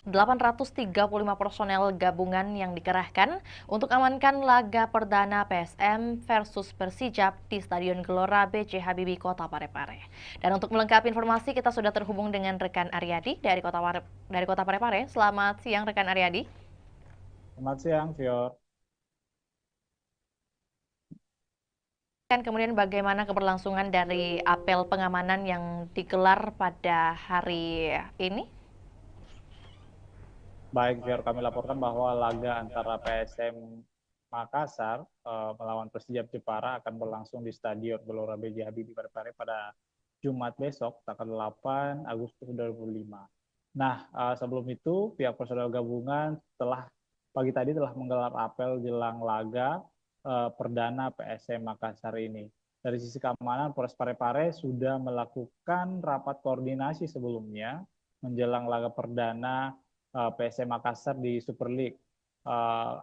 835 personel gabungan yang dikerahkan untuk amankan laga perdana PSM versus Persijap di Stadion Gelora B.J. Habibie, Kota Parepare. Dan untuk melengkapi informasi, kita sudah terhubung dengan rekan Aryadi dari Kota Parepare. Selamat siang, rekan Aryadi. Selamat siang, Fior. Dan kemudian bagaimana keberlangsungan dari apel pengamanan yang digelar pada hari ini? Baik, Fior, kami laporkan bahwa laga antara PSM Makassar melawan Persijap Jepara akan berlangsung di Stadion Gelora B.J. Habibie Parepare pada Jumat besok, tanggal 8 Agustus 2025. Nah, sebelum itu, pihak personel gabungan pagi tadi telah menggelar apel jelang laga perdana PSM Makassar ini. Dari sisi keamanan, Polres Parepare sudah melakukan rapat koordinasi sebelumnya menjelang laga perdana PSM Makassar di Super League.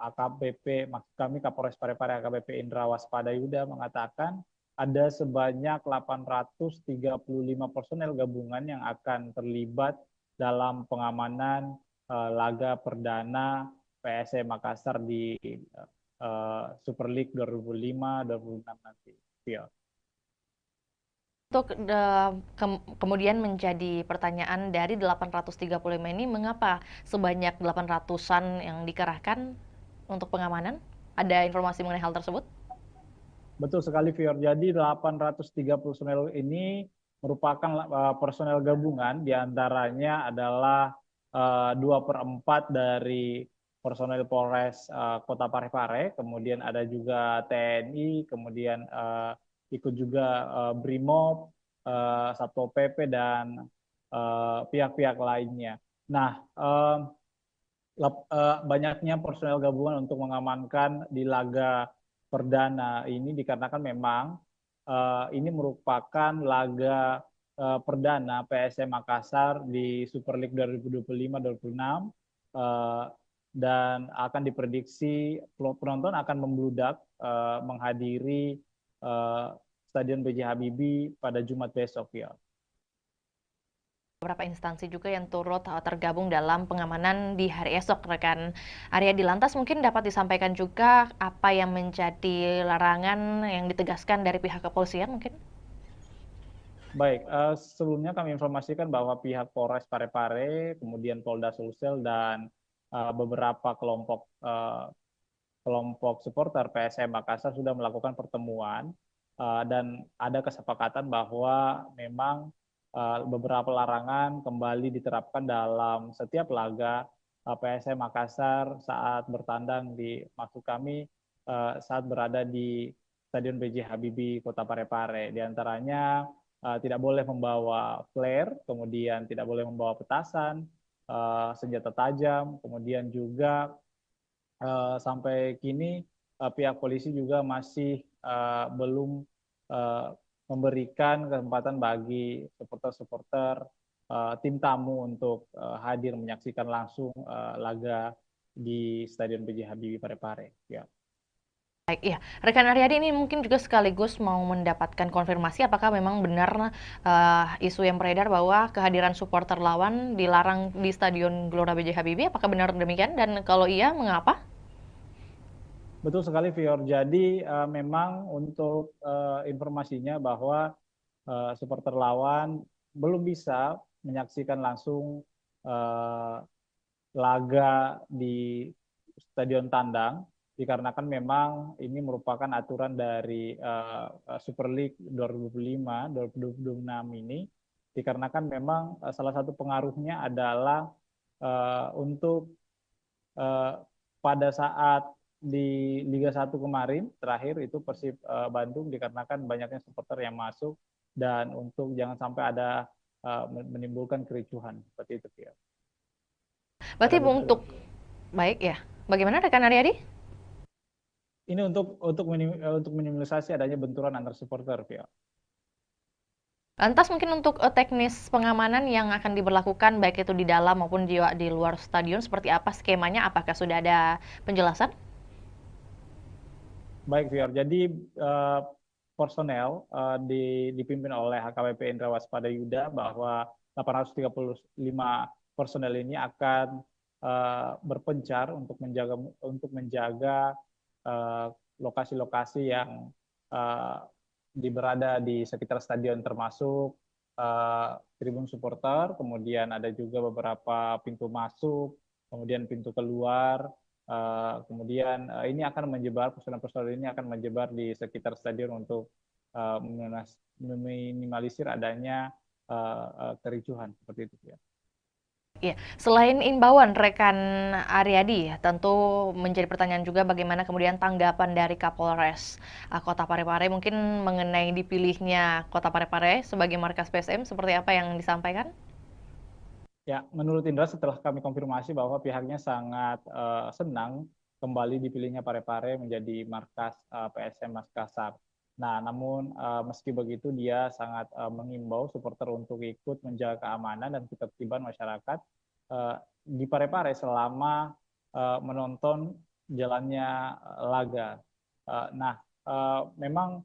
AKBP, maksud kami Kapolres Parepare AKBP Indra Waspadayuda mengatakan ada sebanyak 835 personel gabungan yang akan terlibat dalam pengamanan laga perdana PSM Makassar di Super League 2005-2006 nanti. Ya. Untuk kemudian menjadi pertanyaan dari 835 ini, mengapa sebanyak 800-an yang dikerahkan untuk pengamanan? Ada informasi mengenai hal tersebut? Betul sekali, Fior. Jadi 830 personel ini merupakan personel gabungan, diantaranya adalah 2/4 dari personel Polres Kota Parepare, kemudian ada juga TNI, kemudian ikut juga BRIMOB, Satpol PP, dan pihak-pihak lainnya. Nah, banyaknya personel gabungan untuk mengamankan di laga perdana ini dikarenakan memang ini merupakan laga perdana PSM Makassar di Super League 2025-2026 dan akan diprediksi penonton akan membludak menghadiri Stadion B.J. Habibie pada Jumat besok, ya. Beberapa instansi juga yang turut tergabung dalam pengamanan di hari esok, rekan Aryadi. Lantas mungkin dapat disampaikan juga apa yang menjadi larangan yang ditegaskan dari pihak kepolisian mungkin? Baik, sebelumnya kami informasikan bahwa pihak Polres Parepare, kemudian Polda Sulsel, dan beberapa kelompok supporter PSM Makassar sudah melakukan pertemuan dan ada kesepakatan bahwa memang beberapa larangan kembali diterapkan dalam setiap laga PSM Makassar saat bertandang maksud kami saat berada di Stadion B.J. Habibie Kota Parepare. Di antaranya tidak boleh membawa flare, kemudian tidak boleh membawa petasan, senjata tajam, kemudian juga sampai kini pihak polisi juga masih belum memberikan kesempatan bagi supporter-supporter tim tamu untuk hadir menyaksikan langsung laga di Stadion B.J. Habibie Parepare. Ya. Baik, iya. Rekan Aryadi ini mungkin juga sekaligus mau mendapatkan konfirmasi apakah memang benar isu yang beredar bahwa kehadiran supporter lawan dilarang di Stadion Gelora B.J. Habibie. Apakah benar demikian? Dan kalau iya, mengapa? Betul sekali, Fior. Jadi memang untuk informasinya bahwa supporter lawan belum bisa menyaksikan langsung laga di stadion tandang dikarenakan memang ini merupakan aturan dari Super League 2005-2026 ini dikarenakan memang salah satu pengaruhnya adalah untuk uh, pada saat di Liga 1 kemarin terakhir itu Persib Bandung dikarenakan banyaknya supporter yang masuk dan untuk jangan sampai ada menimbulkan kericuhan seperti itu, ya. Berarti Ada beberapa. untuk baik ya. Bagaimana rekan Aryadi? Ini untuk minimalisasi adanya benturan antar supporter, ya. Lantas mungkin untuk teknis pengamanan yang akan diberlakukan baik itu di dalam maupun di luar stadion seperti apa skemanya? Apakah sudah ada penjelasan? Baik, Fior. Jadi personel dipimpin oleh HKBP Indra Waspada Yuda bahwa 835 personel ini akan berpencar untuk menjaga lokasi-lokasi yang berada di sekitar stadion, termasuk tribun supporter, kemudian ada juga beberapa pintu masuk, kemudian pintu keluar, kemudian ini akan personel-personel ini akan menyebar di sekitar stadion untuk meminimalisir adanya kericuhan seperti itu ya. Iya, selain imbauan rekan Aryadi, tentu menjadi pertanyaan juga bagaimana kemudian tanggapan dari Kapolres Kota Parepare mungkin mengenai dipilihnya Kota Parepare sebagai markas PSM, seperti apa yang disampaikan? Ya, menurut Indra setelah kami konfirmasi bahwa pihaknya sangat senang kembali dipilihnya Parepare menjadi markas PSM Makassar. Nah, namun meski begitu dia sangat mengimbau supporter untuk ikut menjaga keamanan dan ketertiban masyarakat di Parepare selama menonton jalannya laga. Memang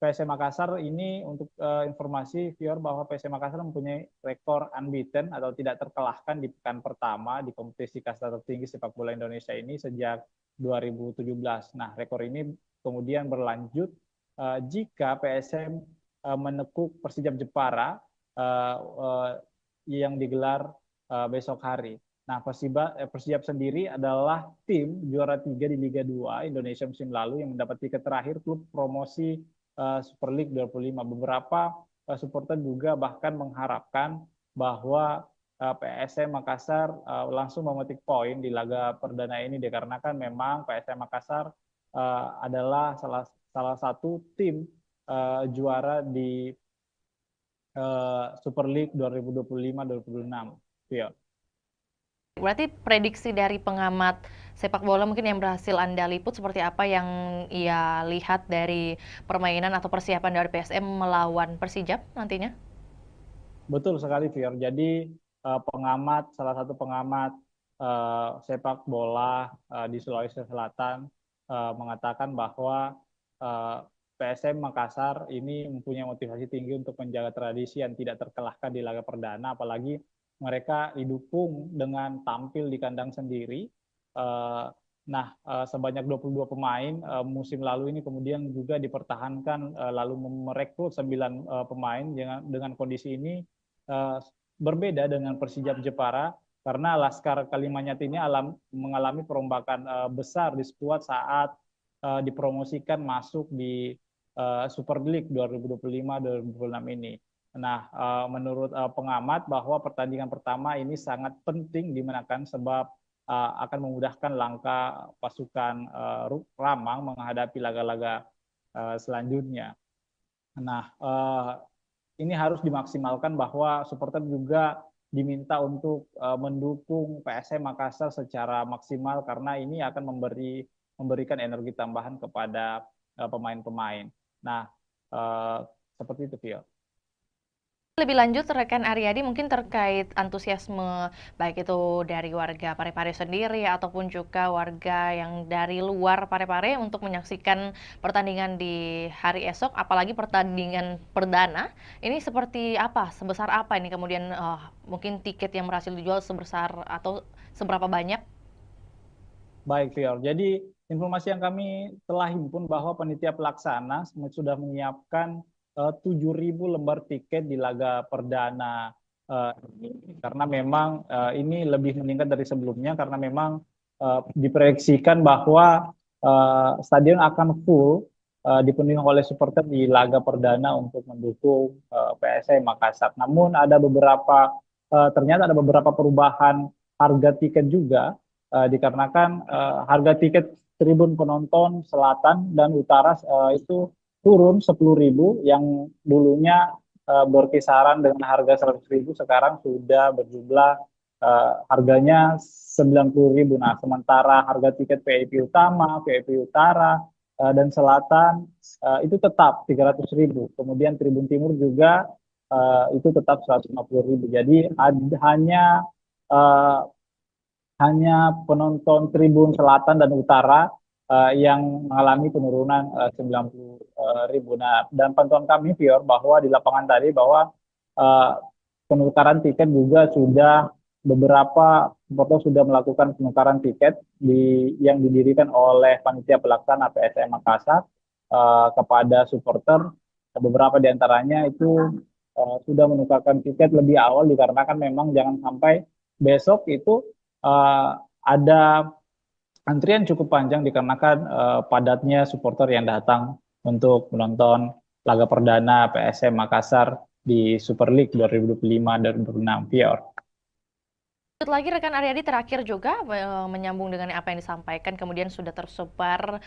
PSM Makassar ini untuk informasi viewer bahwa PSM Makassar mempunyai rekor unbeaten atau tidak terkalahkan di pekan pertama di kompetisi kasta tertinggi sepak bola Indonesia ini sejak 2017. Nah, rekor ini kemudian berlanjut jika PSM menekuk Persijap Jepara yang digelar besok hari. Nah, Persijap sendiri adalah tim juara 3 di Liga 2 Indonesia musim lalu yang mendapat tiket terakhir klub promosi Super League 25. Beberapa supporter juga bahkan mengharapkan bahwa PSM Makassar langsung memetik poin di laga perdana ini dikarenakan memang PSM Makassar adalah salah satu tim juara di Super League 2025-2026. Ya. Berarti prediksi dari pengamat sepak bola mungkin yang berhasil Anda liput seperti apa yang ia lihat dari permainan atau persiapan dari PSM melawan Persijap nantinya? Betul sekali, Fior. Jadi salah satu pengamat sepak bola di Sulawesi Selatan mengatakan bahwa PSM Makassar ini mempunyai motivasi tinggi untuk menjaga tradisi yang tidak terkalahkan di laga perdana, apalagi mereka didukung dengan tampil di kandang sendiri. Sebanyak 22 pemain musim lalu ini kemudian juga dipertahankan lalu merekrut 9 pemain dengan kondisi ini berbeda dengan Persijap Jepara karena Laskar Kalimanyat ini mengalami perombakan besar di skuad saat dipromosikan masuk di Super League 2025-2026 ini. Nah, menurut pengamat bahwa pertandingan pertama ini sangat penting dimenangkan sebab akan memudahkan langkah pasukan Ramang menghadapi laga-laga selanjutnya. Nah, ini harus dimaksimalkan bahwa supporter juga diminta untuk mendukung PSM Makassar secara maksimal karena ini akan memberikan energi tambahan kepada pemain-pemain. Nah, seperti itu, Vio. Lebih lanjut, rekan Aryadi mungkin terkait antusiasme baik itu dari warga Parepare sendiri ataupun juga warga yang dari luar Parepare untuk menyaksikan pertandingan di hari esok, apalagi pertandingan perdana. Ini seperti apa? Sebesar apa ini kemudian mungkin tiket yang berhasil dijual sebesar atau seberapa banyak? Baik, Fior. Jadi informasi yang kami telah himpun bahwa panitia pelaksana sudah menyiapkan 7.000 lembar tiket di laga perdana karena memang ini lebih meningkat dari sebelumnya karena memang diproyeksikan bahwa stadion akan full dipenuhi oleh supporter di laga perdana untuk mendukung PSM Makassar. Namun ternyata ada beberapa perubahan harga tiket juga dikarenakan harga tiket tribun penonton selatan dan utara itu turun 10.000 yang dulunya berkisaran dengan harga 100.000 sekarang sudah berjumlah harganya 90.000. Nah, sementara harga tiket VIP utama, VIP utara dan selatan itu tetap 300.000. Kemudian tribun timur juga itu tetap 150.000. Jadi hanya penonton tribun selatan dan utara yang mengalami penurunan 90.000. Nah, dan pantauan kami, Fior, bahwa di lapangan tadi bahwa penukaran tiket juga sudah beberapa supporter sudah melakukan penukaran tiket yang didirikan oleh panitia pelaksana PSM Makassar kepada supporter. Beberapa di antaranya itu sudah menukarkan tiket lebih awal dikarenakan memang jangan sampai besok itu ada antrian cukup panjang dikarenakan padatnya supporter yang datang untuk menonton laga perdana PSM Makassar di Super League 2025-2026 Pior. Lanjut lagi rekan Aryadi, terakhir juga menyambung dengan apa yang disampaikan, kemudian sudah tersebar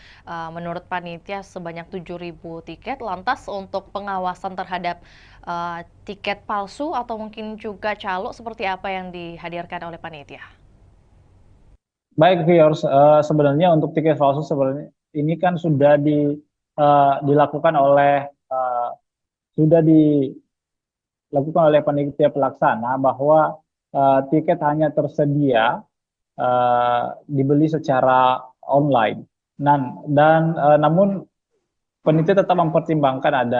menurut panitia sebanyak 7.000 tiket. Lantas untuk pengawasan terhadap tiket palsu atau mungkin juga calo seperti apa yang dihadirkan oleh panitia? Baik, viewers, sebenarnya untuk tiket palsu sebenarnya ini kan sudah dilakukan oleh panitia pelaksana bahwa tiket hanya tersedia dibeli secara online. Namun panitia tetap mempertimbangkan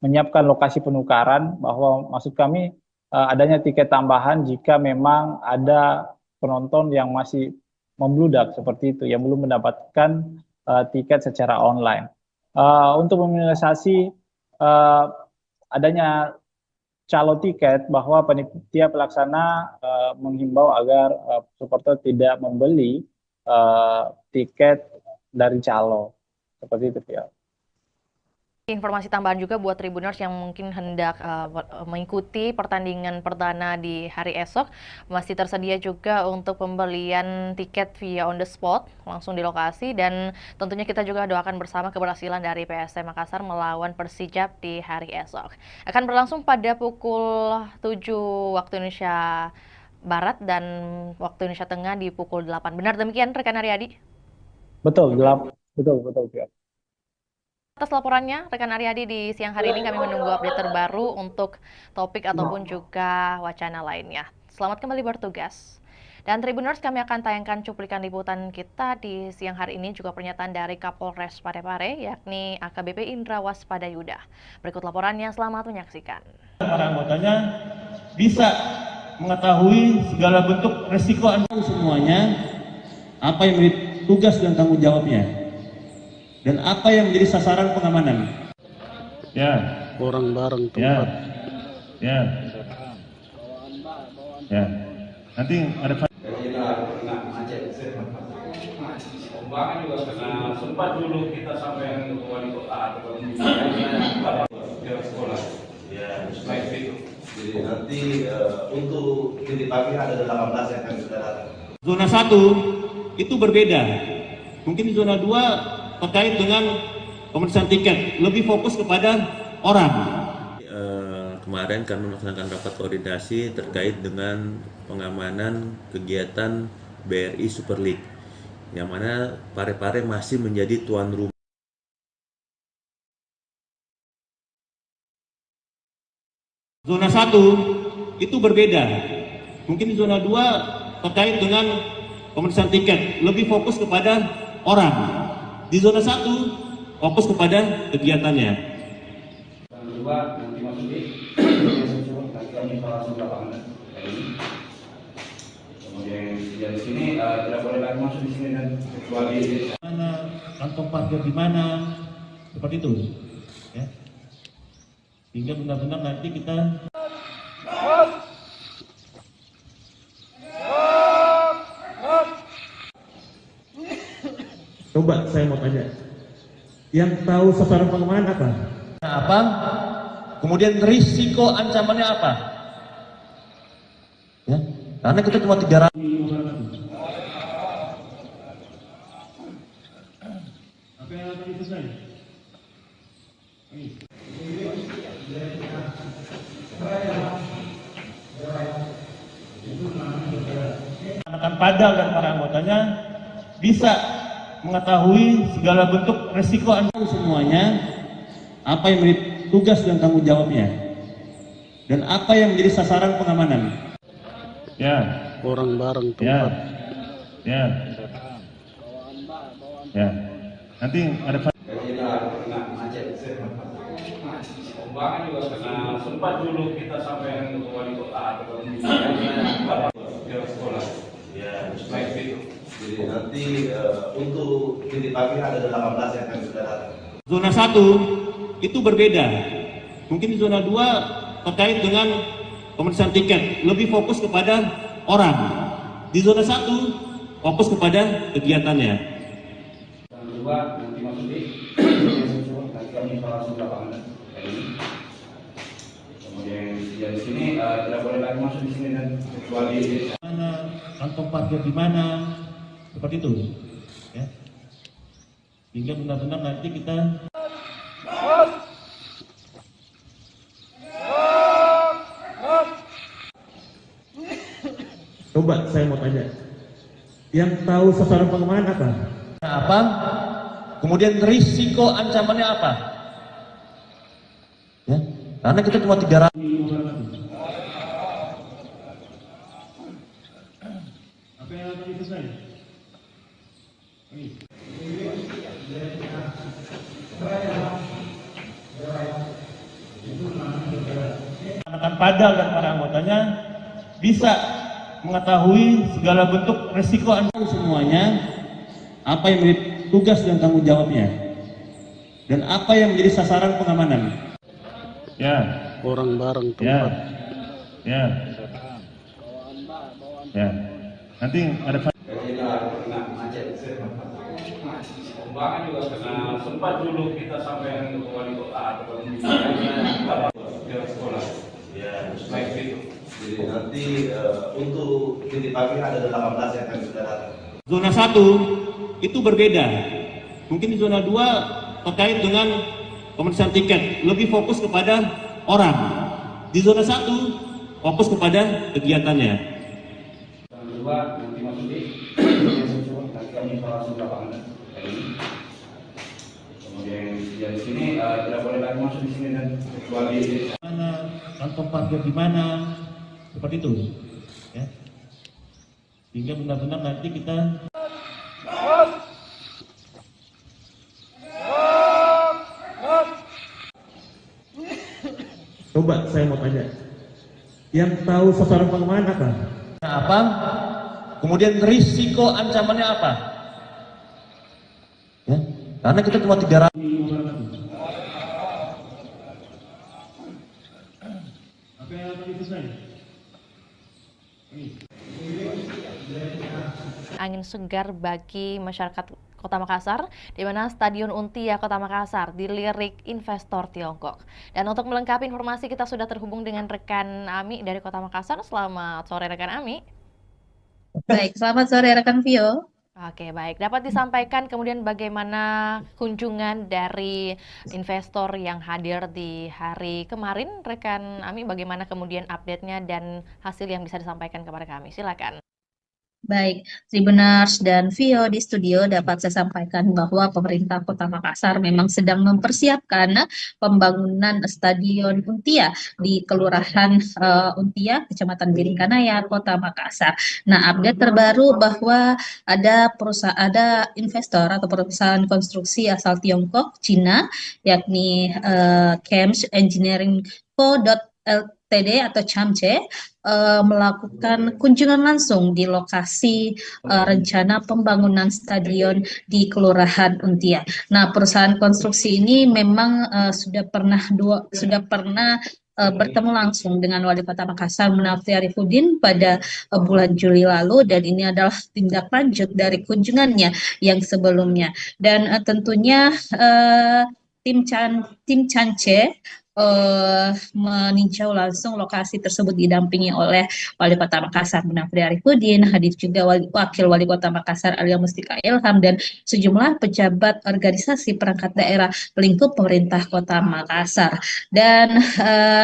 menyiapkan lokasi penukaran, bahwa maksud kami adanya tiket tambahan jika memang ada penonton yang masih membludak seperti itu, yang belum mendapatkan tiket secara online. Untuk meminimalisasi adanya calo tiket, bahwa panitia pelaksana menghimbau agar supporter tidak membeli tiket dari calo seperti itu ya. Informasi tambahan juga buat Tribuners yang mungkin hendak mengikuti pertandingan perdana di hari esok, masih tersedia juga untuk pembelian tiket via on the spot, langsung di lokasi, dan tentunya kita juga doakan bersama keberhasilan dari PSM Makassar melawan Persijap di hari esok. Akan berlangsung pada pukul 7 waktu Indonesia Barat dan waktu Indonesia Tengah di pukul 8. Benar demikian rekan Aryadi? Betul, betul. Atas laporannya, rekan Aryadi, di siang hari ini kami menunggu update terbaru untuk topik ataupun juga wacana lainnya. Selamat kembali bertugas. Dan Tribuners, kami akan tayangkan cuplikan liputan kita di siang hari ini, juga pernyataan dari Kapolres Parepare, yakni AKBP Indra Waspadayuda. Berikut laporannya, selamat menyaksikan. Para anggotanya bisa mengetahui segala bentuk resiko semuanya, apa yang menjadi tugas dan tanggung jawabnya, dan apa yang menjadi sasaran pengamanan. Ya. Orang bareng tempat. Ya. Nanti ada pembangunan juga karena sempat dulu kita sampai ke wali kota atau sekolah. Ya, itu. Jadi nanti untuk titik pagi ada 18 yang akan sudah datang. Zona 1 itu berbeda. Mungkin zona 2 terkait dengan pemeriksaan tiket, lebih fokus kepada orang. Kemarin kami melaksanakan rapat koordinasi terkait dengan pengamanan kegiatan BRI Super League, yang mana Parepare masih menjadi tuan rumah. Zona 1 itu berbeda. Mungkin zona 2 terkait dengan pemeriksaan tiket, lebih fokus kepada orang. Di zona 1 fokus kepada kegiatannya. Yang kedua, nanti masuk di kami langsung lapangan ini. Kemudian di sini tidak boleh lagi masuk di sini dan kecuali mana kantong parkir di mana, seperti itu, ya. Hingga benar-benar nanti kita coba saya mau tanya, yang tahu sasaran pengamanan apa? Apa? Kemudian risiko ancamannya apa? Ya, karena kita cuma 300. Apa yang tadi selesai? Akan padal dan para anggotanya bisa mengetahui segala bentuk resiko semuanya, apa yang menjadi tugas dan tanggung jawabnya, dan apa yang menjadi sasaran pengamanan. Ya. Orang bareng tempat. Ya. Nanti ada Keuangan juga karena sempat dulu kita sampaikan ke wali kota atau ke sekolah. Ya, baik itu. Jadi nanti untuk titik pagi ada 18 yang akan sudah datang. Zona 1 itu berbeda. Mungkin di zona 2 terkait dengan pemeriksaan tiket, lebih fokus kepada orang. Di zona 1 fokus kepada kegiatannya. Yang kedua nanti masuk di nanti kami langsung lapangan ini. Kemudian di sini tidak boleh lagi masuk di sini dan kecuali Mana kantong parkir di mana, seperti itu. Ya. Hingga benar-benar nanti kita coba saya mau tanya, yang tahu sasaran pengamanan apa? Apa? Kemudian risiko ancamannya apa? Ya, karena kita cuma 300. Apa yang tadi selesai? Akan padal dan para anggotanya bisa mengetahui segala bentuk resiko semuanya, apa yang menjadi tugas dan tanggung jawabnya, dan apa yang menjadi sasaran pengamanan. Ya, Orang barang ya, tempat. ya, ya. Nanti ada keuangan juga karena sempat dulu kita sampaikan ke wali kota atau ke sekolah. Ya, baik itu. Jadi nanti untuk titik pagi ada 18 yang akan sudah datang. Zona 1 itu berbeda. Mungkin di zona 2 terkait dengan pemeriksaan tiket, lebih fokus kepada orang. Di zona 1 fokus kepada kegiatannya. Yang kedua nanti masuk di nanti kami langsung lapangan ini. Kemudian di sini tidak boleh lagi masuk di sini dan kecuali Mana kantong parkir di mana, seperti itu. Ya. Hingga benar-benar nanti kita coba saya mau tanya, yang tahu sasaran pengamanan apa? Apa? Kemudian risiko ancamannya apa? Ya, karena kita cuma 300. Apa yang tadi selesai? Angin segar bagi masyarakat Kota Makassar, di mana Stadion Untia Kota Makassar dilirik investor Tiongkok. Dan untuk melengkapi informasi, kita sudah terhubung dengan rekan Ami dari Kota Makassar. Selamat sore rekan Ami. Baik, selamat sore rekan Vio. Oke, baik. Dapat disampaikan kemudian bagaimana kunjungan dari investor yang hadir di hari kemarin, rekan Ami, bagaimana kemudian update-nya dan hasil yang bisa disampaikan kepada kami. Silakan. Baik, Tribuners dan Vio di studio dapat saya sampaikan bahwa pemerintah Kota Makassar memang sedang mempersiapkan pembangunan Stadion Untia di Kelurahan Untia, Kecamatan Biringkanaya, Kota Makassar. Nah, update terbaru bahwa ada investor atau perusahaan konstruksi asal Tiongkok, Cina, yakni Chems Engineering Co. Ltd atau CHAMCE melakukan kunjungan langsung di lokasi rencana pembangunan stadion di Kelurahan Untia. Nah, perusahaan konstruksi ini memang sudah pernah bertemu langsung dengan Wali Kota Makassar Munafri Arifudin pada bulan Juli lalu, dan ini adalah tindak lanjut dari kunjungannya yang sebelumnya. Dan tentunya tim CHAMCE meninjau langsung lokasi tersebut didampingi oleh Wali Kota Makassar Munafri Arifudin, hadir juga Wakil Wali Kota Makassar Alia Mustika Ilham, dan sejumlah pejabat organisasi perangkat daerah lingkup pemerintah Kota Makassar. Dan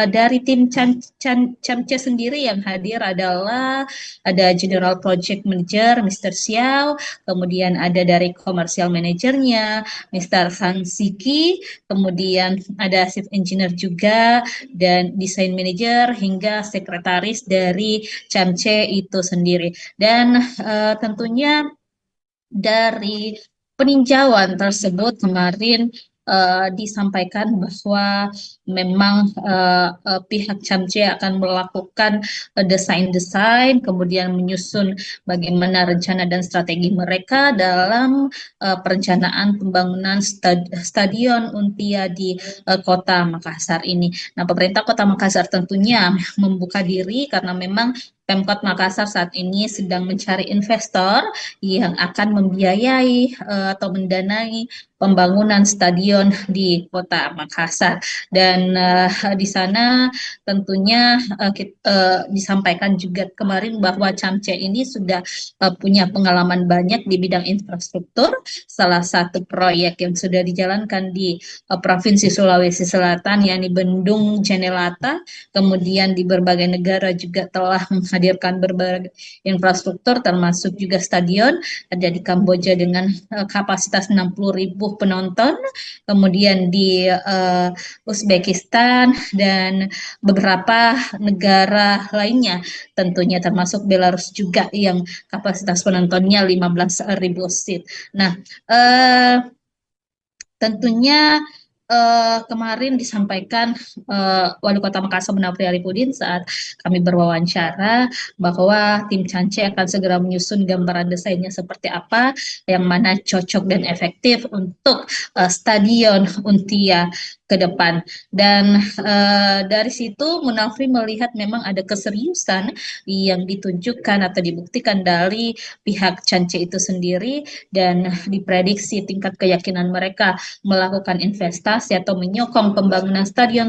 dari tim CHAMCE sendiri yang hadir adalah ada General Project Manager Mr. Xiao, kemudian ada dari Commercial Managernya Mr. Sang Siki, kemudian ada Chief Engineer juga, dan desain manager hingga sekretaris dari CHAMCE itu sendiri. Dan tentunya dari peninjauan tersebut kemarin disampaikan bahwa memang pihak Camce akan melakukan desain-desain, kemudian menyusun bagaimana rencana dan strategi mereka dalam perencanaan pembangunan stadion Untia di Kota Makassar ini. Nah, pemerintah Kota Makassar tentunya membuka diri karena memang Pemkot Makassar saat ini sedang mencari investor yang akan membiayai atau mendanai pembangunan stadion di Kota Makassar. Dan di sana tentunya disampaikan juga kemarin bahwa Camce ini sudah punya pengalaman banyak di bidang infrastruktur. Salah satu proyek yang sudah dijalankan di Provinsi Sulawesi Selatan, yakni Bendung Jenelata, kemudian di berbagai negara juga telah menghadirkan berbagai infrastruktur termasuk juga stadion, ada di Kamboja dengan kapasitas 60.000 penonton, kemudian di Uzbekistan dan beberapa negara lainnya tentunya termasuk Belarus juga yang kapasitas penontonnya 15.000 seat. Nah, tentunya kemarin disampaikan Wali Kota Makassar Munafri Arifudin saat kami berwawancara bahwa tim Camce akan segera menyusun gambaran desainnya seperti apa, yang mana cocok dan efektif untuk stadion Untia ke depan. Dan dari situ Munafri melihat memang ada keseriusan yang ditunjukkan atau dibuktikan dari pihak Camce itu sendiri, dan diprediksi tingkat keyakinan mereka melakukan investasi atau menyokong pembangunan stadion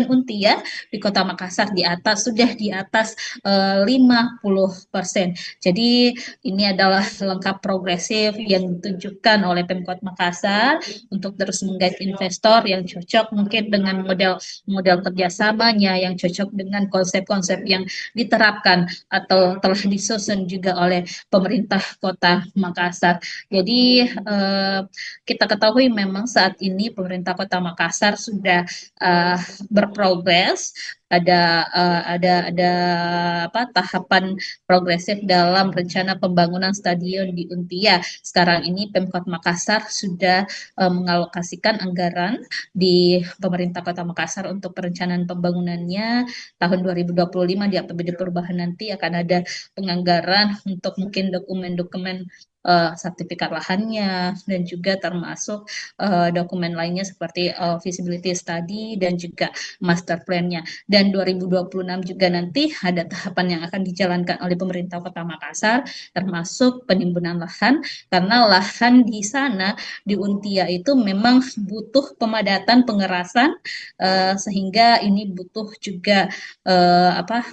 Untia di Kota Makassar sudah di atas 50%. Jadi ini adalah langkah progresif yang ditunjukkan oleh Pemkot Makassar untuk terus menggait investor yang cocok mungkin dengan model kerjasamanya, yang cocok dengan konsep-konsep yang diterapkan atau telah disusun juga oleh pemerintah Kota Makassar. Jadi kita ketahui memang saat ini pemerintah Kota Makassar sudah berprogres, ada tahapan progresif dalam rencana pembangunan stadion di Untia. Sekarang ini Pemkot Makassar sudah mengalokasikan anggaran di pemerintah Kota Makassar untuk perencanaan pembangunannya tahun 2025. Di APBD perubahan nanti akan ada penganggaran untuk mungkin dokumen-dokumen sertifikat lahannya, dan juga termasuk dokumen lainnya seperti feasibility study dan juga master plan-nya. Dan 2026 juga nanti ada tahapan yang akan dijalankan oleh pemerintah Kota Makassar, termasuk penimbunan lahan, karena lahan di sana di Untia itu memang butuh pemadatan pengerasan, sehingga ini butuh juga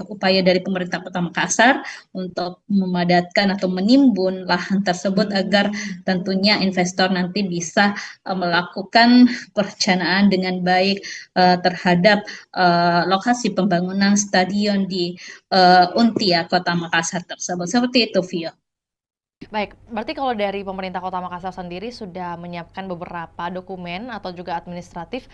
upaya dari pemerintah Kota Makassar untuk memadatkan atau menimbun lahan tersebut agar tentunya investor nanti bisa melakukan perencanaan dengan baik terhadap lokasi pembangunan stadion di Untia Kota Makassar tersebut. Seperti itu, Vio. Baik, berarti kalau dari pemerintah Kota Makassar sendiri sudah menyiapkan beberapa dokumen atau juga administratif.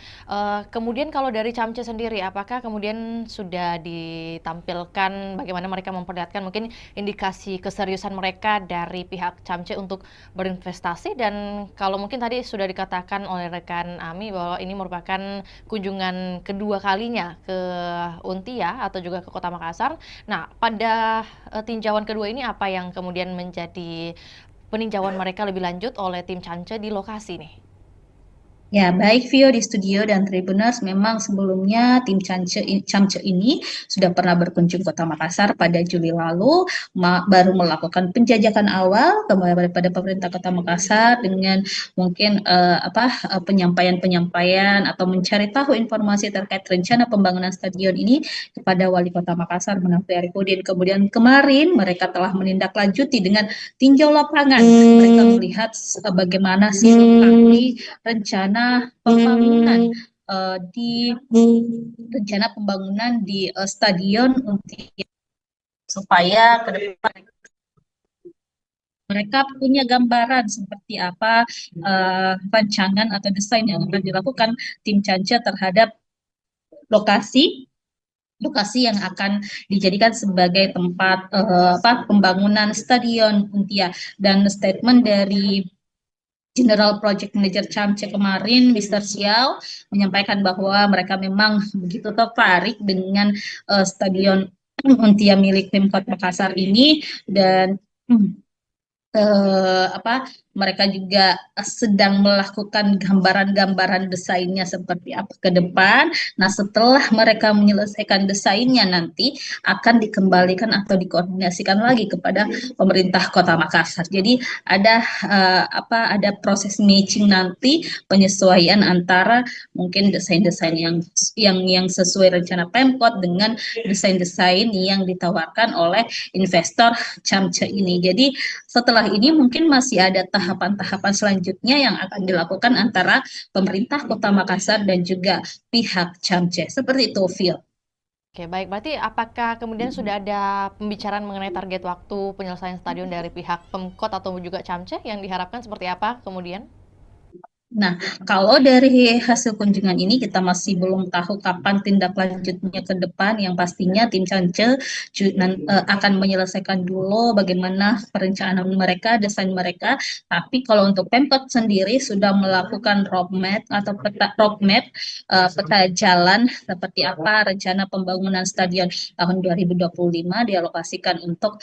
Kemudian kalau dari Camce sendiri, apakah kemudian sudah ditampilkan bagaimana mereka memperlihatkan mungkin indikasi keseriusan mereka dari pihak Camce untuk berinvestasi? Dan kalau mungkin tadi sudah dikatakan oleh rekan Ami bahwa ini merupakan kunjungan kedua kalinya ke Untia atau juga ke Kota Makassar. Nah, pada tinjauan kedua ini apa yang kemudian menjadi peninjauan mereka lebih lanjut oleh tim Camce di lokasi nih? Ya, baik Vio di studio dan Tribuners, memang sebelumnya tim Camce ini sudah pernah berkunjung Kota Makassar pada Juli lalu, baru melakukan penjajakan awal kepada pemerintah Kota Makassar dengan mungkin penyampaian atau mencari tahu informasi terkait rencana pembangunan stadion ini kepada Wali Kota Makassar Munafri Arifudin. Kemudian kemarin mereka telah menindaklanjuti dengan tinjau lapangan. Mereka melihat bagaimana sih lokasi rencana pembangunan di stadion Untia, supaya ke depan mereka punya gambaran seperti apa rancangan atau desain yang akan dilakukan tim Camce terhadap lokasi yang akan dijadikan sebagai tempat pembangunan stadion Untia. Dan statement dari General Project Manager Camce kemarin, Mr. Xiao, menyampaikan bahwa mereka memang begitu tertarik dengan Stadion Untia milik Pemkot Makassar ini, dan mereka juga sedang melakukan gambaran-gambaran desainnya seperti apa ke depan. Nah, setelah mereka menyelesaikan desainnya nanti akan dikembalikan atau dikoordinasikan lagi kepada pemerintah Kota Makassar. Jadi ada proses matching nanti, penyesuaian antara mungkin desain-desain yang sesuai rencana Pemkot dengan desain-desain yang ditawarkan oleh investor Camce ini. Jadi setelah ini mungkin masih ada tahapan-tahapan selanjutnya yang akan dilakukan antara pemerintah Kota Makassar dan juga pihak Camce. Seperti itu, Phil. Oke, baik. Berarti apakah kemudian sudah ada pembicaraan mengenai target waktu penyelesaian stadion dari pihak Pemkot atau juga Camce yang diharapkan seperti apa kemudian? Nah, kalau dari hasil kunjungan ini kita masih belum tahu kapan tindak lanjutnya ke depan. Yang pastinya tim Camce akan menyelesaikan dulu bagaimana perencanaan mereka, desain mereka. Tapi kalau untuk Pemkot sendiri sudah melakukan roadmap atau peta jalan seperti apa rencana pembangunan stadion tahun 2025 dialokasikan untuk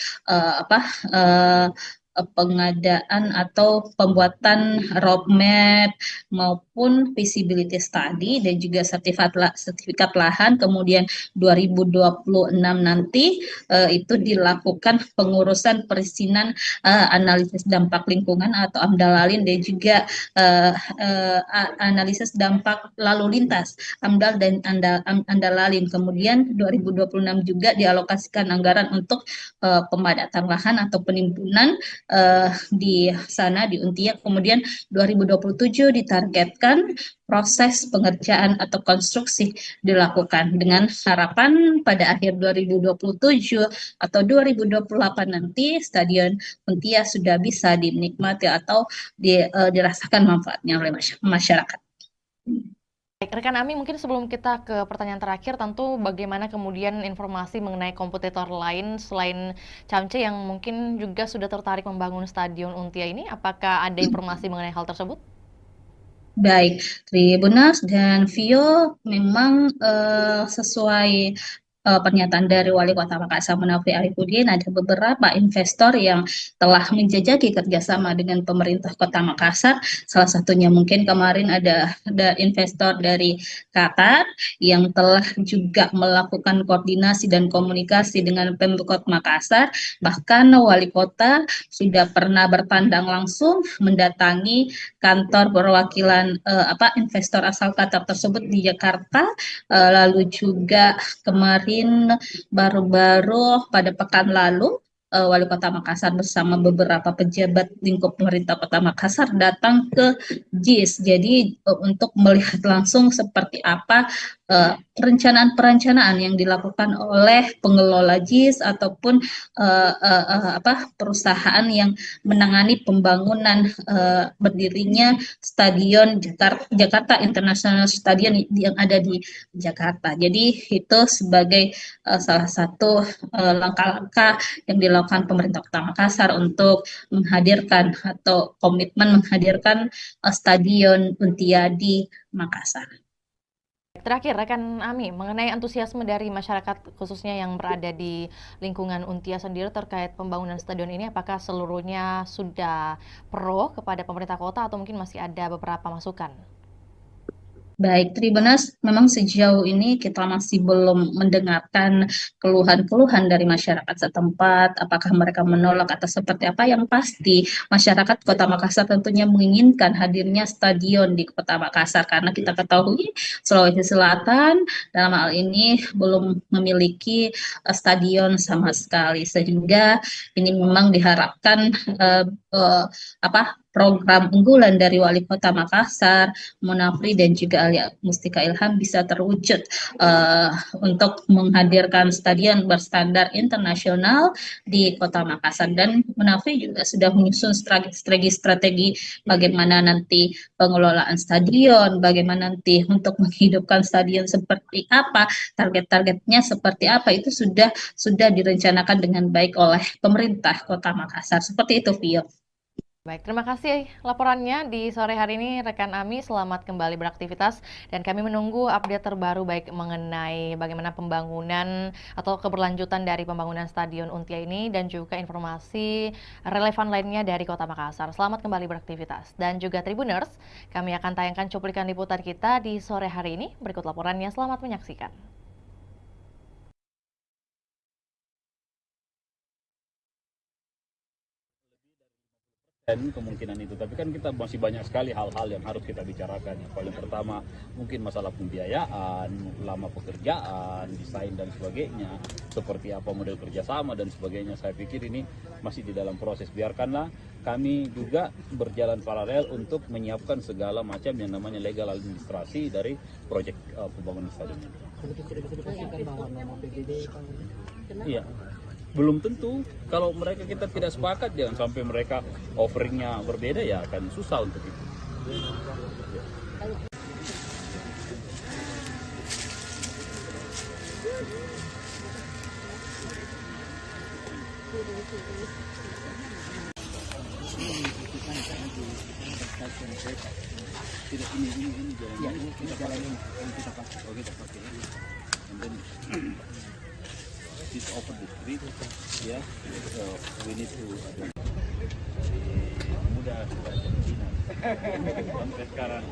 pengadaan atau pembuatan roadmap maupun feasibility study dan juga sertifikat lahan. Kemudian 2026 nanti itu dilakukan pengurusan perizinan analisis dampak lingkungan atau AMDALALIN dan juga analisis dampak lalu lintas AMDAL dan AMDALALIN. Kemudian 2026 juga dialokasikan anggaran untuk pemadatan lahan atau penimbunan di sana di Untia. Kemudian 2027 ditargetkan proses pengerjaan atau konstruksi dilakukan dengan harapan pada akhir 2027 atau 2028 nanti Stadion Untia sudah bisa dinikmati atau dirasakan manfaatnya oleh masyarakat. Baik, rekan Ami, mungkin sebelum kita ke pertanyaan terakhir, tentu bagaimana kemudian informasi mengenai kompetitor lain selain Camce yang mungkin juga sudah tertarik membangun Stadion Untia ini, apakah ada informasi mengenai hal tersebut? Baik, Tribuners dan Vio, memang sesuai pernyataan dari Wali Kota Makassar Munafri Arifudin, ada beberapa investor yang telah menjajaki kerjasama dengan pemerintah Kota Makassar. Salah satunya mungkin kemarin ada investor dari Qatar yang telah juga melakukan koordinasi dan komunikasi dengan Pemkot Makassar. Bahkan Wali Kota sudah pernah bertandang langsung mendatangi kantor perwakilan investor asal Qatar tersebut di Jakarta. Lalu juga kemarin baru-baru pada pekan lalu Wali Kota Makassar bersama beberapa pejabat lingkup pemerintah Kota Makassar datang ke JIS. Jadi untuk melihat langsung seperti apa perencanaan-perencanaan yang dilakukan oleh pengelola JIS ataupun perusahaan yang menangani pembangunan berdirinya Stadion Jakarta International Stadion yang ada di Jakarta. Jadi itu sebagai salah satu langkah-langkah yang dilakukan pemerintah Kota Makassar untuk menghadirkan atau komitmen menghadirkan Stadion Untia di Makassar. Terakhir, rekan Ami, mengenai antusiasme dari masyarakat khususnya yang berada di lingkungan Untia sendiri terkait pembangunan stadion ini, apakah seluruhnya sudah pro kepada pemerintah kota atau mungkin masih ada beberapa masukan? Baik, Tribuners, memang sejauh ini kita masih belum mendengarkan keluhan-keluhan dari masyarakat setempat, apakah mereka menolak atau seperti apa. Yang pasti, masyarakat Kota Makassar tentunya menginginkan hadirnya stadion di Kota Makassar, karena kita ketahui Sulawesi Selatan dalam hal ini belum memiliki stadion sama sekali, sehingga ini memang diharapkan program unggulan dari Wali Kota Makassar, Munafri dan juga Alia Mustika Ilham bisa terwujud untuk menghadirkan stadion berstandar internasional di Kota Makassar. Dan Munafri juga sudah menyusun strategi bagaimana nanti pengelolaan stadion, bagaimana nanti untuk menghidupkan stadion seperti apa, target-targetnya seperti apa, itu sudah direncanakan dengan baik oleh pemerintah Kota Makassar. Seperti itu, Vio. Baik, terima kasih laporannya di sore hari ini rekan Ami. Selamat kembali beraktivitas dan kami menunggu update terbaru baik mengenai bagaimana pembangunan atau keberlanjutan dari pembangunan Stadion Untia ini dan juga informasi relevan lainnya dari Kota Makassar. Selamat kembali beraktivitas dan juga Tribuners, kami akan tayangkan cuplikan liputan kita di sore hari ini. Berikut laporannya, selamat menyaksikan. Dan kemungkinan itu, tapi kan kita masih banyak sekali hal-hal yang harus kita bicarakan. Yang paling pertama mungkin masalah pembiayaan, lama pekerjaan, desain dan sebagainya, seperti apa model kerjasama dan sebagainya. Saya pikir ini masih di dalam proses. Biarkanlah kami juga berjalan paralel untuk menyiapkan segala macam yang namanya legal administrasi dari proyek pembangunan stadion ini. Iya. Belum tentu, kalau mereka kita tidak sepakat, jangan sampai mereka offeringnya berbeda, ya akan susah untuk itu. Tidak, ini jalan yang kita pakai. Oh, kita pakai ini. And then this over the street, ya, we need to mudah sampai sekarang.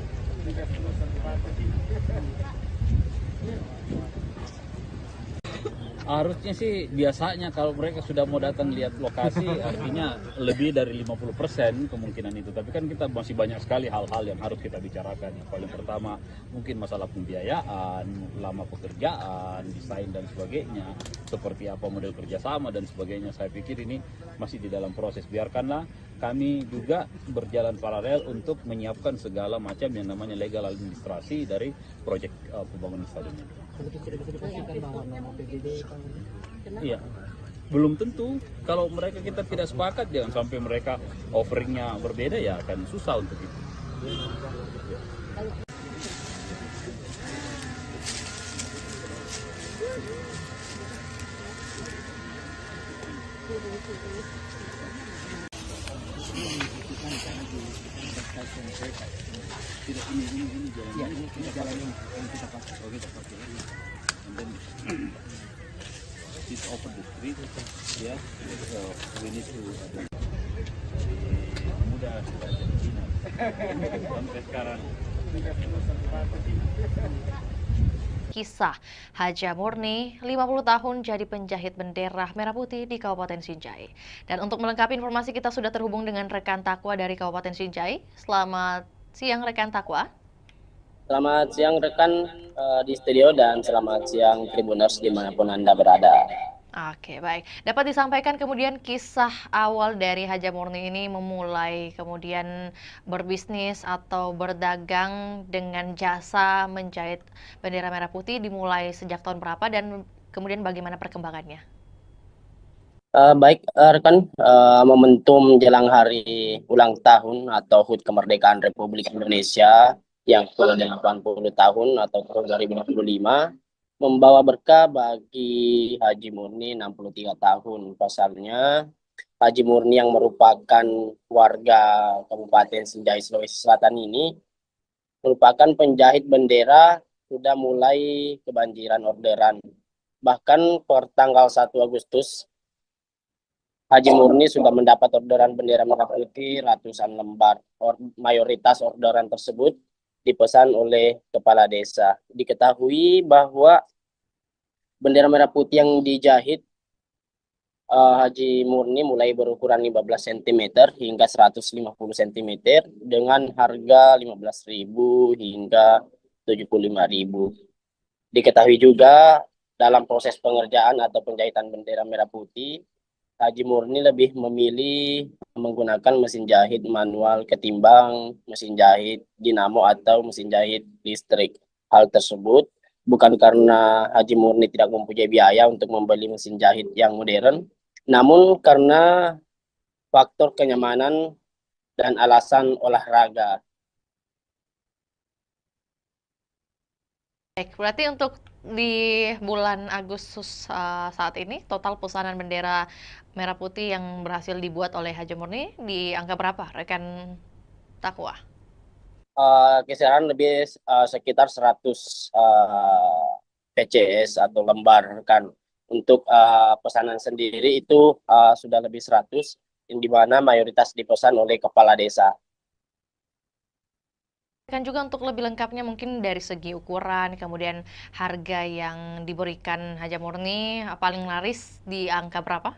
Harusnya sih biasanya kalau mereka sudah mau datang lihat lokasi artinya lebih dari 50% kemungkinan itu. Tapi kan kita masih banyak sekali hal-hal yang harus kita bicarakan. Yang paling pertama mungkin masalah pembiayaan, lama pekerjaan, desain dan sebagainya, seperti apa model kerjasama dan sebagainya. Saya pikir ini masih di dalam proses. Biarkanlah kami juga berjalan paralel untuk menyiapkan segala macam yang namanya legal administrasi dari proyek pembangunan stadion ini. Iya, belum tentu. Kalau mereka kita tidak sepakat, jangan sampai mereka offeringnya berbeda, ya akan susah untuk itu. Tidak, ini jalan yang kita pakai. Oh, kita pakai ini. And then this over the street, ya, we need to mudah sampai sekarang. Kisah Haja Murni, 50 tahun jadi penjahit bendera merah putih di Kabupaten Sinjai. Dan untuk melengkapi informasi kita sudah terhubung dengan rekan Takwa dari Kabupaten Sinjai. Selamat siang rekan Takwa. Selamat siang rekan di studio dan selamat siang Tribuners dimanapun Anda berada. Oke, baik. Dapat disampaikan kemudian kisah awal dari Haja Murni ini memulai kemudian berbisnis atau berdagang dengan jasa menjahit bendera merah putih dimulai sejak tahun berapa dan kemudian bagaimana perkembangannya? Baik rekan, momentum jelang hari ulang tahun atau HUT Kemerdekaan Republik Indonesia yang ke-80 tahun atau tahun 2025 membawa berkah bagi Haji Murni 63 tahun. Pasalnya Haji Murni yang merupakan warga Kabupaten Sinjai Sulawesi Selatan ini merupakan penjahit bendera, sudah mulai kebanjiran orderan. Bahkan per tanggal 1 Agustus Haji Murni sudah mendapat orderan bendera merah putih ratusan lembar. Mayoritas orderan tersebut dipesan oleh kepala desa. Diketahui bahwa bendera merah putih yang dijahit Haji Murni mulai berukuran 15 cm hingga 150 cm dengan harga 15.000 hingga 75.000. Diketahui juga dalam proses pengerjaan atau penjahitan bendera merah putih, Haji Murni lebih memilih menggunakan mesin jahit manual ketimbang mesin jahit dinamo atau mesin jahit listrik. Hal tersebut bukan karena Haji Murni tidak mempunyai biaya untuk membeli mesin jahit yang modern, namun karena faktor kenyamanan dan alasan olahraga. Baik, berarti untuk di bulan Agustus saat ini total pesanan bendera merah putih yang berhasil dibuat oleh Haja Murni di angka berapa, rekan Takwa? Kisaran lebih sekitar 100 PCS atau lembar kan. Untuk pesanan sendiri itu sudah lebih 100, yang di mana mayoritas dipesan oleh kepala desa. Kan juga untuk lebih lengkapnya mungkin dari segi ukuran, kemudian harga yang diberikan Haja Murni paling laris di angka berapa?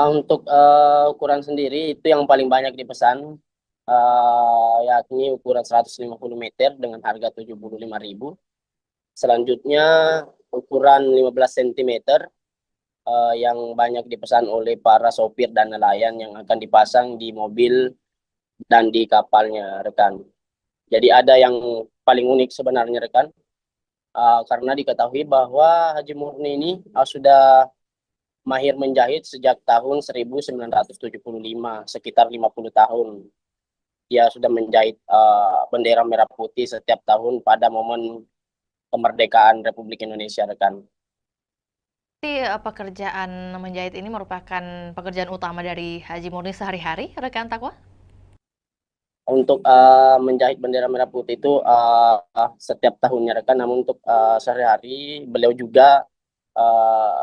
Untuk ukuran sendiri itu yang paling banyak dipesan, yakni ukuran 150 meter dengan harga 75.000. Selanjutnya ukuran 15 cm yang banyak dipesan oleh para sopir dan nelayan yang akan dipasang di mobil dan di kapalnya, rekan. Jadi ada yang paling unik sebenarnya, rekan, karena diketahui bahwa Haji Murni ini sudah mahir menjahit sejak tahun 1975, sekitar 50 tahun. Dia sudah menjahit bendera merah putih setiap tahun pada momen kemerdekaan Republik Indonesia, rekan. Jadi pekerjaan menjahit ini merupakan pekerjaan utama dari Haji Murni sehari-hari, rekan Takwa? Untuk menjahit bendera merah putih itu setiap tahunnya, rekan. Namun untuk sehari-hari beliau juga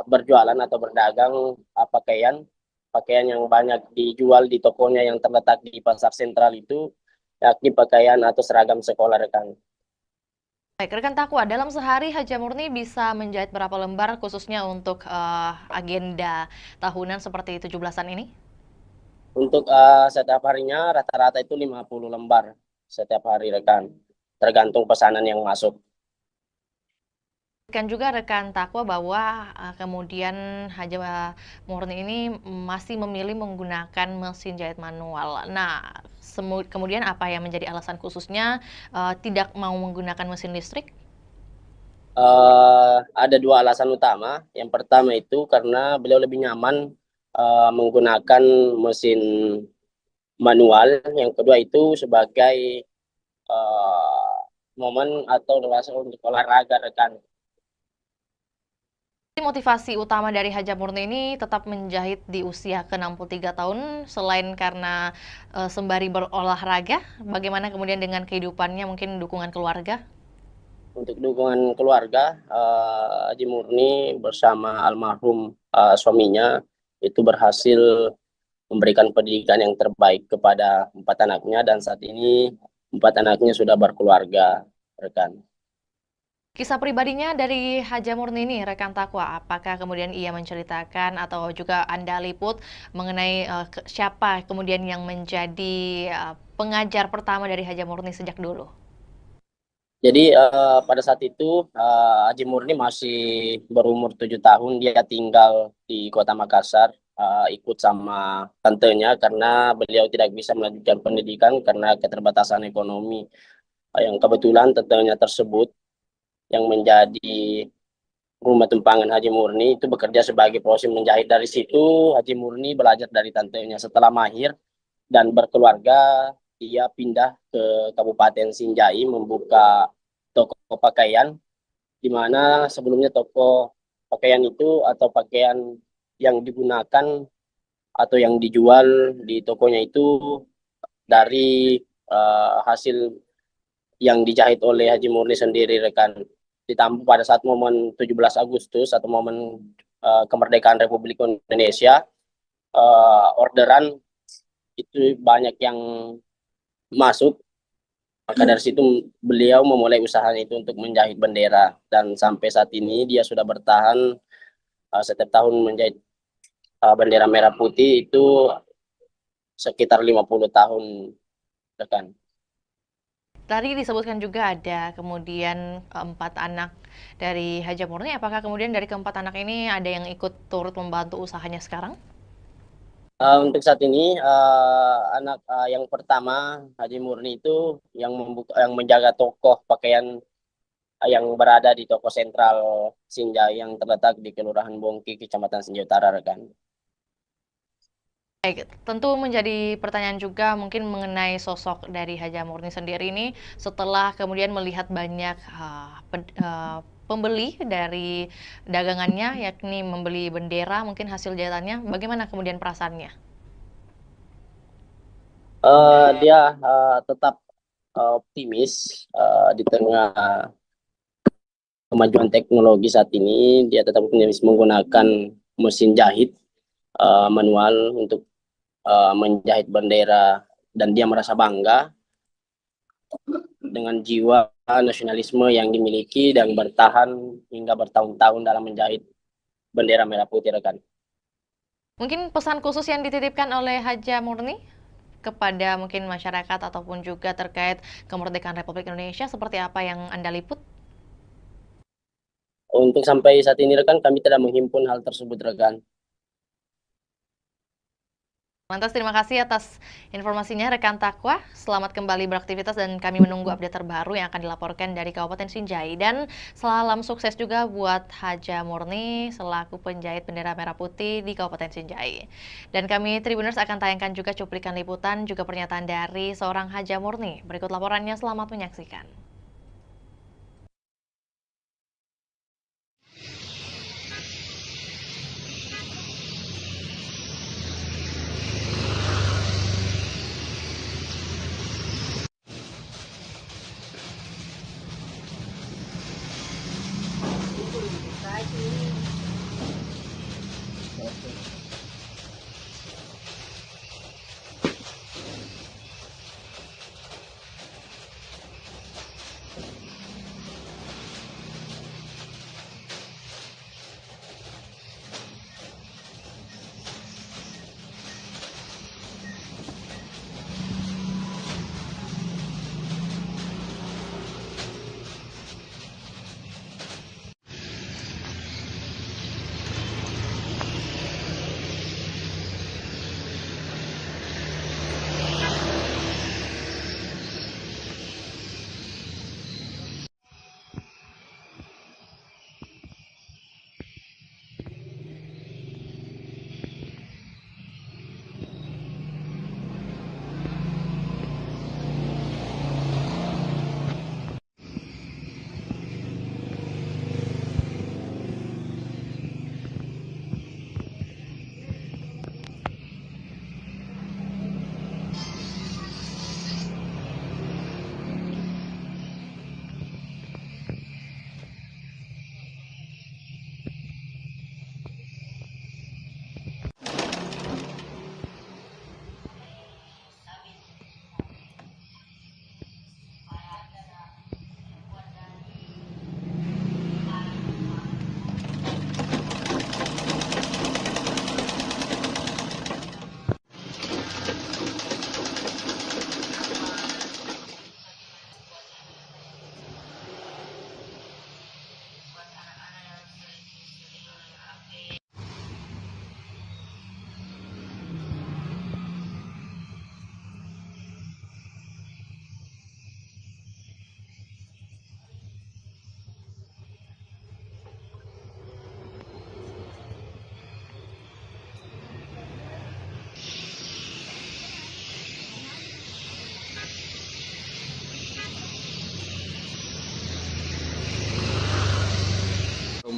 berjualan atau berdagang pakaian yang banyak dijual di tokonya yang terletak di pasar sentral itu, yakni pakaian atau seragam sekolah, rekan. Baik, rekan Takwa, dalam sehari Haja Murni bisa menjahit berapa lembar khususnya untuk agenda tahunan seperti 17-an ini? Untuk setiap harinya rata-rata itu 50 lembar setiap hari, rekan. Tergantung pesanan yang masuk. Kan juga rekan Takwa bahwa kemudian Haja Murni ini masih memilih menggunakan mesin jahit manual. Nah, kemudian apa yang menjadi alasan khususnya tidak mau menggunakan mesin listrik? Ada dua alasan utama. Yang pertama itu karena beliau lebih nyaman menggunakan mesin manual. Yang kedua itu sebagai momen atau rasa untuk olahraga, rekan. Motivasi utama dari Haja Murni ini tetap menjahit di usia ke-63 tahun, selain karena sembari berolahraga, bagaimana kemudian dengan kehidupannya, mungkin dukungan keluarga? Untuk dukungan keluarga, Haji Murni bersama almarhum suaminya itu berhasil memberikan pendidikan yang terbaik kepada 4 anaknya, dan saat ini 4 anaknya sudah berkeluarga, rekan. Kisah pribadinya dari Haja Murni ini, rekan Takwa, apakah kemudian ia menceritakan atau juga Anda liput mengenai siapa kemudian yang menjadi pengajar pertama dari Haja Murni sejak dulu? Jadi pada saat itu Haji Murni masih berumur 7 tahun. Dia tinggal di Kota Makassar, ikut sama tantenya karena beliau tidak bisa melanjutkan pendidikan karena keterbatasan ekonomi. Yang kebetulan tantenya tersebut yang menjadi rumah tumpangan Haji Murni itu bekerja sebagai proses menjahit. Dari situ Haji Murni belajar dari tantenya. Setelah mahir dan berkeluarga, dia pindah ke Kabupaten Sinjai membuka toko pakaian, di mana sebelumnya toko pakaian itu atau pakaian yang digunakan atau yang dijual di tokonya itu dari hasil yang dijahit oleh Haji Murni sendiri, rekan. Ditambah pada saat momen 17 Agustus atau momen kemerdekaan Republik Indonesia, orderan itu banyak yang masuk. Maka dari situ beliau memulai usahanya itu untuk menjahit bendera, dan sampai saat ini dia sudah bertahan setiap tahun menjahit bendera merah putih itu sekitar 50 tahun, rekan. Tadi disebutkan juga ada kemudian 4 anak dari Haja Murni. Apakah kemudian dari ke-4 anak ini ada yang ikut turut membantu usahanya sekarang? Untuk saat ini anak yang pertama Haji Murni itu yang menjaga toko pakaian yang berada di toko sentral Sinjai yang terletak di Kelurahan Bongki, Kecamatan Sinjai Utara, rekan. Baik, tentu menjadi pertanyaan juga mungkin mengenai sosok dari Haja Murni sendiri ini setelah kemudian melihat banyak pembeli dari dagangannya, yakni membeli bendera mungkin hasil jahitannya, bagaimana kemudian perasaannya? Dia tetap optimis di tengah kemajuan teknologi saat ini. Dia tetap optimis menggunakan mesin jahit manual untuk menjahit bendera, dan dia merasa bangga dengan jiwa nasionalisme yang dimiliki dan bertahan hingga bertahun-tahun dalam menjahit bendera merah putih, rekan. Mungkin pesan khusus yang dititipkan oleh Haja Murni kepada mungkin masyarakat ataupun juga terkait kemerdekaan Republik Indonesia seperti apa yang Anda liput? Untuk sampai saat ini rekan, kami tidak menghimpun hal tersebut, rekan. Lantas terima kasih atas informasinya rekan Takwa. Selamat kembali beraktivitas dan kami menunggu update terbaru yang akan dilaporkan dari Kabupaten Sinjai. Dan salam sukses juga buat Haja Murni selaku penjahit bendera merah putih di Kabupaten Sinjai. Dan kami Tribuners akan tayangkan juga cuplikan liputan juga pernyataan dari seorang Haja Murni. Berikut laporannya, selamat menyaksikan.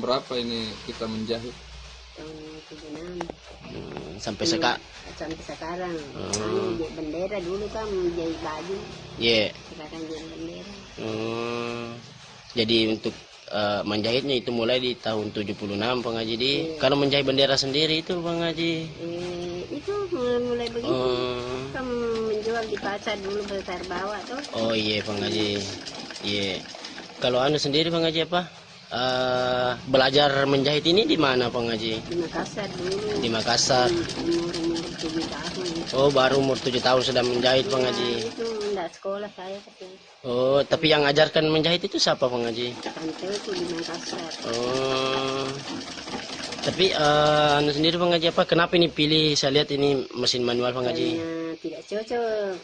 Berapa ini kita menjahit? Tahun 76. Sampai sekarang. Bendera dulu kan menjahit baju. Iya. Sekarang jadi bendera. Jadi untuk menjahitnya itu mulai di tahun 76 Bang Haji. Kalau menjahit bendera sendiri itu Bang Haji? Itu mulai begitu. Kan menjual di pasar dulu besar bawah tuh. Oh iya Bang Haji. Iya. Kalau Anda sendiri Bang Haji apa? Belajar menjahit ini di mana Bang Haji? Di Makassar dulu. Di Makassar. Umur 7 tahun. Oh, baru umur 7 tahun sudah menjahit Bang Haji. Itu enggak sekolah saya tapi. Oh, tapi yang ajarkan menjahit itu siapa Bang Haji? Tanteku di Makassar. Oh. Tapi Anda sendiri Bang Haji apa? Kenapa ini pilih? Saya lihat ini mesin manual Bang Haji. Karena tidak cocok.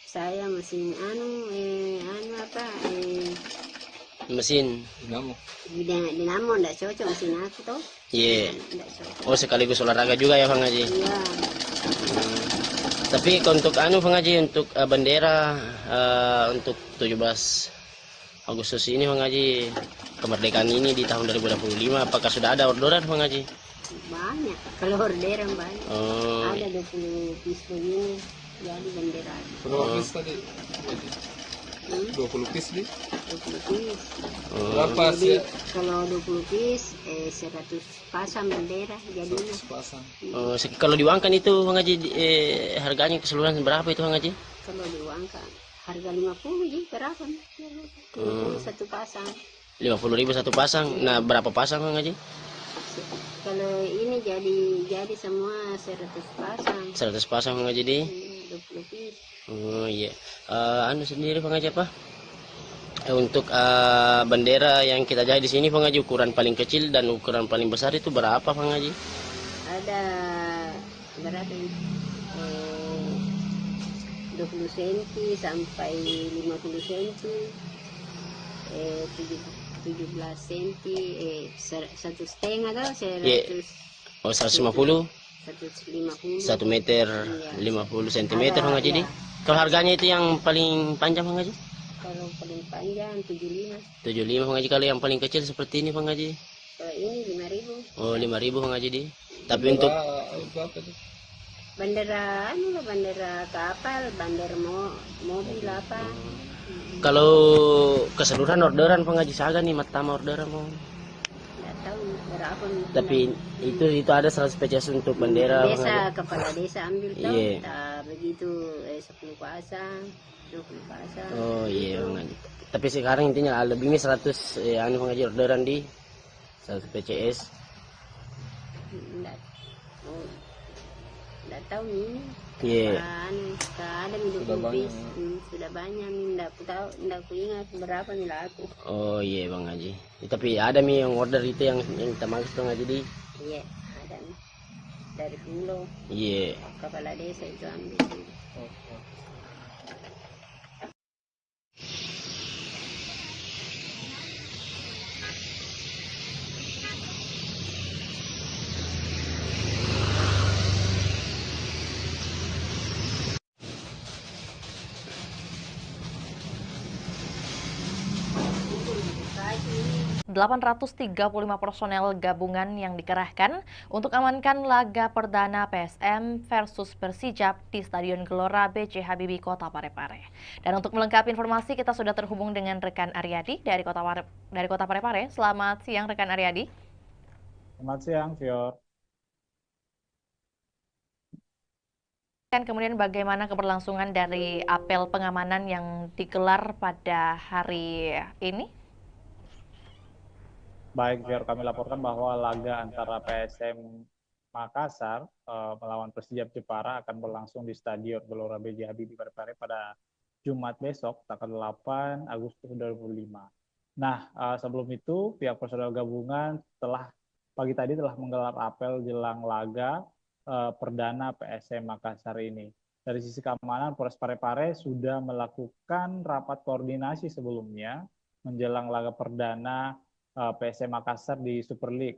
Saya mesin Mesin. Dinamo enggak cocok mesin aku tuh. Iya. Enggak cocok. Oh, sekaligus olahraga juga ya Bang Haji. Iya. Tapi untuk Bang Haji, untuk bendera untuk 17 Agustus ini Bang Haji, kemerdekaan ini di tahun 2025, apakah sudah ada orderan Bang Haji? Banyak, kalau orderan banyak. Oh. Ada 20 piece begini, jadi bendera. Berapa piece tadi? 20 piece di? 20 piece. Berapa Jadi, sih? kalau 20 piece, 100 pasang bendera jadinya. 100 pasang. Oh, kalau diuangkan itu Bang Haji, harganya keseluruhan berapa itu Bang Haji? Kalau diuangkan, harga 50 ji, berapa? 50 satu pasang. 50.000 satu pasang. Nah, berapa pasang Bang Haji? Kalau ini jadi semua 100 pasang. 100 pasang Bang Haji di? 20 piece. Oh iya. Sendiri Bang Haji apa? Untuk bendera yang kita jahit di sini Bang Haji, ukuran paling kecil dan ukuran paling besar itu berapa Bang Haji? Ada berapa ini? 20 cm sampai 50 cm. 17 cm, 1,5 atau 100. Yeah. Oh, 150. 150. 1 meter 50 cm Bang Haji di. Kalau harganya itu yang paling panjang Bang Haji? Kalau paling panjang 75. 75 Bang Haji. Kalau yang paling kecil seperti ini Bang Haji? Kalau ini 5.000. Oh, 5.000 Bang Haji di. Tapi untuk bendera bendera kapal, bendera mobil apa. Kalau keseluruhan orderan Bang Haji Saga nih, matama orderan mau. Enggak tahu berapa. Tapi itu ada 100 peces untuk bendera. Desa, kepala desa ambil tahu. Iya. Begitu 10 pasang, 20 pasang. Oh iya Bang Haji. Tapi sekarang intinya lebihnya 100 Bang Haji orderan di 100 PCS. Enggak tahu nih. Iya. Ada 20 piece. Sudah banyak nih, enggak aku ingat berapa nih laku. Oh iya Bang Haji. Tapi ada nih yang order itu yang kita maksud Bang Haji di. Iya, ada nih. Dari pulau. Iya. Kepala desa itu ambil. Pagi 835 personel gabungan yang dikerahkan untuk amankan laga perdana PSM versus Persijap di Stadion Gelora B.J. Habibie, Kota Parepare. Dan untuk melengkapi informasi, kita sudah terhubung dengan rekan Aryadi dari Kota Parepare. Selamat siang rekan Aryadi. Selamat siang, Fior. Kemudian bagaimana keberlangsungan dari apel pengamanan yang digelar pada hari ini? Baik, Fior, kami laporkan bahwa laga antara PSM Makassar melawan Persijap Jepara akan berlangsung di Stadion Gelora B.J. Habibie Parepare pada Jumat besok, tanggal 8 Agustus 2025. Nah, sebelum itu, pihak personel gabungan pagi tadi telah menggelar apel jelang laga perdana PSM Makassar ini. Dari sisi keamanan, Polres Parepare sudah melakukan rapat koordinasi sebelumnya menjelang laga perdana PSM Makassar di Super League.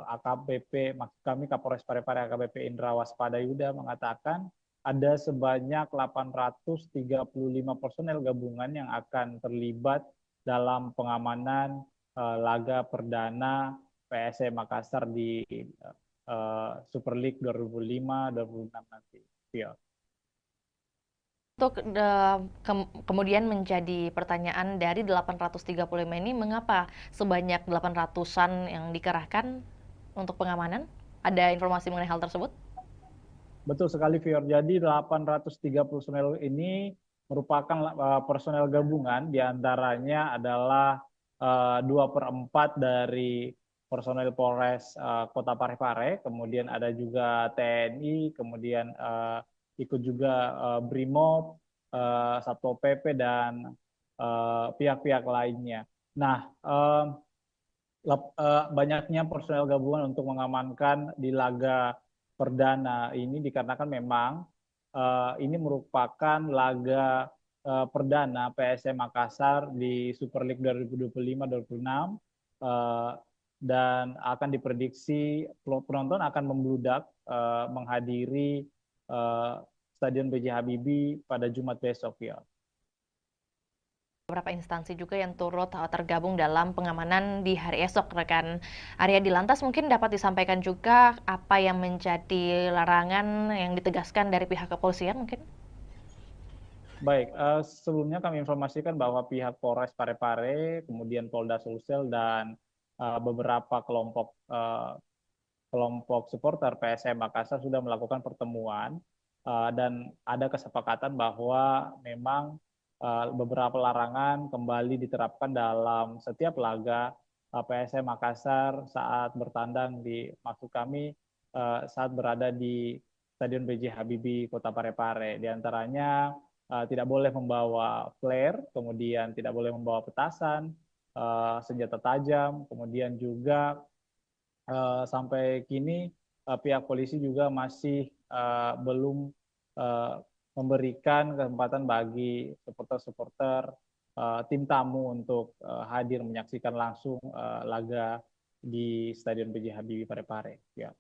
AKBP, maksud kami Kapolres Parepare AKBP Indra Waspadayuda mengatakan ada sebanyak 835 personel gabungan yang akan terlibat dalam pengamanan laga perdana PSM Makassar di Super League 2005-2006 nanti. Ya. Untuk kemudian menjadi pertanyaan dari 835 ini, mengapa sebanyak 800-an yang dikerahkan untuk pengamanan? Ada informasi mengenai hal tersebut? Betul sekali, Fior. Jadi 830 personel ini merupakan personel gabungan, diantaranya adalah 2/4 dari personel Polres Kota Parepare, kemudian ada juga TNI, kemudian ikut juga Brimob, Satpol PP, dan pihak-pihak lainnya. Nah, banyaknya personel gabungan untuk mengamankan di laga perdana ini dikarenakan memang ini merupakan laga perdana PSM Makassar di Super League 2025-2026 dan akan diprediksi penonton akan membludak menghadiri Stadion B.J. Habibie pada Jumat besok ya. Beberapa instansi juga yang turut tergabung dalam pengamanan di hari esok, rekan Aryadi. Lantas mungkin dapat disampaikan juga apa yang menjadi larangan yang ditegaskan dari pihak kepolisian mungkin? Baik, sebelumnya kami informasikan bahwa pihak Polres Parepare, kemudian Polda Sulsel dan beberapa kelompok supporter PSM Makassar sudah melakukan pertemuan dan ada kesepakatan bahwa memang beberapa larangan kembali diterapkan dalam setiap laga PSM Makassar saat bertandang maksud kami saat berada di Stadion B.J. Habibie Kota Parepare. Di antaranya tidak boleh membawa flare, kemudian tidak boleh membawa petasan, senjata tajam, kemudian juga sampai kini pihak polisi juga masih belum memberikan kesempatan bagi supporter-supporter tim tamu untuk hadir menyaksikan langsung laga di Stadion B.J. Habibie Parepare. Ya.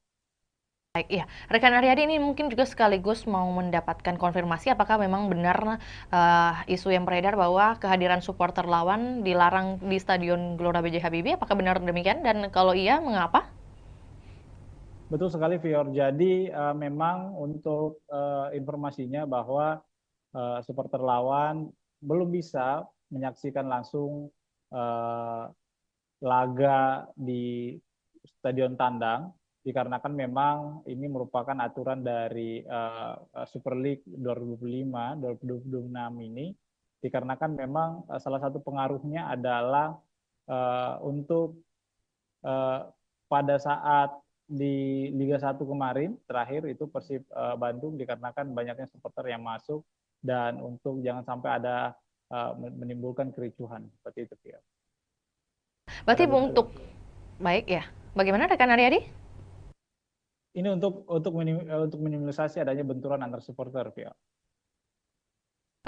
Baik, ya. Rekan Aryadi ini mungkin juga sekaligus mau mendapatkan konfirmasi apakah memang benar isu yang beredar bahwa kehadiran supporter lawan dilarang di Stadion Gelora B.J. Habibie. Apakah benar demikian? Dan kalau iya, mengapa? Betul sekali, Fior. Jadi memang untuk informasinya bahwa supporter lawan belum bisa menyaksikan langsung laga di Stadion Tandang, dikarenakan memang ini merupakan aturan dari Super League 2025-2026 ini, dikarenakan memang salah satu pengaruhnya adalah untuk pada saat di Liga 1 kemarin terakhir itu Persib Bandung, dikarenakan banyaknya supporter yang masuk dan untuk jangan sampai ada menimbulkan kericuhan seperti itu, Pia. Berarti untuk baik ya. Bagaimana rekan Aryadi? Ini untuk minimalisasi adanya benturan antar supporter, Pia.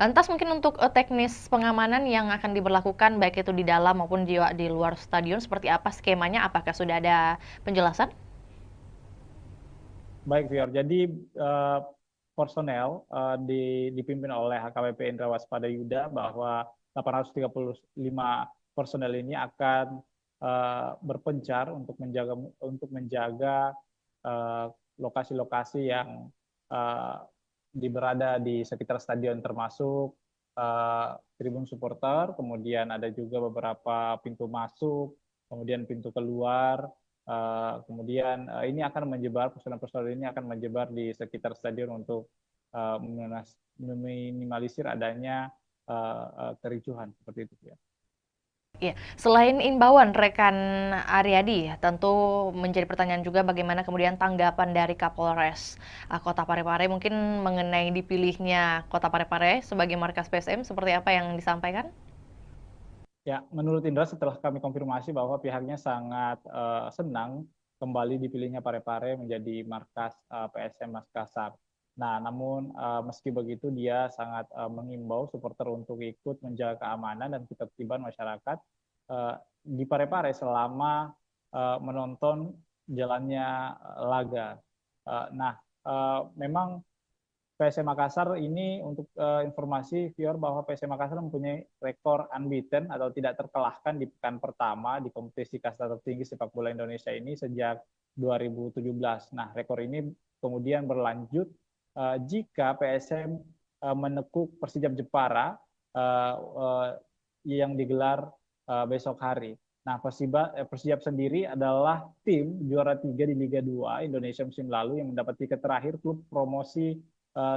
Lantas mungkin untuk teknis pengamanan yang akan diberlakukan baik itu di dalam maupun di luar stadion seperti apa skemanya? Apakah sudah ada penjelasan? Baik, Fior. Jadi personel dipimpin oleh HKBP Indra Waspada Yuda bahwa 835 personel ini akan berpencar untuk menjaga lokasi-lokasi yang berada di sekitar stadion, termasuk tribun supporter, kemudian ada juga beberapa pintu masuk, kemudian pintu keluar. Kemudian ini akan menyebar, personel-personel ini akan menyebar di sekitar stadion untuk meminimalisir adanya kericuhan seperti itu ya. Ya, selain imbauan rekan Aryadi, tentu menjadi pertanyaan juga bagaimana kemudian tanggapan dari Kapolres Kota Parepare mungkin mengenai dipilihnya Kota Parepare sebagai markas PSM, seperti apa yang disampaikan? Ya, menurut Indra setelah kami konfirmasi bahwa pihaknya sangat senang kembali dipilihnya Parepare menjadi markas PSM Makassar. Nah, namun meski begitu dia sangat mengimbau supporter untuk ikut menjaga keamanan dan ketertiban masyarakat di Parepare selama menonton jalannya laga. Memang PSM Makassar ini untuk informasi Fior bahwa PSM Makassar mempunyai rekor unbeaten atau tidak terkalahkan di pekan pertama di kompetisi kasta tertinggi sepak bola Indonesia ini sejak 2017. Nah, rekor ini kemudian berlanjut jika PSM menekuk Persijap Jepara yang digelar besok hari. Nah, Persijap sendiri adalah tim juara 3 di Liga 2 Indonesia musim lalu yang mendapat tiket terakhir klub promosi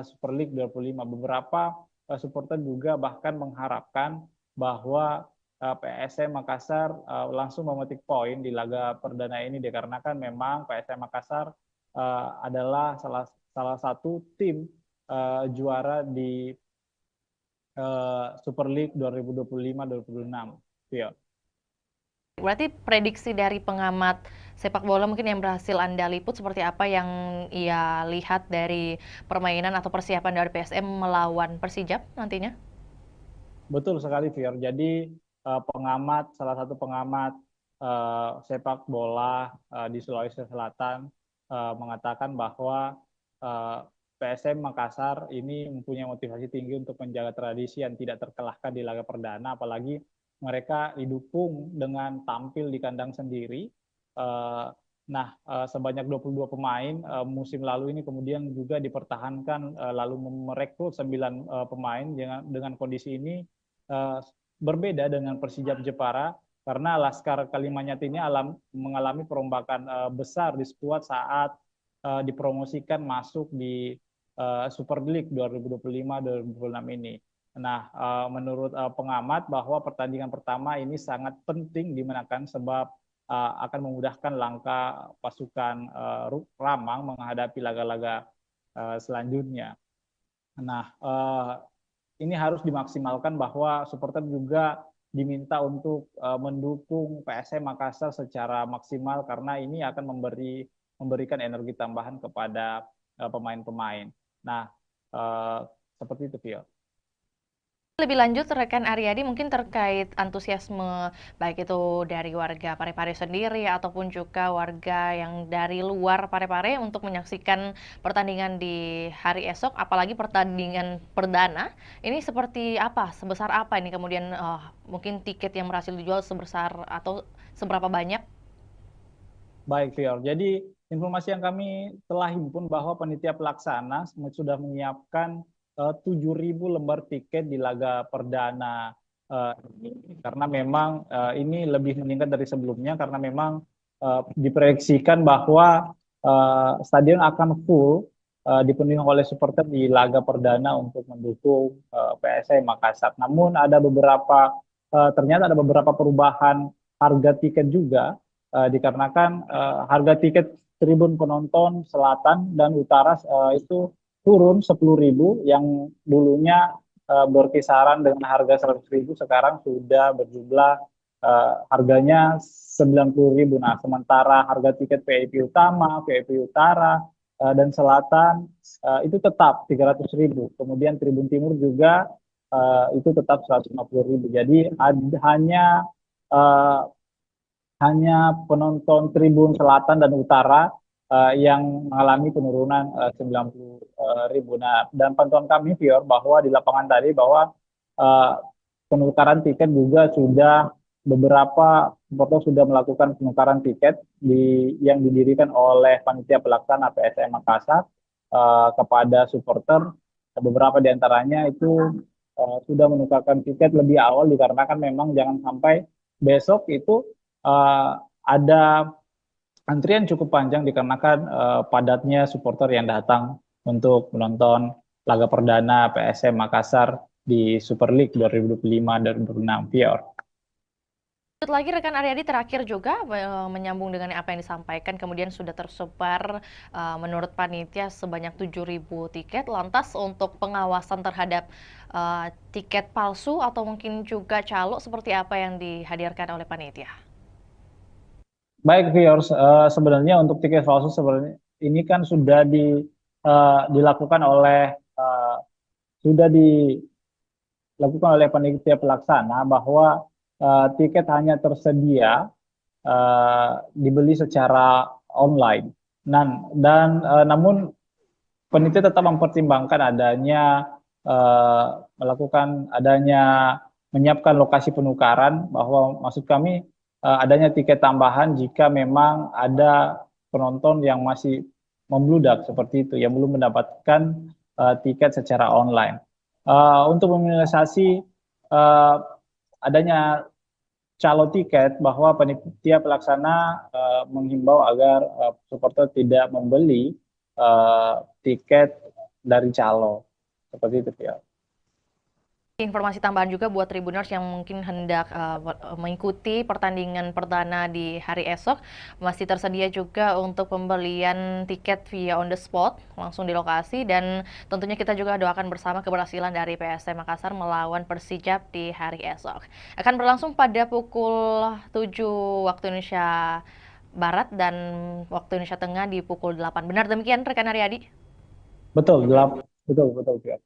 Super League 25. Beberapa supporter juga bahkan mengharapkan bahwa PSM Makassar langsung memetik poin di laga perdana ini, dikarenakan memang PSM Makassar adalah salah satu tim juara di Super League 2025-2026. Ya. Berarti prediksi dari pengamat sepak bola mungkin yang berhasil Anda liput seperti apa yang ia lihat dari permainan atau persiapan dari PSM melawan Persijap nantinya? Betul sekali, Fir. Jadi salah satu pengamat sepak bola di Sulawesi Selatan mengatakan bahwa PSM Makassar ini mempunyai motivasi tinggi untuk menjaga tradisi yang tidak terkalahkan di laga perdana, apalagi mereka didukung dengan tampil di kandang sendiri. Sebanyak 22 pemain musim lalu ini kemudian juga dipertahankan, lalu merekrut 9 pemain dengan kondisi ini berbeda dengan Persijap Jepara karena Laskar Kalimanyat ini mengalami perombakan besar di skuad saat dipromosikan masuk di Super League 2025-2026 ini. Nah, menurut pengamat bahwa pertandingan pertama ini sangat penting dimenangkan sebab akan memudahkan langkah pasukan Ramang menghadapi laga-laga selanjutnya. Nah, ini harus dimaksimalkan bahwa supporter juga diminta untuk mendukung PSM Makassar secara maksimal karena ini akan memberikan energi tambahan kepada pemain-pemain. Nah, seperti itu, Vio. Lebih lanjut, rekan Aryadi mungkin terkait antusiasme baik itu dari warga Parepare sendiri ataupun juga warga yang dari luar Parepare untuk menyaksikan pertandingan di hari esok, apalagi pertandingan perdana. Ini seperti apa? Sebesar apa ini kemudian mungkin tiket yang berhasil dijual sebesar atau seberapa banyak? Baik, Vio. Jadi informasi yang kami telah himpun bahwa panitia pelaksana sudah menyiapkan 7.000 lembar tiket di laga perdana karena memang ini lebih meningkat dari sebelumnya karena memang diproyeksikan bahwa stadion akan full dipenuhi oleh supporter di laga perdana untuk mendukung PSM Makassar. Namun ternyata ada beberapa perubahan harga tiket juga dikarenakan harga tiket tribun penonton selatan dan utara itu turun 10.000 yang dulunya berkisaran dengan harga 100.000 sekarang sudah berjumlah harganya 90.000. Nah, sementara harga tiket VIP utama, VIP utara dan selatan itu tetap 300.000. Kemudian tribun timur juga itu tetap 150.000. Jadi hanya penonton tribun selatan dan utara yang mengalami penurunan 90.000. Nah, dan pantauan kami, Fior, bahwa di lapangan tadi bahwa penukaran tiket juga beberapa supporter sudah melakukan penukaran tiket yang didirikan oleh panitia pelaksana PSM Makassar kepada supporter. Beberapa di antaranya itu sudah menukarkan tiket lebih awal dikarenakan memang jangan sampai besok itu ada antrian cukup panjang dikarenakan padatnya supporter yang datang untuk menonton laga perdana PSM Makassar di Super League 2025-2026, Pior. Lagi rekan Aryadi terakhir juga menyambung dengan apa yang disampaikan, kemudian sudah tersebar menurut panitia sebanyak 7.000 tiket. Lantas untuk pengawasan terhadap tiket palsu atau mungkin juga calo seperti apa yang dihadirkan oleh panitia? Baik, viewers, sebenarnya untuk tiket palsu sebenarnya ini kan sudah dilakukan oleh panitia pelaksana bahwa tiket hanya tersedia dibeli secara online. Namun panitia tetap mempertimbangkan menyiapkan lokasi penukaran, bahwa maksud kami adanya tiket tambahan jika memang ada penonton yang masih membludak seperti itu, yang belum mendapatkan tiket secara online. Untuk meminimalisasi adanya calo tiket, bahwa panitia pelaksana menghimbau agar supporter tidak membeli tiket dari calo seperti itu, ya. Informasi tambahan juga buat Tribuners yang mungkin hendak mengikuti pertandingan perdana di hari esok, masih tersedia juga untuk pembelian tiket via on the spot, langsung di lokasi, dan tentunya kita juga doakan bersama keberhasilan dari PSM Makassar melawan Persijap di hari esok. Akan berlangsung pada pukul 7 waktu Indonesia Barat dan waktu Indonesia Tengah di pukul 8. Benar demikian rekan Aryadi? Betul, betul.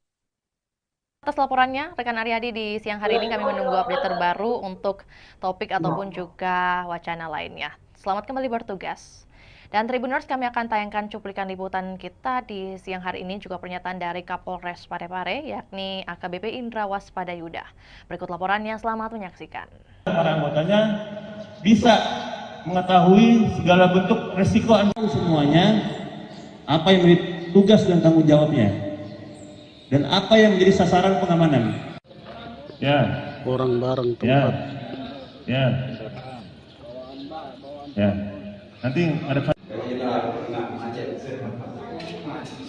Atas laporannya, rekan Aryadi, di siang hari ini kami menunggu update terbaru untuk topik ataupun juga wacana lainnya. Selamat kembali bertugas. Dan Tribuners, kami akan tayangkan cuplikan liputan kita di siang hari ini, juga pernyataan dari Kapolres Parepare, yakni AKBP Indra Waspadayuda. Berikut laporannya, selamat menyaksikan. Para anggotanya bisa mengetahui segala bentuk resiko semuanya, apa yang menjadi tugas dan tanggung jawabnya, dan apa yang menjadi sasaran pengamanan. Ya. Orang bareng tempat. Ya. Ya. Nanti ada.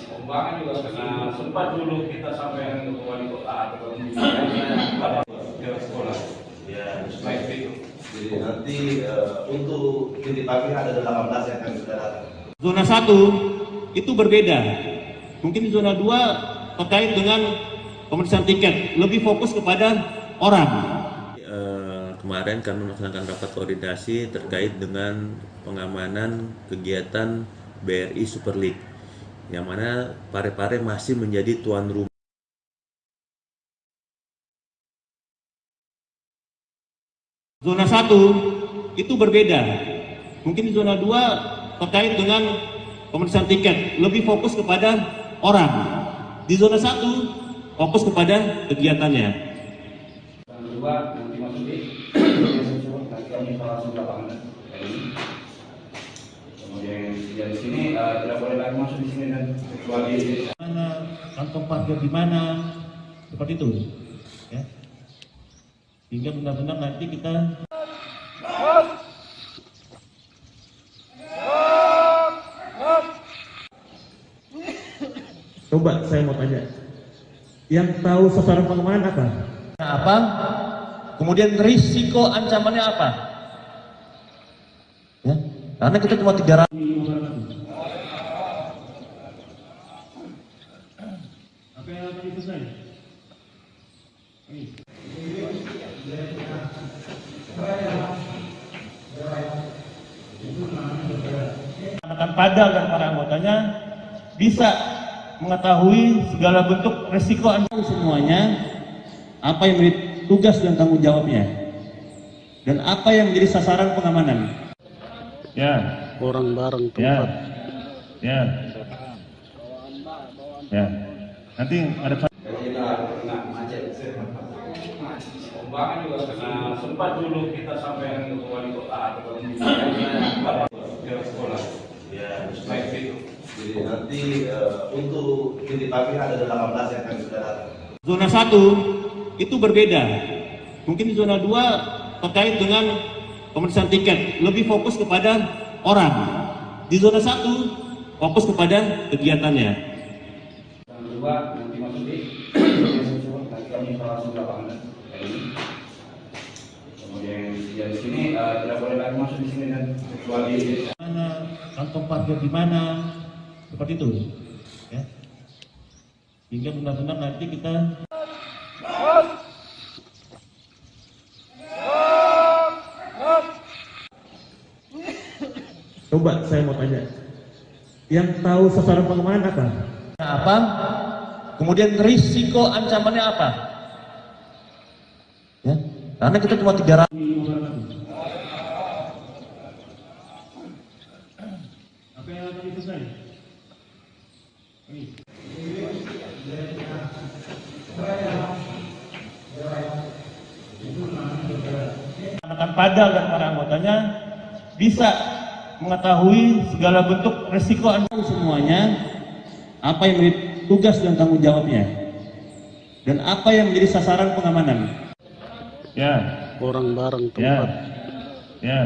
Pembangunan juga karena sempat dulu kita sampai ke wali kota atau sekolah. Ya, baik itu. Jadi nanti untuk titik pagi ada 18 yang akan sudah datang. Zona 1 itu berbeda. Mungkin zona 2 terkait dengan pemeriksaan tiket, lebih fokus kepada orang. Kemarin kami melaksanakan rapat koordinasi terkait dengan pengamanan kegiatan BRI Super League, yang mana Parepare masih menjadi tuan rumah. Zona 1 itu berbeda. Mungkin zona 2 terkait dengan pemeriksaan tiket, lebih fokus kepada orang. Di zona 1 fokus kepada kegiatannya. Yang kedua, nanti masuk di nanti kami langsung ke lapangan. Kemudian dari sini tidak boleh lagi masuk di sini dan kecuali mana, kantong parkir di mana, seperti itu. Ya. Hingga benar-benar nanti kita coba saya mau tanya, yang tahu sasaran pengamanan apa? Apa? Kemudian risiko ancamannya apa? Ya, karena kita cuma 300. Apa yang tadi selesai? Akan padal dan para anggotanya bisa mengetahui segala bentuk resiko semuanya, apa yang menjadi tugas dan tanggung jawabnya, dan apa yang menjadi sasaran pengamanan. Ya. Orang bareng tempat. Ya. Ya. Nanti ada. pembangunan juga karena sempat dulu kita sampai ke wali kota atau sekolah. Ya, baik itu. Jadi nanti untuk titik pagi ada 18 yang akan sudah datang. Zona 1 itu berbeda. Mungkin zona 2 terkait dengan pemeriksaan tiket, lebih fokus kepada orang. Di zona 1 fokus kepada kegiatannya. Yang kedua, nanti masuk di nanti kami langsung ke lapangan. Kemudian dari sini tidak boleh lagi masuk di sini dan kecuali mana, kantong parkir di mana, seperti itu. Ya. Hingga benar-benar nanti kita coba saya mau tanya, yang tahu sasaran pengamanan apa? Apa? Kemudian risiko ancamannya apa? Ya, karena kita cuma 300. Apa yang tadi selesai? Akan padal dan para anggotanya bisa mengetahui segala bentuk resiko semuanya, apa yang menjadi tugas dan tanggung jawabnya, dan apa yang menjadi sasaran pengamanan. Ya. Orang bareng tempat. Ya.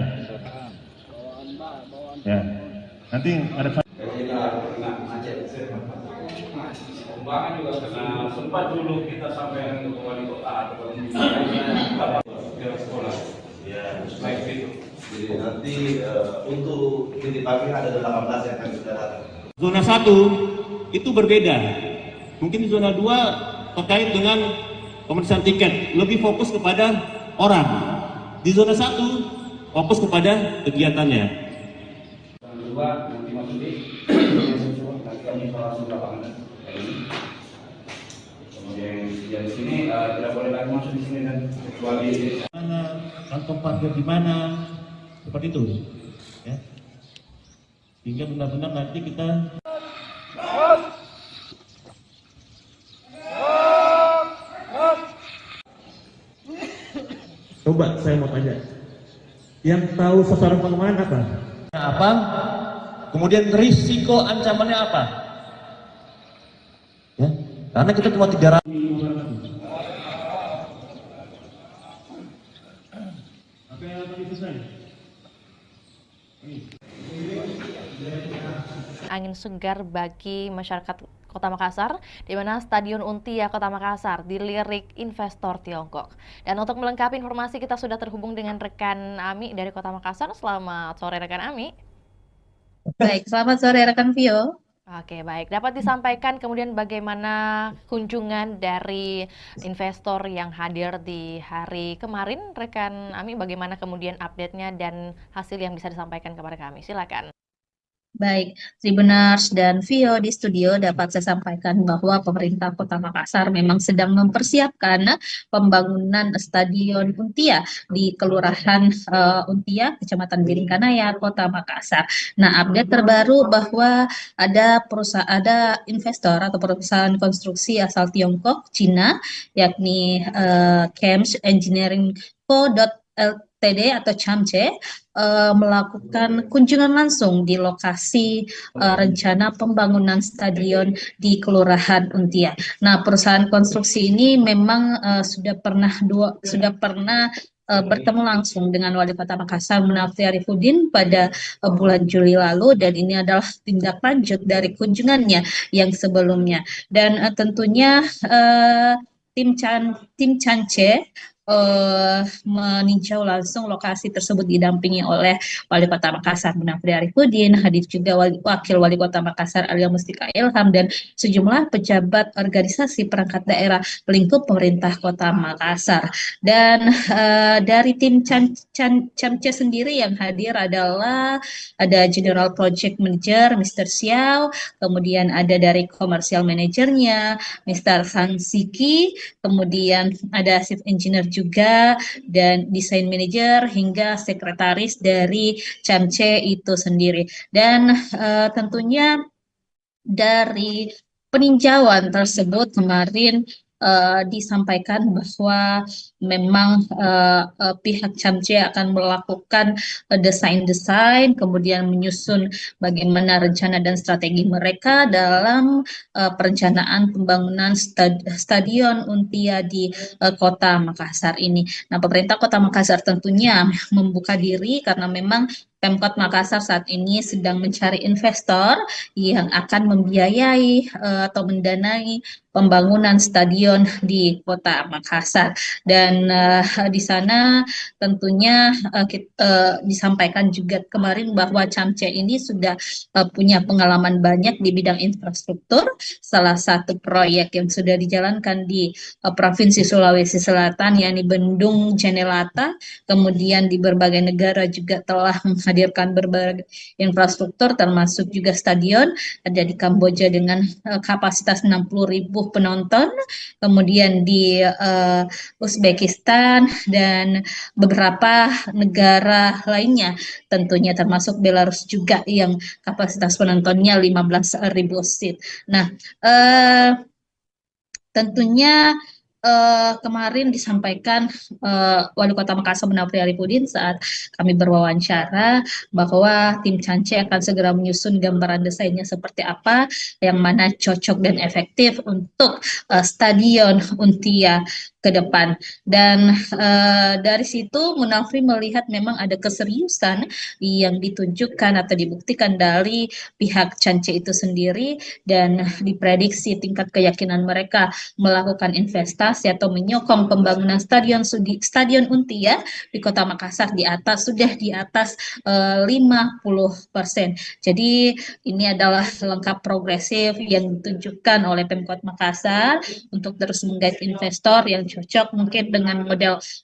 Ya. Nanti ada. pembangunan juga karena sempat dulu kita sampai ke wali kota atau sekolah. Ya, baik itu. Jadi nanti untuk titik pagi ada 18 yang akan sudah datang. Zona 1 itu berbeda. Mungkin zona 2 terkait dengan pemeriksaan tiket, lebih fokus kepada orang. Di zona 1 fokus kepada kegiatannya. Yang kedua, nanti masuk di nanti kami langsung ke lapangan. Kemudian persija di sini tidak boleh lagi masuk di sini dan kecuali mana, kantong parkir di mana, seperti itu, ya. Sehingga benar-benar nanti kita coba saya mau tanya, yang tahu sasaran pengamanan apa? Kemudian risiko ancamannya apa? Ya, karena kita cuma 300. Angin segar bagi masyarakat Kota Makassar, di mana Stadion Untia Kota Makassar dilirik investor Tiongkok. Dan untuk melengkapi informasi, kita sudah terhubung dengan rekan Ami dari Kota Makassar. Selamat sore rekan Ami. Baik, selamat sore rekan Vio. Oke, baik. Dapat disampaikan kemudian bagaimana kunjungan dari investor yang hadir di hari kemarin, rekan Ami, bagaimana kemudian update-nya dan hasil yang bisa disampaikan kepada kami. Silakan. Baik, Tribuners dan Vio di studio dapat saya sampaikan bahwa pemerintah Kota Makassar memang sedang mempersiapkan pembangunan Stadion Untia di Kelurahan Untia, Kecamatan Biringkanaya, Kota Makassar. Nah, update terbaru bahwa ada investor atau perusahaan konstruksi asal Tiongkok, Cina, yakni Chems Engineering Co. Ltd atau CHAMCE melakukan kunjungan langsung di lokasi rencana pembangunan stadion di Kelurahan Untia. Nah, perusahaan konstruksi ini memang sudah pernah bertemu langsung dengan Wali Kota Makassar Munafri Arifudin pada bulan Juli lalu, dan ini adalah tindak lanjut dari kunjungannya yang sebelumnya. Dan tentunya tim CHAMCE meninjau langsung lokasi tersebut didampingi oleh Wali Kota Makassar Munafri Arifudin, hadir juga Wakil Wali Kota Makassar Alia Mustika Ilham, dan sejumlah pejabat organisasi perangkat daerah lingkup pemerintah Kota Makassar. Dan dari tim CHAMCE sendiri yang hadir adalah ada General Project Manager Mr. Xiao, kemudian ada dari Commercial Managernya Mr. Sang Siki, kemudian ada Chief Engineer juga, dan desain manager hingga sekretaris dari CHAMCE itu sendiri. Dan tentunya dari peninjauan tersebut kemarin disampaikan bahwa memang pihak CHAMCE akan melakukan desain-desain, kemudian menyusun bagaimana rencana dan strategi mereka dalam perencanaan pembangunan Stadion Untia di Kota Makassar ini. Nah, pemerintah Kota Makassar tentunya membuka diri karena memang Pemkot Makassar saat ini sedang mencari investor yang akan membiayai atau mendanai pembangunan stadion di Kota Makassar. Dan di sana tentunya disampaikan juga kemarin bahwa CHAMCE ini sudah punya pengalaman banyak di bidang infrastruktur. Salah satu proyek yang sudah dijalankan di Provinsi Sulawesi Selatan, yakni Bendung Jenelata, kemudian di berbagai negara juga telah menghadirkan berbagai infrastruktur termasuk juga stadion. Ada di Kamboja dengan kapasitas 60.000 penonton, kemudian di Uzbekistan dan beberapa negara lainnya tentunya termasuk Belarus juga yang kapasitas penontonnya 15.000 seat. Nah, tentunya kemarin disampaikan Wali Kota Makassar Munafri Arifudin saat kami berwawancara bahwa tim CHAMCE akan segera menyusun gambaran desainnya seperti apa yang mana cocok dan efektif untuk Stadion Untia ke depan. Dan dari situ Munafri melihat memang ada keseriusan yang ditunjukkan atau dibuktikan dari pihak CHAMCE itu sendiri, dan diprediksi tingkat keyakinan mereka melakukan investasi atau menyokong pembangunan Stadion Untia di Kota Makassar sudah di atas 50%. Jadi ini adalah langkah progresif yang ditunjukkan oleh Pemkot Makassar untuk terus menggait investor yang cocok mungkin dengan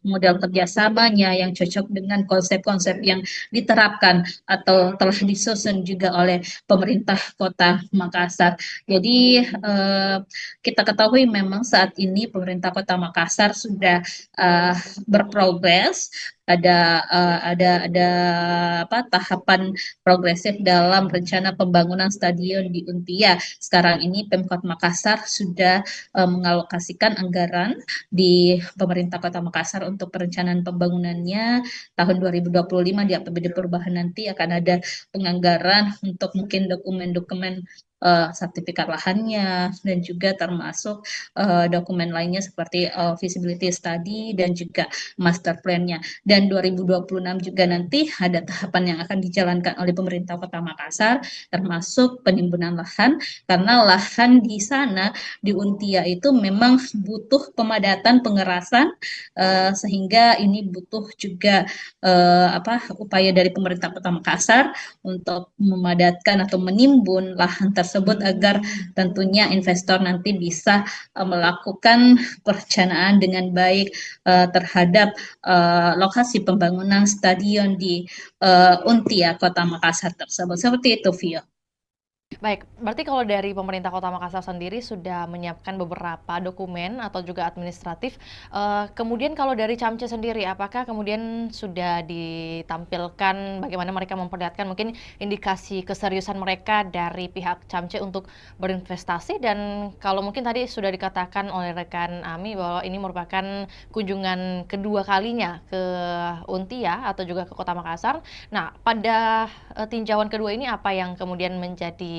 model kerjasamanya, yang cocok dengan konsep-konsep yang diterapkan atau telah disusun juga oleh pemerintah Kota Makassar. Jadi kita ketahui memang saat ini pemerintah Kota Makassar sudah berprogres, ada apa tahapan progresif dalam rencana pembangunan stadion di Untia. Sekarang ini Pemkot Makassar sudah mengalokasikan anggaran di pemerintah Kota Makassar untuk perencanaan pembangunannya tahun 2025 di APBD perubahan nanti akan ada penganggaran untuk mungkin dokumen-dokumen sertifikat lahannya dan juga termasuk dokumen lainnya seperti feasibility study dan juga master plan-nya. Dan 2026 juga nanti ada tahapan yang akan dijalankan oleh pemerintah Kota Makassar termasuk penimbunan lahan, karena lahan di sana di Untia itu memang butuh pemadatan pengerasan sehingga ini butuh juga upaya dari pemerintah Kota Makassar untuk memadatkan atau menimbun lahan tersebut agar tentunya investor nanti bisa melakukan perencanaan dengan baik terhadap lokasi pembangunan stadion di Untia Kota Makassar tersebut. Seperti itu, Vio. Baik, berarti kalau dari pemerintah Kota Makassar sendiri sudah menyiapkan beberapa dokumen atau juga administratif. Kemudian kalau dari Camce sendiri, apakah kemudian sudah ditampilkan bagaimana mereka memperlihatkan mungkin indikasi keseriusan mereka dari pihak Camce untuk berinvestasi? Dan kalau mungkin tadi sudah dikatakan oleh rekan Ami bahwa ini merupakan kunjungan kedua kalinya ke Untia atau juga ke Kota Makassar. Nah, pada tinjauan kedua ini apa yang kemudian menjadi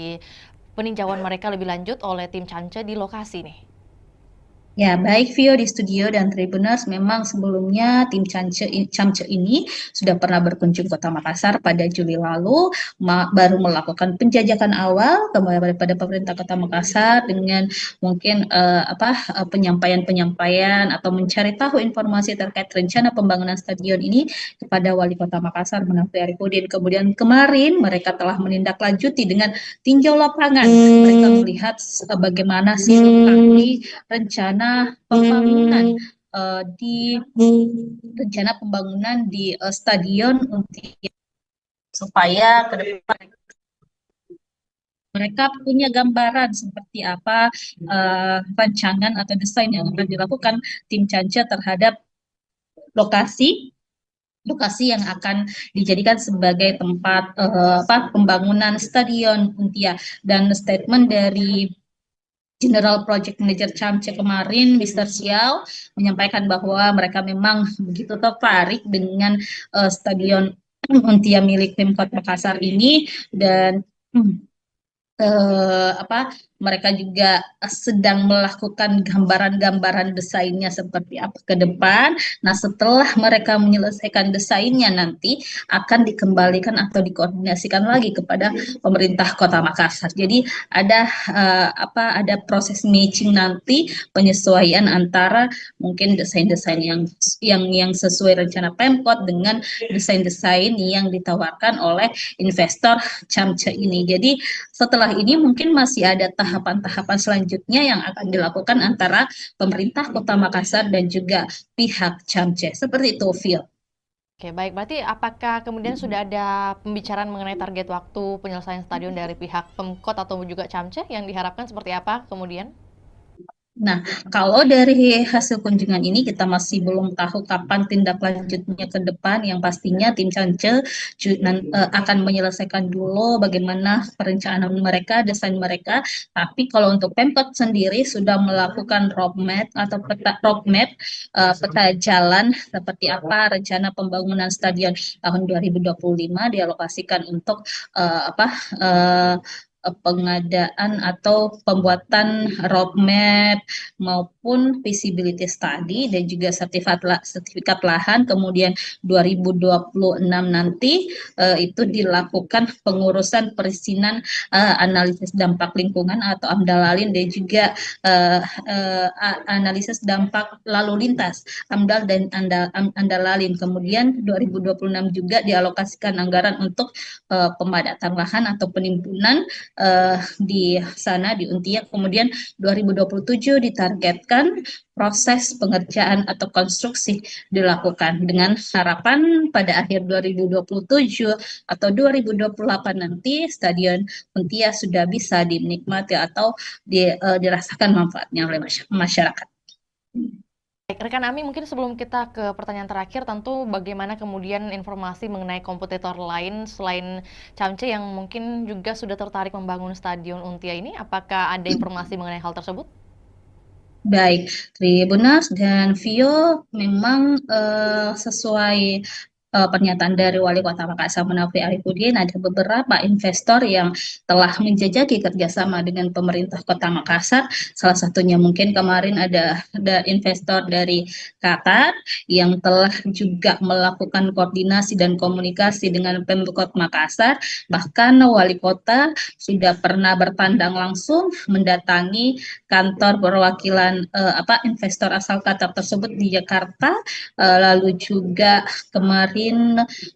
peninjauan mereka lebih lanjut oleh tim Camce di lokasi nih? Ya, baik Vio di studio dan Tribuners, memang sebelumnya tim Camce ini sudah pernah berkunjung Kota Makassar pada Juli lalu, baru melakukan penjajakan awal kepada pemerintah Kota Makassar dengan mungkin penyampaian atau mencari tahu informasi terkait rencana pembangunan stadion ini kepada Wali Kota Makassar Menafi Arifudin. Kemudian kemarin mereka telah menindaklanjuti dengan tinjau lapangan. Mereka melihat bagaimana sih lokasi rencana pembangunan di stadion Untia supaya ke depan mereka punya gambaran seperti apa rancangan atau desain yang akan dilakukan tim Camce terhadap lokasi yang akan dijadikan sebagai tempat pembangunan stadion Untia. Dan statement dari General Project Manager Camce kemarin, Mr. Xiao, menyampaikan bahwa mereka memang begitu tertarik dengan stadion Untia milik Pemkot Makassar ini, dan mereka juga sedang melakukan gambaran-gambaran desainnya seperti apa ke depan. Nah, setelah mereka menyelesaikan desainnya nanti akan dikembalikan atau dikoordinasikan lagi kepada pemerintah Kota Makassar. Jadi ada proses matching nanti, penyesuaian antara mungkin desain-desain yang sesuai rencana Pemkot dengan desain-desain yang ditawarkan oleh investor Camce ini. Jadi setelah ini mungkin masih ada tahapan-tahapan selanjutnya yang akan dilakukan antara pemerintah Kota Makassar dan juga pihak Camce. Seperti itu, Phil. Oke, baik. Berarti apakah kemudian sudah ada pembicaraan mengenai target waktu penyelesaian stadion dari pihak Pemkot atau juga Camce yang diharapkan seperti apa kemudian? Nah, kalau dari hasil kunjungan ini kita masih belum tahu kapan tindak lanjutnya ke depan. Yang pastinya tim Camce akan menyelesaikan dulu bagaimana perencanaan mereka, desain mereka. Tapi kalau untuk Pemkot sendiri sudah melakukan roadmap atau peta jalan seperti apa rencana pembangunan stadion tahun 2025 dialokasikan untuk pengadaan atau pembuatan roadmap maupun feasibility study dan juga sertifikat lahan. Kemudian 2026 nanti itu dilakukan pengurusan perizinan analisis dampak lingkungan atau AMDAL-LALIN dan juga analisis dampak lalu lintas AMDAL dan AMDAL-LALIN. Kemudian 2026 juga dialokasikan anggaran untuk pemadatan lahan atau penimbunan di sana di Untia. Kemudian 2027 ditargetkan proses pengerjaan atau konstruksi dilakukan dengan harapan pada akhir 2027 atau 2028 nanti Stadion Untia sudah bisa dinikmati atau dirasakan manfaatnya oleh masyarakat. Baik, rekan Ami, mungkin sebelum kita ke pertanyaan terakhir, tentu bagaimana kemudian informasi mengenai kompetitor lain selain Camce yang mungkin juga sudah tertarik membangun Stadion Untia ini, apakah ada informasi mengenai hal tersebut? Baik, Tribuners dan Vio, memang sesuai pernyataan dari Wali Kota Makassar Munafri Arifudin, ada beberapa investor yang telah menjajaki kerjasama dengan pemerintah Kota Makassar. Salah satunya mungkin kemarin ada investor dari Qatar yang telah juga melakukan koordinasi dan komunikasi dengan Pemkot Makassar. Bahkan Wali Kota sudah pernah bertandang langsung mendatangi kantor perwakilan investor asal Qatar tersebut di Jakarta. Lalu juga kemarin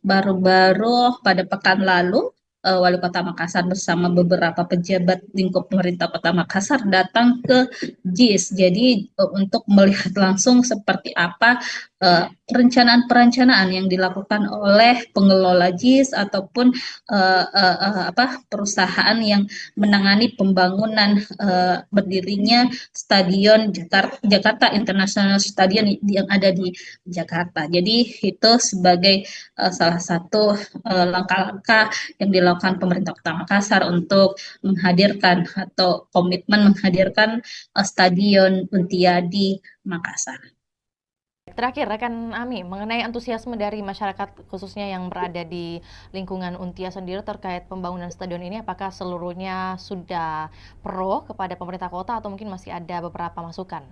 baru-baru pada pekan lalu Wali Kota Makassar bersama beberapa pejabat lingkup pemerintah Kota Makassar datang ke JIS. Jadi untuk melihat langsung seperti apa perencanaan yang dilakukan oleh pengelola JIS ataupun perusahaan yang menangani pembangunan berdirinya Stadion Jakarta International Stadion yang ada di Jakarta. Jadi itu sebagai salah satu langkah-langkah yang dilakukan pemerintah Kota Makassar untuk menghadirkan atau komitmen menghadirkan Stadion Untia di Makassar. Terakhir, rekan Ami, mengenai antusiasme dari masyarakat khususnya yang berada di lingkungan Untia sendiri terkait pembangunan stadion ini, apakah seluruhnya sudah pro kepada pemerintah kota atau mungkin masih ada beberapa masukan?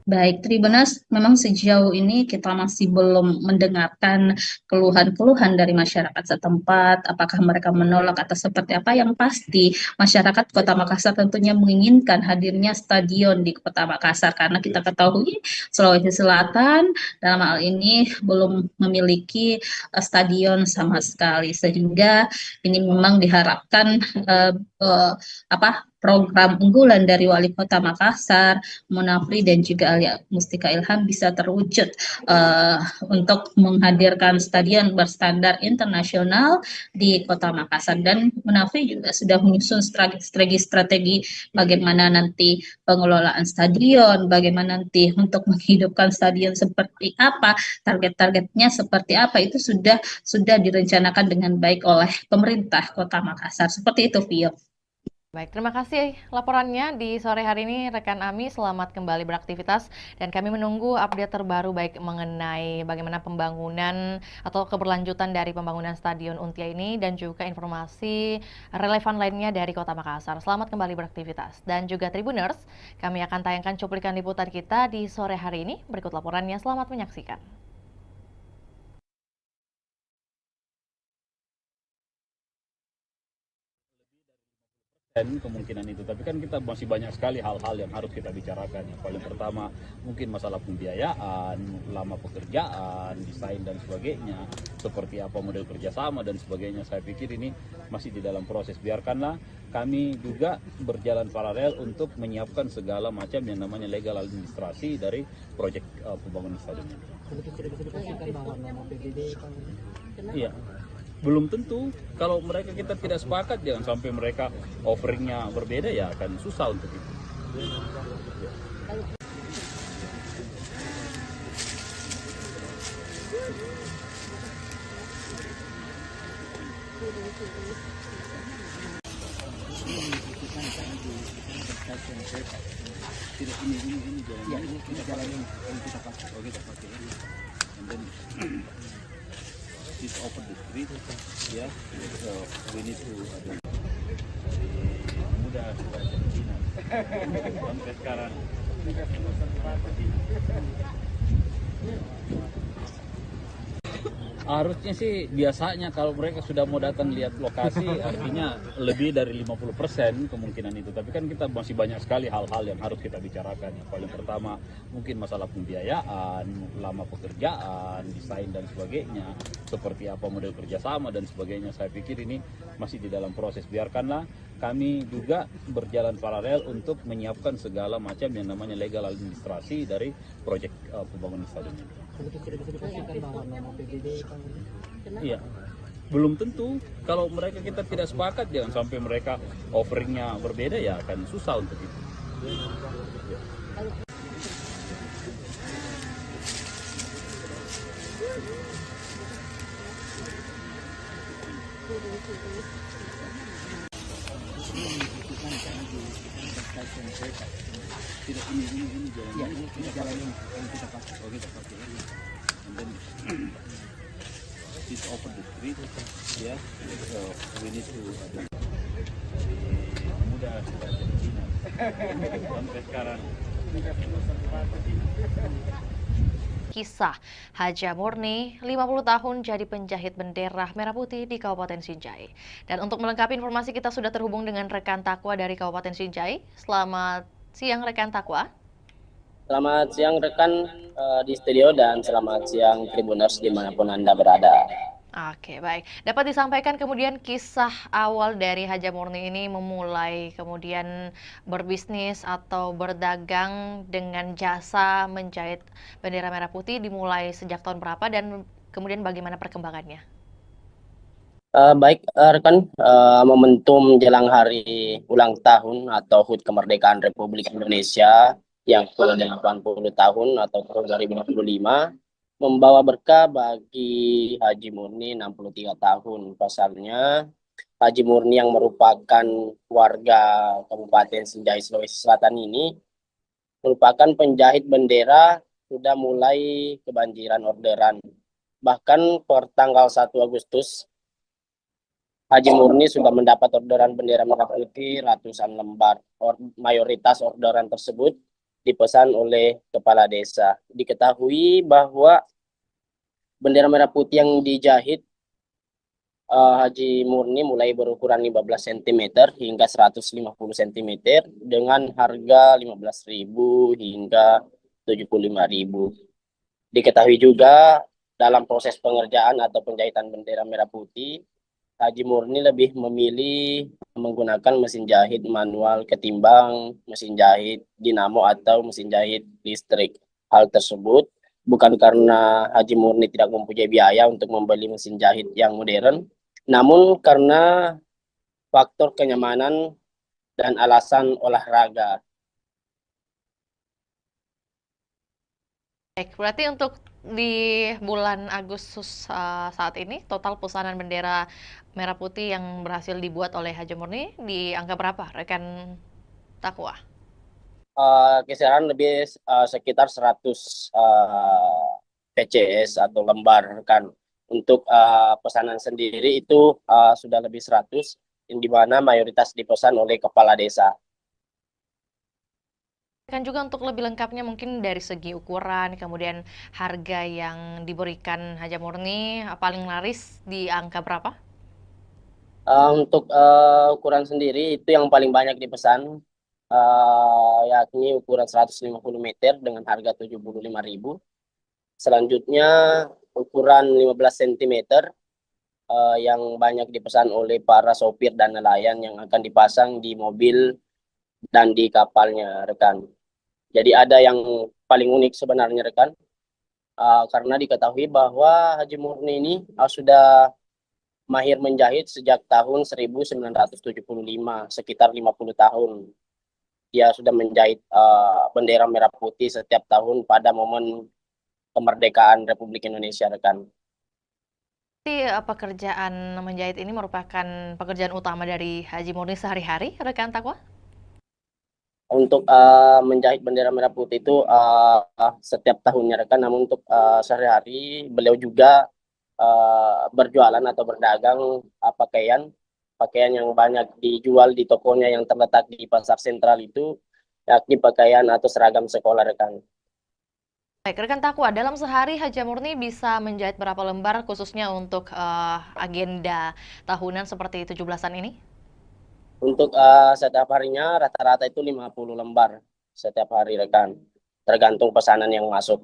Baik, Tribuners, memang sejauh ini kita masih belum mendengarkan keluhan-keluhan dari masyarakat setempat, apakah mereka menolak atau seperti apa. Yang pasti, masyarakat Kota Makassar tentunya menginginkan hadirnya stadion di Kota Makassar, karena kita ketahui Sulawesi Selatan dalam hal ini belum memiliki stadion sama sekali, sehingga ini memang diharapkan program unggulan dari Wali Kota Makassar, Munafri dan juga Alia Mustika Ilham bisa terwujud untuk menghadirkan stadion berstandar internasional di Kota Makassar. Dan Munafri juga sudah menyusun strategi bagaimana nanti pengelolaan stadion, bagaimana nanti untuk menghidupkan stadion seperti apa, target-targetnya seperti apa, itu sudah direncanakan dengan baik oleh pemerintah Kota Makassar. Seperti itu, Vio. Baik, terima kasih laporannya di sore hari ini rekan Ami. Selamat kembali beraktivitas dan kami menunggu update terbaru baik mengenai bagaimana pembangunan atau keberlanjutan dari pembangunan Stadion Untia ini dan juga informasi relevan lainnya dari Kota Makassar. Selamat kembali beraktivitas dan juga Tribuners, kami akan tayangkan cuplikan liputan kita di sore hari ini. Berikut laporannya, selamat menyaksikan. Kemungkinan itu, tapi kan kita masih banyak sekali hal-hal yang harus kita bicarakan. Yang paling pertama mungkin masalah pembiayaan, lama pekerjaan, desain dan sebagainya, seperti apa model kerjasama dan sebagainya. Saya pikir ini masih di dalam proses. Biarkanlah kami juga berjalan paralel untuk menyiapkan segala macam yang namanya legal administrasi dari proyek pembangunan stadion. Iya. Belum tentu, kalau mereka kita tidak sepakat, jangan sampai mereka offeringnya berbeda, ya akan susah untuk itu. Ini jalan yang kita pakai. Oh, kita pakai ini. And then this over the street, yeah. So we need to mudah sampai sekarang. Harusnya sih biasanya kalau mereka sudah mau datang lihat lokasi artinya lebih dari 50% kemungkinan itu. Tapi kan kita masih banyak sekali hal-hal yang harus kita bicarakan. Yang paling pertama mungkin masalah pembiayaan, lama pekerjaan, desain dan sebagainya. Seperti apa model kerjasama dan sebagainya. Saya pikir ini masih di dalam proses. Biarkanlah kami juga berjalan paralel untuk menyiapkan segala macam yang namanya legal administrasi dari proyek pembangunan stadion ini. Iya, belum tentu. Kalau mereka kita tidak sepakat, jangan sampai mereka offeringnya berbeda, ya akan susah untuk itu. Tidak, ini jalan ini kita pakai. Oh, kita pakai. And then this over the street, yeah. So we need to mudah sampai sekarang. Kisah Haja Murni, 50 tahun jadi penjahit bendera merah putih di Kabupaten Sinjai. Dan untuk melengkapi informasi kita sudah terhubung dengan rekan Takwa dari Kabupaten Sinjai. Selamat siang rekan Takwa. Selamat siang rekan di studio dan selamat siang Tribuners dimanapun Anda berada. Oke, baik. Dapat disampaikan kemudian kisah awal dari Haja Murni ini memulai kemudian berbisnis atau berdagang dengan jasa menjahit bendera merah putih dimulai sejak tahun berapa dan kemudian bagaimana perkembangannya? Baik rekan, momentum jelang hari ulang tahun atau HUT kemerdekaan Republik Indonesia yang ke-80 tahun atau tahun 2025 membawa berkah bagi Haji Murni 63 tahun. Pasalnya Haji Murni yang merupakan warga Kabupaten Sinjai Sulawesi Selatan ini merupakan penjahit bendera, sudah mulai kebanjiran orderan. Bahkan per tanggal 1 Agustus Haji Murni sudah mendapat orderan bendera merah putih ratusan lembar. Mayoritas orderan tersebut dipesan oleh kepala desa. Diketahui bahwa bendera merah putih yang dijahit Haji Murni mulai berukuran 15 cm hingga 150 cm dengan harga 15.000 hingga 75.000. Diketahui juga dalam proses pengerjaan atau penjahitan bendera merah putih, Haji Murni lebih memilih menggunakan mesin jahit manual ketimbang mesin jahit dinamo atau mesin jahit listrik. Hal tersebut bukan karena Haji Murni tidak mempunyai biaya untuk membeli mesin jahit yang modern, namun karena faktor kenyamanan dan alasan olahraga. Baik, berarti untuk di bulan Agustus saat ini total pesanan bendera merah putih yang berhasil dibuat oleh Haji Murni di angka berapa rekan Takwa? Kisaran lebih sekitar 100 PCS atau lembar kan. Untuk pesanan sendiri itu sudah lebih 100, di mana mayoritas dipesan oleh kepala desa. Kan juga untuk lebih lengkapnya mungkin dari segi ukuran, kemudian harga yang diberikan Haja Murni paling laris di angka berapa? Untuk ukuran sendiri itu yang paling banyak dipesan, yakni ukuran 150 meter dengan harga 75.000. Selanjutnya ukuran 15 cm yang banyak dipesan oleh para sopir dan nelayan yang akan dipasang di mobil dan di kapalnya rekan. Jadi ada yang paling unik sebenarnya rekan, karena diketahui bahwa Haji Murni ini sudah mahir menjahit sejak tahun 1975, sekitar 50 tahun. Dia sudah menjahit bendera merah putih setiap tahun pada momen kemerdekaan Republik Indonesia rekan. Pekerjaan menjahit ini merupakan pekerjaan utama dari Haji Murni sehari-hari rekan Takwa? Untuk menjahit bendera merah putih itu setiap tahunnya rekan, namun untuk sehari-hari beliau juga berjualan atau berdagang pakaian yang banyak dijual di tokonya yang terletak di pasar sentral itu, yakni pakaian atau seragam sekolah rekan. Baik, rekan Takwa, dalam sehari Haja Murni bisa menjahit berapa lembar khususnya untuk agenda tahunan seperti 17-an ini? Untuk setiap harinya rata-rata itu 50 lembar setiap hari rekan, tergantung pesanan yang masuk.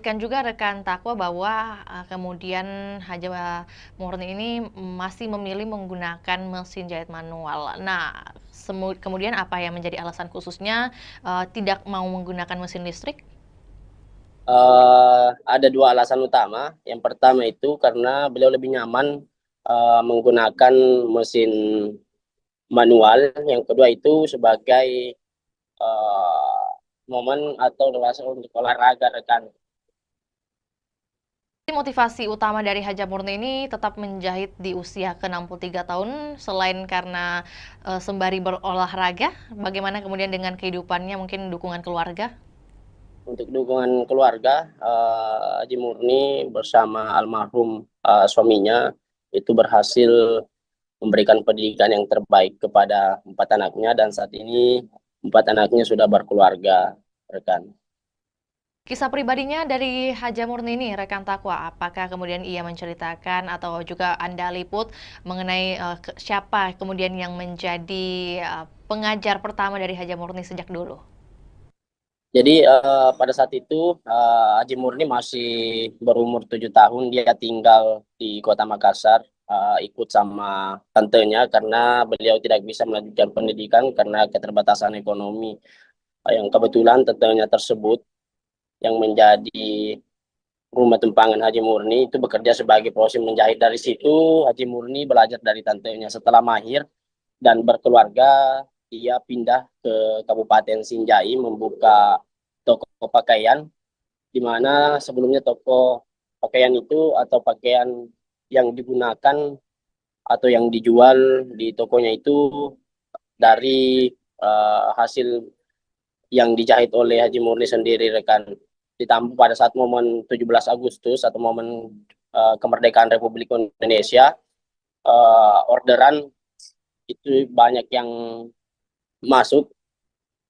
Kan juga rekan Takwa bahwa kemudian Haja Murni ini masih memilih menggunakan mesin jahit manual. Nah, kemudian apa yang menjadi alasan khususnya tidak mau menggunakan mesin listrik? Ada dua alasan utama. Yang pertama itu karena beliau lebih nyaman menggunakan mesin manual. Yang kedua itu sebagai momen atau rasa untuk olahraga rekan. Motivasi utama dari Haja Murni ini tetap menjahit di usia ke-63 tahun, selain karena sembari berolahraga, bagaimana kemudian dengan kehidupannya, mungkin dukungan keluarga? Untuk dukungan keluarga, Haji Murni bersama almarhum suaminya itu berhasil memberikan pendidikan yang terbaik kepada 4 anaknya, dan saat ini 4 anaknya sudah berkeluarga, rekan. Kisah pribadinya dari Haja Murni ini, rekan Takwa, apakah kemudian ia menceritakan atau juga Anda liput mengenai siapa kemudian yang menjadi pengajar pertama dari Haja Murni sejak dulu? Jadi pada saat itu Haji Murni masih berumur 7 tahun, dia tinggal di Kota Makassar, ikut sama tantenya karena beliau tidak bisa melanjutkan pendidikan karena keterbatasan ekonomi. Yang kebetulan tantenya tersebut yang menjadi rumah tumpangan Haji Murni itu bekerja sebagai proses menjahit. Dari situ Haji Murni belajar dari tantenya. Setelah mahir dan berkeluarga, dia pindah ke Kabupaten Sinjai membuka toko pakaian, di mana sebelumnya toko pakaian itu atau pakaian yang digunakan atau yang dijual di tokonya itu dari hasil yang dijahit oleh Haji Murni sendiri, rekan. Ditambah pada saat momen 17 Agustus atau momen kemerdekaan Republik Indonesia, orderan itu banyak yang masuk,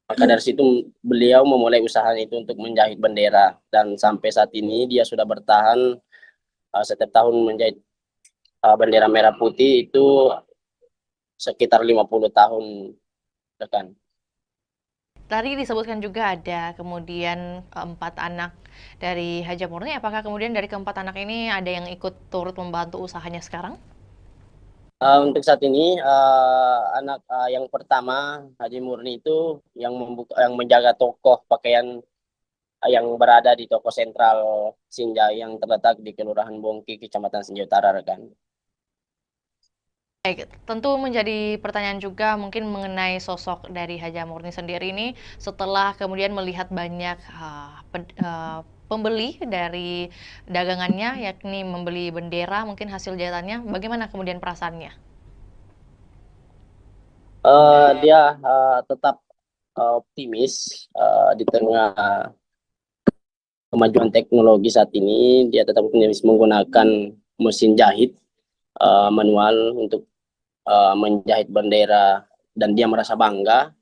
maka dari situ beliau memulai usaha itu untuk menjahit bendera, dan sampai saat ini dia sudah bertahan setiap tahun menjahit bendera merah putih itu sekitar 50 tahun, rekan. Tadi disebutkan juga ada kemudian 4 anak dari Haja Murni, apakah kemudian dari keempat anak ini ada yang ikut turut membantu usahanya sekarang? Untuk saat ini anak yang pertama Haji Murni itu yang menjaga toko pakaian yang berada di toko sentral Sinjai yang terletak di Kelurahan Bongki, Kecamatan Sinjai Utara, rekan. Baik, tentu menjadi pertanyaan juga mungkin mengenai sosok dari Haja Murni sendiri ini setelah kemudian melihat banyak pembeli dari dagangannya, yakni membeli bendera mungkin hasil jahitannya, bagaimana kemudian perasaannya? Dia tetap optimis di tengah kemajuan teknologi saat ini. Dia tetap optimis menggunakan mesin jahit manual untuk menjahit bendera, dan dia merasa bangga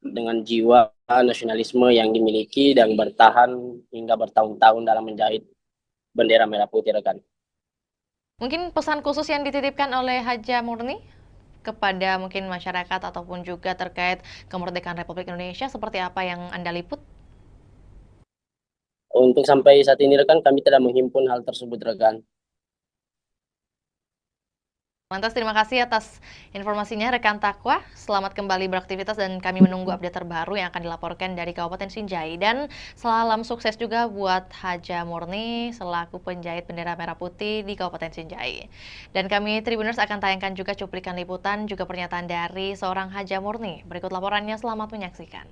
dengan jiwa nasionalisme yang dimiliki dan bertahan hingga bertahun-tahun dalam menjahit bendera merah putih, rekan. Mungkin pesan khusus yang dititipkan oleh Haja Murni kepada mungkin masyarakat ataupun juga terkait kemerdekaan Republik Indonesia seperti apa yang Anda liput? Untuk sampai saat ini, rekan, kami tidak menghimpun hal tersebut, rekan. Lantas terima kasih atas informasinya rekan Takwa. Selamat kembali beraktivitas dan kami menunggu update terbaru yang akan dilaporkan dari Kabupaten Sinjai. Dan salam sukses juga buat Haja Murni selaku penjahit bendera merah putih di Kabupaten Sinjai. Dan kami Tribuners akan tayangkan juga cuplikan liputan juga pernyataan dari seorang Haja Murni. Berikut laporannya, selamat menyaksikan.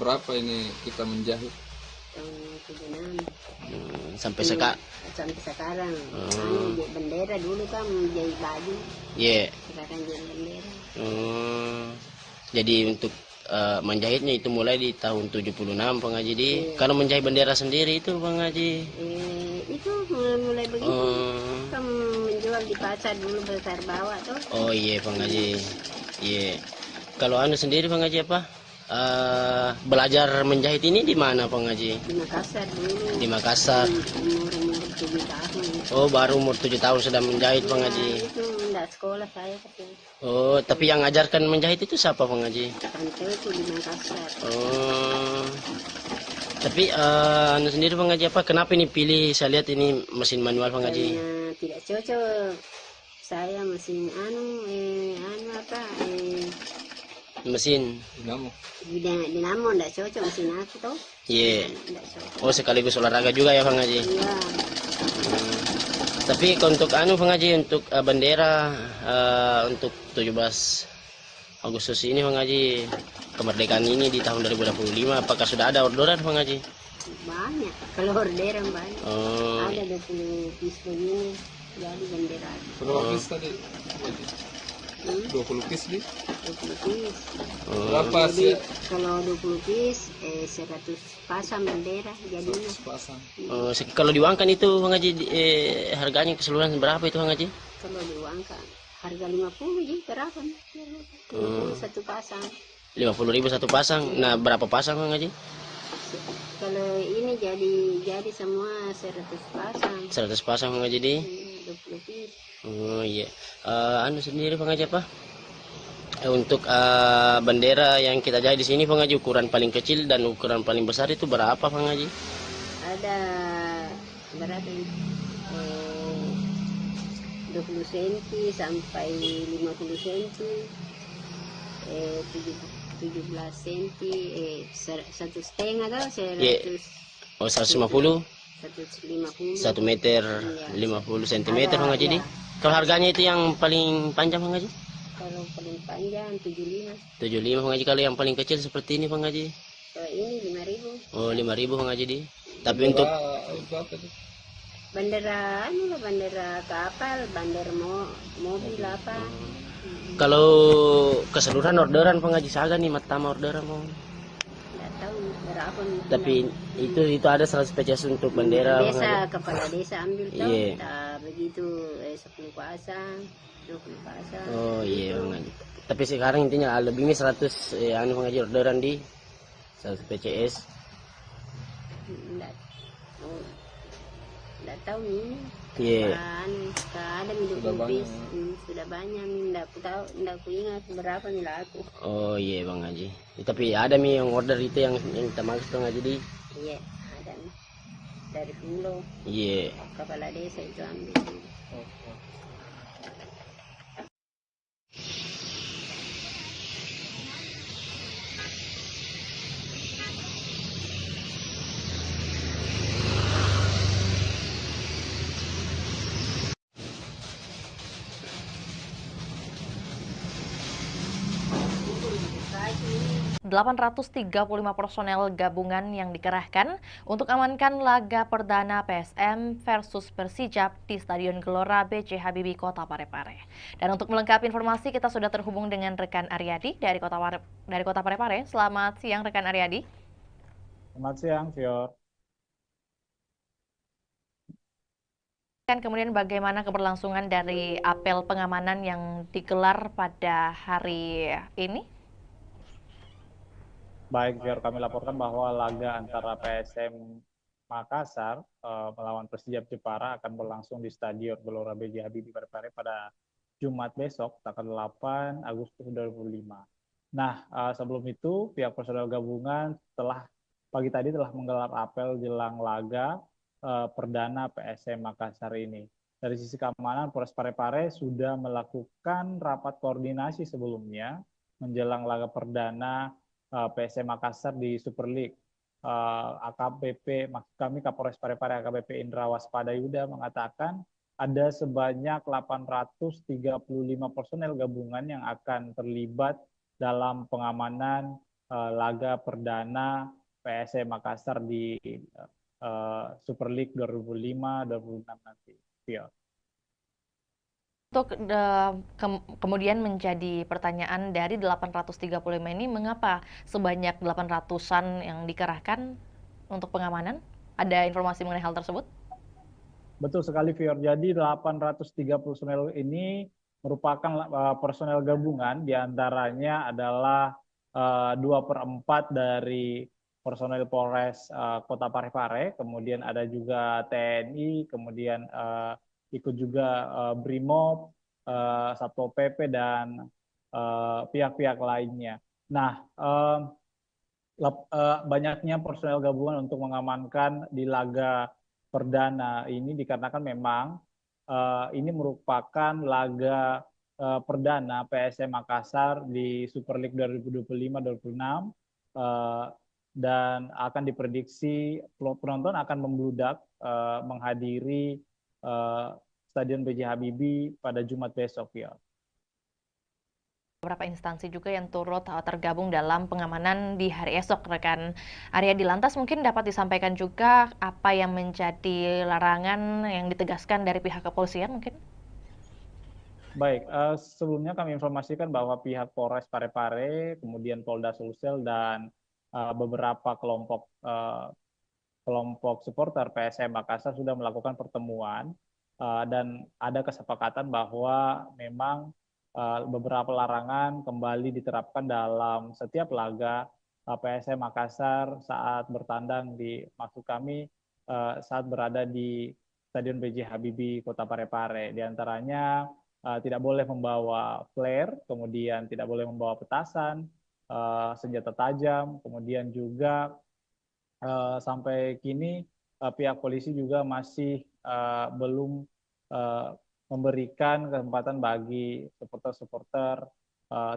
berapa ini kita menjahit? Tahun 76. Sampai Sampai sekarang. Anu, bendera dulu kan menjahit baju. Iya. Sekarang jadi bendera. Jadi untuk menjahitnya itu mulai di tahun 76 Bang Haji di. Kalau menjahit bendera sendiri itu Bang Haji. Itu mulai begitu. Kan menjual di pasar dulu besar bawah tuh. Oh iya Bang Haji. Iya. Kalau anu sendiri Bang Haji apa? Belajar menjahit ini di mana Bang Haji? Di Makassar dulu. Di Makassar. Umur 7 tahun. Oh, baru umur 7 tahun sudah menjahit Bang Haji. Itu enggak sekolah saya tapi. Oh, tapi yang ngajarkan menjahit itu siapa Bang Haji? Tanteku di Makassar. Oh. Tapi anu sendiri Bang Haji apa? Kenapa ini pilih? Saya lihat ini mesin manual Bang Haji. Karena tidak cocok. Saya mesin mesin dinamo enggak cocok mesin aku tuh. Iya. Oh, sekaligus olahraga juga ya Bang Haji. Iya. Tapi untuk anu Bang Haji, untuk bendera untuk 17 Agustus ini Bang Haji, kemerdekaan ini di tahun 2025, apakah sudah ada orderan Bang Haji? Banyak, kalau orderan banyak. Oh. Ada 20 piece begini, jadi bendera. Berapa piece tadi? 20 piece nih? 20 piece. Berapa Jadi sih? kalau 20 piece 100 pasang bendera jadinya. 100 pasang. Kalau diuangkan itu Bang Haji, harganya keseluruhan berapa itu Bang Haji? Kalau diuangkan harga 50 jadi berapa? 50 satu pasang. 50.000 satu pasang. Nah, berapa pasang Bang Haji? Kalau ini jadi semua 100 pasang. 100 pasang Bang Haji di. 20 piece. Oh iya. Anu sendiri Bang Haji apa? Untuk bendera yang kita jahit di sini Bang Haji, ukuran paling kecil dan ukuran paling besar itu berapa Bang Haji? Ada berapa ini? 20 cm sampai 50 cm, 17 cm, 1,5 atau 100. Oh, 150? 150. 1 meter 50 cm Bang Haji di. Kalau harganya itu yang paling panjang Bang Haji? Kalau paling panjang 75. 75 Bang Haji. Kalau yang paling kecil seperti ini Bang Haji? Kalau ini 5.000. Oh, 5.000 Bang Haji di. Tapi untuk bendera bendera kapal, bendera mobil apa. Kalau keseluruhan orderan Bang Haji Saga nih, matama orderan Bang. Enggak tahu berapa nih. Tapi itu ada 100 pcs untuk bendera desa, kepala desa ambil tahu. Iya. Nah, begitu 10 pasang, 20 pasang. Oh iya Bang Haji. Tapi sekarang intinya lebihnya 100 anu Bang Haji orderan di 100 pcs. Enggak tahu ini. Iya. Ada 20 piece. Sudah banyak nih, enggak tahu, enggak ingat berapa nih laku. Oh iya Bang Haji. Tapi ada nih yang order itu yang kita maksud Bang Haji di. Iya, ada nih. Dari Pulau. Iya. Kepala desa itu ambil. Lima 835 personel gabungan yang dikerahkan untuk amankan laga perdana PSM versus Persijap di Stadion Gelora B.J. Habibie, Kota Parepare. Dan untuk melengkapi informasi, kita sudah terhubung dengan rekan Aryadi dari Kota Parepare. Selamat siang rekan Aryadi. Selamat siang, Fior. Kemudian bagaimana keberlangsungan dari apel pengamanan yang digelar pada hari ini? Baik, Fior, kami laporkan bahwa laga antara PSM Makassar melawan Persijap Jepara akan berlangsung di Stadion Gelora B.J. Habibie Parepare pada Jumat besok, tanggal 8 Agustus 2025. Nah, sebelum itu, pihak personel gabungan pagi tadi telah menggelar apel jelang laga perdana PSM Makassar ini. Dari sisi keamanan, Polres Parepare sudah melakukan rapat koordinasi sebelumnya menjelang laga perdana PSM Makassar di Super League. AKBP, maksud kami Kapolres Parepare AKBP Indra Waspada Yuda mengatakan ada sebanyak 835 personel gabungan yang akan terlibat dalam pengamanan laga perdana PSM Makassar di Super League 2005-2006 nanti. Ya. Untuk kemudian menjadi pertanyaan dari 835 ini, mengapa sebanyak 800-an yang dikerahkan untuk pengamanan? Ada informasi mengenai hal tersebut? Betul sekali, Fior. Jadi 830 personel ini merupakan personel gabungan, diantaranya adalah 2/4 dari personel Polres Kota Parepare, kemudian ada juga TNI, kemudian ikut juga BRIMOB, Satpol PP, dan pihak-pihak lainnya. Nah, banyaknya personel gabungan untuk mengamankan di laga perdana ini dikarenakan memang ini merupakan laga perdana PSM Makassar di Super League 2025-2026 dan akan diprediksi penonton akan membludak menghadiri Stadion B.J. Habibie pada Jumat besok, ya. Beberapa instansi juga yang turut tergabung dalam pengamanan di hari esok, rekan Aryadi. Lantas mungkin dapat disampaikan juga apa yang menjadi larangan yang ditegaskan dari pihak kepolisian mungkin? Baik, sebelumnya kami informasikan bahwa pihak Polres Parepare, kemudian Polda Sulsel, dan beberapa kelompok supporter PSM Makassar sudah melakukan pertemuan dan ada kesepakatan bahwa memang beberapa larangan kembali diterapkan dalam setiap laga PSM Makassar saat bertandang di, maksud kami, saat berada di Stadion B.J. Habibie Kota Parepare. Di antaranya tidak boleh membawa flare, kemudian tidak boleh membawa petasan, senjata tajam, kemudian juga sampai kini pihak polisi juga masih belum memberikan kesempatan bagi supporter-supporter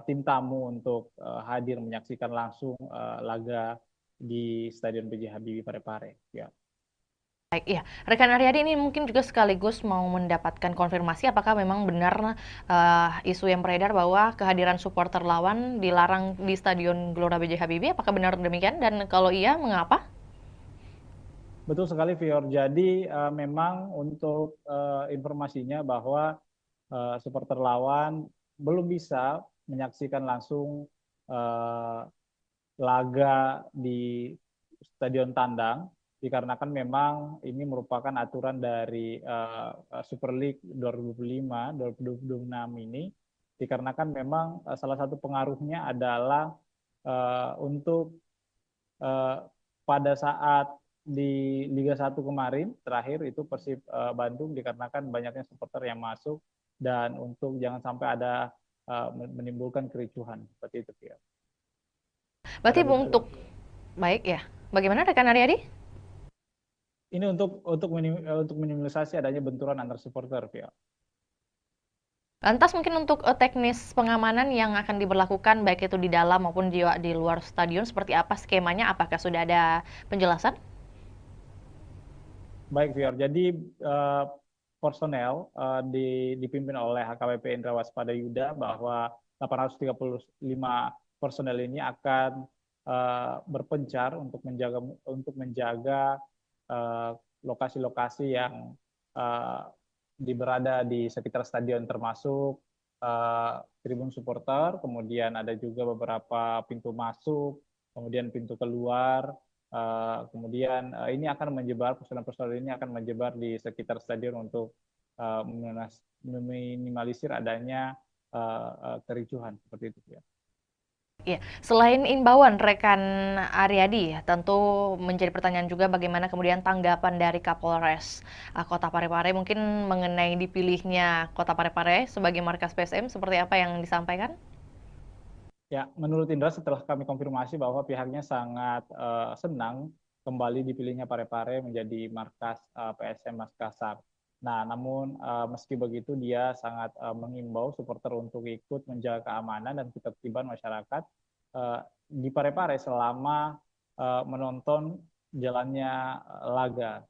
tim tamu untuk hadir menyaksikan langsung laga di Stadion B.J. Habibie Parepare. Ya. Baik, ya. Rekan Aryadi, ini mungkin juga sekaligus mau mendapatkan konfirmasi apakah memang benar isu yang beredar bahwa kehadiran supporter lawan dilarang di Stadion Gelora B.J. Habibie. Apakah benar demikian? Dan kalau iya, mengapa? Betul sekali, Fior. Jadi memang untuk informasinya bahwa supporter lawan belum bisa menyaksikan langsung laga di Stadion Tandang, dikarenakan memang ini merupakan aturan dari Super League 2005-2026 ini, dikarenakan memang salah satu pengaruhnya adalah untuk pada saat di Liga 1 kemarin terakhir itu Persib Bandung, dikarenakan banyaknya supporter yang masuk dan untuk jangan sampai ada menimbulkan kericuhan seperti itu, ya. Berarti untuk baik ya. Bagaimana rekan Aryadi? Ini untuk minimalisasi adanya benturan antar supporter, ya. Lantas mungkin untuk teknis pengamanan yang akan diberlakukan baik itu di dalam maupun di luar stadion seperti apa skemanya? Apakah sudah ada penjelasan? Baik, Fior. Jadi personel dipimpin oleh HKBP Indra Waspada Yuda bahwa 835 personel ini akan berpencar untuk menjaga lokasi-lokasi yang berada di sekitar stadion, termasuk tribun supporter, kemudian ada juga beberapa pintu masuk, kemudian pintu keluar. Kemudian ini akan menyebar, personel-personel ini akan menyebar di sekitar stadion untuk meminimalisir adanya kericuhan seperti itu, ya. Ya, selain imbauan rekan Aryadi, tentu menjadi pertanyaan juga bagaimana kemudian tanggapan dari Kapolres Kota Parepare mungkin mengenai dipilihnya Kota Parepare sebagai markas PSM, seperti apa yang disampaikan? Ya, menurut Indra setelah kami konfirmasi bahwa pihaknya sangat senang kembali dipilihnya Parepare menjadi markas PSM Makassar. Nah, namun meski begitu dia sangat mengimbau supporter untuk ikut menjaga keamanan dan ketertiban masyarakat di Parepare selama menonton jalannya laga.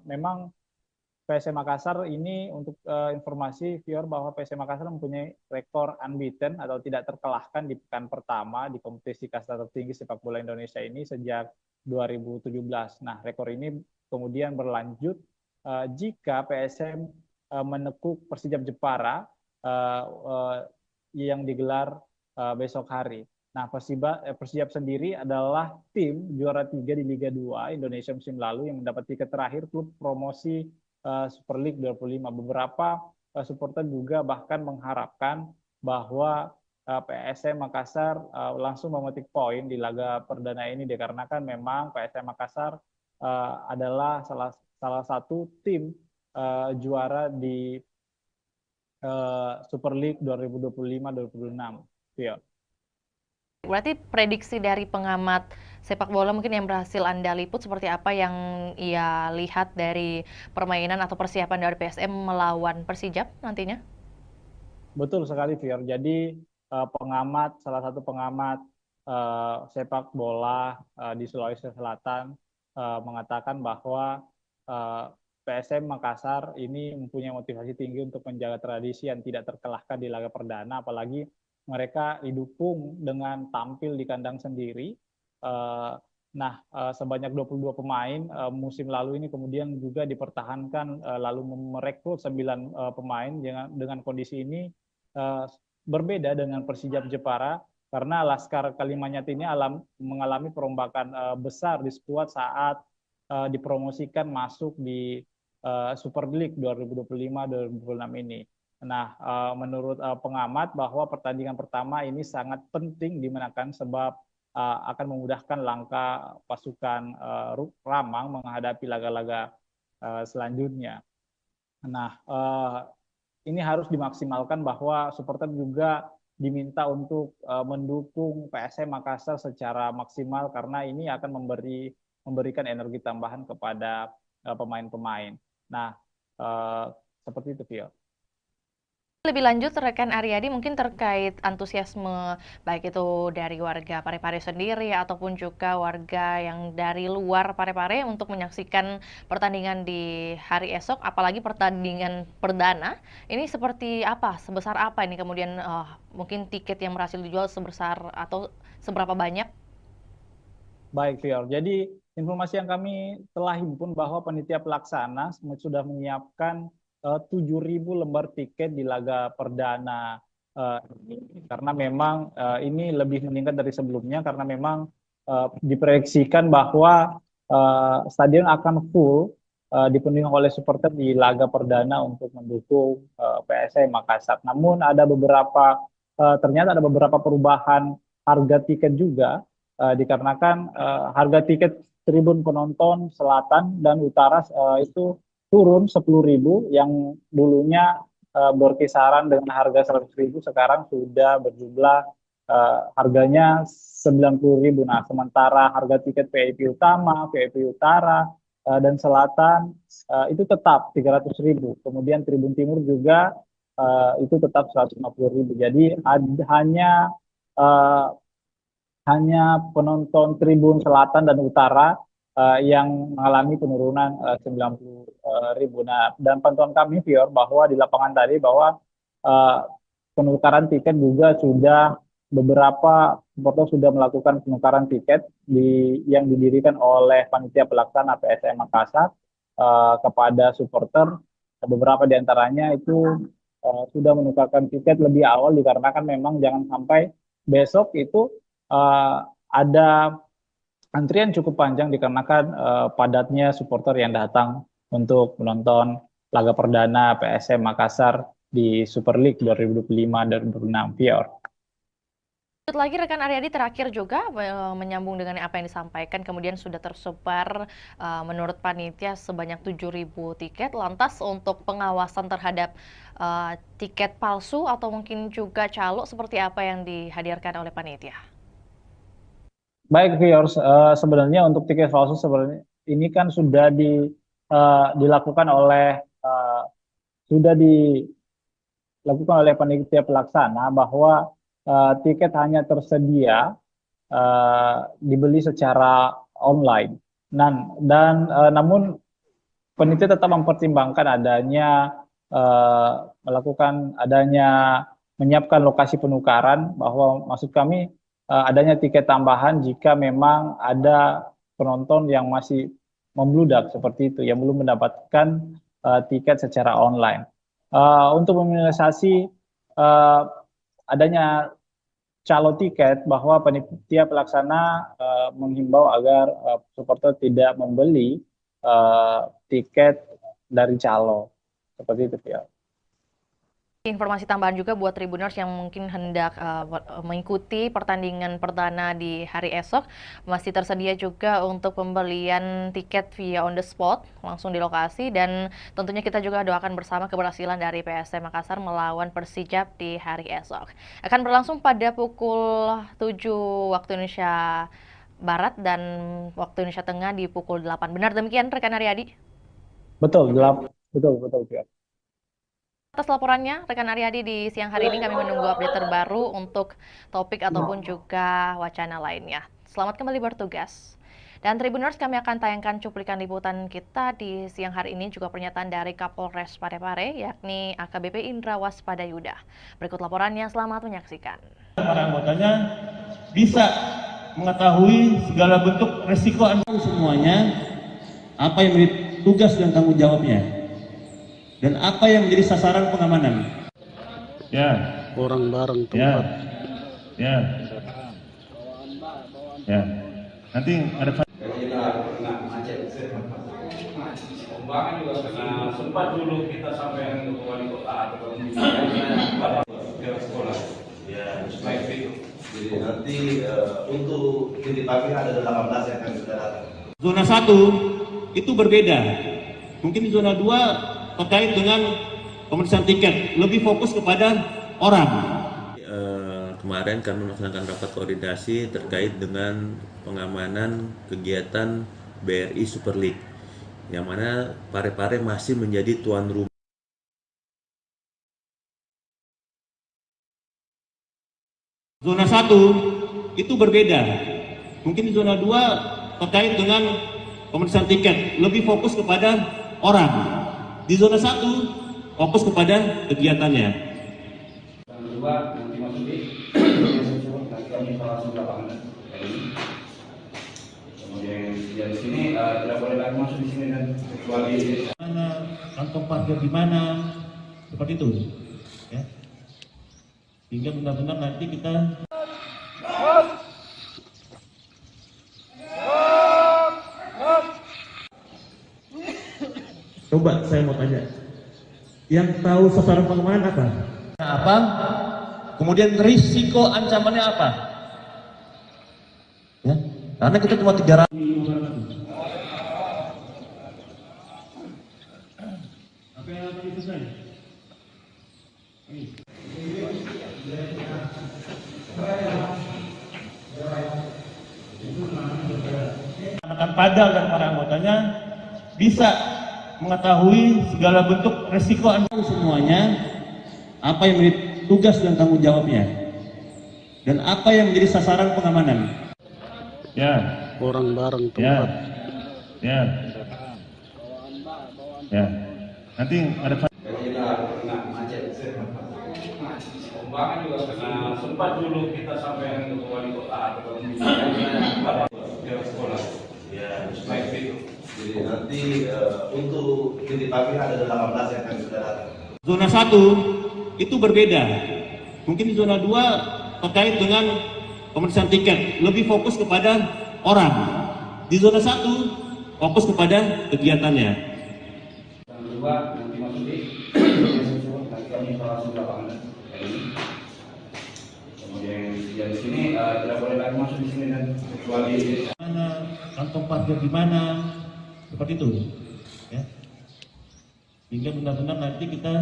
Memang PSM Makassar ini untuk informasi Fior bahwa PSM Makassar mempunyai rekor unbeaten atau tidak terkalahkan di pekan pertama di kompetisi kasta tertinggi sepak bola Indonesia ini sejak 2017. Nah, rekor ini kemudian berlanjut jika PSM menekuk Persijap Jepara yang digelar besok hari. Nah, Persijap sendiri adalah tim juara 3 di Liga 2 Indonesia musim lalu yang mendapat tiket terakhir klub promosi Super League 25. Beberapa supporter juga bahkan mengharapkan bahwa PSM Makassar langsung memetik poin di laga perdana ini dikarenakan memang PSM Makassar adalah salah satu tim juara di Super League 2025-2026. Ya. Berarti prediksi dari pengamat sepak bola mungkin yang berhasil Anda liput seperti apa yang ia lihat dari permainan atau persiapan dari PSM melawan Persijap nantinya? Betul sekali, Fior. Jadi salah satu pengamat sepak bola di Sulawesi Selatan mengatakan bahwa PSM Makassar ini mempunyai motivasi tinggi untuk menjaga tradisi yang tidak terkalahkan di laga perdana, apalagi mereka didukung dengan tampil di kandang sendiri. Sebanyak 22 pemain musim lalu ini kemudian juga dipertahankan lalu merekrut 9 pemain dengan kondisi ini berbeda dengan Persijap Jepara karena Laskar Kalimanyat ini mengalami perombakan besar di skuad saat dipromosikan masuk di Super League 2025-2026 ini. Nah, menurut pengamat bahwa pertandingan pertama ini sangat penting dimenangkan sebab akan memudahkan langkah pasukan Ramang menghadapi laga-laga selanjutnya. Nah, ini harus dimaksimalkan bahwa supporter juga diminta untuk mendukung PSM Makassar secara maksimal karena ini akan memberikan energi tambahan kepada pemain-pemain. Nah, seperti itu, Vio. Lebih lanjut, rekan Aryadi mungkin terkait antusiasme baik itu dari warga Parepare sendiri ataupun juga warga yang dari luar Parepare untuk menyaksikan pertandingan di hari esok, apalagi pertandingan perdana. Ini seperti apa? Sebesar apa ini kemudian mungkin tiket yang berhasil dijual sebesar atau seberapa banyak? Baik, Fior. Jadi informasi yang kami telah himpun bahwa panitia pelaksana sudah menyiapkan 7.000 lembar tiket di laga perdana karena memang ini lebih meningkat dari sebelumnya karena memang diproyeksikan bahwa stadion akan full dipenuhi oleh supporter di laga perdana untuk mendukung PSM Makassar. Namun ternyata ada beberapa perubahan harga tiket juga dikarenakan harga tiket tribun penonton selatan dan utara itu turun 10.000 yang dulunya berkisaran dengan harga 100.000 sekarang sudah berjumlah harganya 90.000. Nah, sementara harga tiket VIP utama, VIP utara dan selatan itu tetap 300.000. Kemudian tribun timur juga itu tetap 150.000. Jadi hanya penonton tribun selatan dan utara yang mengalami penurunan 90.000. Nah, dan pantauan kami, Fior, bahwa di lapangan tadi bahwa penukaran tiket juga sudah beberapa supporter sudah melakukan penukaran tiket yang didirikan oleh panitia pelaksana PSM Makassar kepada supporter. Beberapa di antaranya itu sudah menukarkan tiket lebih awal dikarenakan memang jangan sampai besok itu ada antrian cukup panjang dikarenakan padatnya supporter yang datang untuk menonton laga perdana PSM Makassar di Super League 2025-2026, Fior. Lagi rekan Aryadi terakhir juga menyambung dengan apa yang disampaikan, kemudian sudah tersebar menurut panitia sebanyak 7.000 tiket. Lantas untuk pengawasan terhadap tiket palsu atau mungkin juga calo seperti apa yang dihadirkan oleh panitia? Baik, Fior, sebenarnya untuk tiket palsu sebenarnya ini kan sudah dilakukan oleh panitia pelaksana bahwa tiket hanya tersedia dibeli secara online. Namun penitia tetap mempertimbangkan menyiapkan lokasi penukaran, bahwa maksud kami adanya tiket tambahan jika memang ada penonton yang masih membludak seperti itu, yang belum mendapatkan tiket secara online. Untuk meminimalisasi adanya calo tiket, bahwa panitia pelaksana menghimbau agar supporter tidak membeli tiket dari calo seperti itu ya. Informasi tambahan juga buat Tribuners yang mungkin hendak mengikuti pertandingan perdana di hari esok, masih tersedia juga untuk pembelian tiket via on the spot langsung di lokasi, dan tentunya kita juga doakan bersama keberhasilan dari PSM Makassar melawan Persijap di hari esok. Akan berlangsung pada pukul 7 waktu Indonesia Barat dan waktu Indonesia Tengah di pukul 8. Benar demikian rekan Aryadi? Betul, betul. Atas laporannya, rekan Aryadi, di siang hari ini kami menunggu update terbaru untuk topik ataupun juga wacana lainnya. Selamat kembali bertugas. Dan Tribuners, kami akan tayangkan cuplikan liputan kita di siang hari ini, juga pernyataan dari Kapolres Parepare, yakni AKBP Indra Waspadayuda. Berikut laporannya, selamat menyaksikan. Para anggotanya bisa mengetahui segala bentuk resiko semuanya, apa yang menjadi tugas dan tanggung jawabnya, dan apa yang menjadi sasaran pengamanan. Ya. Orang bareng tempat. Ya. Nanti ada. Pembangunan juga karena sempat dulu kita sampai ke wali kota atau sekolah. Ya, baik itu. Jadi nanti untuk titik pagi ada 18 yang akan sudah datang. Zona 1 itu berbeda. Mungkin di zona 2 terkait dengan pemeriksaan tiket, lebih fokus kepada orang. Kemarin kami melaksanakan rapat koordinasi terkait dengan pengamanan kegiatan BRI Super League, yang mana Parepare masih menjadi tuan rumah. Zona 1 itu berbeda. Mungkin di zona 2 terkait dengan pemeriksaan tiket, lebih fokus kepada orang. Di zona 1 fokus kepada kegiatannya. Yang kedua, nanti masuk di nanti kami langsung ke lapangan. Kemudian di sini tidak boleh lagi masuk di sini dan kecuali mana kantong parkir di mana, seperti itu. Ya. Sehingga benar-benar nanti kita coba saya mau tanya, yang tahu sasaran pengamanan apa? Kemudian risiko ancamannya apa? Ya, karena kita cuma 300. Apa yang tadi selesai? Akan padal dan para anggotanya bisa mengetahui segala bentuk resiko semuanya, apa yang menjadi tugas dan tanggung jawabnya, dan apa yang menjadi sasaran pengamanan. Ya. Orang bareng tempat. Ya. Nanti ada. pembangunan juga karena sempat dulu kita sampai ke wali kota atau sekolah. Ya, baik itu. Jadi nanti untuk titik pagi ada 18 yang akan sudah datang. Zona 1 itu berbeda. Mungkin di zona 2 terkait dengan pemeriksaan tiket, lebih fokus kepada orang. Di zona 1 fokus kepada kegiatannya. Yang kedua, nanti masuk di nanti kami langsung ke lapangan. Kemudian di sini tidak boleh lagi masuk di sini dan kecuali mana kantong parkir di mana, seperti itu. Ya. Sehingga benar-benar nanti kita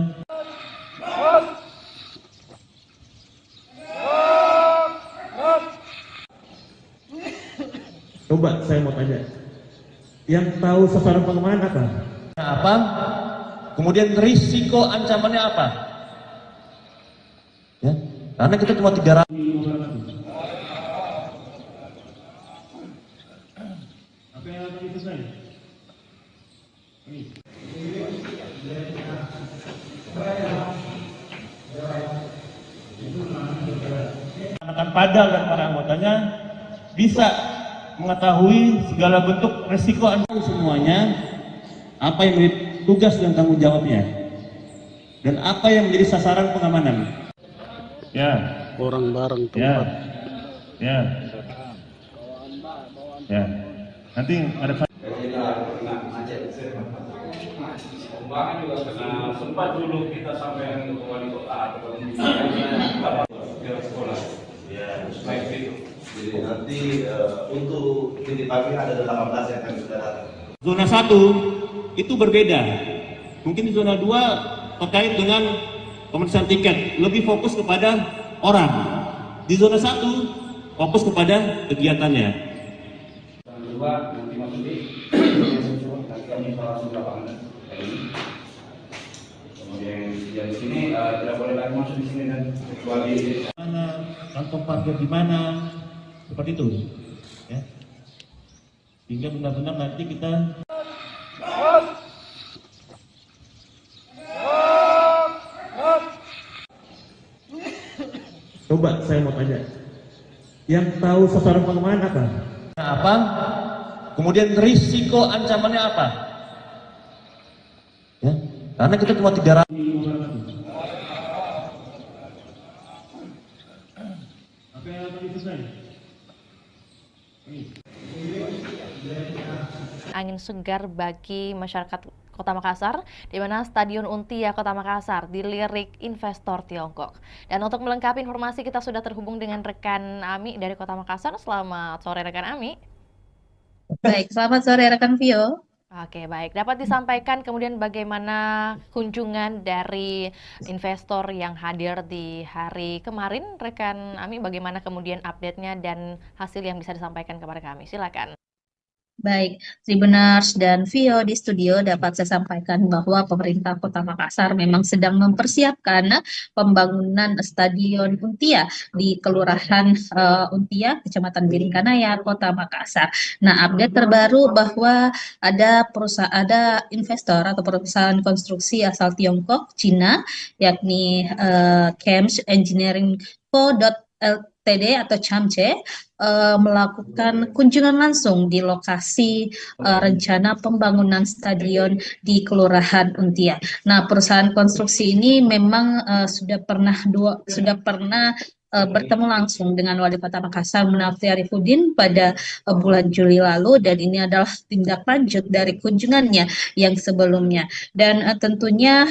coba saya mau tanya, yang tahu sasaran pengamanan apa? Kemudian risiko ancamannya apa? Ya, karena kita cuma 300. Apa yang tadi selesai? rekan-rekan Padang dan para anggotanya bisa mengetahui segala bentuk resiko semuanya, apa yang menjadi tugas dan tanggung jawabnya, dan apa yang menjadi sasaran pengamanan. Ya. Orang barang Ya. tempat. Ya. Ya. Nanti ada Pembangunan juga sempat dulu kita sampai ke wali kota atau sekolah. Ya, jadi nanti untuk titik pagi ada 18 yang akan sudah datang. Zona 1 itu berbeda. Mungkin zona 2 terkait dengan pemeriksaan tiket, lebih fokus kepada orang. Di zona 1 fokus kepada kegiatannya. Yang kedua nanti masuk di nanti kami langsung ke lapangan. Kemudian yang di sini tidak boleh lagi masuk di sini dan kecuali Mana kantong parkir di mana, seperti itu, ya. Hingga benar-benar nanti kita coba saya mau tanya, yang tahu sasaran pengamanan apa? Kemudian risiko ancamannya apa? Ya, karena kita cuma 300. Angin segar bagi masyarakat Kota Makassar, di mana Stadion Untia Kota Makassar dilirik investor Tiongkok. Dan untuk melengkapi informasi, kita sudah terhubung dengan rekan Ami dari Kota Makassar. Selamat sore rekan Ami. Baik, selamat sore rekan Vio. Oke, baik. Dapat disampaikan kemudian bagaimana kunjungan dari investor yang hadir di hari kemarin, rekan Ami, bagaimana kemudian update-nya dan hasil yang bisa disampaikan kepada kami. Silakan. Baik, Tribuners dan Vio di studio dapat saya sampaikan bahwa pemerintah Kota Makassar memang sedang mempersiapkan pembangunan Stadion Untia di Kelurahan Untia, Kecamatan Biringkanaya, Kota Makassar. Nah, update terbaru bahwa ada investor atau perusahaan konstruksi asal Tiongkok, Cina, yakni Chems Engineering Co. Ltd atau CHAMCE melakukan kunjungan langsung di lokasi rencana pembangunan stadion di Kelurahan Untia. Nah, perusahaan konstruksi ini memang sudah pernah bertemu langsung dengan Wali Kota Makassar Munafri Arifudin pada bulan Juli lalu, dan ini adalah tindak lanjut dari kunjungannya yang sebelumnya. Dan tentunya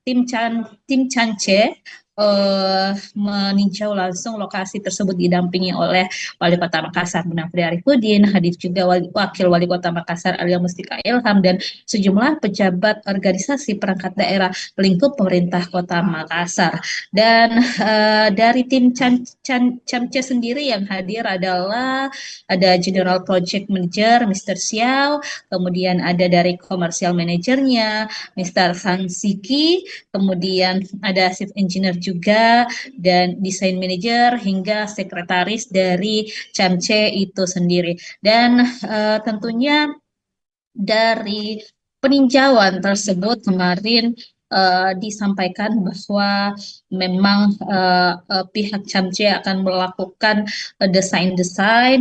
tim CHAMCE meninjau langsung lokasi tersebut didampingi oleh Wali Kota Makassar Munafri Arifudin, hadir juga Wakil Wali Kota Makassar Alia Mustika Ilham, dan sejumlah pejabat organisasi perangkat daerah lingkup pemerintah Kota Makassar. Dan dari tim CHAMCE sendiri yang hadir adalah ada General Project Manager Mr. Xiao, kemudian ada dari Commercial Managernya Mr. Sang Siki, kemudian ada Chief Engineer juga, dan desain manager hingga sekretaris dari CHAMCE itu sendiri. Dan tentunya dari peninjauan tersebut kemarin disampaikan bahwa memang pihak CHAMCE akan melakukan desain,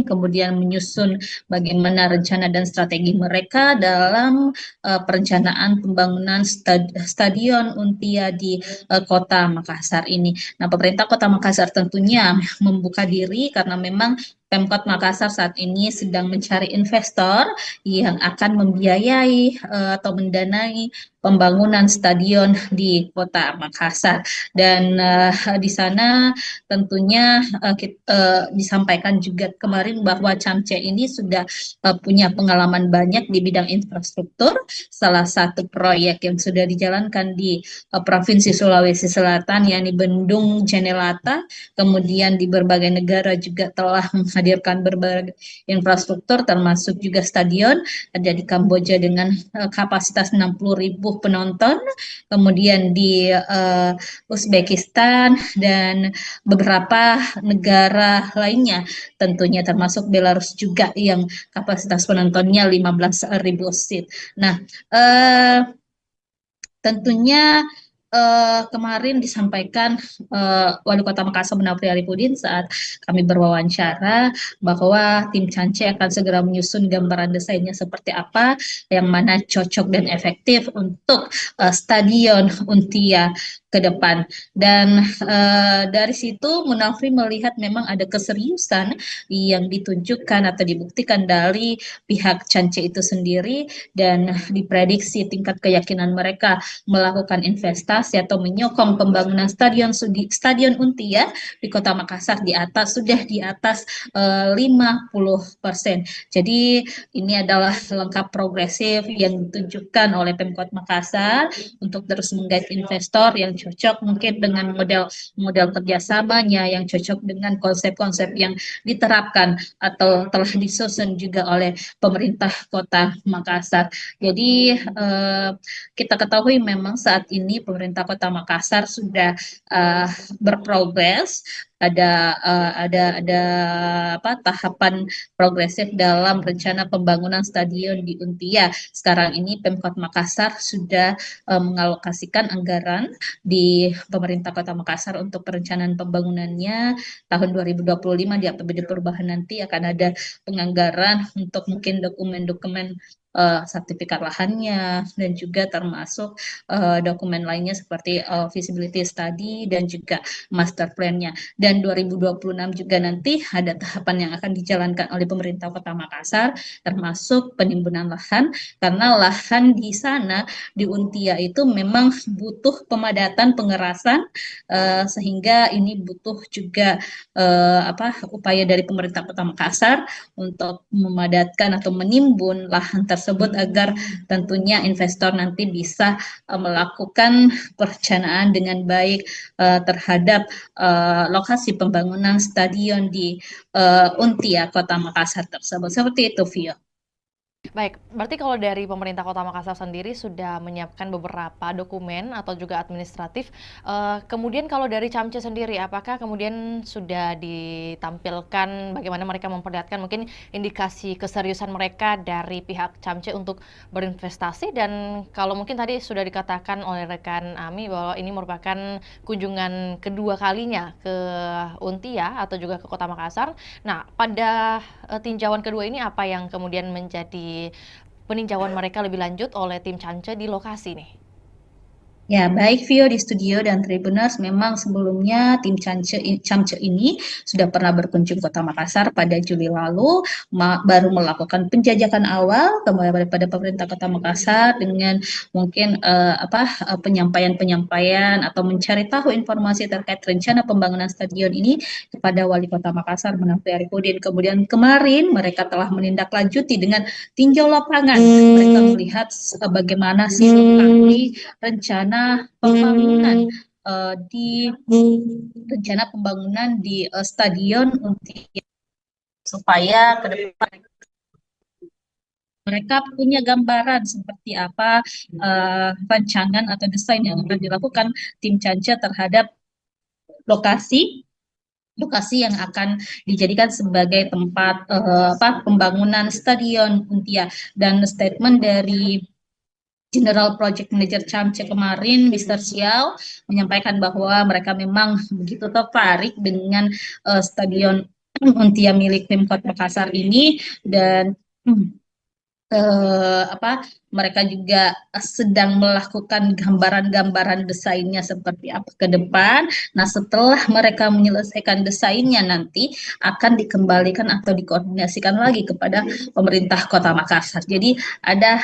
kemudian menyusun bagaimana rencana dan strategi mereka dalam perencanaan pembangunan Stadion Untia di Kota Makassar ini. Nah, pemerintah Kota Makassar tentunya membuka diri karena memang Pemkot Makassar saat ini sedang mencari investor yang akan membiayai atau mendanai pembangunan stadion di Kota Makassar. Dan di sana tentunya disampaikan juga kemarin bahwa CHAMCE ini sudah punya pengalaman banyak di bidang infrastruktur. Salah satu proyek yang sudah dijalankan di Provinsi Sulawesi Selatan yakni Bendung Jenelata, kemudian di berbagai negara juga telah menghadirkan berbagai infrastruktur termasuk juga stadion. Ada di Kamboja dengan kapasitas 60.000 penonton, kemudian di Uzbekistan dan beberapa negara lainnya tentunya termasuk Belarus juga yang kapasitas penontonnya 15.000 seat. Nah, tentunya kemarin disampaikan Wali Kota Makassar Munafri Arifudin saat kami berwawancara bahwa tim Cance akan segera menyusun gambaran desainnya seperti apa yang mana cocok dan efektif untuk Stadion Untia ke depan. Dan dari situ Munafri melihat memang ada keseriusan yang ditunjukkan atau dibuktikan dari pihak Cance itu sendiri, dan diprediksi tingkat keyakinan mereka melakukan investasi atau menyokong pembangunan Stadion Untia di Kota Makassar sudah di atas 50%. Jadi ini adalah langkah progresif yang ditunjukkan oleh Pemkot Makassar untuk terus menggait investor yang cocok mungkin dengan model kerjasamanya, yang cocok dengan konsep-konsep yang diterapkan atau telah disusun juga oleh pemerintah Kota Makassar. Jadi kita ketahui memang saat ini pemerintah Kota Makassar sudah berprogres, ada tahapan progresif dalam rencana pembangunan stadion di Untia. Sekarang ini Pemkot Makassar sudah mengalokasikan anggaran di pemerintah Kota Makassar untuk perencanaan pembangunannya tahun 2025. Di APBD perubahan nanti akan ada penganggaran untuk mungkin dokumen-dokumen sertifikat lahannya, dan juga termasuk dokumen lainnya seperti feasibility study dan juga master plan-nya. Dan 2026 juga nanti ada tahapan yang akan dijalankan oleh pemerintah Kota Makassar, termasuk penimbunan lahan, karena lahan di sana di Untia itu memang butuh pemadatan pengerasan, sehingga ini butuh juga upaya dari pemerintah Kota Makassar untuk memadatkan atau menimbun lahan tersebut agar tentunya investor nanti bisa melakukan perencanaan dengan baik terhadap lokasi pembangunan stadion di Untia Kota Makassar tersebut. Seperti itu, Vio. Baik, berarti kalau dari pemerintah Kota Makassar sendiri sudah menyiapkan beberapa dokumen atau juga administratif. Kemudian kalau dari Camce sendiri, apakah kemudian sudah ditampilkan bagaimana mereka memperlihatkan mungkin indikasi keseriusan mereka dari pihak Camce untuk berinvestasi? Dan kalau mungkin tadi sudah dikatakan oleh rekan Ami bahwa ini merupakan kunjungan kedua kalinya ke Untia atau juga ke Kota Makassar. Nah, pada tinjauan kedua ini apa yang kemudian menjadi peninjauan mereka lebih lanjut oleh tim Cance di lokasi nih? Ya, baik Vio di studio dan Tribuners, memang sebelumnya tim Camce ini sudah pernah berkunjung Kota Makassar pada Juli lalu, baru melakukan penjajakan awal kepada pemerintah Kota Makassar dengan mungkin penyampaian atau mencari tahu informasi terkait rencana pembangunan stadion ini kepada Wali Kota Makassar Munafri Arifudin. Kemudian kemarin mereka telah menindaklanjuti dengan tinjau lapangan. Mereka melihat bagaimana sih lokasi rencana pembangunan di stadion Untia, supaya ke depan mereka punya gambaran seperti apa rancangan atau desain yang akan dilakukan tim Cance terhadap lokasi yang akan dijadikan sebagai tempat pembangunan stadion Untia. Dan statement dari General Project Manager Camce kemarin, Mr. Xiao, menyampaikan bahwa mereka memang begitu tertarik dengan stadion Untia milik Pemkot Makassar ini, dan mereka juga sedang melakukan gambaran-gambaran desainnya seperti apa ke depan. Nah, setelah mereka menyelesaikan desainnya nanti akan dikembalikan atau dikoordinasikan lagi kepada pemerintah Kota Makassar. Jadi ada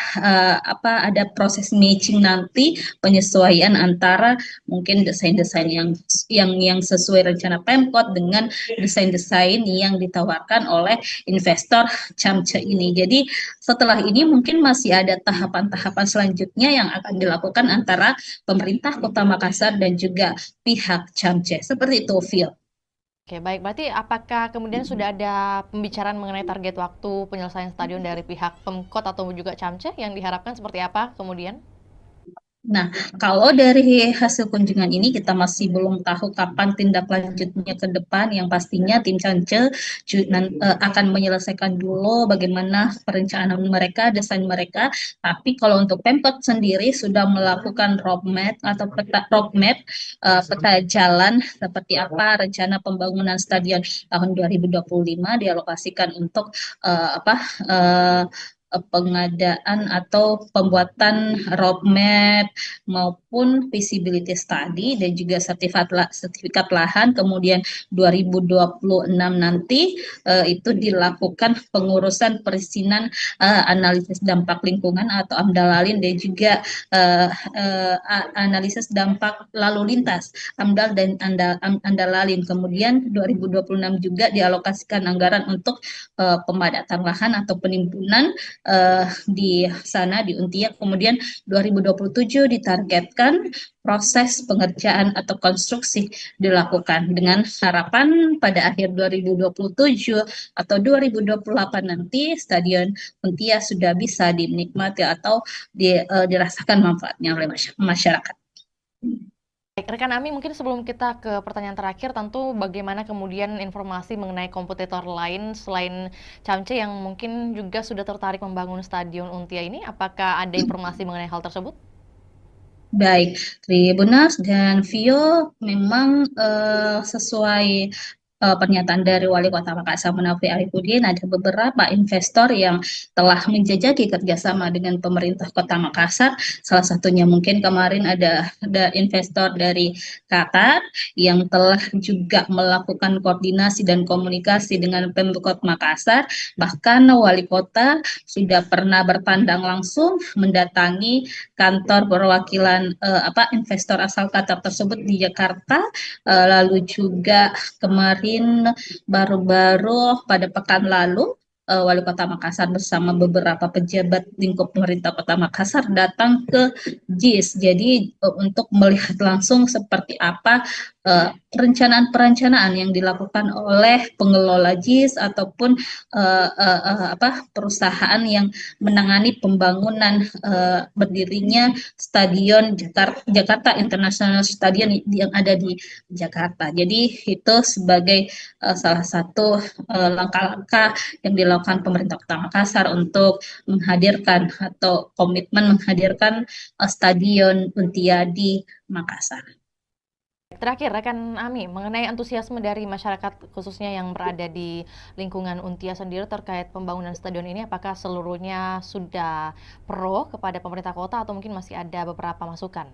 proses matching nanti, penyesuaian antara mungkin desain-desain yang sesuai rencana Pemkot dengan desain-desain yang ditawarkan oleh investor Camce ini. Jadi setelah ini mungkin masih ada tahapan-tahapan selanjutnya yang akan dilakukan antara pemerintah Kota Makassar dan juga pihak Camce. Seperti itu, Phil. Oke, baik. Berarti apakah kemudian sudah ada pembicaraan mengenai target waktu penyelesaian stadion dari pihak Pemkot atau juga Camce yang diharapkan seperti apa kemudian? Nah, kalau dari hasil kunjungan ini kita masih belum tahu kapan tindak lanjutnya ke depan. Yang pastinya tim Cance akan menyelesaikan dulu bagaimana perencanaan mereka, desain mereka. Tapi kalau untuk Pemkot sendiri sudah melakukan peta jalan seperti apa rencana pembangunan stadion tahun 2025 dialokasikan untuk pengadaan atau pembuatan roadmap maupun feasibility study dan juga sertifikat lahan. Kemudian 2026 nanti itu dilakukan pengurusan perizinan analisis dampak lingkungan atau AMDAL-LALIN dan juga analisis dampak lalu lintas AMDAL dan AMDAL-LALIN. Kemudian 2026 juga dialokasikan anggaran untuk pemadatan lahan atau penimbunan di sana di Untia. Kemudian 2027 ditargetkan proses pengerjaan atau konstruksi dilakukan dengan harapan pada akhir 2027 atau 2028 nanti Stadion Untia sudah bisa dinikmati atau dirasakan manfaatnya oleh masyarakat. Baik, rekan Ami, mungkin sebelum kita ke pertanyaan terakhir, tentu bagaimana kemudian informasi mengenai kompetitor lain selain Camce yang mungkin juga sudah tertarik membangun Stadion Untia ini, apakah ada informasi mengenai hal tersebut? Baik, Tribuners dan Vio, memang sesuai pernyataan dari Wali Kota Makassar Munafri Arifudin, ada beberapa investor yang telah menjajaki kerjasama dengan pemerintah Kota Makassar. Salah satunya mungkin kemarin ada investor dari Qatar yang telah juga melakukan koordinasi dan komunikasi dengan Pemkot Makassar. Bahkan Wali Kota sudah pernah bertandang langsung mendatangi kantor perwakilan investor asal Qatar tersebut di Jakarta. Lalu juga kemarin baru-baru pada pekan lalu Wali Kota Makassar bersama beberapa pejabat lingkup pemerintah Kota Makassar datang ke JIS. Jadi untuk melihat langsung seperti apa perencanaan yang dilakukan oleh pengelola JIS ataupun perusahaan yang menangani pembangunan berdirinya Stadion Jakarta International Stadion yang ada di Jakarta. Jadi itu sebagai salah satu langkah-langkah yang dilakukan pemerintah Kota Makassar untuk menghadirkan atau komitmen menghadirkan Stadion Untia di Makassar. Terakhir, rekan Ami, mengenai antusiasme dari masyarakat khususnya yang berada di lingkungan Untia sendiri terkait pembangunan stadion ini, apakah seluruhnya sudah pro kepada pemerintah kota atau mungkin masih ada beberapa masukan?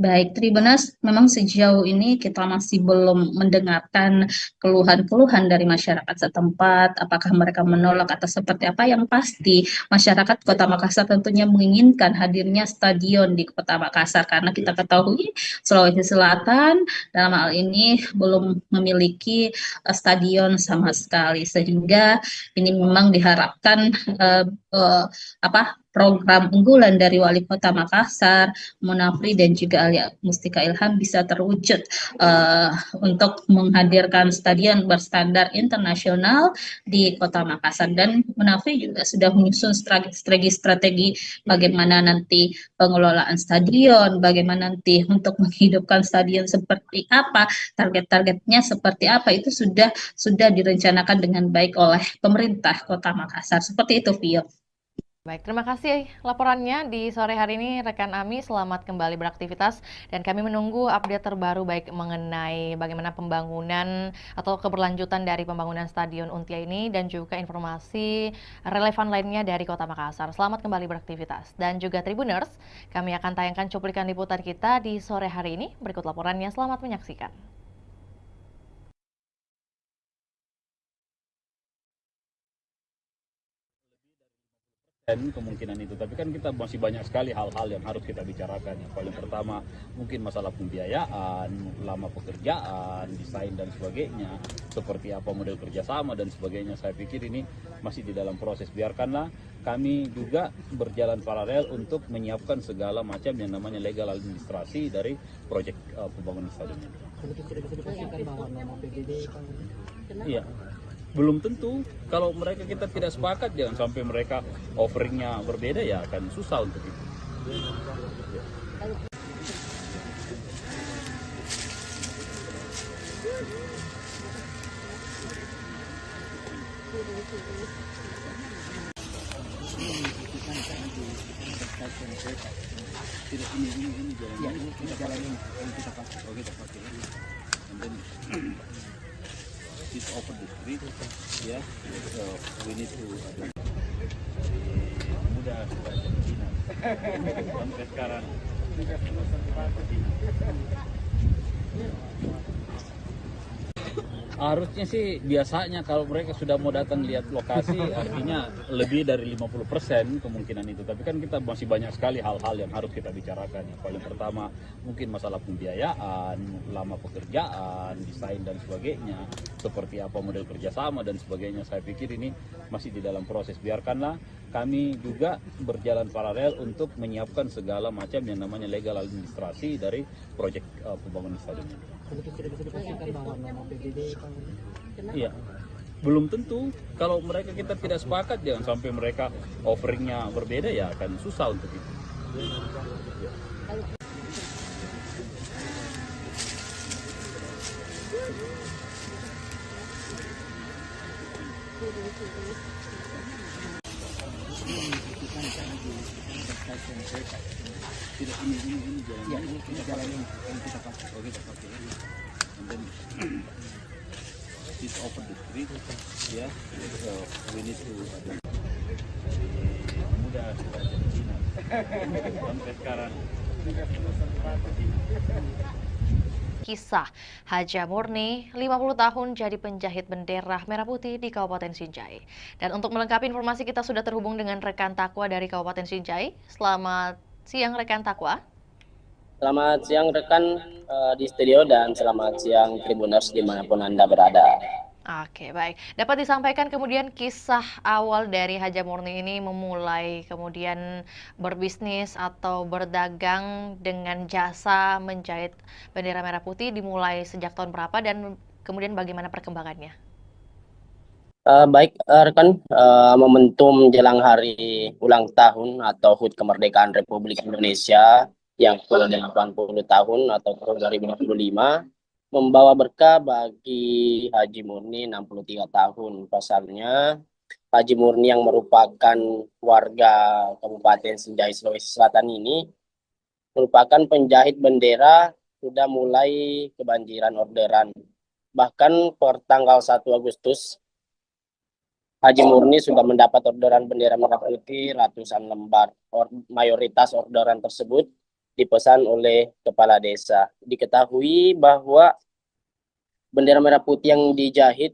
Baik, Tribuners, memang sejauh ini kita masih belum mendengarkan keluhan-keluhan dari masyarakat setempat, apakah mereka menolak atau seperti apa. Yang pasti, masyarakat Kota Makassar tentunya menginginkan hadirnya stadion di Kota Makassar, karena kita ketahui Sulawesi Selatan dalam hal ini belum memiliki stadion sama sekali, sehingga ini memang diharapkan program unggulan dari Wali Kota Makassar, Munafri dan juga Alia Mustika Ilham bisa terwujud untuk menghadirkan stadion berstandar internasional di Kota Makassar. Dan Munafri juga sudah menyusun strategi bagaimana nanti pengelolaan stadion, bagaimana nanti untuk menghidupkan stadion seperti apa, target-targetnya seperti apa, itu sudah direncanakan dengan baik oleh pemerintah Kota Makassar. Seperti itu, Vio. Baik, terima kasih laporannya di sore hari ini rekan Ami. Selamat kembali beraktivitas dan kami menunggu update terbaru baik mengenai bagaimana pembangunan atau keberlanjutan dari pembangunan Stadion Untia ini dan juga informasi relevan lainnya dari Kota Makassar. Selamat kembali beraktivitas dan juga Tribuners, kami akan tayangkan cuplikan liputan kita di sore hari ini. Berikut laporannya, selamat menyaksikan. Kemungkinan itu, tapi kan kita masih banyak sekali hal-hal yang harus kita bicarakan. Yang paling pertama mungkin masalah pembiayaan, lama pekerjaan, desain dan sebagainya, seperti apa model kerjasama dan sebagainya. Saya pikir ini masih di dalam proses. Biarkanlah kami juga berjalan paralel untuk menyiapkan segala macam yang namanya legal administrasi dari proyek pembangunan stadion ini. Iya. Belum tentu, kalau mereka kita tidak sepakat, jangan sampai mereka offeringnya berbeda, ya akan susah untuk itu. It's over the street, yeah. So we need to mudah sampai sekarang. Harusnya sih biasanya kalau mereka sudah mau datang lihat lokasi artinya lebih dari 50% kemungkinan itu. Tapi kan kita masih banyak sekali hal-hal yang harus kita bicarakan. Yang paling pertama mungkin masalah pembiayaan, lama pekerjaan, desain dan sebagainya. Seperti apa model kerjasama dan sebagainya. Saya pikir ini masih di dalam proses. Biarkanlah kami juga berjalan paralel untuk menyiapkan segala macam yang namanya legal administrasi dari proyek pembangunan stadion ini. Iya, belum tentu. Kalau mereka kita tidak sepakat, jangan sampai mereka offeringnya berbeda, ya akan susah untuk itu. Ini jalan yang kita pakai. Oh, kita pakai. And then it's over the street, yeah. So we need to mudah sampai sekarang. Kisah Haja Murni, 50 tahun jadi penjahit bendera merah putih di Kabupaten Sinjai. Dan untuk melengkapi informasi kita sudah terhubung dengan rekan Takwa dari Kabupaten Sinjai. Selamat siang rekan Takwa. Selamat siang rekan di studio dan selamat siang Tribuners dimanapun Anda berada. Oke, baik. Dapat disampaikan kemudian kisah awal dari Haja Murni ini memulai kemudian berbisnis atau berdagang dengan jasa menjahit bendera merah putih dimulai sejak tahun berapa dan kemudian bagaimana perkembangannya? Baik rekan, momentum jelang hari ulang tahun atau HUT kemerdekaan Republik Indonesia yang ke-80 tahun atau tahun 2025 membawa berkah bagi Haji Murni 63 tahun. Pasalnya Haji Murni yang merupakan warga Kabupaten Sinjai Sulawesi Selatan ini merupakan penjahit bendera, sudah mulai kebanjiran orderan. Bahkan per tanggal 1 Agustus Haji Murni sudah mendapat orderan bendera merah putih ratusan lembar. Mayoritas orderan tersebut dipesan oleh kepala desa. Diketahui bahwa bendera merah putih yang dijahit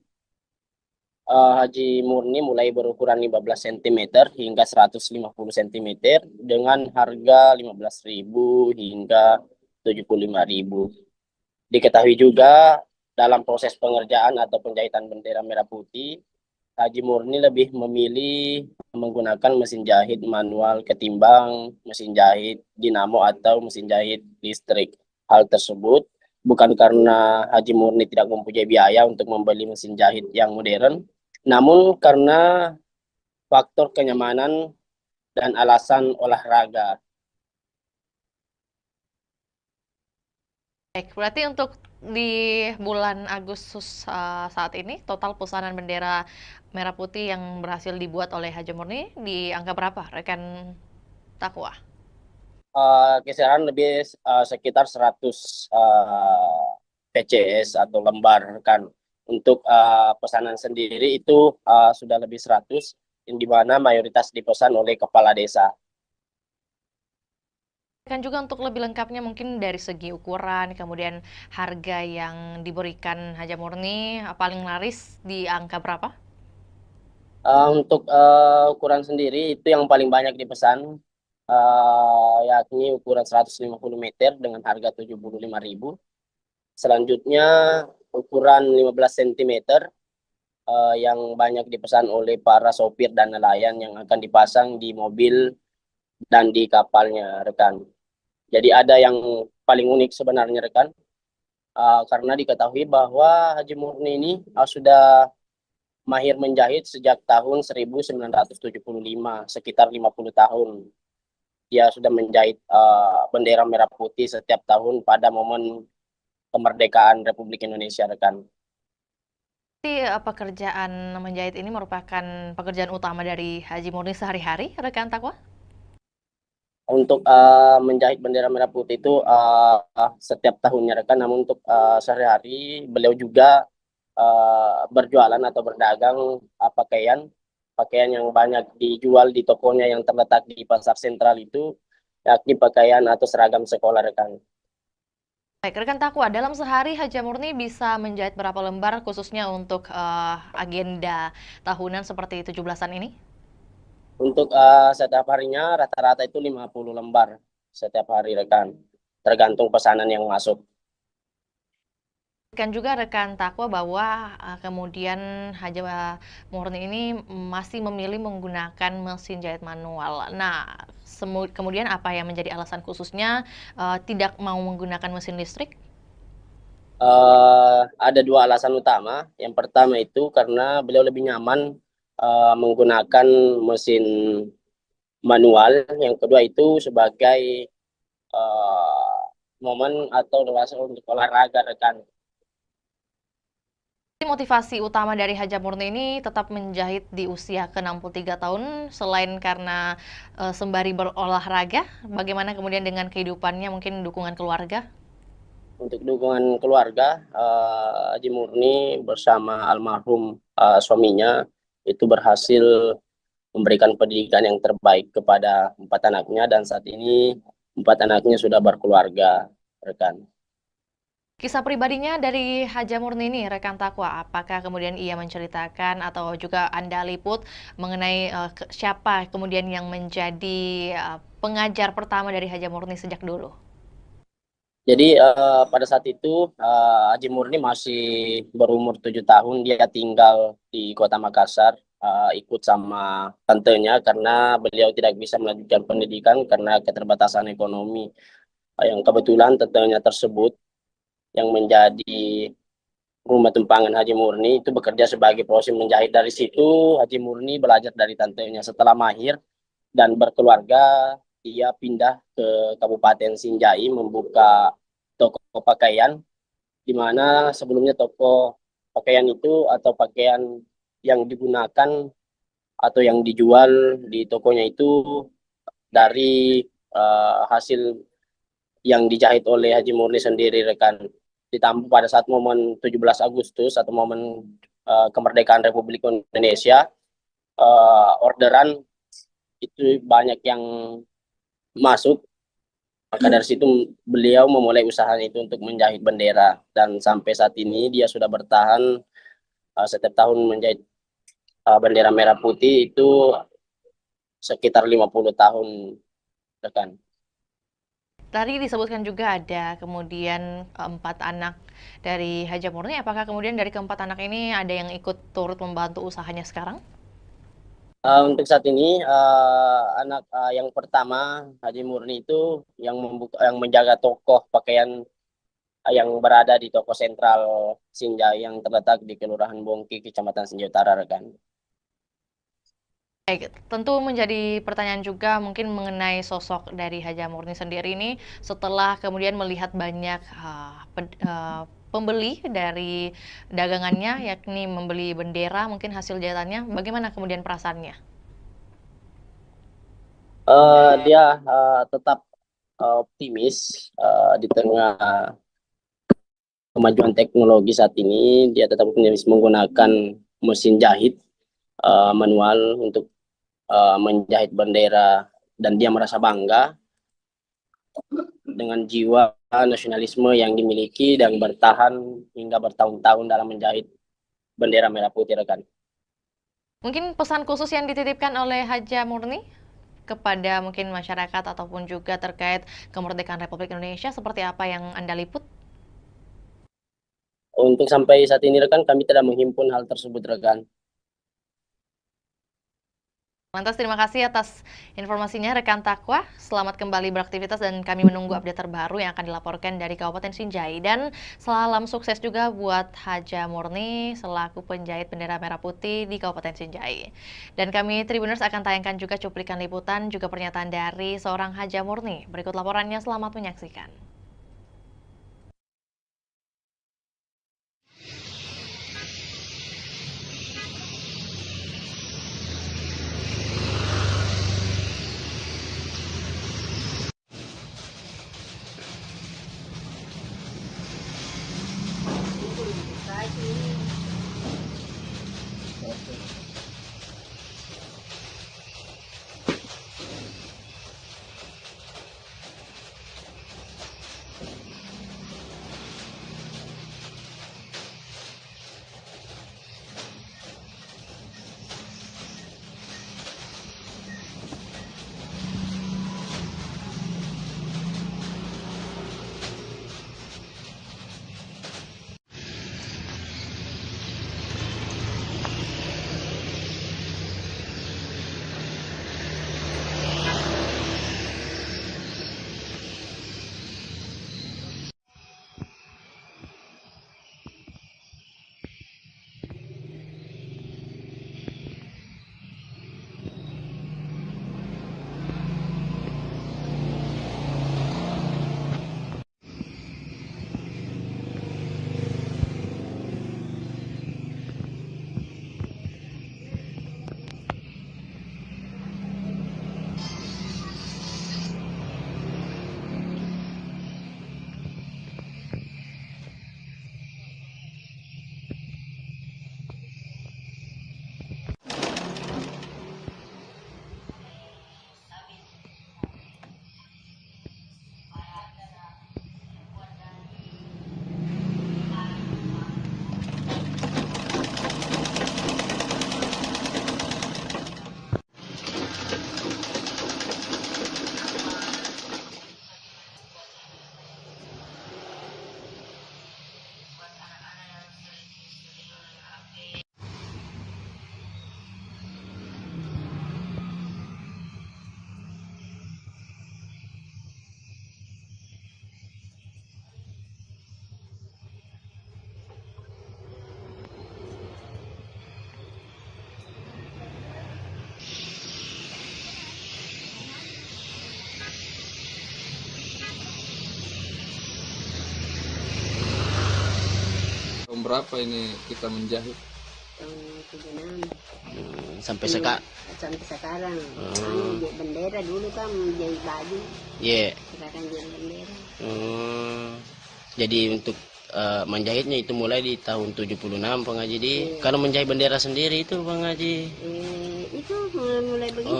Haji Murni mulai berukuran 15 cm hingga 150 cm dengan harga 15.000 hingga 75.000. Diketahui juga dalam proses pengerjaan atau penjahitan bendera merah putih, Haji Murni lebih memilih menggunakan mesin jahit manual ketimbang mesin jahit dinamo atau mesin jahit listrik. Hal tersebut bukan karena Haji Murni tidak mempunyai biaya untuk membeli mesin jahit yang modern, namun karena faktor kenyamanan dan alasan olahraga. Baik, berarti untuk di bulan Agustus saat ini total pesanan bendera merah putih yang berhasil dibuat oleh Haji Murni di angka berapa, rekan Takwa? Kisaran lebih sekitar 100 PCS atau lembar kan. Untuk pesanan sendiri itu sudah lebih 100, di mana mayoritas dipesan oleh kepala desa. Kan juga untuk lebih lengkapnya mungkin dari segi ukuran, kemudian harga yang diberikan Haja Murni paling laris di angka berapa? Untuk ukuran sendiri itu yang paling banyak dipesan, yakni ukuran 150 meter dengan harga 75.000. Selanjutnya ukuran 15 cm yang banyak dipesan oleh para sopir dan nelayan yang akan dipasang di mobil dan di kapalnya rekan. Jadi ada yang paling unik sebenarnya rekan, karena diketahui bahwa Haji Murni ini sudah mahir menjahit sejak tahun 1975, sekitar 50 tahun. dia sudah menjahit bendera merah putih setiap tahun pada momen kemerdekaan Republik Indonesia, rekan. Jadi pekerjaan menjahit ini merupakan pekerjaan utama dari Haji Murni sehari-hari, rekan Takwa? Untuk menjahit bendera merah putih itu setiap tahunnya, rekan. Namun untuk sehari-hari beliau juga berjualan atau berdagang pakaian yang banyak dijual di tokonya yang terletak di pasar sentral itu, yakni pakaian atau seragam sekolah, rekan. Baik, rekan Takwa, dalam sehari Haji Murni bisa menjahit berapa lembar khususnya untuk agenda tahunan seperti 17-an ini? Untuk setiap harinya rata-rata itu 50 lembar setiap hari, rekan. Tergantung pesanan yang masuk. Kan juga rekan Takwa bahwa kemudian Haji Murni ini masih memilih menggunakan mesin jahit manual. Nah, kemudian apa yang menjadi alasan khususnya tidak mau menggunakan mesin listrik? Ada dua alasan utama. Yang pertama itu karena beliau lebih nyaman menggunakan mesin manual. Yang kedua itu sebagai momen atau dewasa untuk olahraga, rekan. Motivasi utama dari Haji Murni ini tetap menjahit di usia ke-63 tahun, selain karena sembari berolahraga, bagaimana kemudian dengan kehidupannya, mungkin dukungan keluarga? Untuk dukungan keluarga, Haji Murni bersama almarhum suaminya itu berhasil memberikan pendidikan yang terbaik kepada 4 anaknya, dan saat ini 4 anaknya sudah berkeluarga, rekan. Kisah pribadinya dari Haji Murni ini, rekan Takwa, apakah kemudian ia menceritakan atau juga Anda liput mengenai siapa kemudian yang menjadi pengajar pertama dari Haji Murni sejak dulu? Jadi pada saat itu Haji Murni masih berumur 7 tahun, dia tinggal di Kota Makassar, ikut sama tantenya karena beliau tidak bisa melanjutkan pendidikan karena keterbatasan ekonomi. Yang kebetulan tantenya tersebut yang menjadi rumah tumpangan Haji Murni itu bekerja sebagai proses menjahit. Dari situ Haji Murni belajar dari tantenya. Setelah mahir dan berkeluarga, dia pindah ke Kabupaten Sinjai membuka toko pakaian, di mana sebelumnya toko pakaian itu atau pakaian yang digunakan atau yang dijual di tokonya itu dari hasil yang dijahit oleh Haji Murni sendiri, rekan. Ditambah pada saat momen 17 Agustus atau momen kemerdekaan Republik Indonesia, orderan itu banyak yang masuk. Maka dari situ beliau memulai usaha itu untuk menjahit bendera, dan sampai saat ini dia sudah bertahan setiap tahun menjahit bendera merah putih itu sekitar 50 tahun, rekan. Tadi disebutkan juga ada kemudian 4 anak dari Haji Murni. Apakah kemudian dari ke-4 anak ini ada yang ikut turut membantu usahanya sekarang? Untuk saat ini anak yang pertama Haji Murni itu yang menjaga toko pakaian yang berada di toko sentral Sinjai yang terletak di Kelurahan Bongki, Kecamatan Sinjai Utara, rekan. Baik, tentu menjadi pertanyaan juga mungkin mengenai sosok dari Haji Murni sendiri ini setelah kemudian melihat banyak pembeli dari dagangannya, yakni membeli bendera mungkin hasil jahitannya, bagaimana kemudian perasaannya? Dia tetap optimis di tengah kemajuan teknologi saat ini. Dia tetap optimis menggunakan mesin jahit manual untuk menjahit bendera, dan dia merasa bangga dengan jiwa nasionalisme yang dimiliki dan bertahan hingga bertahun-tahun dalam menjahit bendera merah putih, rekan. Mungkin pesan khusus yang dititipkan oleh Haji Murni kepada mungkin masyarakat ataupun juga terkait kemerdekaan Republik Indonesia seperti apa yang Anda liput? Untuk sampai saat ini, rekan, kami tidak menghimpun hal tersebut, rekan. Lantas terima kasih atas informasinya rekan Takwa. Selamat kembali beraktivitas dan kami menunggu update terbaru yang akan dilaporkan dari Kabupaten Sinjai. Dan salam sukses juga buat Haja Murni selaku penjahit bendera merah putih di Kabupaten Sinjai. Dan kami Tribuners akan tayangkan juga cuplikan liputan juga pernyataan dari seorang Haja Murni. Berikut laporannya, selamat menyaksikan. Tahun berapa ini kita menjahit? Tahun 76. Sampai sekarang. Sampai sekarang. Bendera dulu kan jahit baju. Iya. Sekarang jahit bendera. Jadi untuk menjahitnya itu mulai di tahun 76 Bang Haji. Kalau menjahit bendera sendiri itu Bang Haji? Itu mulai begitu.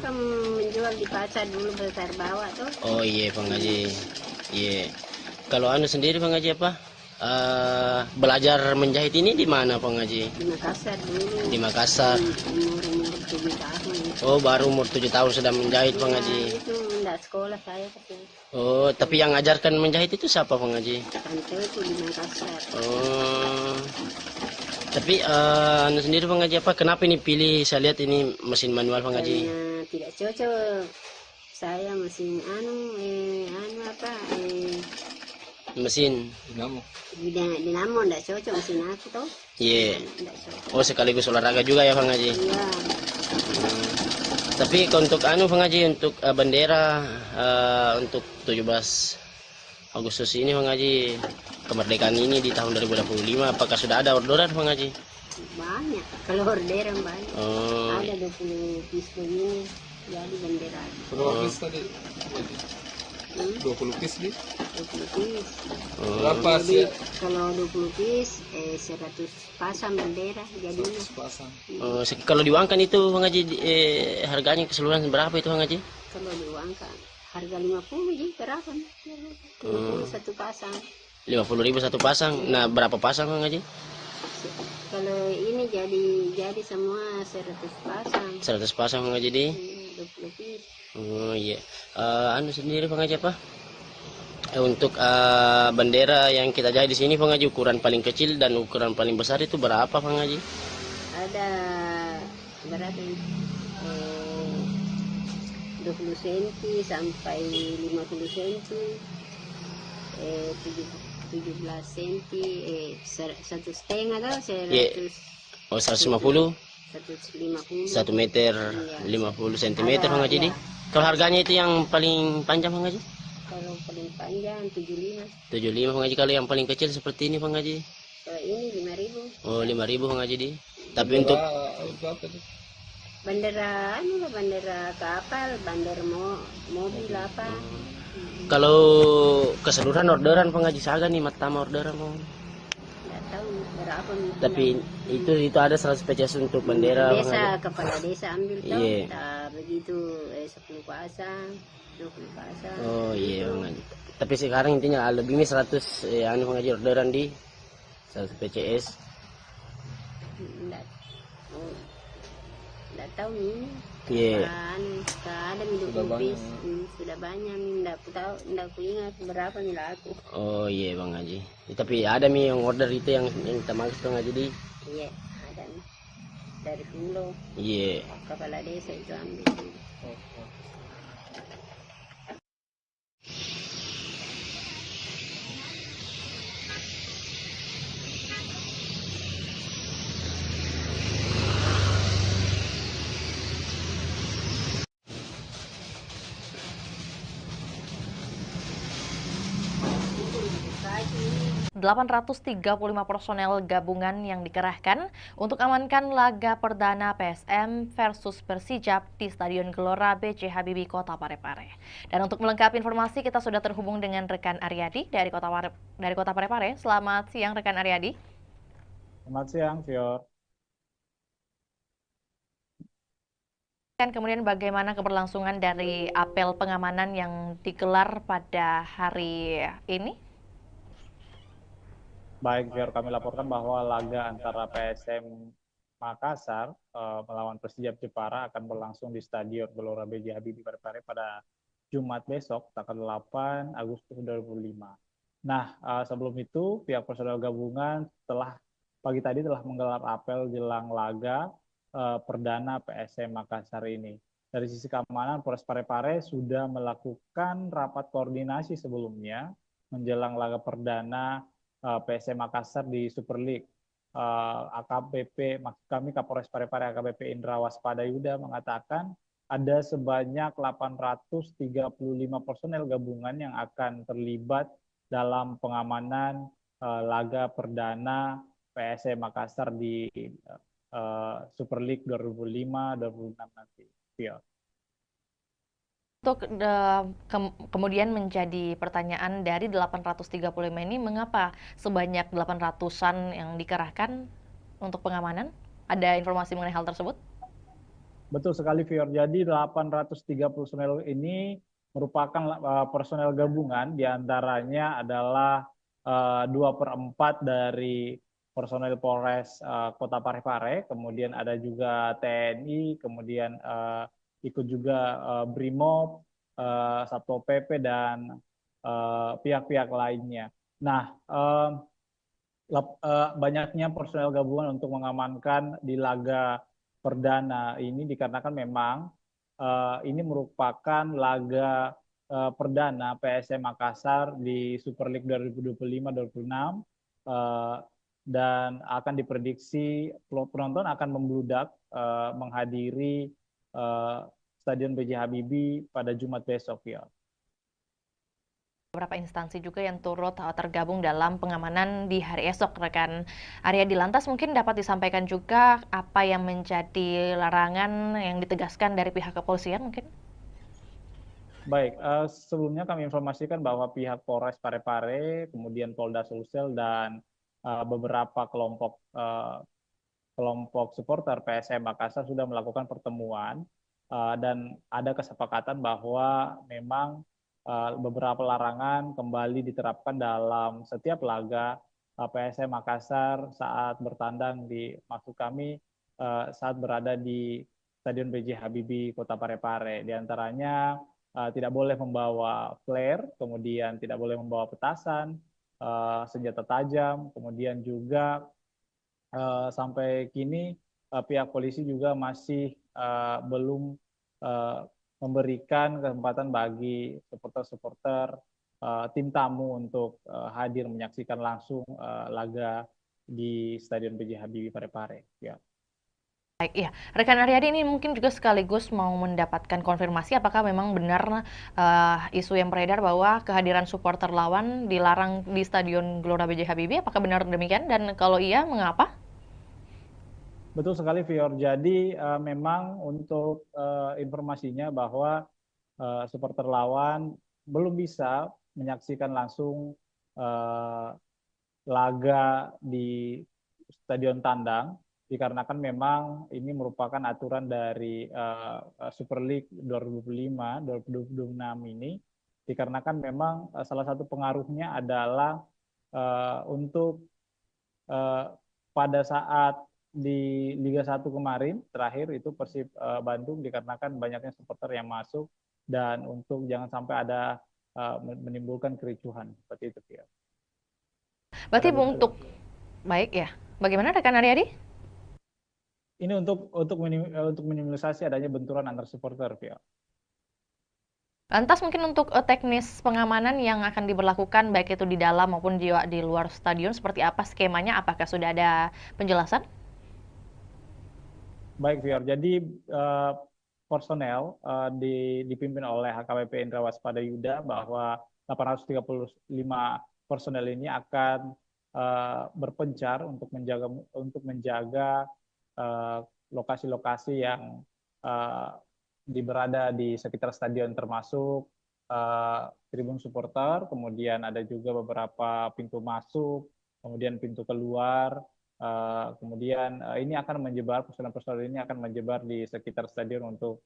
Kan menjual di pasar dulu besar bawah tuh. Oh iya Bang Haji. Iya. Kalau anu sendiri Bang Haji apa? Belajar menjahit ini di mana Bang Haji? Di Makassar dulu. Di Makassar. Umur 7 tahun. Oh baru umur 7 tahun sudah menjahit Bang Haji. Itu enggak sekolah saya tapi. Oh tapi yang ngajarkan menjahit itu siapa Bang Haji? Tanteku di Makassar. Oh. Tapi anu sendiri Bang Haji apa? Kenapa ini pilih? Saya lihat ini mesin manual Bang Haji. Karena tidak cocok. Saya mesin mesin dinamo enggak cocok mesin aku tuh. Iya. Oh sekaligus olahraga juga ya Bang Haji. Iya. Tapi untuk anu Bang Haji untuk bendera untuk 17 Agustus ini Bang Haji, kemerdekaan ini di tahun 2025, apakah sudah ada orderan Bang Haji? Banyak. Kalau orderan banyak. Oh. Ada 20 piece begini jadi bendera. Berapa piece tadi? 20 piece di? 20 piece. Berapa jadi, sih? kalau 20 piece 100 pasang bendera jadinya. 100 pasang. Kalau diuangkan itu Bang Haji harganya keseluruhan berapa itu Bang Haji? Kalau diuangkan harga 50 jadi berapa? 50 satu pasang. 50.000 satu pasang. Nah, berapa pasang Bang Haji? Kalau ini jadi semua 100 pasang. 100 pasang Bang Haji di? 20 piece. Oh iya. Anu sendiri Bang Haji apa? Untuk bendera yang kita jahit di sini Bang Haji, ukuran paling kecil dan ukuran paling besar itu berapa Bang Haji? Ada berapa ini? 20 cm sampai 50 cm, 17 cm, 1,5 atau 100. Oh, 150, 150. 1 meter 50 cm Bang Haji di. Kalau harganya itu yang paling panjang Bang Haji? Kalau paling panjang 75. 75 Bang Haji. Kalau yang paling kecil seperti ini Bang Haji? Kalau ini 5.000. Oh, 5.000 Bang Haji di. Tapi untuk bandera bandera kapal, bandera mobil apa. Kalau keseluruhan orderan Bang Haji Saga nih, matama orderan Bang. Nggak tahu berapa. Tapi itu ada 100 PCS untuk bendera Bang desa, Haji. kepala desa ambil tahu. Iya. Tak begitu 10 pasang, 20 pasang. Oh iya Bang Haji. Tapi sekarang intinya lebih ini 100 Bang Haji orderan di 100 PCS. Nggak tahu nih. Iya. Ada minum bis, sudah banyak nih. Nggak aku ingat berapa nih laku. Oh iya Bang Haji. Tapi ada nih yang order itu yang kita maksud Bang Haji di. Iya, ada nih. Dari Pulau. Iya. Kepala desa itu ambil. Pagi 835 personel gabungan yang dikerahkan untuk amankan laga perdana PSM versus Persijap di Stadion Gelora B.J. Habibie, Kota Parepare. Dan untuk melengkapi informasi, kita sudah terhubung dengan rekan Aryadi dari Kota Parepare. Selamat siang, rekan Aryadi. Selamat siang, Fior. Kemudian bagaimana keberlangsungan dari apel pengamanan yang digelar pada hari ini? Baik, Fior, kami laporkan bahwa laga antara PSM Makassar melawan Persijap Jepara akan berlangsung di Stadion Gelora B.J. Habibie Parepare pada Jumat besok, tanggal 8 Agustus 2025. Nah, sebelum itu, pihak personel gabungan pagi tadi telah menggelar apel jelang laga perdana PSM Makassar ini. Dari sisi keamanan, Polres Parepare sudah melakukan rapat koordinasi sebelumnya menjelang laga perdana PSM Makassar di Super League. AKBP, maksud kami Kapolres Parepare AKBP Indra Waspada Yuda mengatakan ada sebanyak 835 personel gabungan yang akan terlibat dalam pengamanan laga perdana PSM Makassar di Super League 2005-2006 nanti. Ya. Untuk kemudian menjadi pertanyaan dari 835 ini, mengapa sebanyak 800-an yang dikerahkan untuk pengamanan? Ada informasi mengenai hal tersebut? Betul sekali, Fior. Jadi 830 personel ini merupakan personel gabungan, diantaranya adalah 2/4 dari personel Polres Kota Parepare, kemudian ada juga TNI, kemudian ikut juga BRIMOB, Satpol PP, dan pihak-pihak lainnya. Nah, banyaknya personel gabungan untuk mengamankan di laga perdana ini dikarenakan memang ini merupakan laga perdana PSM Makassar di Super League 2025-2026 dan akan diprediksi penonton akan membludak menghadiri Stadion B.J. Habibie pada Jumat besok, ya. Beberapa instansi juga yang turut tergabung dalam pengamanan di hari esok, rekan Aryadi. Lantas mungkin dapat disampaikan juga apa yang menjadi larangan yang ditegaskan dari pihak kepolisian mungkin? Baik, sebelumnya kami informasikan bahwa pihak Polres Parepare, kemudian Polda Sulsel, dan beberapa kelompok supporter PSM Makassar sudah melakukan pertemuan dan ada kesepakatan bahwa memang beberapa larangan kembali diterapkan dalam setiap laga PSM Makassar saat bertandang maksud kami saat berada di Stadion B.J. Habibie Kota Parepare. Di antaranya tidak boleh membawa flare, kemudian tidak boleh membawa petasan, senjata tajam, kemudian juga sampai kini pihak polisi juga masih belum memberikan kesempatan bagi supporter-supporter tim tamu untuk hadir menyaksikan langsung laga di Stadion B.J. Habibie Parepare. Ya. Baik, ya. Rekan Aryadi ini mungkin juga sekaligus mau mendapatkan konfirmasi apakah memang benar isu yang beredar bahwa kehadiran supporter lawan dilarang di Stadion Gelora B.J. Habibie. Apakah benar demikian? Dan kalau iya, mengapa? Betul sekali, Fior. Jadi memang untuk informasinya bahwa supporter lawan belum bisa menyaksikan langsung laga di Stadion Tandang dikarenakan memang ini merupakan aturan dari Super League 2025-2026 ini dikarenakan memang salah satu pengaruhnya adalah untuk pada saat di Liga 1 kemarin terakhir itu Persib Bandung dikarenakan banyaknya supporter yang masuk dan untuk jangan sampai ada menimbulkan kericuhan seperti itu ya. Berarti untuk baik ya. Bagaimana rekan Aryadi? Ini untuk minimalisasi adanya benturan antar supporter ya. Lantas mungkin untuk teknis pengamanan yang akan diberlakukan baik itu di dalam maupun di luar stadion seperti apa skemanya? Apakah sudah ada penjelasan? Baik, Fior. Jadi personel dipimpin oleh HKBP Indra Waspada Yuda bahwa 835 personel ini akan berpencar untuk menjaga lokasi-lokasi yang berada di sekitar stadion termasuk tribun supporter, kemudian ada juga beberapa pintu masuk, kemudian pintu keluar. Kemudian ini akan menyebar, personel-personel ini akan menyebar di sekitar stadion untuk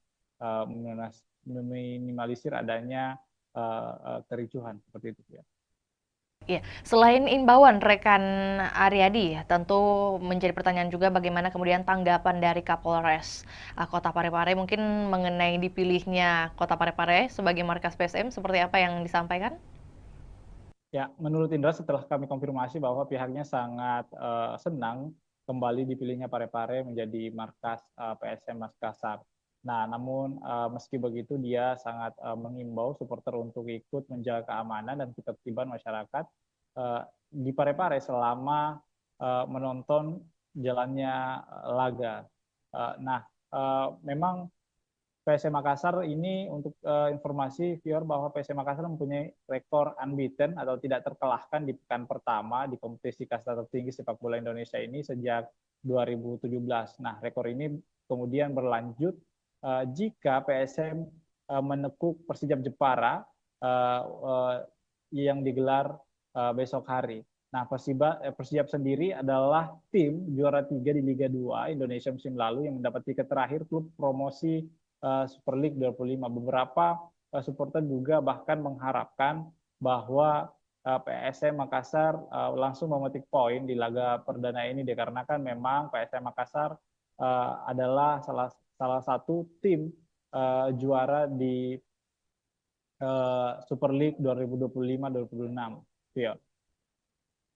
meminimalisir adanya kericuhan seperti itu ya. Ya, selain imbauan rekan Aryadi, tentu menjadi pertanyaan juga bagaimana kemudian tanggapan dari Kapolres Kota Parepare mungkin mengenai dipilihnya Kota Parepare sebagai markas PSM seperti apa yang disampaikan? Ya, menurut Indra setelah kami konfirmasi bahwa pihaknya sangat senang kembali dipilihnya Parepare menjadi markas PSM Makassar. Nah, namun meski begitu dia sangat mengimbau supporter untuk ikut menjaga keamanan dan ketertiban masyarakat di Parepare selama menonton jalannya laga. Memang PSM Makassar ini untuk informasi Fior bahwa PSM Makassar mempunyai rekor unbeaten atau tidak terkalahkan di pekan pertama di kompetisi kasta tertinggi sepak bola Indonesia ini sejak 2017. Nah, rekor ini kemudian berlanjut jika PSM menekuk Persijap Jepara yang digelar besok hari. Nah, Persijap sendiri adalah tim juara 3 di Liga 2 Indonesia musim lalu yang mendapat tiket terakhir klub promosi Super League 25. Beberapa supporter juga bahkan mengharapkan bahwa PSM Makassar langsung memetik poin di laga perdana ini dikarenakan memang PSM Makassar adalah salah satu tim juara di Super League 2025-2026. Ya.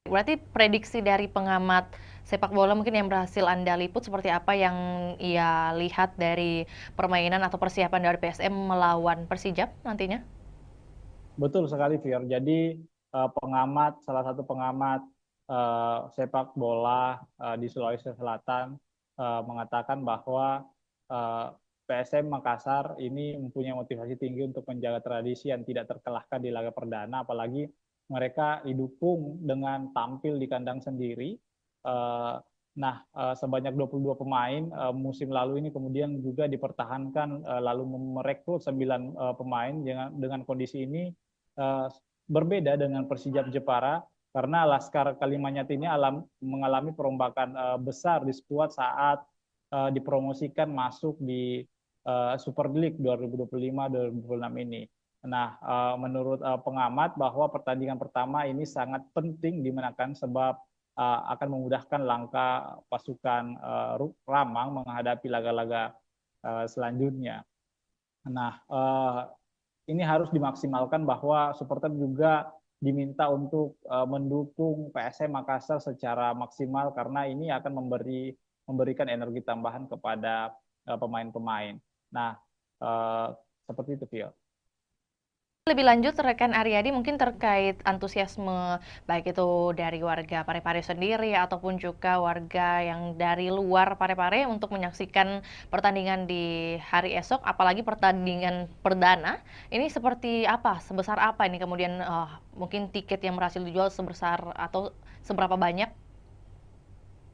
Berarti prediksi dari pengamat sepak bola mungkin yang berhasil Anda liput seperti apa yang ia lihat dari permainan atau persiapan dari PSM melawan Persijap nantinya? Betul sekali, Fior. Jadi salah satu pengamat sepak bola di Sulawesi Selatan mengatakan bahwa PSM Makassar ini mempunyai motivasi tinggi untuk menjaga tradisi yang tidak terkalahkan di laga perdana, apalagi mereka didukung dengan tampil di kandang sendiri. Sebanyak 22 pemain musim lalu ini kemudian juga dipertahankan lalu merekrut 9 pemain dengan kondisi ini berbeda dengan Persijap Jepara karena Laskar Kalimantan ini mengalami perombakan besar di skuad saat dipromosikan masuk di Super League 2025-2026 ini. Nah, menurut pengamat bahwa pertandingan pertama ini sangat penting dimenangkan sebab akan memudahkan langkah pasukan Ramang menghadapi laga-laga selanjutnya. Nah, ini harus dimaksimalkan bahwa supporter juga diminta untuk mendukung PSM Makassar secara maksimal karena ini akan memberikan energi tambahan kepada pemain-pemain. Nah, seperti itu, Vio. Lebih lanjut, rekan Aryadi mungkin terkait antusiasme baik itu dari warga Parepare sendiri ataupun juga warga yang dari luar Parepare untuk menyaksikan pertandingan di hari esok, apalagi pertandingan perdana. Ini seperti apa? Sebesar apa ini kemudian mungkin tiket yang berhasil dijual sebesar atau seberapa banyak?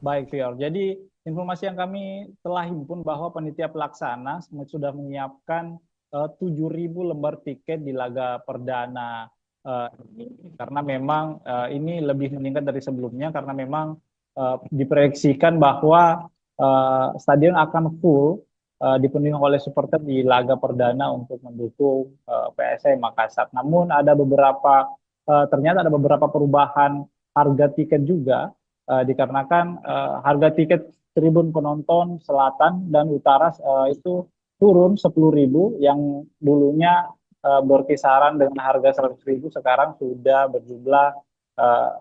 Baik, Vio. Jadi informasi yang kami telah himpun bahwa panitia pelaksana sudah menyiapkan 7.000 lembar tiket di laga perdana ini, karena memang ini lebih meningkat dari sebelumnya karena memang diproyeksikan bahwa stadion akan full dipenuhi oleh supporter di laga perdana untuk mendukung PSM Makassar. Namun ternyata ada beberapa perubahan harga tiket juga dikarenakan harga tiket tribun penonton selatan dan utara itu turun 10.000 yang dulunya berkisaran dengan harga 100.000 sekarang sudah berjumlah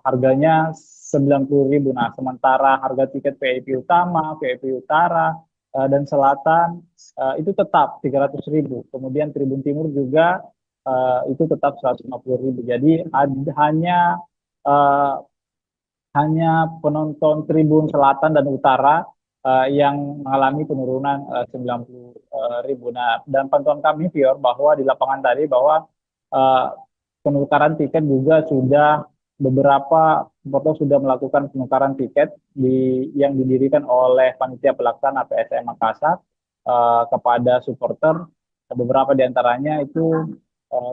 harganya 90.000. Nah, sementara harga tiket VIP utama, VIP utara dan selatan itu tetap 300.000. Kemudian tribun timur juga itu tetap 150.000. Jadi hanya penonton tribun selatan dan utara yang mengalami penurunan 90.000. Nah, dan pantauan kami, Pior, bahwa di lapangan tadi bahwa penukaran tiket juga sudah beberapa supporter sudah melakukan penukaran tiket yang didirikan oleh panitia pelaksana PSM Makassar kepada supporter. Beberapa di antaranya itu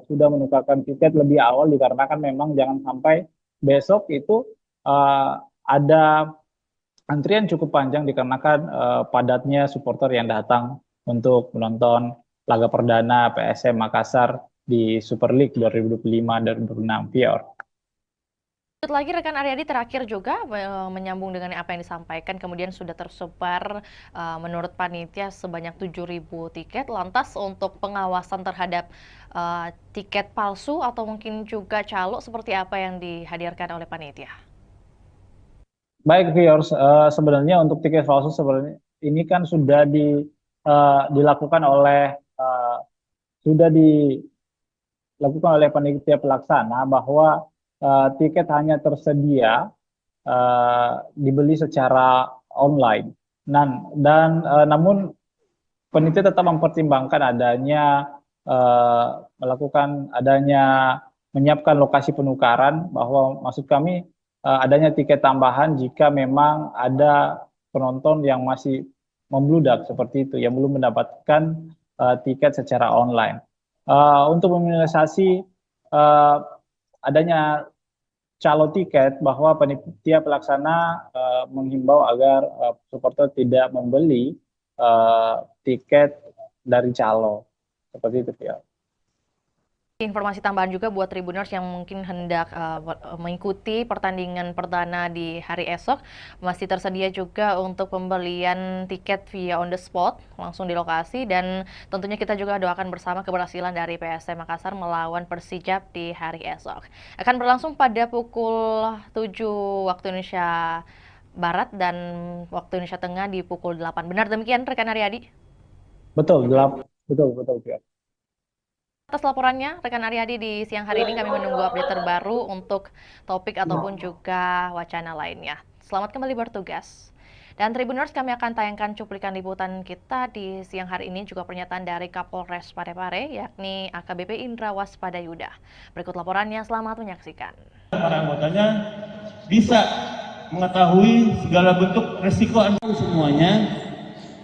sudah menukarkan tiket lebih awal dikarenakan memang jangan sampai besok itu ada antrian cukup panjang dikarenakan padatnya supporter yang datang untuk menonton laga perdana PSM Makassar di Super League 2025-2026, Pior. Lagi rekan Aryadi terakhir juga menyambung dengan apa yang disampaikan, kemudian sudah tersebar menurut panitia sebanyak 7.000 tiket. Lantas untuk pengawasan terhadap tiket palsu atau mungkin juga calo seperti apa yang dihadirkan oleh panitia? Baik, viewers, sebenarnya untuk tiket palsu sebenarnya ini kan sudah dilakukan oleh panitia pelaksana bahwa tiket hanya tersedia dibeli secara online. Namun panitia tetap mempertimbangkan menyiapkan lokasi penukaran, bahwa maksud kami adanya tiket tambahan jika memang ada penonton yang masih membludak seperti itu, yang belum mendapatkan tiket secara online. Untuk meminimalisasi adanya calo tiket, bahwa panitia pelaksana menghimbau agar supporter tidak membeli tiket dari calo, seperti itu, ya. Informasi tambahan juga buat Tribuners yang mungkin hendak mengikuti pertandingan perdana di hari esok, masih tersedia juga untuk pembelian tiket via on the spot langsung di lokasi, dan tentunya kita juga doakan bersama keberhasilan dari PSM Makassar melawan Persijap di hari esok. Akan berlangsung pada pukul 7 waktu Indonesia Barat dan waktu Indonesia Tengah di pukul 8. Benar demikian rekan Aryadi? Betul, betul. Atas laporannya rekan Aryadi di siang hari ini, kami menunggu update terbaru untuk topik ataupun juga wacana lainnya. Selamat kembali bertugas. Dan Tribuners, kami akan tayangkan cuplikan liputan kita di siang hari ini, juga pernyataan dari Kapolres Parepare, yakni AKBP Indra Waspadayuda. Berikut laporannya, selamat menyaksikan. Para anggotanya bisa mengetahui segala bentuk resiko semuanya,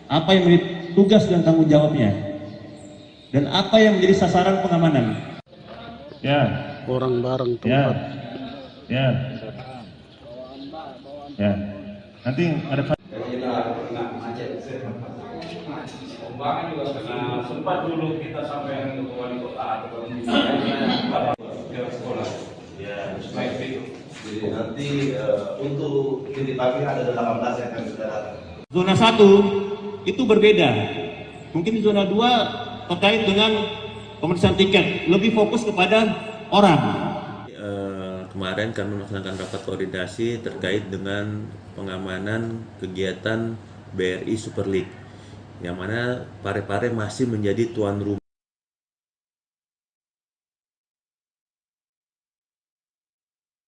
apa yang menjadi tugas dan tanggung jawabnya, dan apa yang menjadi sasaran pengamanan. Ya. Orang bareng tempat. Ya. Nanti ada Pembangunan juga karena sempat dulu kita sampai ke wali kota atau sekolah. Ya, baik itu. Jadi nanti untuk titik pagi ada 18 yang akan sudah datang. Zona 1 itu berbeda. Mungkin di zona 2 terkait dengan pemeriksaan tiket, lebih fokus kepada orang. Kemarin kami melaksanakan rapat koordinasi terkait dengan pengamanan kegiatan BRI Super League, yang mana Parepare masih menjadi tuan rumah.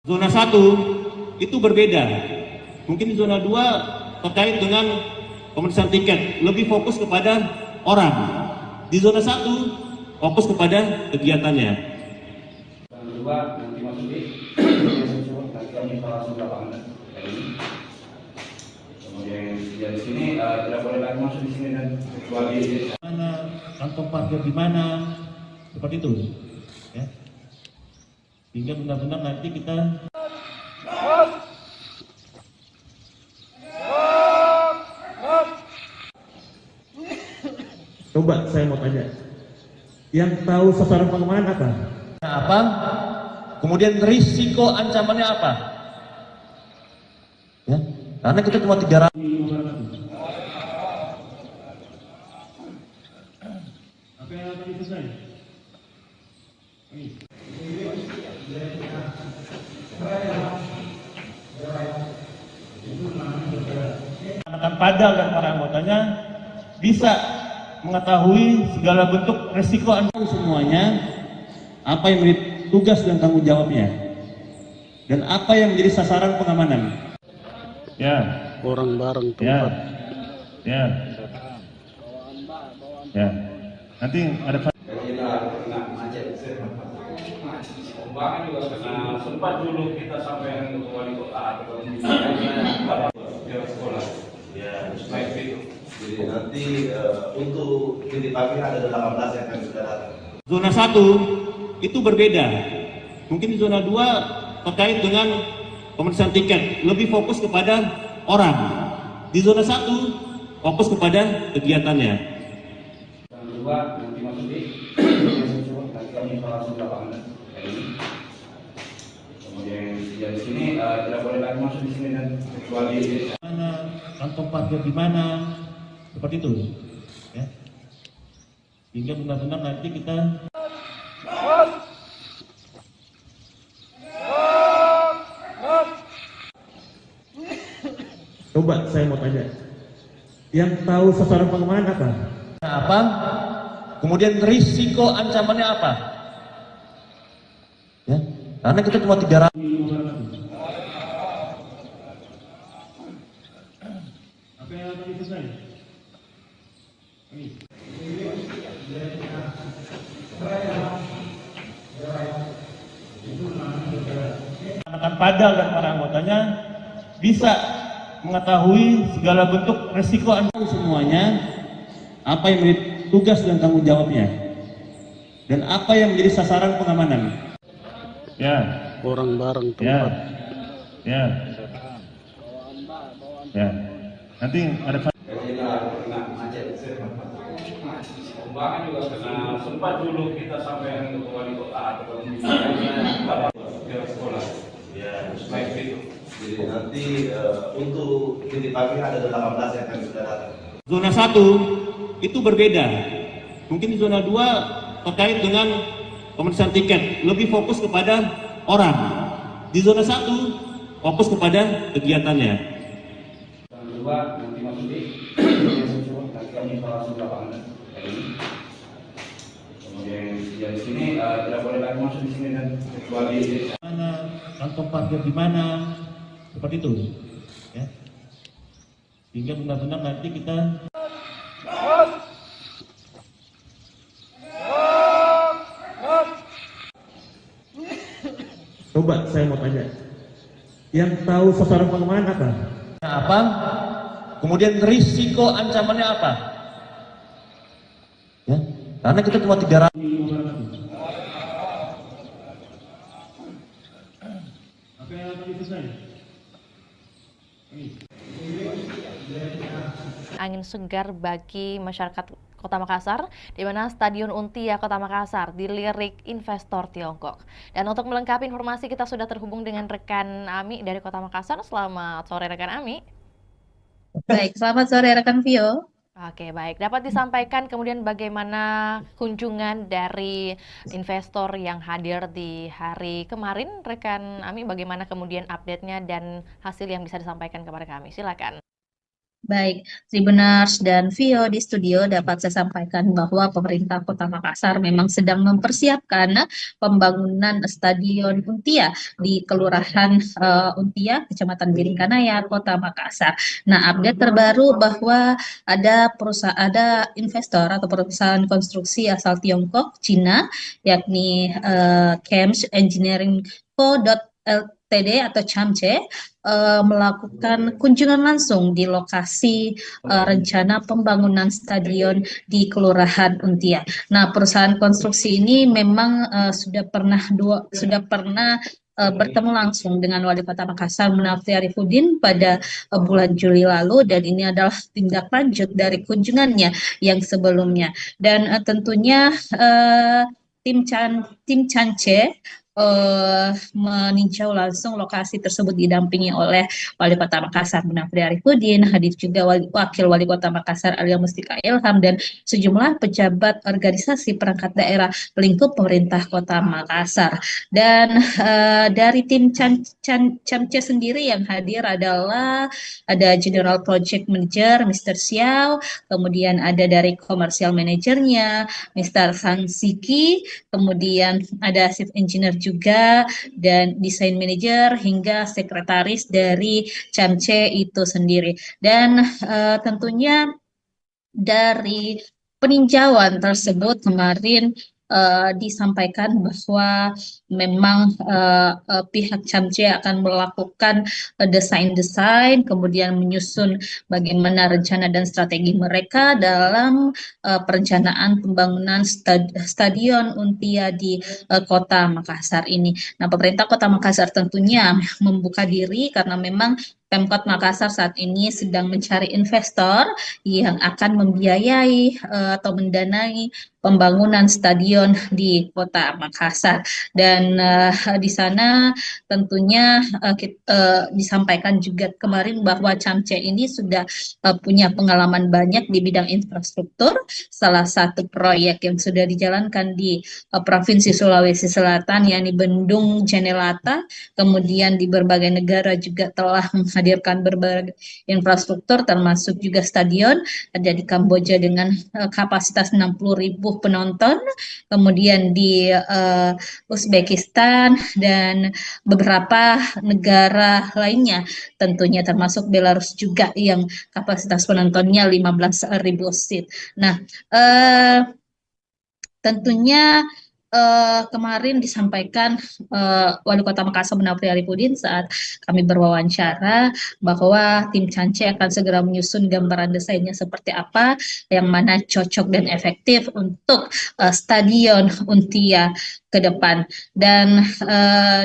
Zona 1 itu berbeda. Mungkin di zona 2 terkait dengan pemeriksaan tiket, lebih fokus kepada orang. Di zona 1 fokus kepada kegiatannya. Yang kedua, nanti masuk di nanti kami langsung ke lapangan kayak ini. Kemudian yang di sini tidak boleh lagi masuk di sini dan kecuali Mana kantong parkir di mana, seperti itu, ya. Sehingga benar-benar nanti kita coba saya mau tanya, yang tahu sasaran pengamanan apa? Kemudian risiko ancamannya apa? Ya, karena kita cuma 300. Apa yang akan selesai? Akan padal dan para anggotanya bisa mengetahui segala bentuk resiko semuanya, apa yang menjadi tugas dan tanggung jawabnya, dan apa yang menjadi sasaran pengamanan. Ya. Orang bareng Ya. tempat. Ya. Ya. Nanti ada kita kena macet. Pembangunan juga kena sempat dulu kita sampai ke wali kota atau sekolah. Ya, baik itu. Jadi nanti untuk titik parkir ada 18 yang kami sudah datang. Zona 1 itu berbeda. Mungkin di zona 2 terkait dengan pemeriksaan tiket, lebih fokus kepada orang. Di zona 1 fokus kepada kegiatannya. Yang kedua, nanti masuk di nanti kami langsung ke lapangan kayak ini. Kemudian yang di sini tidak boleh lagi masuk di sini dan kecuali Mana kantong parkir di mana, seperti itu, ya. Sehingga benar-benar nanti kita coba saya mau tanya, yang tahu sasaran pengamanan apa? Kemudian risiko ancamannya apa? Ya, karena kita cuma 300. Apa yang akan selesai? Akan padal dan para anggotanya bisa mengetahui segala bentuk resiko semuanya, apa yang menjadi tugas dan tanggung jawabnya, dan apa yang menjadi sasaran pengamanan. Ya. Orang bareng Ya. tempat. Ya. Ya. Nanti ada kita kena macet. Pembangunan juga kena sempat dulu kita sampai ke wali kota atau sekolah. Ya, baik itu. Jadi nanti untuk titik parkir ada 18 yang kami sudah datang. Zona 1 itu berbeda. Mungkin di zona 2 terkait dengan pemeriksaan tiket, lebih fokus kepada orang. Di zona 1 fokus kepada kegiatannya. Yang kedua, nanti masuk di nanti kami langsung ke lapangan kayak ini. Kemudian yang di sini tidak boleh lagi masuk di sini dan kecuali Mana kantong parkir di mana, seperti itu, ya. Sehingga benar-benar nanti kita coba saya mau tanya, yang tahu sasaran pengamanan apa? Kemudian risiko ancamannya apa? Ya, karena kita cuma 300. Apa yang akan selesai? Angin segar bagi masyarakat Kota Makassar, di mana Stadion Untia Kota Makassar dilirik investor Tiongkok. Dan untuk melengkapi informasi, kita sudah terhubung dengan rekan Ami dari Kota Makassar. Selamat sore rekan Ami. Baik, selamat sore rekan Vio. Oke, baik. Dapat disampaikan kemudian bagaimana kunjungan dari investor yang hadir di hari kemarin, rekan Ami, bagaimana kemudian update-nya dan hasil yang bisa disampaikan kepada kami? Silakan. Baik, Tribuners dan Vio di studio dapat saya sampaikan bahwa pemerintah Kota Makassar memang sedang mempersiapkan pembangunan Stadion Untia di Kelurahan Untia, Kecamatan Biringkanaya, Kota Makassar. Nah, update terbaru bahwa ada investor atau perusahaan konstruksi asal Tiongkok, Cina, yakni Chems Engineering Co. Ltd atau CAMCE melakukan kunjungan langsung di lokasi rencana pembangunan stadion di Kelurahan Untia. Nah, perusahaan konstruksi ini memang sudah pernah bertemu langsung dengan Wali Kota Makassar Munafri Arifudin pada bulan Juli lalu, dan ini adalah tindak lanjut dari kunjungannya yang sebelumnya. Dan tentunya tim Cance meninjau langsung lokasi tersebut didampingi oleh Wali Kota Makassar Munafri Arifudin, hadir juga Wakil Wali Kota Makassar Alia Mustika Ilham, dan sejumlah pejabat organisasi perangkat daerah lingkup pemerintah Kota Makassar. Dan dari tim Camce sendiri yang hadir adalah ada General Project Manager Mr. Xiao, kemudian ada dari Commercial Managernya Mr. Sang Siki, kemudian ada Chief Engineer juga, dan Desain Manager hingga sekretaris dari CAMCE itu sendiri. Dan tentunya dari peninjauan tersebut kemarin disampaikan bahwa memang pihak CAMCE akan melakukan desain-desain, kemudian menyusun bagaimana rencana dan strategi mereka dalam perencanaan pembangunan Stadion Untia di Kota Makassar ini. Nah, pemerintah Kota Makassar tentunya membuka diri karena memang Pemkot Makassar saat ini sedang mencari investor yang akan membiayai atau mendanai pembangunan stadion di Kota Makassar. Dan di sana tentunya disampaikan juga kemarin bahwa CAMCE ini sudah punya pengalaman banyak di bidang infrastruktur. Salah satu proyek yang sudah dijalankan di Provinsi Sulawesi Selatan yakni Bendung Jenelata, kemudian di berbagai negara juga telah menghadirkan berbagai infrastruktur termasuk juga stadion, ada di Kamboja dengan kapasitas 60.000 penonton, kemudian di Uzbekistan dan beberapa negara lainnya tentunya termasuk Belarus juga yang kapasitas penontonnya 15.000 seat. Nah, tentunya kemarin disampaikan Wali Kota Makassar Munafri Arifudin saat kami berwawancara bahwa tim CAMCE akan segera menyusun gambaran desainnya seperti apa yang mana cocok dan efektif untuk Stadion Untia ke depan. Dan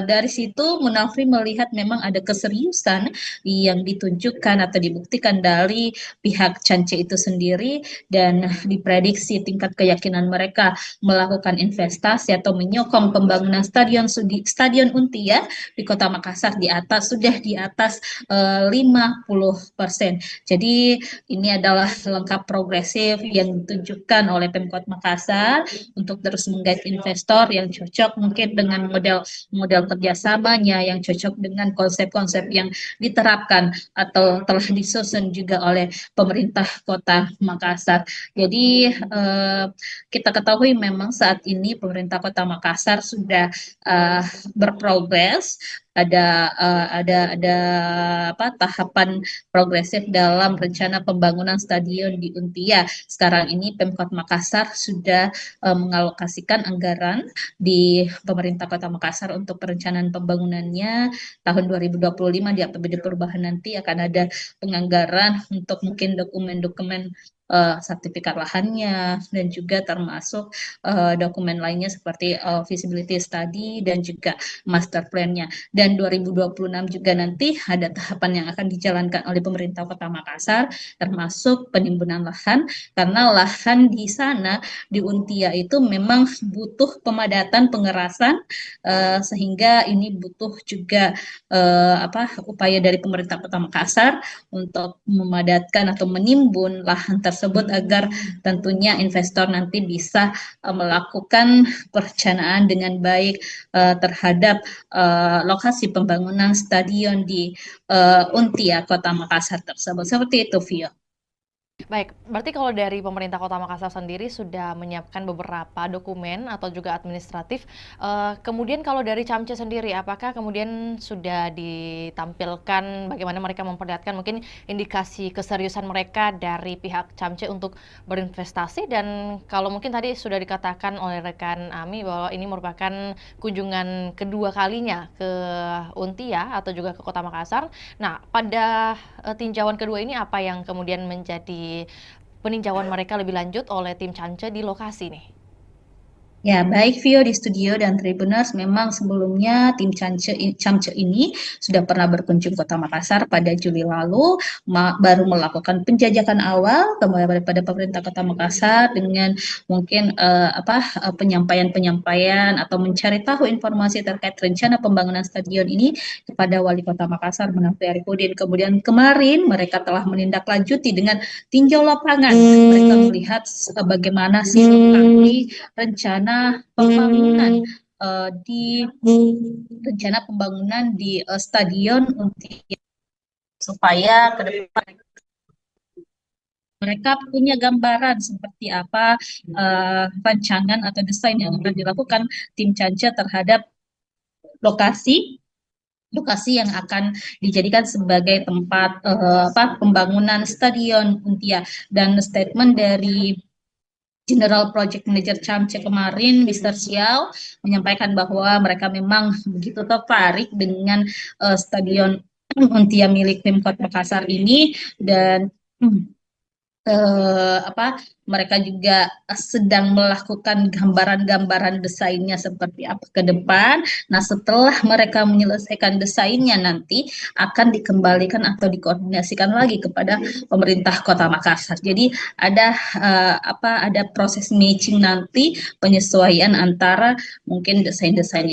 dari situ Munafri melihat memang ada keseriusan yang ditunjukkan atau dibuktikan dari pihak CAMCE itu sendiri, dan diprediksi tingkat keyakinan mereka melakukan investasi atau menyokong pembangunan Stadion Untia di Kota Makassar sudah di atas 50%. Jadi ini adalah langkah progresif yang ditunjukkan oleh Pemkot Makassar untuk terus menggait investor yang cocok mungkin dengan model kerjasamanya, yang cocok dengan konsep-konsep yang diterapkan atau telah disusun juga oleh pemerintah Kota Makassar. Jadi kita ketahui memang saat ini pemerintah Kota Makassar sudah berprogres, ada tahapan progresif dalam rencana pembangunan stadion di Untia. Sekarang ini Pemkot Makassar sudah mengalokasikan anggaran di pemerintah Kota Makassar untuk perencanaan pembangunannya tahun 2025. Di APBD perubahan nanti akan ada penganggaran untuk mungkin dokumen-dokumen sertifikat lahannya, dan juga termasuk dokumen lainnya seperti feasibility study dan juga master plan-nya. Dan 2026 juga nanti ada tahapan yang akan dijalankan oleh pemerintah Kota Makassar, termasuk penimbunan lahan, karena lahan di sana di Untia itu memang butuh pemadatan pengerasan, sehingga ini butuh juga upaya dari pemerintah Kota Makassar untuk memadatkan atau menimbun lahan tersebut agar tentunya investor nanti bisa melakukan perencanaan dengan baik terhadap lokasi koordinasi pembangunan stadion di Untia, Kota Makassar tersebut. Seperti itu, Vio. Baik, berarti kalau dari pemerintah Kota Makassar sendiri sudah menyiapkan beberapa dokumen atau juga administratif. Kemudian kalau dari Camce sendiri, apakah kemudian sudah ditampilkan bagaimana mereka memperlihatkan mungkin indikasi keseriusan mereka dari pihak Camce untuk berinvestasi? Dan kalau mungkin tadi sudah dikatakan oleh rekan Ami bahwa ini merupakan kunjungan kedua kalinya ke Untia atau juga ke Kota Makassar. Nah, pada tinjauan kedua ini apa yang kemudian menjadi peninjauan mereka lebih lanjut oleh tim Camce di lokasi nih? Ya, baik Vio di studio dan Tribuners, memang sebelumnya tim Camce ini sudah pernah berkunjung Kota Makassar pada Juli lalu, baru melakukan penjajakan awal kepada pemerintah Kota Makassar dengan mungkin penyampaian-penyampaian atau mencari tahu informasi terkait rencana pembangunan stadion ini kepada Wali Kota Makassar Menafri Arifudin. Kemudian kemarin mereka telah menindaklanjuti dengan tinjau lapangan. Mereka melihat bagaimana sih lokasi rencana pembangunan di stadion Untia, supaya ke depan mereka punya gambaran seperti apa rancangan atau desain yang akan dilakukan tim Camce terhadap lokasi yang akan dijadikan sebagai tempat pembangunan stadion Untia. Dan statement dari General Project Manager Camce kemarin, Mr. Xiao, menyampaikan bahwa mereka memang begitu tertarik dengan stadion Untia milik Pemkot Makassar ini, dan mereka juga sedang melakukan gambaran-gambaran desainnya seperti apa ke depan. Nah, setelah mereka menyelesaikan desainnya nanti akan dikembalikan atau dikoordinasikan lagi kepada pemerintah Kota Makassar. Jadi ada proses matching nanti, penyesuaian antara mungkin desain-desain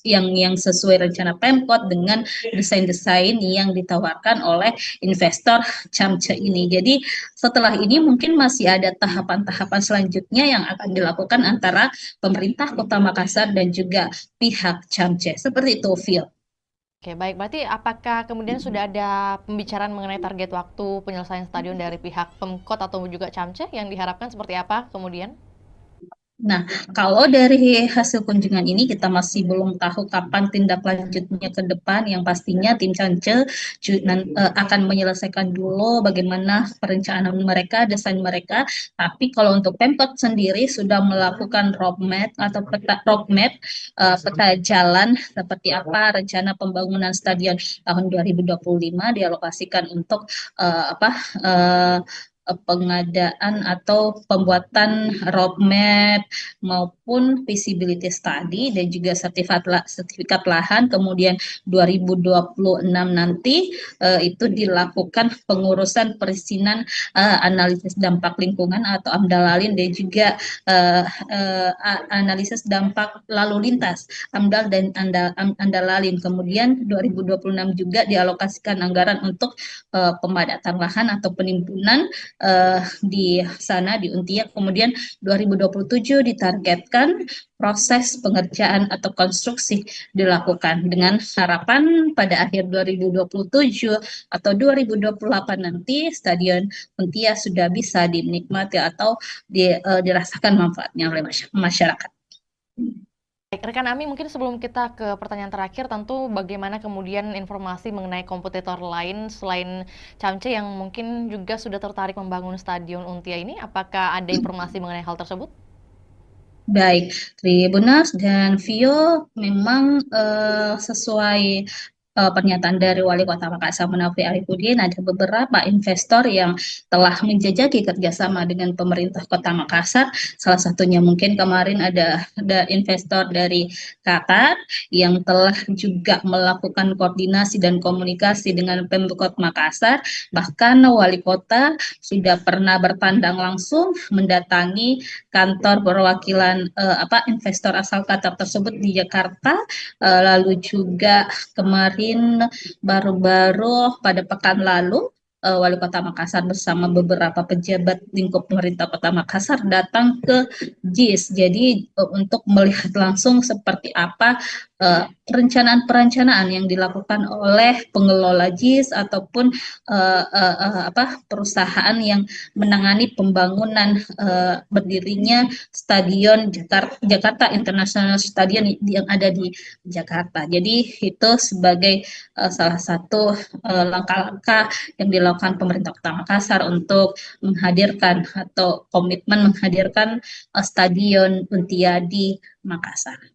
yang sesuai rencana Pemkot dengan desain-desain yang ditawarkan oleh investor Camce ini. Jadi setelah ini mungkin masih ada tahapan-tahapan selanjutnya yang akan dilakukan antara pemerintah Kota Makassar dan juga pihak Camce. Seperti itu, Phil. Oke, baik. Berarti apakah kemudian sudah ada pembicaraan mengenai target waktu penyelesaian stadion dari pihak Pemkot atau juga Camce yang diharapkan seperti apa kemudian? Nah, kalau dari hasil kunjungan ini kita masih belum tahu kapan tindak lanjutnya ke depan. Yang pastinya tim Camce akan menyelesaikan dulu bagaimana perencanaan mereka, desain mereka. Tapi kalau untuk Pemkot sendiri sudah melakukan roadmap atau peta jalan seperti apa rencana pembangunan stadion tahun 2025 dialokasikan untuk pengadaan atau pembuatan roadmap maupun feasibility study dan juga sertifikat lahan. Kemudian 2026 nanti itu dilakukan pengurusan perizinan analisis dampak lingkungan atau AMDALALIN dan juga analisis dampak lalu lintas AMDAL dan AMDALALIN. Kemudian 2026 juga dialokasikan anggaran untuk pemadatan lahan atau penimbunan di sana di Untia. Kemudian 2027 ditargetkan proses pengerjaan atau konstruksi dilakukan dengan harapan pada akhir 2027 atau 2028 nanti stadion Untia sudah bisa dinikmati atau dirasakan manfaatnya oleh masyarakat. Baik, rekan Ami, mungkin sebelum kita ke pertanyaan terakhir, tentu bagaimana kemudian informasi mengenai kompetitor lain selain Camce yang mungkin juga sudah tertarik membangun stadion Untia ini, apakah ada informasi mengenai hal tersebut? Baik, Tribuners dan Vio, memang sesuai pernyataan dari Wali Kota Makassar Menafri Arifudin, ada beberapa investor yang telah menjajaki kerjasama dengan pemerintah Kota Makassar. Salah satunya mungkin kemarin ada investor dari Qatar yang telah juga melakukan koordinasi dan komunikasi dengan Pemkot Makassar. Bahkan Wali Kota sudah pernah bertandang langsung mendatangi kantor perwakilan investor asal Qatar tersebut di Jakarta. Lalu juga kemarin baru-baru pada pekan lalu Wali Kota Makassar bersama beberapa pejabat lingkup pemerintah Kota Makassar datang ke JIS. Jadi untuk melihat langsung seperti apa perencanaan-perencanaan yang dilakukan oleh pengelola JIS ataupun perusahaan yang menangani pembangunan berdirinya Stadion Jakarta International Stadium yang ada di Jakarta. Jadi itu sebagai salah satu langkah-langkah yang dilakukan pemerintah Kota Makassar untuk menghadirkan atau komitmen menghadirkan Stadion Untia di Makassar.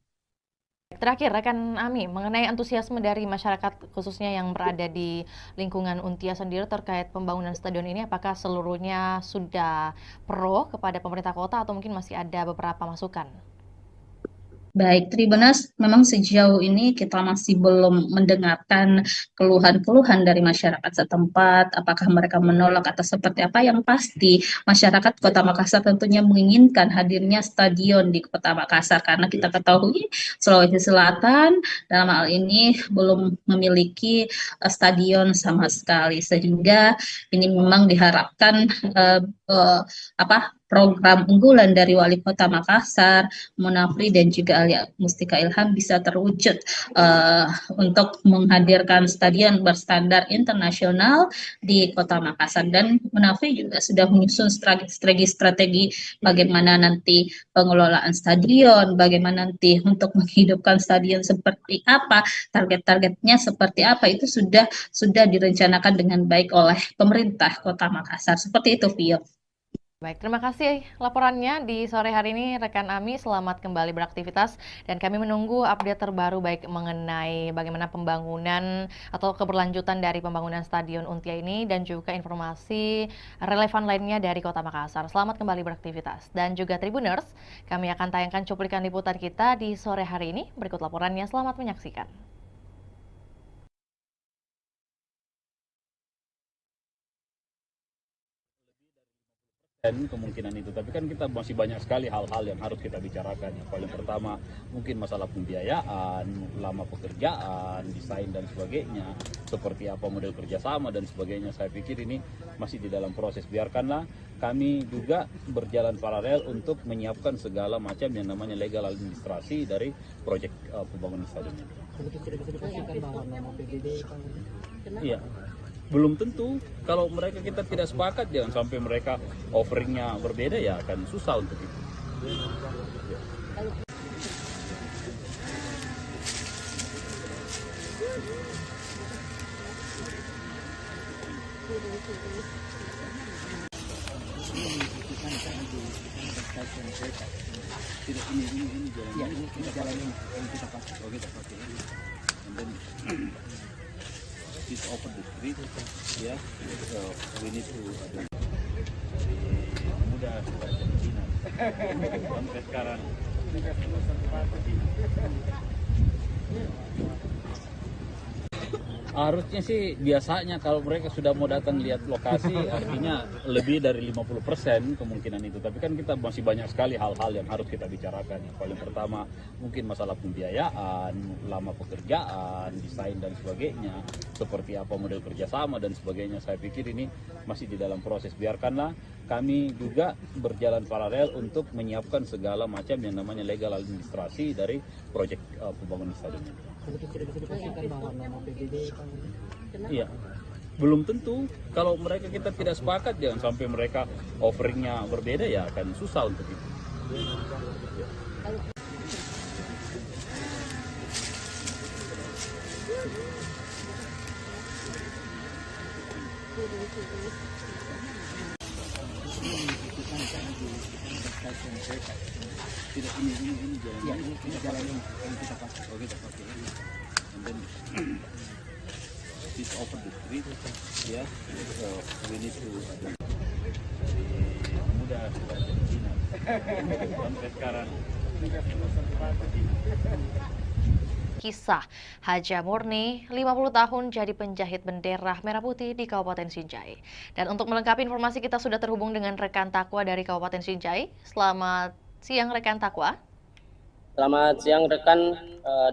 Terakhir, rekan Ami, mengenai antusiasme dari masyarakat khususnya yang berada di lingkungan Untia sendiri terkait pembangunan stadion ini, apakah seluruhnya sudah pro kepada pemerintah kota atau mungkin masih ada beberapa masukan? Baik, Tribuners, memang sejauh ini kita masih belum mendengarkan keluhan-keluhan dari masyarakat setempat, apakah mereka menolak atau seperti apa. Yang pasti, masyarakat Kota Makassar tentunya menginginkan hadirnya stadion di Kota Makassar, karena kita ketahui Sulawesi Selatan dalam hal ini belum memiliki stadion sama sekali, sehingga ini memang diharapkan program unggulan dari Wali Kota Makassar, Munafri dan juga Ali Mustika Ilham bisa terwujud untuk menghadirkan stadion berstandar internasional di Kota Makassar. Dan Munafri juga sudah menyusun strategi bagaimana nanti pengelolaan stadion, bagaimana nanti untuk menghidupkan stadion seperti apa, target-targetnya seperti apa, itu sudah direncanakan dengan baik oleh pemerintah Kota Makassar. Seperti itu, Vio. Baik, terima kasih laporannya di sore hari ini rekan Ami. Selamat kembali beraktivitas dan kami menunggu update terbaru baik mengenai bagaimana pembangunan atau keberlanjutan dari pembangunan Stadion Untia ini dan juga informasi relevan lainnya dari Kota Makassar. Selamat kembali beraktivitas dan juga Tribuners, kami akan tayangkan cuplikan liputan kita di sore hari ini. Berikut laporannya, selamat menyaksikan. Dan kemungkinan itu, tapi kan kita masih banyak sekali hal-hal yang harus kita bicarakan. Yang paling pertama mungkin masalah pembiayaan, lama pekerjaan, desain dan sebagainya, seperti apa model kerjasama dan sebagainya. Saya pikir ini masih di dalam proses. Biarkanlah kami juga berjalan paralel untuk menyiapkan segala macam yang namanya legal administrasi dari proyek pembangunan stadion ini. Iya. Belum tentu, kalau mereka kita tidak sepakat, jangan sampai mereka offeringnya berbeda, ya akan susah untuk itu. Ini jalan yang kita pakai. Oh, kita pakai ini. It's open the street, ya. So we need to mudah sampai sekarang. Harusnya sih biasanya kalau mereka sudah mau datang lihat lokasi artinya lebih dari 50% kemungkinan itu. Tapi kan kita masih banyak sekali hal-hal yang harus kita bicarakan. Yang paling pertama mungkin masalah pembiayaan, lama pekerjaan, desain dan sebagainya, seperti apa model kerjasama dan sebagainya. Saya pikir ini masih di dalam proses. Biarkanlah kami juga berjalan paralel untuk menyiapkan segala macam yang namanya legal administrasi dari proyek pembangunan stadion ini. Iya, belum tentu. Kalau mereka kita tidak sepakat, jangan sampai mereka offeringnya berbeda, ya akan susah untuk itu. Tidak, ini jalan yang kita pakai. Oh, kita pakai ini. And then it's open the street, ya. So we need to mudah sampai sekarang. Kisah Haja Murni, 50 tahun jadi penjahit bendera merah putih di Kabupaten Sinjai. Dan untuk melengkapi informasi kita sudah terhubung dengan rekan Takwa dari Kabupaten Sinjai. Selamat siang rekan Takwa. Selamat siang rekan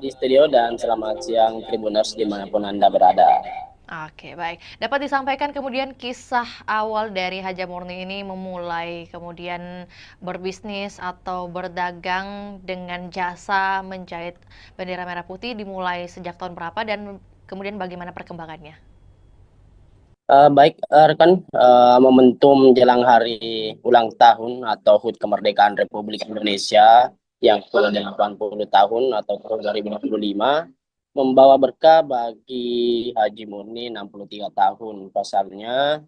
di studio dan selamat siang Tribuners dimanapun Anda berada. Oke, baik. Dapat disampaikan kemudian kisah awal dari Haja Murni ini memulai kemudian berbisnis atau berdagang dengan jasa menjahit bendera merah putih dimulai sejak tahun berapa dan kemudian bagaimana perkembangannya? Baik, rekan, momentum jelang hari ulang tahun atau HUT kemerdekaan Republik Indonesia yang ke-80 tahun atau tahun 2025 membawa berkah bagi Haji Murni 63 tahun. Pasalnya,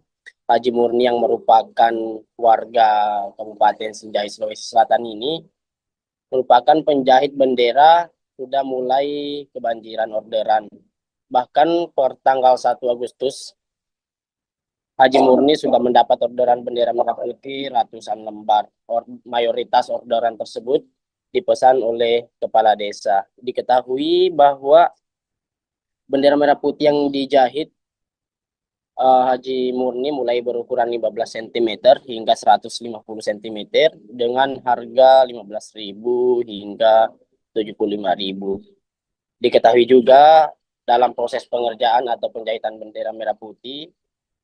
Haji Murni yang merupakan warga Kabupaten Sinjai, Sulawesi Selatan ini merupakan penjahit bendera sudah mulai kebanjiran orderan. Bahkan per tanggal 1 Agustus Haji Murni sudah mendapat orderan bendera merah putih ratusan lembar. Mayoritas orderan tersebut dipesan oleh kepala desa. Diketahui bahwa bendera merah putih yang dijahit Haji Murni mulai berukuran 15 cm hingga 150 cm dengan harga 15.000 hingga 75.000. Diketahui juga dalam proses pengerjaan atau penjahitan bendera merah putih,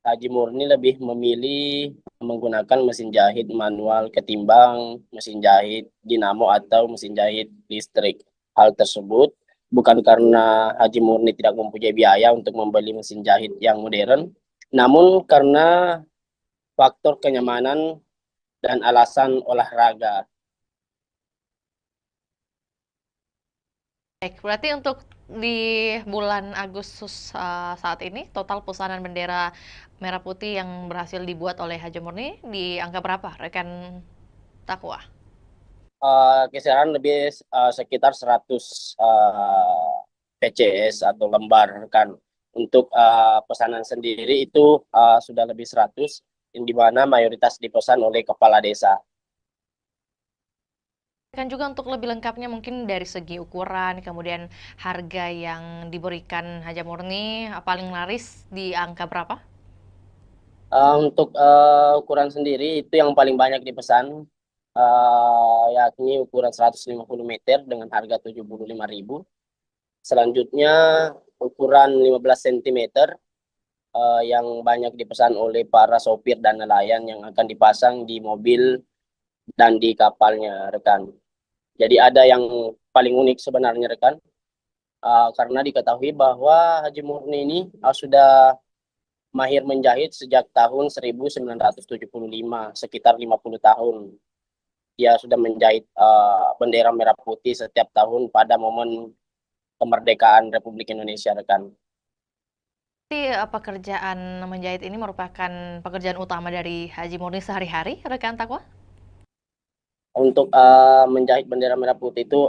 Haji Murni lebih memilih menggunakan mesin jahit manual ketimbang mesin jahit dinamo atau mesin jahit listrik. Hal tersebut bukan karena Haji Murni tidak mempunyai biaya untuk membeli mesin jahit yang modern, namun karena faktor kenyamanan dan alasan olahraga. Baik, berarti untuk di bulan Agustus saat ini total pesanan bendera merah putih yang berhasil dibuat oleh Haji Murni di angka berapa, rekan Takwa? Kisaran lebih sekitar 100 PCS atau lembar kan. Untuk pesanan sendiri itu sudah lebih 100, di mana mayoritas dipesan oleh kepala desa. Kan juga untuk lebih lengkapnya mungkin dari segi ukuran, kemudian harga yang diberikan Haja Murni paling laris di angka berapa? Untuk ukuran sendiri itu yang paling banyak dipesan, yakni ukuran 150 meter dengan harga 75.000. Selanjutnya ukuran 15 cm yang banyak dipesan oleh para sopir dan nelayan yang akan dipasang di mobil dan di kapalnya, rekan. Jadi ada yang paling unik sebenarnya, rekan, karena diketahui bahwa Haji Murni ini sudah mahir menjahit sejak tahun 1975, sekitar 50 tahun. Dia sudah menjahit bendera merah putih setiap tahun pada momen kemerdekaan Republik Indonesia, rekan. Jadi pekerjaan menjahit ini merupakan pekerjaan utama dari Haji Murni sehari-hari, rekan Takwa? Untuk menjahit bendera merah putih itu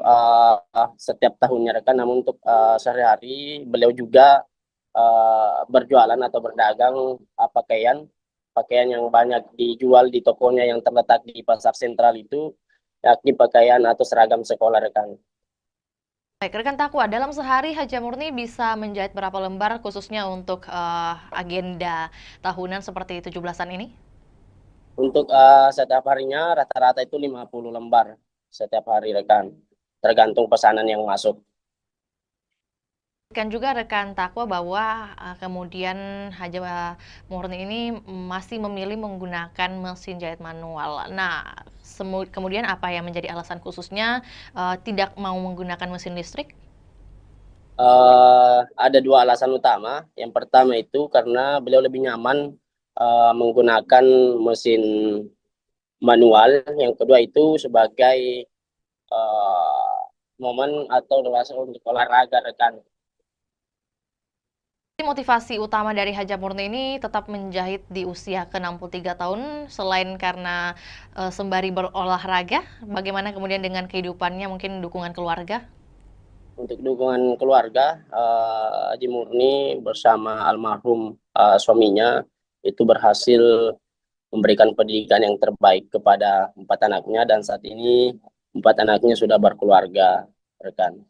setiap tahunnya, rekan. Namun untuk sehari-hari beliau juga berjualan atau berdagang pakaian yang banyak dijual di tokonya yang terletak di pasar sentral itu, yakni pakaian atau seragam sekolah, rekan. Baik, rekan Takwa, dalam sehari Haja Murni bisa menjahit berapa lembar khususnya untuk agenda tahunan seperti 17-an ini? Untuk setiap harinya rata-rata itu 50 lembar setiap hari, rekan. Tergantung pesanan yang masuk. Kan juga rekan Takwa bahwa kemudian Haja Murni ini masih memilih menggunakan mesin jahit manual. Nah, kemudian apa yang menjadi alasan khususnya tidak mau menggunakan mesin listrik? Ada dua alasan utama. Yang pertama itu karena beliau lebih nyaman menggunakan mesin manual. Yang kedua itu sebagai momen atau dewasa untuk olahraga, rekan. Motivasi utama dari Haja Murni ini tetap menjahit di usia ke-63 tahun, selain karena sembari berolahraga, bagaimana kemudian dengan kehidupannya, mungkin dukungan keluarga? Untuk dukungan keluarga, Haji Murni bersama almarhum suaminya itu berhasil memberikan pendidikan yang terbaik kepada 4 anaknya, dan saat ini 4 anaknya sudah berkeluarga, rekan.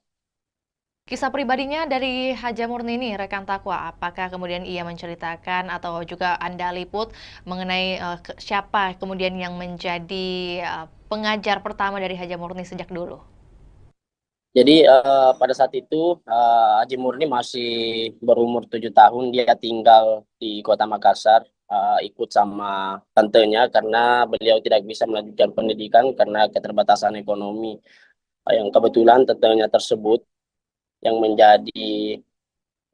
Kisah pribadinya dari Haja Murni ini, rekan Takwa, apakah kemudian ia menceritakan atau juga Anda liput mengenai siapa kemudian yang menjadi pengajar pertama dari Haja Murni sejak dulu? Jadi pada saat itu Haji Murni masih berumur 7 tahun. Dia tinggal di Kota Makassar, ikut sama tantenya karena beliau tidak bisa melanjutkan pendidikan karena keterbatasan ekonomi. Yang kebetulan tantenya tersebut yang menjadi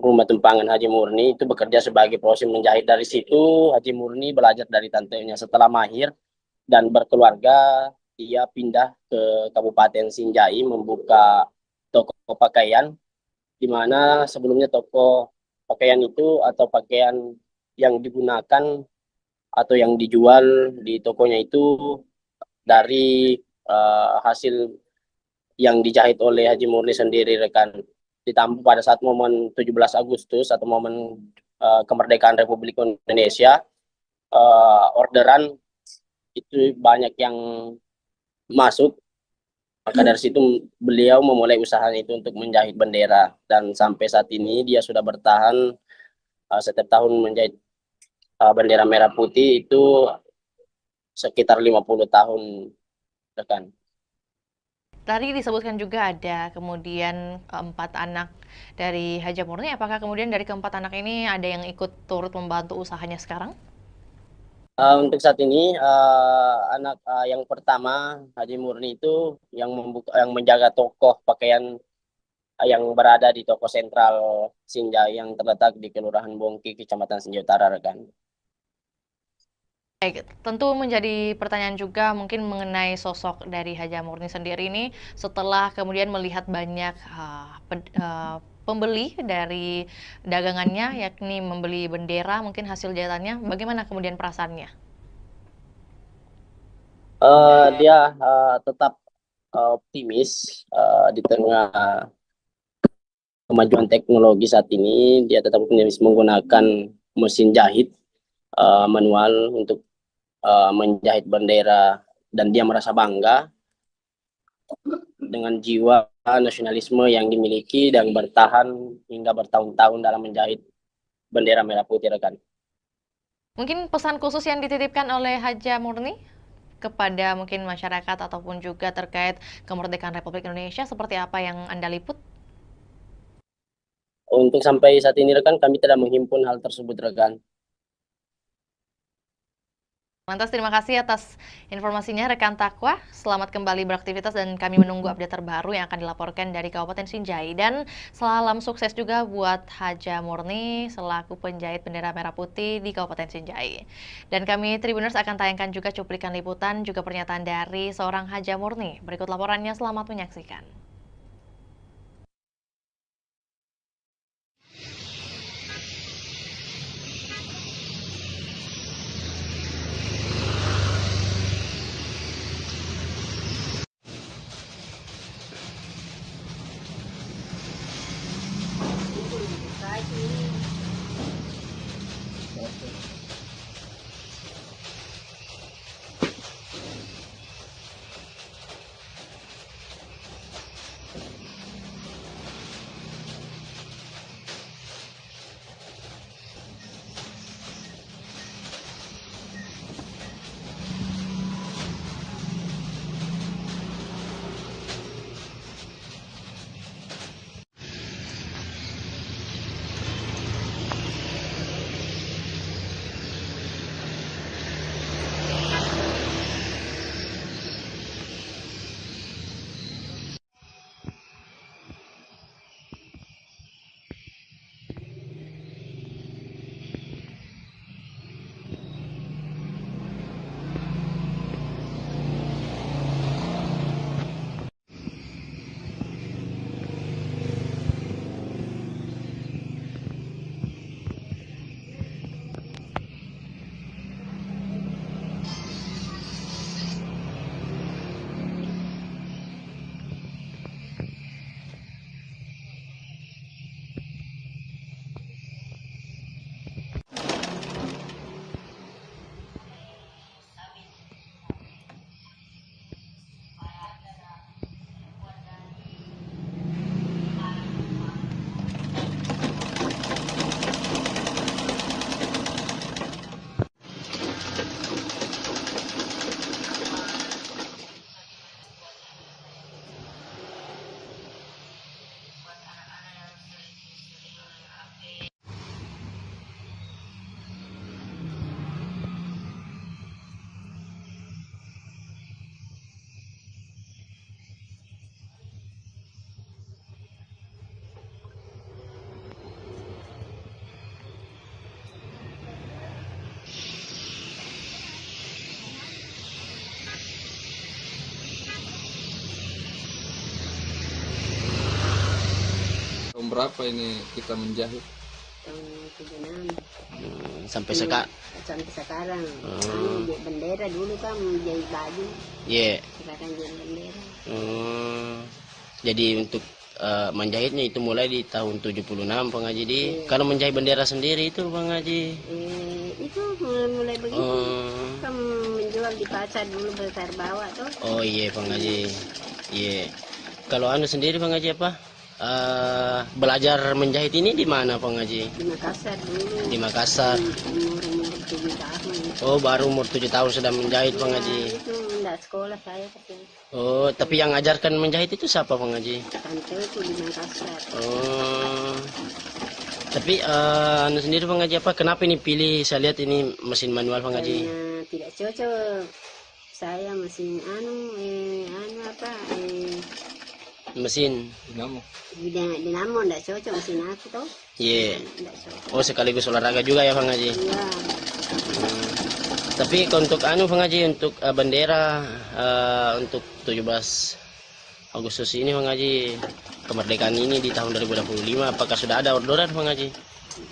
rumah tumpangan Haji Murni itu bekerja sebagai proses menjahit. Dari situ Haji Murni belajar dari tantenya. Setelah mahir dan berkeluarga, dia pindah ke Kabupaten Sinjai membuka toko pakaian, di mana sebelumnya toko pakaian itu atau pakaian yang digunakan atau yang dijual di tokonya itu dari hasil yang dijahit oleh Haji Murni sendiri, rekan. Ditambah pada saat momen 17 Agustus atau momen kemerdekaan Republik Indonesia, orderan itu banyak yang masuk. Maka dari situ beliau memulai usahanya itu untuk menjahit bendera, dan sampai saat ini dia sudah bertahan setiap tahun menjahit bendera merah putih itu sekitar 50 tahun, rekan. Tadi disebutkan juga ada kemudian 4 anak dari Haji Murni. Apakah kemudian dari keempat anak ini ada yang ikut turut membantu usahanya sekarang? Untuk saat ini anak yang pertama Haji Murni itu yang menjaga toko pakaian yang berada di toko sentral Sinjai yang terletak di Kelurahan Bongki, Kecamatan Sinjai Utara, rekan. Baik, tentu menjadi pertanyaan juga mungkin mengenai sosok dari Haji Murni sendiri ini setelah kemudian melihat banyak pembeli dari dagangannya, yakni membeli bendera, mungkin hasil jahitannya, bagaimana kemudian perasaannya? Dia tetap optimis di tengah kemajuan teknologi saat ini. Dia tetap optimis menggunakan mesin jahit manual untuk menjahit bendera, dan dia merasa bangga dengan jiwa nasionalisme yang dimiliki dan bertahan hingga bertahun-tahun dalam menjahit bendera merah putih, rekan. Mungkin pesan khusus yang dititipkan oleh Haji Murni kepada mungkin masyarakat ataupun juga terkait kemerdekaan Republik Indonesia seperti apa yang Anda liput? Untuk sampai saat ini, rekan, kami tidak menghimpun hal tersebut, rekan. Lantas terima kasih atas informasinya rekan Takwa. Selamat kembali beraktivitas dan kami menunggu update terbaru yang akan dilaporkan dari Kabupaten Sinjai. Dan salam sukses juga buat Haji Murni selaku penjahit bendera merah putih di Kabupaten Sinjai. Dan kami Tribuners akan tayangkan juga cuplikan liputan juga pernyataan dari seorang Haji Murni. Berikut laporannya, selamat menyaksikan. berapa ini kita menjahit? Tahun 76. Sampai sekarang. Sampai sekarang. Bendera dulu kan menjahit baju. Iya. Sekarang jadi bendera. Jadi untuk menjahitnya itu mulai di tahun 76 Bang Haji di. Kalau menjahit bendera sendiri itu Bang Haji. Itu mulai begitu. Kan menjual di pasar dulu besar bawah tuh. Oh iya Bang Haji. Iya. Kalau anu sendiri Bang Haji apa? Belajar menjahit ini di mana Bang Haji? Di Makassar dulu. Di Makassar. Umur 7 tahun. Oh baru umur 7 tahun sudah menjahit Bang Haji. Itu enggak sekolah saya tapi. Oh tapi yang ngajarkan menjahit itu siapa Bang Haji? Tanteku di Makassar. Oh. Tapi anu sendiri Bang Haji apa? Kenapa ini pilih? Saya lihat ini mesin manual Bang Haji. Karena tidak cocok. Saya mesin mesin dinamo enggak cocok mesin aku tuh. Iya. Oh sekaligus olahraga juga ya Bang Haji. Iya. Tapi untuk anu Bang Haji untuk bendera untuk 17 Agustus ini Bang Haji kemerdekaan ini di tahun 2025 apakah sudah ada orderan Bang Haji?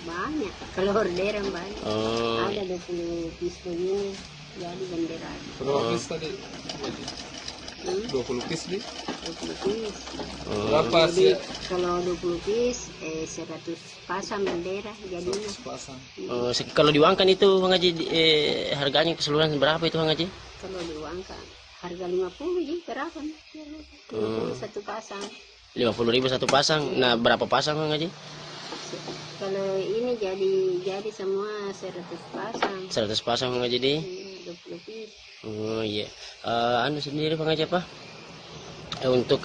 Banyak. Kalau orderan banyak. Ada 20 piece begini jadi bendera. Berapa piece tadi? 20 piece di? 20 piece. Berapa jadi, sih? kalau 20 piece 100 pasang bendera jadinya. 100 pasang. Kalau diuangkan itu Bang Haji harganya keseluruhan berapa itu Bang Haji? Kalau diuangkan harga 50 jadi berapa nih? 50 satu pasang. 50.000 satu pasang. Nah, berapa pasang Bang Haji? Kalau ini jadi semua 100 pasang. 100 pasang Bang Haji di? 20 piece. Oh iya. Anu sendiri Bang Haji apa? Untuk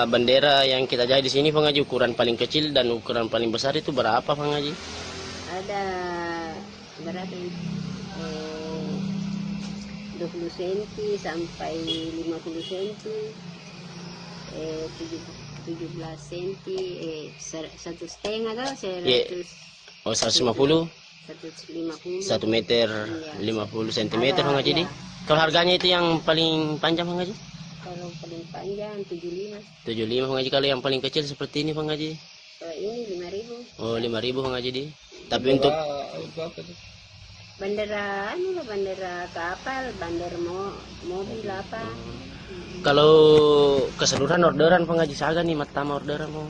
bendera yang kita jahit di sini Bang Haji ukuran paling kecil dan ukuran paling besar itu berapa Bang Haji? Ada berapa ini? 20 cm sampai 50 cm. 17 cm, 1,5 atau 100. Oh 150? 150. 1 meter 50 cm Bang Haji di? Kalau harganya itu yang paling panjang Bang Haji? Kalau paling panjang 75. 75 Bang Haji. Kalau yang paling kecil seperti ini Bang Haji? Ini 5.000. Oh 5.000 Bang Haji di. Tapi untuk bendera bendera kapal, bendera mobil apa. Kalau keseluruhan orderan Bang Haji Saga nih matama orderan Bang.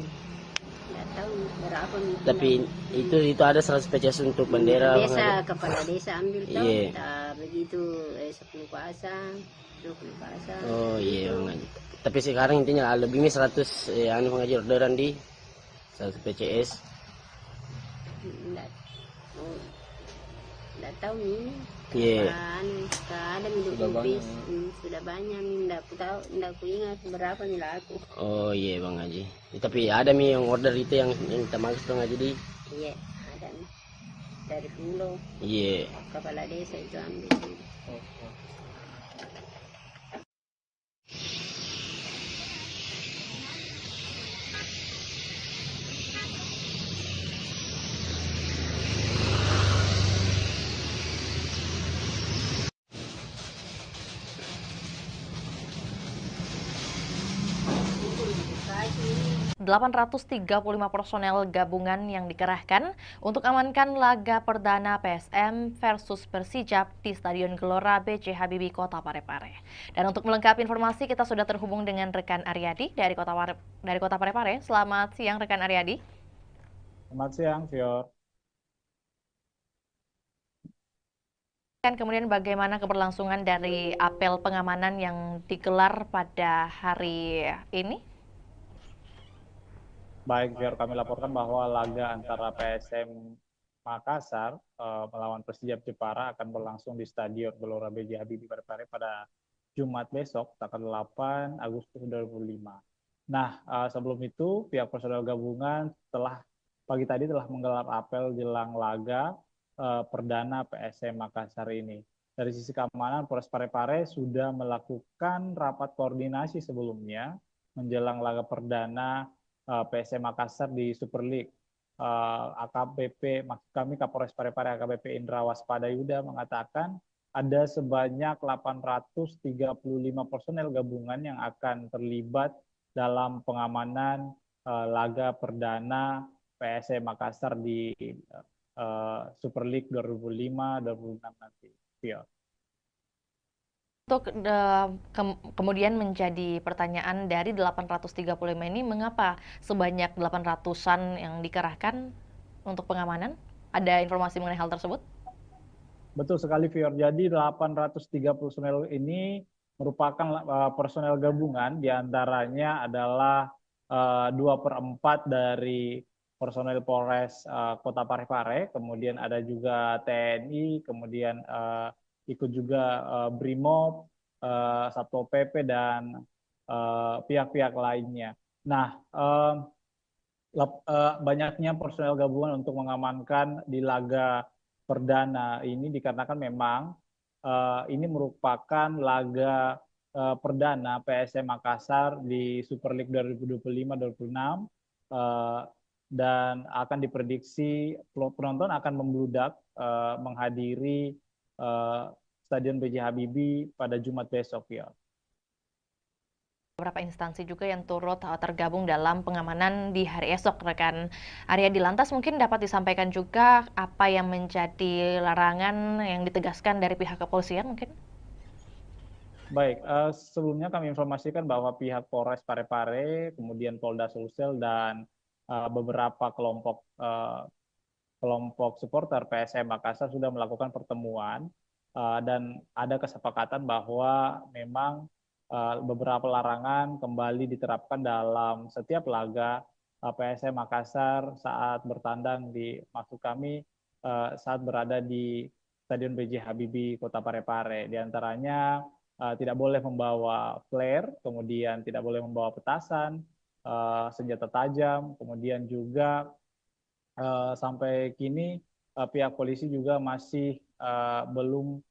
Enggak tahu berapa nih. Tapi itu ada 100 PCS untuk bendera desa, kepala desa ambil tahu. Iya. Begitu 10 pasang, 20 pasang. Oh iya Bang Haji. Tapi sekarang intinya lebihnya 100 anu Bang Haji orderan di 100 PCS. Enggak tahu ini. Iya. Ada 20 piece. Sudah banyak nih, enggak aku ingat berapa nih laku. Oh iya Bang Haji. Tapi ada nih yang order itu yang kita maksud Bang Haji di. Iya, ada nih. Dari Pulau. Iya. Kepala desa itu ambil. Rp 835 personel gabungan yang dikerahkan untuk amankan laga perdana PSM versus Persijap di Stadion Gelora B.J. Habibie, Kota Parepare. Dan untuk melengkapi informasi, kita sudah terhubung dengan rekan Aryadi dari Kota Parepare. Selamat siang rekan Aryadi. Selamat siang, Fior. Kemudian bagaimana keberlangsungan dari apel pengamanan yang digelar pada hari ini? Baik, Fior, kami laporkan bahwa laga antara PSM Makassar melawan Persijap Jepara akan berlangsung di Stadion Gelora B.J. Habibie Parepare pada Jumat besok, tanggal 8 Agustus 2025. Nah, sebelum itu, pihak personel gabungan pagi tadi telah menggelar apel jelang laga perdana PSM Makassar ini. Dari sisi keamanan, Polres Parepare sudah melakukan rapat koordinasi sebelumnya menjelang laga perdana PSM Makassar di Super League. AKBP, maksud kami Kapolres Parepare AKBP Indra Waspadayuda mengatakan ada sebanyak 835 personel gabungan yang akan terlibat dalam pengamanan laga perdana PSM Makassar di Super League 2005-2006 nanti. Ya. Untuk kemudian menjadi pertanyaan dari 835 ini, mengapa sebanyak 800-an yang dikerahkan untuk pengamanan? Ada informasi mengenai hal tersebut? Betul sekali, Fior. Jadi 830 personel ini merupakan personel gabungan, diantaranya adalah 2/4 dari personel Polres Kota Parepare, kemudian ada juga TNI, kemudian ikut juga BRIMOB, Satpol PP, dan pihak-pihak lainnya. Nah, banyaknya personel gabungan untuk mengamankan di laga perdana ini dikarenakan memang ini merupakan laga perdana PSM Makassar di Super League 2025-2026 dan akan diprediksi penonton akan membludak menghadiri Stadion B.J. Habibie pada Jumat besok, ya. Beberapa instansi juga yang turut tergabung dalam pengamanan di hari esok, rekan Aryadi. Lantas mungkin dapat disampaikan juga apa yang menjadi larangan yang ditegaskan dari pihak kepolisian mungkin? Baik, sebelumnya kami informasikan bahwa pihak Polres Parepare, kemudian Polda Sulsel, dan beberapa kelompok supporter PSM Makassar sudah melakukan pertemuan dan ada kesepakatan bahwa memang beberapa larangan kembali diterapkan dalam setiap laga PSM Makassar saat bertandang di, maksud kami, saat berada di Stadion B.J. Habibie Kota Parepare. Di antaranya tidak boleh membawa flare, kemudian tidak boleh membawa petasan, senjata tajam, kemudian juga sampai kini pihak polisi juga masih belum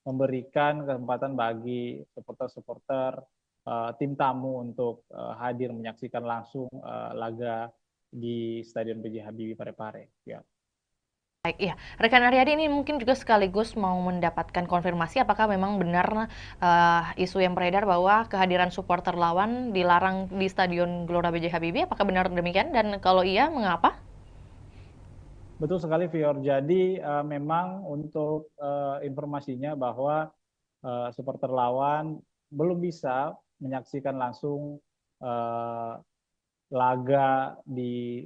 memberikan kesempatan bagi supporter-supporter tim tamu untuk hadir menyaksikan langsung laga di Stadion B.J. Habibie Parepare. Ya. Baik, ya. Rekan Aryadi, ini mungkin juga sekaligus mau mendapatkan konfirmasi apakah memang benar isu yang beredar bahwa kehadiran supporter lawan dilarang di Stadion Gelora B.J. Habibie. Apakah benar demikian? Dan kalau iya, mengapa? Betul sekali, Fior. Jadi memang untuk informasinya bahwa supporter lawan belum bisa menyaksikan langsung laga di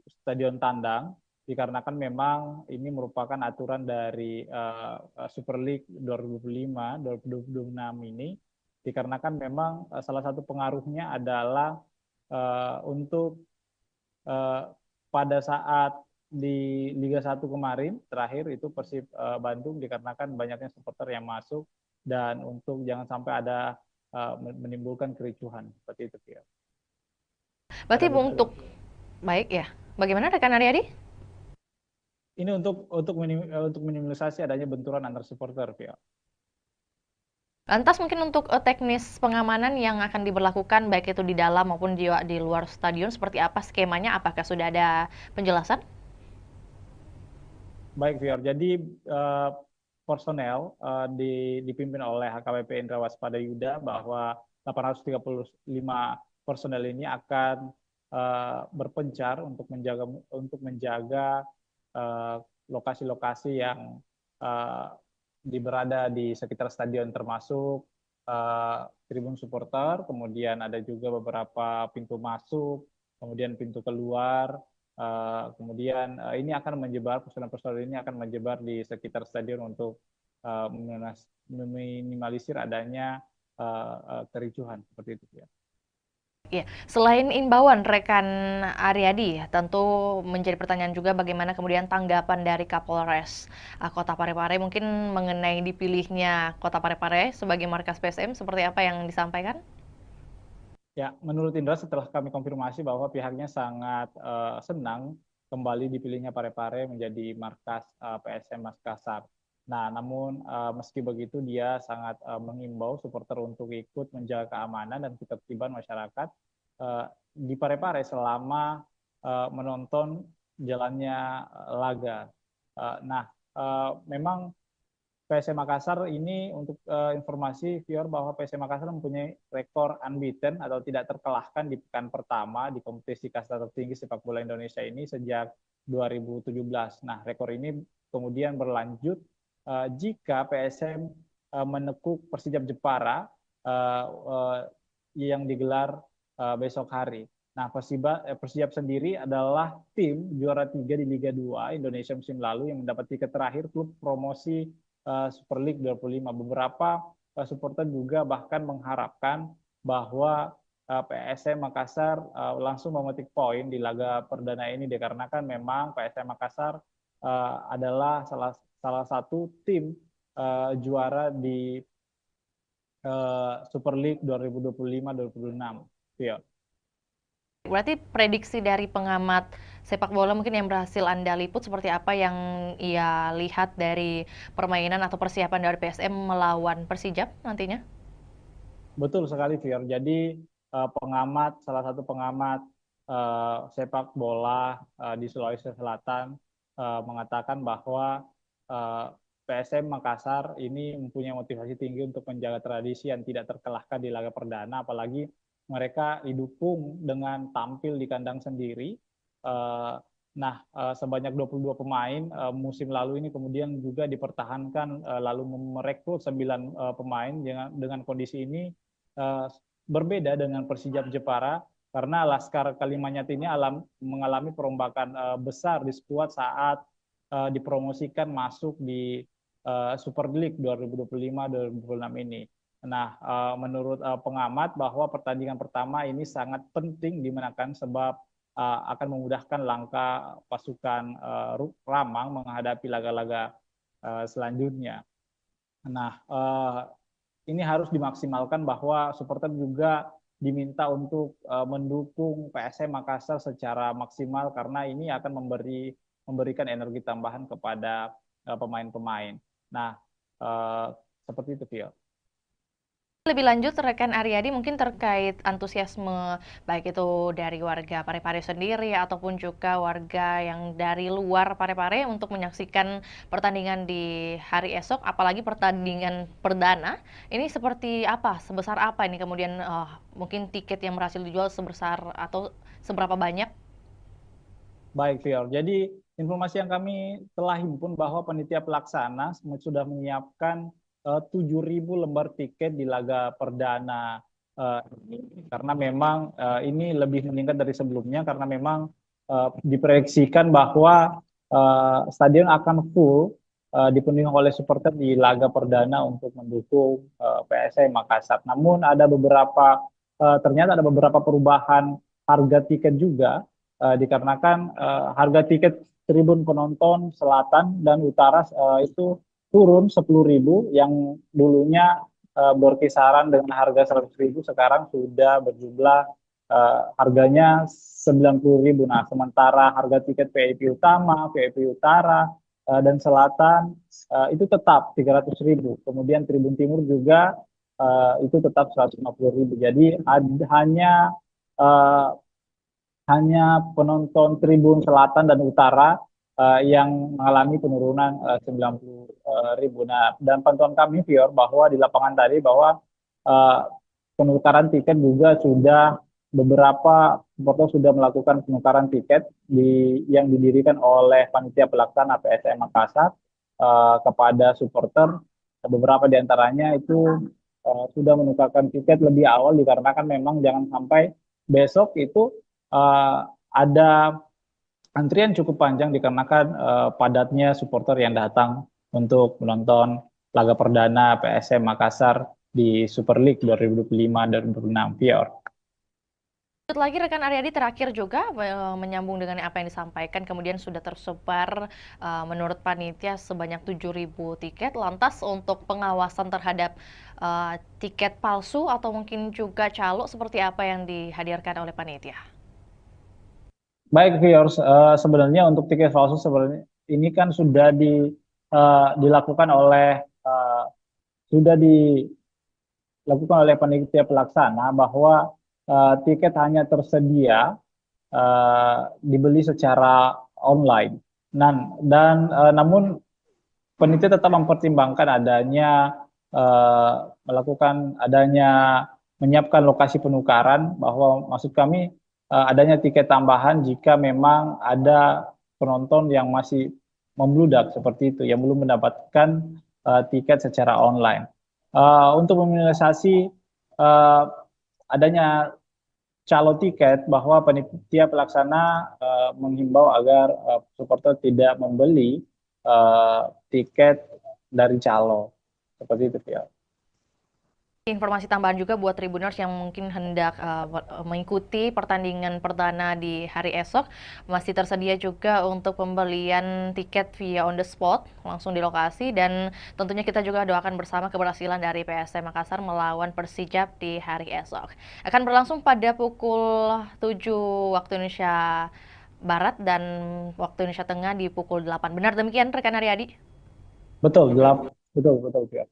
Stadion Tandang, dikarenakan memang ini merupakan aturan dari Super League 2005-2026 ini, dikarenakan memang salah satu pengaruhnya adalah untuk pada saat di Liga 1 kemarin terakhir itu Persib Bandung, dikarenakan banyaknya supporter yang masuk dan untuk jangan sampai ada menimbulkan kericuhan seperti itu, ya. Berarti untuk baik ya. Bagaimana rekan Aryadi? Ini untuk minimalisasi adanya benturan antar supporter, ya. Lantas mungkin untuk teknis pengamanan yang akan diberlakukan baik itu di dalam maupun di luar stadion seperti apa skemanya? Apakah sudah ada penjelasan? Baik, Fior. Jadi personel dipimpin oleh HKBP Indra Waspada Yuda bahwa 835 personel ini akan berpencar untuk menjaga lokasi-lokasi yang berada di sekitar stadion, termasuk tribun supporter, kemudian ada juga beberapa pintu masuk, kemudian pintu keluar. Kemudian ini akan menyebar, personel-personel ini akan menyebar di sekitar stadion untuk meminimalisir adanya kericuhan seperti itu, ya. Ya, selain imbauan rekan Aryadi, tentu menjadi pertanyaan juga bagaimana kemudian tanggapan dari Kapolres Kota Parepare mungkin mengenai dipilihnya Kota Parepare sebagai markas PSM, seperti apa yang disampaikan? Ya, menurut Indra setelah kami konfirmasi bahwa pihaknya sangat senang kembali dipilihnya Parepare menjadi markas PSM Makassar. Nah, namun meski begitu dia sangat mengimbau supporter untuk ikut menjaga keamanan dan ketertiban masyarakat di Parepare selama menonton jalannya laga. Nah, memang PSM Makassar ini untuk informasi Fior bahwa PSM Makassar mempunyai rekor unbeaten atau tidak terkalahkan di pekan pertama di kompetisi kasta tertinggi sepak bola Indonesia ini sejak 2017. Nah, rekor ini kemudian berlanjut jika PSM menekuk Persijap Jepara yang digelar besok hari. Nah, Persijap sendiri adalah tim juara 3 di Liga 2 Indonesia musim lalu yang mendapat tiket terakhir klub promosi Super League 25. Beberapa supporter juga bahkan mengharapkan bahwa PSM Makassar langsung memetik poin di laga perdana ini dikarenakan memang PSM Makassar adalah salah satu tim juara di Super League 2025-2026. Ya. Berarti prediksi dari pengamat sepak bola mungkin yang berhasil Anda liput seperti apa yang ia lihat dari permainan atau persiapan dari PSM melawan Persijap nantinya? Betul sekali, Fior. Jadi salah satu pengamat sepak bola di Sulawesi Selatan mengatakan bahwa PSM Makassar ini mempunyai motivasi tinggi untuk menjaga tradisi yang tidak terkalahkan di laga perdana, apalagi mereka didukung dengan tampil di kandang sendiri. Nah, sebanyak 22 pemain musim lalu ini kemudian juga dipertahankan lalu merekrut 9 pemain dengan kondisi ini berbeda dengan Persijap Jepara karena Laskar Kalimanyat ini mengalami perombakan besar di skuad saat dipromosikan masuk di Super League 2025-2026 ini. Nah, menurut pengamat bahwa pertandingan pertama ini sangat penting dimenangkan sebab akan memudahkan langkah pasukan Ramang menghadapi laga-laga selanjutnya. Nah, ini harus dimaksimalkan bahwa supporter juga diminta untuk mendukung PSM Makassar secara maksimal karena ini akan memberikan energi tambahan kepada pemain-pemain. Nah, seperti itu, Vio. Lebih lanjut, rekan Aryadi mungkin terkait antusiasme baik itu dari warga Parepare sendiri ataupun juga warga yang dari luar Parepare untuk menyaksikan pertandingan di hari esok, apalagi pertandingan perdana. Ini seperti apa? Sebesar apa ini kemudian mungkin tiket yang berhasil dijual sebesar atau seberapa banyak? Baik, Fior. Jadi informasi yang kami telah himpun bahwa panitia pelaksana sudah menyiapkan 7.000 lembar tiket di laga perdana ini karena memang ini lebih meningkat dari sebelumnya karena memang diproyeksikan bahwa stadion akan full dipenuhi oleh supporter di laga perdana untuk mendukung PSM Makassar. Namun ternyata ada beberapa perubahan harga tiket juga dikarenakan harga tiket tribun penonton selatan dan utara itu turun 10.000 yang dulunya berkisaran dengan harga 100.000 sekarang sudah berjumlah harganya 90.000. Nah, sementara harga tiket VIP utama, VIP utara dan selatan itu tetap 300.000. Kemudian tribun timur juga itu tetap 150.000. Jadi hanya penonton tribun selatan dan utara yang mengalami penurunan 90.000. Nah, dan pantauan kami, Fior, bahwa di lapangan tadi bahwa penukaran tiket juga sudah beberapa supporter sudah melakukan penukaran tiket yang didirikan oleh panitia pelaksana PSM Makassar kepada supporter. Beberapa di antaranya itu sudah menukarkan tiket lebih awal dikarenakan memang jangan sampai besok itu ada antrian cukup panjang dikarenakan padatnya supporter yang datang untuk menonton laga perdana PSM Makassar di Super League 2025-2026, Pior. Lagi rekan Aryadi terakhir juga menyambung dengan apa yang disampaikan, kemudian sudah tersebar menurut panitia sebanyak 7.000 tiket. Lantas untuk pengawasan terhadap tiket palsu atau mungkin juga calo seperti apa yang dihadirkan oleh panitia? Baik, Fior, sebenarnya untuk tiket palsu sebenarnya ini kan sudah dilakukan oleh panitia pelaksana bahwa tiket hanya tersedia dibeli secara online. Namun penitia tetap mempertimbangkan adanya menyiapkan lokasi penukaran, bahwa maksud kami adanya tiket tambahan jika memang ada penonton yang masih membludak seperti itu, yang belum mendapatkan tiket secara online. Untuk meminimalisasi adanya calo tiket, bahwa panitia pelaksana menghimbau agar supporter tidak membeli tiket dari calo. Seperti itu, Via. Informasi tambahan juga buat Tribuners yang mungkin hendak mengikuti pertandingan perdana di hari esok, masih tersedia juga untuk pembelian tiket via on the spot, langsung di lokasi, dan tentunya kita juga doakan bersama keberhasilan dari PSM Makassar melawan Persijap di hari esok. Akan berlangsung pada pukul 7 waktu Indonesia Barat dan waktu Indonesia Tengah di pukul 8. Benar demikian, rekan Aryadi? Betul, betul, Via.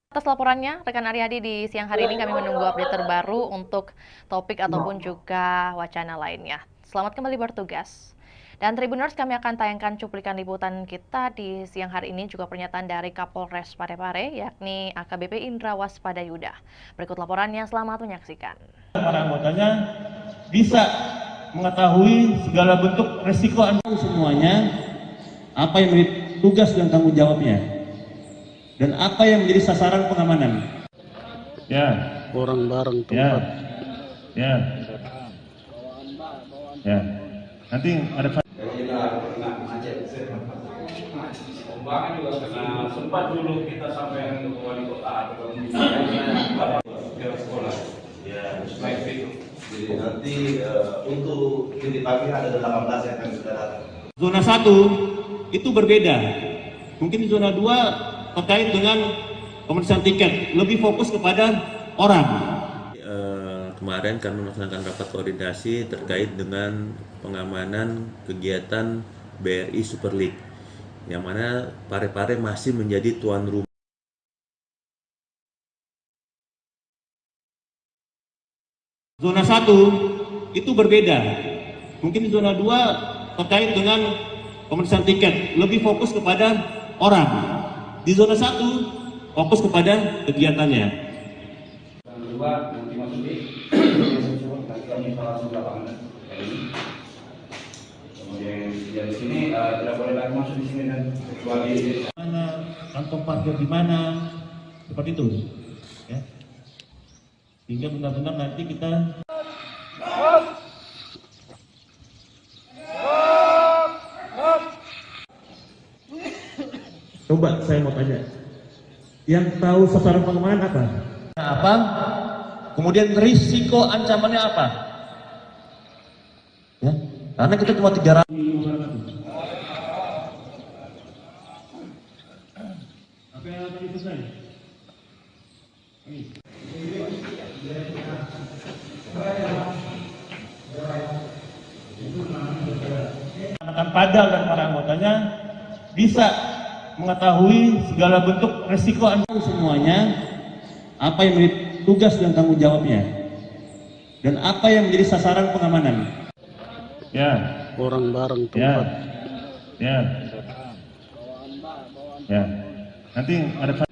Atas laporannya, rekan Aryadi, di siang hari ini kami menunggu update terbaru untuk topik ataupun juga wacana lainnya. Selamat kembali bertugas. Dan Tribuners, kami akan tayangkan cuplikan liputan kita di siang hari ini, juga pernyataan dari Kapolres Parepare, yakni AKBP Indra Waspadayuda. Berikut laporannya, selamat menyaksikan. Para anggotanya bisa mengetahui segala bentuk resiko semuanya, apa yang menjadi tugas dan tanggung jawabnya, dan apa yang menjadi sasaran pengamanan. Ya. Orang bareng tempat. Ya. Nanti ada. Pembangunan juga karena sempat dulu kita sampai ke wali kota atau ke sekolah. Ya, baik itu. Jadi nanti untuk titipannya ada 18 yang akan sudah datang. Zona 1 itu berbeda. Mungkin di zona 2 terkait dengan pemeriksaan tiket, lebih fokus kepada orang. Kemarin kami melaksanakan rapat koordinasi terkait dengan pengamanan kegiatan BRI Super League, yang mana Parepare masih menjadi tuan rumah. Zona 1 itu berbeda. Mungkin di zona 2 terkait dengan pemeriksaan tiket, lebih fokus kepada orang. Di zona 1 fokus kepada kegiatannya. Yang kedua, nanti masuk di nanti kami langsung ke lapangan ini. Kemudian di sini tidak boleh lagi masuk di sini dan kecuali mana kantong parkir di mana, seperti itu, ya. Sehingga benar-benar nanti kita coba saya mau tanya, yang tahu sasaran pengamanan apa? Kemudian risiko ancamannya apa? Ya, karena kita cuma 300. Apa yang tadi selesai? Akan padal dan para anggotanya bisa mengetahui segala bentuk resiko semuanya, apa yang menjadi tugas dan tanggung jawabnya, dan apa yang menjadi sasaran pengamanan. Ya. Orang bareng tempat. Ya. Nanti ada.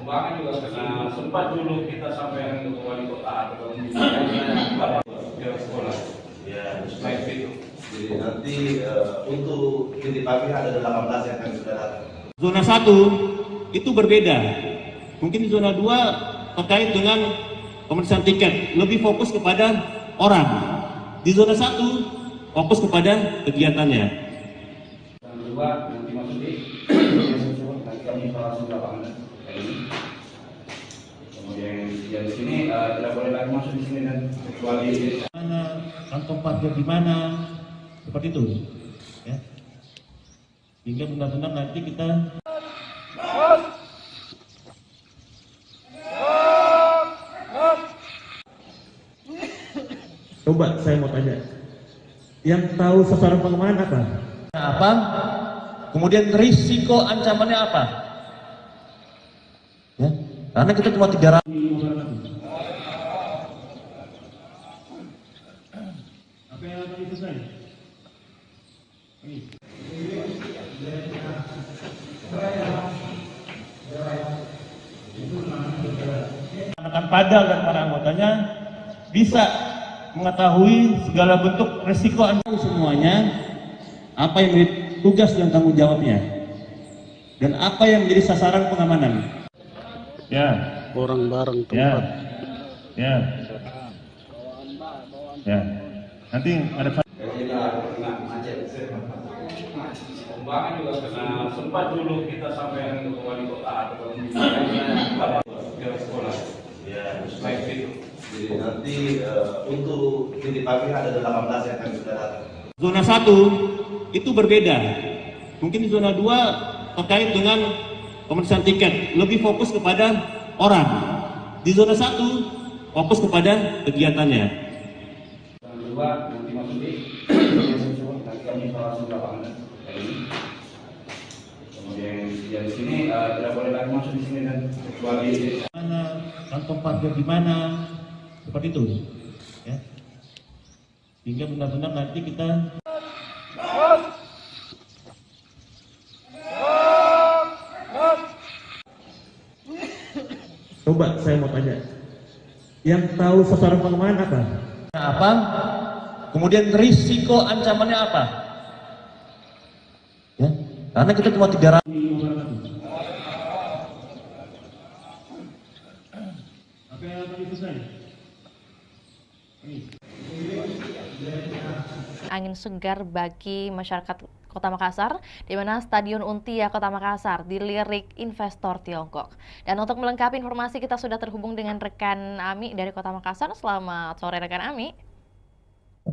pembangunan juga karena sempat dulu kita sampai ke wali kota atau ke sekolah. Ya, baik itu. Jadi nanti untuk titipannya ada 18 yang akan sudah datang. Zona 1 itu berbeda. Mungkin di zona 2 terkait dengan pemeriksaan tiket, lebih fokus kepada orang. Di zona 1 fokus kepada kegiatannya. Yang kedua, nanti masuk di nanti kami langsung ke lapangan ini. Kemudian di sini tidak boleh lagi masuk di sini dan kecuali mana kantong parkir di mana, seperti itu, ya. Sehingga benar-benar nanti kita coba saya mau tanya, yang tahu sasaran pengamanan apa? Kemudian risiko ancamannya apa? Ya, karena kita cuma 300. Apa yang tadi selesai? rekan-rekan Padal dan para anggotanya bisa mengetahui segala bentuk resiko semuanya, apa yang menjadi tugas dan tanggung jawabnya, dan apa yang menjadi sasaran pengamanan. Ya. Orang barang Ya. tempat. Ya. Ya. Nanti ada Pembangunan juga karena sempat dulu kita sampai ke wali kota atau ke sekolah. Ya, baik itu. Jadi nanti untuk titipan ada 18 yang akan sudah datang. Zona 1 itu berbeda. Mungkin di zona 2 terkait dengan pemeriksaan tiket, lebih fokus kepada orang. Di zona 1 fokus kepada kegiatannya. Yang kedua nanti masuk di nanti kami langsung ke lapangan. Kemudian yang di sini tidak boleh lagi masuk di sini dan kecuali Mana kantong parkir di mana, seperti itu, ya. Sehingga benar-benar nanti kita coba saya mau tanya, yang tahu sasaran pengamanan apa? Apa? Kemudian risiko ancamannya apa? Ya, karena kita cuma 300. Angin segar bagi masyarakat Kota Makassar, di mana Stadion Untia Kota Makassar dilirik investor Tiongkok. Dan untuk melengkapi informasi, kita sudah terhubung dengan rekan Ami dari Kota Makassar. Selamat sore rekan Ami.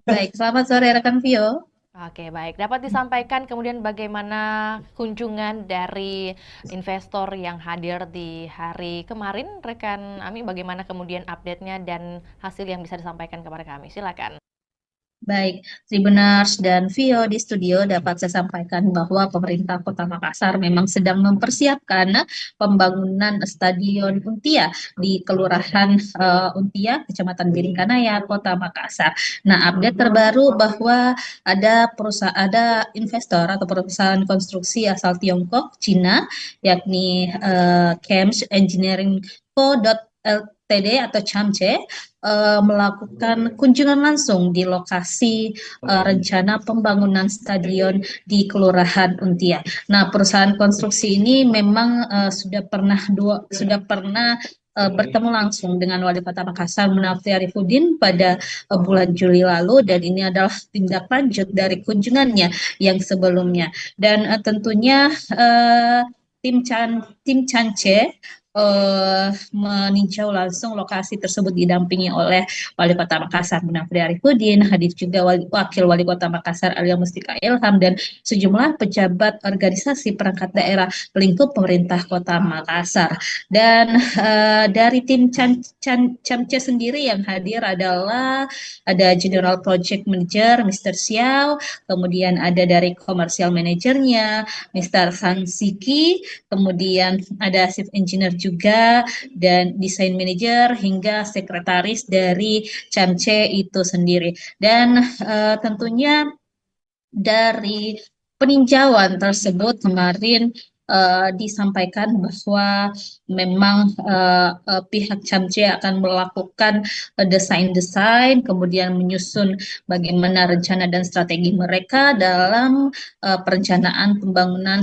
Baik, selamat sore rekan Vio. Oke, baik. Dapat disampaikan kemudian bagaimana kunjungan dari investor yang hadir di hari kemarin, rekan Ami, bagaimana kemudian update-nya dan hasil yang bisa disampaikan kepada kami. Silakan. Baik, Tribuners dan Vio di studio dapat saya sampaikan bahwa pemerintah Kota Makassar memang sedang mempersiapkan pembangunan Stadion Untia di Kelurahan Untia, Kecamatan Biringkanaya, Kota Makassar. Nah, update terbaru bahwa ada investor atau perusahaan konstruksi asal Tiongkok, Cina, yakni Chems Engineering Co. Ltd atau CHAMCE melakukan kunjungan langsung di lokasi rencana pembangunan stadion di Kelurahan Untia. Nah, perusahaan konstruksi ini memang sudah pernah bertemu langsung dengan Wali Kota Makassar Munafri Arifudin pada bulan Juli lalu, dan ini adalah tindak lanjut dari kunjungannya yang sebelumnya. Dan tentunya tim CHAMCE meninjau langsung lokasi tersebut didampingi oleh Wali Kota Makassar Munafri Arifudin, hadir juga Wakil Wali Kota Makassar Alia Mustika Ilham, dan sejumlah pejabat organisasi perangkat daerah lingkup pemerintah Kota Makassar. Dan dari tim CHAMCE sendiri yang hadir adalah ada General Project Manager Mr. Xiao, kemudian ada dari Commercial Managernya Mr. Sang Siki, kemudian ada Chief Engineer juga, dan desain manager hingga sekretaris dari CHAMCE itu sendiri. Dan tentunya dari peninjauan tersebut kemarin disampaikan bahwa memang pihak CHAMCE akan melakukan desain, kemudian menyusun bagaimana rencana dan strategi mereka dalam perencanaan pembangunan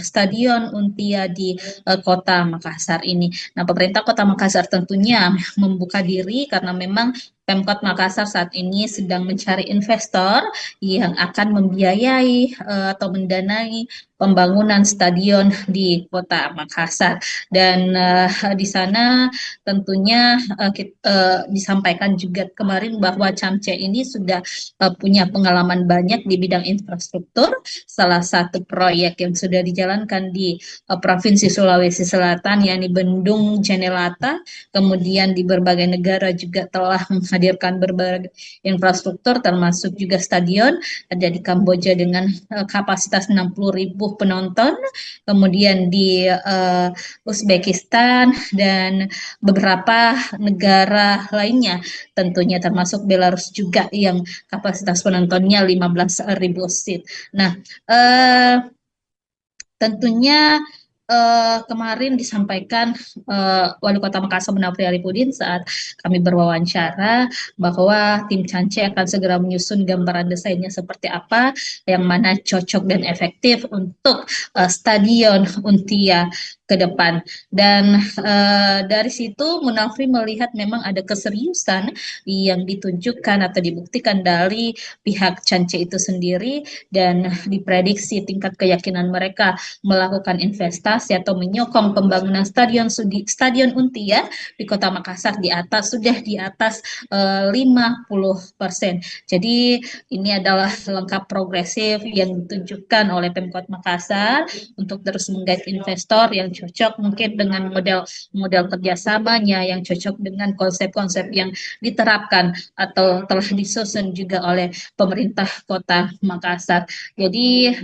Stadion Untia di Kota Makassar ini. Nah, pemerintah Kota Makassar tentunya membuka diri karena memang Pemkot Makassar saat ini sedang mencari investor yang akan membiayai atau mendanai pembangunan stadion di Kota Makassar. Dan di sana tentunya disampaikan juga kemarin bahwa CHAMCE ini sudah punya pengalaman banyak di bidang infrastruktur. Salah satu proyek yang sudah dijalankan di Provinsi Sulawesi Selatan yakni Bendung Jenelata, kemudian di berbagai negara juga telah menghadirkan berbagai infrastruktur termasuk juga stadion, ada di Kamboja dengan kapasitas 60.000 penonton, kemudian di Uzbekistan dan beberapa negara lainnya tentunya termasuk Belarus juga yang kapasitas penontonnya 15.000 seat. Nah, tentunya kemarin disampaikan Wali Kota Makassar Munafri Arifudin saat kami berwawancara bahwa tim Cance akan segera menyusun gambaran desainnya seperti apa yang mana cocok dan efektif untuk Stadion Untia ke depan. Dan dari situ Munafri melihat memang ada keseriusan yang ditunjukkan atau dibuktikan dari pihak Cance itu sendiri, dan diprediksi tingkat keyakinan mereka melakukan investasi atau menyokong pembangunan Stadion Untia di Kota Makassar sudah di atas 50%. Jadi ini adalah langkah progresif yang ditunjukkan oleh Pemkot Makassar untuk terus menggait investor yang cocok mungkin dengan model kerjasamanya, yang cocok dengan konsep-konsep yang diterapkan atau telah disusun juga oleh pemerintah Kota Makassar. Jadi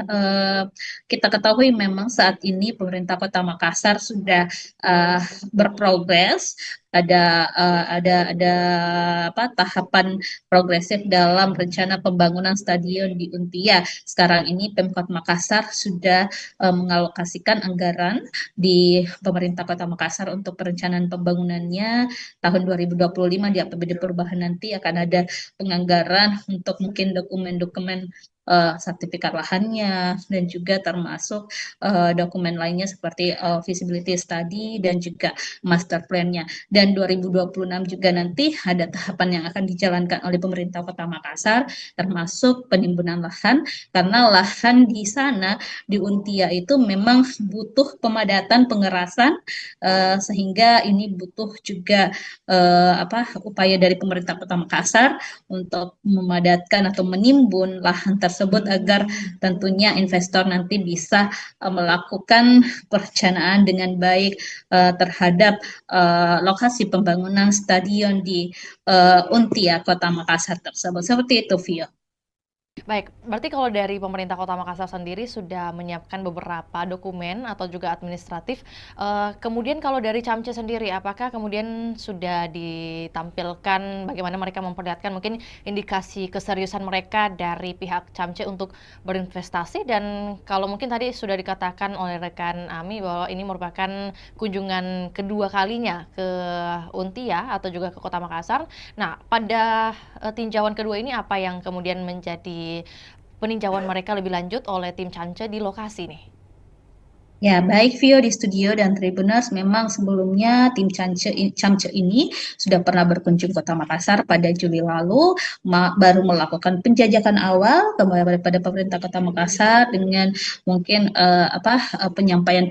kita ketahui memang saat ini pemerintah Kota Makassar sudah berprogres, ada tahapan progresif dalam rencana pembangunan stadion di Untia. Sekarang ini Pemkot Makassar sudah mengalokasikan anggaran di pemerintah Kota Makassar untuk perencanaan pembangunannya tahun 2025 di APBD perubahan nanti akan ada penganggaran untuk mungkin dokumen-dokumen sertifikat lahannya dan juga termasuk dokumen lainnya seperti feasibility study dan juga master plan-nya. Dan 2026 juga nanti ada tahapan yang akan dijalankan oleh pemerintah Kota Makassar termasuk penimbunan lahan, karena lahan di sana di Untia itu memang butuh pemadatan pengerasan, sehingga ini butuh juga upaya dari pemerintah Kota Makassar untuk memadatkan atau menimbun lahan tersebut agar tentunya investor nanti bisa melakukan perencanaan dengan baik terhadap lokasi pembangunan stadion di Untia Kota Makassar tersebut. Seperti itu, Vio. Baik, berarti kalau dari pemerintah Kota Makassar sendiri sudah menyiapkan beberapa dokumen atau juga administratif. Kemudian kalau dari Camce sendiri, apakah kemudian sudah ditampilkan bagaimana mereka memperlihatkan mungkin indikasi keseriusan mereka dari pihak Camce untuk berinvestasi? Dan kalau mungkin tadi sudah dikatakan oleh rekan Ami bahwa ini merupakan kunjungan kedua kalinya ke Untia atau juga ke Kota Makassar. Nah, pada tinjauan kedua ini apa yang kemudian menjadi peninjauan mereka lebih lanjut oleh tim Cance di lokasi nih? Ya, baik Vio di studio dan Tribuners, memang sebelumnya tim Camce ini sudah pernah berkunjung Kota Makassar pada Juli lalu, baru melakukan penjajakan awal kepada pemerintah Kota Makassar dengan mungkin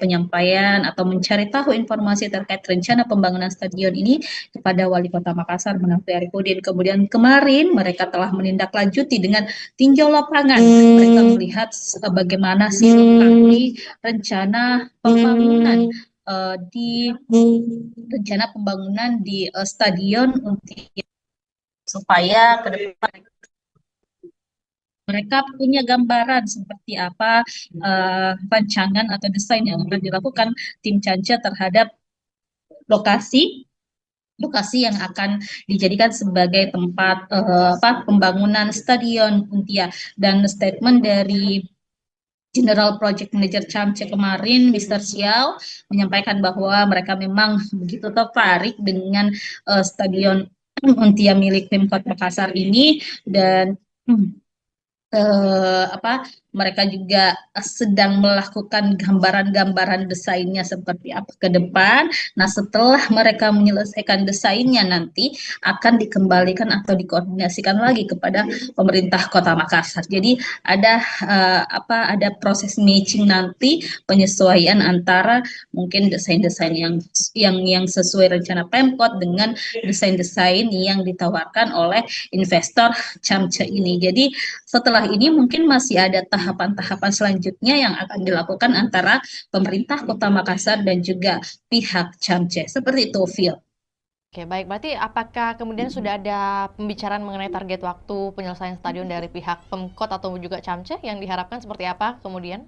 penyampaian atau mencari tahu informasi terkait rencana pembangunan stadion ini kepada Wali Kota Makassar Munafri Arifudin. Kemudian kemarin mereka telah menindaklanjuti dengan tinjau lapangan. Mereka melihat bagaimana sih lokasi rencana pembangunan di stadion Untia, supaya ke depan mereka punya gambaran seperti apa rancangan atau desain yang akan dilakukan tim Cance terhadap lokasi yang akan dijadikan sebagai tempat pembangunan stadion Untia. Dan statement dari General Project Manager Camce kemarin, Mr. Xiao, menyampaikan bahwa mereka memang begitu tertarik dengan stadion Untia milik Pemkot Makassar ini, dan mereka juga sedang melakukan gambaran-gambaran desainnya seperti apa ke depan. Nah, setelah mereka menyelesaikan desainnya nanti akan dikembalikan atau dikoordinasikan lagi kepada pemerintah Kota Makassar. Jadi ada proses matching nanti, penyesuaian antara mungkin desain-desain yang sesuai rencana Pemkot dengan desain-desain yang ditawarkan oleh investor Camce ini. Jadi setelah ini mungkin masih ada tahapan-tahapan selanjutnya yang akan dilakukan antara pemerintah Kota Makassar dan juga pihak Camce. Seperti itu, Phil. Oke, baik. Berarti apakah kemudian sudah ada pembicaraan mengenai target waktu penyelesaian stadion dari pihak Pemkot atau juga Camce yang diharapkan seperti apa kemudian?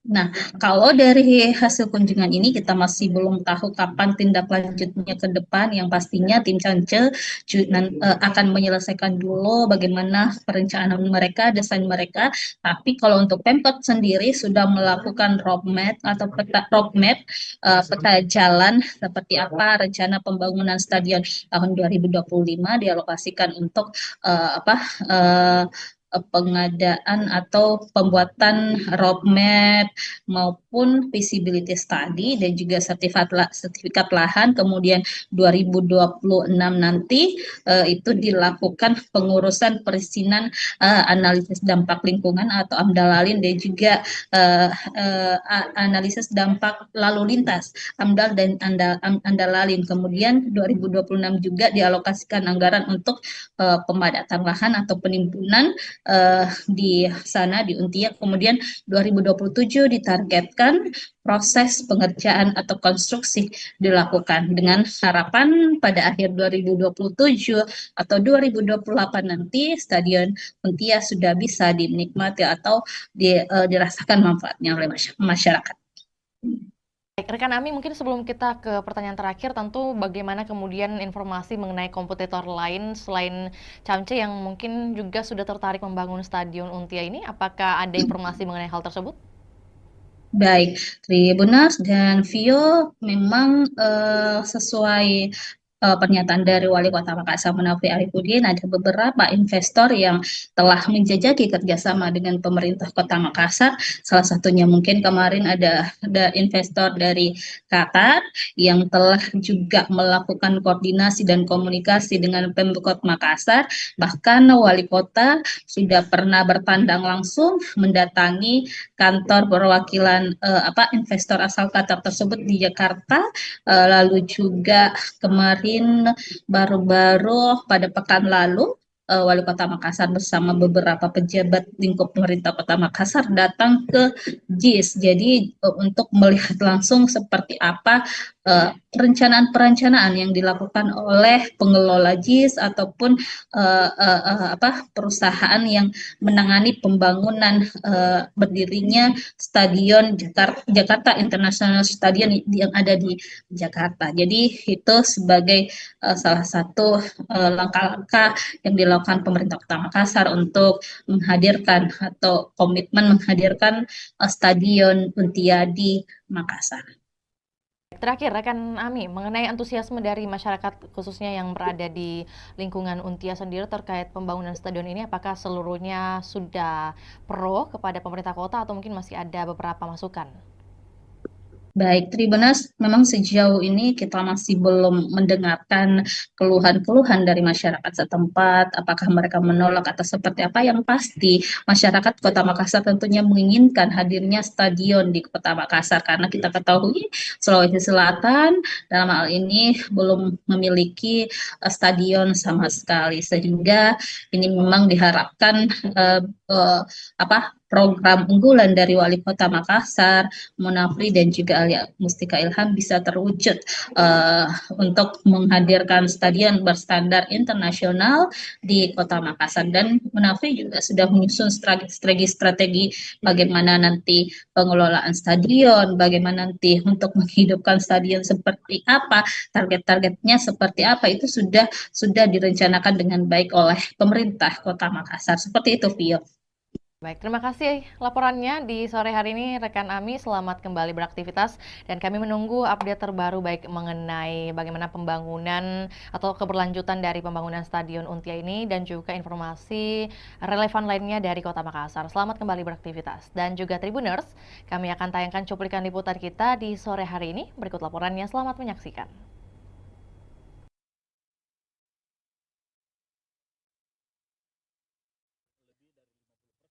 Nah, kalau dari hasil kunjungan ini kita masih belum tahu kapan tindak lanjutnya ke depan. Yang pastinya tim Cance akan menyelesaikan dulu bagaimana perencanaan mereka, desain mereka. Tapi kalau untuk Pemkot sendiri sudah melakukan roadmap atau peta jalan seperti apa rencana pembangunan stadion tahun 2025 dialokasikan untuk pengadaan atau pembuatan roadmap maupun feasibility study dan juga sertifikat lahan. Kemudian 2026 nanti itu dilakukan pengurusan perizinan analisis dampak lingkungan atau AMDALALIN dan juga analisis dampak lalu lintas AMDAL dan AMDALALIN. Kemudian 2026 juga dialokasikan anggaran untuk pemadatan lahan atau penimbunan di sana di Untia. Kemudian 2027 ditargetkan proses pengerjaan atau konstruksi dilakukan dengan harapan pada akhir 2027 atau 2028 nanti Stadion Untia sudah bisa dinikmati atau dirasakan manfaatnya oleh masyarakat. Baik, rekan Ami, mungkin sebelum kita ke pertanyaan terakhir, tentu bagaimana kemudian informasi mengenai kompetitor lain selain Camce yang mungkin juga sudah tertarik membangun Stadion Untia ini, apakah ada informasi mengenai hal tersebut? Baik, Tribuners dan Vio, memang sesuai pernyataan dari Wali Kota Makassar Munafri Arifudin, ada beberapa investor yang telah menjajaki kerjasama dengan pemerintah Kota Makassar. Salah satunya mungkin kemarin ada investor dari Qatar yang telah juga melakukan koordinasi dan komunikasi dengan Pemkot Makassar. Bahkan Wali Kota sudah pernah bertandang langsung mendatangi kantor perwakilan investor asal Qatar tersebut di Jakarta. Lalu juga kemarin baru-baru pada pekan lalu Wali Kota Makassar bersama beberapa pejabat lingkup pemerintah Kota Makassar datang ke JIS. Jadi untuk melihat langsung seperti apa perencanaan yang dilakukan oleh pengelola JIS ataupun perusahaan yang menangani pembangunan berdirinya Stadion Jakarta International Stadion yang ada di Jakarta. Jadi itu sebagai salah satu langkah-langkah yang dilakukan pemerintah Kota Makassar untuk menghadirkan atau komitmen menghadirkan Stadion Untia di Makassar. Terakhir, rekan Ami, mengenai antusiasme dari masyarakat khususnya yang berada di lingkungan Untia sendiri terkait pembangunan stadion ini, apakah seluruhnya sudah pro kepada pemerintah kota atau mungkin masih ada beberapa masukan? Baik, Tribuners, memang sejauh ini kita masih belum mendengarkan keluhan-keluhan dari masyarakat setempat, apakah mereka menolak atau seperti apa. Yang pasti, masyarakat Kota Makassar tentunya menginginkan hadirnya stadion di Kota Makassar, karena kita ketahui Sulawesi Selatan dalam hal ini belum memiliki stadion sama sekali, sehingga ini memang diharapkan program unggulan dari Wali Kota Makassar, Munafri dan juga Alia Mustika Ilham bisa terwujud untuk menghadirkan stadion berstandar internasional di Kota Makassar. Dan Munafri juga sudah menyusun strategi bagaimana nanti pengelolaan stadion, bagaimana nanti untuk menghidupkan stadion seperti apa, target-targetnya seperti apa, itu sudah direncanakan dengan baik oleh pemerintah Kota Makassar. Seperti itu, Vio. Baik, terima kasih laporannya di sore hari ini rekan Ami. Selamat kembali beraktivitas dan kami menunggu update terbaru baik mengenai bagaimana pembangunan atau keberlanjutan dari pembangunan Stadion Untia ini dan juga informasi relevan lainnya dari Kota Makassar. Selamat kembali beraktivitas dan juga Tribuners, kami akan tayangkan cuplikan liputan kita di sore hari ini. Berikut laporannya, selamat menyaksikan.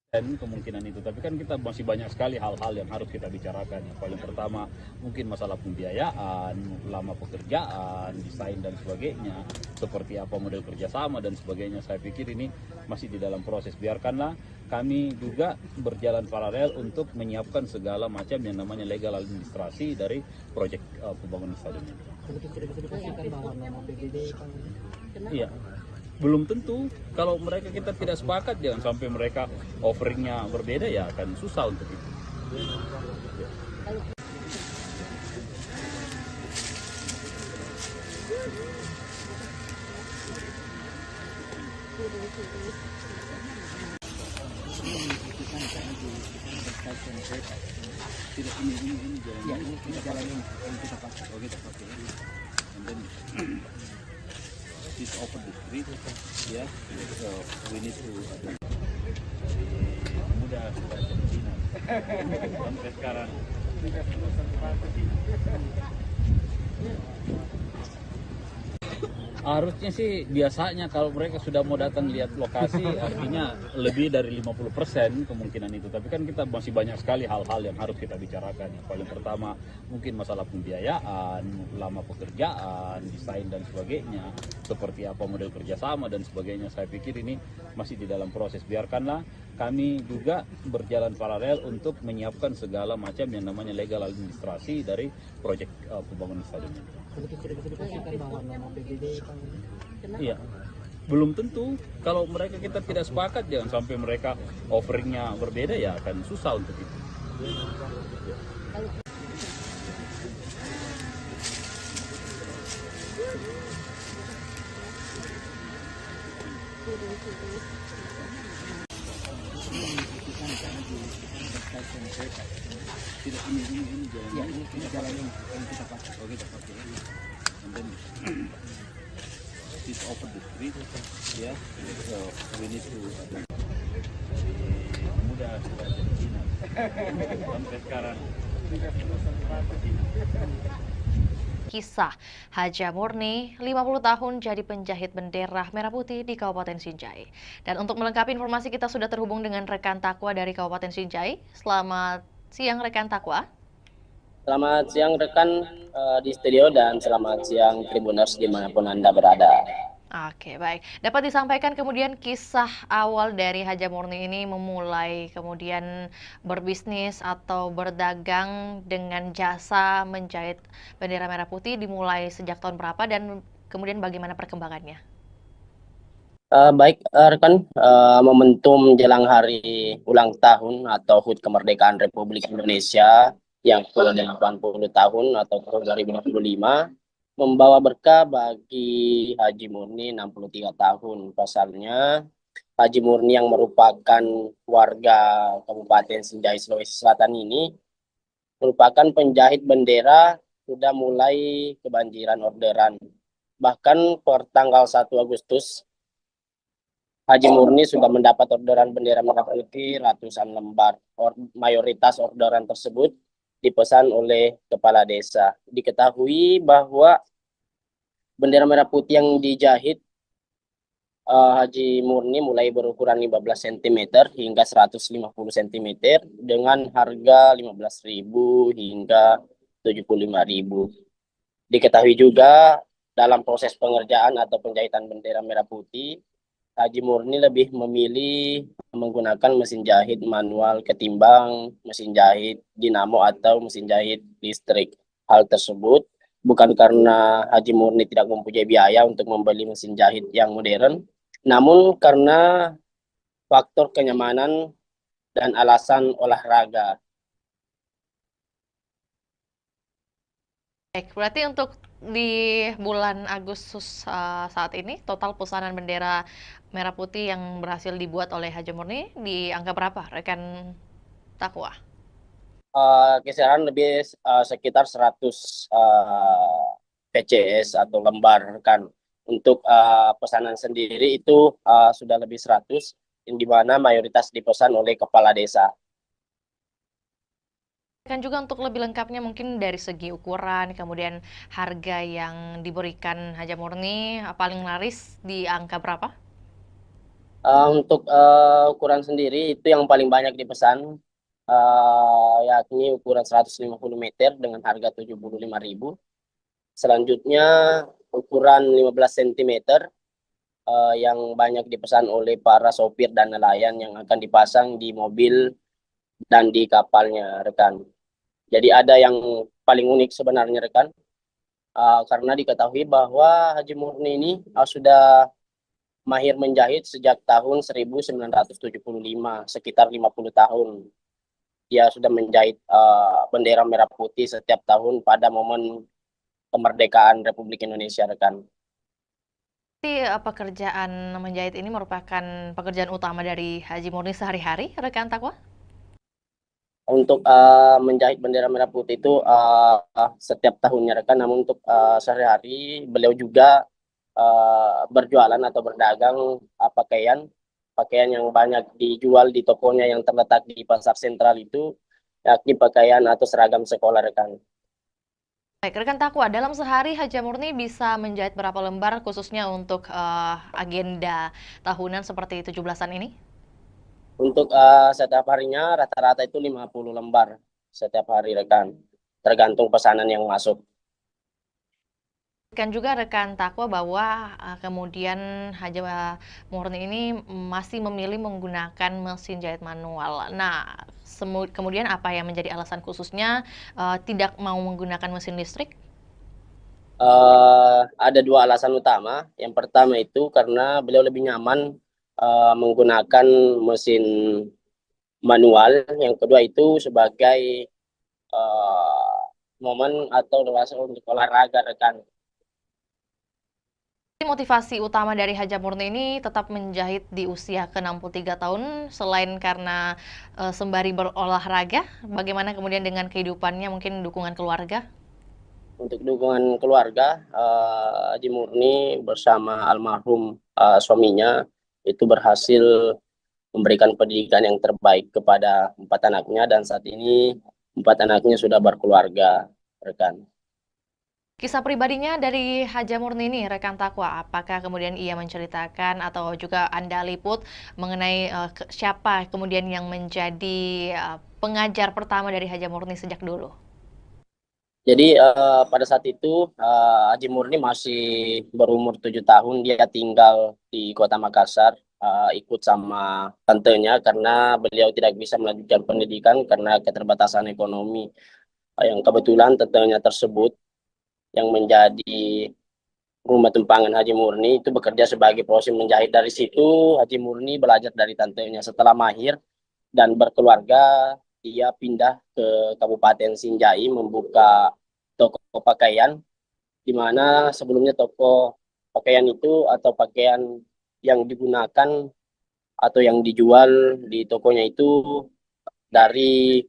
Dan kemungkinan itu, tapi kan kita masih banyak sekali hal-hal yang harus kita bicarakan. Yang paling pertama mungkin masalah pembiayaan, lama pekerjaan, desain dan sebagainya, seperti apa model kerjasama dan sebagainya. Saya pikir ini masih di dalam proses. Biarkanlah kami juga berjalan paralel untuk menyiapkan segala macam yang namanya legal administrasi dari proyek pembangunan stadion ini. Iya. Belum tentu, kalau mereka kita tidak sepakat, jangan sampai mereka offeringnya berbeda, ya akan susah untuk itu. This open the street, ya, so we need to mudah sudah Cina sampai sekarang. Harusnya sih biasanya kalau mereka sudah mau datang lihat lokasi artinya lebih dari 50% kemungkinan itu. Tapi kan kita masih banyak sekali hal-hal yang harus kita bicarakan. Yang paling pertama mungkin masalah pembiayaan, lama pekerjaan, desain dan sebagainya. Seperti apa model kerjasama dan sebagainya. Saya pikir ini masih di dalam proses. Biarkanlah kami juga berjalan paralel untuk menyiapkan segala macam yang namanya legal administrasi dari proyek pembangunan stadion ini. Iya, belum tentu. Kalau mereka kita tidak sepakat, jangan sampai mereka offeringnya berbeda, ya akan susah untuk itu. Tidak, ini jalan yang kita pakai. Oh, kita pakai. And then this open the street, ya, so we need to mudah sudah Cina sampai sekarang. Kisah Haja Murni, 50 tahun jadi penjahit bendera merah putih di Kabupaten Sinjai. Dan untuk melengkapi informasi kita sudah terhubung dengan rekan Takwa dari Kabupaten Sinjai. Selamat siang rekan Takwa. Selamat siang rekan di studio dan selamat siang Tribuners dimanapun Anda berada. Oke, baik. Dapat disampaikan kemudian kisah awal dari Haja Murni ini memulai kemudian berbisnis atau berdagang dengan jasa menjahit bendera merah putih dimulai sejak tahun berapa dan kemudian bagaimana perkembangannya? Baik rekan, momentum jelang hari ulang tahun atau HUT kemerdekaan Republik Indonesia yang ke-80 tahun atau tahun 2025 membawa berkah bagi Haji Murni 63 tahun. Pasalnya Haji Murni yang merupakan warga Kabupaten Sinjai Sulawesi Selatan ini merupakan penjahit bendera, sudah mulai kebanjiran orderan. Bahkan per tanggal 1 Agustus Haji Murni sudah mendapat orderan bendera merah putih ratusan lembar. Mayoritas orderan tersebut dipesan oleh kepala desa. Diketahui bahwa bendera merah putih yang dijahit Haji Murni mulai berukuran 15 cm hingga 150 cm dengan harga 15.000 hingga 75.000. Diketahui juga dalam proses pengerjaan atau penjahitan bendera merah putih, Haji Murni lebih memilih menggunakan mesin jahit manual ketimbang mesin jahit dinamo atau mesin jahit listrik. Hal tersebut bukan karena Haji Murni tidak mempunyai biaya untuk membeli mesin jahit yang modern, namun karena faktor kenyamanan dan alasan olahraga. Baik, berarti untuk di bulan Agustus saat ini total pesanan bendera merah putih yang berhasil dibuat oleh Haji Murni di angka berapa rekan Takwa? Kisaran lebih sekitar 100 PCS atau lembar kan. Untuk pesanan sendiri itu sudah lebih 100, di mana mayoritas dipesan oleh kepala desa. Kan juga untuk lebih lengkapnya mungkin dari segi ukuran, kemudian harga yang diberikan Haja Murni paling laris di angka berapa? Untuk ukuran sendiri itu yang paling banyak dipesan, yakni ukuran 150 meter dengan harga 75.000. Selanjutnya ukuran 15 cm yang banyak dipesan oleh para sopir dan nelayan yang akan dipasang di mobil dan di kapalnya rekan. Jadi ada yang paling unik sebenarnya rekan, karena diketahui bahwa Haji Murni ini sudah mahir menjahit sejak tahun 1975, sekitar 50 tahun. Dia sudah menjahit bendera merah putih setiap tahun pada momen kemerdekaan Republik Indonesia, rekan. Jadi pekerjaan menjahit ini merupakan pekerjaan utama dari Haji Murni sehari-hari, rekan Takwa? Untuk menjahit bendera merah putih itu setiap tahunnya, rekan. Namun untuk sehari-hari beliau juga berjualan atau berdagang pakaian yang banyak dijual di tokonya yang terletak di pasar sentral itu, yakni pakaian atau seragam sekolah, rekan. Baik, rekan Takwa, dalam sehari Haja Murni bisa menjahit berapa lembar khususnya untuk agenda tahunan seperti 17-an ini? Untuk setiap harinya rata-rata itu 50 lembar setiap hari, rekan. Tergantung pesanan yang masuk. Kan juga rekan Takwa bahwa kemudian Haja Murni ini masih memilih menggunakan mesin jahit manual. Nah, kemudian apa yang menjadi alasan khususnya tidak mau menggunakan mesin listrik? Ada dua alasan utama. Yang pertama itu karena beliau lebih nyaman menggunakan mesin manual. Yang kedua itu sebagai momen atau dewasa untuk olahraga, rekan. Motivasi utama dari Haja Murni ini tetap menjahit di usia ke-63 tahun, selain karena sembari berolahraga, bagaimana kemudian dengan kehidupannya, mungkin dukungan keluarga? Untuk dukungan keluarga, Haji Murni bersama almarhum suaminya itu berhasil memberikan pendidikan yang terbaik kepada 4 anaknya, dan saat ini 4 anaknya sudah berkeluarga, rekan. Kisah pribadinya dari Haja Murni ini, rekan Takwa, apakah kemudian ia menceritakan atau juga Anda liput mengenai siapa kemudian yang menjadi pengajar pertama dari Haja Murni sejak dulu? Jadi pada saat itu Haji Murni masih berumur 7 tahun, dia tinggal di Kota Makassar, ikut sama tantenya karena beliau tidak bisa melanjutkan pendidikan karena keterbatasan ekonomi. Yang kebetulan tantenya tersebut yang menjadi rumah tumpangan Haji Murni itu bekerja sebagai proses menjahit. Dari situ Haji Murni belajar dari tantenya. Setelah mahir dan berkeluarga, dia pindah ke Kabupaten Sinjai membuka toko pakaian, di mana sebelumnya toko pakaian itu atau pakaian yang digunakan atau yang dijual di tokonya itu dari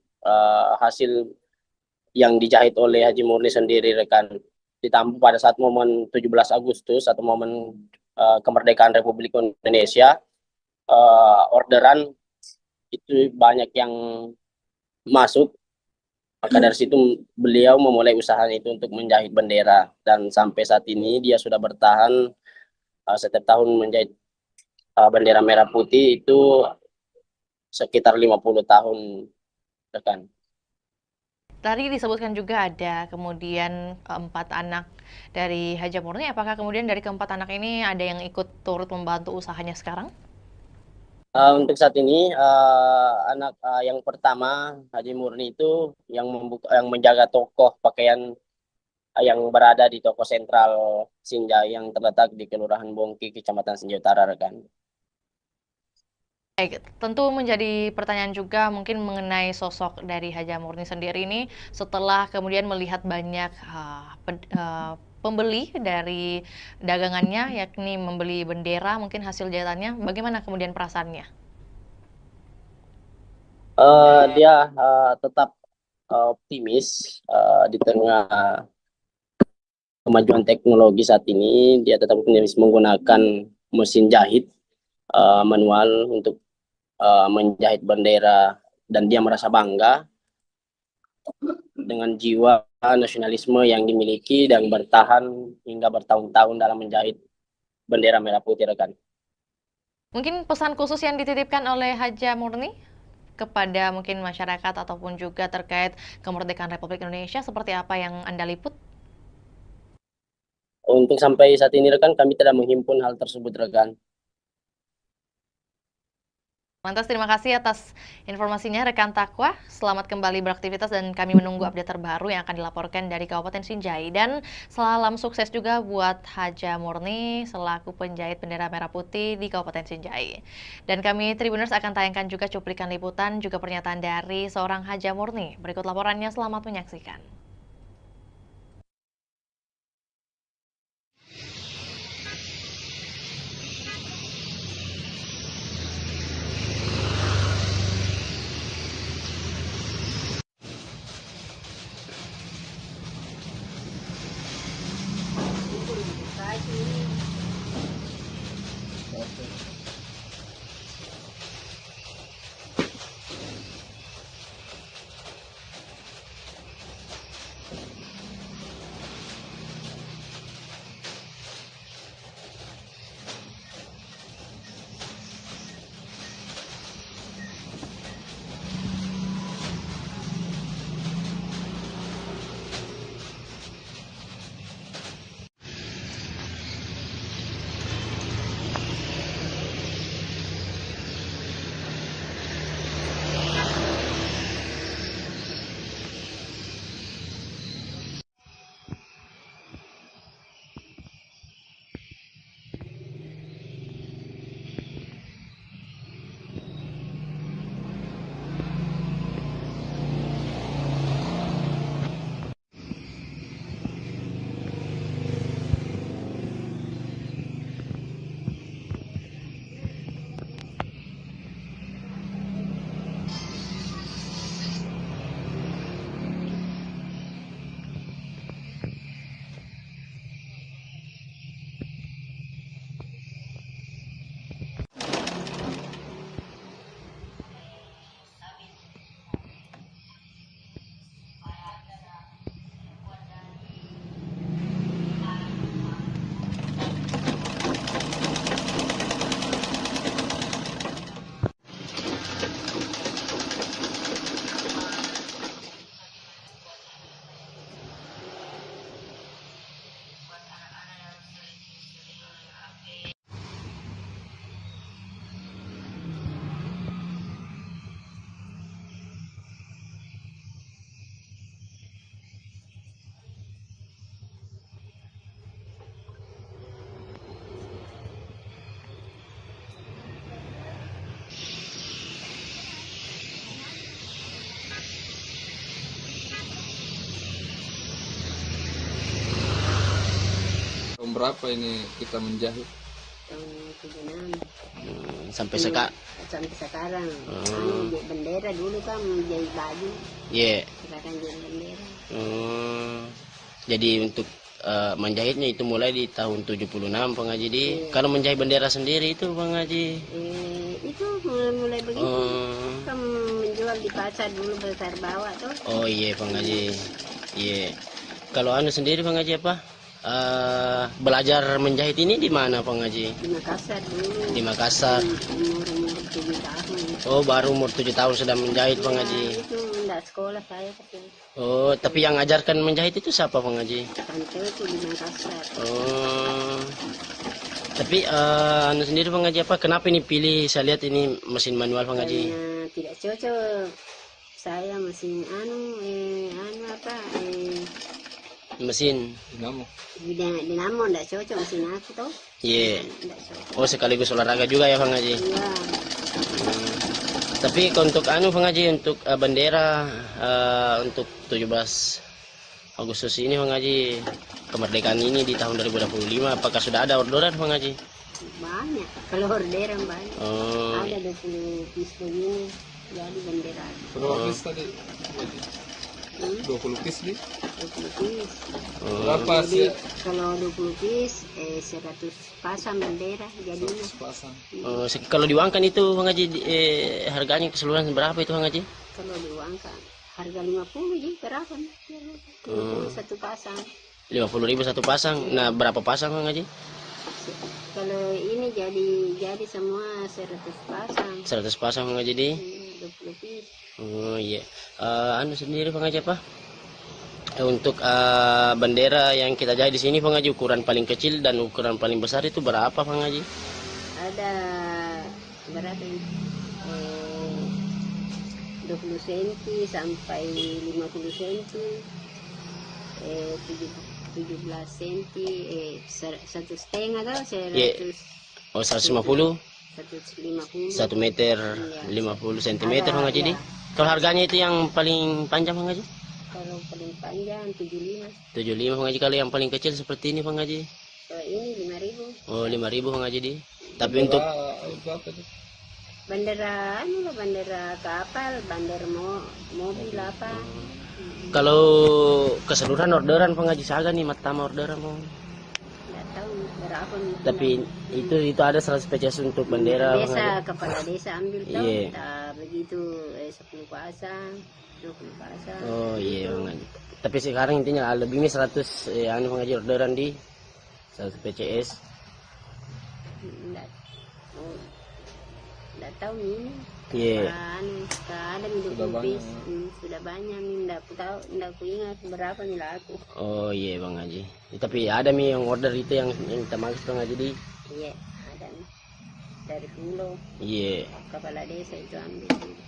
hasil yang dijahit oleh Haji Murni sendiri, rekan. Ditambah pada saat momen 17 Agustus atau momen kemerdekaan Republik Indonesia, orderan itu banyak yang masuk. Maka dari situ beliau memulai usahanya itu untuk menjahit bendera, dan sampai saat ini dia sudah bertahan setiap tahun menjahit bendera merah putih itu sekitar 50 tahun, rekan. Tadi disebutkan juga ada kemudian 4 anak dari Haja Murni. Apakah kemudian dari keempat anak ini ada yang ikut turut membantu usahanya sekarang? Untuk saat ini anak yang pertama Haji Murni itu yang menjaga toko pakaian yang berada di toko sentral Sinjai yang terletak di Kelurahan Bongki, Kecamatan Sinjai Utara, rekan. Baik, tentu menjadi pertanyaan juga mungkin mengenai sosok dari Haja Murni sendiri ini setelah kemudian melihat banyak pembeli dari dagangannya, yakni membeli bendera mungkin hasil jahitannya, bagaimana kemudian perasaannya? Dia tetap optimis di tengah kemajuan teknologi saat ini. Dia tetap optimis menggunakan mesin jahit manual untuk menjahit bendera, dan dia merasa bangga dengan jiwa nasionalisme yang dimiliki dan bertahan hingga bertahun-tahun dalam menjahit bendera merah putih, rekan. Mungkin pesan khusus yang dititipkan oleh Haja Murni kepada mungkin masyarakat ataupun juga terkait kemerdekaan Republik Indonesia seperti apa yang Anda liput? Untuk sampai saat ini, rekan, kami tidak menghimpun hal tersebut, rekan. Lantas terima kasih atas informasinya rekan Takwa. Selamat kembali beraktivitas dan kami menunggu update terbaru yang akan dilaporkan dari Kabupaten Sinjai. Dan salam sukses juga buat Haja Murni selaku penjahit bendera merah putih di Kabupaten Sinjai. Dan kami Tribuners akan tayangkan juga cuplikan liputan juga pernyataan dari seorang Haja Murni. Berikut laporannya, selamat menyaksikan. Tahun berapa ini kita menjahit? Tahun 76. Sampai sampai sekarang. Bendera dulu kan jahit baju. Iya. Sekarang jahit bendera. Jadi untuk menjahitnya itu mulai di tahun 76 Bang Haji di. Kalau menjahit bendera sendiri itu Bang Haji? Itu mulai begitu. Kan menjual di pasar dulu besar bawah tuh. Oh iya Bang Haji. Iya. Kalau anu sendiri Bang Haji apa? Belajar menjahit ini di mana Bang Haji? Di Makassar dulu. Di Makassar. Umur 7 tahun. Oh, baru umur 7 tahun sudah menjahit Bang Haji. Itu enggak sekolah saya tapi. Oh, tapi yang ngajarkan menjahit itu siapa Bang Haji? Tante itu di Makassar. Oh. Tapi anu sendiri Bang Haji apa? Kenapa ini pilih? Saya lihat ini mesin manual Bang Haji. Karena tidak cocok. Saya mesin mesin dinamo enggak cocok mesin aku tuh. Iya. Oh, sekaligus olahraga juga ya Bang Haji. Iya. Tapi untuk anu Bang Haji, untuk bendera untuk 17 Agustus ini Bang Haji, kemerdekaan ini di tahun 2025, apakah sudah ada orderan Bang Haji? Banyak, kalau orderan banyak. Oh. Ada 20 piece begini jadi bendera. Berapa piece tadi? 20 piece nih? 20 piece. Berapa jadi, sih? kalau 20 piece 100 pasang bendera jadinya. 100 pasang. Kalau diuangkan itu Bang Haji harganya keseluruhan berapa itu Bang Haji? Kalau diuangkan harga 50 jadi berapa? Satu pasang. 50.000 satu pasang. Nah, berapa pasang Bang Haji? Kalau ini jadi semua 100 pasang. 100 pasang Bang Haji di? 20 piece. Oh iya. Anu sendiri Bang Haji apa? Untuk bendera yang kita jahit di sini Bang Haji, ukuran paling kecil dan ukuran paling besar itu berapa Bang Haji? Ada berapa ini? 20 cm sampai 50 cm, 17 cm, 1,5 atau 100. Oh, 150? 150. 1 meter 50 cm Bang Haji di? Kalau harganya itu yang paling panjang Bang Haji? Kalau paling panjang 75. 75 Bang Haji. Kalau yang paling kecil seperti ini Bang Haji? Ini 5.000. Oh, 5.000 Bang Haji di. Tapi untuk bendera bendera kapal, bendera mobil apa. Kalau keseluruhan orderan Bang Haji Saga nih, matama orderan Bang? Enggak tahu berapa nih? Tapi itu ada 100 PCS untuk bendera Bang Desa, Haji. kepala desa ambil tahu, Iya. tak begitu 10 pasang, 20 pasang. Oh iya gitu. Bang Haji. Tapi sekarang intinya lebih nih 100 anu Bang Haji, orderan di 100 PCS. Nggak tahu nih. Iya. Kadang hidup bis sudah banyak nih, nggak ku ingat berapa nih laku. Oh iya Bang Haji. Tapi ada nih yang order itu yang kita maksud Bang Haji di. Iya, ada nih. Dari Pulau. Iya. Kepala desa itu ambil. Ini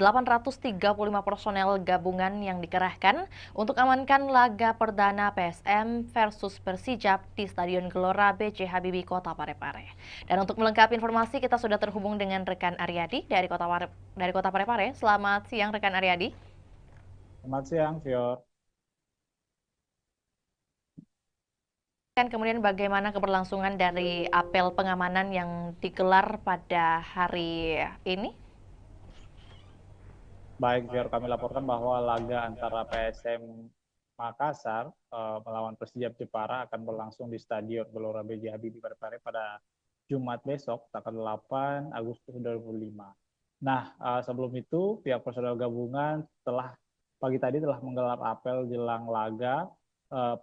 835 personel gabungan yang dikerahkan untuk amankan laga perdana PSM versus Persijap di Stadion Gelora B.J. Habibie, Kota Parepare. Dan untuk melengkapi informasi, kita sudah terhubung dengan rekan Aryadi dari Kota Parepare. Selamat siang, rekan Aryadi. Selamat siang, Fior. Kemudian bagaimana keberlangsungan dari apel pengamanan yang digelar pada hari ini? Baik, Fior, kami laporkan bahwa laga antara PSM Makassar melawan Persijap Jepara akan berlangsung di Stadion Gelora B.J. Habibie Parepare pada Jumat besok, tanggal 8 Agustus 2025. Nah, sebelum itu, pihak personel gabungan pagi tadi telah menggelar apel jelang laga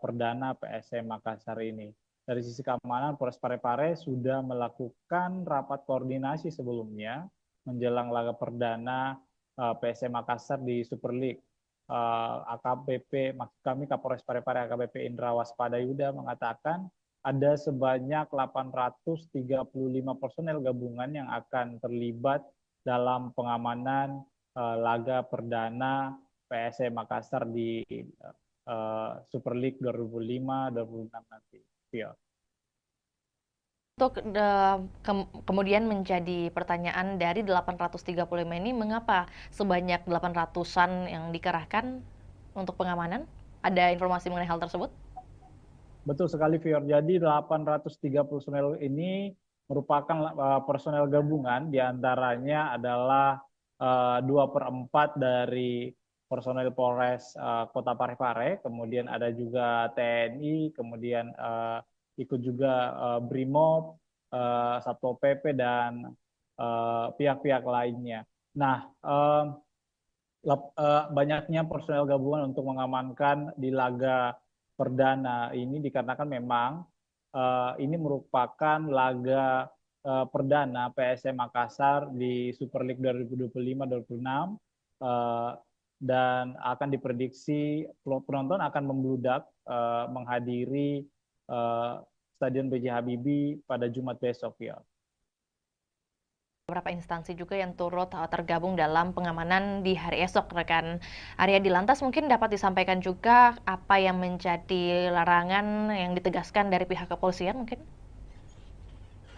perdana PSM Makassar ini. Dari sisi keamanan, Polres Parepare sudah melakukan rapat koordinasi sebelumnya menjelang laga perdana PSM Makassar di Super League. AKBP, maksud kami Kapolres Parepare AKBP Indra Waspadayuda mengatakan ada sebanyak 835 personel gabungan yang akan terlibat dalam pengamanan laga perdana PSM Makassar di Super League 2005-2006 nanti. Ya. Untuk kemudian menjadi pertanyaan dari 835 ini, mengapa sebanyak 800-an yang dikerahkan untuk pengamanan? Ada informasi mengenai hal tersebut? Betul sekali, Fior. Jadi 830 personel ini merupakan personel gabungan, diantaranya adalah 2/4 dari personel Polres Kota Parepare, kemudian ada juga TNI, kemudian ikut juga BRIMOB, Satpol PP, dan pihak-pihak lainnya. Nah, banyaknya personel gabungan untuk mengamankan di laga perdana ini dikarenakan memang ini merupakan laga perdana PSM Makassar di Super League 2025-2026 dan akan diprediksi penonton akan membludak menghadiri Stadion B.J. Habibie pada Jumat besok, ya. Beberapa instansi juga yang turut tergabung dalam pengamanan di hari esok, rekan Aryadi. Lantas mungkin dapat disampaikan juga apa yang menjadi larangan yang ditegaskan dari pihak kepolisian mungkin?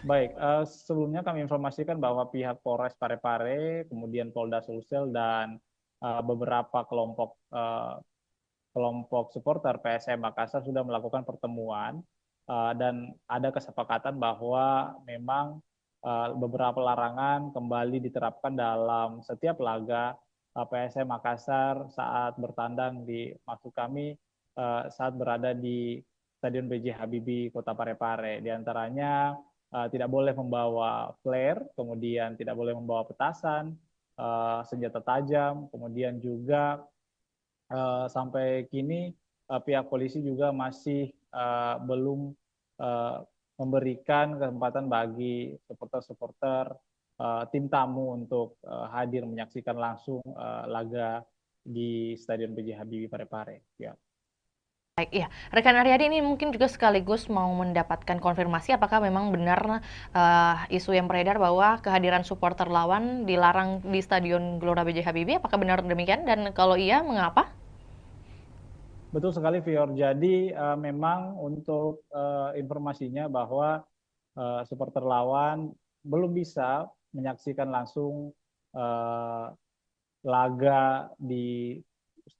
Baik, sebelumnya kami informasikan bahwa pihak Polres Parepare, kemudian Polda Sulsel, dan beberapa kelompok supporter PSM Makassar sudah melakukan pertemuan dan ada kesepakatan bahwa memang beberapa larangan kembali diterapkan dalam setiap laga PSM Makassar saat bertandang maksud kami saat berada di Stadion B.J. Habibie, Kota Parepare. Di antaranya tidak boleh membawa flare, kemudian tidak boleh membawa petasan, senjata tajam, kemudian juga sampai kini pihak polisi juga masih belum memberikan kesempatan bagi supporter-supporter tim tamu untuk hadir menyaksikan langsung laga di Stadion B.J. Habibie Parepare. Ya. Baik, ya. Rekan Aryadi, ini mungkin juga sekaligus mau mendapatkan konfirmasi apakah memang benar isu yang beredar bahwa kehadiran supporter lawan dilarang di Stadion Gelora B.J. Habibie. Apakah benar demikian? Dan kalau iya, mengapa? Betul sekali, Fior. Jadi memang untuk informasinya bahwa supporter lawan belum bisa menyaksikan langsung laga di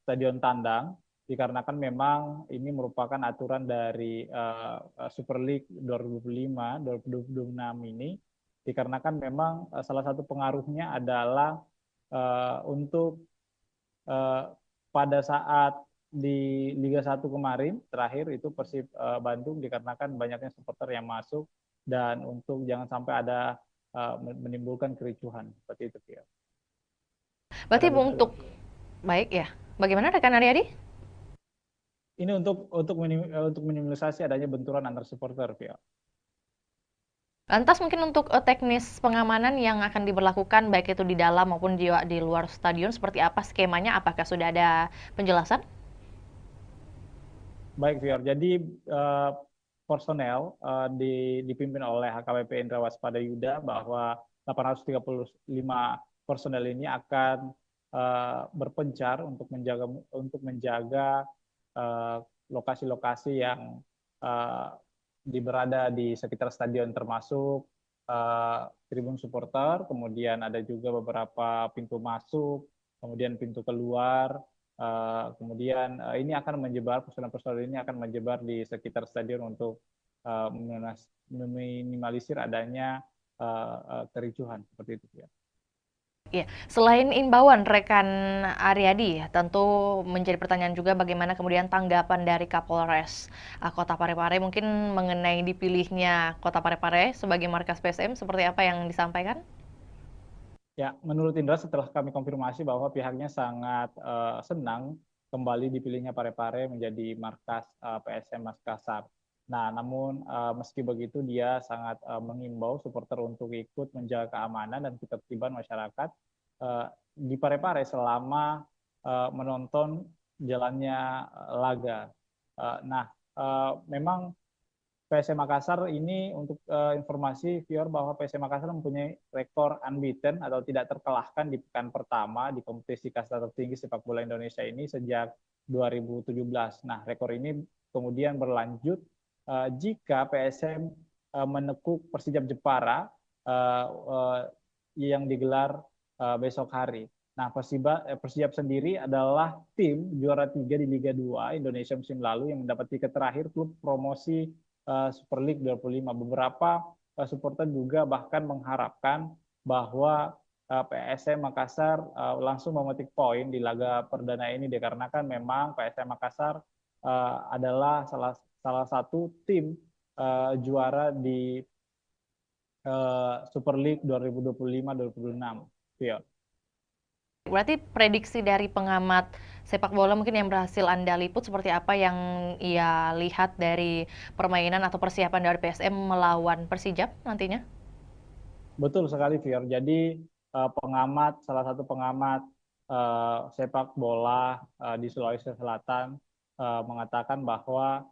stadion tandang, dikarenakan memang ini merupakan aturan dari Super League 2025-2026 ini, dikarenakan memang salah satu pengaruhnya adalah untuk pada saat di Liga 1 kemarin terakhir itu Persib Bandung, dikarenakan banyaknya supporter yang masuk dan untuk jangan sampai ada menimbulkan kericuhan seperti itu ya. Berarti untuk baik ya. Bagaimana rekan Aryadi? Ini untuk minimalisasi adanya benturan antar supporter ya. Lantas mungkin untuk teknis pengamanan yang akan diberlakukan baik itu di dalam maupun di luar stadion seperti apa skemanya? Apakah sudah ada penjelasan? Baik, Fior. Jadi personel dipimpin oleh HKBP Indra Waspada Yuda bahwa 835 personel ini akan berpencar untuk menjaga lokasi-lokasi yang berada di sekitar stadion, termasuk tribun supporter, kemudian ada juga beberapa pintu masuk, kemudian pintu keluar. Kemudian ini akan menyebar, personel-personel ini akan menyebar di sekitar stadion untuk meminimalisir adanya kericuhan seperti itu ya. Ya, selain imbauan rekan Aryadi, tentu menjadi pertanyaan juga bagaimana kemudian tanggapan dari Kapolres Kota Parepare mungkin mengenai dipilihnya Kota Parepare sebagai markas PSM, seperti apa yang disampaikan? Ya, menurut Indra setelah kami konfirmasi bahwa pihaknya sangat senang kembali dipilihnya Parepare menjadi markas PSM Makassar. Nah, namun meski begitu dia sangat mengimbau supporter untuk ikut menjaga keamanan dan ketertiban masyarakat di Parepare selama menonton jalannya laga. Memang PSM Makassar ini untuk informasi Fior bahwa PSM Makassar mempunyai rekor unbeaten atau tidak terkalahkan di pekan pertama di kompetisi kasta tertinggi sepak bola Indonesia ini sejak 2017. Nah, rekor ini kemudian berlanjut jika PSM menekuk Persijap Jepara yang digelar besok hari. Nah, Persijap sendiri adalah tim juara 3 di Liga 2 Indonesia musim lalu yang mendapat tiket terakhir klub promosi Super League 25. Beberapa supporter juga bahkan mengharapkan bahwa PSM Makassar langsung memetik poin di laga perdana ini, dikarenakan memang PSM Makassar adalah salah satu tim juara di Super League 2025-2026. Ya. Berarti prediksi dari pengamat sepak bola mungkin yang berhasil Anda liput seperti apa yang ia lihat dari permainan atau persiapan dari PSM melawan Persijap nantinya? Betul sekali, Fior. Jadi salah satu pengamat sepak bola di Sulawesi Selatan mengatakan bahwa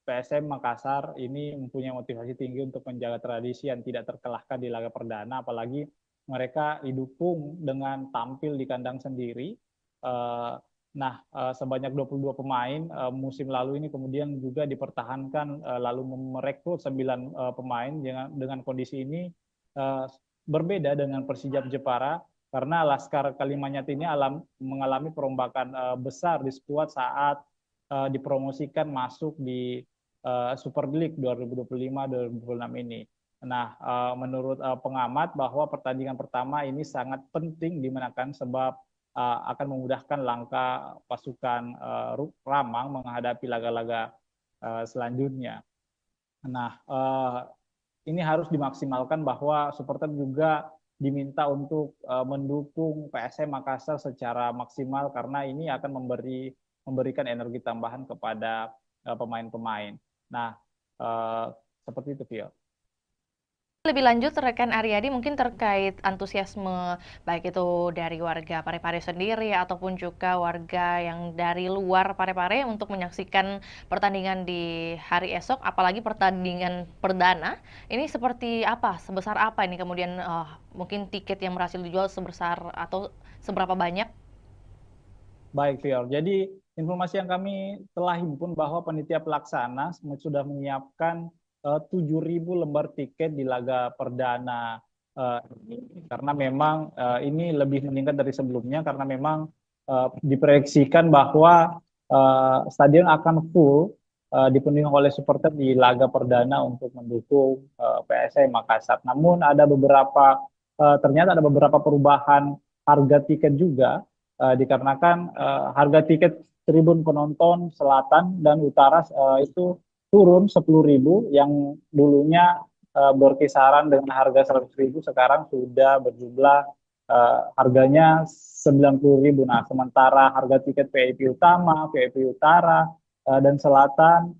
PSM Makassar ini mempunyai motivasi tinggi untuk menjaga tradisi yang tidak terkalahkan di laga perdana, apalagi mereka didukung dengan tampil di kandang sendiri. Sebanyak 22 pemain musim lalu ini kemudian juga dipertahankan, lalu merekrut 9 pemain dengan kondisi ini berbeda dengan Persijap Jepara, karena Laskar Kalimanyat ini mengalami perombakan besar di skuad saat dipromosikan masuk di Super League 2025-2026 ini. Nah, menurut pengamat bahwa pertandingan pertama ini sangat penting dimenangkan sebab akan memudahkan langkah pasukan Ramang menghadapi laga-laga selanjutnya. Nah, ini harus dimaksimalkan bahwa supporter juga diminta untuk mendukung PSM Makassar secara maksimal, karena ini akan memberikan energi tambahan kepada pemain-pemain. Nah, seperti itu, Vio. Lebih lanjut, rekan Aryadi mungkin terkait antusiasme baik itu dari warga Parepare sendiri ataupun juga warga yang dari luar Parepare untuk menyaksikan pertandingan di hari esok, apalagi pertandingan perdana. Ini seperti apa? Sebesar apa ini kemudian mungkin tiket yang berhasil dijual sebesar atau seberapa banyak? Baik, Fior. Jadi informasi yang kami telah himpun bahwa panitia pelaksana sudah menyiapkan 7.000 lembar tiket di laga perdana ini, karena memang ini lebih meningkat dari sebelumnya, karena memang diproyeksikan bahwa stadion akan full dipenuhi oleh supporter di laga perdana untuk mendukung PSM Makassar. Namun ternyata ada beberapa perubahan harga tiket juga dikarenakan harga tiket tribun penonton selatan dan utara itu turun 10.000 yang dulunya berkisaran dengan harga 100.000 sekarang sudah berjumlah harganya 90.000. Nah, sementara harga tiket VIP utama, VIP utara dan selatan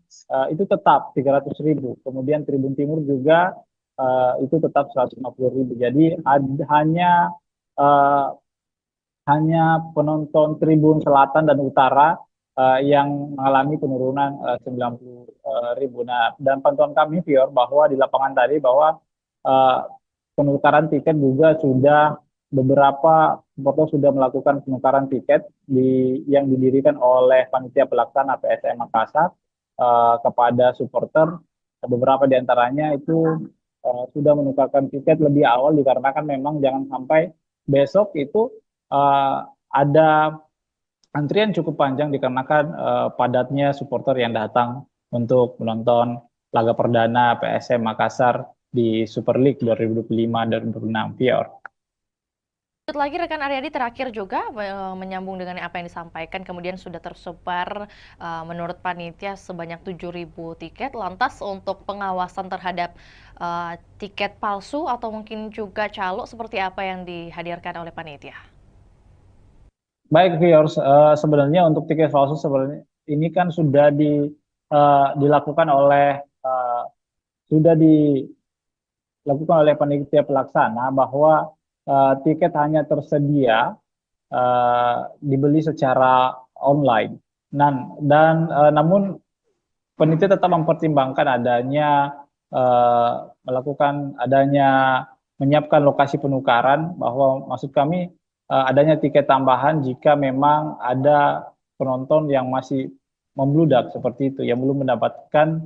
itu tetap 300.000. Kemudian tribun timur juga itu tetap 150.000. Jadi hanya penonton tribun selatan dan utara yang mengalami penurunan 90.000. Nah, dan pantauan kami, Fior, bahwa di lapangan tadi bahwa penukaran tiket juga beberapa supporter sudah melakukan penukaran tiket yang didirikan oleh panitia pelaksana PSM Makassar kepada supporter. Beberapa di antaranya itu sudah menukarkan tiket lebih awal dikarenakan memang jangan sampai besok itu ada antrian cukup panjang dikarenakan padatnya supporter yang datang untuk menonton laga perdana PSM Makassar di Super League 2025-2026, Pior. Lagi rekan Aryadi terakhir juga menyambung dengan apa yang disampaikan, kemudian sudah tersebar menurut panitia sebanyak 7.000 tiket. Lantas untuk pengawasan terhadap tiket palsu atau mungkin juga calo seperti apa yang dihadirkan oleh panitia? Baik, Viors, sebenarnya untuk tiket palsu sebenarnya ini kan sudah dilakukan oleh panitia pelaksana bahwa tiket hanya tersedia dibeli secara online. Namun panitia tetap mempertimbangkan menyiapkan lokasi penukaran, bahwa maksud kami adanya tiket tambahan jika memang ada penonton yang masih membludak seperti itu, yang belum mendapatkan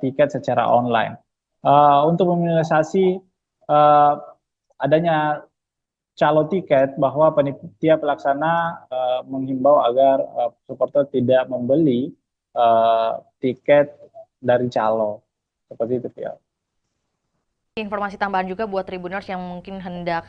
tiket secara online. Untuk meminimalisasi adanya calo tiket, bahwa panitia pelaksana menghimbau agar supporter tidak membeli tiket dari calo seperti itu, ya. Informasi tambahan juga buat Tribuners yang mungkin hendak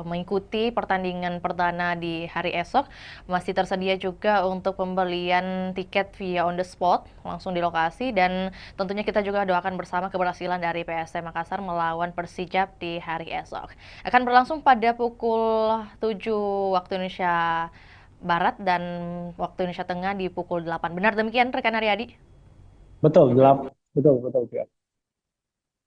mengikuti pertandingan perdana di hari esok, masih tersedia juga untuk pembelian tiket via on the spot langsung di lokasi, dan tentunya kita juga doakan bersama keberhasilan dari PSM Makassar melawan Persijap di hari esok. Akan berlangsung pada pukul 7 waktu Indonesia Barat dan waktu Indonesia Tengah di pukul 8. Benar demikian rekan Aryadi? Betul, betul.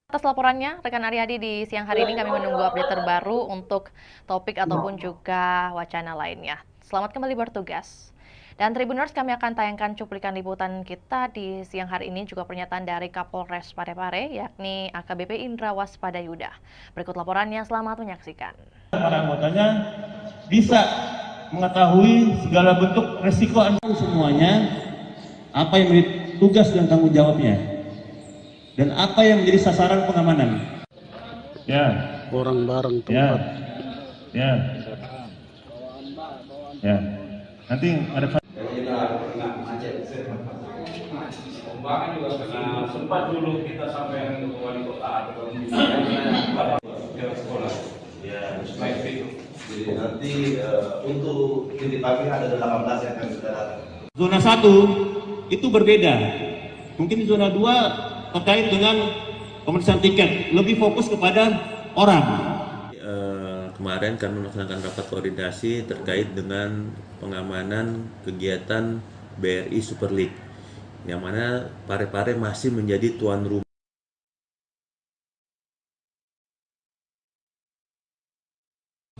Atas laporannya, rekan Aryadi, di siang hari ini kami menunggu update terbaru untuk topik ataupun juga wacana lainnya. Selamat kembali bertugas. Dan Tribuners, kami akan tayangkan cuplikan liputan kita di siang hari ini, juga pernyataan dari Kapolres Parepare, yakni AKBP Indra Waspadayuda. Berikut laporannya, selamat menyaksikan. Para anggotanya bisa mengetahui segala bentuk resiko semuanya, apa yang menjadi tugas dan tanggung jawabnya, dan apa yang menjadi sasaran pengamanan. Ya. Orang bareng tempat. Ya. Nanti ada juga karena sempat dulu kita sampai ke wali kota atau sekolah. Ya, itu. Jadi nanti untuk titik parkir ada 18 yang akan sudah datang. Zona 1 itu berbeda. Mungkin zona 2 terkait dengan pemeriksaan tiket, lebih fokus kepada orang. Kemarin kami melaksanakan rapat koordinasi terkait dengan pengamanan kegiatan BRI Super League, yang mana Parepare masih menjadi tuan rumah.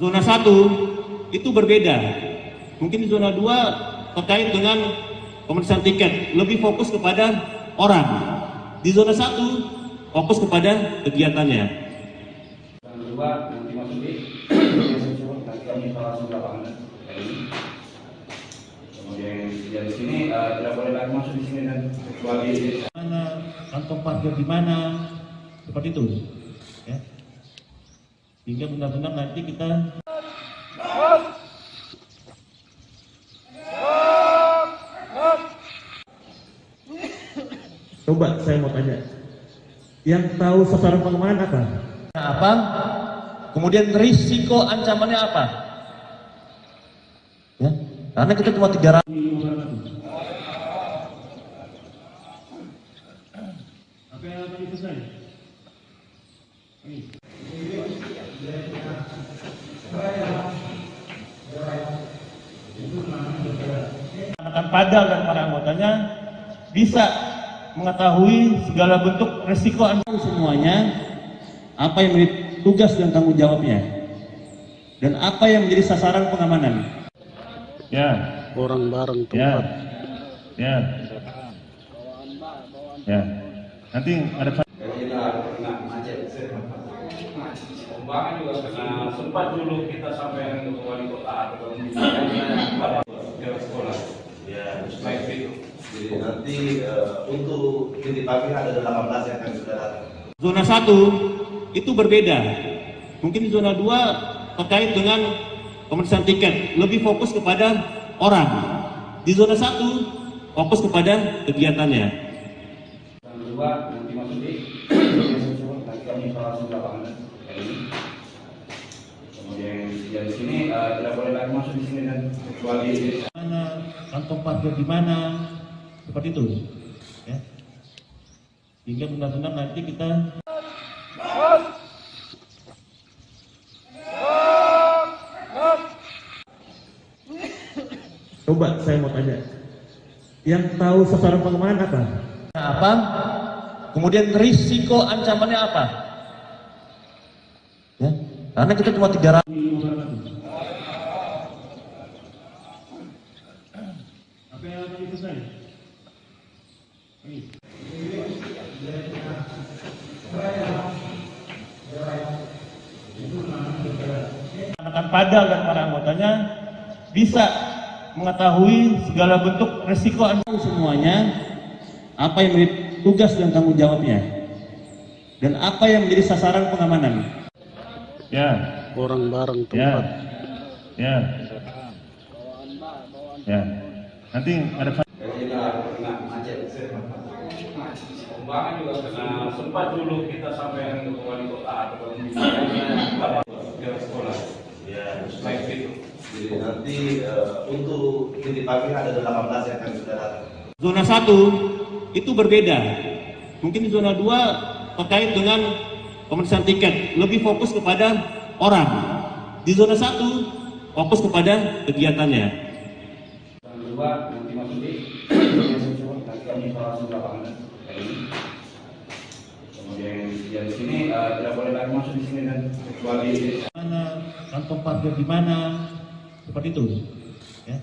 Zona 1 itu berbeda. Mungkin zona 2 terkait dengan pemeriksaan tiket, lebih fokus kepada orang. Di zona 1 fokus kepada kegiatannya. Yang kedua, nanti masuk di nanti kami langsung lapangan. Kemudian di sini tidak boleh lagi masuk di sini dan kecuali mana kantong parkir di mana, seperti itu. Ya. Hingga benar-benar nanti kita Coba saya mau tanya, yang tahu sasaran pengembangan apa? Apa? Kemudian risiko ancamannya apa? Ya, karena kita cuma 300. Apa yang akan dipesan? Akan Padal dan para anggotanya bisa mengetahui segala bentuk resiko semuanya, apa yang menjadi tugas dan tanggung jawabnya, dan apa yang menjadi sasaran pengamanan. Ya. Orang barang Ya. tempat. Ya. Ya. Nanti ada. Pembangunan juga karena sempat dulu kita sampai ke wali kota atau sekolah. Ya, baik itu. Jadi nanti untuk titipannya ada 18 yang akan sudah datang. Zona 1 itu berbeda. Mungkin di zona 2 terkait dengan pemeriksaan tiket, lebih fokus kepada orang. Di zona 1 fokus kepada kegiatannya. Yang kedua nanti masuk di nanti kami langsung lapangan ini. Kemudian di sini tidak boleh lagi masuk di sini dan kecuali Mana kantong parkir di mana, seperti itu. Ya. Hingga benar-benar nanti kita coba saya mau tanya, yang tahu sasaran pengembangan apa? Apa? Kemudian risiko ancamannya apa? Ya, karena kita cuma 300. Apa yang akan dipesan? Akan Padal dan para anggotanya bisa mengetahui segala bentuk resiko semuanya, apa yang menjadi tugas dan tanggung jawabnya, dan apa yang menjadi sasaran pengamanan. Ya. Orang barang Ya. tempat. Ya. Ya. Nanti ada. pembangunan juga karena sempat dulu kita sampai ke wali kota atau sekolah. Ya, baik itu. Jadi nanti untuk titipannya ada 18 yang akan sudah datang. Zona 1 itu berbeda. Mungkin di zona 2 terkait dengan pemeriksaan tiket, lebih fokus kepada orang. Di zona 1 fokus kepada kegiatannya. Yang kedua nanti masuk di nanti kami langsung lapangan ini. Kemudian di sini tidak boleh lagi masuk di sini dan kecuali Mana kantong parkir di mana, seperti itu. Ya.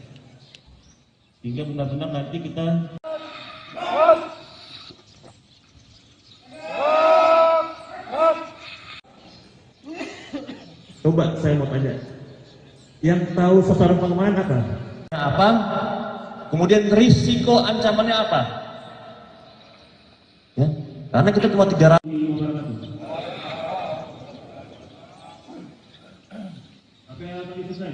Hingga benar-benar nanti kita coba saya mau tanya, yang tahu sasaran pengembangan apa? Apa? Kemudian risiko ancamannya apa? Ya, karena kita cuma 300. Apa yang akan dipesan?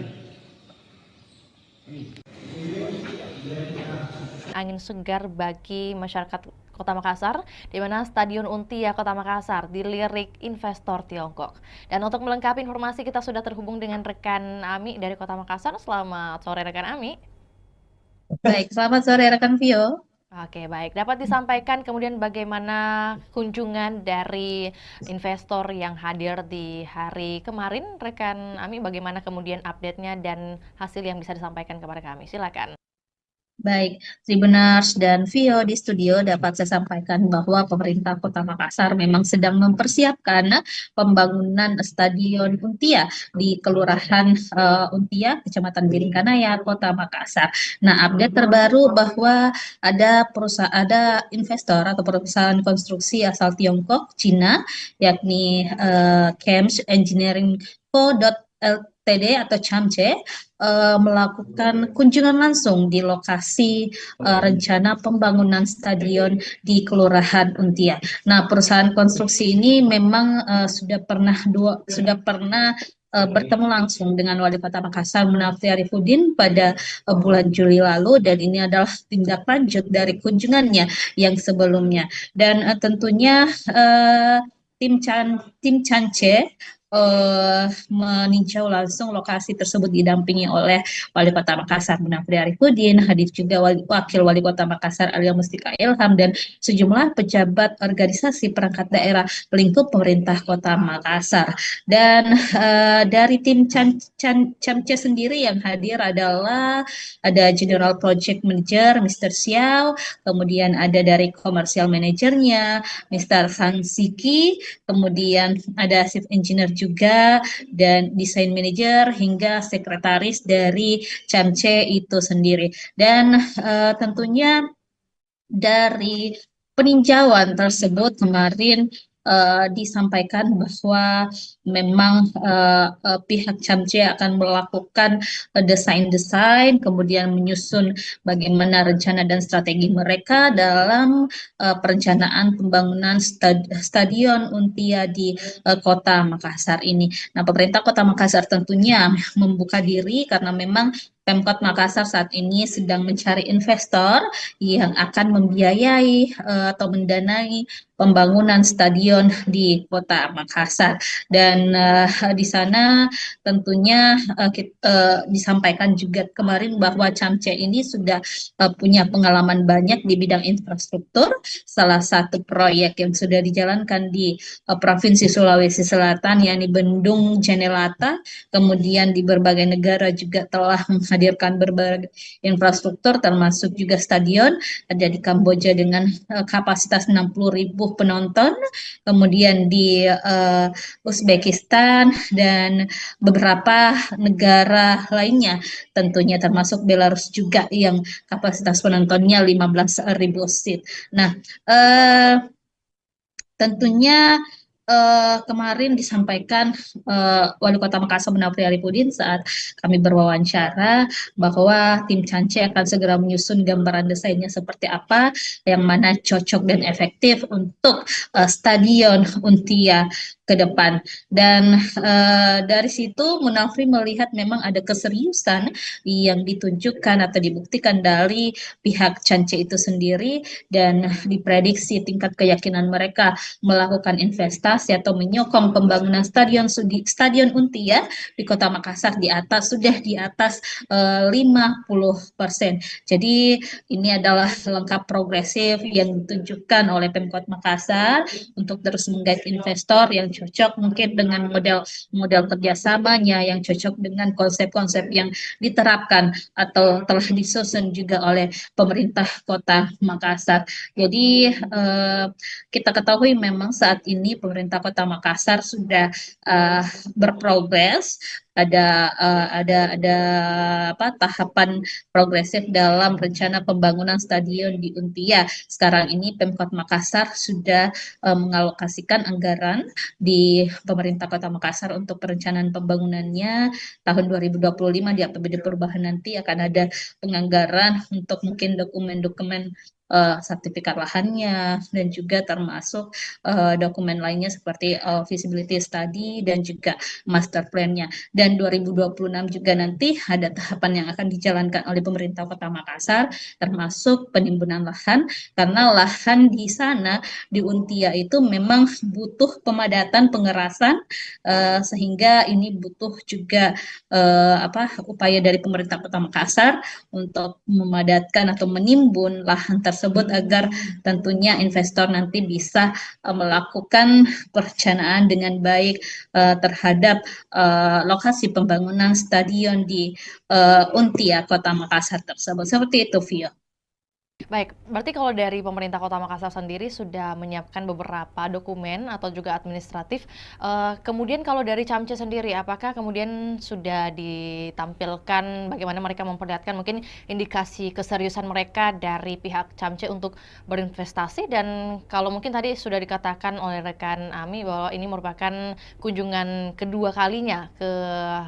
Angin segar bagi masyarakat Kota Makassar, di mana Stadion Untia Kota Makassar dilirik investor Tiongkok. Dan untuk melengkapi informasi, kita sudah terhubung dengan rekan Ami dari Kota Makassar. Selamat sore rekan Ami. Baik, selamat sore rekan Vio. Oke, baik. Dapat disampaikan kemudian bagaimana kunjungan dari investor yang hadir di hari kemarin, rekan Ami, bagaimana kemudian update-nya dan hasil yang bisa disampaikan kepada kami. Silakan. Baik, Tribuners dan Vio di studio dapat saya sampaikan bahwa pemerintah Kota Makassar memang sedang mempersiapkan pembangunan Stadion Untia di Kelurahan Untia, Kecamatan Biringkanaya, Kota Makassar. Nah, update terbaru bahwa ada investor atau perusahaan konstruksi asal Tiongkok, Cina, yakni Chems Engineering Co. Ltd atau CHAMCE melakukan kunjungan langsung di lokasi rencana pembangunan stadion di Kelurahan Untia. Nah, perusahaan konstruksi ini memang sudah pernah bertemu langsung dengan Wali Kota Makassar Munafri Arifudin pada bulan Juli lalu, dan ini adalah tindak lanjut dari kunjungannya yang sebelumnya. Dan tentunya tim Cance meninjau langsung lokasi tersebut didampingi oleh Wali Kota Makassar Munafri Arifudin, hadir juga Wakil Wali Kota Makassar Alia Mustika Ilham, dan sejumlah pejabat organisasi perangkat daerah lingkup pemerintah Kota Makassar. Dan dari tim Camce sendiri yang hadir adalah ada General Project Manager Mr. Xiao, kemudian ada dari Commercial Managernya Mr. Sang Siki, kemudian ada Chief Engineer juga, dan Design Manager hingga sekretaris dari Camce itu sendiri. Dan tentunya dari peninjauan tersebut kemarin disampaikan bahwa memang pihak Camce akan melakukan desain-desain, kemudian menyusun bagaimana rencana dan strategi mereka dalam perencanaan pembangunan Stadion Untia di Kota Makassar ini. Nah, pemerintah Kota Makassar tentunya membuka diri karena memang Pemkot Makassar saat ini sedang mencari investor yang akan membiayai atau mendanai pembangunan stadion di Kota Makassar. Dan di sana tentunya disampaikan juga kemarin bahwa Camce ini sudah punya pengalaman banyak di bidang infrastruktur. Salah satu proyek yang sudah dijalankan di Provinsi Sulawesi Selatan yakni Bendung Jenelata, kemudian di berbagai negara juga telah menghadirkan berbagai infrastruktur termasuk juga stadion, ada di Kamboja dengan kapasitas 60.000 penonton, kemudian di Uzbekistan dan beberapa negara lainnya tentunya termasuk Belarus juga yang kapasitas penontonnya 15.000 seat. Nah, tentunya kemarin disampaikan Wali Kota Makassar Munafri Arifudin saat kami berwawancara bahwa tim Cance akan segera menyusun gambaran desainnya seperti apa yang mana cocok dan efektif untuk Stadion Untia ke depan. Dan dari situ Munafri melihat memang ada keseriusan yang ditunjukkan atau dibuktikan dari pihak Cance itu sendiri, dan diprediksi tingkat keyakinan mereka melakukan investasi atau menyokong pembangunan Stadion Untia di Kota Makassar sudah di atas 50%. Jadi ini adalah langkah progresif yang ditunjukkan oleh Pemkot Makassar untuk terus menggait investor yang cocok mungkin dengan model kerjasamanya, yang cocok dengan konsep-konsep yang diterapkan atau telah disusun juga oleh pemerintah Kota Makassar. Jadi kita ketahui memang saat ini pemerintah Kota Makassar sudah berprogres, ada tahapan progresif dalam rencana pembangunan stadion di Untia. Sekarang ini Pemkot Makassar sudah mengalokasikan anggaran di pemerintah Kota Makassar untuk perencanaan pembangunannya tahun 2025 di APBD perubahan nanti akan ada penganggaran untuk mungkin dokumen-dokumen sertifikat lahannya dan juga termasuk dokumen lainnya seperti feasibility study dan juga master plan-nya. Dan 2026 juga nanti ada tahapan yang akan dijalankan oleh pemerintah Kota Makassar termasuk penimbunan lahan, karena lahan di sana di Untia itu memang butuh pemadatan pengerasan, sehingga ini butuh juga upaya dari pemerintah Kota Makassar untuk memadatkan atau menimbun lahan tersebut agar tentunya investor nanti bisa melakukan perencanaan dengan baik terhadap lokasi pembangunan stadion di Untia Kota Makassar tersebut. Seperti itu, Vio. Baik, berarti kalau dari pemerintah Kota Makassar sendiri sudah menyiapkan beberapa dokumen atau juga administratif. Kemudian kalau dari Camce sendiri, apakah kemudian sudah ditampilkan bagaimana mereka memperlihatkan mungkin indikasi keseriusan mereka dari pihak Camce untuk berinvestasi? Dan kalau mungkin tadi sudah dikatakan oleh rekan Ami bahwa ini merupakan kunjungan kedua kalinya ke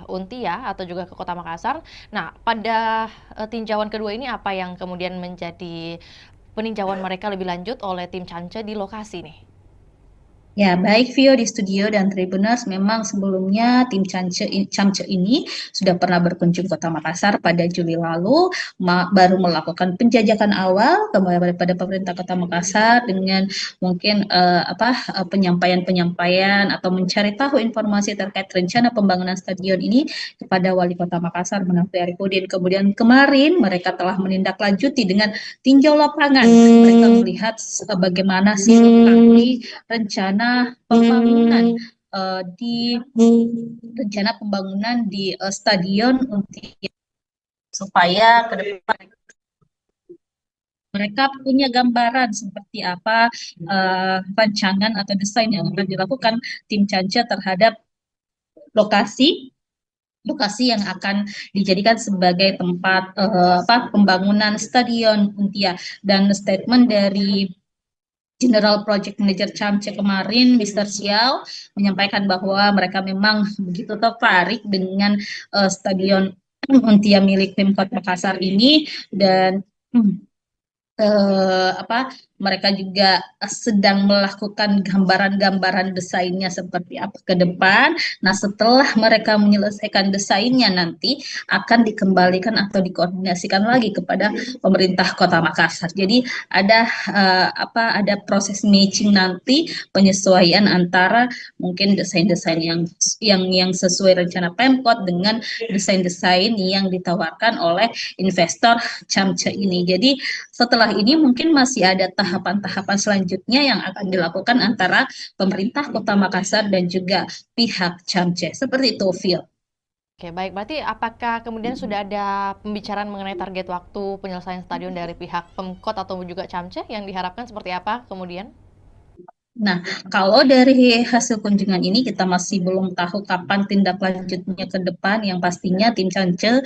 Untia atau juga ke Kota Makassar. Nah, pada tinjauan kedua ini apa yang kemudian menjadi peninjauan mereka lebih lanjut oleh tim Cance di lokasi nih? Ya, baik Vio di studio dan Tribuners, memang sebelumnya tim Camce ini sudah pernah berkunjung Kota Makassar pada Juli lalu, baru melakukan penjajakan awal kepada pemerintah Kota Makassar dengan mungkin penyampaian-penyampaian atau mencari tahu informasi terkait rencana pembangunan stadion ini kepada Wali Kota Makassar Menafri Arifudin. Kemudian kemarin mereka telah menindaklanjuti dengan tinjau lapangan. Mereka melihat bagaimana sih lokasi rencana pembangunan di stadion supaya ke depan mereka punya gambaran seperti apa rancangan atau desain yang akan dilakukan tim Camce terhadap lokasi yang akan dijadikan sebagai tempat pembangunan stadion Untia. Dan statement dari General Project Manager Camce kemarin, Mr. Xiao, menyampaikan bahwa mereka memang begitu tertarik dengan stadion Untia milik Pemkot Makassar ini, dan mereka juga sedang melakukan gambaran-gambaran desainnya seperti apa ke depan. Nah, setelah mereka menyelesaikan desainnya nanti akan dikembalikan atau dikoordinasikan lagi kepada pemerintah Kota Makassar. Jadi ada proses matching nanti, penyesuaian antara mungkin desain-desain yang sesuai rencana Pemkot dengan desain-desain yang ditawarkan oleh investor Camce ini. Jadi setelah ini mungkin masih ada tahapan-tahapan selanjutnya yang akan dilakukan antara pemerintah Kota Makassar dan juga pihak Camce. Seperti itu, Phil. Oke, baik. Berarti apakah kemudian sudah ada pembicaraan mengenai target waktu penyelesaian stadion dari pihak Pemkot atau juga Camce yang diharapkan seperti apa kemudian? Nah, kalau dari hasil kunjungan ini kita masih belum tahu kapan tindak lanjutnya ke depan. Yang pastinya tim Camce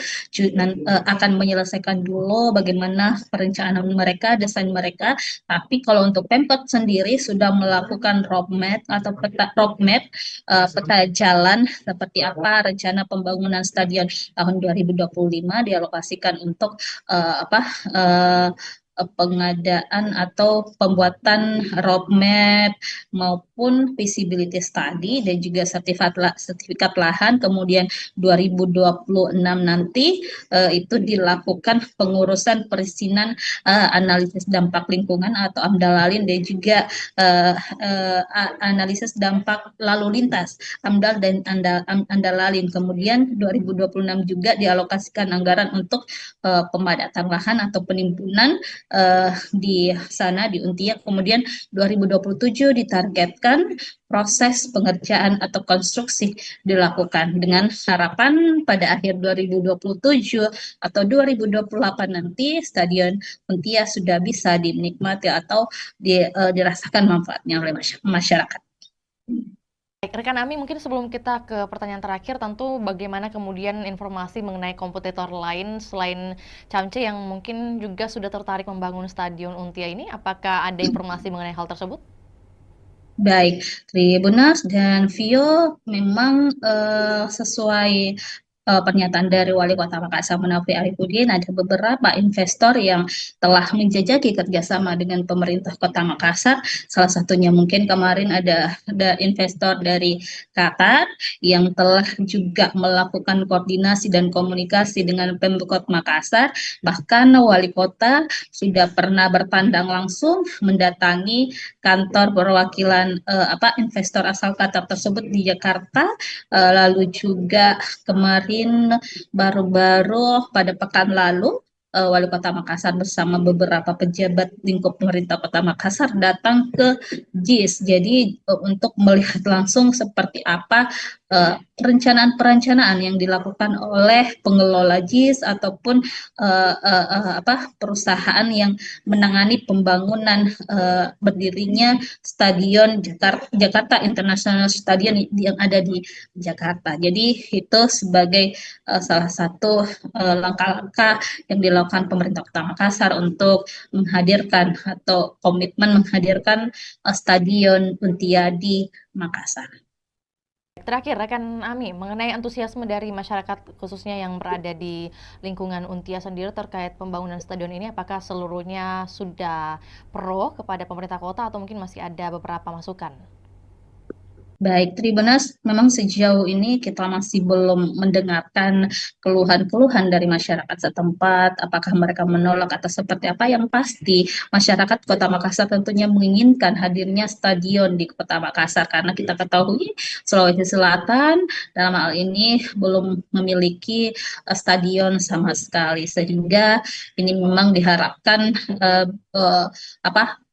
akan menyelesaikan dulu bagaimana perencanaan mereka, desain mereka. Tapi kalau untuk Pemkot sendiri sudah melakukan roadmap atau peta jalan seperti apa rencana pembangunan stadion tahun 2025 dialokasikan untuk pengadaan atau pembuatan roadmap maupun feasibility study dan juga sertifikat lahan. Kemudian 2026 nanti itu dilakukan pengurusan perizinan analisis dampak lingkungan atau AMDALALIN dan juga analisis dampak lalu lintas AMDAL dan AMDALALIN. Kemudian 2026 juga dialokasikan anggaran untuk pemadatan lahan atau penimbunan di sana di Untia. Kemudian 2027 ditargetkan proses pengerjaan atau konstruksi dilakukan dengan harapan pada akhir 2027 atau 2028 nanti stadion Untia sudah bisa dinikmati atau dirasakan manfaatnya oleh masyarakat. Baik, rekan Ami, mungkin sebelum kita ke pertanyaan terakhir, tentu bagaimana kemudian informasi mengenai kompetitor lain selain Camce yang mungkin juga sudah tertarik membangun stadion Untia ini, apakah ada informasi mengenai hal tersebut? Baik, Tribuners dan Vio, memang sesuai pernyataan dari Wali Kota Makassar Menafri Arifudin, ada beberapa investor yang telah menjajaki kerjasama dengan pemerintah Kota Makassar. Salah satunya mungkin kemarin ada investor dari Qatar yang telah juga melakukan koordinasi dan komunikasi dengan Pemkot Makassar. Bahkan Wali Kota sudah pernah bertandang langsung mendatangi kantor perwakilan investor asal Qatar tersebut di Jakarta. Lalu juga kemarin baru-baru pada pekan lalu Wali Kota Makassar bersama beberapa pejabat lingkup pemerintah Kota Makassar datang ke JIS. Jadi untuk melihat langsung seperti apa perencanaan yang dilakukan oleh pengelola JIS ataupun perusahaan yang menangani pembangunan berdirinya Stadion Jakarta International Stadium yang ada di Jakarta. Jadi itu sebagai salah satu langkah-langkah yang dilakukan pemerintah Kota Makassar untuk menghadirkan atau komitmen menghadirkan Stadion Untia di Makassar. Terakhir, rekan Ami, mengenai antusiasme dari masyarakat khususnya yang berada di lingkungan Untia sendiri terkait pembangunan stadion ini, apakah seluruhnya sudah pro kepada pemerintah kota atau mungkin masih ada beberapa masukan? Baik, Tribuners, memang sejauh ini kita masih belum mendengarkan keluhan-keluhan dari masyarakat setempat, apakah mereka menolak atau seperti apa. Yang pasti, masyarakat Kota Makassar tentunya menginginkan hadirnya stadion di Kota Makassar, karena kita ketahui Sulawesi Selatan dalam hal ini belum memiliki stadion sama sekali, sehingga ini memang diharapkan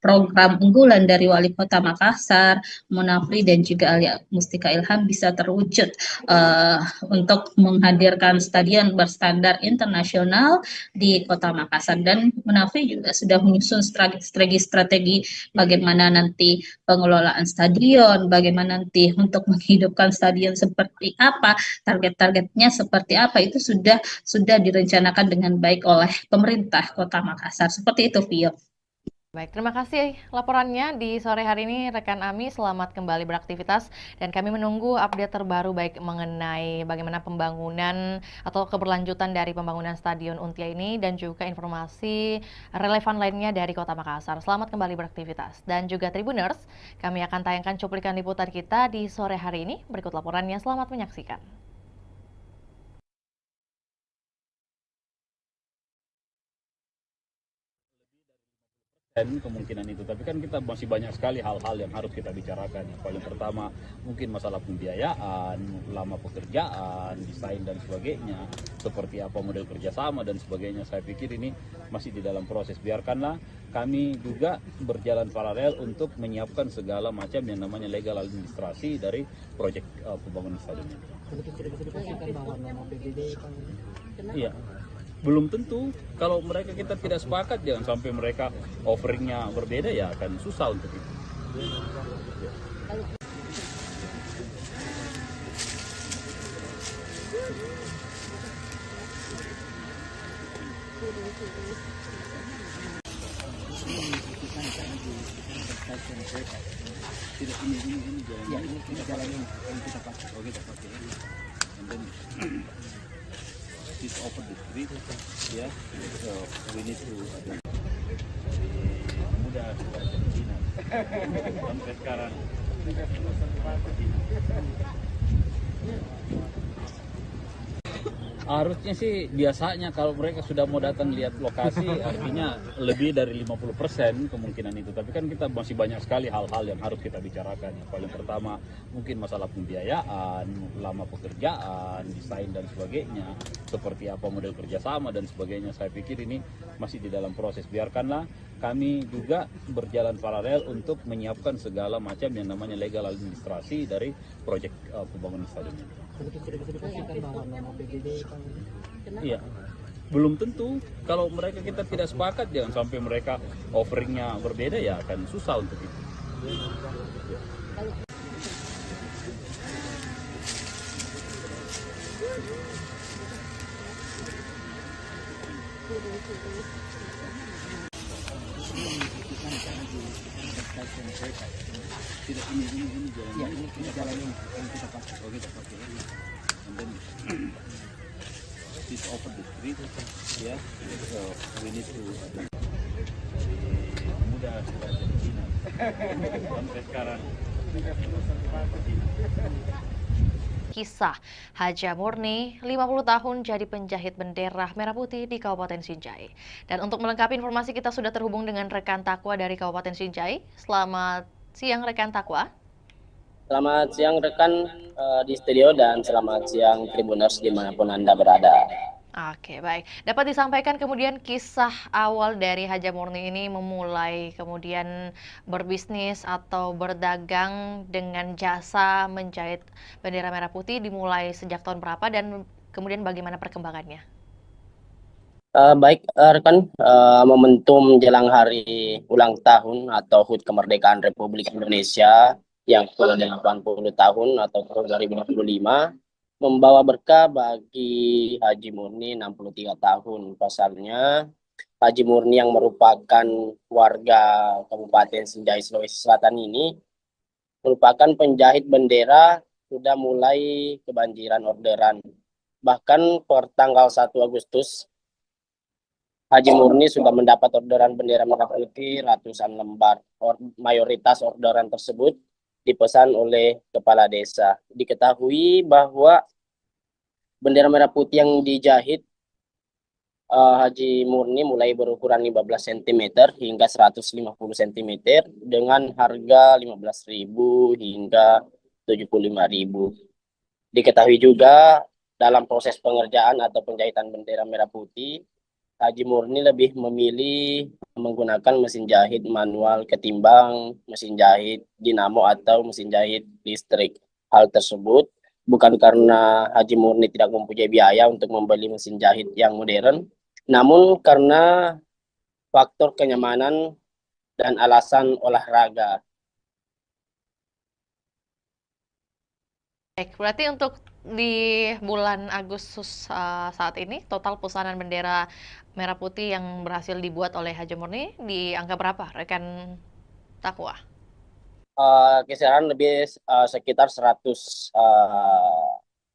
program unggulan dari Wali Kota Makassar, Munafri dan juga Alia Mustika Ilham bisa terwujud untuk menghadirkan stadion berstandar internasional di Kota Makassar. Dan Munafri juga sudah menyusun strategi bagaimana nanti pengelolaan stadion, bagaimana nanti untuk menghidupkan stadion seperti apa, target-targetnya seperti apa, itu sudah direncanakan dengan baik oleh pemerintah Kota Makassar. Seperti itu, Vio. Baik, terima kasih laporannya di sore hari ini rekan Ami. Selamat kembali beraktivitas dan kami menunggu update terbaru baik mengenai bagaimana pembangunan atau keberlanjutan dari pembangunan Stadion Untia ini dan juga informasi relevan lainnya dari Kota Makassar. Selamat kembali beraktivitas dan juga Tribuners, kami akan tayangkan cuplikan liputan kita di sore hari ini. Berikut laporannya, selamat menyaksikan. Kemungkinan itu, tapi kan kita masih banyak sekali hal-hal yang harus kita bicarakan. Yang paling pertama mungkin masalah pembiayaan, lama pekerjaan, desain dan sebagainya, seperti apa model kerjasama dan sebagainya. Saya pikir ini masih di dalam proses. Biarkanlah kami juga berjalan paralel untuk menyiapkan segala macam yang namanya legal administrasi dari proyek pembangunan stadion ini. Iya. Belum tentu, kalau mereka kita tidak sepakat, jangan sampai mereka offeringnya berbeda, ya akan susah untuk itu. Tidak, ini jalan ini kita pakai. Oh, kita pakai ini. And then is open the street, ya. So we need to mudah sampai sekarang. Harusnya sih biasanya kalau mereka sudah mau datang lihat lokasi, artinya lebih dari 50% kemungkinan itu. Tapi kan kita masih banyak sekali hal-hal yang harus kita bicarakan. Yang paling pertama mungkin masalah pembiayaan, lama pekerjaan, desain dan sebagainya, seperti apa model kerjasama dan sebagainya. Saya pikir ini masih di dalam proses. Biarkanlah kami juga berjalan paralel untuk menyiapkan segala macam yang namanya legal administrasi dari proyek pembangunan stadion ini. Iya, belum tentu. Kalau mereka kita tidak sepakat, jangan sampai mereka offeringnya berbeda, ya akan susah untuk itu. Tidak, ini jalan ini kita pakai. Oh, kita pakai ini. And then is open the street, ya. So we need to mudah sampai sekarang. Kisah Haja Murni, 50 tahun jadi penjahit bendera merah putih di Kabupaten Sinjai. Dan untuk melengkapi informasi kita sudah terhubung dengan rekan Takwa dari Kabupaten Sinjai. Selamat siang rekan Takwa. Selamat siang rekan di studio dan selamat siang Tribuners dimanapun Anda berada. Oke, baik. Dapat disampaikan kemudian kisah awal dari Haja Murni ini memulai kemudian berbisnis atau berdagang dengan jasa menjahit bendera merah putih dimulai sejak tahun berapa dan kemudian bagaimana perkembangannya? Baik rekan, momentum jelang hari ulang tahun atau HUT kemerdekaan Republik Indonesia yang ke-80 tahun atau tahun 2025 membawa berkah bagi Haji Murni 63 tahun. Pasalnya Haji Murni yang merupakan warga Kabupaten Sinjai Sulawesi Selatan ini merupakan penjahit bendera, sudah mulai kebanjiran orderan. Bahkan per tanggal 1 Agustus Haji Murni sudah mendapat orderan bendera merah putih ratusan lembar. Mayoritas orderan tersebut dipesan oleh kepala desa. Diketahui bahwa bendera merah putih yang dijahit Haji Murni mulai berukuran 15 cm hingga 150 cm dengan harga 15.000 hingga 75.000. Diketahui juga dalam proses pengerjaan atau penjahitan bendera merah putih, Haji Murni lebih memilih menggunakan mesin jahit manual ketimbang mesin jahit dinamo atau mesin jahit listrik. Hal tersebut bukan karena Haji Murni tidak mempunyai biaya untuk membeli mesin jahit yang modern, namun karena faktor kenyamanan dan alasan olahraga. Baik, berarti untuk di bulan Agustus saat ini total pesanan bendera merah putih yang berhasil dibuat oleh Haji Murni di angka berapa, rekan Takwa? Kisaran lebih sekitar 100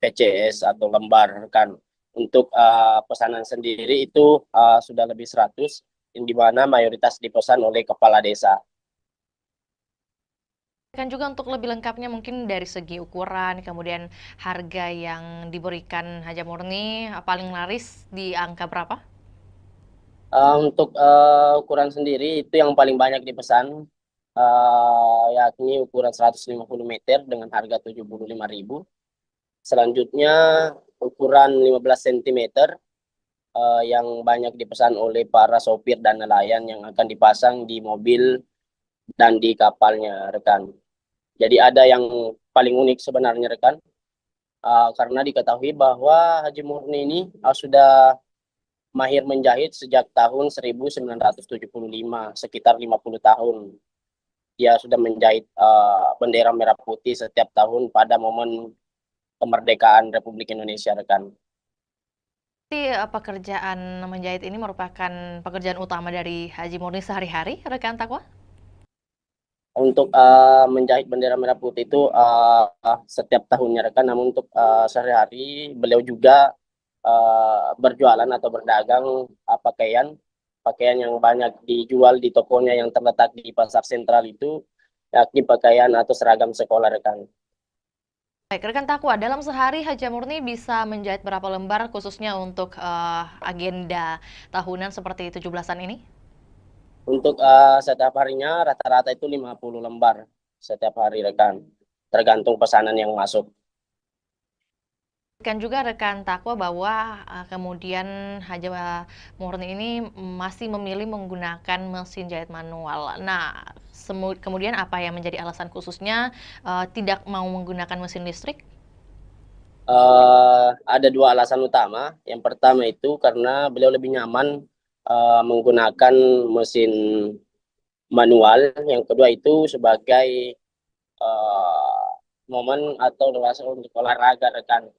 PCS atau lembar kan. Untuk pesanan sendiri itu sudah lebih 100, di mana mayoritas dipesan oleh kepala desa. Kan juga untuk lebih lengkapnya mungkin dari segi ukuran, kemudian harga yang diberikan Haji Murni paling laris di angka berapa? Untuk ukuran sendiri itu yang paling banyak dipesan, yakni ukuran 150 meter dengan harga 75.000. Selanjutnya ukuran 15 cm yang banyak dipesan oleh para sopir dan nelayan yang akan dipasang di mobil dan di kapalnya, rekan. Jadi ada yang paling unik sebenarnya, rekan, karena diketahui bahwa Haji Murni ini sudah mahir menjahit sejak tahun 1975, sekitar 50 tahun. Dia sudah menjahit bendera merah putih setiap tahun pada momen kemerdekaan Republik Indonesia, rekan. Jadi pekerjaan menjahit ini merupakan pekerjaan utama dari Haji Murni sehari-hari, rekan Takwa? Untuk menjahit bendera merah putih itu setiap tahunnya, rekan. Namun untuk sehari-hari beliau juga berjualan atau berdagang pakaian yang banyak dijual di tokonya yang terletak di pasar sentral itu, yakni pakaian atau seragam sekolah, rekan. Baik, rekan Takwa, dalam sehari Haji Murni bisa menjahit berapa lembar khususnya untuk agenda tahunan seperti 17-an ini? Untuk setiap harinya rata-rata itu 50 lembar setiap hari, rekan. Tergantung pesanan yang masuk. Kan juga rekan Takwa bahwa kemudian Haji Murni ini masih memilih menggunakan mesin jahit manual. Nah, kemudian apa yang menjadi alasan khususnya tidak mau menggunakan mesin listrik? Ada dua alasan utama. Yang pertama itu karena beliau lebih nyaman menggunakan mesin manual. Yang kedua itu sebagai momen atau luas untuk olahraga, rekan.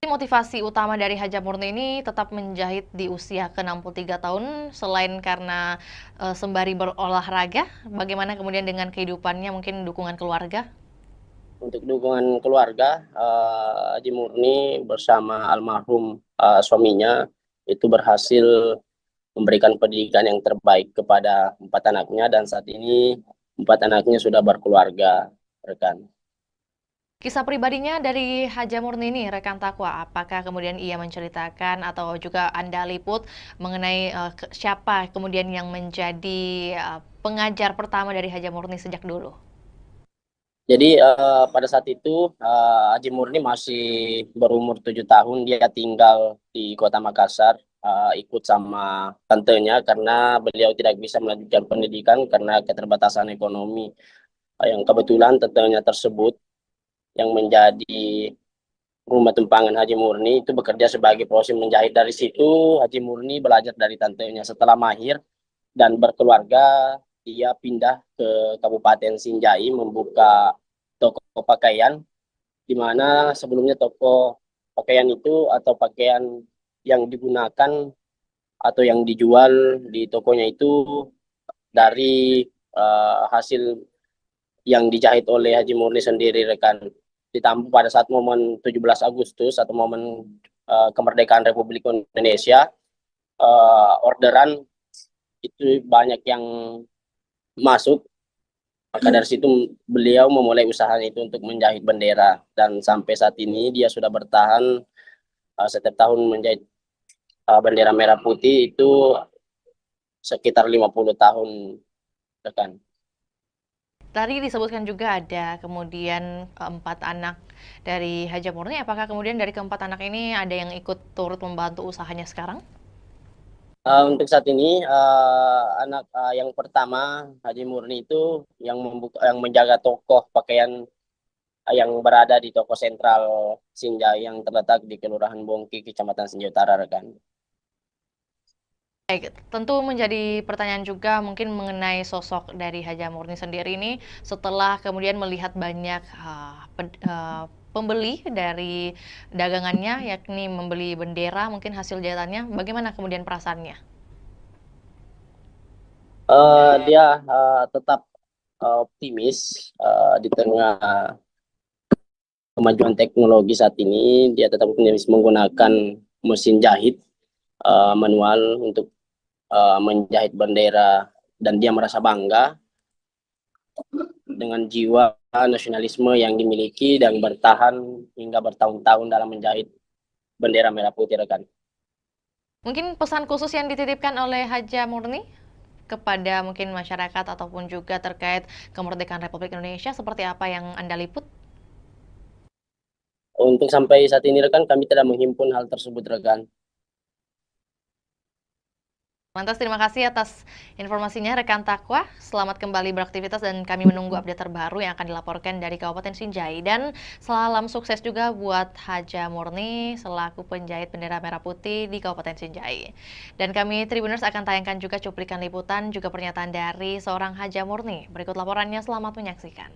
Motivasi utama dari Haji Murni ini tetap menjahit di usia ke-63 tahun, selain karena sembari berolahraga, bagaimana kemudian dengan kehidupannya, mungkin dukungan keluarga? Untuk dukungan keluarga, Haji Murni bersama almarhum suaminya itu berhasil memberikan pendidikan yang terbaik kepada 4 anaknya, dan saat ini 4 anaknya sudah berkeluarga, rekan. Kisah pribadinya dari Haji Murni ini, rekan Takwa, apakah kemudian ia menceritakan atau juga Anda liput mengenai siapa kemudian yang menjadi pengajar pertama dari Haji Murni sejak dulu? Jadi pada saat itu Haji Murni masih berumur 7 tahun, dia tinggal di Kota Makassar, ikut sama tantenya karena beliau tidak bisa melanjutkan pendidikan karena keterbatasan ekonomi. Yang kebetulan tantenya tersebut yang menjadi rumah tumpangan Haji Murni itu bekerja sebagai proses menjahit. Dari situ Haji Murni belajar dari tantenya. Setelah mahir dan berkeluarga, dia pindah ke Kabupaten Sinjai membuka toko pakaian, di mana sebelumnya toko pakaian itu atau pakaian yang digunakan atau yang dijual di tokonya itu dari hasil yang dijahit oleh Haji Murni sendiri, rekan. Ditambah pada saat momen 17 Agustus atau momen kemerdekaan Republik Indonesia, orderan itu banyak yang masuk, Maka dari situ beliau memulai usahanya itu untuk menjahit bendera, dan sampai saat ini dia sudah bertahan setiap tahun menjahit bendera merah putih itu sekitar 50 tahun, rekan. Tadi disebutkan juga ada kemudian 4 anak dari Haja Murni. Apakah kemudian dari keempat anak ini ada yang ikut turut membantu usahanya sekarang? Untuk saat ini anak yang pertama Haji Murni itu yang menjaga toko pakaian yang berada di toko sentral Sinjai yang terletak di Kelurahan Bongki, Kecamatan Sinjai Utara, rekan. Baik, tentu menjadi pertanyaan juga mungkin mengenai sosok dari Haja Murni sendiri ini setelah kemudian melihat banyak pembeli dari dagangannya, yakni membeli bendera, mungkin hasil jahitannya, bagaimana kemudian perasaannya? Dia tetap optimis di tengah kemajuan teknologi saat ini. Dia tetap optimis menggunakan mesin jahit manual untuk menjahit bendera, dan dia merasa bangga dengan jiwa nasionalisme yang dimiliki dan bertahan hingga bertahun-tahun dalam menjahit bendera merah putih, rekan. Mungkin pesan khusus yang dititipkan oleh Haja Murni kepada mungkin masyarakat ataupun juga terkait kemerdekaan Republik Indonesia seperti apa yang Anda liput? Untuk sampai saat ini, rekan, kami tidak menghimpun hal tersebut, rekan. Lantas terima kasih atas informasinya rekan Takwa. Selamat kembali beraktivitas dan kami menunggu update terbaru yang akan dilaporkan dari Kabupaten Sinjai. Dan salam sukses juga buat Haja Murni selaku penjahit bendera merah putih di Kabupaten Sinjai. Dan kami Tribuners akan tayangkan juga cuplikan liputan juga pernyataan dari seorang Haja Murni. Berikut laporannya, selamat menyaksikan.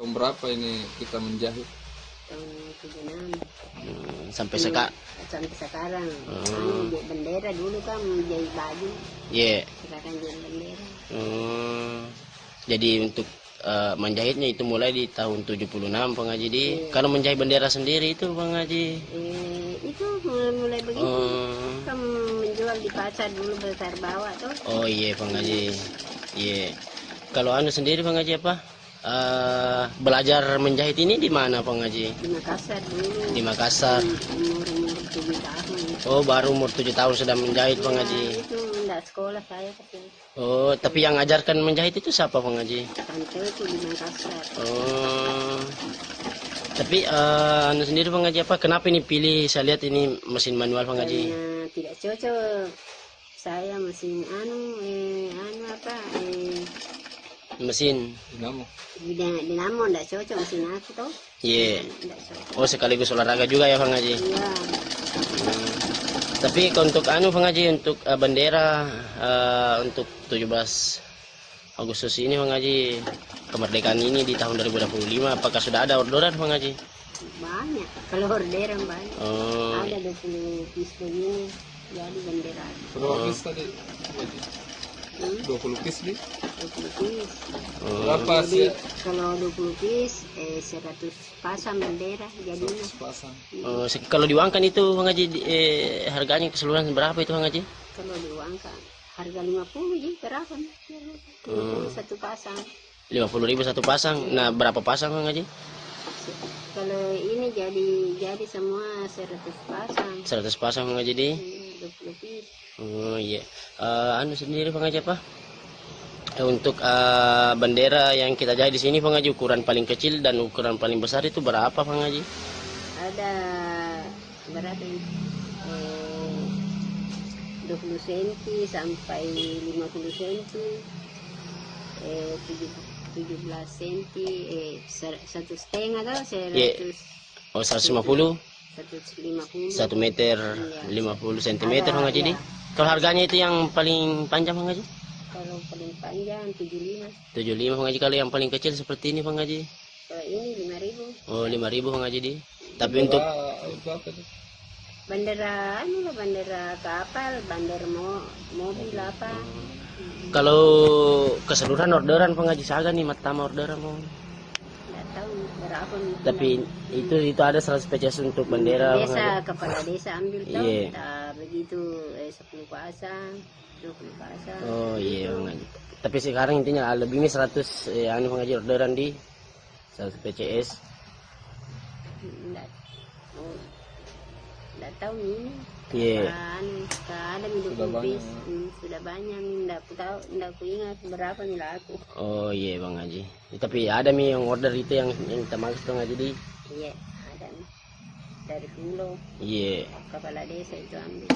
Tahun berapa ini kita menjahit? Tahun 76. Sampai Sampai sekarang. Bendera dulu kan jahit baju. Iya. Sekarang jahit bendera. Jadi untuk menjahitnya itu mulai di tahun 76, Bang Haji. Kalau menjahit bendera sendiri itu, Bang Haji? Itu mulai begitu. Kan menjual menjual di pasar dulu besar bawah tuh. Oh iya Bang Haji. Iya. Kalau anu sendiri Bang Haji apa? Belajar menjahit ini di mana Bang Haji? Di Makassar dulu. Di Makassar. Umur 7 tahun. Oh baru umur 7 tahun sudah menjahit Bang Ya, Haji. itu enggak sekolah saya kesini. Oh tapi yang ngajarkan menjahit itu siapa Bang Haji? Tante itu di Makassar. Oh. Tapi anu sendiri Bang Haji apa? Kenapa ini pilih? Saya lihat ini mesin manual Bang Haji. Karena tidak cocok. Saya mesin Mesin. dinamo enggak cocok mesin aku tuh. Iya. Enggak cocok. Oh sekaligus olahraga juga ya Bang Haji. Iya. Tapi untuk anu Bang Haji untuk bendera untuk 17 Agustus ini Bang Haji kemerdekaan ini di tahun 2025 apakah sudah ada orderan Bang Haji? Banyak. Kalau orderan banyak. Oh. Ada 20 piece begini jadi bendera. Berapa piece tadi? 20 piece nih? 20 piece. Berapa Jadi sih? kalau 20 piece 100 pasang bendera jadinya. 100 pasang. Oh, kalau diuangkan itu Bang Haji harganya keseluruhan berapa itu Bang Haji? Kalau diuangkan harga 50 ji berapa? 50 satu pasang. 50.000 satu pasang. Nah, berapa pasang Bang Haji? Kalau ini jadi semua 100 pasang. 100 pasang Bang Haji di. 20 piece. Oh iya. Anu sendiri Bang Haji apa? Untuk bendera yang kita jahit di sini Bang Haji ukuran paling kecil dan ukuran paling besar itu berapa Bang Haji? Ada berapa ini? 20 cm sampai 50 cm. 17 cm, 1,5 atau 100. Yeah. Oh 150. 150. 1 meter 50 cm Bang Haji di. Kalau harganya itu yang paling panjang Bang Haji? Kalau paling panjang 75. 75 Bang Haji. Kalau yang paling kecil seperti ini Bang Haji? Kalau ini 5.000. Oh 5.000 Bang Haji di. Tapi untuk bendera bendera kapal, bendera mobil apa. Kalau keseluruhan orderan Bang Haji Saga nih matama orderan mau. Enggak tahu berapa nih. Tapi itu ada 100 pesos untuk bendera Bang Desa Haji. kepala desa ambil tahu. Iya. Begitu 10 pasang, 20 pasang. Oh iya Bang Haji. Tapi sekarang intinya lebih ini 100 anu Bang Haji orderan di 100 PCS. Enggak tahu ini. Iya. Ada minum bis, sudah banyak, enggak tahu, enggak ingat berapa nih laku. Oh iya Bang Haji. Tapi ada nih yang order itu yang kita maksud Bang Haji di. Iya, ada nih. Dari Pulau. Iya. Kepala desa itu ambil.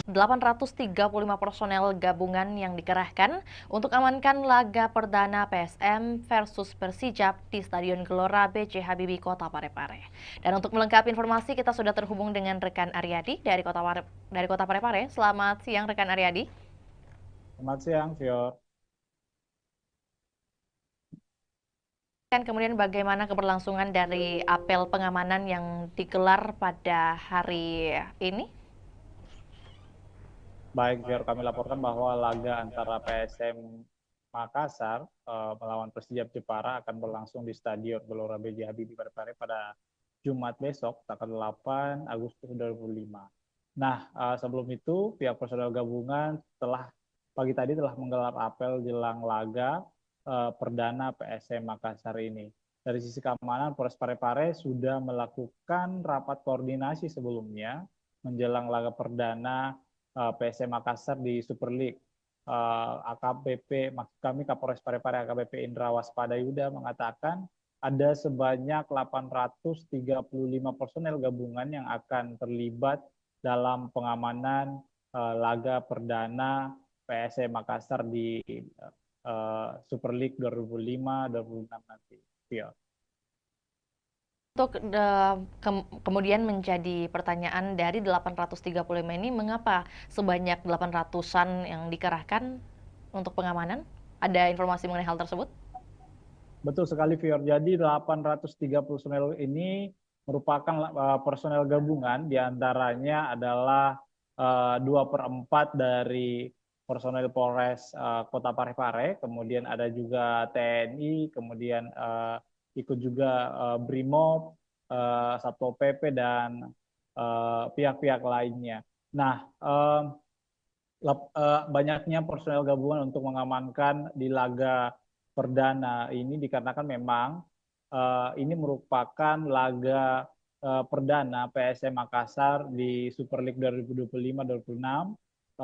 .835 personel gabungan yang dikerahkan untuk amankan laga perdana PSM versus Persijap di Stadion Gelora B.J. Habibie, Kota Parepare. Dan untuk melengkapi informasi, kita sudah terhubung dengan rekan Aryadi dari Kota Parepare. Selamat siang, rekan Aryadi. Selamat siang, Fior. Kemudian bagaimana keberlangsungan dari apel pengamanan yang digelar pada hari ini? Baik, biar kami laporkan bahwa laga antara PSM Makassar melawan Persijap Jepara akan berlangsung di Stadion Gelora B.J. Habibie Parepare pada Jumat besok, tanggal 8 Agustus 2025. Nah, sebelum itu, pihak personel gabungan pagi tadi telah menggelar apel jelang laga perdana PSM Makassar ini. Dari sisi keamanan, Polres Parepare sudah melakukan rapat koordinasi sebelumnya menjelang laga perdana PSM Makassar di Super League. AKBP, maksud kami Kapolres Parepare AKBP Indra Waspadayuda mengatakan ada sebanyak 835 personel gabungan yang akan terlibat dalam pengamanan laga perdana PSM Makassar di Super League 2005-2006 nanti. Ya. Untuk kemudian menjadi pertanyaan dari 835 ini, mengapa sebanyak 800-an yang dikerahkan untuk pengamanan? Ada informasi mengenai hal tersebut? Betul sekali, Fior. Jadi 830 personel ini merupakan personel gabungan, diantaranya adalah 2/4 dari personel Polres Kota Parepare, kemudian ada juga TNI, kemudian ikut juga BRIMOB, Satpol PP, dan pihak-pihak lainnya. Nah, banyaknya personel gabungan untuk mengamankan di laga perdana ini dikarenakan memang ini merupakan laga perdana PSM Makassar di Super League 2025-2026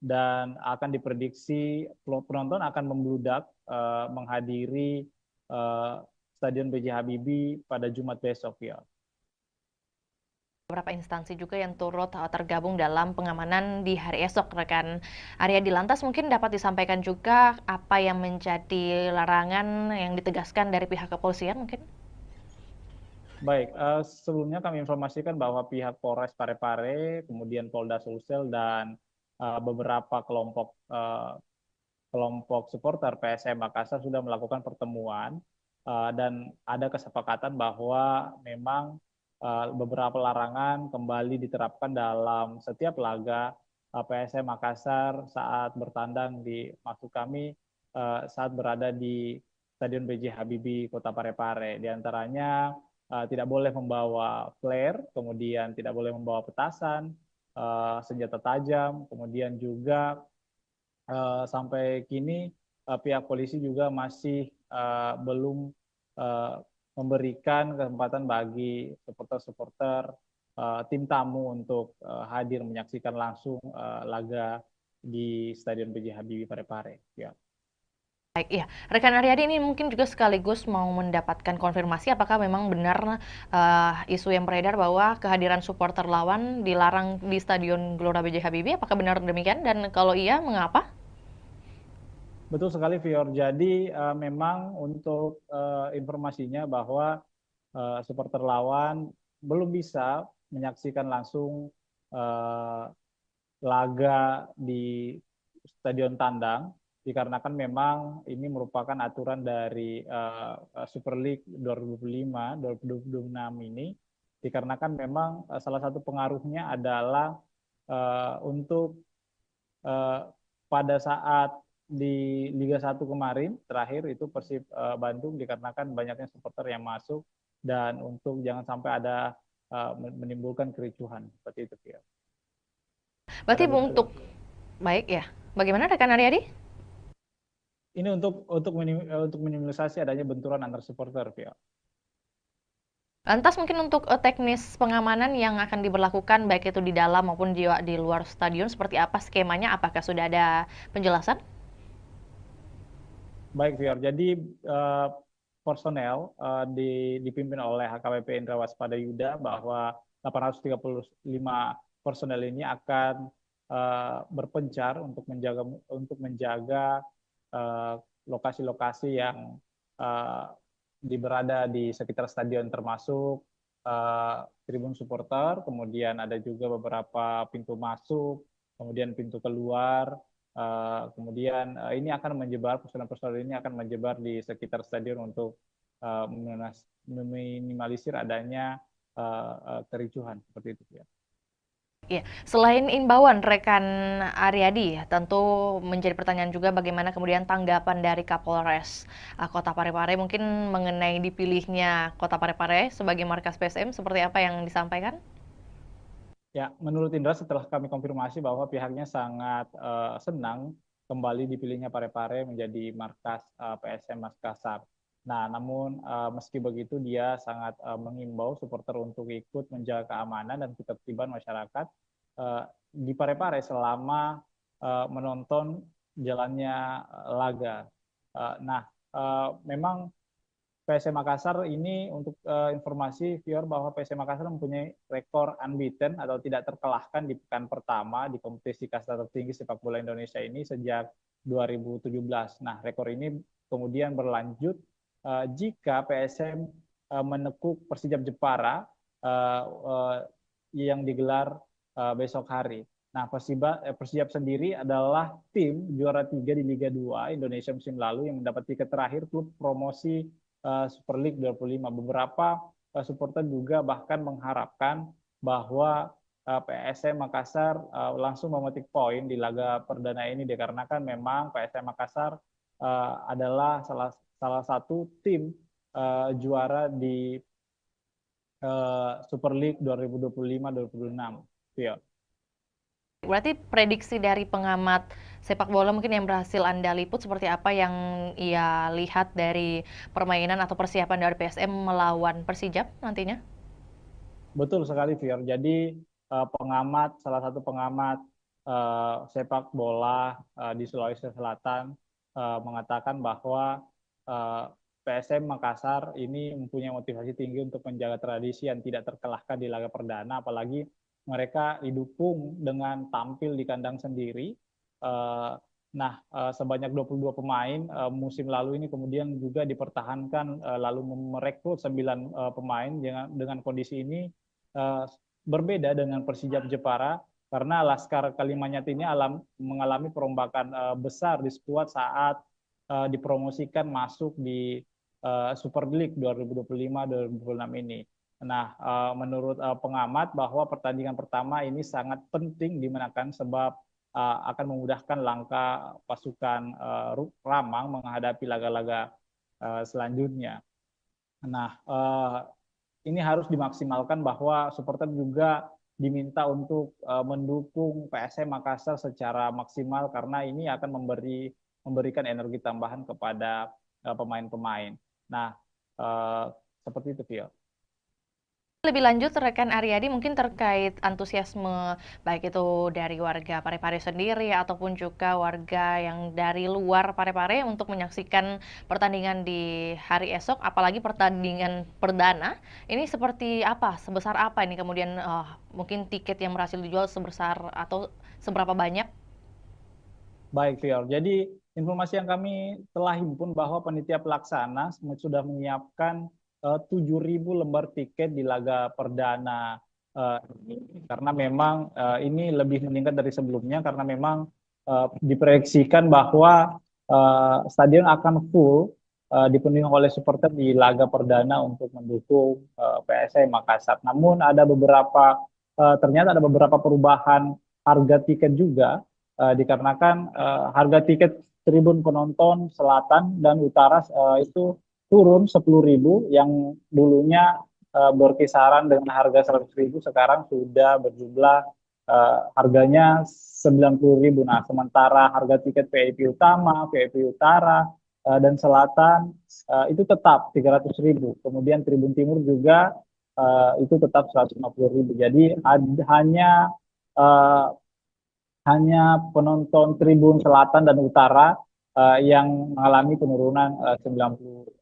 dan akan diprediksi penonton akan membludak menghadiri Stadion B.J. Habibie pada Jumat besok, ya. Beberapa instansi juga yang turut tergabung dalam pengamanan di hari esok, rekan Aryadi. Lantas mungkin dapat disampaikan juga apa yang menjadi larangan yang ditegaskan dari pihak kepolisian mungkin? Baik, sebelumnya kami informasikan bahwa pihak Polres Parepare, kemudian Polda Sulsel, dan beberapa kelompok supporter PSM Makassar sudah melakukan pertemuan dan ada kesepakatan bahwa memang beberapa larangan kembali diterapkan dalam setiap laga PSM Makassar saat bertandang maksud kami saat berada di Stadion B.J. Habibie Kota Parepare. Di antaranya tidak boleh membawa flare, kemudian tidak boleh membawa petasan, senjata tajam, kemudian juga sampai kini pihak polisi juga masih belum memberikan kesempatan bagi supporter-supporter tim tamu untuk hadir menyaksikan langsung laga di Stadion B.J. Habibie Parepare. Ya. Baik, ya. Rekan Aryadi, ini mungkin juga sekaligus mau mendapatkan konfirmasi apakah memang benar isu yang beredar bahwa kehadiran supporter lawan dilarang di Stadion Gelora B.J. Habibie. Apakah benar demikian? Dan kalau iya, mengapa? Betul sekali, Fior. Jadi memang untuk informasinya bahwa supporter lawan belum bisa menyaksikan langsung laga di Stadion Tandang, dikarenakan memang ini merupakan aturan dari Super League 2025-2026 ini, dikarenakan memang salah satu pengaruhnya adalah untuk pada saat di Liga 1 kemarin terakhir itu Persib Bandung, dikarenakan banyaknya supporter yang masuk dan untuk jangan sampai ada menimbulkan kericuhan seperti itu, ya. Berarti untuk baik ya. Bagaimana rekan Aryadi? Ini untuk minimalisasi adanya benturan antar supporter, ya. Lantas mungkin untuk teknis pengamanan yang akan diberlakukan baik itu di dalam maupun di luar stadion seperti apa skemanya? Apakah sudah ada penjelasan? Baik, Fior. Jadi personel dipimpin oleh HKBP Indra Waspada Yuda bahwa 835 personel ini akan berpencar untuk menjaga lokasi-lokasi yang berada di sekitar stadion, termasuk tribun supporter, kemudian ada juga beberapa pintu masuk, kemudian pintu keluar, kemudian ini akan menyebar, personel-personel ini akan menyebar di sekitar stadion untuk meminimalisir adanya kericuhan seperti itu, ya. Ya, selain imbauan rekan Aryadi, tentu menjadi pertanyaan juga bagaimana kemudian tanggapan dari Kapolres Kota Parepare mungkin mengenai dipilihnya Kota Parepare sebagai markas PSM, seperti apa yang disampaikan? Ya, menurut Indra setelah kami konfirmasi bahwa pihaknya sangat senang kembali dipilihnya Parepare menjadi markas PSM Makassar. Nah, namun meski begitu dia sangat mengimbau supporter untuk ikut menjaga keamanan dan ketertiban masyarakat di Parepare selama menonton jalannya laga. Memang PSM Makassar ini untuk informasi Fior bahwa PSM Makassar mempunyai rekor unbeaten atau tidak terkalahkan di pekan pertama di kompetisi kasta tertinggi sepak bola Indonesia ini sejak 2017. Nah, rekor ini kemudian berlanjut jika PSM menekuk Persijap Jepara yang digelar besok hari. Nah, Persijap sendiri adalah tim juara 3 di Liga 2 Indonesia musim lalu yang mendapat tiket terakhir klub promosi Super League 25. Beberapa supporter juga bahkan mengharapkan bahwa PSM Makassar langsung memetik poin di laga perdana ini dikarenakan memang PSM Makassar adalah salah satu tim juara di Super League 2025-2026. Iya. Berarti prediksi dari pengamat sepak bola mungkin yang berhasil Anda liput seperti apa yang ia lihat dari permainan atau persiapan dari PSM melawan Persijap nantinya? Betul sekali, Fior. Jadi salah satu pengamat sepak bola di Sulawesi Selatan mengatakan bahwa PSM Makassar ini mempunyai motivasi tinggi untuk menjaga tradisi yang tidak terkalahkan di laga perdana, apalagi mereka didukung dengan tampil di kandang sendiri. Nah, sebanyak 22 pemain musim lalu ini kemudian juga dipertahankan lalu merekrut 9 pemain dengan kondisi ini berbeda dengan Persijap Jepara karena Laskar Kalimantan ini mengalami perombakan besar di skuad saat dipromosikan masuk di Super League 2025-2026 ini. Nah, menurut pengamat bahwa pertandingan pertama ini sangat penting dimenangkan sebab akan memudahkan langkah pasukan Ramang menghadapi laga-laga selanjutnya. Nah, ini harus dimaksimalkan bahwa supporter juga diminta untuk mendukung PSM Makassar secara maksimal karena ini akan memberikan energi tambahan kepada pemain-pemain. Nah, seperti itu, Vio. Lebih lanjut, rekan Aryadi mungkin terkait antusiasme baik itu dari warga Parepare sendiri ataupun juga warga yang dari luar Parepare untuk menyaksikan pertandingan di hari esok, apalagi pertandingan perdana. Ini seperti apa, sebesar apa ini kemudian mungkin tiket yang berhasil dijual sebesar atau seberapa banyak? Baik, Fior. Jadi informasi yang kami telah himpun bahwa panitia pelaksana sudah menyiapkan 7.000 lembar tiket di laga perdana ini karena memang ini lebih meningkat dari sebelumnya karena memang diproyeksikan bahwa stadion akan full dipenuhi oleh supporter di laga perdana untuk mendukung PSM Makassar. Namun ternyata ada beberapa perubahan harga tiket juga dikarenakan harga tiket tribun penonton selatan dan utara itu turun 10.000 yang dulunya berkisaran dengan harga 100.000 sekarang sudah berjumlah harganya 90.000. Nah, sementara harga tiket VIP utama, VIP utara dan selatan itu tetap 300.000. Kemudian tribun timur juga itu tetap 150.000. Jadi hanya penonton tribun selatan dan utara yang mengalami penurunan 90.000.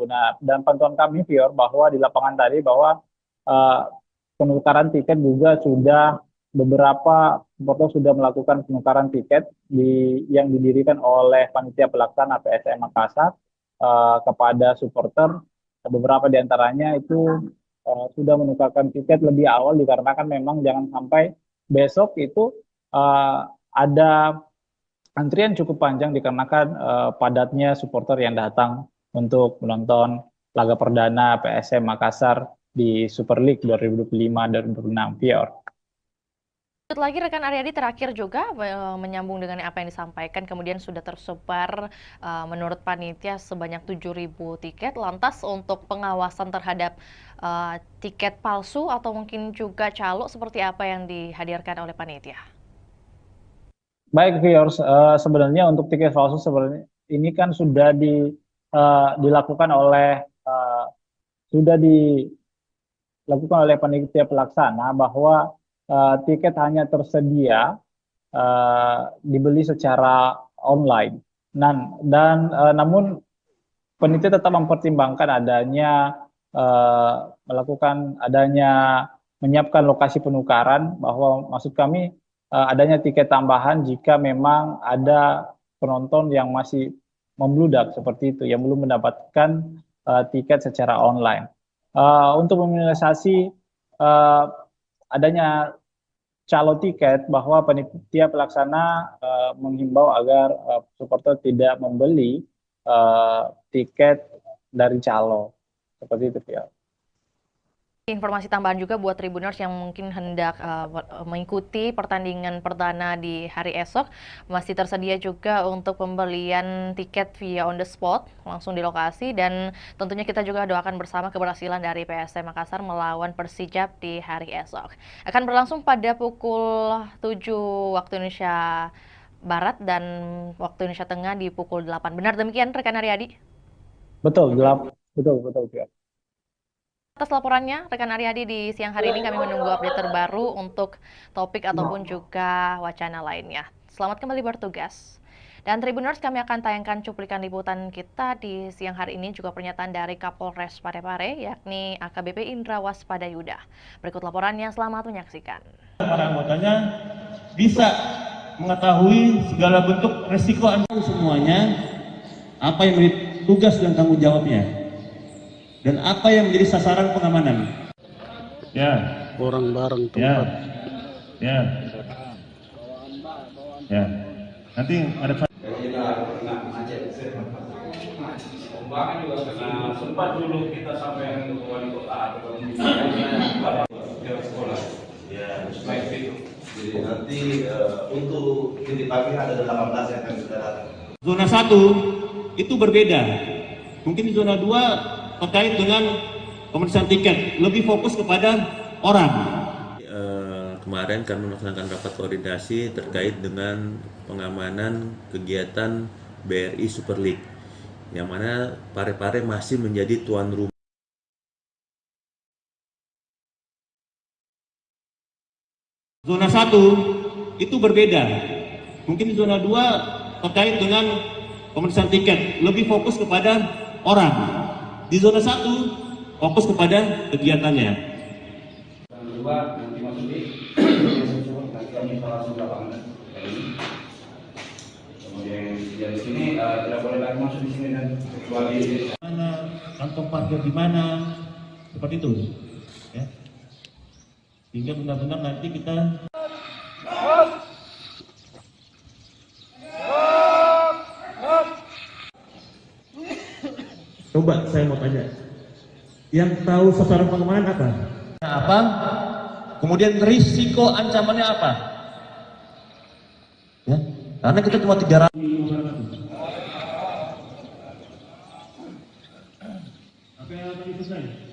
Nah, dan pantauan kami, Fior, bahwa di lapangan tadi bahwa penukaran tiket juga beberapa supporter sudah melakukan penukaran tiket yang didirikan oleh panitia pelaksana PSM Makassar kepada supporter. Beberapa di antaranya itu sudah menukarkan tiket lebih awal dikarenakan memang jangan sampai besok itu ada antrian cukup panjang dikarenakan padatnya supporter yang datang untuk menonton laga perdana PSM Makassar di Super League 2025-2026, Fior. Lanjut lagi rekan Aryadi, terakhir juga menyambung dengan apa yang disampaikan, kemudian sudah tersebar menurut panitia sebanyak 7.000 tiket. Lantas untuk pengawasan terhadap tiket palsu atau mungkin juga calo seperti apa yang dihadirkan oleh panitia? Baik, viewers, sebenarnya untuk tiket palsu sebenarnya ini kan sudah dilakukan oleh panitia pelaksana bahwa tiket hanya tersedia dibeli secara online. Namun panitia tetap mempertimbangkan menyiapkan lokasi penukaran, bahwa maksud kami adanya tiket tambahan jika memang ada penonton yang masih membludak seperti itu, yang belum mendapatkan tiket secara online. Untuk meminimalisasi adanya calo tiket bahwa panitia pelaksana menghimbau agar supporter tidak membeli tiket dari calo. Seperti itu ya. Informasi tambahan juga buat Tribuners yang mungkin hendak mengikuti pertandingan perdana di hari esok, masih tersedia juga untuk pembelian tiket via on the spot langsung di lokasi, dan tentunya kita juga doakan bersama keberhasilan dari PSM Makassar melawan Persijap di hari esok. Akan berlangsung pada pukul 7 waktu Indonesia Barat dan waktu Indonesia Tengah di pukul 8. Benar demikian rekan Aryadi? Betul, betul. Ya. Atas laporannya, rekan Aryadi, di siang hari ini kami menunggu update terbaru untuk topik ataupun juga wacana lainnya. Selamat kembali bertugas. Dan Tribuners, kami akan tayangkan cuplikan liputan kita di siang hari ini, juga pernyataan dari Kapolres Parepare, yakni AKBP Indra Waspadayuda. Berikut laporannya, selamat menyaksikan. Para anggotanya bisa mengetahui segala bentuk resiko semuanya, apa yang menjadi tugas dan tanggung jawabnya, dan apa yang menjadi sasaran pengamanan. Ya. Barang-barang tempat. Ya. Nanti ada Pembangunan juga karena sempat dulu kita sampai ke wali kota atau ke sekolah. Ya, baik itu. jadi nanti untuk titik pagi ada 18 yang akan sudah datang. Zona 1 itu berbeda. Mungkin zona 2 terkait dengan pemeriksaan tiket, lebih fokus kepada orang. Kemarin kami melaksanakan rapat koordinasi terkait dengan pengamanan kegiatan BRI Super League, yang mana Parepare masih menjadi tuan rumah. Zona 1 itu berbeda. Mungkin zona 2 terkait dengan pemeriksaan tiket, lebih fokus kepada orang. Di zona 1 fokus kepada kegiatannya. Yang kedua nanti masuk di nanti kami langsung lapangan ini. Kemudian di sini tidak boleh lagi masuk di sini dan kecuali mana kantong parkir di mana, seperti itu. Ya. Sehingga benar-benar nanti kita coba saya mau tanya, yang tahu sasaran pengamanan apa? Apa? Kemudian risiko ancamannya apa? Ya, karena kita cuma 300. Apa yang tadi selesai?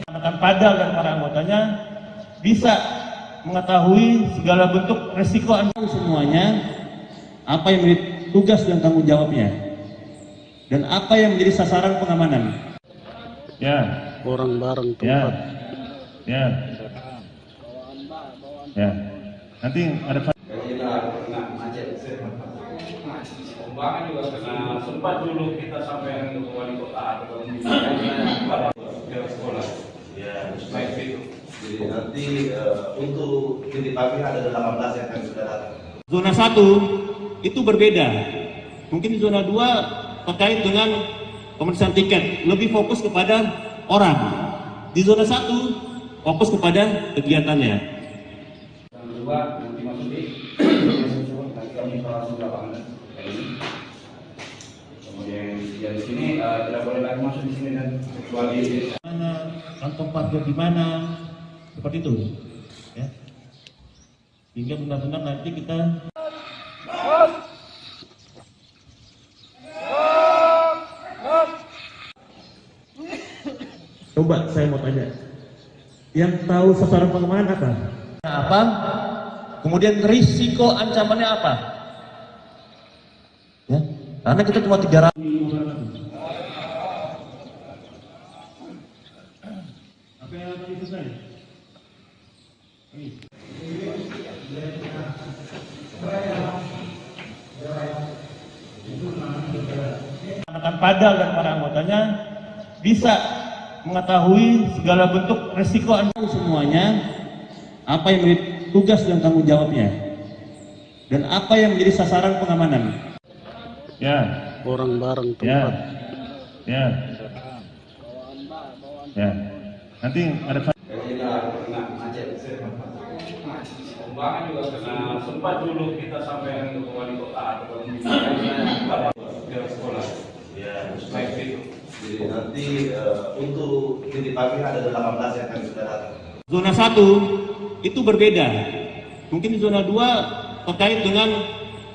Akan padal dan para anggotanya bisa mengetahui segala bentuk resiko semuanya, apa yang menjadi tugas dan tanggung jawabnya, dan apa yang menjadi sasaran pengamanan. Ya. Barang-barang tempat. Ya. Nanti ada pembangunan juga karena sempat dulu kita sampai ke wali kota atau ke sekolah. Ya, baik itu. jadi nanti untuk titik pagi ada 18 yang akan sudah datang. Zona 1 itu berbeda. Mungkin zona 2 terkait dengan pemeriksaan tiket, lebih fokus kepada orang. Di zona 1 fokus kepada kegiatannya. Yang kedua nanti masuk di nanti kami langsung lapangan ini. Kemudian di sini tidak boleh lagi masuk di sini dan kecuali mana kantong parkir di mana, seperti itu. Ya. Sehingga benar-benar nanti kita coba saya mau tanya, yang tahu sasaran pengamanan apa? Apa? Kemudian risiko ancamannya apa? Ya, karena kita cuma 300. Apa yang tadi selesai? Akan padal dan para anggotanya bisa mengetahui segala bentuk resiko semuanya, apa yang menjadi tugas dan tanggung jawabnya, dan apa yang menjadi sasaran pengamanan. Ya. Orang bareng Ya. tempat. Ya. Ya. Nanti ada Pembangunan juga karena sempat dulu kita sampai ke wali kota atau sekolah. Ya, baik itu. Jadi nanti untuk titipannya ada 18 yang akan sudah datang. Zona 1 itu berbeda. Mungkin di zona 2 terkait dengan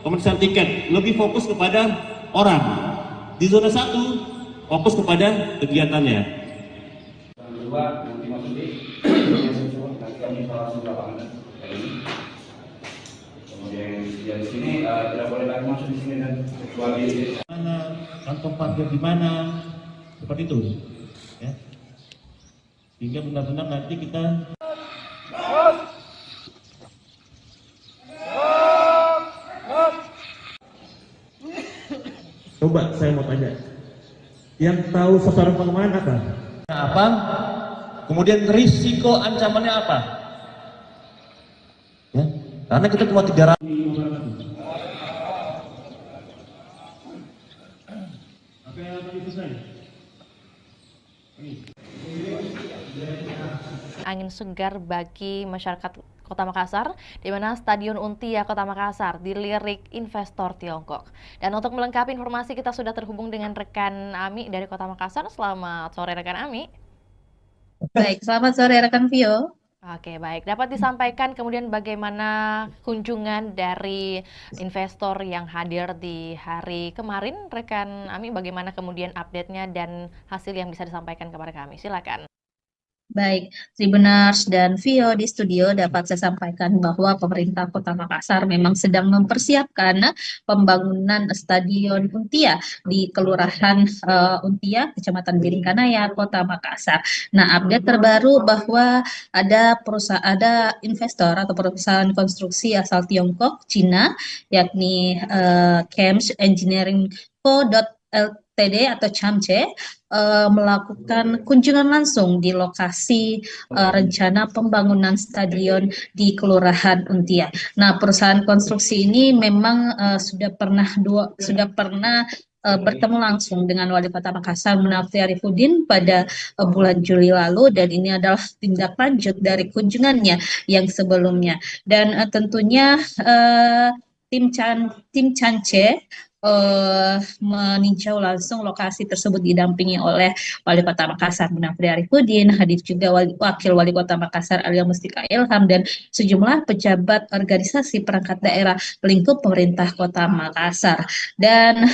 pemeriksaan tiket, lebih fokus kepada orang. Di zona 1 fokus kepada kegiatannya. Yang kedua nanti masuk di nanti kami langsung lapangan. Kemudian di sini tidak boleh lagi masuk di sini dan kecuali mana kantong parkir di mana, seperti itu, ya. Sehingga benar-benar nanti kita coba saya mau tanya, yang tahu sasaran pengembangan apa? Kemudian risiko ancamannya apa? Ya, karena kita cuma 300. Angin segar bagi masyarakat Kota Makassar, di mana Stadion Untia Kota Makassar dilirik investor Tiongkok. Dan untuk melengkapi informasi, kita sudah terhubung dengan rekan Ami dari Kota Makassar. Selamat sore rekan Ami. Baik, selamat sore rekan Vio. Oke, baik. Dapat disampaikan kemudian bagaimana kunjungan dari investor yang hadir di hari kemarin, rekan Ami, bagaimana kemudian update-nya dan hasil yang bisa disampaikan kepada kami. Silakan. Baik, Tribuners dan Vio di studio dapat saya sampaikan bahwa pemerintah Kota Makassar memang sedang mempersiapkan pembangunan Stadion Untia di Kelurahan Untia, Kecamatan Biringkanaya, Kota Makassar. Nah, update terbaru bahwa ada investor atau perusahaan konstruksi asal Tiongkok, Cina, yakni Chems Engineering Co. Ltd atau CHAMCE melakukan kunjungan langsung di lokasi rencana pembangunan stadion di Kelurahan Untia. Nah, perusahaan konstruksi ini memang sudah pernah bertemu langsung dengan Wali Kota Makassar Munafri Arifudin pada bulan Juli lalu, dan ini adalah tindak lanjut dari kunjungannya yang sebelumnya. Dan tentunya tim CHAMCE meninjau langsung lokasi tersebut didampingi oleh Wali Kota Makassar Munafri Arifudin, hadir juga Wakil Wali Kota Makassar Alia Mustika Ilham, dan sejumlah pejabat organisasi perangkat daerah lingkup pemerintah Kota Makassar. Dan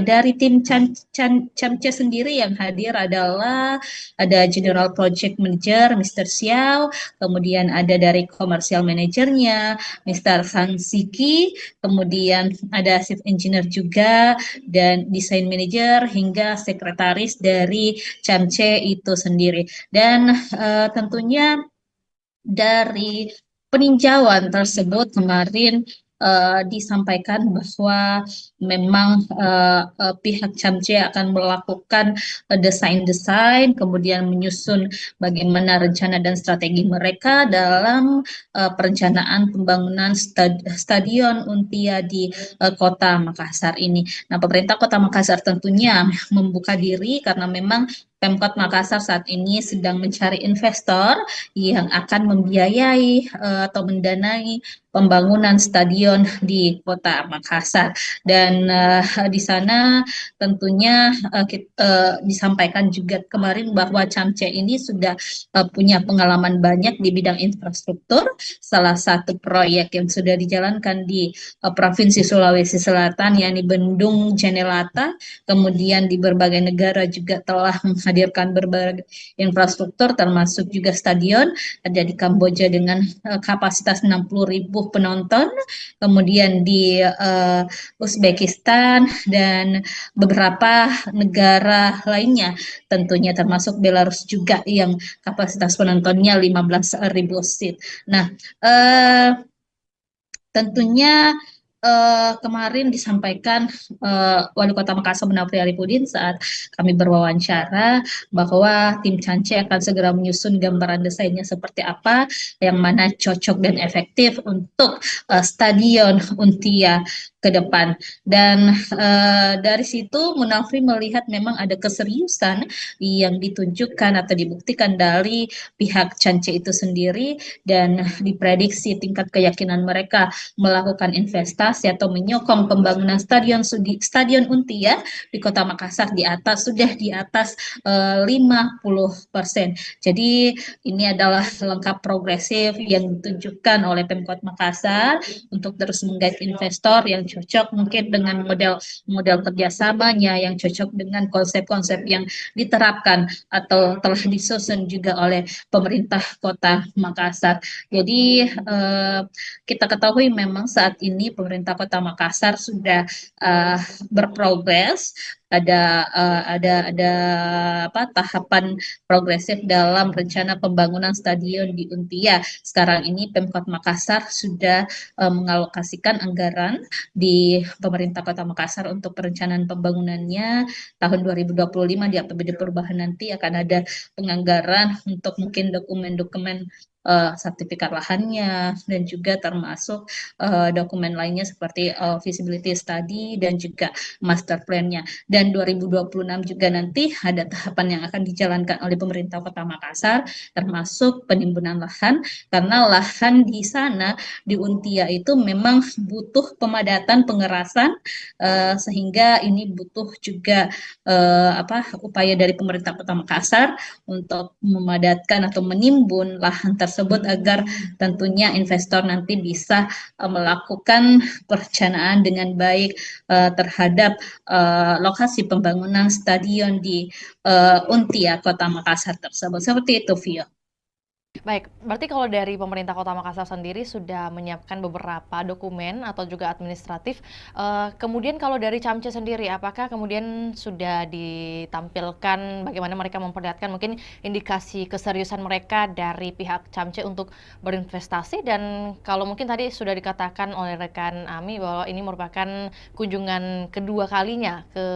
dari tim CHAMCE sendiri yang hadir adalah ada General Project Manager Mr. Xiao, kemudian ada dari Commercial Managernya Mr. Sang Siki, kemudian ada Chief Engineer juga, dan desain manager hingga sekretaris dari CHAMCE itu sendiri. Dan tentunya dari peninjauan tersebut kemarin disampaikan bahwa memang pihak CHAMCE akan melakukan desain-desain, kemudian menyusun bagaimana rencana dan strategi mereka dalam perencanaan pembangunan Stadion Untia di Kota Makassar ini. Nah, pemerintah Kota Makassar tentunya membuka diri karena memang Pemkot Makassar saat ini sedang mencari investor yang akan membiayai atau mendanai pembangunan stadion di Kota Makassar. Dan di sana tentunya disampaikan juga kemarin bahwa CHAMCE ini sudah punya pengalaman banyak di bidang infrastruktur. Salah satu proyek yang sudah dijalankan di Provinsi Sulawesi Selatan, yakni Bendung Jenelata, kemudian di berbagai negara juga telah menghadirkan berbagai infrastruktur termasuk juga stadion, ada di Kamboja dengan kapasitas 60.000 penonton, kemudian di Uzbekistan dan beberapa negara lainnya tentunya termasuk Belarus juga yang kapasitas penontonnya 15.000 seat. Nah, tentunya kemarin disampaikan Wali Kota Makassar Munafri Arifudin saat kami berwawancara bahwa tim CHAMCE akan segera menyusun gambaran desainnya seperti apa, yang mana cocok dan efektif untuk Stadion Untia ke depan. Dan dari situ Munafri melihat memang ada keseriusan yang ditunjukkan atau dibuktikan dari pihak Chance itu sendiri, dan diprediksi tingkat keyakinan mereka melakukan investasi atau menyokong pembangunan Stadion Untia di Kota Makassar sudah di atas 50%. Jadi ini adalah langkah progresif yang ditunjukkan oleh Pemkot Makassar untuk terus menggait investor yang cocok mungkin dengan model kerjasamanya, yang cocok dengan konsep-konsep yang diterapkan atau telah disusun juga oleh pemerintah Kota Makassar. Jadi kita ketahui memang saat ini pemerintah Kota Makassar sudah berprogres, ada tahapan progresif dalam rencana pembangunan stadion di Untia. Sekarang ini Pemkot Makassar sudah mengalokasikan anggaran di pemerintah Kota Makassar untuk perencanaan pembangunannya tahun 2025. Di APBD perubahan nanti akan ada penganggaran untuk mungkin dokumen-dokumen sertifikat lahannya, dan juga termasuk dokumen lainnya seperti feasibility study dan juga master plan-nya. Dan 2026 juga nanti ada tahapan yang akan dijalankan oleh pemerintah Kota Makassar, termasuk penimbunan lahan, karena lahan di sana di Untia itu memang butuh pemadatan pengerasan, sehingga ini butuh juga upaya dari pemerintah Kota Makassar untuk memadatkan atau menimbun lahan tersebut agar tentunya investor nanti bisa melakukan perencanaan dengan baik terhadap lokasi pembangunan stadion di Untia Kota Makassar tersebut. Seperti itu, Vio. Baik, berarti kalau dari pemerintah Kota Makassar sendiri sudah menyiapkan beberapa dokumen atau juga administratif. Kemudian kalau dari Camce sendiri, apakah kemudian sudah ditampilkan bagaimana mereka memperlihatkan mungkin indikasi keseriusan mereka dari pihak Camce untuk berinvestasi? Dan kalau mungkin tadi sudah dikatakan oleh rekan Ami bahwa ini merupakan kunjungan kedua kalinya ke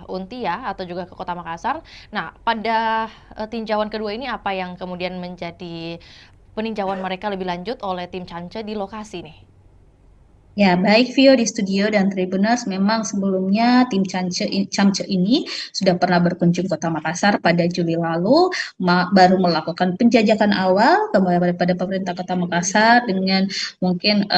Untia atau juga ke Kota Makassar. Nah, pada tinjauan kedua ini apa yang kemudian menjadi peninjauan mereka lebih lanjut oleh tim Camce di lokasi nih? Ya, baik Vio di studio dan Tribuners, memang sebelumnya tim Camce ini sudah pernah berkunjung Kota Makassar pada Juli lalu, baru melakukan penjajakan awal kepada pemerintah Kota Makassar dengan mungkin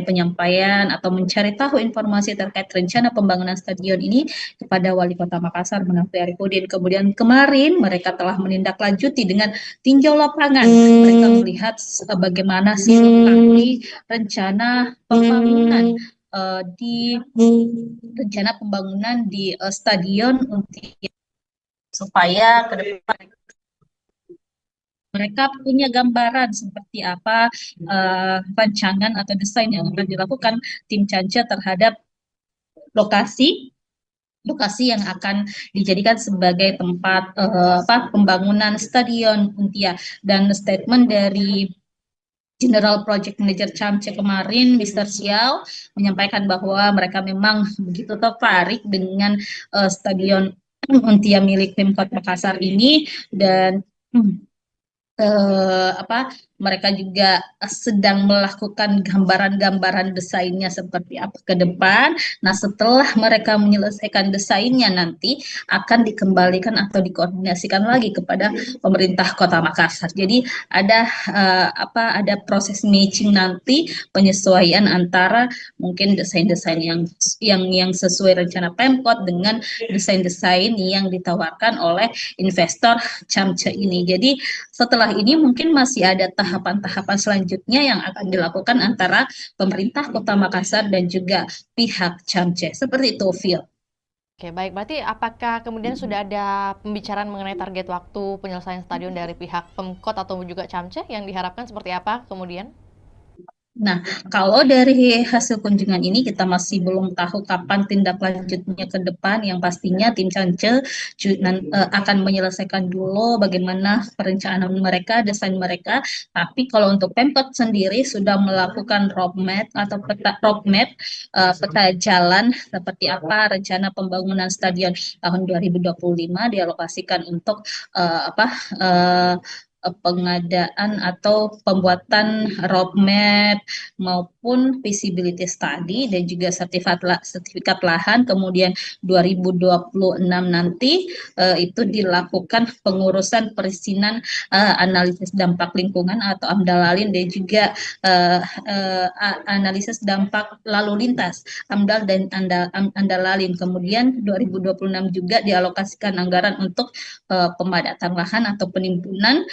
penyampaian atau mencari tahu informasi terkait rencana pembangunan stadion ini kepada Wali Kota Makassar, Munafri Arifudin. Kemudian kemarin mereka telah menindaklanjuti dengan tinjau lapangan. Mereka melihat bagaimana sih lokasi rencana pembangunan di stadion Untia, supaya ke depan mereka punya gambaran seperti apa rancangan atau desain yang akan dilakukan tim Camce terhadap lokasi yang akan dijadikan sebagai tempat pembangunan stadion Untia. Dan statement dari General Project Manager Camce kemarin, Mr. Xiao, menyampaikan bahwa mereka memang begitu tertarik dengan stadion Untia milik Pemkot Makassar ini, dan mereka juga sedang melakukan gambaran-gambaran desainnya seperti apa ke depan. Nah, setelah mereka menyelesaikan desainnya nanti akan dikembalikan atau dikoordinasikan lagi kepada pemerintah Kota Makassar. Jadi ada proses matching nanti, penyesuaian antara mungkin desain-desain yang sesuai rencana Pemkot dengan desain-desain yang ditawarkan oleh investor Camce ini. Jadi setelah ini mungkin masih ada tahapan-tahapan selanjutnya yang akan dilakukan antara pemerintah Kota Makassar dan juga pihak Camce. Seperti itu, Phil. Oke, baik. Berarti apakah kemudian sudah ada pembicaraan mengenai target waktu penyelesaian stadion dari pihak Pemkot atau juga Camce yang diharapkan seperti apa kemudian? Nah, kalau dari hasil kunjungan ini kita masih belum tahu kapan tindak lanjutnya ke depan. Yang pastinya tim Camce akan menyelesaikan dulu bagaimana perencanaan mereka, desain mereka. Tapi kalau untuk Pemkot sendiri sudah melakukan roadmap atau peta jalan seperti apa rencana pembangunan stadion tahun 2025 dialokasikan untuk pengadaan atau pembuatan roadmap maupun feasibility study dan juga sertifikat lahan. Kemudian 2026 nanti itu dilakukan pengurusan perizinan analisis dampak lingkungan atau AMDAL-LALIN dan juga analisis dampak lalu lintas AMDAL dan AMDAL-LALIN. Kemudian 2026 juga dialokasikan anggaran untuk pemadatan lahan atau penimbunan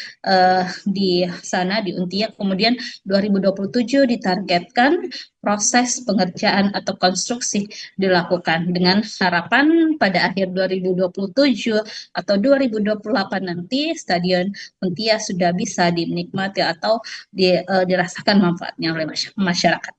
di sana di Untia. Kemudian 2027 ditargetkan proses pengerjaan atau konstruksi dilakukan dengan harapan pada akhir 2027 atau 2028 nanti Stadion Untia sudah bisa dinikmati atau dirasakan manfaatnya oleh masyarakat.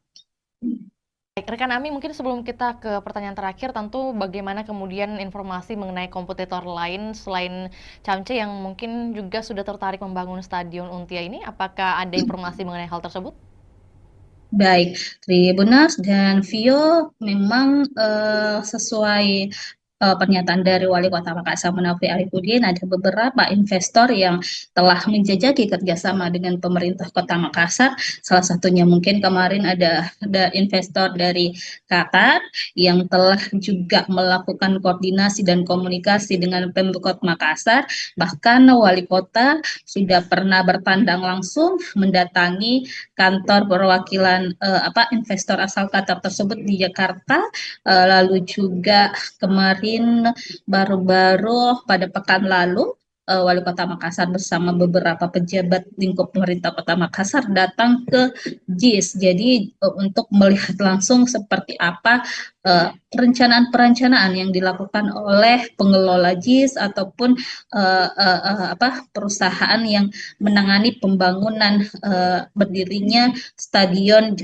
Baik, rekan Ami, mungkin sebelum kita ke pertanyaan terakhir, tentu bagaimana kemudian informasi mengenai kompetitor lain selain Camce yang mungkin juga sudah tertarik membangun Stadion Untia ini, apakah ada informasi mengenai hal tersebut? Baik, Tribuners dan Vio, memang sesuai pernyataan dari Wali Kota Makassar Munafri Arifudin, ada beberapa investor yang telah menjajaki kerjasama dengan pemerintah Kota Makassar. Salah satunya mungkin kemarin ada investor dari Qatar yang telah juga melakukan koordinasi dan komunikasi dengan Pemkot Makassar. Bahkan Wali Kota sudah pernah bertandang langsung mendatangi kantor perwakilan investor asal Qatar tersebut di Jakarta. Lalu juga kemarin baru-baru pada pekan lalu Wali Kota Makassar bersama beberapa pejabat lingkup pemerintah Kota Makassar datang ke JIS. Jadi untuk melihat langsung seperti apa perencanaan-perencanaan yang dilakukan oleh pengelola JIS ataupun perusahaan yang menangani pembangunan berdirinya Stadion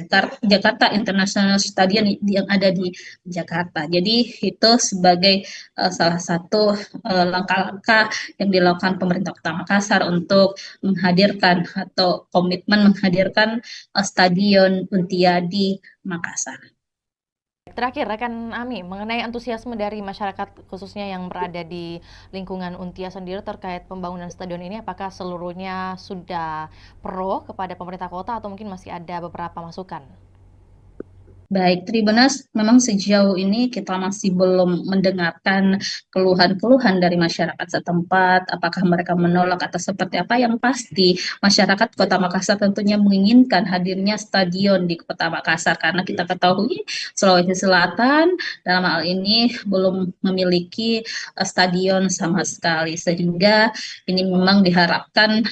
Jakarta International Stadion yang ada di Jakarta. Jadi itu sebagai salah satu langkah-langkah yang dilakukan pemerintah Kota Makassar untuk menghadirkan atau komitmen menghadirkan Stadion Untia di Makassar. Terakhir, rekan Ami, mengenai antusiasme dari masyarakat khususnya yang berada di lingkungan Untia sendiri terkait pembangunan stadion ini, apakah seluruhnya sudah pro kepada pemerintah kota atau mungkin masih ada beberapa masukan? Baik, Tribuners, memang sejauh ini kita masih belum mendengarkan keluhan-keluhan dari masyarakat setempat, apakah mereka menolak atau seperti apa. Yang pasti, masyarakat Kota Makassar tentunya menginginkan hadirnya stadion di Kota Makassar, karena kita ketahui Sulawesi Selatan dalam hal ini belum memiliki stadion sama sekali, sehingga ini memang diharapkan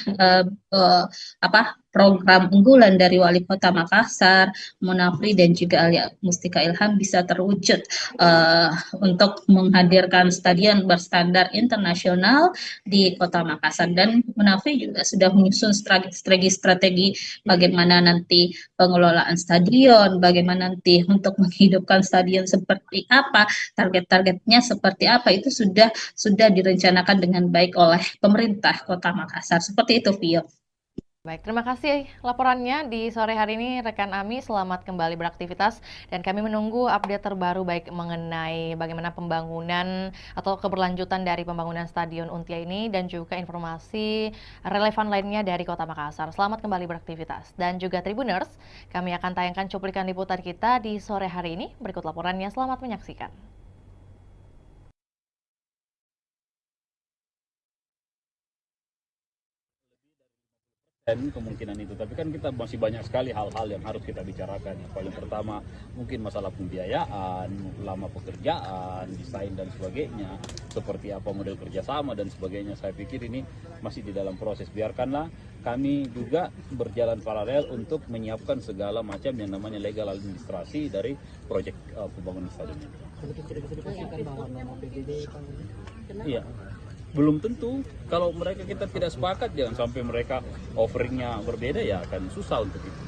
program unggulan dari Wali Kota Makassar, Munafri dan juga Alia Mustika Ilham bisa terwujud untuk menghadirkan stadion berstandar internasional di Kota Makassar. Dan Munafri juga sudah menyusun strategi bagaimana nanti pengelolaan stadion, bagaimana nanti untuk menghidupkan stadion seperti apa, target-targetnya seperti apa, itu sudah direncanakan dengan baik oleh pemerintah Kota Makassar. Seperti itu, Vio. Baik, terima kasih laporannya di sore hari ini rekan Ami. Selamat kembali beraktivitas dan kami menunggu update terbaru baik mengenai bagaimana pembangunan atau keberlanjutan dari pembangunan Stadion Untia ini dan juga informasi relevan lainnya dari Kota Makassar. Selamat kembali beraktivitas dan juga Tribuners, kami akan tayangkan cuplikan liputan kita di sore hari ini. Berikut laporannya, selamat menyaksikan. Dan kemungkinan itu, tapi kan kita masih banyak sekali hal-hal yang harus kita bicarakan. Yang paling pertama mungkin masalah pembiayaan, lama pekerjaan, desain dan sebagainya, seperti apa model kerjasama dan sebagainya. Saya pikir ini masih di dalam proses. Biarkanlah kami juga berjalan paralel untuk menyiapkan segala macam yang namanya legal administrasi dari proyek pembangunan stadion ini. Iya. Belum tentu, kalau mereka kita tidak sepakat, jangan sampai mereka offeringnya berbeda, ya akan susah untuk itu.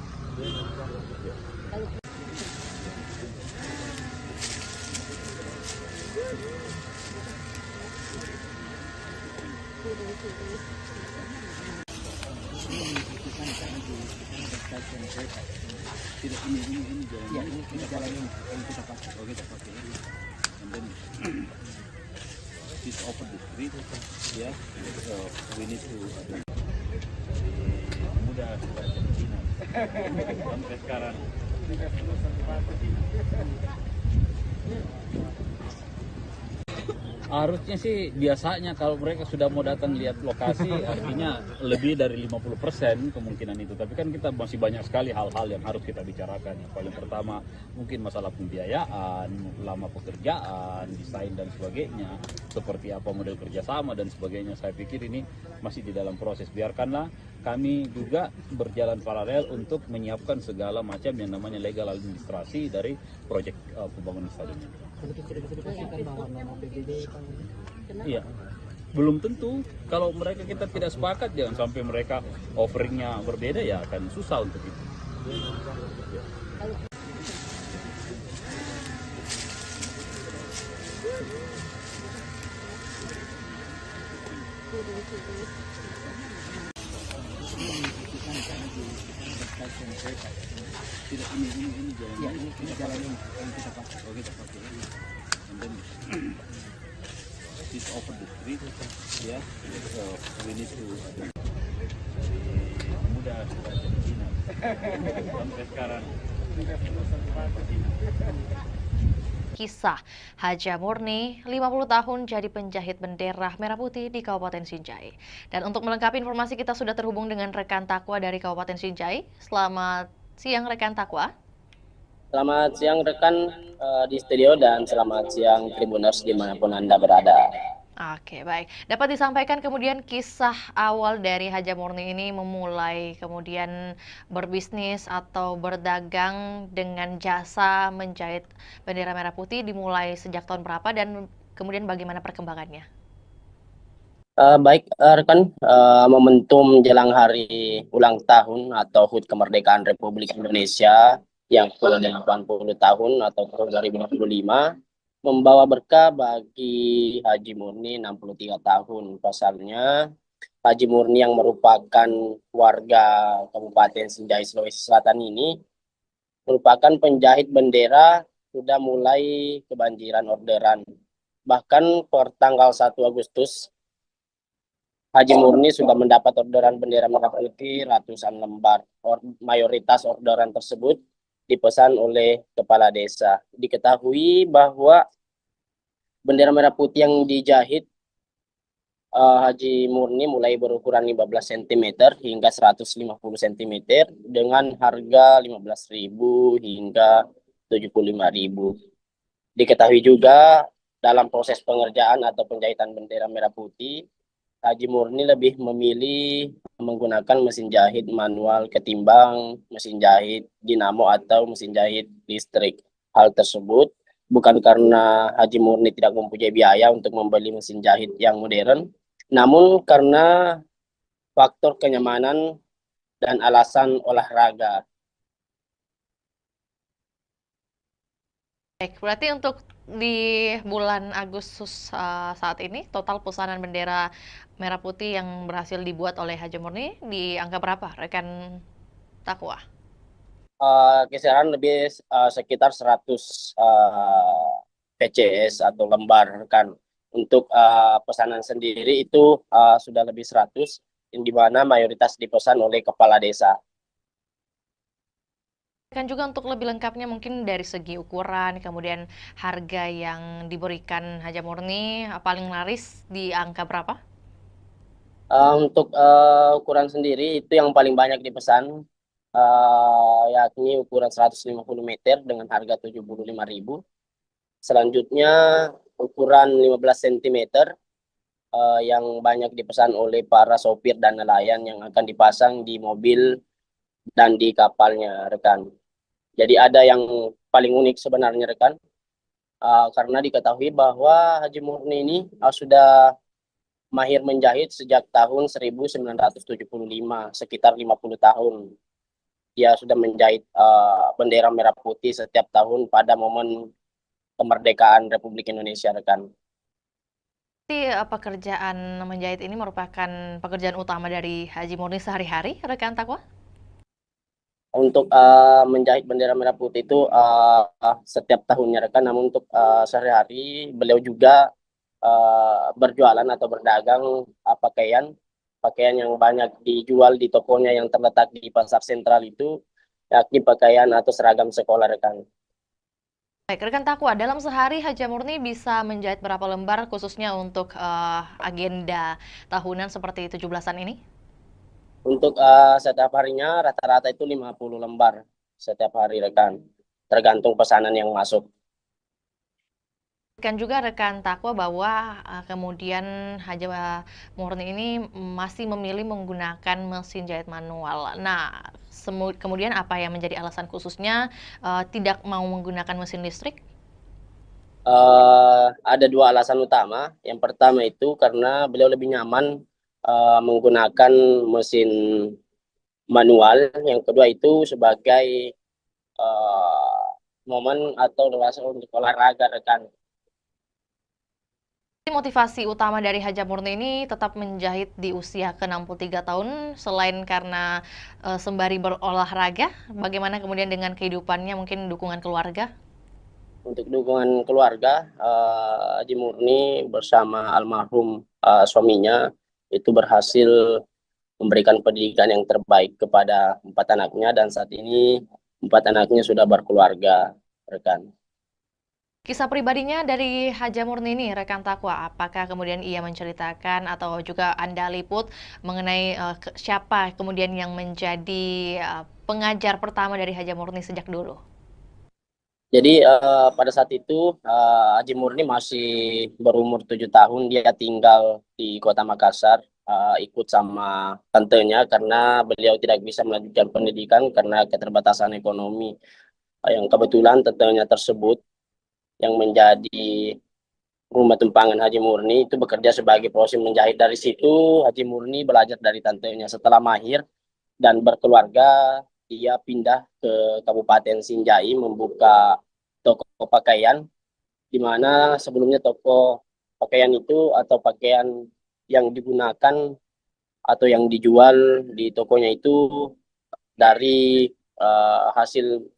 Tidak, ini jalan yang kita pakai. Oh, kita pakai ini. And then this open the street, yeah. We need to. Muda sampai sekarang. Harusnya sih biasanya kalau mereka sudah mau datang lihat lokasi artinya lebih dari 50% kemungkinan itu. Tapi kan kita masih banyak sekali hal-hal yang harus kita bicarakan. Yang paling pertama mungkin masalah pembiayaan, lama pekerjaan, desain dan sebagainya. Seperti apa model kerjasama dan sebagainya. Saya pikir ini masih di dalam proses. Biarkanlah kami juga berjalan paralel untuk menyiapkan segala macam yang namanya legal administrasi dari proyek pembangunan stadion. Iya, belum tentu. Kalau mereka kita tidak sepakat, jangan sampai mereka offeringnya berbeda, ya akan susah untuk itu. Tidak, ini jalan yang kita pakai. Oh, kita pakai ini. And then this over the street, ya. So we need to mudah sampai sekarang. Kisah Haja Murni, 50 tahun jadi penjahit bendera merah putih di Kabupaten Sinjai. Dan untuk melengkapi informasi kita sudah terhubung dengan rekan Takwa dari Kabupaten Sinjai. Selamat siang rekan Takwa. Selamat siang rekan di studio dan selamat siang Tribuners dimanapun Anda berada. Oke, baik. Dapat disampaikan kemudian kisah awal dari Haja Murni ini memulai kemudian berbisnis atau berdagang dengan jasa menjahit bendera merah putih dimulai sejak tahun berapa dan kemudian bagaimana perkembangannya? Baik rekan, momentum jelang hari ulang tahun atau HUT kemerdekaan Republik Indonesia yang ke-80 tahun atau tahun 2025 membawa berkah bagi Haji Murni 63 tahun. Pasalnya Haji Murni yang merupakan warga Kabupaten Sinjai Sulawesi Selatan ini merupakan penjahit bendera, sudah mulai kebanjiran orderan. Bahkan per tanggal 1 Agustus Haji Murni sudah mendapat orderan bendera merah putih ratusan lembar. Mayoritas orderan tersebut dipesan oleh kepala desa. Diketahui bahwa bendera merah putih yang dijahit Haji Murni mulai berukuran 15 cm hingga 150 cm dengan harga 15.000 hingga 75.000. Diketahui juga dalam proses pengerjaan atau penjahitan bendera merah putih, Haji Murni lebih memilih menggunakan mesin jahit manual ketimbang mesin jahit dinamo atau mesin jahit listrik. Hal tersebut bukan karena Haji Murni tidak mempunyai biaya untuk membeli mesin jahit yang modern, namun karena faktor kenyamanan dan alasan olahraga. Baik, berarti untuk di bulan Agustus saat ini total pesanan bendera merah putih yang berhasil dibuat oleh Haji Murni di angka berapa, rekan Takwa? Kisaran lebih sekitar 100 PCS atau lembar kan. Untuk pesanan sendiri itu sudah lebih 100, di mana mayoritas dipesan oleh kepala desa. Kan juga untuk lebih lengkapnya mungkin dari segi ukuran, kemudian harga yang diberikan Haja Murni paling laris di angka berapa? Untuk ukuran sendiri itu yang paling banyak dipesan, yakni ukuran 150 meter dengan harga 75.000. Selanjutnya ukuran 15 cm yang banyak dipesan oleh para sopir dan nelayan yang akan dipasang di mobil dan di kapalnya, rekan. Jadi ada yang paling unik sebenarnya, rekan, karena diketahui bahwa Haji Murni ini sudah mahir menjahit sejak tahun 1975, sekitar 50 tahun. Dia sudah menjahit bendera merah putih setiap tahun pada momen kemerdekaan Republik Indonesia, rekan. Pekerjaan menjahit ini merupakan pekerjaan utama dari Haji Murni sehari-hari, rekan Takwa? Untuk menjahit bendera merah putih itu setiap tahunnya, rekan. Namun untuk sehari-hari beliau juga berjualan atau berdagang pakaian pakaian yang banyak dijual di tokonya yang terletak di pasar sentral itu, yakni pakaian atau seragam sekolah rekan. Baik, rekan Takwa, dalam sehari Haja Murni bisa menjahit berapa lembar khususnya untuk agenda tahunan seperti 17-an ini? Untuk setiap harinya rata-rata itu 50 lembar setiap hari rekan, tergantung pesanan yang masuk. Kan juga rekan Takwa bahwa kemudian Haja Murni ini masih memilih menggunakan mesin jahit manual. Nah, kemudian apa yang menjadi alasan khususnya tidak mau menggunakan mesin listrik? Ada dua alasan utama. Yang pertama itu karena beliau lebih nyaman menggunakan mesin manual. Yang kedua itu sebagai momen atau luas untuk olahraga rekan. Motivasi utama dari Haja Murni ini tetap menjahit di usia ke-63 tahun selain karena sembari berolahraga, bagaimana kemudian dengan kehidupannya, mungkin dukungan keluarga? Untuk dukungan keluarga, Haji Murni bersama almarhum suaminya itu berhasil memberikan pendidikan yang terbaik kepada 4 anaknya dan saat ini 4 anaknya sudah berkeluarga rekan. Kisah pribadinya dari Haja Murni ini, rekan Takwa, apakah kemudian ia menceritakan atau juga Anda liput mengenai siapa kemudian yang menjadi pengajar pertama dari Haja Murni sejak dulu? Jadi pada saat itu Haji Murni masih berumur 7 tahun, dia tinggal di Kota Makassar, ikut sama tantenya karena beliau tidak bisa melanjutkan pendidikan karena keterbatasan ekonomi. Yang kebetulan tantenya tersebut yang menjadi rumah tumpangan Haji Murni itu bekerja sebagai proses menjahit. Dari situ Haji Murni belajar dari tantenya. Setelah mahir dan berkeluarga, dia pindah ke Kabupaten Sinjai membuka toko pakaian, di mana sebelumnya toko pakaian itu atau pakaian yang digunakan atau yang dijual di tokonya itu dari hasil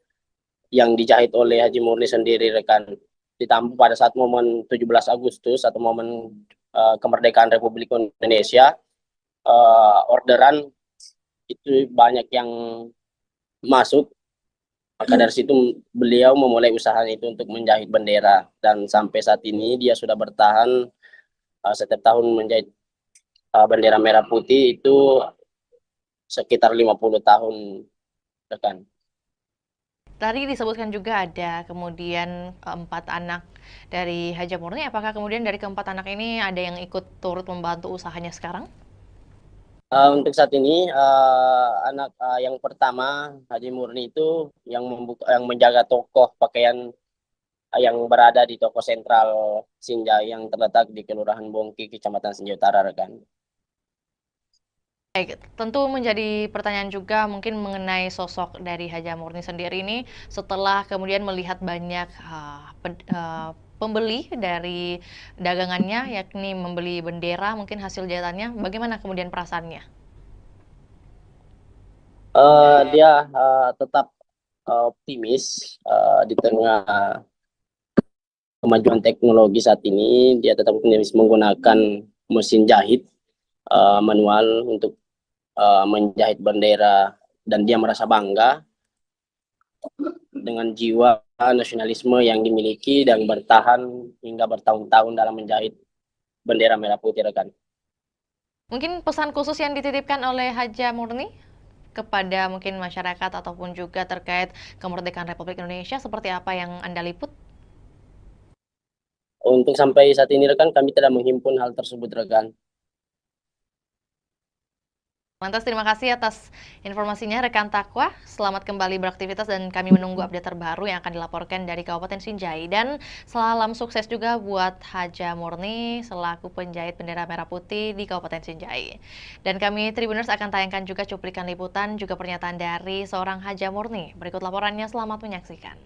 yang dijahit oleh Haji Murni sendiri rekan. Ditambah pada saat momen 17 Agustus atau momen kemerdekaan Republik Indonesia, orderan itu banyak yang masuk, maka dari situ beliau memulai usahanya itu untuk menjahit bendera dan sampai saat ini dia sudah bertahan setiap tahun menjahit bendera merah putih itu sekitar 50 tahun rekan. Tadi disebutkan juga ada kemudian 4 anak dari Haja Murni. Apakah kemudian dari keempat anak ini ada yang ikut turut membantu usahanya sekarang? Untuk saat ini anak yang pertama Haji Murni itu yang menjaga toko pakaian yang berada di toko sentral Sinjai yang terletak di Kelurahan Bongki, Kecamatan Sinjai Utara rekan. Baik, tentu menjadi pertanyaan juga mungkin mengenai sosok dari Haja Murni sendiri ini setelah kemudian melihat banyak pembeli dari dagangannya, yakni membeli bendera mungkin hasil jahitannya, bagaimana kemudian perasaannya? Dia tetap optimis di tengah kemajuan teknologi saat ini, dia tetap optimis menggunakan mesin jahit manual untuk menjahit bendera dan dia merasa bangga dengan jiwa nasionalisme yang dimiliki dan bertahan hingga bertahun-tahun dalam menjahit bendera merah putih rekan. Mungkin pesan khusus yang dititipkan oleh Haja Murni kepada mungkin masyarakat ataupun juga terkait kemerdekaan Republik Indonesia seperti apa yang Anda liput? Untuk sampai saat ini rekan kami tidak menghimpun hal tersebut rekan. Lantas terima kasih atas informasinya rekan Takwa. Selamat kembali beraktivitas dan kami menunggu update terbaru yang akan dilaporkan dari Kabupaten Sinjai. Dan salam sukses juga buat Haja Murni selaku penjahit bendera merah putih di Kabupaten Sinjai. Dan kami Tribuners akan tayangkan juga cuplikan liputan juga pernyataan dari seorang Haja Murni. Berikut laporannya, selamat menyaksikan.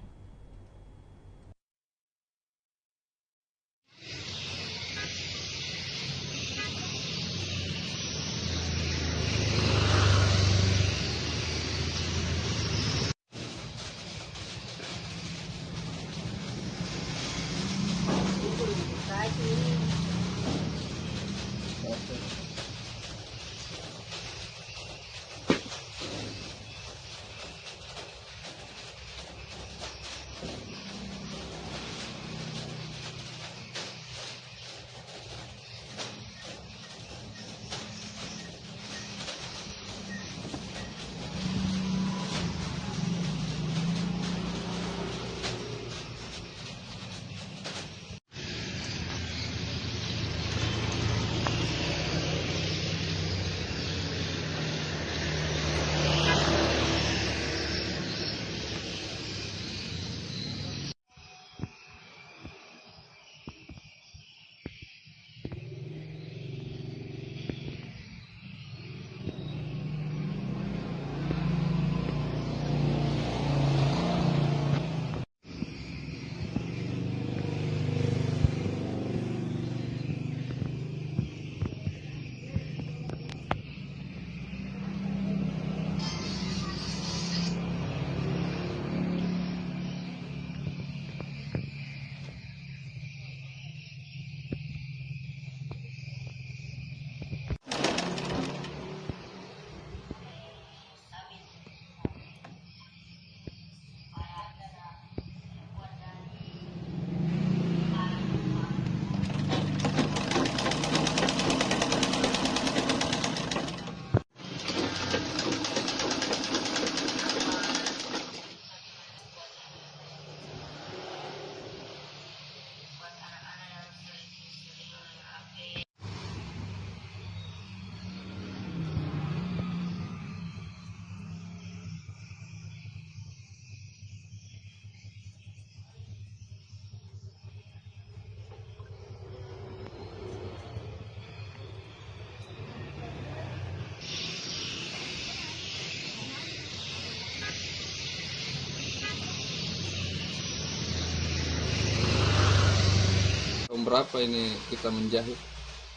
berapa ini kita menjahit?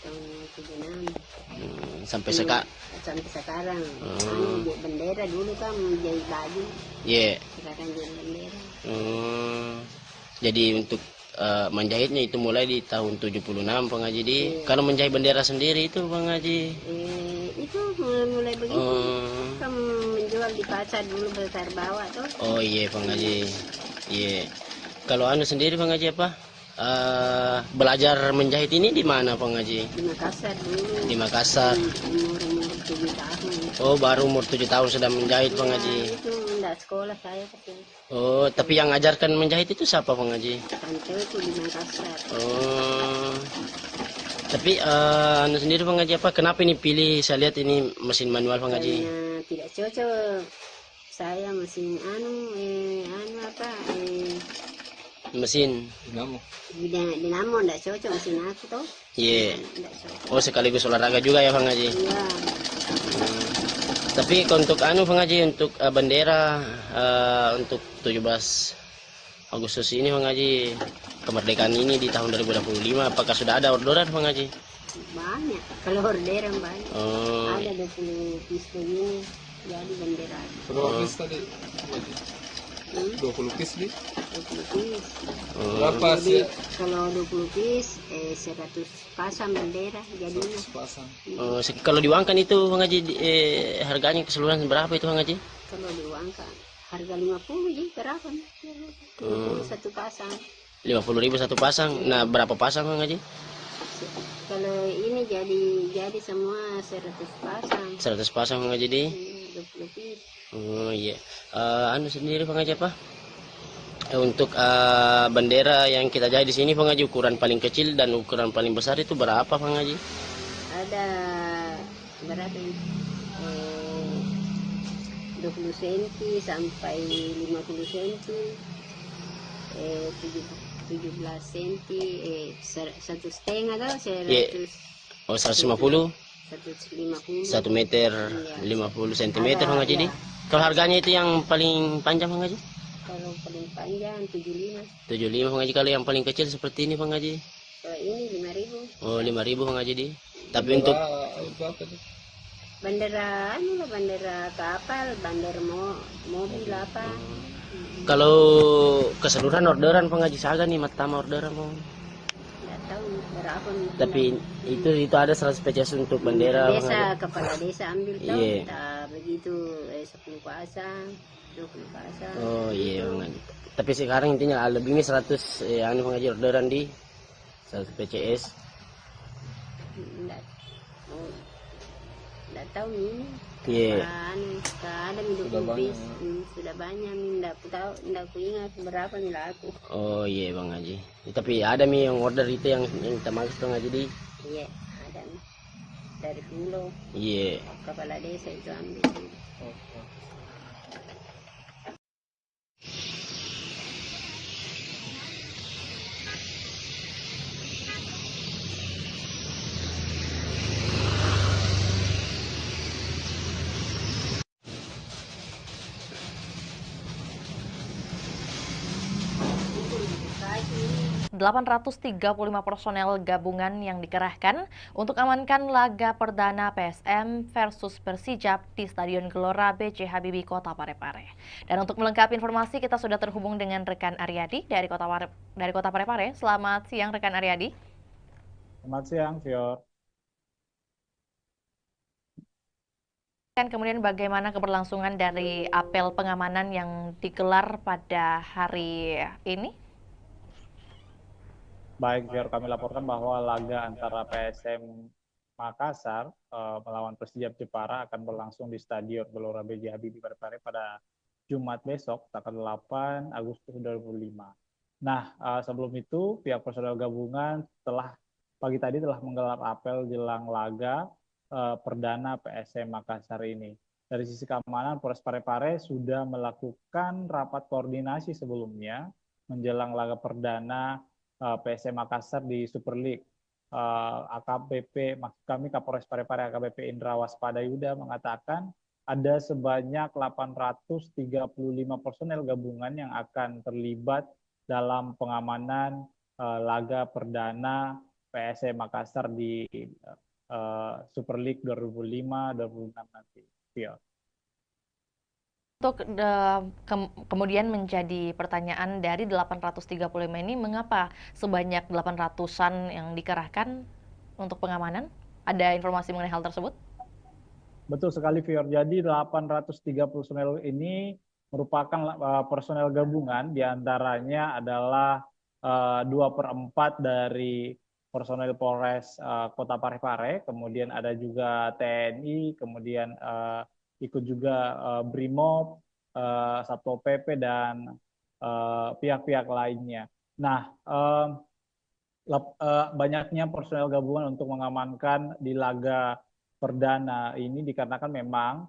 Tahun 76. Sampai Sampai sekarang. Bendera dulu kan menjahit baju. Iya. Sekarang jadi bendera. Jadi untuk menjahitnya itu mulai di tahun 76 Bang Haji di. Kalau menjahit bendera sendiri itu Bang Haji. Itu mulai begitu. Kamu menjual di pasar dulu besar bawah tuh. Oh iya Bang Haji. Iya. Kalau anu sendiri Bang Haji apa? Belajar menjahit ini di mana Bang Haji? Di Makassar dulu. Di Makassar. Umur 7 tahun. Oh, baru umur 7 tahun sudah menjahit Bang Haji. Itu enggak sekolah saya tapi. Oh, tapi yang ngajarkan menjahit itu siapa Bang Haji? Tante itu di Makassar. Oh. Tapi anu sendiri Bang Haji apa? Kenapa ini pilih? Saya lihat ini mesin manual Bang Haji. Karena tidak cocok. Saya mesin mesin dinamo enggak cocok mesin aku tuh. Iya. Oh, sekaligus olahraga juga ya Bang Haji. Iya. Tapi untuk anu Bang Haji, untuk bendera untuk 17 Agustus ini Bang Haji, kemerdekaan ini di tahun 2025, apakah sudah ada orderan Bang Haji? Banyak, kalau orderan banyak. Ada 20 piece begini, jadi bendera. Berapa piece tadi? 20 piece di? 20 piece. Berapa sih? Kalau 20 piece 100 pasang bendera jadinya. 100 pasang. Kalau diuangkan itu Bang Haji, harganya keseluruhan berapa itu Bang Haji? Kalau diuangkan harga 50 jadi berapa? 50 satu pasang. 50.000 satu pasang. Nah, berapa pasang Bang Haji? Kalau ini jadi semua 100 pasang. 100 pasang Bang Haji di? 20 piece. Oh iya. Anu sendiri Bang Haji apa? Untuk bendera yang kita jahit di sini Bang Haji, ukuran paling kecil dan ukuran paling besar itu berapa Bang Haji? Ada berapa ini? 20 cm sampai 50 cm, 17 cm, 1,5 atau 100. Oh, 150? 150. 1 meter 50 cm Bang Haji di? Kalau harganya itu yang paling panjang Bang Haji? Kalau paling panjang 75. 75 Bang Haji. Kalau yang paling kecil seperti ini Bang Haji? Kalau ini 5.000. Oh, 5.000 Bang Haji di. Tapi untuk bendera bendera kapal, bendera mobil apa. Kalau keseluruhan orderan Bang Haji Saga nih, matama orderan Bang. Enggak tahu berapa. Tapi itu ada 100 pcs untuk bendera. Desa, kepala desa ambil tahu. Iya. Begitu 10 pasang, 20 pasang. Oh iya Bang Haji. Tapi sekarang intinya lebih ini 100 anu Bang Haji orderan di 100 PCS. Enggak tahu ini. Iya. Ada minum sudah banyak, enggak tahu, enggak ingat berapa nih laku. Oh iya Bang Haji. Tapi ada nih yang order itu yang kita maksud Bang Haji di. Iya, ada nih. Dari Pulau. Iya. Kepala desa itu ambil. Pagi 835 personel gabungan yang dikerahkan untuk amankan laga perdana PSM versus Persijap di Stadion Gelora B.J. Habibie, Kota Parepare. Dan untuk melengkapi informasi, kita sudah terhubung dengan rekan Aryadi dari Kota Parepare. Selamat siang rekan Aryadi. Selamat siang, Fior. Kemudian bagaimana keberlangsungan dari apel pengamanan yang digelar pada hari ini? Baik, Fior, kami laporkan bahwa laga antara PSM Makassar melawan Persijap Jepara akan berlangsung di Stadion Gelora B.J. Habibie Parepare pada Jumat besok, tanggal 8 Agustus 2025. Nah, sebelum itu, pihak personel gabungan pagi tadi telah menggelar apel jelang laga perdana PSM Makassar ini. Dari sisi keamanan, Polres Parepare sudah melakukan rapat koordinasi sebelumnya menjelang laga perdana PSM Makassar di Super League. AKBP, maksud kami Kapolres Parepare AKBP Indra Waspadayuda mengatakan ada sebanyak 835 personel gabungan yang akan terlibat dalam pengamanan laga perdana PSM Makassar di Super League 2005-2006 nanti. Ya. Untuk kemudian menjadi pertanyaan dari 835 ini, mengapa sebanyak 800-an yang dikerahkan untuk pengamanan? Ada informasi mengenai hal tersebut? Betul sekali, Fior. Jadi 830 personel ini merupakan personel gabungan, diantaranya adalah 2/4 dari personel Polres Kota Parepare, kemudian ada juga TNI, kemudian ikut juga Brimob, Satpol PP, dan pihak-pihak lainnya. Nah, banyaknya personel gabungan untuk mengamankan di laga perdana ini dikarenakan memang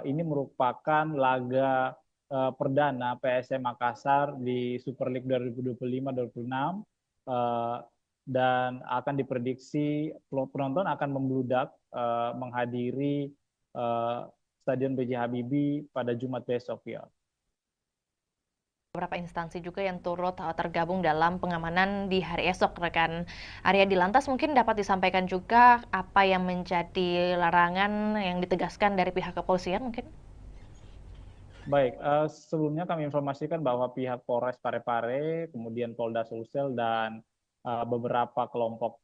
ini merupakan laga perdana PSM Makassar di Super League 2025-2026 dan akan diprediksi penonton akan membludak menghadiri Stadion B.J. Habibie pada Jumat besok, ya. Beberapa instansi juga yang turut tergabung dalam pengamanan di hari esok, rekan Aryadi. Lantas mungkin dapat disampaikan juga apa yang menjadi larangan yang ditegaskan dari pihak kepolisian mungkin? Baik, sebelumnya kami informasikan bahwa pihak Polres Parepare, kemudian Polda Sulsel, dan beberapa kelompok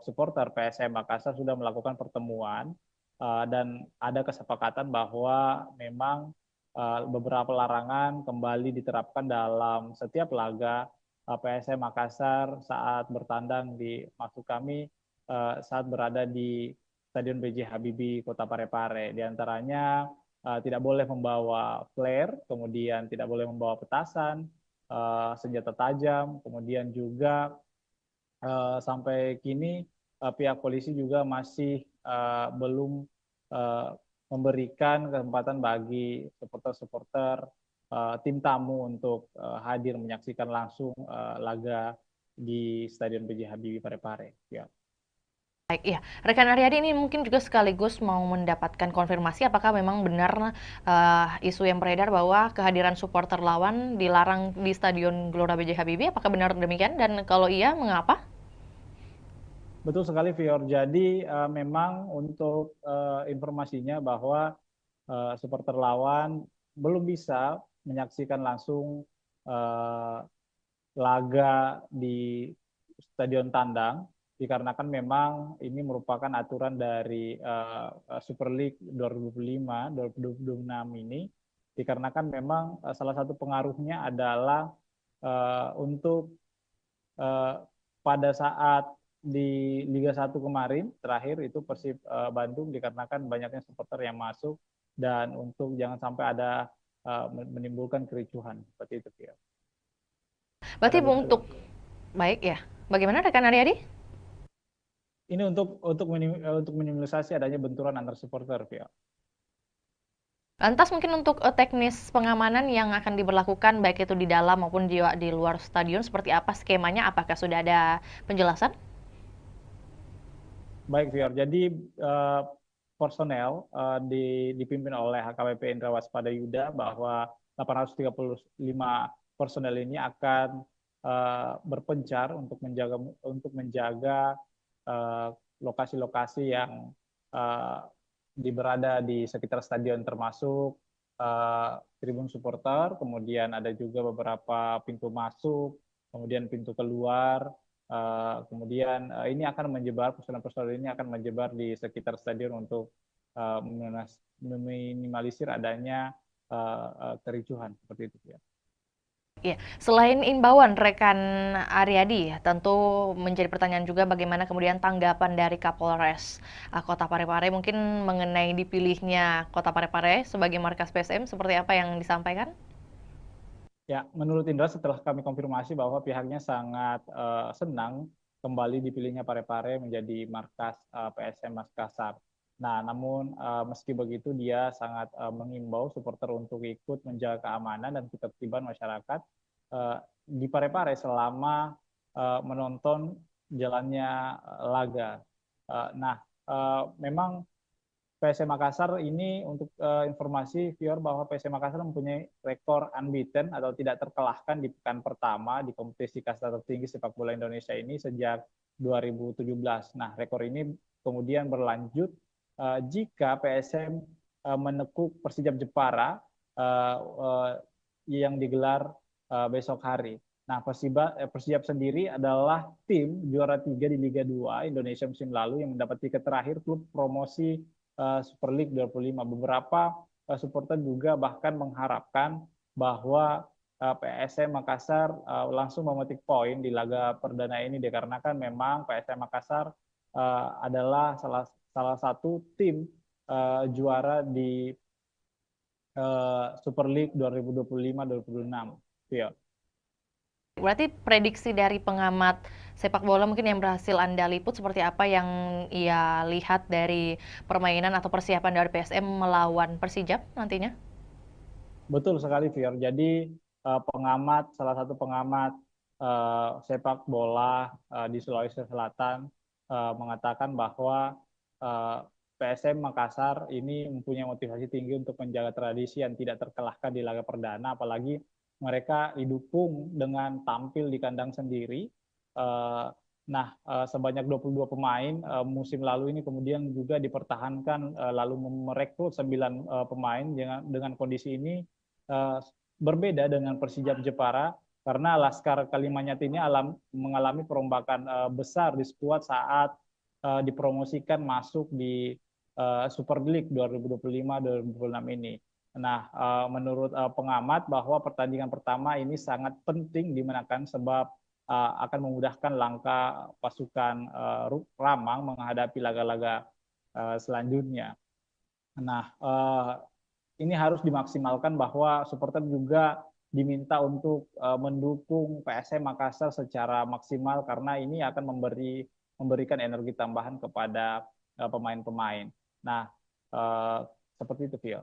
supporter PSM Makassar sudah melakukan pertemuan dan ada kesepakatan bahwa memang beberapa larangan kembali diterapkan dalam setiap laga PSM Makassar saat bertandang maksud kami saat berada di Stadion B.J. Habibie Kota Parepare. Di antaranya tidak boleh membawa flare, kemudian tidak boleh membawa petasan, senjata tajam, kemudian juga sampai kini pihak polisi juga masih belum memberikan kesempatan bagi supporter-supporter tim tamu untuk hadir menyaksikan langsung laga di Stadion B.J. Habibie Parepare. Ya. Baik, ya. Rekan Aryadi, ini mungkin juga sekaligus mau mendapatkan konfirmasi apakah memang benar isu yang beredar bahwa kehadiran supporter lawan dilarang di Stadion Gelora B.J. Habibie. Apakah benar demikian? Dan kalau iya, mengapa? Betul sekali, Fior. Jadi memang untuk informasinya bahwa supporter lawan belum bisa menyaksikan langsung laga di Stadion Tandang, dikarenakan memang ini merupakan aturan dari Super League 2005-2026 ini, dikarenakan memang salah satu pengaruhnya adalah untuk pada saat di Liga 1 kemarin terakhir itu Persib Bandung, dikarenakan banyaknya supporter yang masuk dan untuk jangan sampai ada menimbulkan kericuhan seperti itu, ya. Berarti untuk baik ya. Bagaimana rekan Aryadi? Ini untuk minimalisasi adanya benturan antar supporter, ya. Lantas mungkin untuk teknis pengamanan yang akan diberlakukan baik itu di dalam maupun di luar stadion seperti apa skemanya? Apakah sudah ada penjelasan? Baik, Fior. Jadi personel dipimpin oleh HKBP Indra Waspada Yuda bahwa 835 personel ini akan berpencar untuk menjaga lokasi-lokasi yang berada di sekitar stadion, termasuk tribun supporter, kemudian ada juga beberapa pintu masuk, kemudian pintu keluar, kemudian ini akan menyebar, personel-personel ini akan menyebar di sekitar stadion untuk meminimalisir adanya kericuhan seperti itu, ya. Ya, selain imbauan rekan Aryadi, tentu menjadi pertanyaan juga bagaimana kemudian tanggapan dari Kapolres Kota Parepare mungkin mengenai dipilihnya Kota Parepare sebagai markas PSM, seperti apa yang disampaikan? Ya, menurut Indra setelah kami konfirmasi bahwa pihaknya sangat senang kembali dipilihnya Parepare menjadi markas PSM Makassar. Nah, namun meski begitu dia sangat mengimbau supporter untuk ikut menjaga keamanan dan ketertiban masyarakat di Parepare selama menonton jalannya laga. Memang PSM Makassar ini untuk informasi Fior bahwa PSM Makassar mempunyai rekor unbeaten atau tidak terkalahkan di pekan pertama di kompetisi kasta tertinggi sepak bola Indonesia ini sejak 2017. Nah, rekor ini kemudian berlanjut jika PSM menekuk Persijap Jepara yang digelar besok hari. Nah, Persijap sendiri adalah tim juara 3 di Liga 2 Indonesia musim lalu yang mendapat tiket terakhir klub promosi Super League 25. Beberapa supporter juga bahkan mengharapkan bahwa PSM Makassar langsung memetik poin di laga perdana ini dikarenakan memang PSM Makassar adalah salah satu tim juara di Super League 2025-2026. Ya. Berarti prediksi dari pengamat sepak bola mungkin yang berhasil Anda liput seperti apa yang ia lihat dari permainan atau persiapan dari PSM melawan Persijap nantinya? Betul sekali, Fior. Jadi salah satu pengamat sepak bola di Sulawesi Selatan mengatakan bahwa PSM Makassar ini mempunyai motivasi tinggi untuk menjaga tradisi yang tidak terkalahkan di laga perdana, apalagi mereka didukung dengan tampil di kandang sendiri. Sebanyak 22 pemain musim lalu ini kemudian juga dipertahankan lalu merekrut 9 pemain dengan kondisi ini berbeda dengan Persijap Jepara karena Laskar Kalimanyat ini mengalami perombakan besar di skuad saat dipromosikan masuk di Super League 2025-2026 ini. Nah, menurut pengamat bahwa pertandingan pertama ini sangat penting dimenangkan sebab akan memudahkan langkah pasukan Ramang menghadapi laga-laga selanjutnya. Nah, ini harus dimaksimalkan bahwa supporter juga diminta untuk mendukung PSM Makassar secara maksimal karena ini akan memberikan energi tambahan kepada pemain-pemain. Nah, seperti itu, Vio.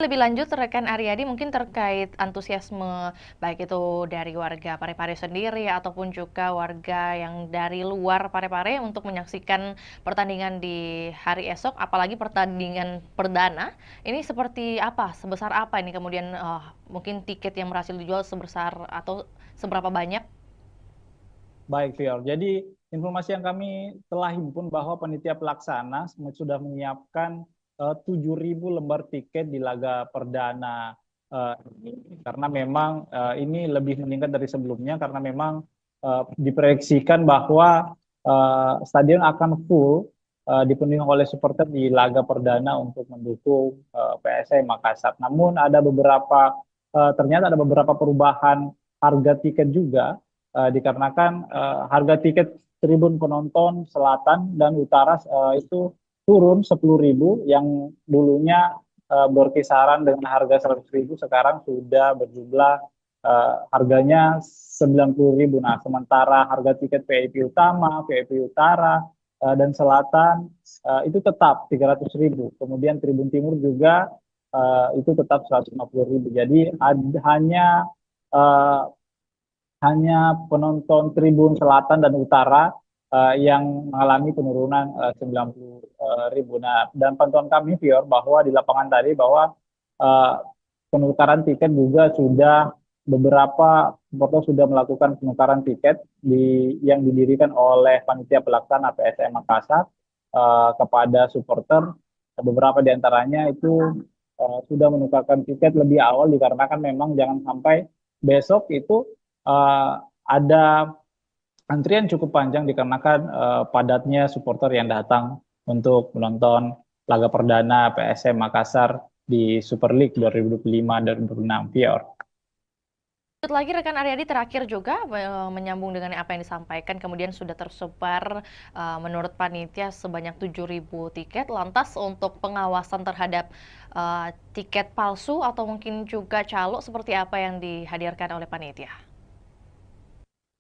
Lebih lanjut, rekan Aryadi mungkin terkait antusiasme baik itu dari warga Parepare sendiri ataupun juga warga yang dari luar Parepare untuk menyaksikan pertandingan di hari esok, apalagi pertandingan perdana. Ini seperti apa? Sebesar apa ini kemudian mungkin tiket yang berhasil dijual sebesar atau seberapa banyak? Baik, Fior. Jadi informasi yang kami telah himpun bahwa panitia pelaksana sudah menyiapkan 7.000 lembar tiket di laga perdana karena memang ini lebih meningkat dari sebelumnya karena memang diproyeksikan bahwa stadion akan full dipenuhi oleh supporter di laga perdana untuk mendukung PSM Makassar. Namun ternyata ada beberapa perubahan harga tiket juga dikarenakan harga tiket tribun penonton selatan dan utara itu turun 10.000 yang dulunya berkisaran dengan harga 100.000 sekarang sudah berjumlah harganya 90.000. Nah, sementara harga tiket VIP utama, VIP utara dan selatan itu tetap 300.000. Kemudian tribun timur juga itu tetap 150.000. Jadi hanya penonton tribun selatan dan utara yang mengalami penurunan 90.000. Nah, dan pantauan kami, Fior, bahwa di lapangan tadi bahwa penukaran tiket juga beberapa supporter sudah melakukan penukaran tiket yang didirikan oleh panitia pelaksana PSM Makassar kepada supporter. Beberapa di antaranya itu sudah menukarkan tiket lebih awal dikarenakan memang jangan sampai besok itu ada antrian cukup panjang dikarenakan padatnya supporter yang datang untuk menonton laga perdana PSM Makassar di Super League 2025-2026, Fior. Lagi rekan Aryadi terakhir juga menyambung dengan apa yang disampaikan, kemudian sudah tersebar menurut panitia sebanyak 7.000 tiket. Lantas untuk pengawasan terhadap tiket palsu atau mungkin juga calo seperti apa yang dihadirkan oleh panitia?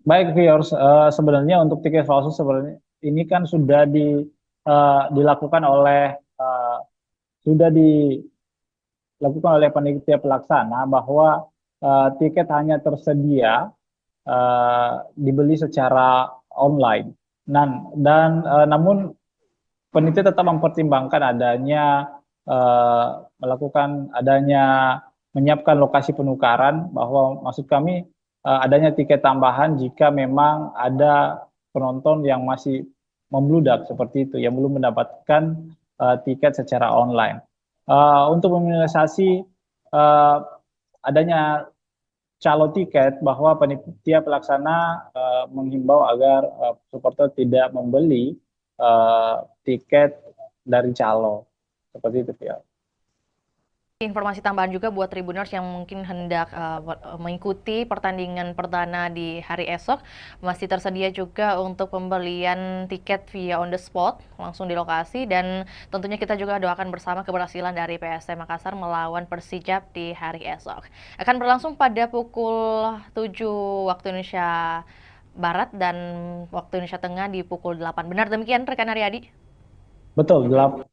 Baik, Fior, sebenarnya untuk tiket palsu sebenarnya ini kan sudah dilakukan oleh panitia pelaksana bahwa tiket hanya tersedia dibeli secara online. Namun penitia tetap mempertimbangkan adanya menyiapkan lokasi penukaran, bahwa maksud kami adanya tiket tambahan jika memang ada penonton yang masih membludak seperti itu, yang belum mendapatkan tiket secara online. Untuk meminimalisasi adanya calo tiket, bahwa panitia pelaksana menghimbau agar supporter tidak membeli tiket dari calo seperti itu ya. Informasi tambahan juga buat Tribuners yang mungkin hendak mengikuti pertandingan perdana di hari esok, masih tersedia juga untuk pembelian tiket via on the spot langsung di lokasi, dan tentunya kita juga doakan bersama keberhasilan dari PSM Makassar melawan Persijap di hari esok. Akan berlangsung pada pukul 7 waktu Indonesia Barat dan waktu Indonesia Tengah di pukul 8. Benar demikian rekan Aryadi? Betul, betul.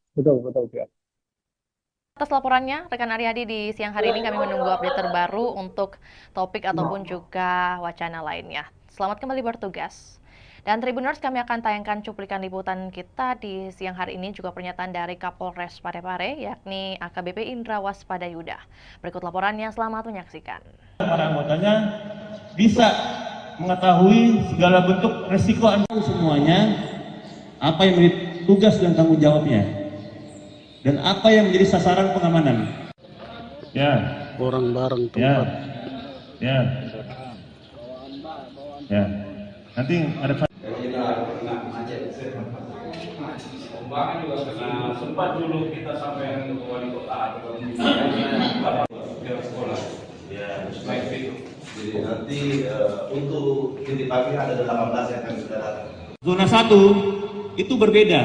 Atas laporannya, rekan Aryadi, di siang hari ini kami menunggu update terbaru untuk topik ataupun juga wacana lainnya. Selamat kembali bertugas. Dan Tribuners, kami akan tayangkan cuplikan liputan kita di siang hari ini, juga pernyataan dari Kapolres Parepare, yakni AKBP Indra Waspadayuda. Berikut laporannya, selamat menyaksikan. Para anggotanya bisa mengetahui segala bentuk resiko semuanya, apa yang menjadi tugas dan tanggung jawabnya, dan apa yang menjadi sasaran pengamanan. Ya. Orang bareng tempat. Ya. Nanti ada Pembangunan juga karena sempat dulu kita sampai ke wali kota atau ke sekolah. Ya, baik itu. Jadi nanti untuk titik parkir ada 18 yang akan sudah datang. Zona 1 itu berbeda.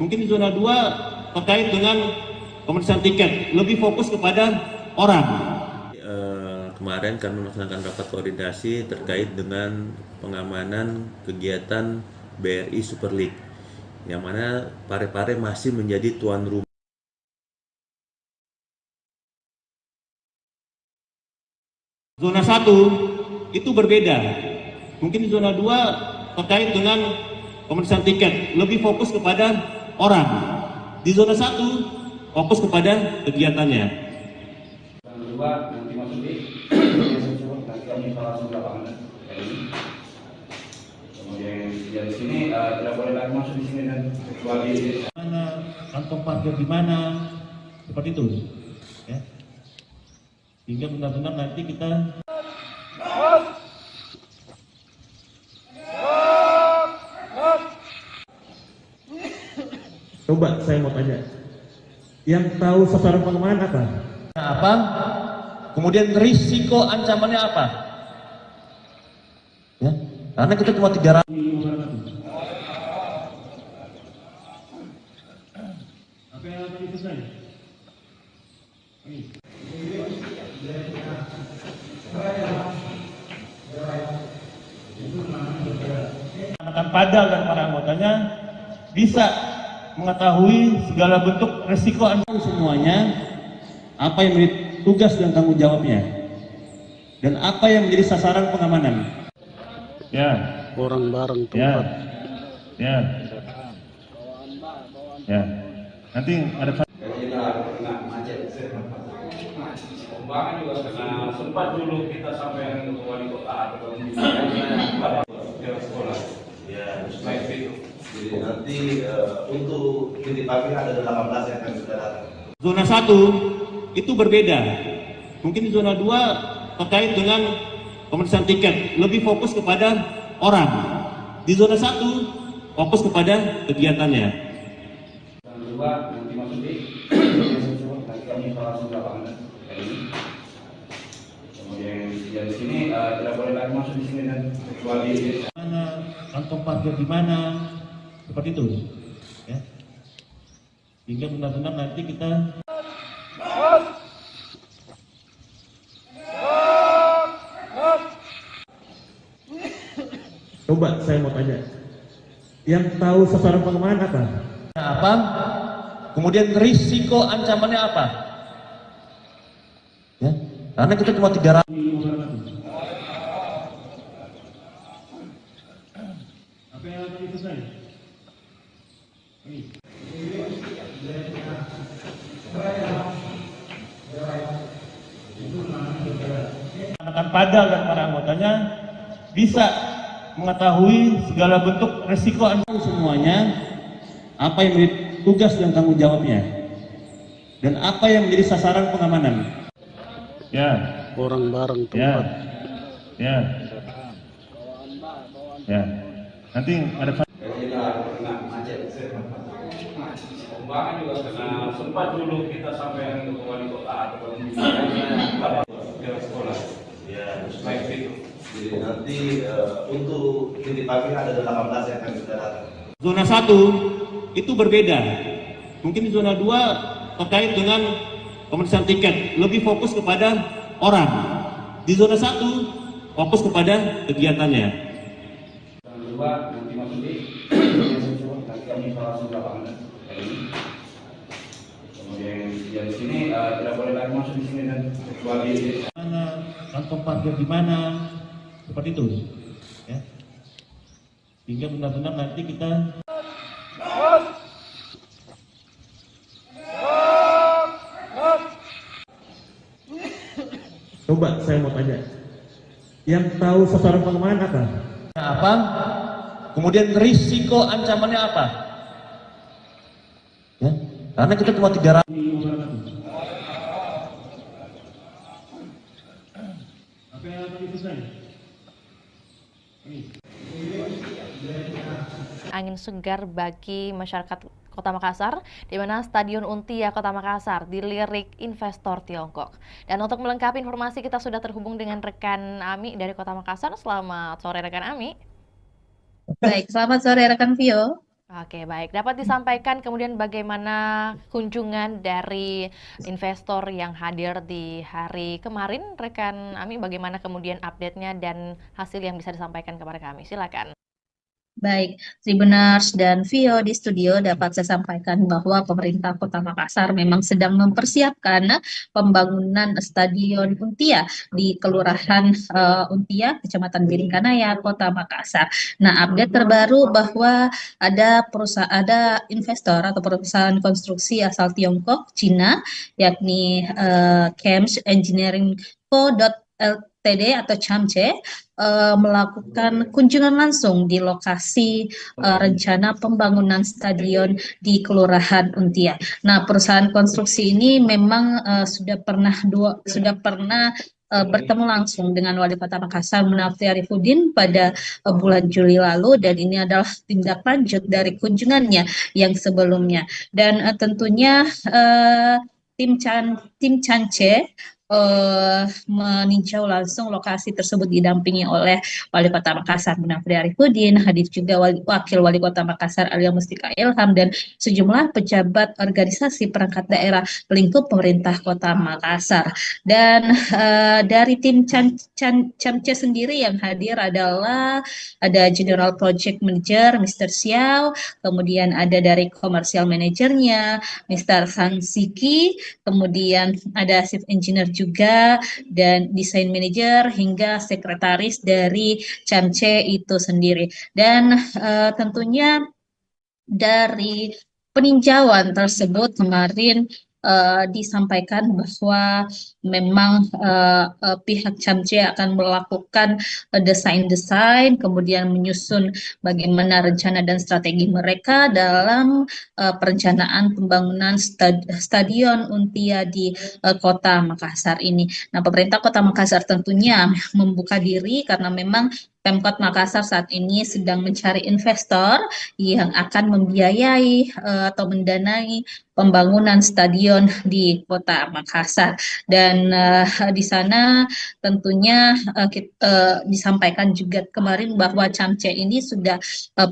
Mungkin zona 2 terkait dengan pemeriksaan tiket, lebih fokus kepada orang. Kemarin kami melaksanakan rapat koordinasi terkait dengan pengamanan kegiatan BRI Super League, yang mana Parepare masih menjadi tuan rumah. Zona 1 itu berbeda. Mungkin zona 2 terkait dengan pemeriksaan tiket, lebih fokus kepada orang. Di zona 1 fokus kepada kegiatannya. Dan kedua nanti masuk di nanti kami langsung ke lapangan. Kemudian dari sini tidak boleh lagi masuk di sini dan kecuali mana kantong parkir di mana, seperti itu. Ya. Hingga benar-benar nanti kita coba saya mau tanya, yang tahu sasaran pengamanan apa? Apa? Kemudian risiko ancamannya apa? Ya, karena kita cuma 300. Apa yang tadi selesai? Akan padal dan para anggotanya bisa mengetahui segala bentuk resiko semuanya, apa yang menjadi tugas dan tanggung jawabnya, dan apa yang menjadi sasaran pengamanan. Ya. Orang bareng tempat. Ya. Nanti ada kena macet. Pembangunan juga karena sempat dulu kita sampai ke wali kota atau ke sekolah. Ya, baik itu. Jadi nanti untuk titik parkir ada 18 yang akan sudah datang. Zona 1 itu berbeda. Mungkin zona 2 terkait dengan pemeriksaan tiket, lebih fokus kepada orang. Di zona 1 fokus kepada kegiatannya. Dan kedua nanti masuk di nanti kami langsung ke lapangan. Kemudian dari sini tidak boleh lagi masuk di sini dan kecuali mana kantong parkir di mana, seperti itu. Ya. Hingga benar-benar nanti kita coba saya mau tanya, yang tahu sasaran pengamanan apa? Apa? Kemudian risiko ancamannya apa? Ya, karena kita cuma 300. Apa yang tadi selesai? menggunakan padal dan para anggotanya bisa mengetahui segala bentuk resiko semuanya, apa yang menjadi tugas dan tanggung jawabnya, dan apa yang menjadi sasaran pengamanan. Ya. Orang bareng Ya. tempat. Ya. Ya. Nanti ada Kembangan juga karena sempat dulu kita sampai ke wali kota atau sekolah. Ya, Baik itu. jadi nanti untuk titik parkir ada 18 yang akan kita datang. Zona 1 itu berbeda. Mungkin di zona 2 terkait dengan pemeriksaan tiket, lebih fokus kepada orang. Di zona 1 fokus kepada kegiatannya. Yang kedua nanti Mas Udi nanti kami langsung ke lapangan hari ini. Kemudian yang di sini tidak boleh lagi masuk di sini dan kecuali Mana, kantong parkir di mana, seperti itu. Ya. Sehingga benar-benar nanti kita coba saya mau tanya, yang tahu sasaran pengamanan apa? Apa? Kemudian risiko ancamannya apa? Ya, karena kita cuma 300. Angin segar bagi masyarakat Kota Makassar, di mana Stadion Untia Kota Makassar dilirik investor Tiongkok. Dan untuk melengkapi informasi, kita sudah terhubung dengan rekan Ami dari Kota Makassar. Selamat sore rekan Ami. Baik, selamat sore rekan Vio. Oke, baik. Dapat disampaikan kemudian bagaimana kunjungan dari investor yang hadir di hari kemarin, rekan Ami, bagaimana kemudian update-nya dan hasil yang bisa disampaikan kepada kami. Silakan. Baik, Tribuners dan Vio di studio dapat saya sampaikan bahwa pemerintah Kota Makassar memang sedang mempersiapkan pembangunan Stadion Untia di Kelurahan Untia, Kecamatan Biringkanaya, Kota Makassar. Nah, update terbaru bahwa ada investor atau perusahaan konstruksi asal Tiongkok, Cina, yakni Chems Engineering Co. Ltd atau CHAMCE melakukan kunjungan langsung di lokasi rencana pembangunan stadion di Kelurahan Untia. Nah, perusahaan konstruksi ini memang sudah pernah bertemu langsung dengan Wali Kota Makassar Munafri Arifudin pada bulan Juli lalu, dan ini adalah tindak lanjut dari kunjungannya yang sebelumnya. Dan tentunya tim CHAMCE meninjau langsung lokasi tersebut didampingi oleh Wali Kota Makassar Munafri Arifudin, hadir juga Wakil Wali Kota Makassar Alia Mustika Ilham, dan sejumlah pejabat organisasi perangkat daerah lingkup pemerintah Kota Makassar. Dan dari tim CHAMCE sendiri yang hadir adalah ada General Project Manager Mr. Xiao, kemudian ada dari Commercial Managernya Mr. Sang Siki, kemudian ada Chief Engineer juga, dan desain manager hingga sekretaris dari CHAMCE itu sendiri. Dan tentunya dari peninjauan tersebut kemarin disampaikan bahwa memang pihak CHAMCE akan melakukan desain, kemudian menyusun bagaimana rencana dan strategi mereka dalam perencanaan pembangunan Stadion Untia di Kota Makassar ini. Nah, pemerintah Kota Makassar tentunya membuka diri karena memang Pemkot Makassar saat ini sedang mencari investor yang akan membiayai atau mendanai pembangunan stadion di Kota Makassar. Dan di sana tentunya disampaikan juga kemarin bahwa CHAMCE ini sudah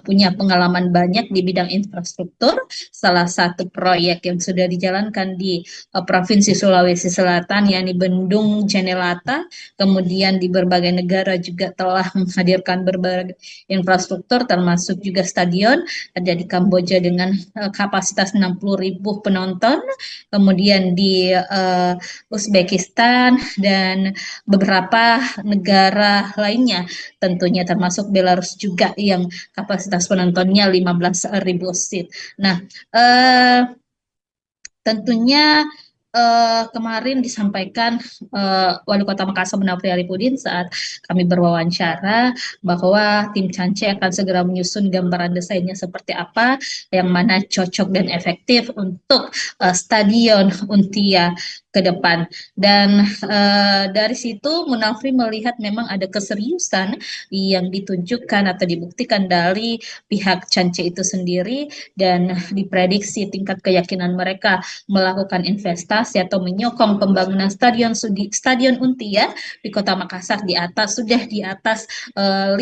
punya pengalaman banyak di bidang infrastruktur. Salah satu proyek yang sudah dijalankan di Provinsi Sulawesi Selatan, yakni Bendung Jenelata, kemudian di berbagai negara juga telah menghadirkan berbagai infrastruktur termasuk juga stadion. Ada di Kamboja dengan kapasitas 60.000 penonton, kemudian di Uzbekistan dan beberapa negara lainnya tentunya termasuk Belarus juga yang kapasitas penontonnya 15.000 seat. Nah, tentunya kemarin disampaikan Wali Kota Makassar Munafri Arifudin saat kami berwawancara bahwa tim Cance akan segera menyusun gambaran desainnya seperti apa yang mana cocok dan efektif untuk Stadion Untia ke depan. Dan dari situ Munafri melihat memang ada keseriusan yang ditunjukkan atau dibuktikan dari pihak Cance itu sendiri, dan diprediksi tingkat keyakinan mereka melakukan investasi atau menyokong pembangunan Stadion Untia di Kota Makassar sudah di atas 50%.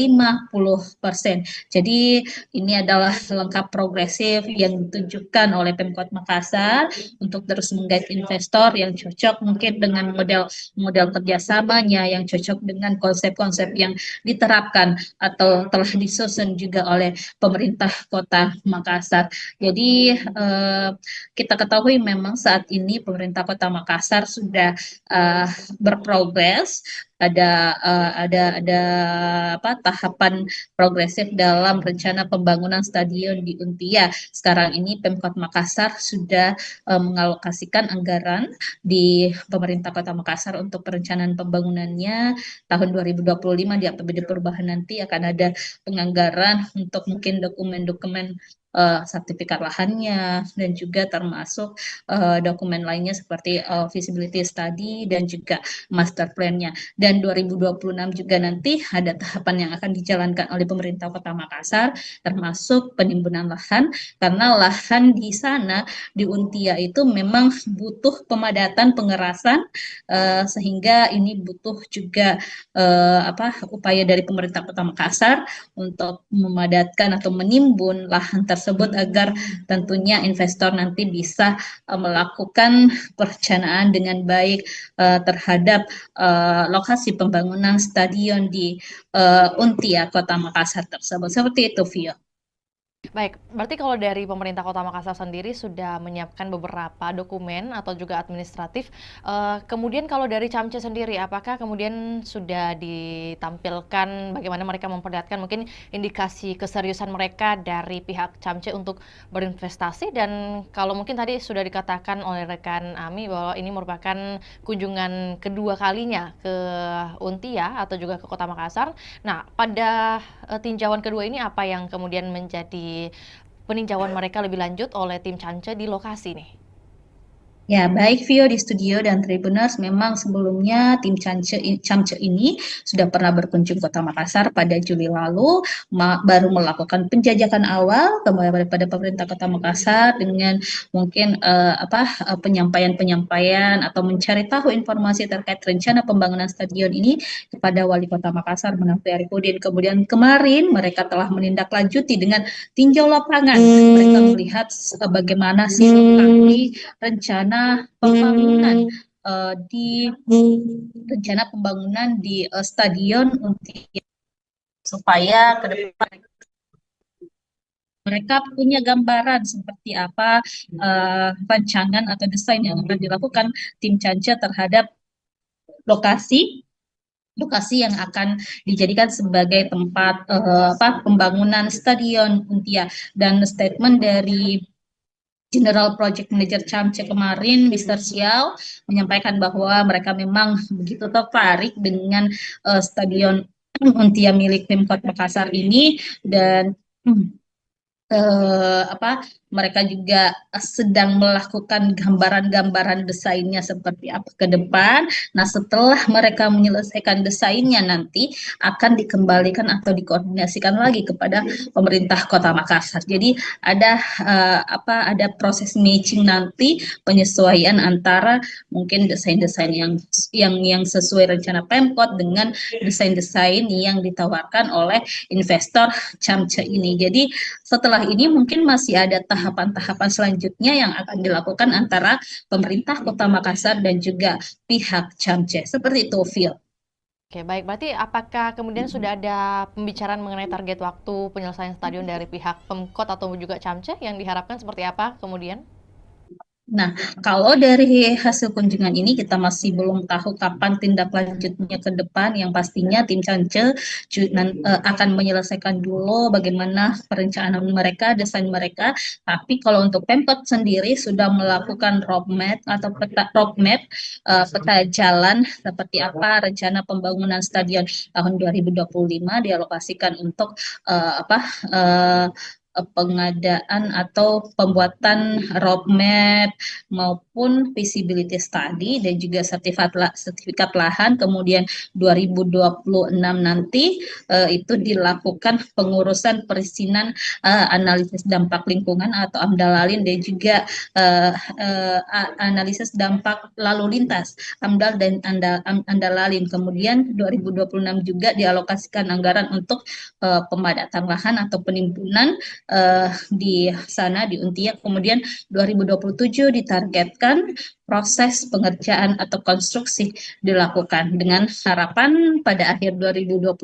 Jadi ini adalah langkah progresif yang ditunjukkan oleh Pemkot Makassar untuk terus menggait investor yang cocok mungkin dengan model kerjasamanya, yang cocok dengan konsep-konsep yang diterapkan atau telah disusun juga oleh pemerintah Kota Makassar. Jadi kita ketahui memang saat ini pemerintah Kota Makassar sudah berprogres, ada tahapan progresif dalam rencana pembangunan stadion di Untia. Sekarang ini Pemkot Makassar sudah mengalokasikan anggaran di pemerintah Kota Makassar untuk perencanaan pembangunannya tahun 2025. Di APBD perubahan nanti akan ada penganggaran untuk mungkin dokumen-dokumen sertifikat lahannya, dan juga termasuk dokumen lainnya seperti feasibility study dan juga master plan-nya. Dan 2026 juga nanti ada tahapan yang akan dijalankan oleh pemerintah Kota Makassar, termasuk penimbunan lahan, karena lahan di sana di Untia itu memang butuh pemadatan pengerasan, sehingga ini butuh juga upaya dari pemerintah Kota Makassar untuk memadatkan atau menimbun lahan tersebut agar tentunya investor nanti bisa melakukan perencanaan dengan baik terhadap lokasi pembangunan stadion di Untia Kota Makassar tersebut. Seperti itu, Vio. Baik, berarti kalau dari pemerintah Kota Makassar sendiri sudah menyiapkan beberapa dokumen atau juga administratif. Kemudian kalau dari Camce sendiri, apakah kemudian sudah ditampilkan bagaimana mereka memperlihatkan mungkin indikasi keseriusan mereka dari pihak Camce untuk berinvestasi? Dan kalau mungkin tadi sudah dikatakan oleh rekan Ami bahwa ini merupakan kunjungan kedua kalinya ke Untia atau juga ke Kota Makassar. Nah, pada tinjauan kedua ini apa yang kemudian menjadi peninjauan mereka lebih lanjut oleh tim Cance di lokasi nih? Ya, baik Vio di studio dan Tribuners, memang sebelumnya tim Camce ini sudah pernah berkunjung Kota Makassar pada Juli lalu, baru melakukan penjajakan awal kepada pemerintah Kota Makassar dengan mungkin penyampaian atau mencari tahu informasi terkait rencana pembangunan stadion ini kepada Wali Kota Makassar Munafri Arifudin. Kemudian kemarin mereka telah menindaklanjuti dengan tinjau lapangan. Mereka melihat bagaimana sih lokasi rencana pembangunan di stadion Untia, supaya ke depan mereka punya gambaran seperti apa rancangan atau desain yang akan dilakukan tim Cance terhadap lokasi yang akan dijadikan sebagai tempat pembangunan stadion Untia. Dan statement dari General Project Manager Camce kemarin, Mr. Xiao, menyampaikan bahwa mereka memang begitu tertarik dengan stadion Untia milik Pemkot Makassar ini, dan mereka juga sedang melakukan gambaran-gambaran desainnya seperti apa ke depan. Nah, setelah mereka menyelesaikan desainnya nanti akan dikembalikan atau dikoordinasikan lagi kepada pemerintah Kota Makassar. Jadi ada proses matching nanti, penyesuaian antara mungkin desain-desain yang sesuai rencana Pemkot dengan desain-desain yang ditawarkan oleh investor Camce ini. Jadi setelah ini mungkin masih ada tahapan-tahapan selanjutnya yang akan dilakukan antara pemerintah Kota Makassar dan juga pihak Camce. Seperti itu, Phil. Oke, baik. Berarti apakah kemudian sudah ada pembicaraan mengenai target waktu penyelesaian stadion dari pihak Pemkot atau juga Camce yang diharapkan seperti apa kemudian? Nah, kalau dari hasil kunjungan ini kita masih belum tahu kapan tindak lanjutnya ke depan. Yang pastinya tim Cance akan menyelesaikan dulu bagaimana perencanaan mereka, desain mereka. Tapi kalau untuk Pemkot sendiri sudah melakukan roadmap atau peta jalan seperti apa rencana pembangunan stadion tahun 2025 dialokasikan untuk pengadaan atau pembuatan roadmap maupun feasibility study dan juga sertifikat lahan. Kemudian 2026 nanti itu dilakukan pengurusan perizinan analisis dampak lingkungan atau AMDAL-LALIN dan juga analisis dampak lalu lintas AMDAL dan AMDAL-LALIN. Kemudian 2026 juga dialokasikan anggaran untuk pemadatan lahan atau penimbunan di sana di Untia. Kemudian 2027 ditargetkan proses pengerjaan atau konstruksi dilakukan dengan harapan pada akhir 2027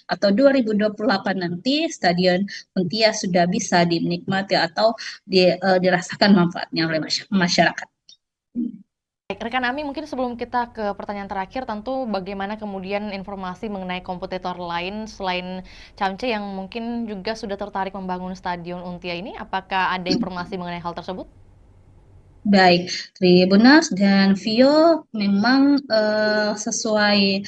atau 2028 nanti Stadion Untia sudah bisa dinikmati atau dirasakan manfaatnya oleh masyarakat. Baik, rekan Ami, mungkin sebelum kita ke pertanyaan terakhir, tentu bagaimana kemudian informasi mengenai kompetitor lain selain Camce yang mungkin juga sudah tertarik membangun Stadion Untia ini, apakah ada informasi mengenai hal tersebut? Baik, Tribuners dan Vio, memang sesuai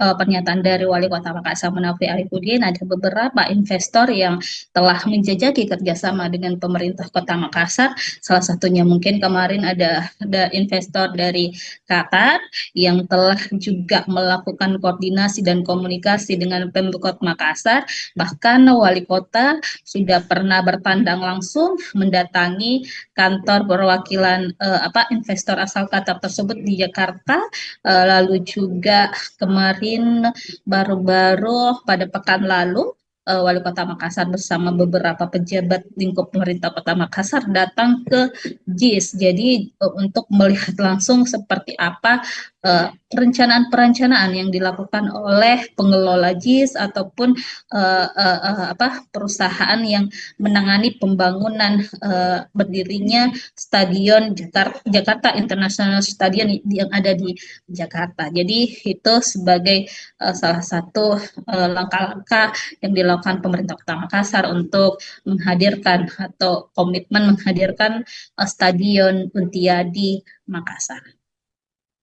pernyataan dari Wali Kota Makassar Munafri Arifudin, ada beberapa investor yang telah menjajaki kerjasama dengan pemerintah Kota Makassar. Salah satunya mungkin kemarin ada investor dari Qatar yang telah juga melakukan koordinasi dan komunikasi dengan Pemkot Makassar. Bahkan Wali Kota sudah pernah bertandang langsung mendatangi kantor perwakilan investor asal Qatar tersebut di Jakarta. Lalu juga kemarin baru-baru pada pekan lalu Wali Kota Makassar bersama beberapa pejabat lingkup pemerintah Kota Makassar datang ke JIS. Jadi untuk melihat langsung seperti apa perencanaan yang dilakukan oleh pengelola JIS ataupun perusahaan yang menangani pembangunan berdirinya Stadion Jakarta International Stadion yang ada di Jakarta. Jadi itu sebagai salah satu langkah-langkah yang dilakukan pemerintah Kota Makassar untuk menghadirkan atau komitmen menghadirkan Stadion Untia di Makassar.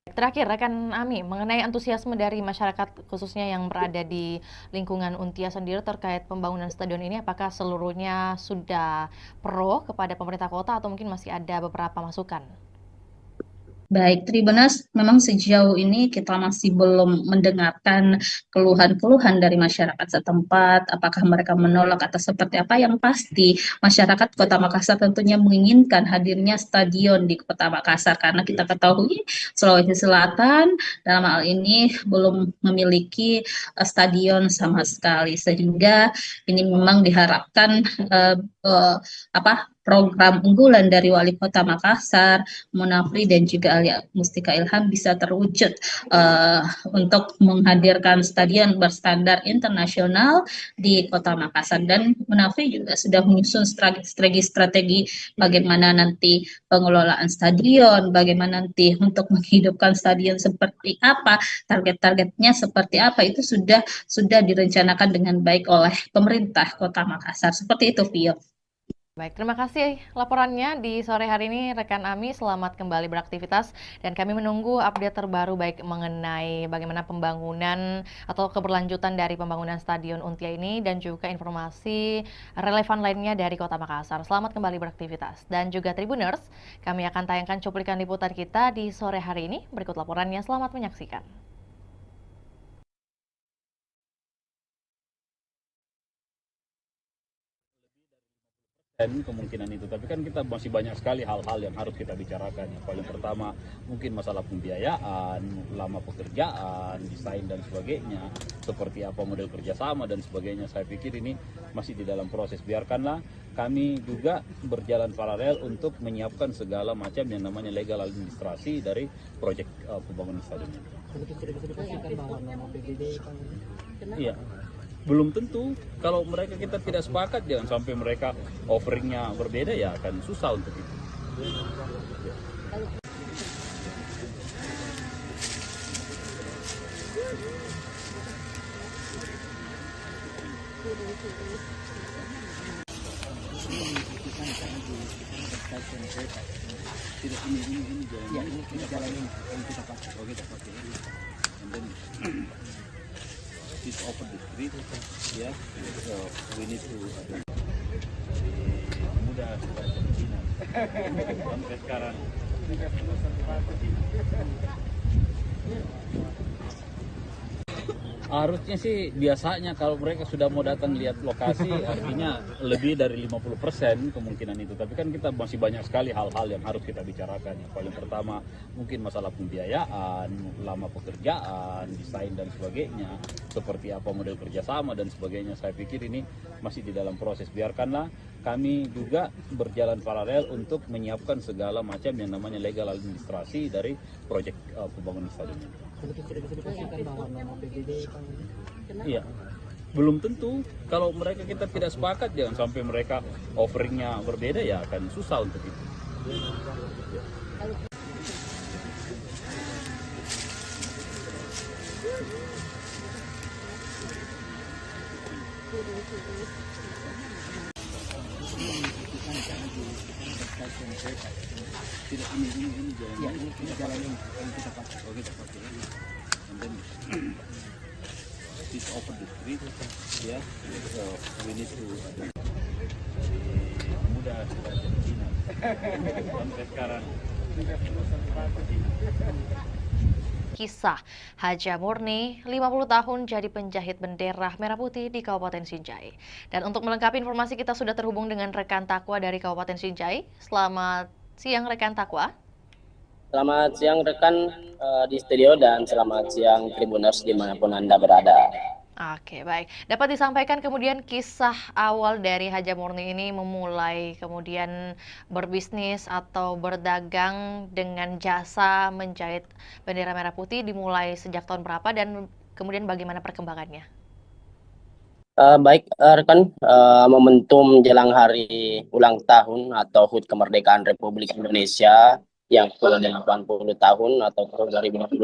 Terakhir, rekan Ami, mengenai antusiasme dari masyarakat khususnya yang berada di lingkungan Untia sendiri terkait pembangunan stadion ini, apakah seluruhnya sudah pro kepada pemerintah kota atau mungkin masih ada beberapa masukan? Baik, Tribuners, memang sejauh ini kita masih belum mendengarkan keluhan-keluhan dari masyarakat setempat, apakah mereka menolak atau seperti apa. Yang pasti, masyarakat Kota Makassar tentunya menginginkan hadirnya stadion di Kota Makassar, karena kita ketahui Sulawesi Selatan dalam hal ini belum memiliki stadion sama sekali, sehingga ini memang diharapkan program unggulan dari Wali Kota Makassar, Munafri dan juga Alia Mustika Ilham bisa terwujud untuk menghadirkan stadion berstandar internasional di Kota Makassar. Dan Munafri juga sudah menyusun strategi bagaimana nanti pengelolaan stadion, bagaimana nanti untuk menghidupkan stadion seperti apa, target-targetnya seperti apa, itu sudah direncanakan dengan baik oleh pemerintah Kota Makassar. Seperti itu, Vio. Baik, terima kasih laporannya di sore hari ini rekan Ami. Selamat kembali beraktivitas dan kami menunggu update terbaru baik mengenai bagaimana pembangunan atau keberlanjutan dari pembangunan Stadion Untia ini dan juga informasi relevan lainnya dari Kota Makassar. Selamat kembali beraktivitas. Dan juga Tribuners, kami akan tayangkan cuplikan liputan kita di sore hari ini. Berikut laporannya, selamat menyaksikan. Kemungkinan itu, tapi kan kita masih banyak sekali hal-hal yang harus kita bicarakan. Yang paling pertama mungkin masalah pembiayaan, lama pekerjaan, desain dan sebagainya, seperti apa model kerjasama dan sebagainya. Saya pikir ini masih di dalam proses. Biarkanlah kami juga berjalan paralel untuk menyiapkan segala macam yang namanya legal administrasi dari proyek pembangunan stadion. Iya. Belum tentu, kalau mereka kita tidak sepakat, jangan sampai mereka offeringnya berbeda, ya akan susah untuk itu. Ini jalan yang kita pakai. Oh, kita pakai ini. And then this open the street, yeah. So we need to mudah sampai sekarang. Harusnya sih biasanya kalau mereka sudah mau datang lihat lokasi artinya lebih dari 50% kemungkinan itu. Tapi kan kita masih banyak sekali hal-hal yang harus kita bicarakan. Yang paling pertama mungkin masalah pembiayaan, lama pekerjaan, desain dan sebagainya. Seperti apa model kerjasama dan sebagainya. Saya pikir ini masih di dalam proses. Biarkanlah kami juga berjalan paralel untuk menyiapkan segala macam yang namanya legal administrasi dari proyek pembangunan stadion. Iya, belum tentu. Kalau mereka kita tidak sepakat, jangan sampai mereka offeringnya berbeda, ya akan susah untuk itu. Ini jalan yang kita pakai. Oh, kita pakai ini. And then this open the street, yeah. So we need to mudah sampai sekarang. Kisah Haja Murni, 50 tahun jadi penjahit bendera merah putih di Kabupaten Sinjai. Dan untuk melengkapi informasi kita sudah terhubung dengan rekan Takwa dari Kabupaten Sinjai. Selamat siang rekan Takwa. Selamat siang rekan di studio dan selamat siang Tribuners dimanapun Anda berada. Oke, baik. Dapat disampaikan kemudian kisah awal dari Haja Murni ini memulai kemudian berbisnis atau berdagang dengan jasa menjahit bendera merah putih dimulai sejak tahun berapa dan kemudian bagaimana perkembangannya? Baik rekan, momentum jelang hari ulang tahun atau HUT kemerdekaan Republik Indonesia yang ke-80 tahun atau tahun 2025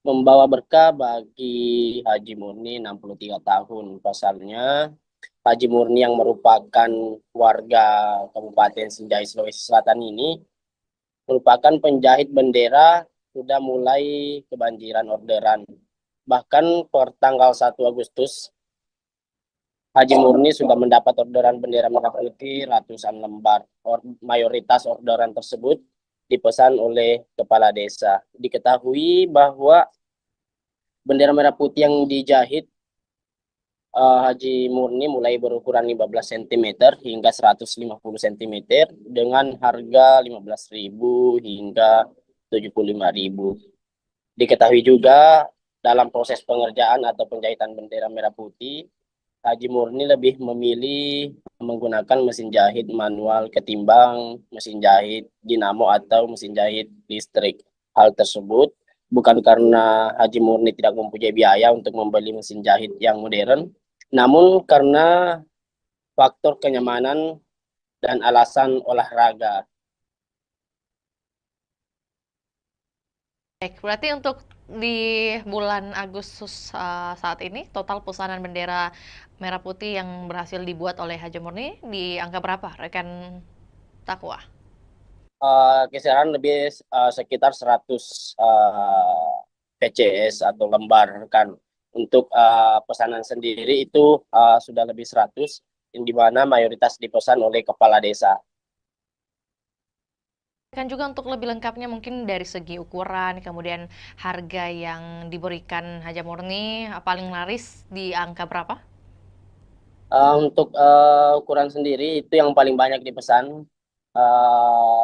membawa berkah bagi Haji Murni 63 tahun. Pasalnya Haji Murni yang merupakan warga Kabupaten Sinjai Sulawesi Selatan ini merupakan penjahit bendera, sudah mulai kebanjiran orderan. Bahkan per tanggal 1 Agustus Haji Murni sudah mendapat orderan bendera merah putih ratusan lembar. Mayoritas orderan tersebut dipesan oleh kepala desa. Diketahui bahwa bendera merah putih yang dijahit Haji Murni mulai berukuran 15 cm hingga 150 cm dengan harga 15.000 hingga 75.000. Diketahui juga dalam proses pengerjaan atau penjahitan bendera merah putih, Haji Murni lebih memilih menggunakan mesin jahit manual ketimbang mesin jahit dinamo atau mesin jahit listrik. Hal tersebut bukan karena Haji Murni tidak mempunyai biaya untuk membeli mesin jahit yang modern, namun karena faktor kenyamanan dan alasan olahraga. Baik, berarti untuk di bulan Agustus saat ini total pesanan bendera merah putih yang berhasil dibuat oleh Haji Murni di angka berapa rekan Takwa? Kisaran lebih sekitar 100 PCS atau lembar kan. Untuk pesanan sendiri itu sudah lebih 100, di mana mayoritas dipesan oleh kepala desa. Kan juga untuk lebih lengkapnya mungkin dari segi ukuran, kemudian harga yang diberikan Haja Murni paling laris di angka berapa? Untuk ukuran sendiri itu yang paling banyak dipesan,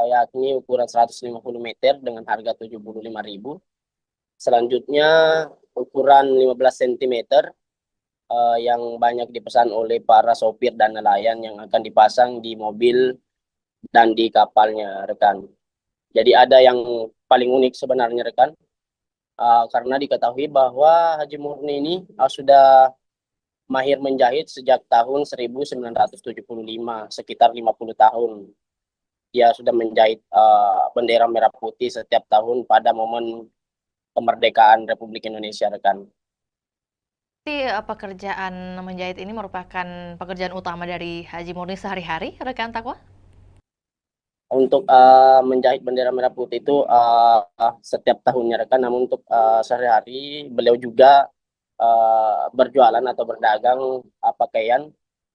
yakni ukuran 150 meter dengan harga 75.000. Selanjutnya ukuran 15 cm yang banyak dipesan oleh para sopir dan nelayan yang akan dipasang di mobil dan di kapalnya rekan. Jadi ada yang paling unik sebenarnya rekan, karena diketahui bahwa Haji Murni ini sudah mahir menjahit sejak tahun 1975, sekitar 50 tahun. dia sudah menjahit bendera merah putih setiap tahun pada momen kemerdekaan Republik Indonesia, rekan. Pekerjaan menjahit ini merupakan pekerjaan utama dari Haji Murni sehari-hari, rekan Takwa? Untuk menjahit bendera merah putih itu setiap tahunnya, rekan. Namun untuk sehari-hari beliau juga berjualan atau berdagang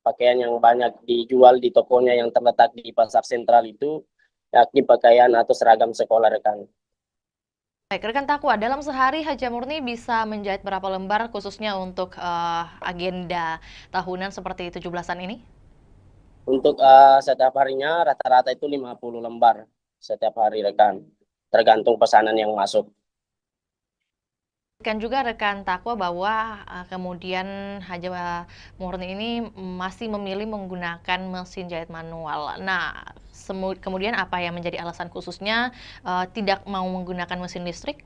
pakaian yang banyak dijual di tokonya yang terletak di pasar sentral itu, yakni pakaian atau seragam sekolah, rekan. Baik, rekan Takwa, dalam sehari Haja Murni bisa menjahit berapa lembar khususnya untuk agenda tahunan seperti 17-an ini? Untuk setiap harinya rata-rata itu 50 lembar setiap hari, rekan. Tergantung pesanan yang masuk. Kan juga rekan Takwa bahwa kemudian Haja Murni ini masih memilih menggunakan mesin jahit manual. Nah, kemudian apa yang menjadi alasan khususnya tidak mau menggunakan mesin listrik?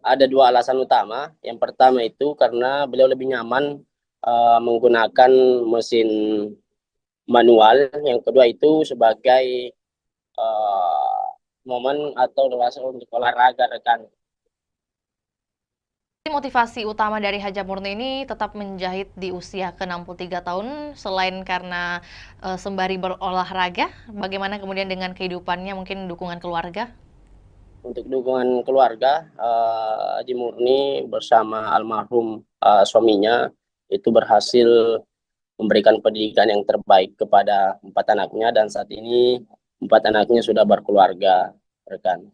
Ada dua alasan utama. Yang pertama itu karena beliau lebih nyaman menggunakan mesin manual. Yang kedua itu sebagai momen atau luas untuk olahraga, rekan. Motivasi utama dari Haja Murni ini tetap menjahit di usia ke-63 tahun, selain karena sembari berolahraga, bagaimana kemudian dengan kehidupannya, mungkin dukungan keluarga? Untuk dukungan keluarga, Haji Murni bersama almarhum suaminya itu berhasil memberikan pendidikan yang terbaik kepada 4 anaknya, dan saat ini 4 anaknya sudah berkeluarga, rekan.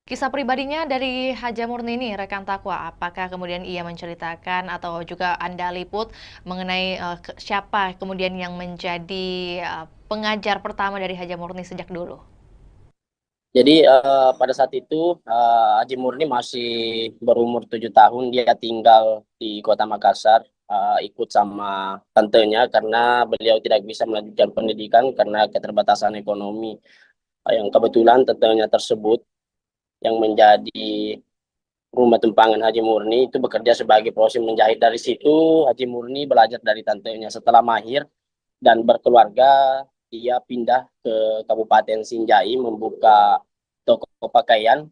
Kisah pribadinya dari Haja Murni ini, rekan Takwa, apakah kemudian ia menceritakan atau juga Anda liput mengenai siapa kemudian yang menjadi pengajar pertama dari Haja Murni sejak dulu? Jadi pada saat itu Haji Murni masih berumur 7 tahun, dia tinggal di Kota Makassar, ikut sama tantenya karena beliau tidak bisa melanjutkan pendidikan karena keterbatasan ekonomi. Yang kebetulan tantenya tersebut yang menjadi rumah tumpangan Haji Murni itu bekerja sebagai proses menjahit. Dari situ Haji Murni belajar dari tantenya. Setelah mahir dan berkeluarga, dia pindah ke Kabupaten Sinjai membuka toko pakaian,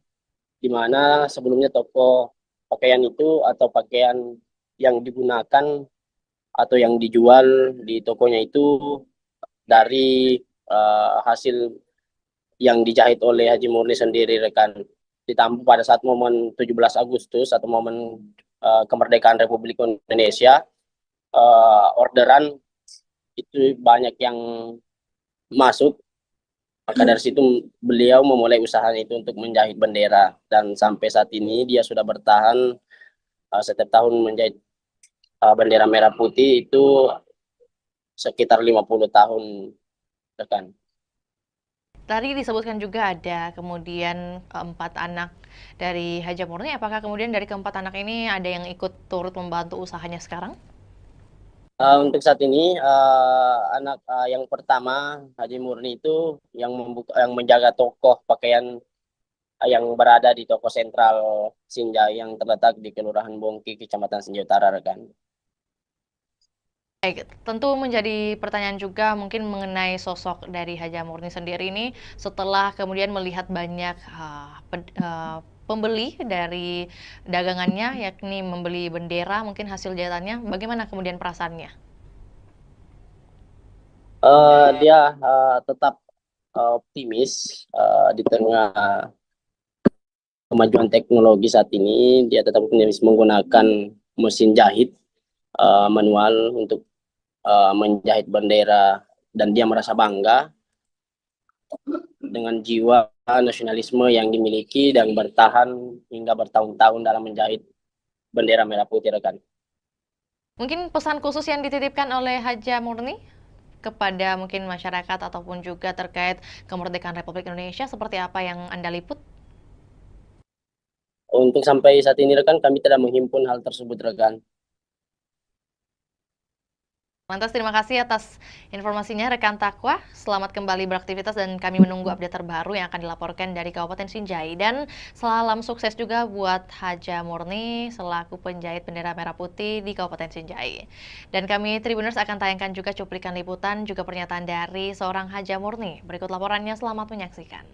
di mana sebelumnya toko pakaian itu atau pakaian yang digunakan atau yang dijual di tokonya itu dari hasil yang dijahit oleh Haji Murni sendiri, rekan. Ditambah pada saat momen 17 Agustus atau momen kemerdekaan Republik Indonesia, orderan itu banyak yang masuk, maka dari situ beliau memulai usaha itu untuk menjahit bendera, dan sampai saat ini dia sudah bertahan setiap tahun menjahit bendera merah putih itu sekitar 50 tahun, rekan. Tadi disebutkan juga ada kemudian 4 anak dari Haja Murni. Apakah kemudian dari ke-4 anak ini ada yang ikut turut membantu usahanya sekarang? Untuk saat ini anak yang pertama Haji Murni itu yang menjaga toko pakaian yang berada di toko sentral Sinjai yang terletak di Kelurahan Bongki, Kecamatan Sinjai Utara, rekan. Baik, tentu menjadi pertanyaan juga mungkin mengenai sosok dari Haja Murni sendiri ini setelah kemudian melihat banyak pembeli dari dagangannya, yakni membeli bendera mungkin hasil jahitannya, bagaimana kemudian perasaannya? Dia tetap optimis di tengah kemajuan teknologi saat ini. Dia tetap optimis menggunakan mesin jahit manual untuk menjahit bendera, dan dia merasa bangga dengan jiwa nasionalisme yang dimiliki dan bertahan hingga bertahun-tahun dalam menjahit bendera merah putih, rekan. Mungkin pesan khusus yang dititipkan oleh Haja Murni kepada mungkin masyarakat ataupun juga terkait kemerdekaan Republik Indonesia seperti apa yang Anda liput? Untuk sampai saat ini, rekan, kami tidak menghimpun hal tersebut, rekan. Lantas terima kasih atas informasinya rekan Takwa. Selamat kembali beraktivitas dan kami menunggu update terbaru yang akan dilaporkan dari Kabupaten Sinjai. Dan salam sukses juga buat Haja Murni selaku penjahit bendera merah putih di Kabupaten Sinjai. Dan kami Tribuners akan tayangkan juga cuplikan liputan juga pernyataan dari seorang Haja Murni. Berikut laporannya, selamat menyaksikan.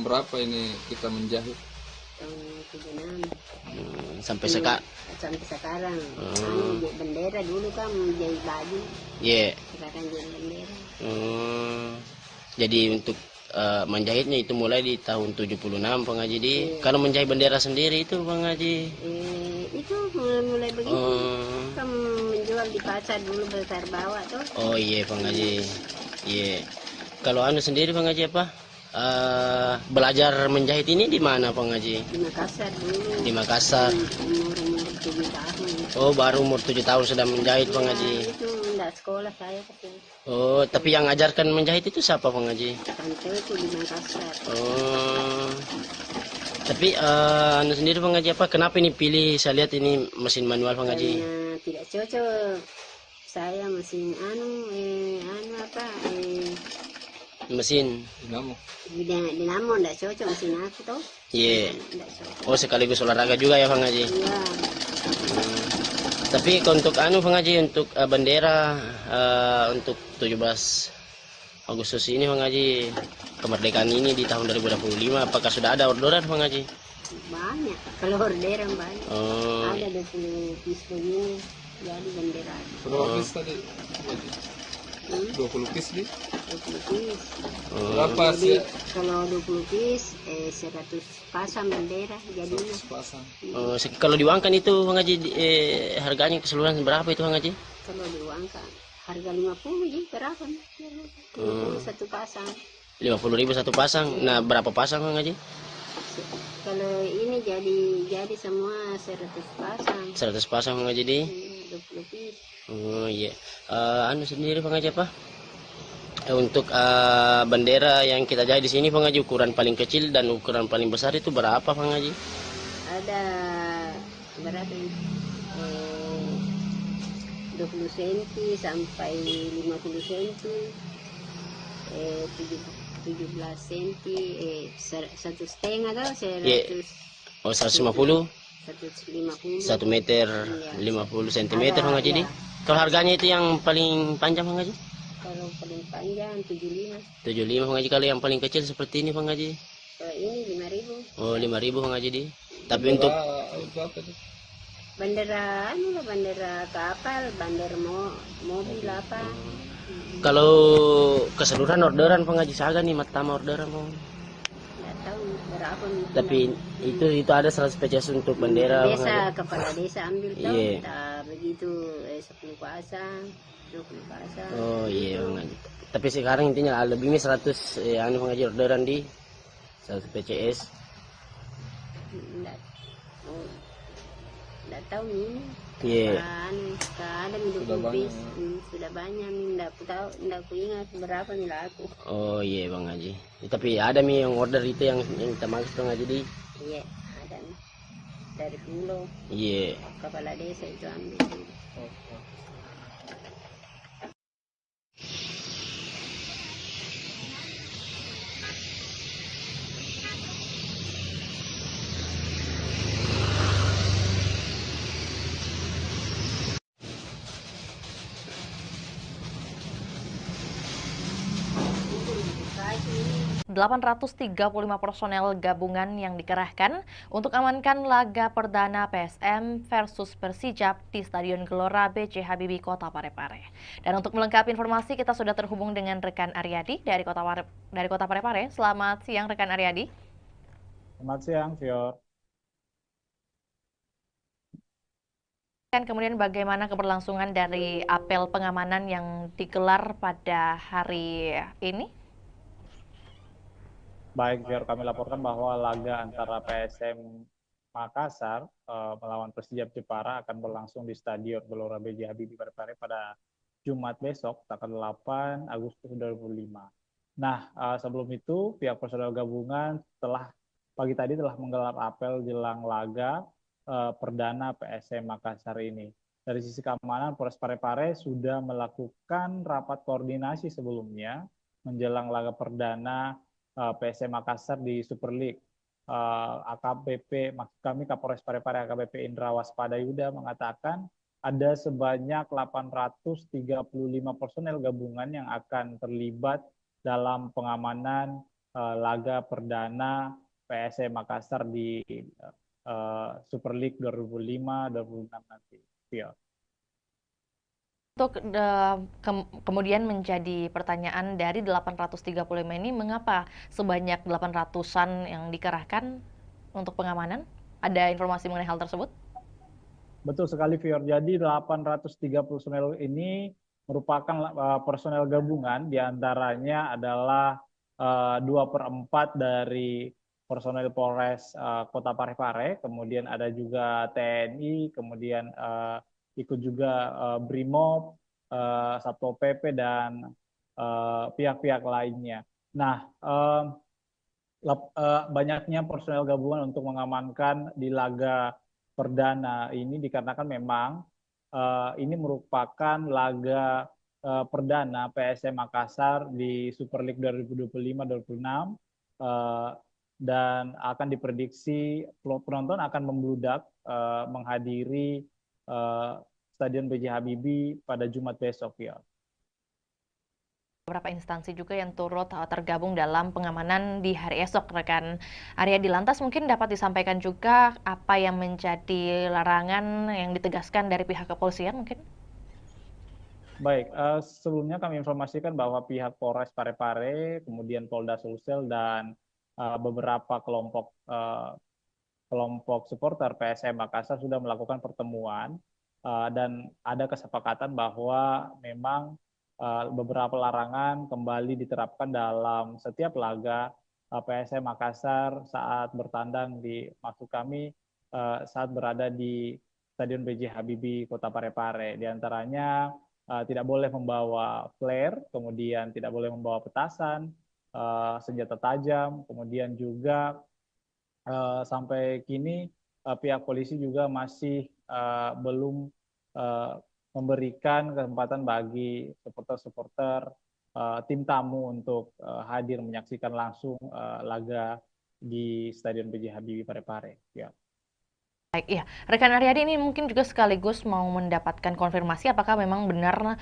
Berapa ini kita menjahit? Tahun 76. Sampai Sampai sekarang. Bendera dulu kan menjahit baju. Iya. Sekarang jadi bendera. Jadi untuk menjahitnya itu mulai di tahun 76 Bang Haji di. Kalau menjahit bendera sendiri itu Bang Haji. Itu mulai begitu. Kan menjual di pasar dulu besar bawah tuh. Oh iya Bang Haji. Iya. Kalau anu sendiri Bang Haji apa? Belajar menjahit ini di mana Bang Haji? Di Makassar dulu. Di Makassar. Umur 7 tahun. Oh, baru umur 7 tahun sudah menjahit Bang Haji. Itu enggak sekolah saya tapi. Oh, tapi yang ngajarkan menjahit itu siapa Bang Haji? Tante itu di Makassar. Oh. Tapi anu sendiri Bang Haji apa? Kenapa ini pilih? Saya lihat ini mesin manual Bang Haji. Karena tidak cocok. Saya mesin mesin dinamo enggak cocok mesin aku tuh. Iya. Oh, sekaligus olahraga juga ya Bang Haji. Iya. Tapi untuk anu Bang Haji, untuk bendera untuk 17 Agustus ini Bang Haji, kemerdekaan ini di tahun 2025, apakah sudah ada orderan Bang Haji? Banyak, kalau orderan banyak. Ada 20 piece begini, jadi bendera. Berapa piece tadi? 20 piece nih? 20 piece. Berapa jadi, sih? kalau 20 piece 100 pasang bendera jadinya. 100 pasang. Kalau diuangkan itu Bang Haji, harganya keseluruhan berapa itu Bang Haji? Kalau diuangkan harga 50 jadi berapa? 50 satu pasang. 50.000 satu pasang. Nah, berapa pasang Bang Haji? Kalau ini jadi semua 100 pasang. 100 pasang Bang Haji di? 20 piece. Oh iya. Anu sendiri Bang Haji apa? Untuk bendera yang kita jahit di sini Bang Haji, ukuran paling kecil dan ukuran paling besar itu berapa Bang Haji? Ada berapa ini? 20 cm sampai 50 cm, 17 cm, 1,5 atau 100. Oh, 150, 150. 1 meter Iya. 50 cm Bang Haji. Iya. Kalau harganya itu yang paling panjang Bang Haji? Kalau paling panjang 75. 75 Bang Haji. Kalau yang paling kecil seperti ini Bang Haji? Ini 5.000. Oh, 5.000 Bang Haji. Tapi untuk bandera bandera kapal, bandera mobil apa. kalau keseluruhan orderan Bang Haji Saga nih, matama orderan Bang. Nggak tahu berapa. Tapi itu ada 100 peces untuk bendera Bang Desa, Haji. kepala desa ambil tahu. Iya. Tak begitu 10 pasang, 20 pasang. Oh iya Bang Haji. Tapi sekarang intinya lebihnya 100 yang Bang Haji orderan di 100 PCS. Nggak tahu ini. Iya. Kadang 20 piece sudah banyak, nggak tahu, nggak ingat berapa nih laku. Oh iya Bang Haji. Tapi ada nih yang order itu yang kita maksud Bang Haji di. Iya, ada nih. Dari pulau. Iya. Kepala desa itu ambil. Rp 835 personel gabungan yang dikerahkan untuk amankan laga perdana PSM versus Persijap di Stadion Gelora B.J. Habibie, Kota Parepare. Dan untuk melengkapi informasi, kita sudah terhubung dengan rekan Aryadi dari Kota Parepare. Selamat siang, rekan Aryadi. Selamat siang, Fior. Kemudian bagaimana keberlangsungan dari apel pengamanan yang digelar pada hari ini? Baik, Fior, kami laporkan bahwa laga antara PSM Makassar melawan Persijap Jepara akan berlangsung di Stadion Gelora B.J. Habibie Parepare pada Jumat besok, tanggal 8 Agustus 2005. Nah, sebelum itu, pihak personel gabungan pagi tadi telah menggelar apel jelang laga perdana PSM Makassar ini. Dari sisi keamanan, Polres Parepare sudah melakukan rapat koordinasi sebelumnya menjelang laga perdana PSM Makassar di Super League. AKBP, maksud kami Kapolres Parepare AKBP Indra Waspada Yuda mengatakan ada sebanyak 835 personel gabungan yang akan terlibat dalam pengamanan laga perdana PSM Makassar di Super League 2005-2006 nanti. Ya. Untuk kemudian menjadi pertanyaan dari 835 ini, mengapa sebanyak 800-an yang dikerahkan untuk pengamanan? Ada informasi mengenai hal tersebut? Betul sekali, Fior. Jadi 830 personel ini merupakan personel gabungan, diantaranya adalah 2/4 dari personel Polres Kota Parepare, kemudian ada juga TNI, kemudian ikut juga Brimob, Satpol PP, dan pihak-pihak lainnya. Nah, banyaknya personel gabungan untuk mengamankan di laga perdana ini dikarenakan memang ini merupakan laga perdana PSM Makassar di Super League 2025-2026 dan akan diprediksi penonton akan membludak menghadiri Stadion B.J. Habibie pada Jumat besok, ya. Beberapa instansi juga yang turut tergabung dalam pengamanan di hari esok, rekan Aryadi. Lantas mungkin dapat disampaikan juga apa yang menjadi larangan yang ditegaskan dari pihak kepolisian mungkin? Baik, sebelumnya kami informasikan bahwa pihak Polres Parepare, kemudian Polda Sulsel, dan beberapa kelompok supporter PSM Makassar sudah melakukan pertemuan dan ada kesepakatan bahwa memang beberapa larangan kembali diterapkan dalam setiap laga PSM Makassar saat bertandang maksud kami saat berada di Stadion B.J. Habibie Kota Parepare. Di antaranya tidak boleh membawa flare, kemudian tidak boleh membawa petasan, senjata tajam, kemudian juga sampai kini pihak polisi juga masih belum memberikan kesempatan bagi supporter-supporter tim tamu untuk hadir menyaksikan langsung laga di Stadion B.J. Habibie Parepare. Ya. Baik, ya. Rekan Aryadi ini mungkin juga sekaligus mau mendapatkan konfirmasi apakah memang benar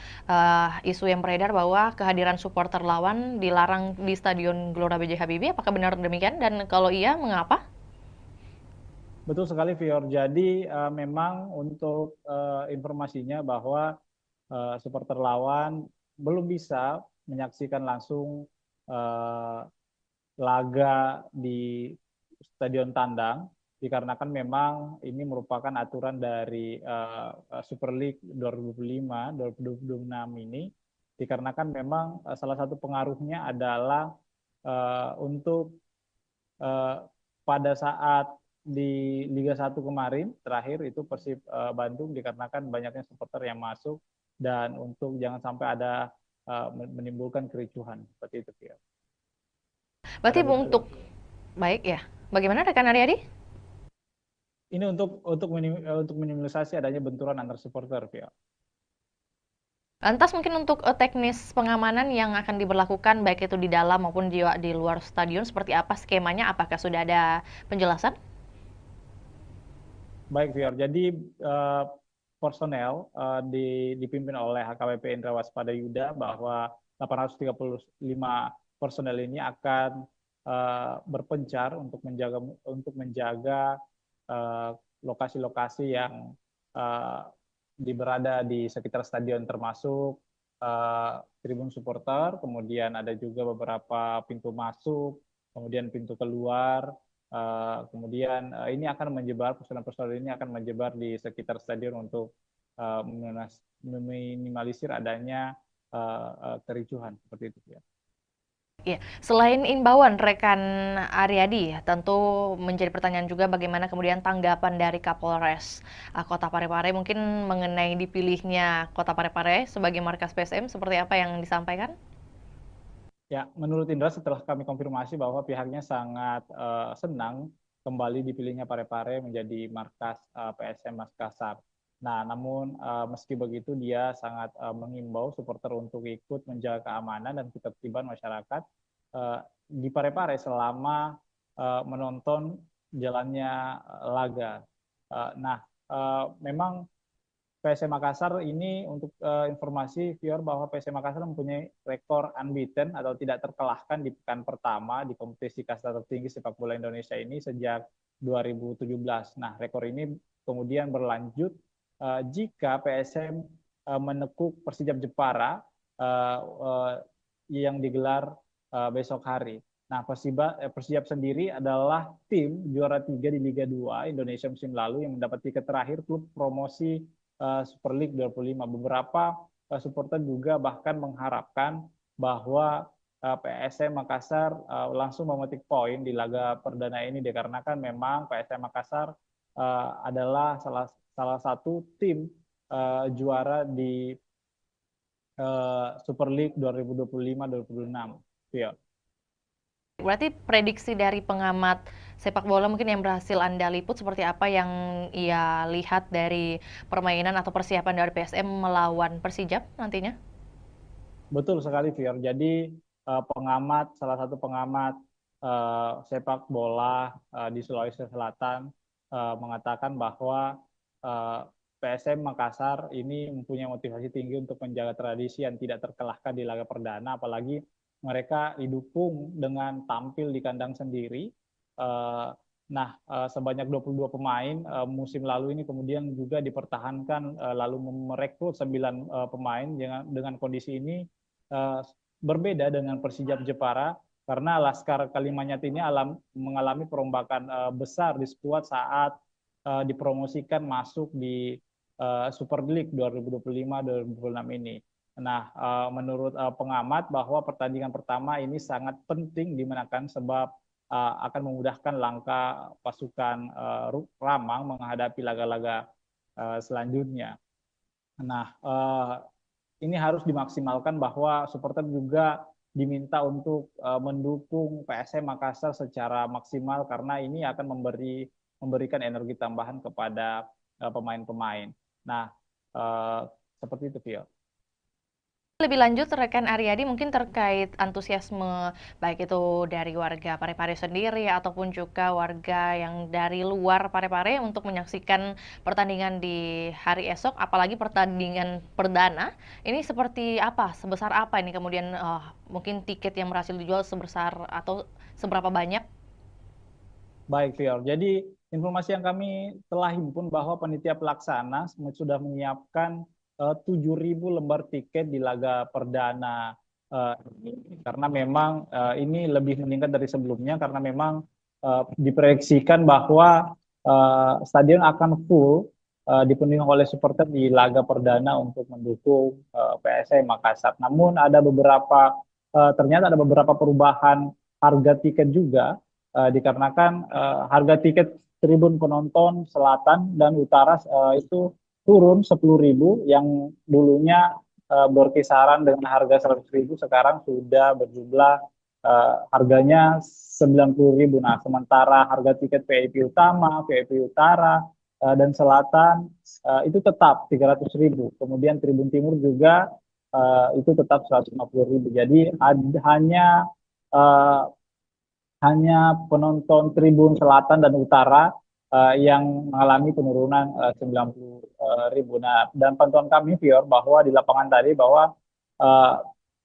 isu yang beredar bahwa kehadiran supporter lawan dilarang di Stadion Gelora B.J. Habibie. Apakah benar demikian? Dan kalau iya, mengapa? Betul sekali, Fior. Jadi memang untuk informasinya bahwa supporter lawan belum bisa menyaksikan langsung laga di Stadion Tandang dikarenakan memang ini merupakan aturan dari Super League 2025-2026 ini dikarenakan memang salah satu pengaruhnya adalah untuk pada saat di Liga 1 kemarin terakhir itu Persib Bandung dikarenakan banyaknya supporter yang masuk dan untuk jangan sampai ada menimbulkan kericuhan seperti itu, Fior. Berarti untuk baik ya. Bagaimana rekan Aryadi? Ini untuk minimalisasi adanya benturan antar supporter, Fior. Lantas mungkin untuk teknis pengamanan yang akan diberlakukan baik itu di dalam maupun di luar stadion seperti apa skemanya? Apakah sudah ada penjelasan? Baik, Fior. Jadi personel dipimpin oleh HKBP Indra Waspada Yuda bahwa 835 personel ini akan berpencar untuk menjaga lokasi-lokasi yang berada di sekitar stadion termasuk tribun supporter, kemudian ada juga beberapa pintu masuk, kemudian pintu keluar. Kemudian ini akan menyebar, personel-personel ini akan menyebar di sekitar stadion untuk meminimalisir adanya kericuhan seperti itu ya. Ya, selain imbauan rekan Aryadi, tentu menjadi pertanyaan juga bagaimana kemudian tanggapan dari Kapolres Kota Parepare mungkin mengenai dipilihnya Kota Parepare sebagai markas PSM seperti apa yang disampaikan? Ya, menurut Indra setelah kami konfirmasi bahwa pihaknya sangat senang kembali dipilihnya Parepare menjadi markas PSM Makassar. Nah, namun meski begitu dia sangat mengimbau supporter untuk ikut menjaga keamanan dan ketertiban masyarakat di Parepare selama menonton jalannya laga. Memang PSM Makassar ini untuk informasi Fior bahwa PSM Makassar mempunyai rekor unbeaten atau tidak terkalahkan di pekan pertama di kompetisi kasta tertinggi sepak bola Indonesia ini sejak 2017. Nah, rekor ini kemudian berlanjut jika PSM menekuk Persijap Jepara yang digelar besok hari. Nah, Persijap sendiri adalah tim juara 3 di Liga 2 Indonesia musim lalu yang mendapat tiket terakhir klub promosi Super League 25. Beberapa supporter juga bahkan mengharapkan bahwa PSM Makassar langsung memetik poin di laga perdana ini dikarenakan memang PSM Makassar adalah salah satu tim juara di Super League 2025-2026. Ya. Berarti prediksi dari pengamat sepak bola mungkin yang berhasil Anda liput seperti apa yang ia lihat dari permainan atau persiapan dari PSM melawan Persijap nantinya? Betul sekali, Fior. Jadi salah satu pengamat sepak bola di Sulawesi Selatan mengatakan bahwa PSM Makassar ini mempunyai motivasi tinggi untuk menjaga tradisi yang tidak terkalahkan di laga perdana, apalagi mereka didukung dengan tampil di kandang sendiri. Sebanyak 22 pemain musim lalu ini kemudian juga dipertahankan lalu merekrut 9 pemain dengan kondisi ini berbeda dengan Persijap Jepara karena Laskar Kalimanyat ini mengalami perombakan besar di skuad saat dipromosikan masuk di Super League 2025-2026 ini. Nah, menurut pengamat bahwa pertandingan pertama ini sangat penting dimenangkan sebab akan memudahkan langkah pasukan Ramang menghadapi laga-laga selanjutnya. Nah, ini harus dimaksimalkan bahwa supporter juga diminta untuk mendukung PSM Makassar secara maksimal karena ini akan memberikan energi tambahan kepada pemain-pemain. Nah, seperti itu, Vio. Lebih lanjut, rekan Aryadi mungkin terkait antusiasme baik itu dari warga Parepare sendiri ataupun juga warga yang dari luar Parepare untuk menyaksikan pertandingan di hari esok, apalagi pertandingan perdana. Ini seperti apa? Sebesar apa ini kemudian mungkin tiket yang berhasil dijual sebesar atau seberapa banyak? Baik, Vio. Jadi informasi yang kami telah himpun bahwa panitia pelaksana sudah menyiapkan 7.000 lembar tiket di laga perdana karena memang ini lebih meningkat dari sebelumnya karena memang diproyeksikan bahwa stadion akan full dipenuhi oleh supporter di laga perdana untuk mendukung PSM Makassar. Namun ternyata ada beberapa perubahan harga tiket juga dikarenakan harga tiket tribun penonton selatan dan utara itu turun 10.000 yang dulunya berkisaran dengan harga 100.000 sekarang sudah berjumlah harganya 90.000. Nah, sementara harga tiket VIP utama, VIP utara dan selatan itu tetap 300.000. Kemudian tribun timur juga itu tetap 150.000. Jadi hanya penonton tribun selatan dan utara yang mengalami penurunan 90.000. Nah, dan pantauan kami, Fior, bahwa di lapangan tadi bahwa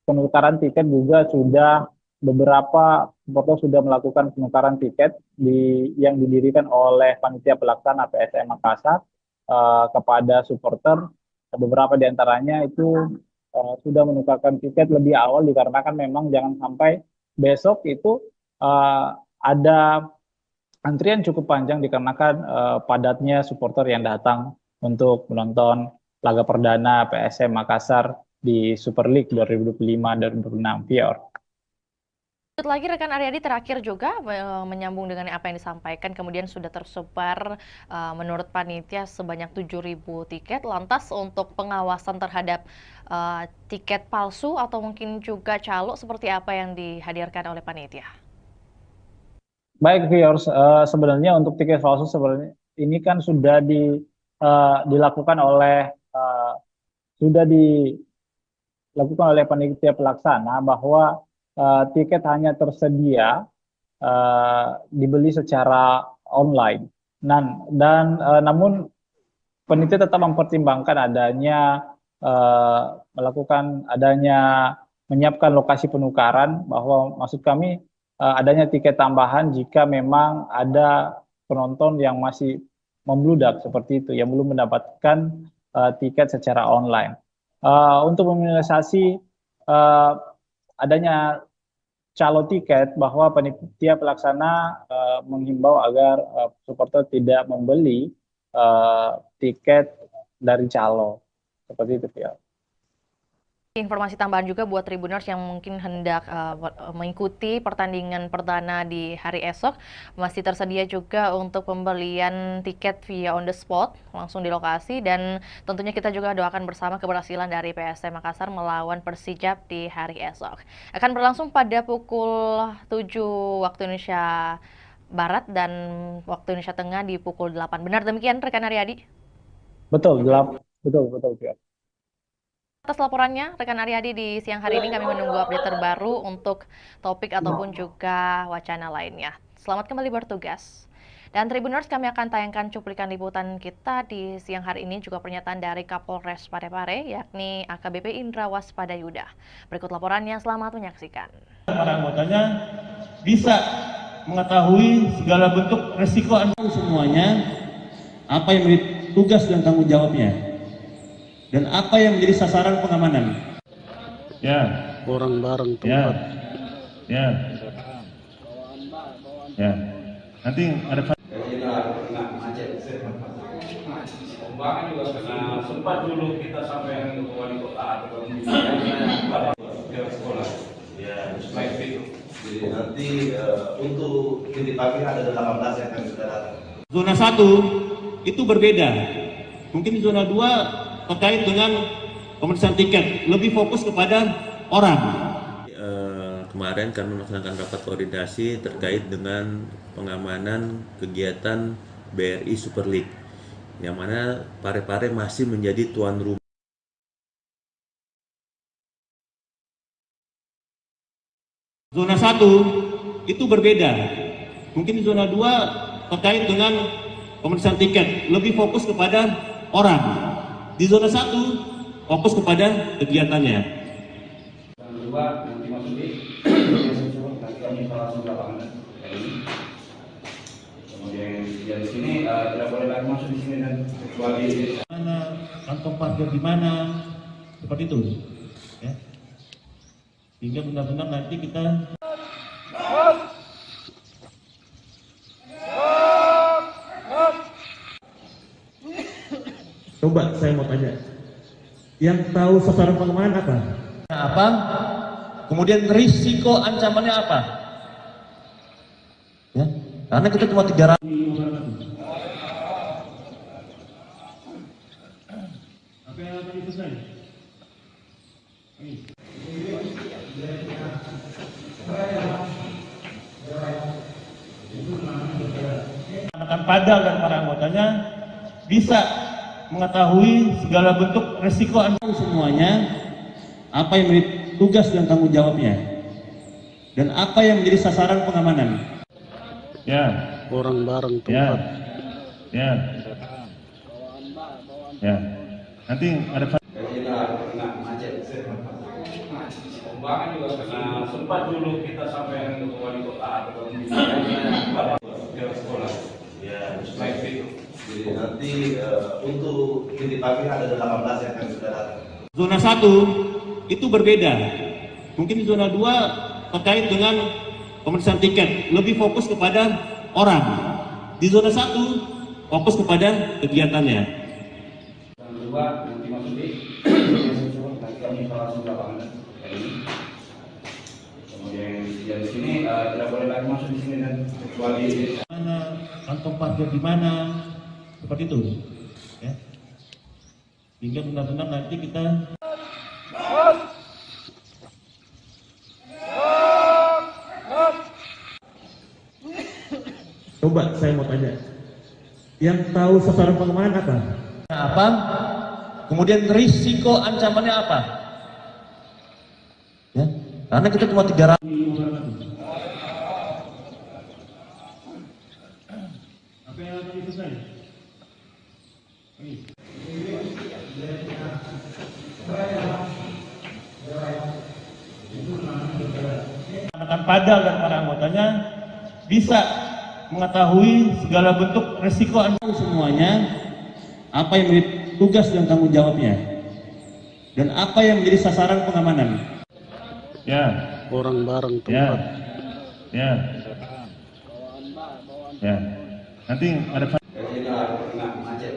penukaran tiket juga sudah beberapa supporter sudah melakukan penukaran tiket yang didirikan oleh panitia pelaksana PSM Makassar kepada supporter. Beberapa di antaranya itu sudah menukarkan tiket lebih awal dikarenakan memang jangan sampai besok itu ada antrian cukup panjang dikarenakan padatnya supporter yang datang untuk menonton laga perdana PSM Makassar di Super League 2025-2026, Pior. Lagi rekan Aryadi terakhir juga menyambung dengan apa yang disampaikan, kemudian sudah tersebar menurut panitia sebanyak 7.000 tiket. Lantas untuk pengawasan terhadap tiket palsu atau mungkin juga calo seperti apa yang dihadirkan oleh panitia? Baik, viewers, sebenarnya untuk tiket palsu sebenarnya ini kan sudah dilakukan oleh panitia pelaksana bahwa tiket hanya tersedia dibeli secara online. Namun panitia tetap mempertimbangkan menyiapkan lokasi penukaran, bahwa maksud kami adanya tiket tambahan jika memang ada penonton yang masih membludak seperti itu, yang belum mendapatkan tiket secara online. Untuk meminimalisasi adanya calo tiket, bahwa panitia pelaksana menghimbau agar supporter tidak membeli tiket dari calo, seperti itu, ya. Informasi tambahan juga buat Tribuners yang mungkin hendak mengikuti pertandingan perdana di hari esok, masih tersedia juga untuk pembelian tiket via on the spot, langsung di lokasi, dan tentunya kita juga doakan bersama keberhasilan dari PSM Makassar melawan Persijap di hari esok. Akan berlangsung pada pukul 7 waktu Indonesia Barat dan waktu Indonesia Tengah di pukul 8. Benar demikian, rekan Aryadi? Betul, betul. Atas laporannya, rekan Aryadi, di siang hari ini kami menunggu update terbaru untuk topik ataupun juga wacana lainnya. Selamat kembali bertugas. Dan Tribuners, kami akan tayangkan cuplikan liputan kita di siang hari ini, juga pernyataan dari Kapolres Parepare, yakni AKBP Indra Waspadayuda. Berikut laporannya, selamat menyaksikan. Para anggotanya bisa mengetahui segala bentuk resiko semuanya, apa yang menjadi tugas dan tanggung jawabnya, dan apa yang menjadi sasaran pengamanan. Ya. Orang bareng tempat. Ya. Nanti ada sempat dulu kita sampai ke wali kota atau ke sekolah. Ya, baik itu. Jadi nanti untuk titik pagi ada 18 yang akan sudah datang. Zona 1 itu berbeda. Mungkin zona 2 terkait dengan pemeriksaan tiket, lebih fokus kepada orang. Kemarin kami melaksanakan rapat koordinasi terkait dengan pengamanan kegiatan BRI Super League, yang mana Parepare masih menjadi tuan rumah. Zona 1 itu berbeda. Mungkin zona 2 terkait dengan pemeriksaan tiket, lebih fokus kepada orang. Di zona 1 fokus kepada kegiatannya. Yang kedua, nanti masuk di nanti kami langsung ke lapangan ini. Kemudian yang di sini tidak boleh lagi masuk di sini dan kecuali Mana kantong parkir di mana, seperti itu. Ya. Sehingga benar-benar nanti kita coba saya mau tanya, yang tahu sasaran pengamanan apa? Kemudian risiko ancamannya apa? Ya, karena kita cuma 300. Apa yang tadi selesai? Akan padang dan para anggotanya bisa mengetahui segala bentuk resiko semuanya, apa yang menjadi tugas dan tanggung jawabnya, dan apa yang menjadi sasaran pengamanan. Ya. Orang bareng Ya. tempat. Ya. Ya. Nanti ada macet. Pembangunan juga karena sempat dulu kita sampai ke wali kota atau ke sekolah. Ya, Baik itu. jadi nanti untuk titik parkir ada 18 yang akan sudah datang. Zona 1 itu berbeda. Mungkin zona 2 terkait dengan pemeriksaan tiket, lebih fokus kepada orang. Di zona 1 fokus kepada kegiatannya. Yang kedua, nanti masuk di nanti kami langsung ke lapangan ini. Kemudian yang di sini tidak boleh lagi masuk di sini dan kecuali Mana kantong parkir di mana, seperti itu. Ya. Sehingga benar-benar nanti kita coba saya mau tanya, yang tahu sasaran pengamanan apa? Kemudian risiko ancamannya apa? Ya, karena kita cuma 300. Apa yang tadi selesai? Akan padang dan para anggotanya bisa mengetahui segala bentuk resiko semuanya, apa yang menjadi tugas dan tanggung jawabnya, dan apa yang menjadi sasaran pengamanan. Ya. Orang bareng Ya. tempat. Ya. Ya. Nanti ada macet.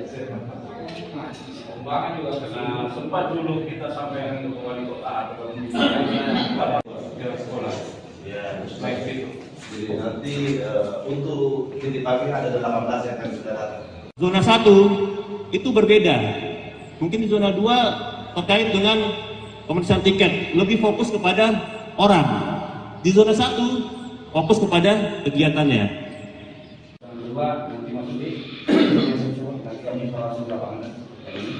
Pembangunan juga karena sempat dulu kita sampai ke wali kota atau ke sekolah. Ya, Baik itu. jadi nanti untuk titik parkir ada 18 yang akan sudah datang. Zona 1 itu berbeda. Mungkin zona 2 terkait dengan pemeriksaan tiket, lebih fokus kepada orang. Di zona 1 fokus kepada kegiatannya. Yang kedua, nanti masuk di nanti kami langsung ke lapangan ini.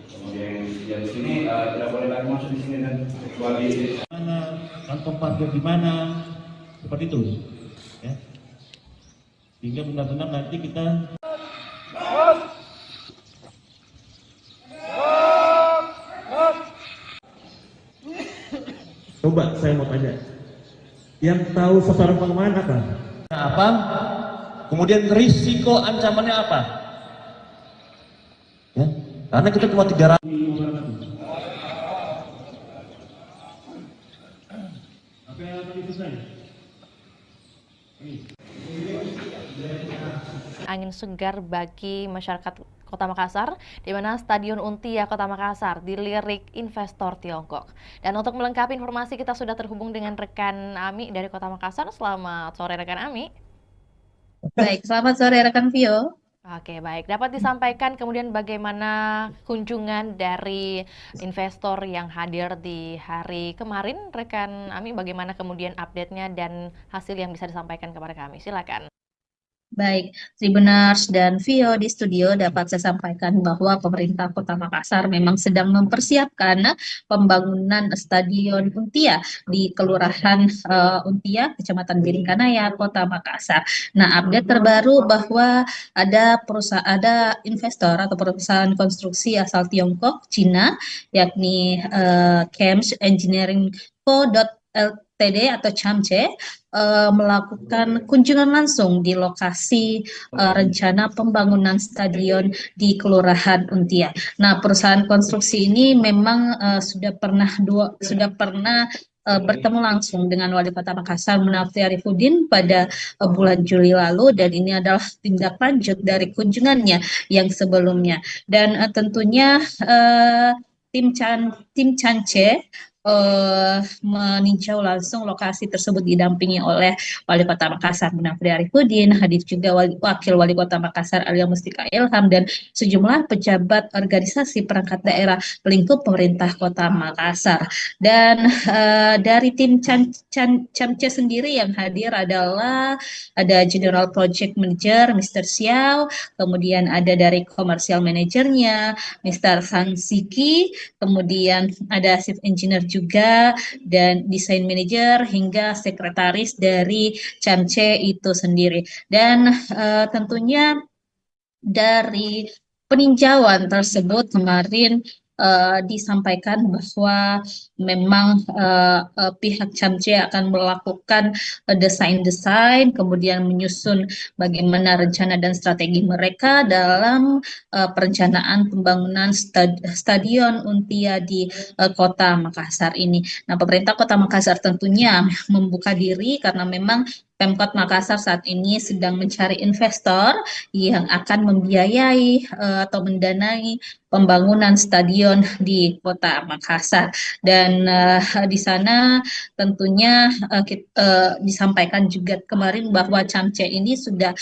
Kemudian yang di sini tidak boleh lagi masuk di sini dan kecuali Mana kantong parkir di mana, seperti itu. Ya. Sehingga benar-benar nanti kita coba saya mau tanya, yang tahu sasaran pengamanan apa? Kemudian risiko ancamannya apa? Ya, karena kita cuma 300. Apa yang tadi selesai? Angin segar bagi masyarakat Kota Makassar, di mana Stadion Untia Kota Makassar dilirik investor Tiongkok. Dan untuk melengkapi informasi, kita sudah terhubung dengan rekan Ami dari Kota Makassar. Selamat sore rekan Ami. Baik, selamat sore rekan Vio. Oke, baik. Dapat disampaikan kemudian bagaimana kunjungan dari investor yang hadir di hari kemarin, rekan Ami, bagaimana kemudian update-nya dan hasil yang bisa disampaikan kepada kami? Silakan. Baik, Tribuners dan Vio di studio dapat saya sampaikan bahwa pemerintah Kota Makassar memang sedang mempersiapkan pembangunan Stadion Untia di Kelurahan Untia, Kecamatan Biringkanaya, Kota Makassar. Nah, update terbaru bahwa ada investor atau perusahaan konstruksi asal Tiongkok, Cina, yakni Chems Engineering Co. Ltd atau CHAMCE melakukan kunjungan langsung di lokasi rencana pembangunan stadion di Kelurahan Untia. Nah, perusahaan konstruksi ini memang sudah pernah bertemu langsung dengan Wali Kota Makassar Munafri Arifudin pada bulan Juli lalu, dan ini adalah tindak lanjut dari kunjungannya yang sebelumnya. Dan tentunya tim CHAMCE meninjau langsung lokasi tersebut didampingi oleh Wali Kota Makassar Munafri Arifudin, hadir juga Wakil Wali Kota Makassar Alia Mustika Ilham, dan sejumlah pejabat organisasi perangkat daerah lingkup pemerintah Kota Makassar. Dan dari tim CHAMCE sendiri yang hadir adalah ada General Project Manager Mr. Xiao, kemudian ada dari Commercial Managernya Mr. Sang Siki, kemudian ada Chief Engineer juga, dan desain manager hingga sekretaris dari CHAMCE itu sendiri. Dan tentunya dari peninjauan tersebut kemarin disampaikan bahwa memang pihak CHAMCE akan melakukan desain-desain, kemudian menyusun bagaimana rencana dan strategi mereka dalam perencanaan pembangunan Stadion Untia di Kota Makassar ini. Nah, pemerintah Kota Makassar tentunya membuka diri karena memang Pemkot Makassar saat ini sedang mencari investor yang akan membiayai atau mendanai pembangunan stadion di Kota Makassar. Dan di sana tentunya disampaikan juga kemarin bahwa CHAMCE ini sudah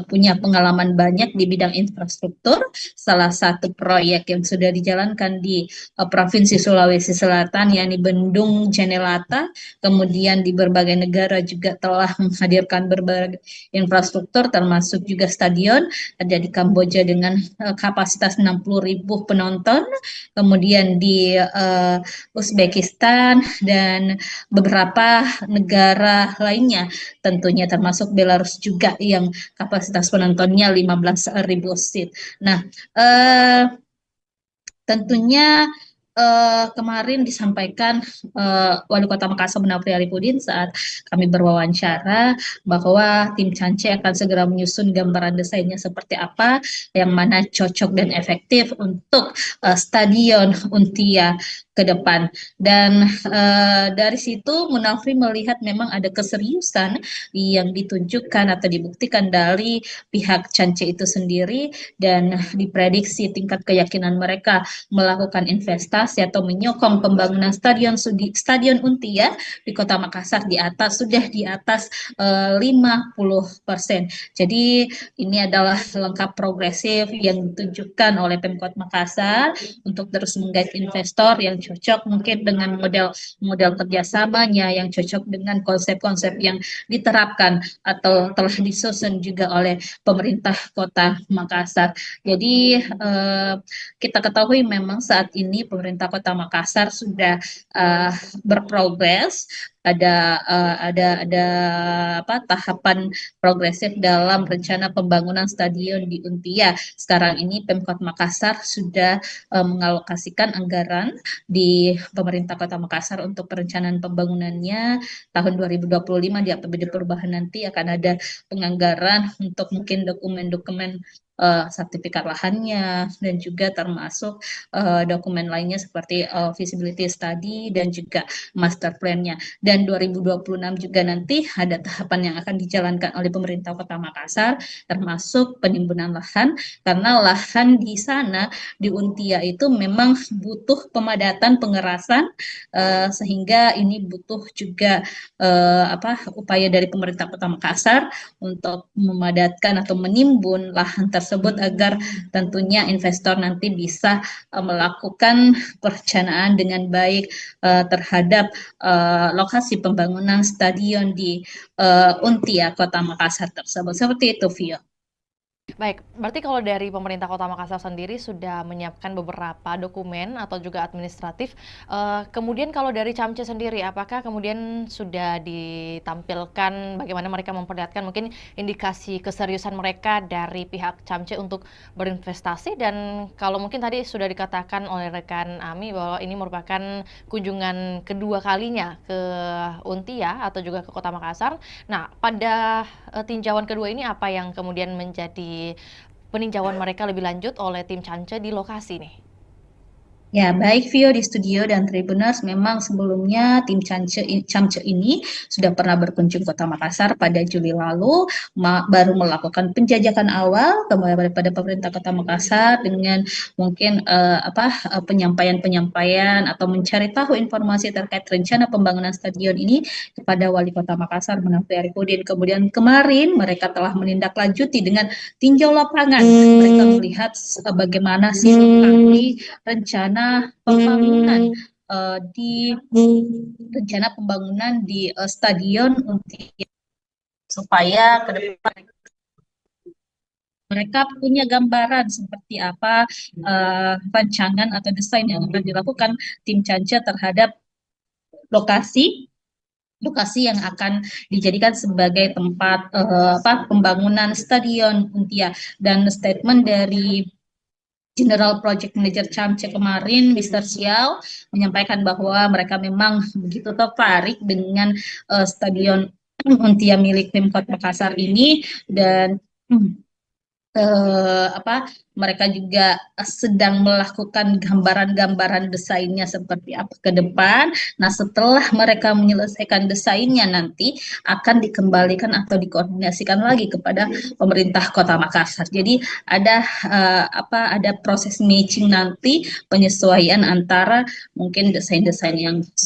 punya pengalaman banyak di bidang infrastruktur. Salah satu proyek yang sudah dijalankan di Provinsi Sulawesi Selatan yakni Bendung Jenelata, kemudian di berbagai negara juga telah menghadirkan berbagai infrastruktur termasuk juga stadion. Ada di Kamboja dengan kapasitas 60.000 penonton, kemudian di Uzbekistan dan beberapa negara lainnya tentunya termasuk Belarus juga yang kapasitas penontonnya 15.000 seat. Nah, tentunya kemarin disampaikan Wali Kota Makassar Munafri Arifudin saat kami berwawancara bahwa tim CHAMCE akan segera menyusun gambaran desainnya seperti apa, yang mana cocok dan efektif untuk Stadion Untia ke depan. Dan dari situ Munafri melihat memang ada keseriusan yang ditunjukkan atau dibuktikan dari pihak CHAMCE itu sendiri, dan diprediksi tingkat keyakinan mereka melakukan investasi atau menyokong pembangunan Stadion Untia di Kota Makassar sudah di atas 50%. Jadi ini adalah langkah progresif yang ditunjukkan oleh Pemkot Makassar untuk terus menggait investor yang cocok mungkin dengan model kerjasamanya, yang cocok dengan konsep-konsep yang diterapkan atau telah disusun juga oleh pemerintah Kota Makassar. Jadi kita ketahui memang saat ini pemerintah Kota Makassar sudah berprogres, ada tahapan progresif dalam rencana pembangunan stadion di Untia. Sekarang ini Pemkot Makassar sudah mengalokasikan anggaran di pemerintah Kota Makassar untuk perencanaan pembangunannya tahun 2025. Di APBD perubahan nanti akan ada penganggaran untuk mungkin dokumen-dokumen sertifikat lahannya, dan juga termasuk dokumen lainnya seperti feasibility study dan juga master plan-nya. Dan 2026 juga nanti ada tahapan yang akan dijalankan oleh pemerintah Kota Makassar, termasuk penimbunan lahan, karena lahan di sana di Untia itu memang butuh pemadatan pengerasan, sehingga ini butuh juga upaya dari pemerintah Kota Makassar untuk memadatkan atau menimbun lahan tersebut tersebut agar tentunya investor nanti bisa melakukan perencanaan dengan baik terhadap lokasi pembangunan stadion di Untia Kota Makassar tersebut. Seperti itu, Vio. Baik, berarti kalau dari pemerintah Kota Makassar sendiri sudah menyiapkan beberapa dokumen atau juga administratif. Kemudian kalau dari Camce sendiri, apakah kemudian sudah ditampilkan bagaimana mereka memperlihatkan mungkin indikasi keseriusan mereka dari pihak Camce untuk berinvestasi? Dan kalau mungkin tadi sudah dikatakan oleh rekan Ami bahwa ini merupakan kunjungan kedua kalinya ke Untia atau juga ke Kota Makassar. Nah, pada tinjauan kedua ini apa yang kemudian menjadi peninjauan mereka lebih lanjut oleh tim Camce di lokasi nih? Ya, baik Vio di studio dan Tribuners, memang sebelumnya tim Camce ini sudah pernah berkunjung Kota Makassar pada Juli lalu, baru melakukan penjajakan awal kepada pemerintah Kota Makassar dengan mungkin penyampaian atau mencari tahu informasi terkait rencana pembangunan stadion ini kepada Wali Kota Makassar Menafri Arifudin. Kemudian kemarin mereka telah menindaklanjuti dengan tinjau lapangan. Mereka melihat bagaimana sih lokasi rencana pembangunan di stadion Untia supaya ke depan mereka punya gambaran seperti apa rancangan atau desain yang akan dilakukan tim Camce terhadap lokasi yang akan dijadikan sebagai tempat pembangunan stadion Untia. Dan statement dari General Project Manager Camce kemarin, Mr. Xiao, menyampaikan bahwa mereka memang begitu tertarik dengan stadion Untia milik Pemkot Makassar ini, dan mereka juga sedang melakukan gambaran-gambaran desainnya seperti apa ke depan. Nah, setelah mereka menyelesaikan desainnya nanti akan dikembalikan atau dikoordinasikan lagi kepada pemerintah Kota Makassar. Jadi ada proses matching nanti, penyesuaian antara mungkin desain-desain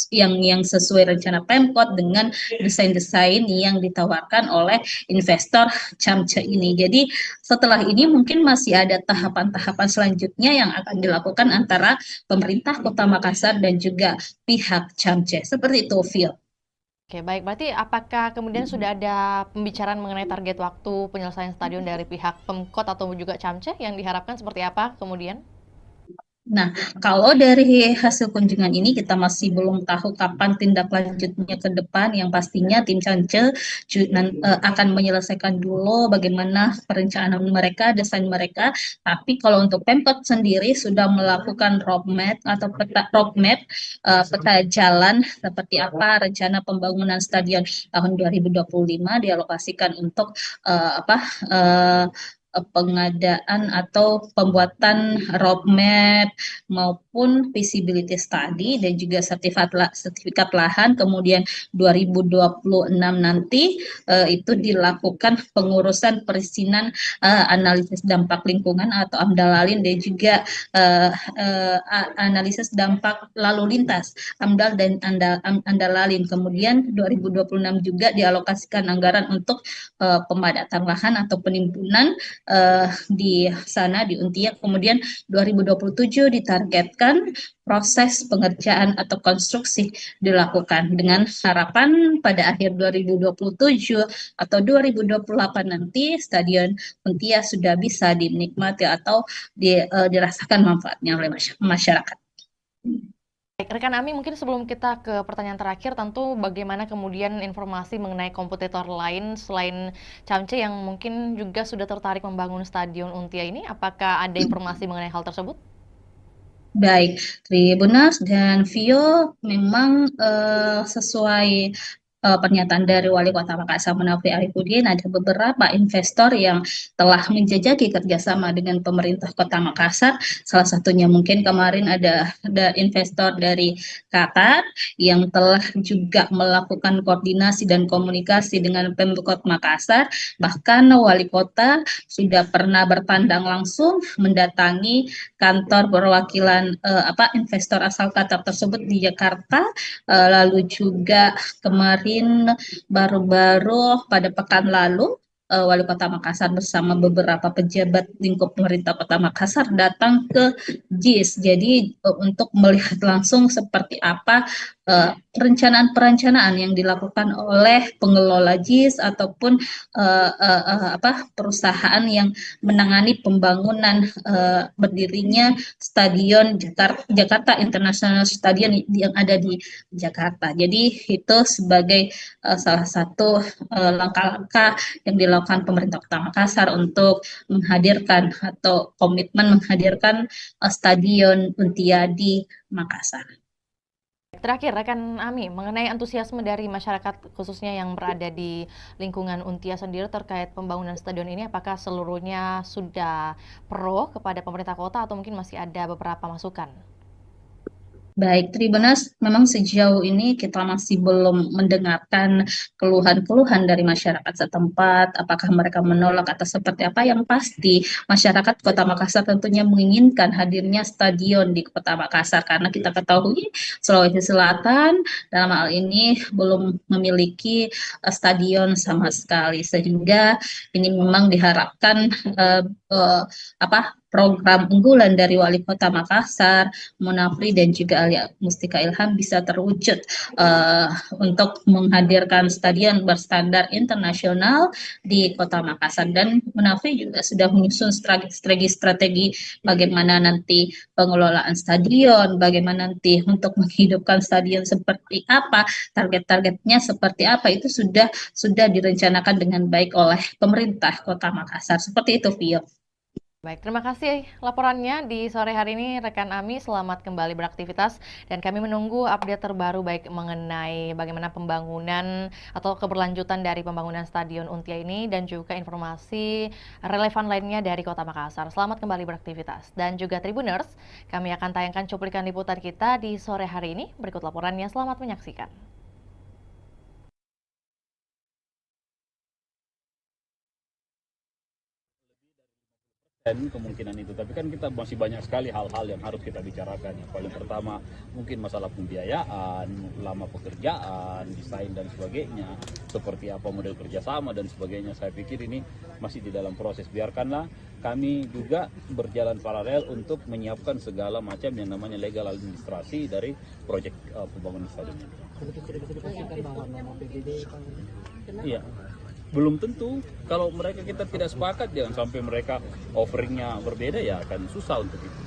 yang sesuai rencana Pemkot dengan desain-desain yang ditawarkan oleh investor Camce ini. Jadi setelah ini mungkin masih ada tahapan-tahapan selanjutnya yang akan dilakukan antara pemerintah Kota Makassar dan juga pihak Camce. Seperti itu, Phil. Oke, baik. Berarti apakah kemudian sudah ada pembicaraan mengenai target waktu penyelesaian stadion dari pihak Pemkot atau juga Camce yang diharapkan seperti apa kemudian? Nah, kalau dari hasil kunjungan ini kita masih belum tahu kapan tindak lanjutnya ke depan. Yang pastinya tim Camce akan menyelesaikan dulu bagaimana perencanaan mereka, desain mereka. Tapi kalau untuk Pemkot sendiri sudah melakukan roadmap atau peta jalan seperti apa rencana pembangunan stadion tahun 2025 dialokasikan untuk pengadaan atau pembuatan roadmap maupun feasibility study dan juga sertifikat lahan. Kemudian 2026 nanti itu dilakukan pengurusan perizinan analisis dampak lingkungan atau AMDALALIN dan juga analisis dampak lalu lintas AMDAL dan AMDALALIN. Kemudian 2026 juga dialokasikan anggaran untuk pemadatan lahan atau penimbunan di sana di Untia. Kemudian 2027 ditargetkan proses pengerjaan atau konstruksi dilakukan dengan harapan pada akhir 2027 atau 2028 nanti stadion Untia sudah bisa dinikmati atau dirasakan manfaatnya oleh masyarakat. Baik, rekan Ami, mungkin sebelum kita ke pertanyaan terakhir, tentu bagaimana kemudian informasi mengenai kompetitor lain selain Camce yang mungkin juga sudah tertarik membangun stadion Untia ini, apakah ada informasi mengenai hal tersebut? Baik, Tribuners dan Vio, memang sesuai pernyataan dari Wali Kota Makassar Menafri Arifudin, ada beberapa investor yang telah menjajaki kerjasama dengan pemerintah Kota Makassar. Salah satunya mungkin kemarin ada investor dari Qatar yang telah juga melakukan koordinasi dan komunikasi dengan Pemkot Makassar. Bahkan Wali Kota sudah pernah bertandang langsung mendatangi kantor perwakilan investor asal Qatar tersebut di Jakarta. Lalu juga kemarin baru-baru pada pekan lalu Wali Kota Makassar bersama beberapa pejabat lingkup pemerintah Kota Makassar datang ke JIS. Jadi untuk melihat langsung seperti apa perencanaan-perencanaan yang dilakukan oleh pengelola JIS ataupun perusahaan yang menangani pembangunan berdirinya Stadion Jakarta International Stadium yang ada di Jakarta. Jadi itu sebagai salah satu langkah-langkah yang dilakukan pemerintah Kota Makassar untuk menghadirkan atau komitmen menghadirkan Stadion Untia di Makassar. Terakhir, rekan Ami, mengenai antusiasme dari masyarakat khususnya yang berada di lingkungan Untia sendiri terkait pembangunan stadion ini, apakah seluruhnya sudah pro kepada pemerintah kota atau mungkin masih ada beberapa masukan? Baik, Tribuners, memang sejauh ini kita masih belum mendengarkan keluhan-keluhan dari masyarakat setempat, apakah mereka menolak atau seperti apa. Yang pasti, masyarakat Kota Makassar tentunya menginginkan hadirnya stadion di Kota Makassar, karena kita ketahui Sulawesi Selatan dalam hal ini belum memiliki stadion sama sekali, sehingga ini memang diharapkan program unggulan dari Wali Kota Makassar, Munafri dan juga Alia Mustika Ilham bisa terwujud untuk menghadirkan stadion berstandar internasional di Kota Makassar. Dan Munafri juga sudah menyusun strategi bagaimana nanti pengelolaan stadion, bagaimana nanti untuk menghidupkan stadion seperti apa, target-targetnya seperti apa, itu sudah direncanakan dengan baik oleh pemerintah Kota Makassar. Seperti itu, Vio. Baik, terima kasih laporannya di sore hari ini rekan Ami. Selamat kembali beraktivitas dan kami menunggu update terbaru baik mengenai bagaimana pembangunan atau keberlanjutan dari pembangunan Stadion Untia ini dan juga informasi relevan lainnya dari Kota Makassar. Selamat kembali beraktivitas dan juga Tribuners, kami akan tayangkan cuplikan liputan kita di sore hari ini. Berikut laporannya, selamat menyaksikan. Kemungkinan itu, tapi kan kita masih banyak sekali hal-hal yang harus kita bicarakan. Yang paling pertama mungkin masalah pembiayaan, lama pekerjaan, desain dan sebagainya, seperti apa model kerjasama dan sebagainya. Saya pikir ini masih di dalam proses. Biarkanlah kami juga berjalan paralel untuk menyiapkan segala macam yang namanya legal administrasi dari proyek pembangunan stadion ini. Iya. Belum tentu, kalau mereka kita tidak sepakat, jangan sampai mereka offeringnya berbeda, ya akan susah untuk itu.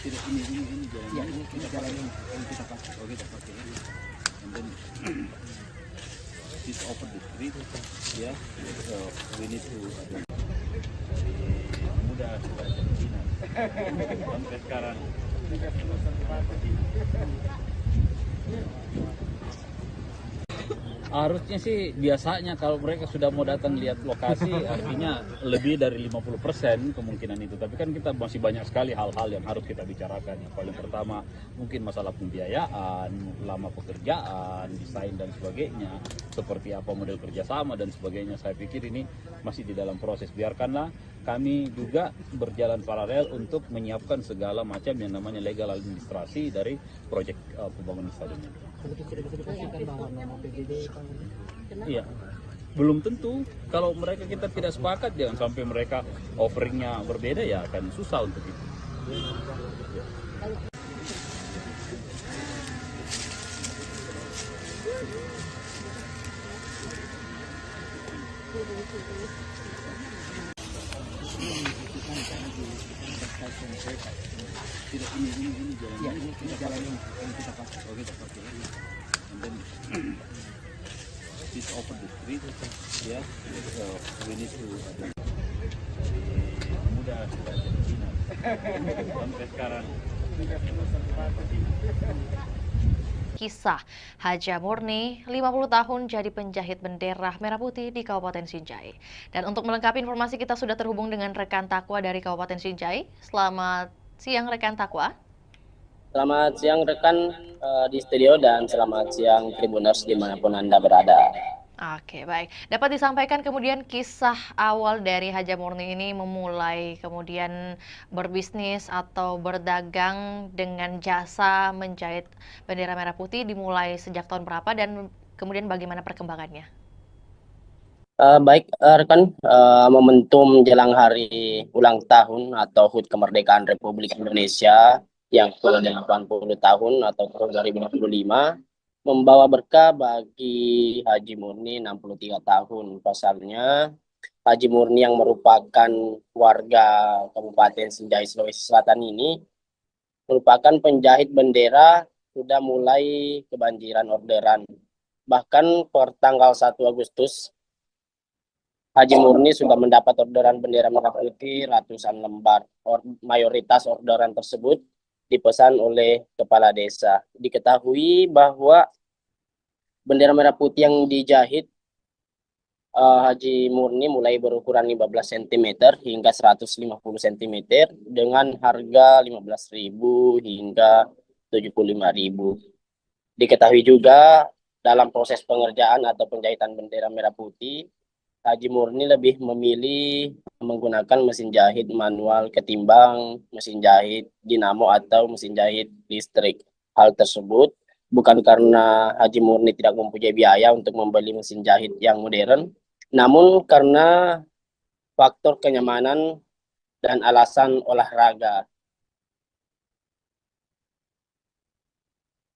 Ini jalan yang kita pakai. Oh, kita pakai. This over the street, ya, so we need to mudah sampai sekarang. Harusnya sih biasanya kalau mereka sudah mau datang lihat lokasi artinya lebih dari 50% kemungkinan itu. Tapi kan kita masih banyak sekali hal-hal yang harus kita bicarakan. Yang paling pertama mungkin masalah pembiayaan, lama pekerjaan, desain dan sebagainya, seperti apa model kerjasama dan sebagainya. Saya pikir ini masih di dalam proses. Biarkanlah kami juga berjalan paralel untuk menyiapkan segala macam yang namanya legal administrasi dari proyek pembangunan stadion ini. Iya, belum tentu. Kalau mereka kita tidak sepakat, jangan sampai mereka offeringnya berbeda, ya akan susah untuk itu. Ini jalan yang kita pakai. Oh, kita pakai. And then this over the street, ya, so we need to mudah sampai sekarang. Kisah Haja Murni, 50 tahun jadi penjahit bendera merah putih di Kabupaten Sinjai. Dan untuk melengkapi informasi kita sudah terhubung dengan rekan Takwa dari Kabupaten Sinjai. Selamat siang rekan Takwa. Selamat siang rekan di studio dan selamat siang Tribuners dimanapun Anda berada. Oke, baik. Dapat disampaikan kemudian kisah awal dari Haja Murni ini memulai kemudian berbisnis atau berdagang dengan jasa menjahit bendera merah putih dimulai sejak tahun berapa dan kemudian bagaimana perkembangannya? Baik, rekan, momentum jelang hari ulang tahun atau HUT kemerdekaan Republik Indonesia yang ke-80 tahun atau tahun 2025 membawa berkah bagi Haji Murni 63 tahun. Pasalnya, Haji Murni yang merupakan warga Kabupaten Sinjai, Sulawesi Selatan ini merupakan penjahit bendera sudah mulai kebanjiran orderan. Bahkan per tanggal 1 Agustus Haji Murni sudah mendapat orderan bendera merah putih ratusan lembar. Mayoritas orderan tersebut dipesan oleh kepala desa. Diketahui bahwa bendera merah putih yang dijahit Haji Murni mulai berukuran 15 cm hingga 150 cm dengan harga 15.000 hingga 75.000. Diketahui juga dalam proses pengerjaan atau penjahitan bendera merah putih, Haji Murni lebih memilih menggunakan mesin jahit manual ketimbang mesin jahit dinamo atau mesin jahit listrik. Hal tersebut bukan karena Haji Murni tidak mempunyai biaya untuk membeli mesin jahit yang modern, namun karena faktor kenyamanan dan alasan olahraga.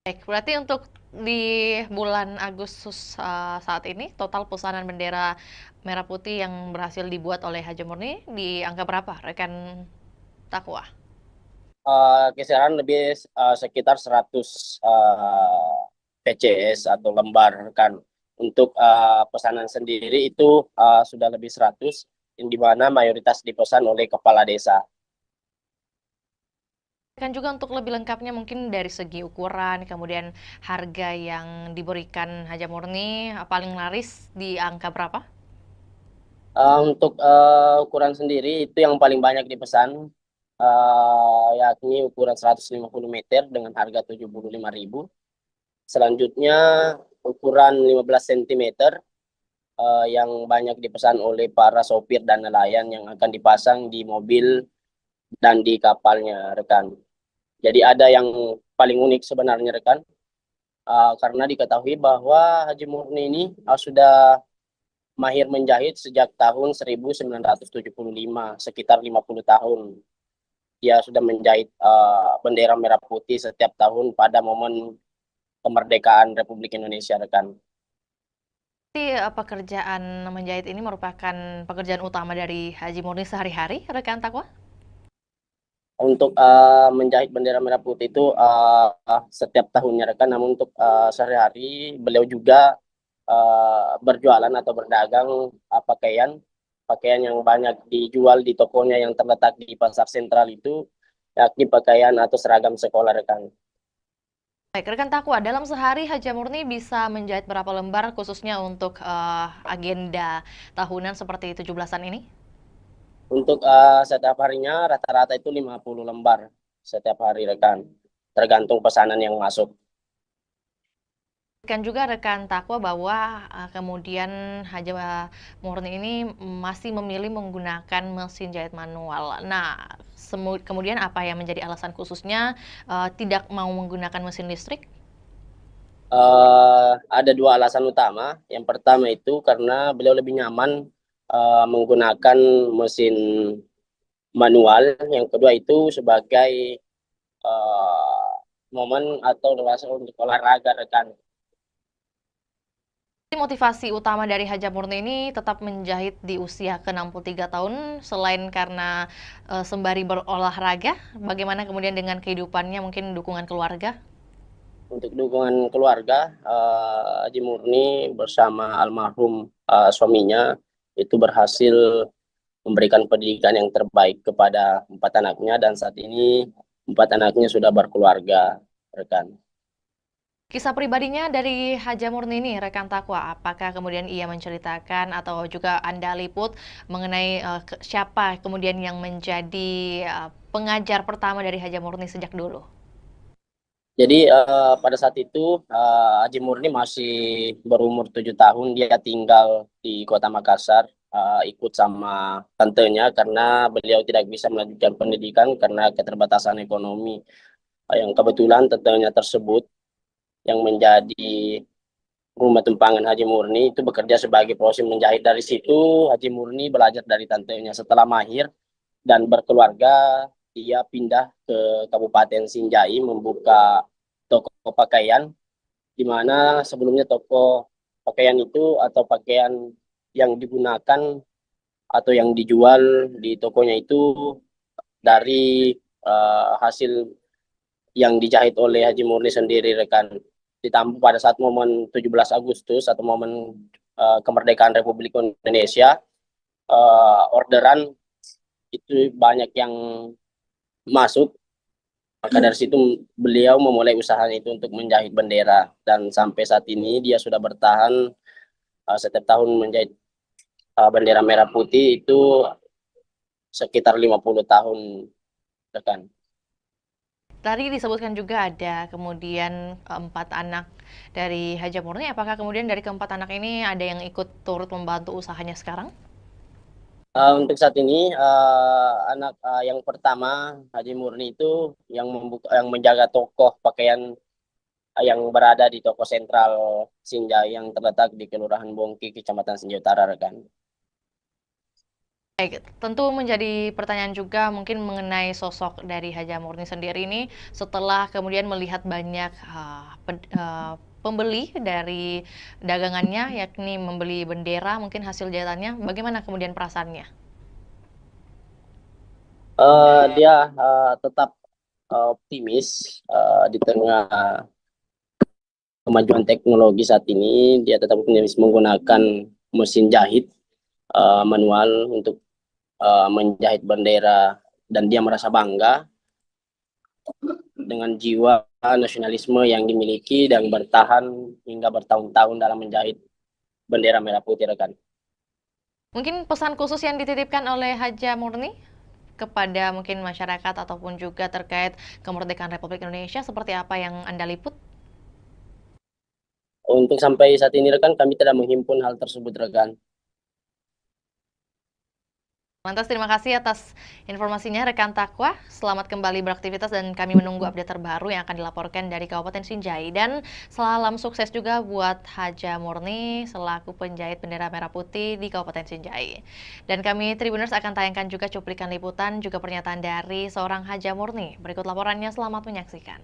Baik, berarti untuk di bulan Agustus saat ini total pesanan bendera merah putih yang berhasil dibuat oleh Haji Murni di angka berapa, rekan Takwa? Kisaran lebih sekitar 100 PCS atau lembar kan. Untuk pesanan sendiri itu sudah lebih 100, yang dimana mayoritas dipesan oleh kepala desa. Kan juga untuk lebih lengkapnya mungkin dari segi ukuran, kemudian harga yang diberikan Haja Murni paling laris di angka berapa? Untuk ukuran sendiri itu yang paling banyak dipesan, yakni ukuran 150 meter dengan harga 75.000. Selanjutnya ukuran 15 cm yang banyak dipesan oleh para sopir dan nelayan yang akan dipasang di mobil dan di kapalnya, rekan. Jadi ada yang paling unik sebenarnya, rekan, karena diketahui bahwa Haji Murni ini sudah mahir menjahit sejak tahun 1975, sekitar 50 tahun. Dia sudah menjahit bendera merah putih setiap tahun pada momen kemerdekaan Republik Indonesia, rekan. Jadi pekerjaan menjahit ini merupakan pekerjaan utama dari Haji Murni sehari-hari, rekan Takwa? Untuk menjahit bendera merah putih itu setiap tahunnya, rekan. Namun untuk sehari-hari beliau juga berjualan atau berdagang pakaian yang banyak dijual di tokonya yang terletak di pasar sentral itu, yakni pakaian atau seragam sekolah, rekan. Baik, rekan Takwa, dalam sehari Haja Murni bisa menjahit berapa lembar khususnya untuk agenda tahunan seperti 17-an ini? Untuk setiap harinya rata-rata itu 50 lembar setiap hari, rekan. Tergantung pesanan yang masuk. Kan juga rekan Takwa bahwa kemudian Haja Murni ini masih memilih menggunakan mesin jahit manual. Nah, kemudian apa yang menjadi alasan khususnya tidak mau menggunakan mesin listrik? Ada dua alasan utama. Yang pertama itu karena beliau lebih nyaman menggunakan mesin manual. Yang kedua itu sebagai momen atau leluasa untuk olahraga, rekan. Motivasi utama dari Haja Murni ini tetap menjahit di usia ke-63 tahun, selain karena sembari berolahraga, bagaimana kemudian dengan kehidupannya, mungkin dukungan keluarga? Untuk dukungan keluarga, Haji Murni bersama almarhum suaminya itu berhasil memberikan pendidikan yang terbaik kepada 4 anaknya, dan saat ini 4 anaknya sudah berkeluarga, rekan. Kisah pribadinya dari Haja Murni ini, rekan Takwa, apakah kemudian ia menceritakan atau juga Anda liput mengenai siapa kemudian yang menjadi pengajar pertama dari Haja Murni sejak dulu? Jadi pada saat itu Haji Murni masih berumur 7 tahun. Dia tinggal di Kota Makassar, ikut sama tantenya karena beliau tidak bisa melanjutkan pendidikan karena keterbatasan ekonomi. Yang kebetulan tantenya tersebut yang menjadi rumah tumpangan Haji Murni itu bekerja sebagai proses menjahit. Dari situ Haji Murni belajar dari tantenya. Setelah mahir dan berkeluarga, dia pindah ke Kabupaten Sinjai membuka toko pakaian, di mana sebelumnya toko pakaian itu atau pakaian yang digunakan atau yang dijual di tokonya itu dari hasil yang dijahit oleh Haji Murni sendiri, rekan. Ditambah pada saat momen 17 Agustus atau momen kemerdekaan Republik Indonesia, orderan itu banyak yang masuk. Maka dari situ beliau memulai usahanya itu untuk menjahit bendera, dan sampai saat ini dia sudah bertahan setiap tahun menjahit bendera merah putih itu sekitar 50 tahun, rekan. Tadi disebutkan juga ada kemudian 4 anak dari Haji Murni. Apakah kemudian dari keempat anak ini ada yang ikut turut membantu usahanya sekarang? Untuk saat ini anak yang pertama Haji Murni itu yang menjaga toko pakaian yang berada di toko sentral Sinjai yang terletak di Kelurahan Bongki, Kecamatan Sinjai Utara, rekan. Baik, tentu menjadi pertanyaan juga mungkin mengenai sosok dari Haji Murni sendiri ini setelah kemudian melihat banyak pembeli dari dagangannya, yakni membeli bendera, mungkin hasil jahitannya, bagaimana kemudian perasaannya? Dia tetap optimis di tengah kemajuan teknologi saat ini. Dia tetap optimis menggunakan mesin jahit manual untuk menjahit bendera, dan dia merasa bangga dengan jiwa nasionalisme yang dimiliki dan bertahan hingga bertahun-tahun dalam menjahit bendera merah putih, rekan. Mungkin pesan khusus yang dititipkan oleh Haji Murni kepada mungkin masyarakat ataupun juga terkait kemerdekaan Republik Indonesia seperti apa yang Anda liput? Untuk sampai saat ini, rekan, kami tidak menghimpun hal tersebut, rekan. Lantas terima kasih atas informasinya rekan Takwa. Selamat kembali beraktivitas dan kami menunggu update terbaru yang akan dilaporkan dari Kabupaten Sinjai. Dan salam sukses juga buat Haji Murni selaku penjahit bendera merah putih di Kabupaten Sinjai. Dan kami Tribuners akan tayangkan juga cuplikan liputan juga pernyataan dari seorang Haji Murni. Berikut laporannya, selamat menyaksikan.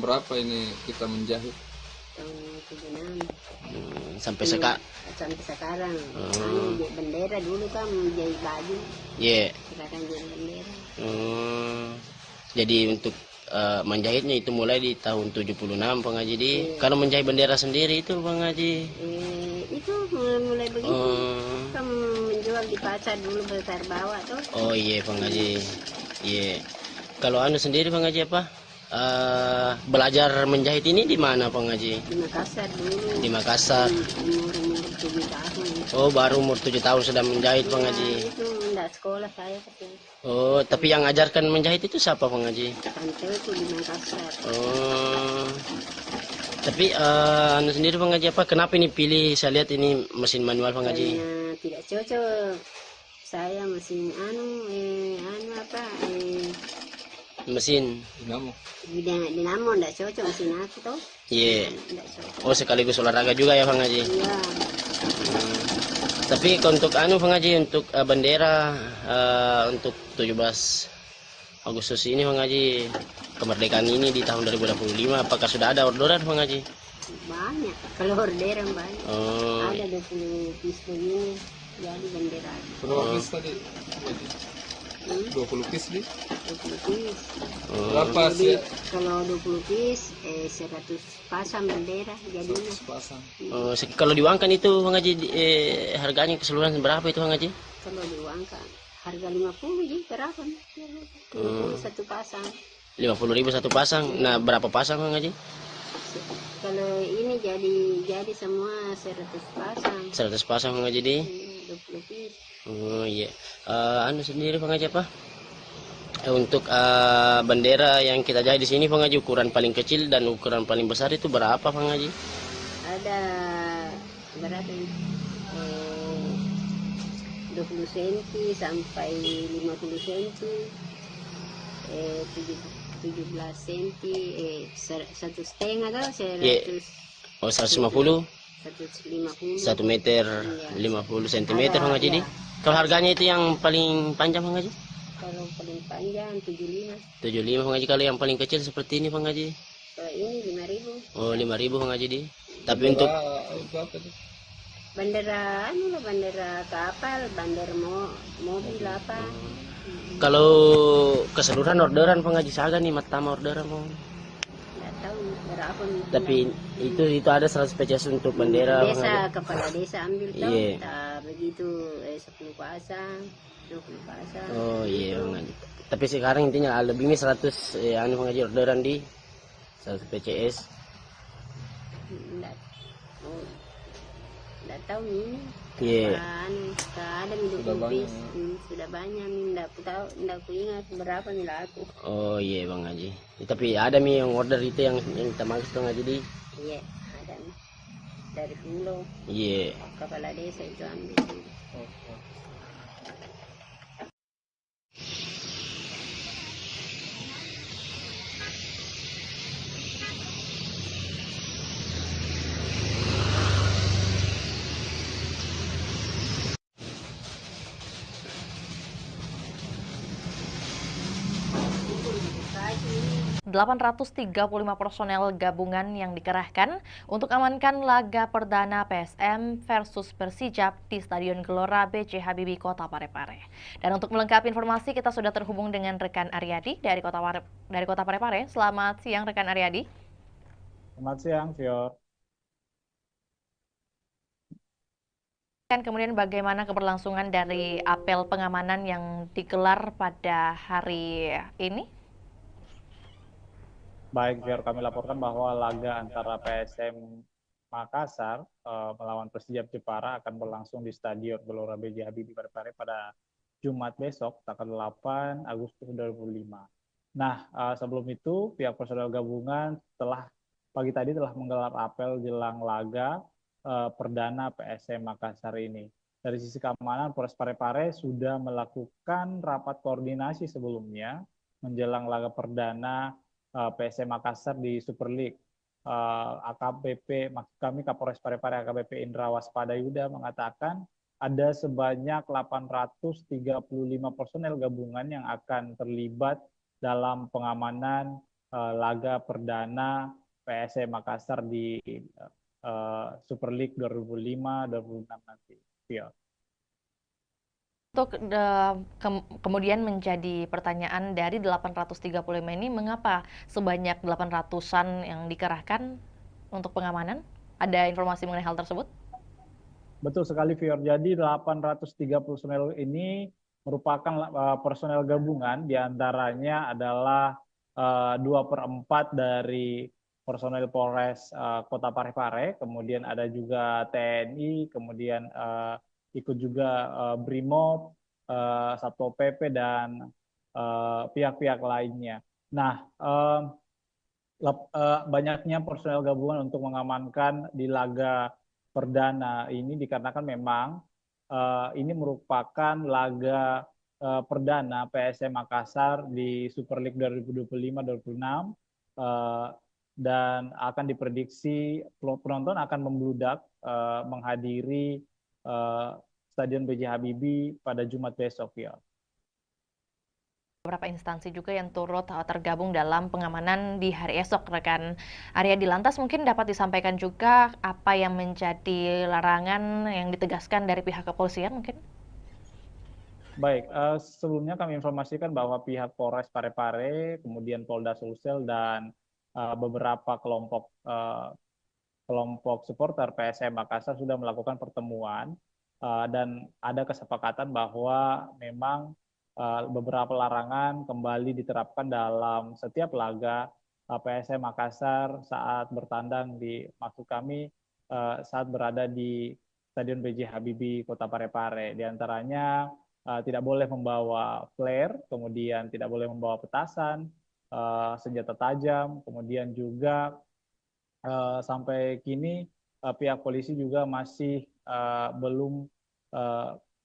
berapa ini kita menjahit? Tahun 76. Sampai Sampai sekarang. Bendera dulu kan jahit baju. Iya. Sekarang jadi bendera. Jadi untuk menjahitnya itu mulai di tahun 76 Bang Haji. Kalau menjahit bendera sendiri itu Bang Haji? Itu mulai begitu. Kan menjual di pasar dulu besar bawah tuh. Oh iya Bang Haji. Iya. Kalau anu sendiri Bang Haji apa? Belajar menjahit ini di mana Bang Haji? Di Makassar dulu. Di Makassar. Umur 7 tahun. Oh, baru umur 7 tahun sudah menjahit Bang Haji. Itu enggak sekolah saya tapi. Oh, tapi yang ngajarkan menjahit itu siapa Bang Haji? Tanteku di Makassar. Oh. Tapi anu sendiri Bang Haji apa? Kenapa ini pilih? Saya lihat ini mesin manual Bang Haji. Karena tidak cocok. Saya mesin mesin dinamo enggak cocok mesin aku tuh. Iya. Oh, sekaligus olahraga juga ya Bang Haji. Iya. Tapi untuk anu Bang Haji, untuk bendera untuk 17 Agustus ini Bang Haji, kemerdekaan ini di tahun 2025, apakah sudah ada orderan Bang Haji? Banyak, kalau orderan banyak. Oh. Ada 20 piece begini, jadi bendera. Berapa piece tadi? 20 piece di? 20 piece. Berapa sih? Kalau 20 piece 100 pasang bendera jadinya. 100 pasang. Kalau diuangkan itu Bang Haji, harganya keseluruhan berapa itu Bang Haji? Kalau diuangkan harga 50 ji berapa? 50 satu pasang. 50.000 satu pasang. Nah, berapa pasang Bang Haji? Kalau ini jadi semua 100 pasang. 100 pasang Bang Haji di? 20 piece. Oh iya. Anu sendiri Bang Haji apa? Untuk bendera yang kita jahit di sini Bang Haji, ukuran paling kecil dan ukuran paling besar itu berapa Bang Haji? Ada berapa ini? 20 cm sampai 50 cm, 17 cm, 1,5 atau 100. Oh, 150? 150. 1 meter 50 cm Bang Haji di? Kalau harganya itu yang paling panjang Bang Haji? Kalau paling panjang 75. 75 Bang Haji. Kalau yang paling kecil seperti ini Bang Haji? Ini 5.000. Oh, 5.000 Bang Haji di. Tapi untuk bendera bendera kapal, bendera mobil apa. Kalau keseluruhan orderan Bang Haji Saga nih, matama orderan Bang. Enggak tahu berapa. Tapi itu ada 100 peces untuk bendera Bang desa, Haji. kepala desa ambil tahu. Iya. Begitu 10 pasang, 20 pasang. Oh iya Bang Haji. Tapi sekarang intinya lebih nih 100 anu Bang Haji orderan di 100 PCS. Enggak tahu ini. Iya. Ada 20 piece. Sudah banyak nih, enggak aku ingat berapa nih laku. Oh iya Bang Haji. Tapi ada nih yang order itu yang kita maksud Bang Haji di. Iya, ada nih. Dari Pulau. Iya. Kepala desa itu ambil. Pagi 835 personel gabungan yang dikerahkan untuk amankan laga perdana PSM versus Persijap di Stadion Gelora B.J. Habibie, Kota Parepare. Dan untuk melengkapi informasi, kita sudah terhubung dengan rekan Aryadi dari Kota Parepare. Selamat siang rekan Aryadi. Selamat siang, Fior. Kemudian bagaimana keberlangsungan dari apel pengamanan yang digelar pada hari ini? Baik, Fior, kami laporkan bahwa laga antara PSM Makassar melawan Persijap Jepara akan berlangsung di Stadion Gelora B.J. Habibie Parepare pada Jumat besok, tanggal 8 Agustus 2025. Nah, sebelum itu, pihak personel gabungan pagi tadi telah menggelar apel jelang laga perdana PSM Makassar ini. Dari sisi keamanan, Polres Parepare sudah melakukan rapat koordinasi sebelumnya menjelang laga perdana PSM Makassar di Super League. AKBP, maksud kami Kapolres Parepare AKBP Indra Waspadayuda mengatakan ada sebanyak 835 personel gabungan yang akan terlibat dalam pengamanan laga perdana PSM Makassar di Super League 2005-2006 nanti. Ya. Untuk kemudian menjadi pertanyaan dari 835 ini, mengapa sebanyak 800-an yang dikerahkan untuk pengamanan? Ada informasi mengenai hal tersebut? Betul sekali, Fior. Jadi 830 personel ini merupakan personel gabungan, diantaranya adalah 2/4 dari personel Polres Kota Parepare, kemudian ada juga TNI, kemudian ikut juga BRIMOB, Satpol PP, dan pihak-pihak lainnya. Nah, banyaknya personel gabungan untuk mengamankan di laga perdana ini dikarenakan memang ini merupakan laga perdana PSM Makassar di Super League 2025-2026 dan akan diprediksi penonton akan membludak menghadiri Stadion B.J. Habibie pada Jumat besok, ya. Beberapa instansi juga yang turut tergabung dalam pengamanan di hari esok, rekan Aryadi. Lantas mungkin dapat disampaikan juga apa yang menjadi larangan yang ditegaskan dari pihak kepolisian mungkin? Baik, sebelumnya kami informasikan bahwa pihak Polres Parepare, kemudian Polda Sulsel, dan beberapa kelompok supporter PSM Makassar sudah melakukan pertemuan dan ada kesepakatan bahwa memang beberapa larangan kembali diterapkan dalam setiap laga PSM Makassar saat bertandang maksud kami saat berada di Stadion B.J. Habibie Kota Parepare. Di antaranya tidak boleh membawa flare, kemudian tidak boleh membawa petasan, senjata tajam, kemudian juga sampai kini pihak polisi juga masih belum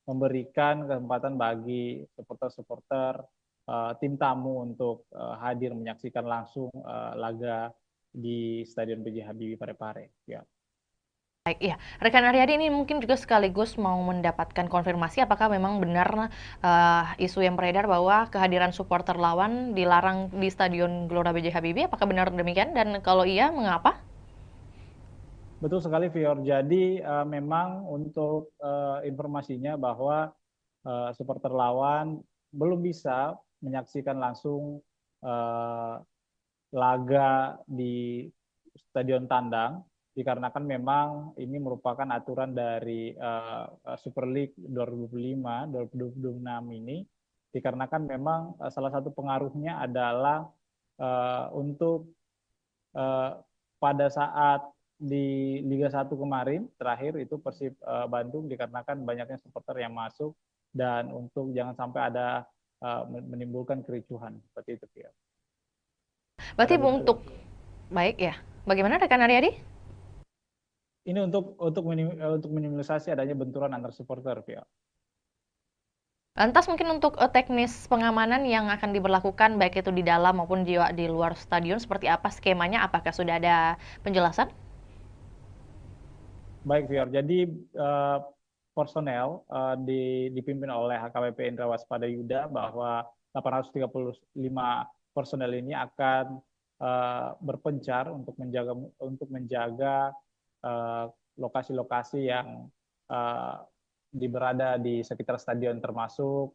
memberikan kesempatan bagi supporter-supporter tim tamu untuk hadir menyaksikan langsung laga di Stadion B.J. Habibie Parepare. Ya. Baik, ya. Rekan Aryadi, ini mungkin juga sekaligus mau mendapatkan konfirmasi apakah memang benar isu yang beredar bahwa kehadiran supporter lawan dilarang di Stadion Gelora B.J. Habibie. Apakah benar demikian? Dan kalau iya, mengapa? Betul sekali, Fior. Jadi memang untuk informasinya bahwa supporter lawan belum bisa menyaksikan langsung laga di Stadion Tandang, dikarenakan memang ini merupakan aturan dari Super League 2005-2026 ini, dikarenakan memang salah satu pengaruhnya adalah untuk pada saat di Liga 1 kemarin terakhir itu Persib Bandung, dikarenakan banyaknya supporter yang masuk dan untuk jangan sampai ada menimbulkan kericuhan seperti itu, ya. Berarti untuk baik ya. Bagaimana rekan Aryadi? Ini untuk minimalisasi adanya benturan antar supporter, ya. Lantas mungkin untuk teknis pengamanan yang akan diberlakukan baik itu di dalam maupun di luar stadion seperti apa skemanya? Apakah sudah ada penjelasan? Baik, Fior. Jadi personel dipimpin oleh HKBP Indra Waspada Yuda bahwa 835 personel ini akan berpencar untuk menjaga lokasi-lokasi yang berada di sekitar stadion, termasuk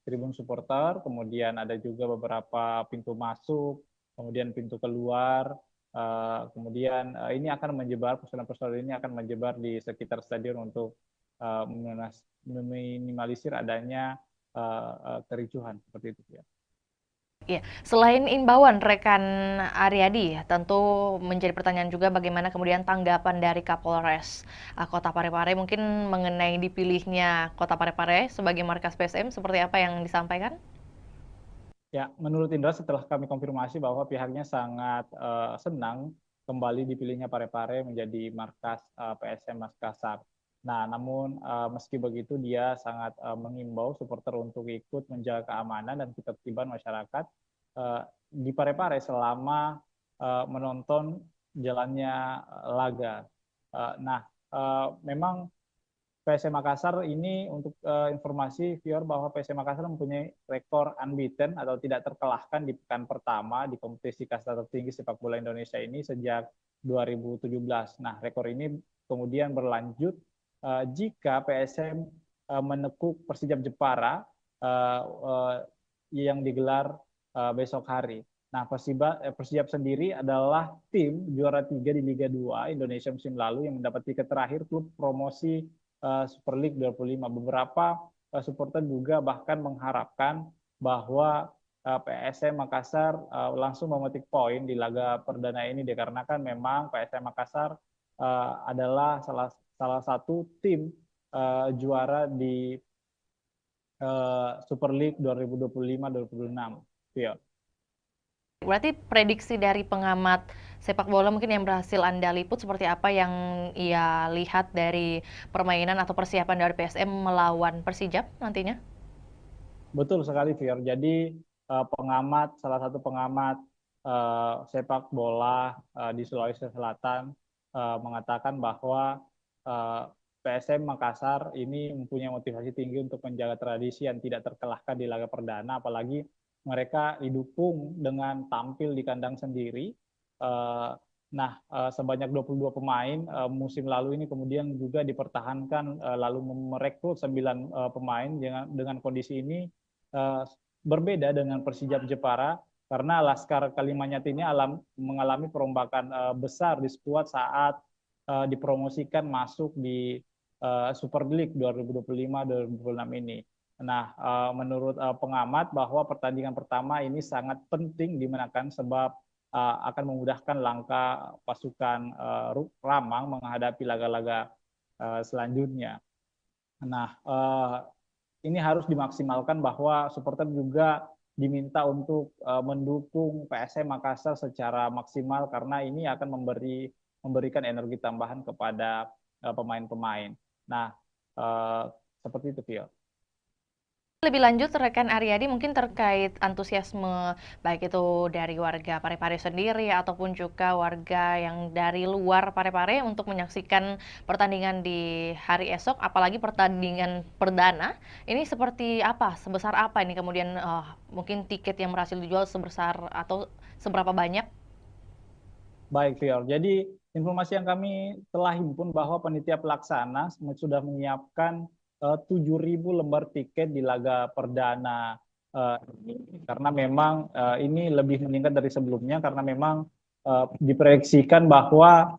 tribun supporter, kemudian ada juga beberapa pintu masuk, kemudian pintu keluar. Kemudian ini akan menyebar, personel-personel ini akan menyebar di sekitar stadion untuk meminimalisir adanya kericuhan seperti itu, ya. Ya, selain imbauan rekan Aryadi, tentu menjadi pertanyaan juga bagaimana kemudian tanggapan dari Kapolres Kota Parepare mungkin mengenai dipilihnya Kota Parepare sebagai markas PSM, seperti apa yang disampaikan? Ya, menurut Indra setelah kami konfirmasi bahwa pihaknya sangat senang kembali dipilihnya Parepare menjadi markas PSM Makassar. Nah, namun meski begitu dia sangat mengimbau supporter untuk ikut menjaga keamanan dan ketertiban masyarakat di Parepare selama menonton jalannya laga. Nah, memang PSM Makassar ini untuk informasi viewer bahwa PSM Makassar mempunyai rekor unbeaten atau tidak terkalahkan di pekan pertama di kompetisi kasta tertinggi sepak bola Indonesia ini sejak 2017. Nah, rekor ini kemudian berlanjut jika PSM menekuk Persijap Jepara yang digelar besok hari. Nah, Persijap sendiri adalah tim juara 3 di Liga 2 Indonesia musim lalu yang mendapat tiket terakhir klub promosi Super League 25. Beberapa supporter juga bahkan mengharapkan bahwa PSM Makassar langsung memetik poin di laga perdana ini dikarenakan memang PSM Makassar adalah salah satu tim juara di Super League 2025-2026. Iya. Berarti prediksi dari pengamat sepak bola mungkin yang berhasil Anda liput seperti apa yang ia lihat dari permainan atau persiapan dari PSM melawan Persijap nantinya? Betul sekali, Fior. Jadi salah satu pengamat sepak bola di Sulawesi Selatan mengatakan bahwa PSM Makassar ini mempunyai motivasi tinggi untuk menjaga tradisi yang tidak terkalahkan di laga perdana, apalagi mereka didukung dengan tampil di kandang sendiri. Nah, sebanyak 22 pemain musim lalu ini kemudian juga dipertahankan lalu merekrut 9 pemain dengan kondisi ini berbeda dengan Persijap Jepara karena Laskar Kalimantan ini mengalami perombakan besar di skuad saat dipromosikan masuk di Super League 2025-2026 ini. Nah, menurut pengamat bahwa pertandingan pertama ini sangat penting dimenangkan sebab akan memudahkan langkah pasukan Ramang menghadapi laga-laga selanjutnya. Nah, ini harus dimaksimalkan bahwa supporter juga diminta untuk mendukung PSM Makassar secara maksimal karena ini akan memberikan energi tambahan kepada pemain-pemain. Nah, seperti itu, Vio. Lebih lanjut, rekan Aryadi mungkin terkait antusiasme baik itu dari warga Parepare sendiri ataupun juga warga yang dari luar Parepare untuk menyaksikan pertandingan di hari esok, apalagi pertandingan perdana. Ini seperti apa? Sebesar apa ini kemudian mungkin tiket yang berhasil dijual sebesar atau seberapa banyak? Baik, Fior. Jadi informasi yang kami telah himpun bahwa panitia pelaksana sudah menyiapkan 7.000 lembar tiket di laga perdana karena memang ini lebih meningkat dari sebelumnya karena memang diproyeksikan bahwa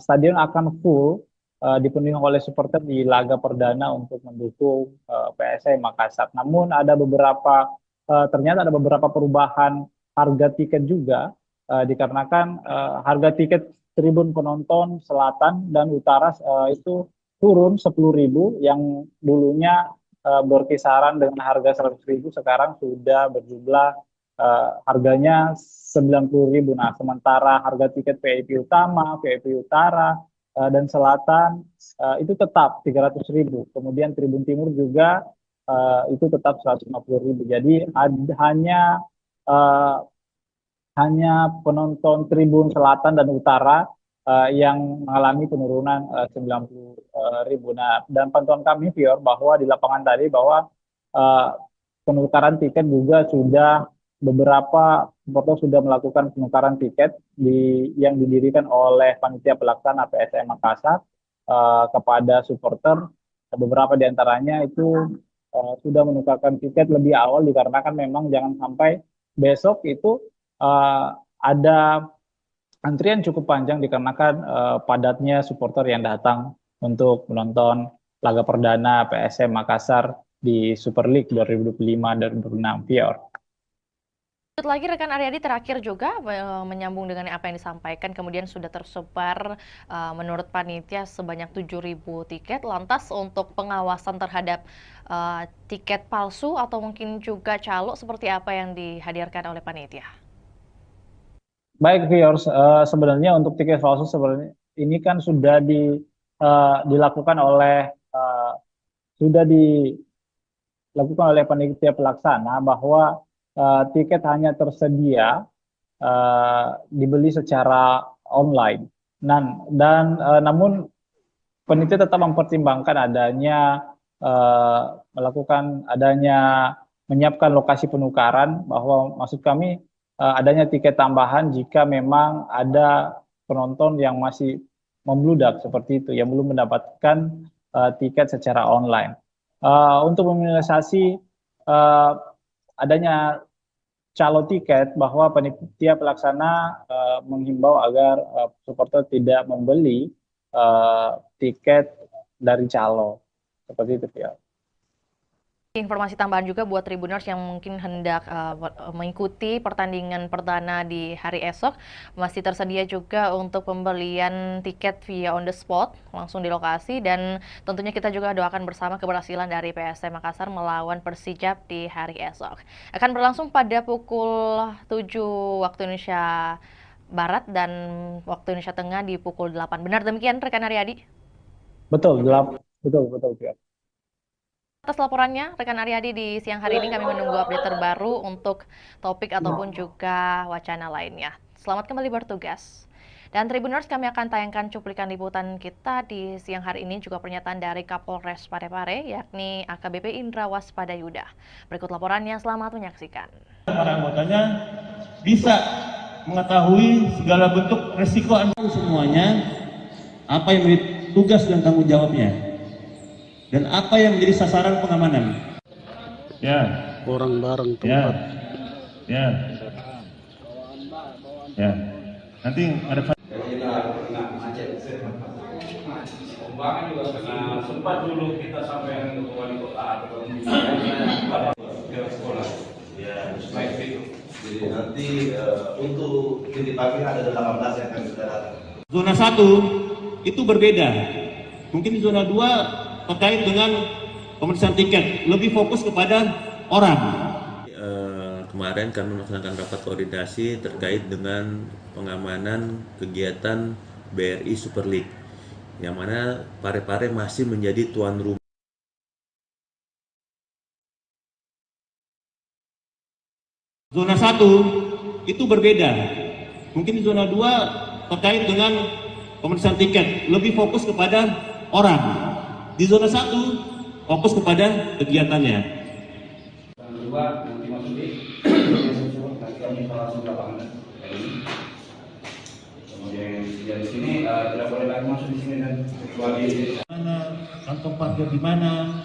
stadion akan full dipenuhi oleh supporter di laga perdana untuk mendukung PSM Makassar. Namun ternyata ada beberapa perubahan harga tiket juga dikarenakan harga tiket tribun penonton selatan dan utara itu turun 10.000 yang dulunya berkisaran dengan harga 100.000 sekarang sudah berjumlah harganya 90.000. Nah, sementara harga tiket VIP utama, VIP utara dan selatan itu tetap 300.000. Kemudian tribun timur juga itu tetap 150.000. Jadi hanya penonton tribun selatan dan utara yang mengalami penurunan 90.000. Nah, dan pantauan kami, Fior, bahwa di lapangan tadi bahwa penukaran tiket juga sudah beberapa supporter sudah melakukan penukaran tiket yang didirikan oleh panitia pelaksana PSM Makassar kepada supporter. Beberapa di antaranya itu sudah menukarkan tiket lebih awal dikarenakan memang jangan sampai besok itu ada antrian cukup panjang dikarenakan padatnya supporter yang datang untuk menonton laga perdana PSM Makassar di Super League 2025-2026, Fior. Lagi rekan Aryadi terakhir juga menyambung dengan apa yang disampaikan, kemudian sudah tersebar menurut panitia sebanyak 7.000 tiket. Lantas untuk pengawasan terhadap tiket palsu atau mungkin juga calo seperti apa yang dihadirkan oleh panitia? Baik, viewers, sebenarnya untuk tiket palsu sebenarnya ini kan sudah dilakukan oleh panitia pelaksana bahwa tiket hanya tersedia dibeli secara online. Namun penitia tetap mempertimbangkan adanya menyiapkan lokasi penukaran, bahwa maksud kami adanya tiket tambahan jika memang ada penonton yang masih membludak seperti itu, yang belum mendapatkan tiket secara online. Untuk meminimalisasi adanya calo tiket, bahwa panitia pelaksana menghimbau agar supporter tidak membeli tiket dari calo seperti itu ya. Informasi tambahan juga buat Tribuners yang mungkin hendak mengikuti pertandingan perdana di hari esok, masih tersedia juga untuk pembelian tiket via on the spot langsung di lokasi, dan tentunya kita juga doakan bersama keberhasilan dari PSM Makassar melawan Persijap di hari esok. Akan berlangsung pada pukul 7 waktu Indonesia Barat dan waktu Indonesia Tengah di pukul 8. Benar demikian rekan Aryadi? Betul, betul. Atas laporannya, rekan Aryadi, di siang hari ini kami menunggu update terbaru untuk topik ataupun juga wacana lainnya. Selamat kembali bertugas. Dan Tribuners, kami akan tayangkan cuplikan liputan kita di siang hari ini, juga pernyataan dari Kapolres Parepare, yakni AKBP Indra Waspada Yuda. Berikut laporannya, selamat menyaksikan. Para anggotanya bisa mengetahui segala bentuk resiko semuanya, apa yang menjadi tugas dan tanggung jawabnya, dan apa yang menjadi sasaran pengamanan. Ya. Orang bareng tempat. Ya. Nanti ada juga karena sempat dulu kita sampai ke wali kota atau sekolah. Ya, baik itu. Jadi nanti untuk titipannya ada 18 yang akan sudah datang. Zona 1 itu berbeda. Mungkin di zona 2 terkait dengan pemeriksaan tiket, lebih fokus kepada orang. Kemarin kami melaksanakan rapat koordinasi terkait dengan pengamanan kegiatan BRI Super League, yang mana Parepare masih menjadi tuan rumah. Zona 1 itu berbeda. Mungkin di zona 2 terkait dengan pemeriksaan tiket, lebih fokus kepada orang. Di zona 1 fokus kepada kegiatannya. Yang kedua, nanti masuk di nanti kami langsung ke lapangan. Kemudian di sini tidak boleh lagi masuk di sini dan kecuali mana, kantong parkir di mana,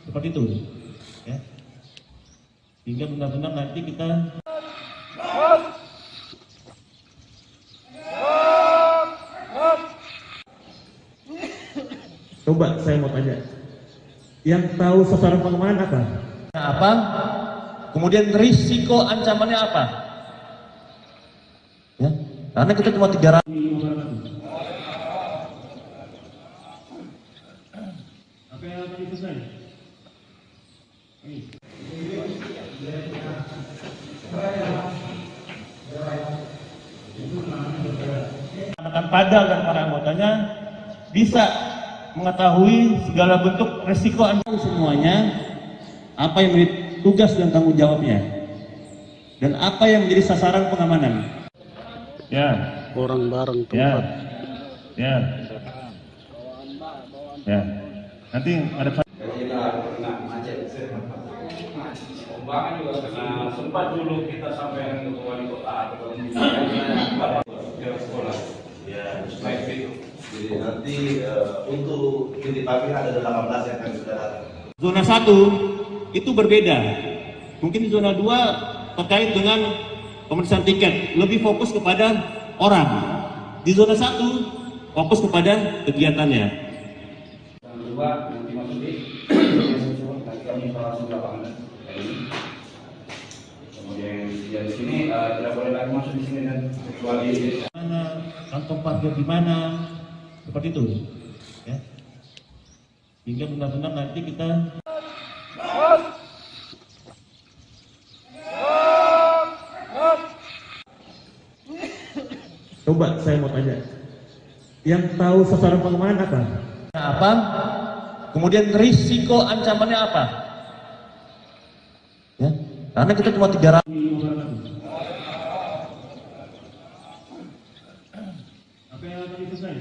seperti itu. Ya. Hingga benar-benar nanti kita coba saya mau tanya, yang tahu sasaran pengamanan apa? Apa? Kemudian risiko ancamannya apa? Ya, karena kita cuma 300. Apa yang akan dipesan? Akan padal dan para anggotanya bisa mengetahui segala bentuk resiko semuanya, apa yang menjadi tugas dan tanggung jawabnya, dan apa yang menjadi sasaran pengamanan. Ya. Orang bareng tempat. Ya. Nanti ada pembangunan juga karena sempat dulu kita sampai ke wali kota atau sekolah. Ya, baik itu. Jadi nanti untuk titipannya ada 18 yang akan sudah datang. Zona 1 itu berbeda. Mungkin di zona 2 terkait dengan pemeriksaan tiket, lebih fokus kepada orang. Di zona 1 fokus kepada kegiatannya. Yang kedua, nanti masuk di nanti kami langsung ke lapangan. Kemudian di sini tidak boleh lagi masuk di sini dan kecuali mana, kantong parkir di mana, seperti itu. Ya. Hingga benar-benar nanti kita coba saya mau tanya, yang tahu sasaran pengamanan apa? Apa? Kemudian risiko ancamannya apa? Ya, karena kita cuma 300. Apa yang akan dipesan?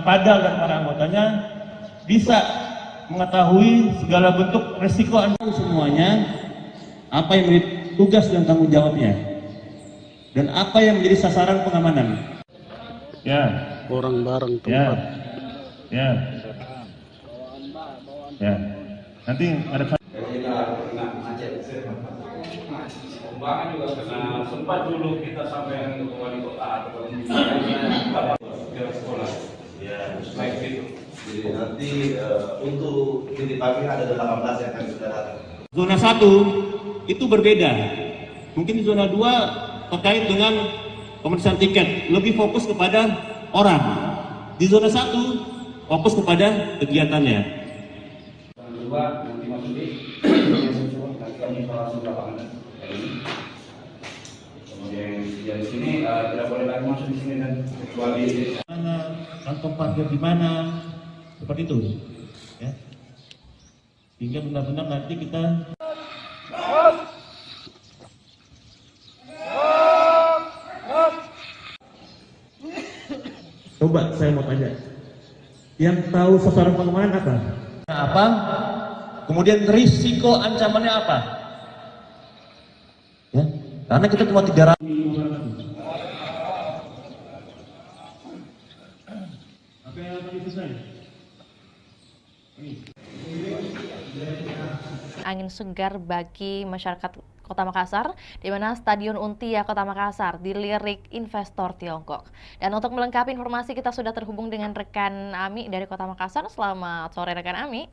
Padal dan para anggotanya bisa mengetahui segala bentuk resiko semuanya, apa yang menjadi tugas dan tanggung jawabnya, dan apa yang menjadi sasaran pengamanan. Ya. Orang bareng Ya. tempat. Ya. Ya. Nanti ada Pembangunan juga karena sempat dulu kita sampai ke wali kota atau ke sekolah. Ya, baik itu. Jadi nanti untuk titipannya ada 18 yang akan sudah datang. Zona 1 itu berbeda. Mungkin di zona 2 terkait dengan pemeriksaan tiket, lebih fokus kepada orang. Di zona 1 fokus kepada kegiatannya. Yang kedua nanti masuk di nanti kami langsung lapangan. Kemudian yang di sini tidak boleh lagi masuk di sini dan kecuali Mana, kantong parkir di mana, seperti itu. Ya. Sehingga benar-benar nanti kita coba saya mau tanya, yang tahu sasaran pengamanan apa? Apa? Kemudian risiko ancamannya apa? Ya, karena kita cuma 300. Apa yang akan selesai? Angin segar bagi masyarakat Kota Makassar, di mana Stadion Untia Kota Makassar dilirik investor Tiongkok. Dan untuk melengkapi informasi, kita sudah terhubung dengan rekan Ami dari Kota Makassar. Selamat sore rekan Ami.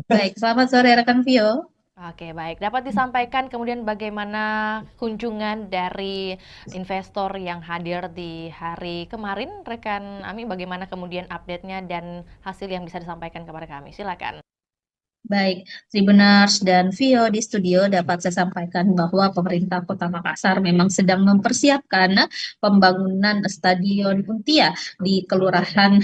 Baik, selamat sore rekan Vio. Oke, baik. Dapat disampaikan kemudian bagaimana kunjungan dari investor yang hadir di hari kemarin, rekan Ami, bagaimana kemudian update-nya dan hasil yang bisa disampaikan kepada kami. Silakan. Baik, Tribuners dan Vio di studio dapat saya sampaikan bahwa pemerintah Kota Makassar memang sedang mempersiapkan pembangunan Stadion Untia di Kelurahan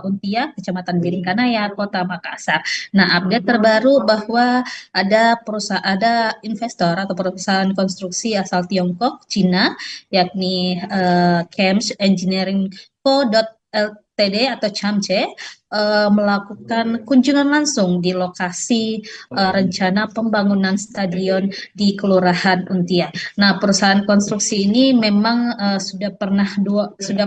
Untia, Kecamatan Biringkanaya, Kota Makassar. Nah, update terbaru bahwa ada investor atau perusahaan konstruksi asal Tiongkok, Cina, yakni Chems Engineering Co. Ltd atau CHAMCE melakukan kunjungan langsung di lokasi rencana pembangunan stadion di Kelurahan Untia. Nah, perusahaan konstruksi ini memang sudah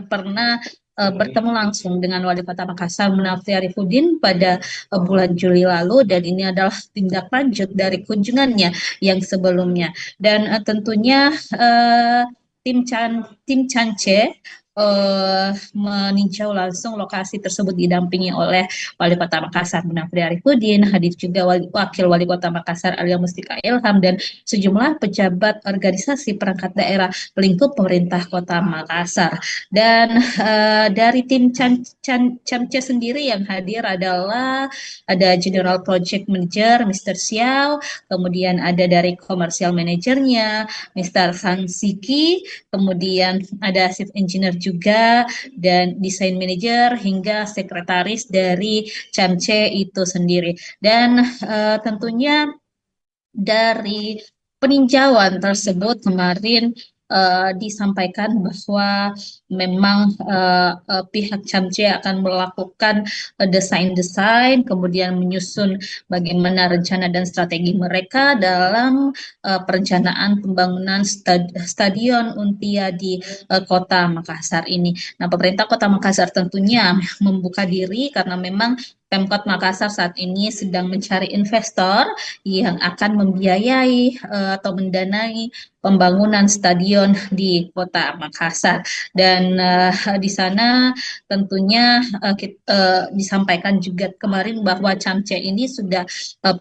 pernah bertemu langsung dengan Wali Kota Makassar Munafri Arifudin pada bulan Juli lalu, dan ini adalah tindak lanjut dari kunjungannya yang sebelumnya. Dan tentunya tim CHAMCE meninjau langsung lokasi tersebut didampingi oleh Wali Kota Makassar Munafri Arifudin, hadir juga Wakil Wali Kota Makassar Alia Mustika Ilham, dan sejumlah pejabat organisasi perangkat daerah lingkup pemerintah Kota Makassar. Dan dari tim CHAMCE sendiri yang hadir adalah ada General Project Manager Mr. Xiao, kemudian ada dari Commercial Managernya Mr. Sang Siki, kemudian ada Chief Engineer juga, dan desain manager hingga sekretaris dari CHAMCE itu sendiri. Dan tentunya dari peninjauan tersebut kemarin disampaikan bahwa memang pihak CHAMCE akan melakukan desain-desain, kemudian menyusun bagaimana rencana dan strategi mereka dalam perencanaan pembangunan Stadion Untia di Kota Makassar ini. Nah, pemerintah Kota Makassar tentunya membuka diri karena memang Pemkot Makassar saat ini sedang mencari investor yang akan membiayai atau mendanai pembangunan stadion di Kota Makassar. Dan di sana tentunya disampaikan juga kemarin bahwa CHAMCE ini sudah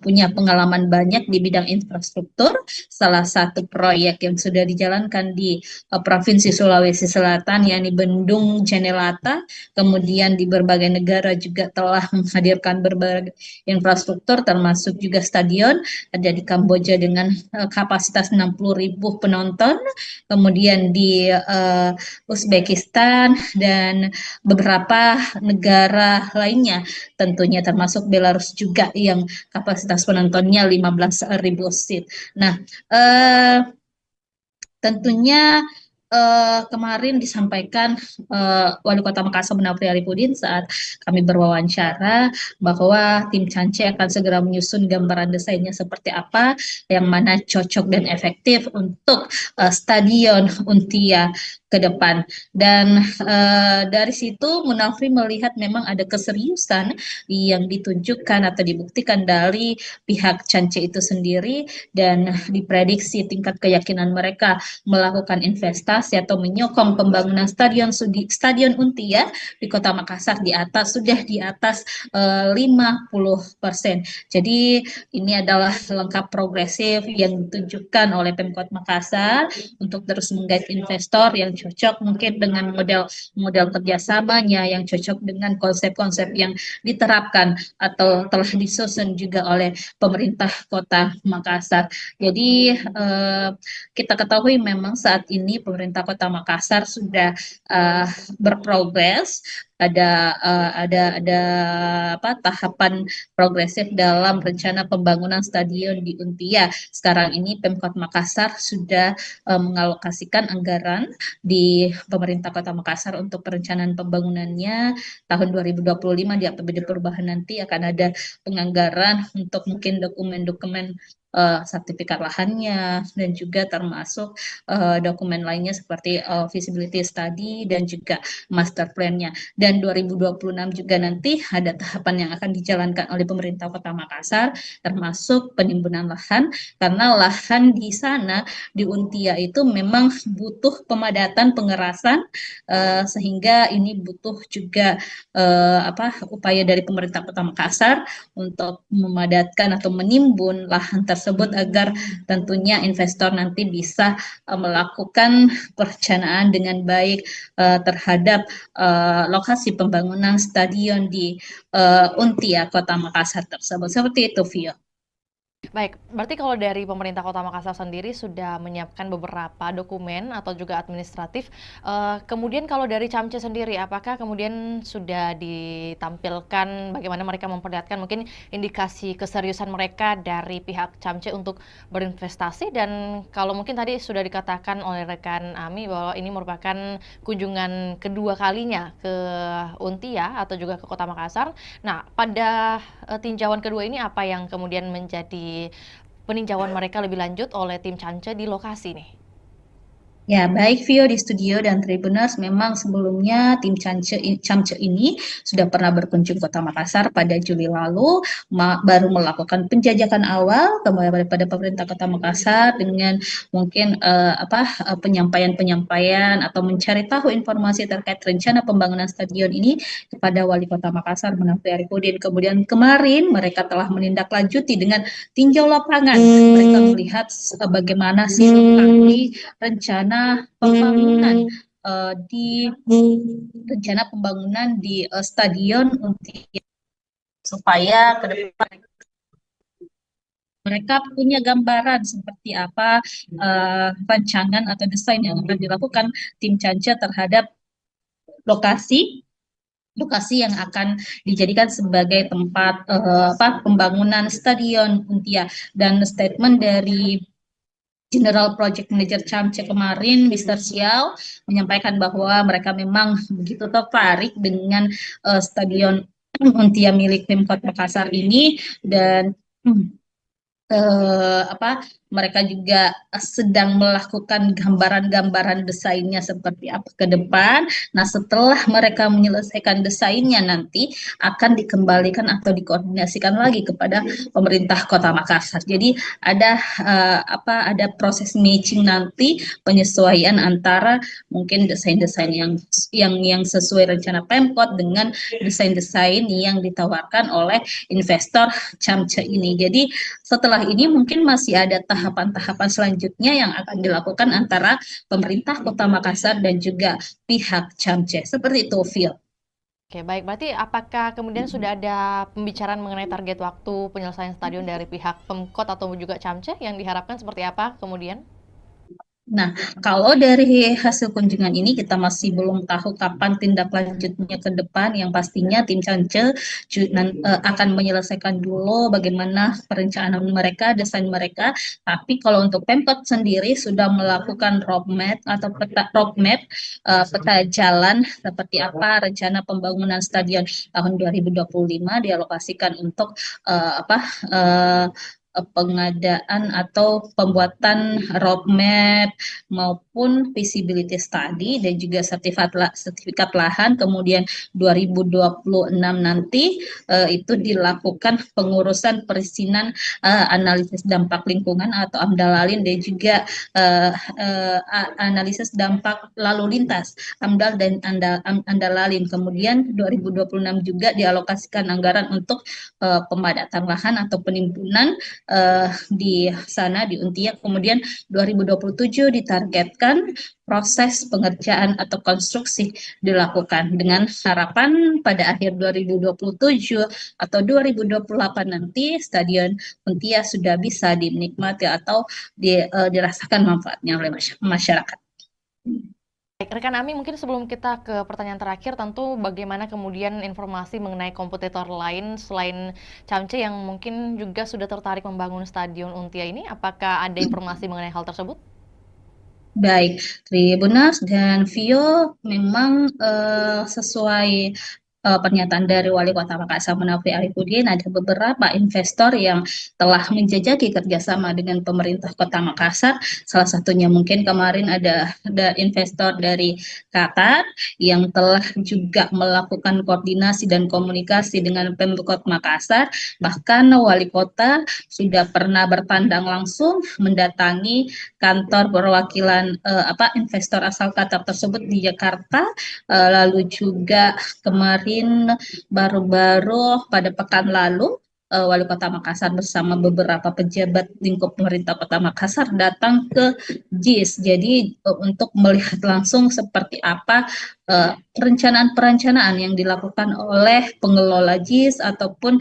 punya pengalaman banyak di bidang infrastruktur. Salah satu proyek yang sudah dijalankan di Provinsi Sulawesi Selatan yakni Bendung Jenelata, kemudian di berbagai negara juga telah menghadirkan berbagai infrastruktur termasuk juga stadion, ada di Kamboja dengan kapasitas 60.000 penonton, kemudian di Uzbekistan dan beberapa negara lainnya tentunya termasuk Belarus juga yang kapasitas penontonnya 15.000 seat. Nah, tentunya kemarin disampaikan Wali Kota Makassar Munafri Arifudin saat kami berwawancara bahwa tim Cance akan segera menyusun gambaran desainnya seperti apa yang mana cocok dan efektif untuk Stadion Untia ke depan. Dan dari situ Munafri melihat memang ada keseriusan yang ditunjukkan atau dibuktikan dari pihak Cance itu sendiri, dan diprediksi tingkat keyakinan mereka melakukan investasi atau menyokong pembangunan Stadion Untia di Kota Makassar sudah di atas 50%. Jadi ini adalah langkah progresif yang ditunjukkan oleh Pemkot Makassar untuk terus menggait investor yang cocok mungkin dengan model kerjasamanya, yang cocok dengan konsep-konsep yang diterapkan atau telah disusun juga oleh pemerintah Kota Makassar. Jadi kita ketahui memang saat ini pemerintah Kota Makassar sudah berprogres, ada tahapan progresif dalam rencana pembangunan stadion di Untia. Sekarang ini Pemkot Makassar sudah mengalokasikan anggaran di pemerintah Kota Makassar untuk perencanaan pembangunannya tahun 2025. Di APBD perubahan nanti akan ada penganggaran untuk mungkin dokumen-dokumen sertifikat lahannya, dan juga termasuk dokumen lainnya seperti feasibility study dan juga master plan-nya. Dan 2026 juga nanti ada tahapan yang akan dijalankan oleh pemerintah Kota Makassar, termasuk penimbunan lahan, karena lahan di sana di Untia itu memang butuh pemadatan pengerasan, sehingga ini butuh juga upaya dari pemerintah Kota Makassar untuk memadatkan atau menimbun lahan tersebut agar tentunya investor nanti bisa melakukan perencanaan dengan baik terhadap lokasi pembangunan stadion di Untia Kota Makassar tersebut. Seperti itu, Vio. Baik, berarti kalau dari pemerintah Kota Makassar sendiri sudah menyiapkan beberapa dokumen atau juga administratif. Kemudian kalau dari Camce sendiri, apakah kemudian sudah ditampilkan bagaimana mereka memperlihatkan mungkin indikasi keseriusan mereka dari pihak Camce untuk berinvestasi? Dan kalau mungkin tadi sudah dikatakan oleh rekan Ami bahwa ini merupakan kunjungan kedua kalinya ke Untia atau juga ke Kota Makassar. Nah, pada tinjauan kedua ini apa yang kemudian menjadi peninjauan mereka lebih lanjut oleh tim Cance di lokasi nih? Ya, baik Vio di studio dan Tribuners, memang sebelumnya tim Camce ini sudah pernah berkunjung Kota Makassar pada Juli lalu, baru melakukan penjajakan awal kepada pemerintah Kota Makassar dengan mungkin penyampaian atau mencari tahu informasi terkait rencana pembangunan stadion ini kepada Wali Kota Makassar Munafri Arifudin. Kemudian kemarin mereka telah menindaklanjuti dengan tinjau lapangan. Mereka melihat bagaimana sih lokasi rencana pembangunan di stadion Untia, supaya ke depan mereka punya gambaran seperti apa rancangan atau desain yang akan dilakukan tim Cance terhadap lokasi yang akan dijadikan sebagai tempat pembangunan stadion Untia. Dan statement dari General Project Manager Camce kemarin, Mr. Xiao, menyampaikan bahwa mereka memang begitu tertarik dengan stadion Untia milik Pemkot Makassar ini, dan mereka juga sedang melakukan gambaran-gambaran desainnya seperti apa ke depan. Nah, setelah mereka menyelesaikan desainnya nanti akan dikembalikan atau dikoordinasikan lagi kepada pemerintah Kota Makassar. Jadi ada proses matching nanti, penyesuaian antara mungkin desain-desain yang sesuai rencana Pemkot dengan desain-desain yang ditawarkan oleh investor Camce ini. Jadi setelah ini mungkin masih ada tahapan-tahapan selanjutnya yang akan dilakukan antara pemerintah Kota Makassar dan juga pihak Camce. Seperti itu, Phil. Oke, baik. Berarti apakah kemudian sudah ada pembicaraan mengenai target waktu penyelesaian stadion dari pihak Pemkot atau juga Camce yang diharapkan seperti apa kemudian? Nah, kalau dari hasil kunjungan ini kita masih belum tahu kapan tindak lanjutnya ke depan. Yang pastinya tim Cance akan menyelesaikan dulu bagaimana perencanaan mereka, desain mereka. Tapi kalau untuk Pemkot sendiri sudah melakukan roadmap atau peta jalan seperti apa rencana pembangunan stadion tahun 2025 dialokasikan untuk pengadaan atau pembuatan roadmap maupun feasibility study dan juga sertifikat lahan. Kemudian 2026 nanti itu dilakukan pengurusan perizinan analisis dampak lingkungan atau AMDALALIN dan juga analisis dampak lalu lintas AMDAL dan AMDALALIN. Kemudian 2026 juga dialokasikan anggaran untuk pemadatan lahan atau penimbunan di sana di Untia. Kemudian 2027 ditargetkan proses pengerjaan atau konstruksi dilakukan dengan harapan pada akhir 2027 atau 2028 nanti Stadion Untia sudah bisa dinikmati atau dirasakan manfaatnya oleh masyarakat. Baik, rekan Ami, mungkin sebelum kita ke pertanyaan terakhir, tentu bagaimana kemudian informasi mengenai kompetitor lain selain Camce yang mungkin juga sudah tertarik membangun Stadion Untia ini, apakah ada informasi mengenai hal tersebut? Baik, Tribuners dan Vio memang sesuai pernyataan dari Wali Kota Makassar Munafri Arifudin, ada beberapa investor yang telah menjajaki kerjasama dengan pemerintah Kota Makassar. Salah satunya mungkin kemarin ada investor dari Qatar yang telah juga melakukan koordinasi dan komunikasi dengan Pemkot Makassar. Bahkan Wali Kota sudah pernah bertandang langsung mendatangi kantor perwakilan investor asal Qatar tersebut di Jakarta. Lalu juga kemarin baru-baru pada pekan lalu Wali Kota Makassar bersama beberapa pejabat lingkup pemerintah Kota Makassar datang ke JIS. Jadi untuk melihat langsung seperti apa perencanaan yang dilakukan oleh pengelola JIS ataupun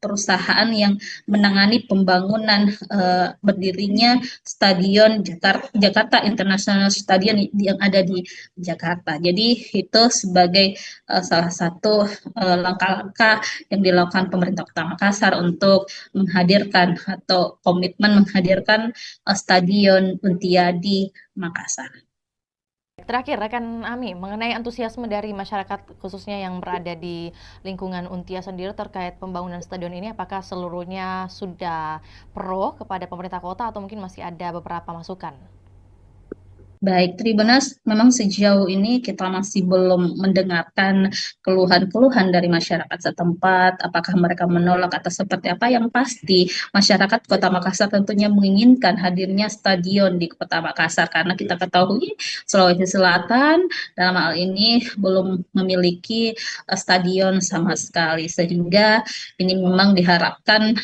perusahaan yang menangani pembangunan berdirinya Stadion Jakarta International Stadion yang ada di Jakarta. Jadi itu sebagai salah satu langkah-langkah yang dilakukan pemerintah Kota Makassar untuk menghadirkan atau komitmen menghadirkan Stadion Untia di Makassar. Terakhir, rekan Ami, mengenai antusiasme dari masyarakat khususnya yang berada di lingkungan Untia sendiri terkait pembangunan stadion ini, apakah seluruhnya sudah pro kepada pemerintah kota atau mungkin masih ada beberapa masukan? Baik, Tribuners, memang sejauh ini kita masih belum mendengarkan keluhan-keluhan dari masyarakat setempat, apakah mereka menolak atau seperti apa. Yang pasti, masyarakat Kota Makassar tentunya menginginkan hadirnya stadion di Kota Makassar, karena kita ketahui Sulawesi Selatan dalam hal ini belum memiliki stadion sama sekali, sehingga ini memang diharapkan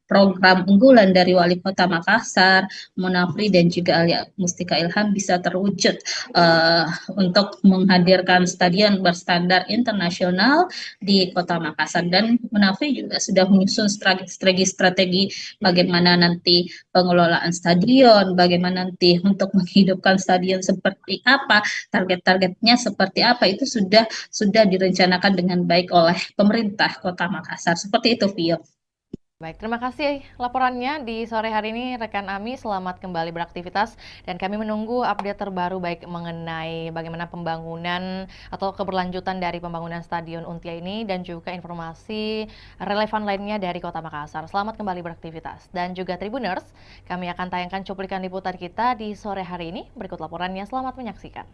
program unggulan dari Wali Kota Makassar, Munafri dan juga Alia Mustika Ilham bisa terwujud untuk menghadirkan stadion berstandar internasional di Kota Makassar. Dan Munafri juga sudah menyusun strategi bagaimana nanti pengelolaan stadion, bagaimana nanti untuk menghidupkan stadion seperti apa, target-targetnya seperti apa, itu sudah direncanakan dengan baik oleh pemerintah Kota Makassar. Seperti itu, Vio. Baik, terima kasih laporannya di sore hari ini rekan Ami. Selamat kembali beraktivitas dan kami menunggu update terbaru baik mengenai bagaimana pembangunan atau keberlanjutan dari pembangunan Stadion Untia ini dan juga informasi relevan lainnya dari Kota Makassar. Selamat kembali beraktivitas dan juga Tribuners, kami akan tayangkan cuplikan liputan kita di sore hari ini. Berikut laporannya, selamat menyaksikan.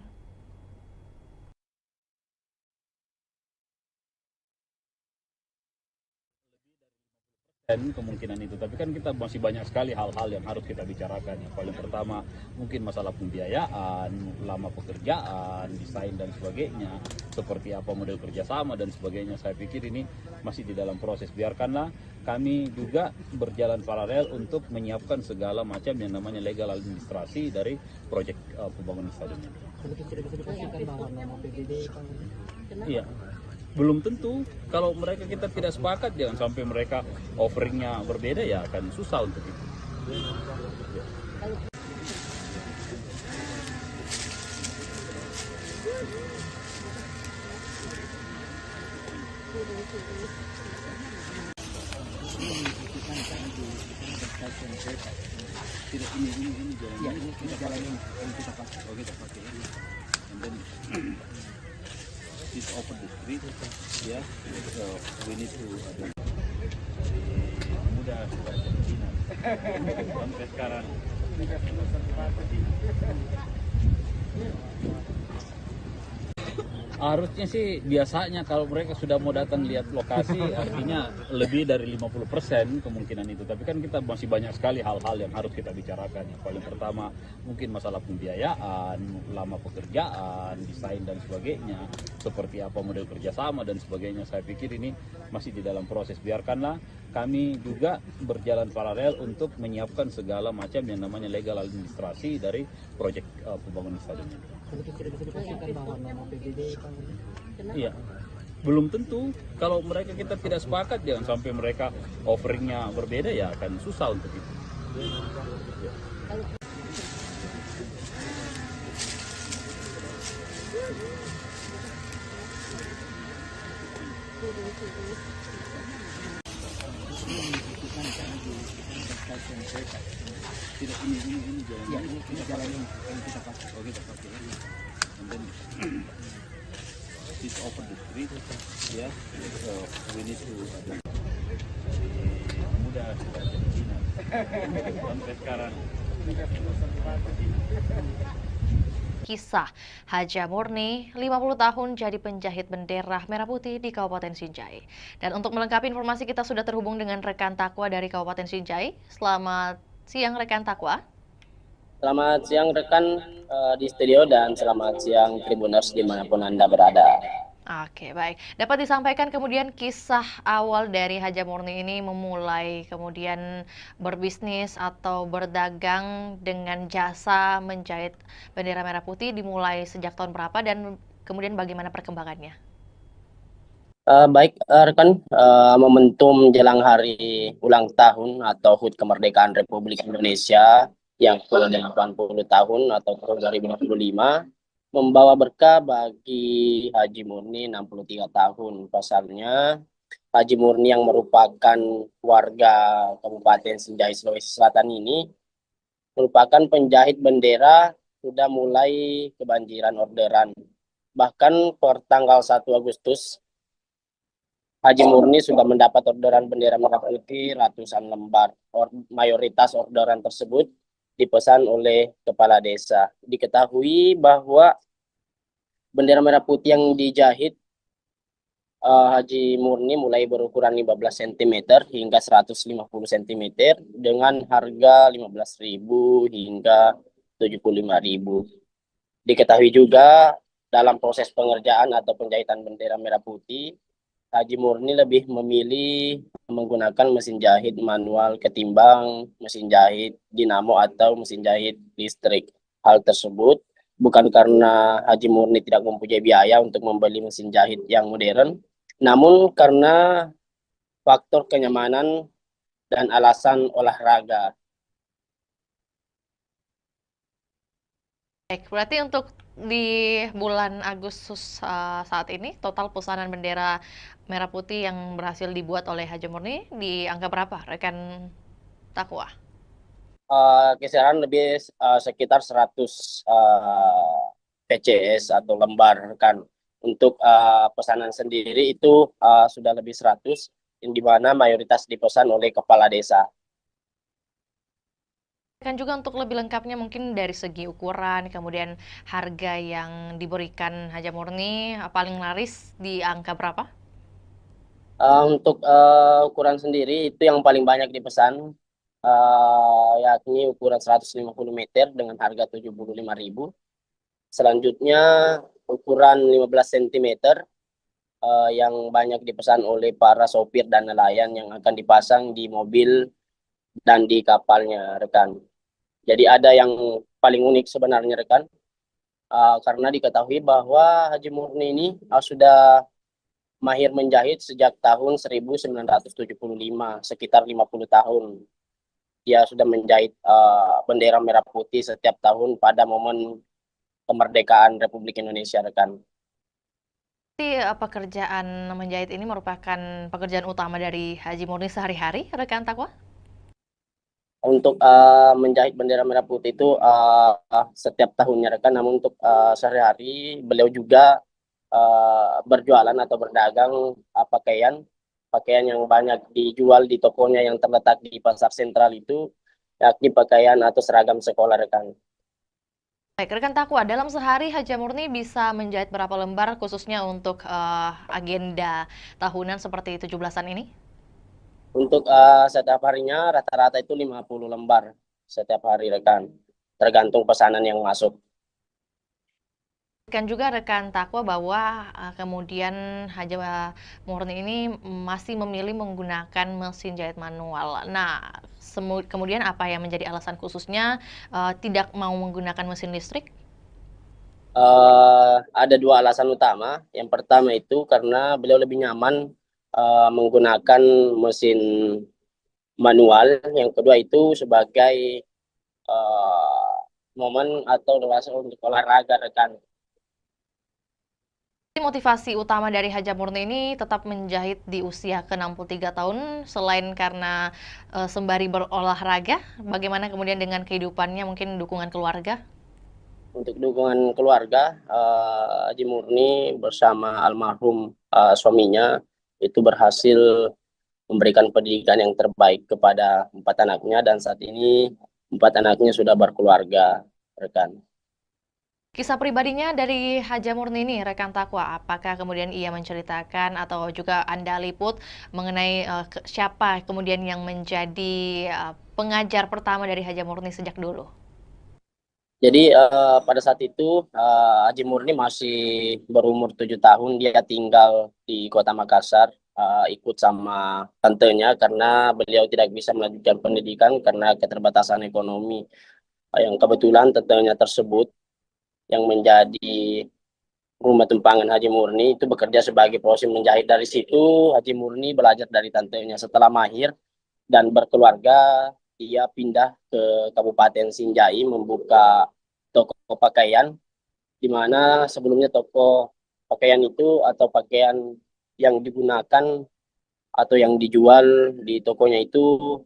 Dan kemungkinan itu, tapi kan kita masih banyak sekali hal-hal yang harus kita bicarakan. Yang paling pertama mungkin masalah pembiayaan, lama pekerjaan, desain dan sebagainya, seperti apa model kerjasama dan sebagainya. Saya pikir ini masih di dalam proses. Biarkanlah kami juga berjalan paralel untuk menyiapkan segala macam yang namanya legal administrasi dari proyek pembangunan stadion ini. Iya. Belum tentu, kalau mereka kita tidak sepakat, jangan sampai mereka offeringnya berbeda, ya akan susah untuk itu. Tidak, ini jalan ini kita jalan yang kita pakai. Oh, kita pakai ini. And then this open the street, ya. So we need to mudah sampai sekarang. Harusnya sih biasanya kalau mereka sudah mau datang lihat lokasi artinya lebih dari 50% kemungkinan itu. Tapi kan kita masih banyak sekali hal-hal yang harus kita bicarakan. Yang paling pertama mungkin masalah pembiayaan, lama pekerjaan, desain dan sebagainya. Seperti apa model kerjasama dan sebagainya. Saya pikir ini masih di dalam proses. Biarkanlah kami juga berjalan paralel untuk menyiapkan segala macam yang namanya legal administrasi dari proyek pembangunan stadion ini. Iya, belum tentu. Kalau mereka kita tidak sepakat, jangan sampai mereka offeringnya berbeda, ya akan susah untuk itu. Tidak, ini jalan ini jalan yang kita pakai. Oh, kita pakai ini. And then this open the street, ya. So we need to mudah sampai sekarang. Kisah Haja Murni, 50 tahun jadi penjahit bendera merah putih di Kabupaten Sinjai. Dan untuk melengkapi informasi kita sudah terhubung dengan rekan Takwa dari Kabupaten Sinjai. Selamat siang rekan Takwa. Selamat siang rekan di studio dan selamat siang Tribuners dimanapun Anda berada. Oke, baik. Dapat disampaikan kemudian kisah awal dari Haja Murni ini memulai kemudian berbisnis atau berdagang dengan jasa menjahit bendera merah putih dimulai sejak tahun berapa dan kemudian bagaimana perkembangannya? Baik rekan, momentum jelang hari ulang tahun atau HUT kemerdekaan Republik Indonesia yang ke-80 tahun atau tahun 2025 membawa berkah bagi Haji Murni 63 tahun. Pasalnya Haji Murni yang merupakan warga Kabupaten Sinjai Sulawesi Selatan ini merupakan penjahit bendera, sudah mulai kebanjiran orderan. Bahkan per tanggal 1 Agustus Haji Murni sudah mendapat orderan bendera merah putih ratusan lembar. Mayoritas orderan tersebut dipesan oleh kepala desa. Diketahui bahwa bendera merah putih yang dijahit Haji Murni mulai berukuran 15 cm hingga 150 cm dengan harga 15.000 hingga 75.000. Diketahui juga dalam proses pengerjaan atau penjahitan bendera merah putih, Haji Murni lebih memilih menggunakan mesin jahit manual ketimbang mesin jahit dinamo atau mesin jahit listrik. Hal tersebut bukan karena Haji Murni tidak mempunyai biaya untuk membeli mesin jahit yang modern, namun karena faktor kenyamanan dan alasan olahraga. Baik, berarti untuk di bulan Agustus saat ini total pesanan bendera merah putih yang berhasil dibuat oleh Haji Murni di angka berapa rekan Takwa? Kisaran lebih sekitar 100 PCS atau lembar kan. Untuk pesanan sendiri itu sudah lebih 100, di mana mayoritas dipesan oleh kepala desa. Kan juga untuk lebih lengkapnya mungkin dari segi ukuran, kemudian harga yang diberikan Haja Murni paling laris di angka berapa? Untuk ukuran sendiri itu yang paling banyak dipesan, yakni ukuran 150 meter dengan harga 75.000. Selanjutnya ukuran 15 cm yang banyak dipesan oleh para sopir dan nelayan yang akan dipasang di mobil dan di kapalnya rekan. Jadi ada yang paling unik sebenarnya rekan, karena diketahui bahwa Haji Murni ini sudah mahir menjahit sejak tahun 1975, sekitar 50 tahun. dia sudah menjahit bendera merah putih setiap tahun pada momen kemerdekaan Republik Indonesia, rekan. Pekerjaan menjahit ini merupakan pekerjaan utama dari Haji Murni sehari-hari, rekan Takwa? Untuk menjahit bendera merah putih itu setiap tahunnya, rekan. Namun untuk sehari-hari beliau juga berjualan atau berdagang pakaian yang banyak dijual di tokonya yang terletak di pasar sentral itu, yakni pakaian atau seragam sekolah, rekan. Baik, rekan Takwa, dalam sehari Haja Murni bisa menjahit berapa lembar khususnya untuk agenda tahunan seperti 17-an ini? Untuk setiap harinya rata-rata itu 50 lembar setiap hari, rekan. Tergantung pesanan yang masuk. Kan juga rekan Takwa bahwa kemudian Haja Murni ini masih memilih menggunakan mesin jahit manual. Nah, kemudian apa yang menjadi alasan khususnya tidak mau menggunakan mesin listrik? Ada dua alasan utama. Yang pertama itu karena beliau lebih nyaman menggunakan mesin manual. Yang kedua itu sebagai momen atau luasa untuk olahraga, rekan. Motivasi utama dari Haja Murni ini tetap menjahit di usia ke-63 tahun, selain karena sembari berolahraga, bagaimana kemudian dengan kehidupannya, mungkin dukungan keluarga? Untuk dukungan keluarga, Haji Murni bersama almarhum suaminya itu berhasil memberikan pendidikan yang terbaik kepada 4 anaknya, dan saat ini 4 anaknya sudah berkeluarga, rekan. Kisah pribadinya dari Haja Murni ini, rekan Takwa, apakah kemudian ia menceritakan atau juga Anda liput mengenai siapa kemudian yang menjadi pengajar pertama dari Haja Murni sejak dulu? Jadi pada saat itu Haji Murni masih berumur 7 tahun, dia tinggal di Kota Makassar, ikut sama tantenya karena beliau tidak bisa melanjutkan pendidikan karena keterbatasan ekonomi. Yang kebetulan tantenya tersebut yang menjadi rumah tumpangan Haji Murni itu bekerja sebagai proses menjahit. Dari situ Haji Murni belajar dari tantenya. Setelah mahir dan berkeluarga, dia pindah ke Kabupaten Sinjai membuka toko pakaian, di mana sebelumnya toko pakaian itu atau pakaian yang digunakan atau yang dijual di tokonya itu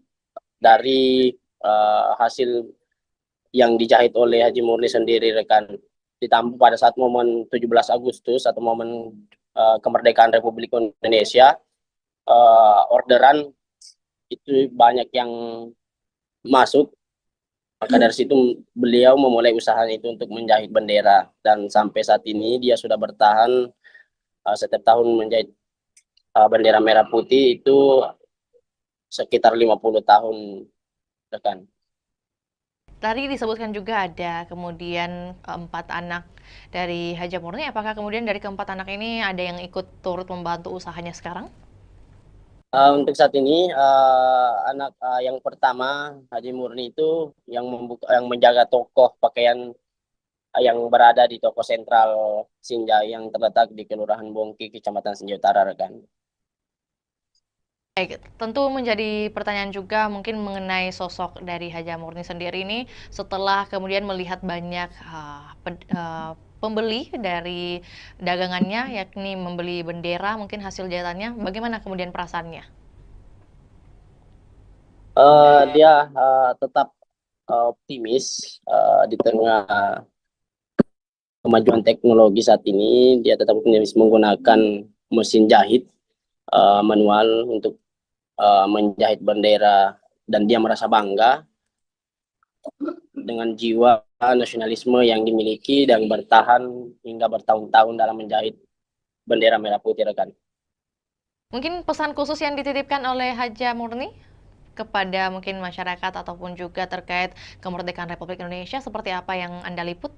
dari hasil yang dijahit oleh Haji Murni sendiri, rekan. Ditambah pada saat momen 17 Agustus atau momen kemerdekaan Republik Indonesia, orderan itu banyak yang masuk. Maka dari situ beliau memulai usahanya itu untuk menjahit bendera, dan sampai saat ini dia sudah bertahan setiap tahun menjahit bendera merah putih itu sekitar 50 tahun, rekan. Tadi disebutkan juga ada kemudian 4 anak dari Haja Murni. Apakah kemudian dari keempat anak ini ada yang ikut turut membantu usahanya sekarang? Untuk saat ini anak yang pertama Haji Murni itu yang menjaga toko pakaian yang berada di toko sentral Sinjai yang terletak di Kelurahan Bongki, Kecamatan Sinjai Utara, rekan. Baik, tentu menjadi pertanyaan juga mungkin mengenai sosok dari Haja Murni sendiri ini setelah kemudian melihat banyak pembeli dari dagangannya, yakni membeli bendera mungkin hasil jahitannya, bagaimana kemudian perasaannya? Dia tetap optimis di tengah kemajuan teknologi saat ini. Dia tetap optimis menggunakan mesin jahit manual untuk menjahit bendera, dan dia merasa bangga dengan jiwa nasionalisme yang dimiliki dan bertahan hingga bertahun-tahun dalam menjahit bendera merah putih, rekan. Mungkin pesan khusus yang dititipkan oleh Haja Murni kepada mungkin masyarakat ataupun juga terkait kemerdekaan Republik Indonesia seperti apa yang Anda liput?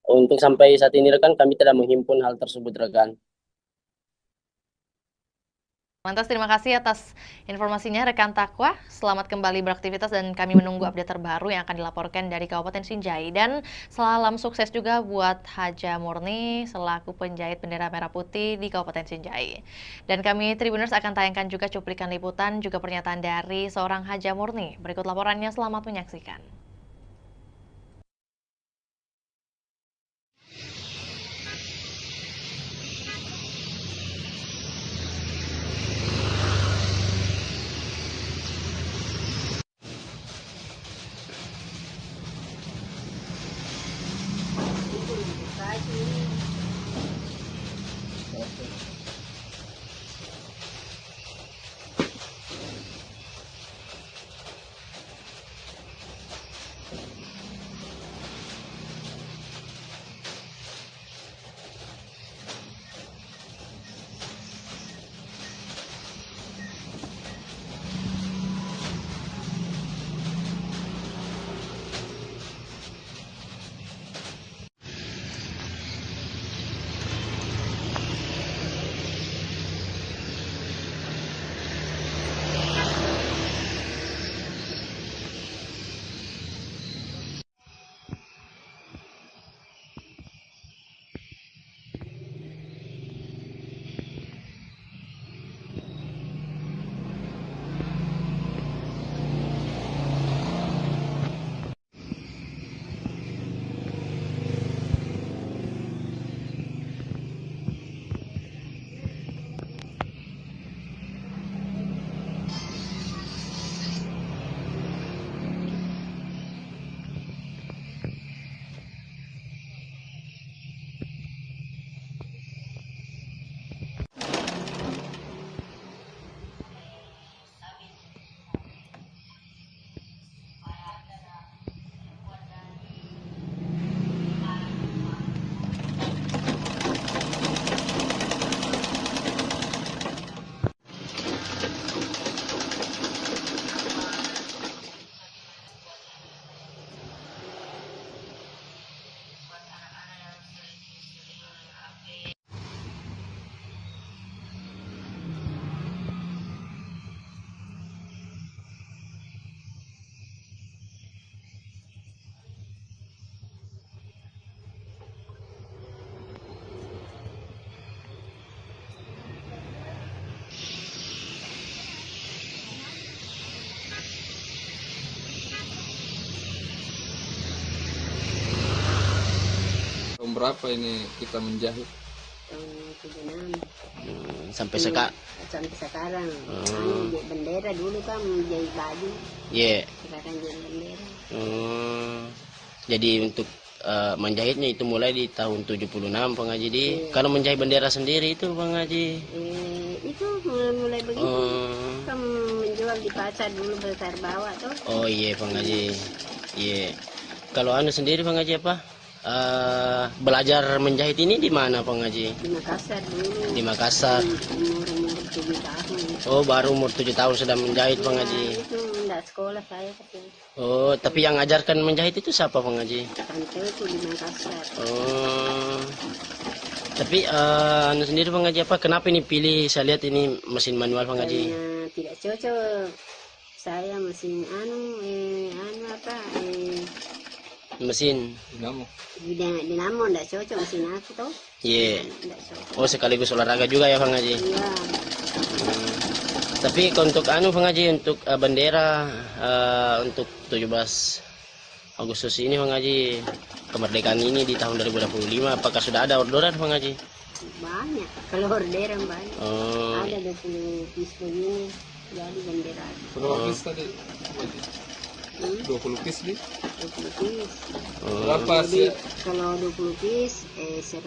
Untuk sampai saat ini, rekan, kami tidak menghimpun hal tersebut, rekan. Lantas terima kasih atas informasinya rekan Takwa. Selamat kembali beraktivitas dan kami menunggu update terbaru yang akan dilaporkan dari Kabupaten Sinjai. Dan salam sukses juga buat Haja Murni selaku penjahit bendera merah putih di Kabupaten Sinjai. Dan kami Tribuners akan tayangkan juga cuplikan liputan juga pernyataan dari seorang Haja Murni. Berikut laporannya, selamat menyaksikan. Tahun berapa ini kita menjahit? Tahun 76. Sampai sekarang. Bendera dulu kan menjahit baju. Iya. Sekarang jadi bendera. Jadi untuk menjahitnya itu mulai di tahun 76 Bang Haji. Kalau menjahit bendera sendiri itu Bang Haji? Itu mulai begitu. Kan menjual di pasar dulu besar bawah tuh. Oh iya Bang Haji. Iya. Kalau anu sendiri Bang Haji apa? Belajar menjahit ini di mana Bang Haji? Di Makassar dulu. Di Makassar. Umur 7 tahun. Oh, baru umur 7 tahun sudah menjahit Bang Haji. Itu enggak sekolah saya tapi. Oh, tapi yang ajarkan menjahit itu siapa Bang Haji? Tanteku di Makassar. Oh. Tapi anu sendiri Bang Haji apa? Kenapa ini pilih, saya lihat ini mesin manual Bang Haji? Karena tidak cocok. Saya mesin mesin dinamo enggak cocok mesin aku tuh. Iya. Oh, sekaligus olahraga juga ya Bang Haji? Iya. Tapi untuk anu Bang Haji, untuk bendera untuk 17 Agustus ini Bang Haji, kemerdekaan ini di tahun 2025, apakah sudah ada orderan Bang Haji? Banyak, kalau orderan banyak. Ada 20 piece begini jadi bendera. Berapa piece tadi? 20 piece di? 20 piece. Berapa jadi, sih? kalau 20 piece 100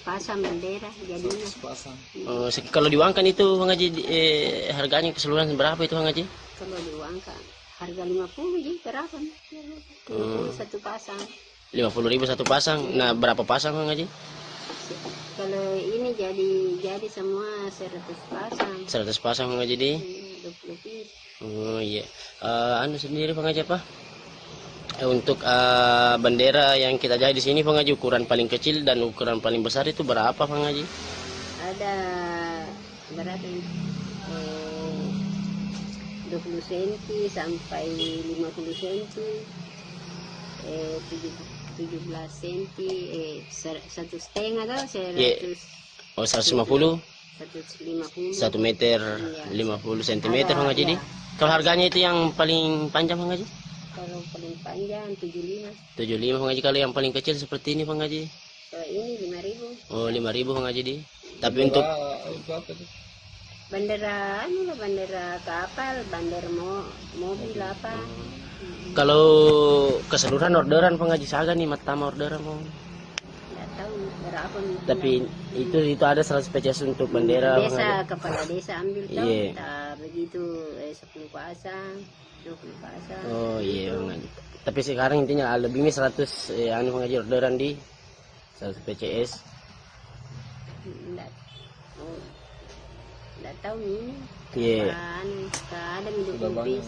pasang bendera jadinya. 100 pasang. Kalau diuangkan itu Bang Haji, harganya keseluruhan berapa itu Bang Haji? Kalau diuangkan harga 50 ji berapa? 50 satu pasang. 50.000 satu pasang. Nah, berapa pasang Bang Haji? Kalau ini jadi semua 100 pasang. 100 pasang Bang Haji di? 20 piece. Oh iya. Anu sendiri Bang Haji apa? Untuk bendera yang kita jahit di sini Bang Haji, ukuran paling kecil dan ukuran paling besar itu berapa Bang Haji? Ada berapa ini? 20 cm sampai 50 cm, 17 cm, 1,5 atau 100. Oh, 150. 150. 1 meter 50 cm Bang Haji. Ya. Kalau harganya itu yang paling panjang Bang Haji? Kalau paling panjang 75. 75 Bang Haji. Kalau yang paling kecil seperti ini Bang Haji? Ini 5.000. Oh, 5.000 Bang Haji. Tapi untuk bandera bandera kapal, bandera mobil apa. Kalau keseluruhan orderan Bang Haji Saga nih, matama orderan Bang. Nggak tahu berapa. Tapi itu ada 100 peces untuk bendera desa, kepala desa ambil tahu. Iya. Begitu 10 pasang, 20 pasang. Oh iya Bang Haji. Tapi sekarang intinya lebih 100 Bang Haji orderan di 100 PCS. Nggak tahu ini. Iya. Ada hidup bis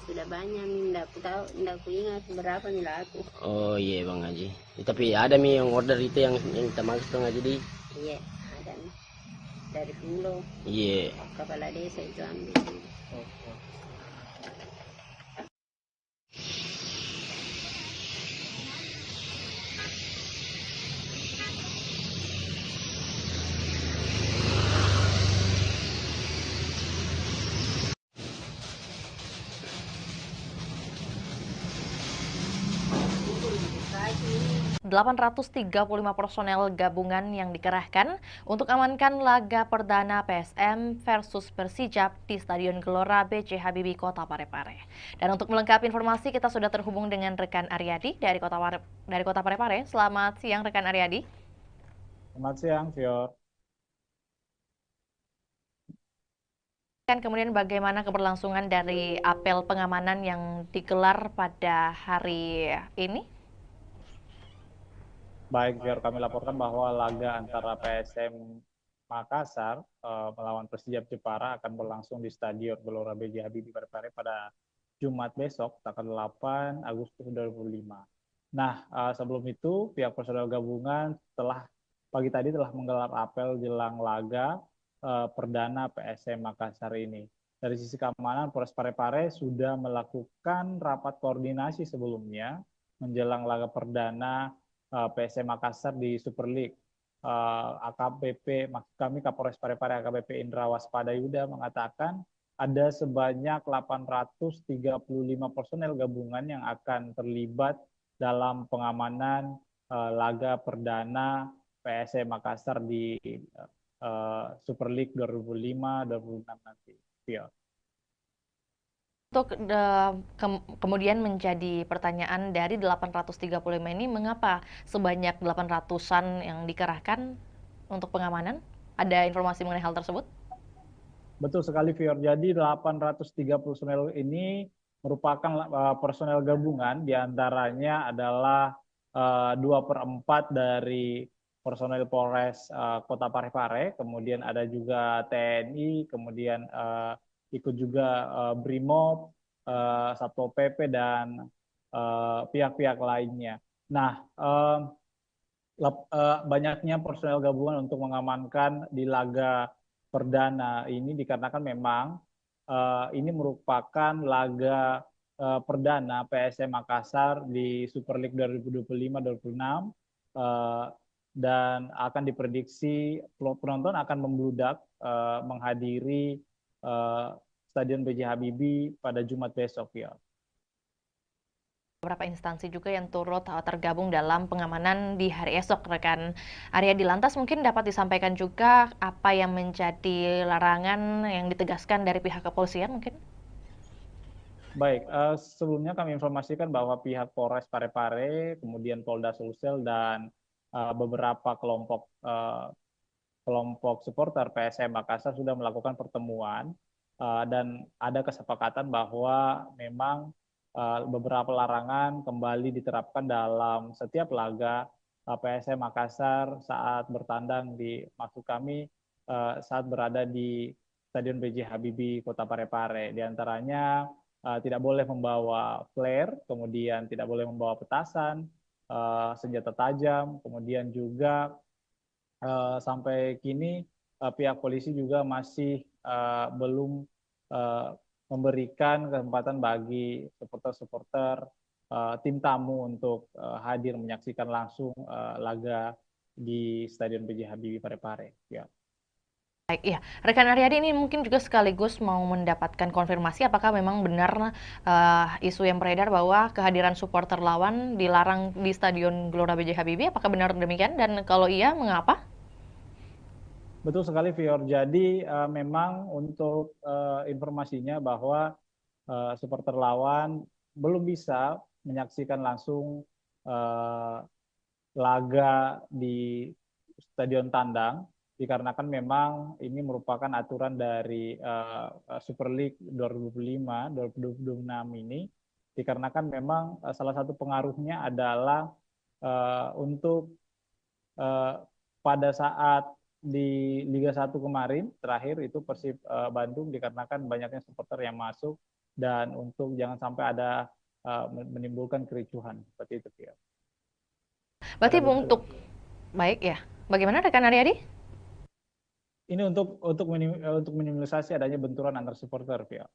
sudah banyak, nggak tahu, nggak ingat berapa nih laku. Oh iya Bang Haji. Tapi ada nih yang order itu yang kita maksud Bang Haji. Iya, ada nih. Dari pulau. Iya. Kepala desa itu ambil. .835 personel gabungan yang dikerahkan untuk amankan laga perdana PSM versus Persijap di Stadion Gelora B.J. Habibie, Kota Parepare. Dan untuk melengkapi informasi, kita sudah terhubung dengan rekan Aryadi dari Kota Parepare. Selamat siang, rekan Aryadi. Selamat siang, Fior. Kemudian bagaimana keberlangsungan dari apel pengamanan yang digelar pada hari ini? Baik, biar kami laporkan bahwa laga antara PSM Makassar melawan Persijap Jepara akan berlangsung di Stadion Gelora B.J. Habibie Parepare pada Jumat besok, tanggal 8 Agustus 2025. Nah, sebelum itu, pihak personel gabungan pagi tadi telah menggelar apel jelang laga perdana PSM Makassar ini. Dari sisi keamanan, Polres Parepare sudah melakukan rapat koordinasi sebelumnya menjelang laga perdana PSM Makassar di Super League. AKBP, maksud kami Kapolres Parepare AKBP Indra Waspada Yuda mengatakan ada sebanyak 835 personel gabungan yang akan terlibat dalam pengamanan laga perdana PSM Makassar di Super League 2005-2006 nanti. Ya. Untuk kemudian menjadi pertanyaan dari 835 ini, mengapa sebanyak 800-an yang dikerahkan untuk pengamanan? Ada informasi mengenai hal tersebut? Betul sekali, Fior. Jadi 830 personel ini merupakan personel gabungan, diantaranya adalah 2/4 dari personel Polres Kota Parepare, kemudian ada juga TNI, kemudian ikut juga Brimob, Satpol PP, dan pihak-pihak lainnya. Nah, banyaknya personel gabungan untuk mengamankan di laga perdana ini dikarenakan memang ini merupakan laga perdana PSM Makassar di Super League 2025-2026 dan akan diprediksi penonton akan membludak menghadiri Stadion B.J. Habibie pada Jumat besok, ya. Beberapa instansi juga yang turut tergabung dalam pengamanan di hari esok, rekan Aryadi. Lantas mungkin dapat disampaikan juga apa yang menjadi larangan yang ditegaskan dari pihak kepolisian mungkin? Baik, sebelumnya kami informasikan bahwa pihak Polres Parepare, kemudian Polda Sulsel, dan beberapa kelompok supporter PSM Makassar sudah melakukan pertemuan dan ada kesepakatan bahwa memang beberapa larangan kembali diterapkan dalam setiap laga PSM Makassar saat bertandang maksud kami saat berada di Stadion B.J. Habibie Kota Parepare. Di antaranya tidak boleh membawa flare, kemudian tidak boleh membawa petasan, senjata tajam, kemudian juga sampai kini pihak polisi juga masih belum memberikan kesempatan bagi supporter-supporter tim tamu untuk hadir menyaksikan langsung laga di Stadion B.J. Habibie Parepare. Ya. Baik, iya. Rekan Aryadi ini mungkin juga sekaligus mau mendapatkan konfirmasi apakah memang benar isu yang beredar bahwa kehadiran supporter lawan dilarang di Stadion Gelora B.J. Habibie. Apakah benar demikian? Dan kalau iya, mengapa? Betul sekali, Fior. Jadi memang untuk informasinya bahwa supporter lawan belum bisa menyaksikan langsung laga di Stadion Tandang, dikarenakan memang ini merupakan aturan dari Super League 2025-2026 ini, dikarenakan memang salah satu pengaruhnya adalah untuk pada saat di Liga 1 kemarin terakhir itu Persib Bandung, dikarenakan banyaknya supporter yang masuk dan untuk jangan sampai ada menimbulkan kericuhan seperti itu, ya. Berarti untuk baik ya. Bagaimana rekan Aryadi? Ini untuk minimalisasi adanya benturan antar supporter, ya.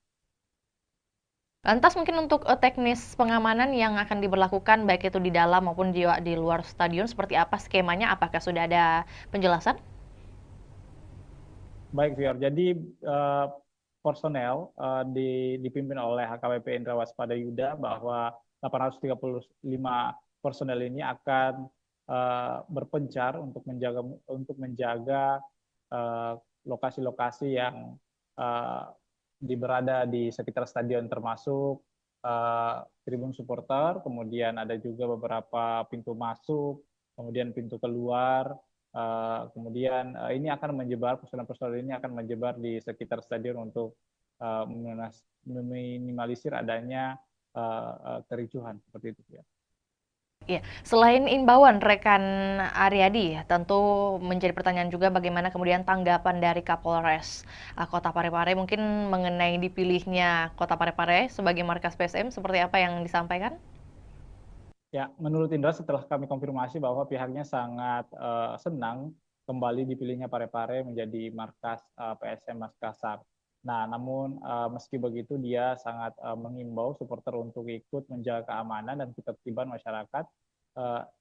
Lantas mungkin untuk teknis pengamanan yang akan diberlakukan baik itu di dalam maupun di luar stadion seperti apa skemanya? Apakah sudah ada penjelasan? Baik, Fior. Jadi personel dipimpin oleh HKBP Indra Waspada Yuda bahwa 835 personel ini akan berpencar untuk menjaga lokasi-lokasi yang berada di sekitar stadion, termasuk tribun supporter, kemudian ada juga beberapa pintu masuk, kemudian pintu keluar, kemudian ini akan menyebar, personel-personel ini akan menyebar di sekitar stadion untuk meminimalisir adanya kericuhan seperti itu, ya. Ya, selain imbauan rekan Aryadi, tentu menjadi pertanyaan juga bagaimana kemudian tanggapan dari Kapolres Kota Parepare mungkin mengenai dipilihnya Kota Parepare sebagai markas PSM, seperti apa yang disampaikan? Ya, menurut Indra setelah kami konfirmasi bahwa pihaknya sangat senang kembali dipilihnya Parepare menjadi markas PSM Makassar. Nah, namun meski begitu dia sangat mengimbau supporter untuk ikut menjaga keamanan dan ketertiban masyarakat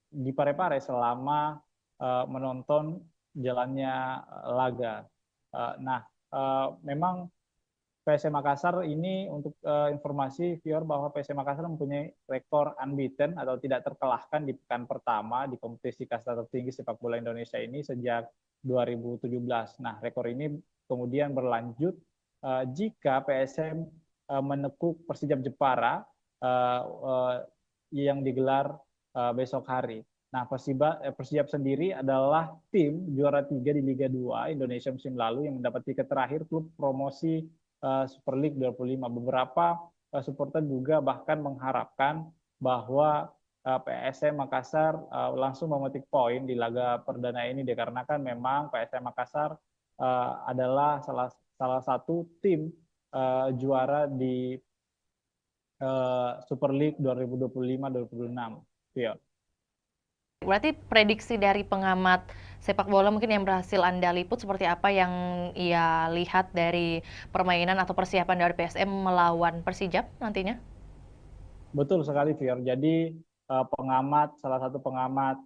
di Parepare selama menonton jalannya laga. Memang PSM Makassar ini untuk informasi Fior bahwa PSM Makassar mempunyai rekor unbeaten atau tidak terkalahkan di pekan pertama di kompetisi kasta tertinggi sepak bola Indonesia ini sejak 2017. Nah, rekor ini kemudian berlanjut jika PSM menekuk Persijap Jepara yang digelar besok hari. Nah, Persijap sendiri adalah tim juara 3 di Liga 2 Indonesia musim lalu yang mendapat tiket terakhir klub promosi Super League 25. Beberapa supporter juga bahkan mengharapkan bahwa PSM Makassar langsung memetik poin di laga perdana ini, dikarenakan memang PSM Makassar adalah salah satu tim juara di Super League 2025-2026. Ya. Berarti prediksi dari pengamat sepak bola mungkin yang berhasil Anda liput seperti apa yang ia lihat dari permainan atau persiapan dari PSM melawan Persijap nantinya? Betul sekali, Fior. Jadi salah satu pengamat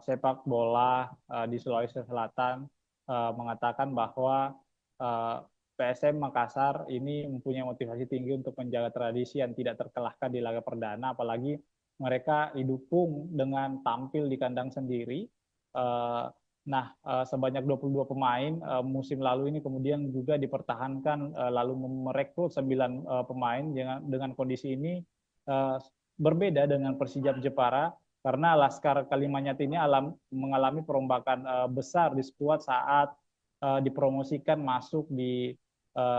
sepak bola di Sulawesi Selatan mengatakan bahwa PSM Makassar ini mempunyai motivasi tinggi untuk menjaga tradisi yang tidak terkalahkan di laga perdana, apalagi mereka didukung dengan tampil di kandang sendiri. Sebanyak 22 pemain musim lalu ini kemudian juga dipertahankan, lalu merekrut 9 pemain dengan kondisi ini berbeda dengan Persijap Jepara, karena Laskar Kalimantan ini mengalami perombakan besar di skuad saat dipromosikan masuk di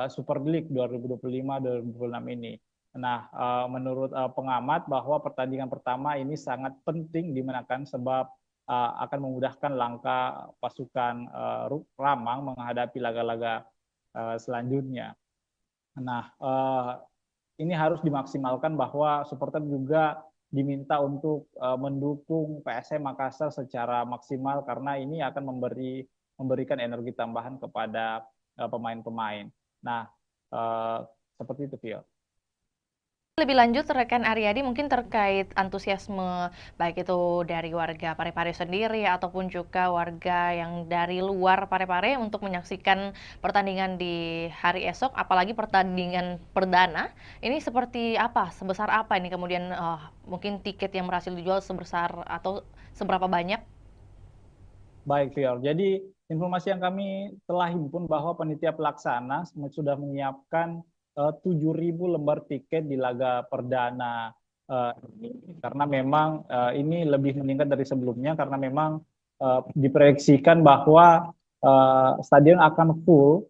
Super League 2025-2026 ini. Nah, menurut pengamat bahwa pertandingan pertama ini sangat penting dimenangkan sebab akan memudahkan langkah pasukan Ramang menghadapi laga-laga selanjutnya. Nah, ini harus dimaksimalkan bahwa supporter juga diminta untuk mendukung PSM Makassar secara maksimal, karena ini akan memberikan energi tambahan kepada pemain-pemain. Nah, seperti itu, Vio. Lebih lanjut, rekan Aryadi mungkin terkait antusiasme baik itu dari warga Parepare sendiri ataupun juga warga yang dari luar Parepare untuk menyaksikan pertandingan di hari esok, apalagi pertandingan perdana. Ini seperti apa? Sebesar apa ini kemudian mungkin tiket yang berhasil dijual sebesar atau seberapa banyak? Baik, Vio. Jadi informasi yang kami telah himpun bahwa panitia pelaksana sudah menyiapkan 7.000 lembar tiket di laga perdana ini, karena memang ini lebih meningkat dari sebelumnya karena memang diproyeksikan bahwa stadion akan full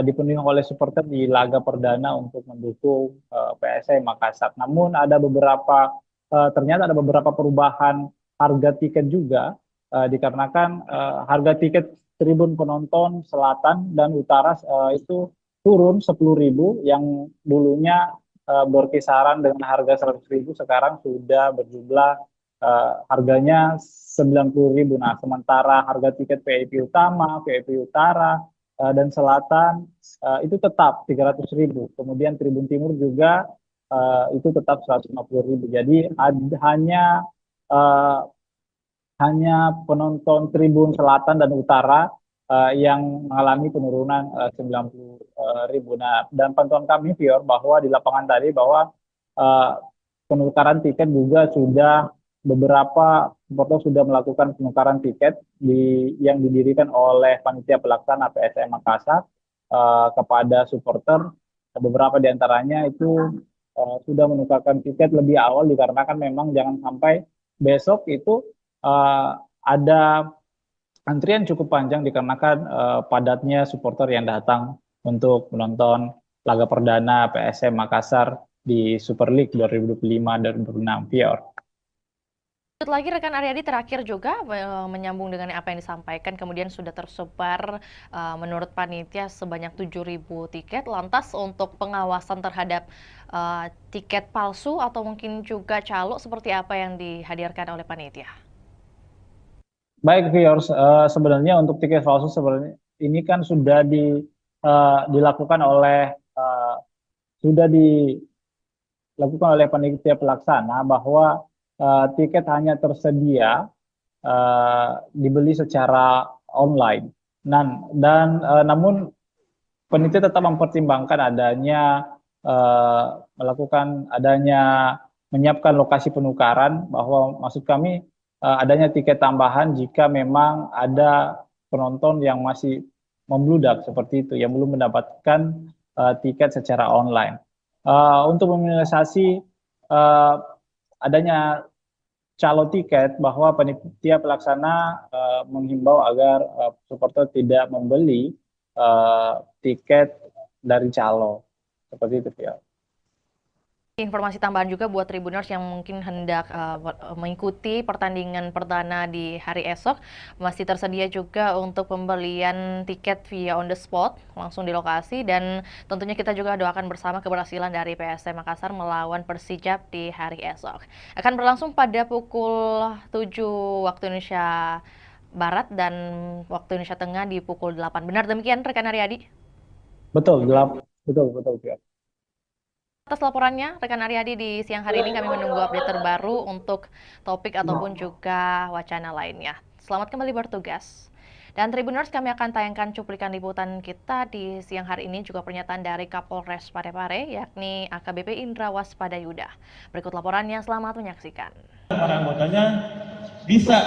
dipenuhi oleh supporter di laga perdana untuk mendukung PSM Makassar. Namun ternyata ada beberapa perubahan harga tiket juga dikarenakan harga tiket tribun penonton selatan dan utara itu turun 10.000, yang dulunya berkisaran dengan harga 100.000 sekarang sudah berjumlah harganya 90.000. Nah, sementara harga tiket VIP utama, VIP utara dan selatan itu tetap 300.000. Kemudian tribun timur juga itu tetap 150.000. Jadi hanya penonton tribun selatan dan utara yang mengalami penurunan 90.000. Nah, dan pantauan kami, Fior, bahwa di lapangan tadi bahwa penukaran tiket juga sudah beberapa supporter sudah melakukan penukaran tiket yang didirikan oleh panitia pelaksana PSM Makassar kepada supporter. Beberapa di antaranya itu sudah menukarkan tiket lebih awal dikarenakan memang jangan sampai besok itu ada antrian cukup panjang dikarenakan padatnya supporter yang datang untuk menonton laga perdana PSM Makassar di Super League 2025-2026, Pior. Lagi rekan Aryadi terakhir juga menyambung dengan apa yang disampaikan, kemudian sudah tersebar menurut panitia sebanyak 7.000 tiket. Lantas untuk pengawasan terhadap tiket palsu atau mungkin juga calo seperti apa yang dihadirkan oleh panitia? Baik, viewers, sebenarnya untuk tiket palsu sebenarnya ini kan sudah dilakukan oleh panitia pelaksana bahwa tiket hanya tersedia dibeli secara online. Namun panitia tetap mempertimbangkan menyiapkan lokasi penukaran, bahwa maksud kami adanya tiket tambahan jika memang ada penonton yang masih membludak seperti itu, yang belum mendapatkan tiket secara online. Untuk meminimalisasi adanya calo tiket, bahwa panitia pelaksana menghimbau agar supporter tidak membeli tiket dari calo seperti itu, ya. Informasi tambahan juga buat Tribuners yang mungkin hendak mengikuti pertandingan perdana di hari esok, masih tersedia juga untuk pembelian tiket via on the spot, langsung di lokasi, dan tentunya kita juga doakan bersama keberhasilan dari PSM Makassar melawan Persijap di hari esok. Akan berlangsung pada pukul 7 waktu Indonesia Barat dan waktu Indonesia Tengah di pukul 8. Benar demikian rekan Aryadi? Betul, betul. Atas laporannya, rekan Aryadi, di siang hari ini kami menunggu update terbaru untuk topik ataupun juga wacana lainnya. Selamat kembali bertugas. Dan Tribuners, kami akan tayangkan cuplikan liputan kita di siang hari ini, juga pernyataan dari Kapolres Parepare, yakni AKBP Indra Waspadayuda. Berikut laporannya, selamat menyaksikan. Para anggotanya bisa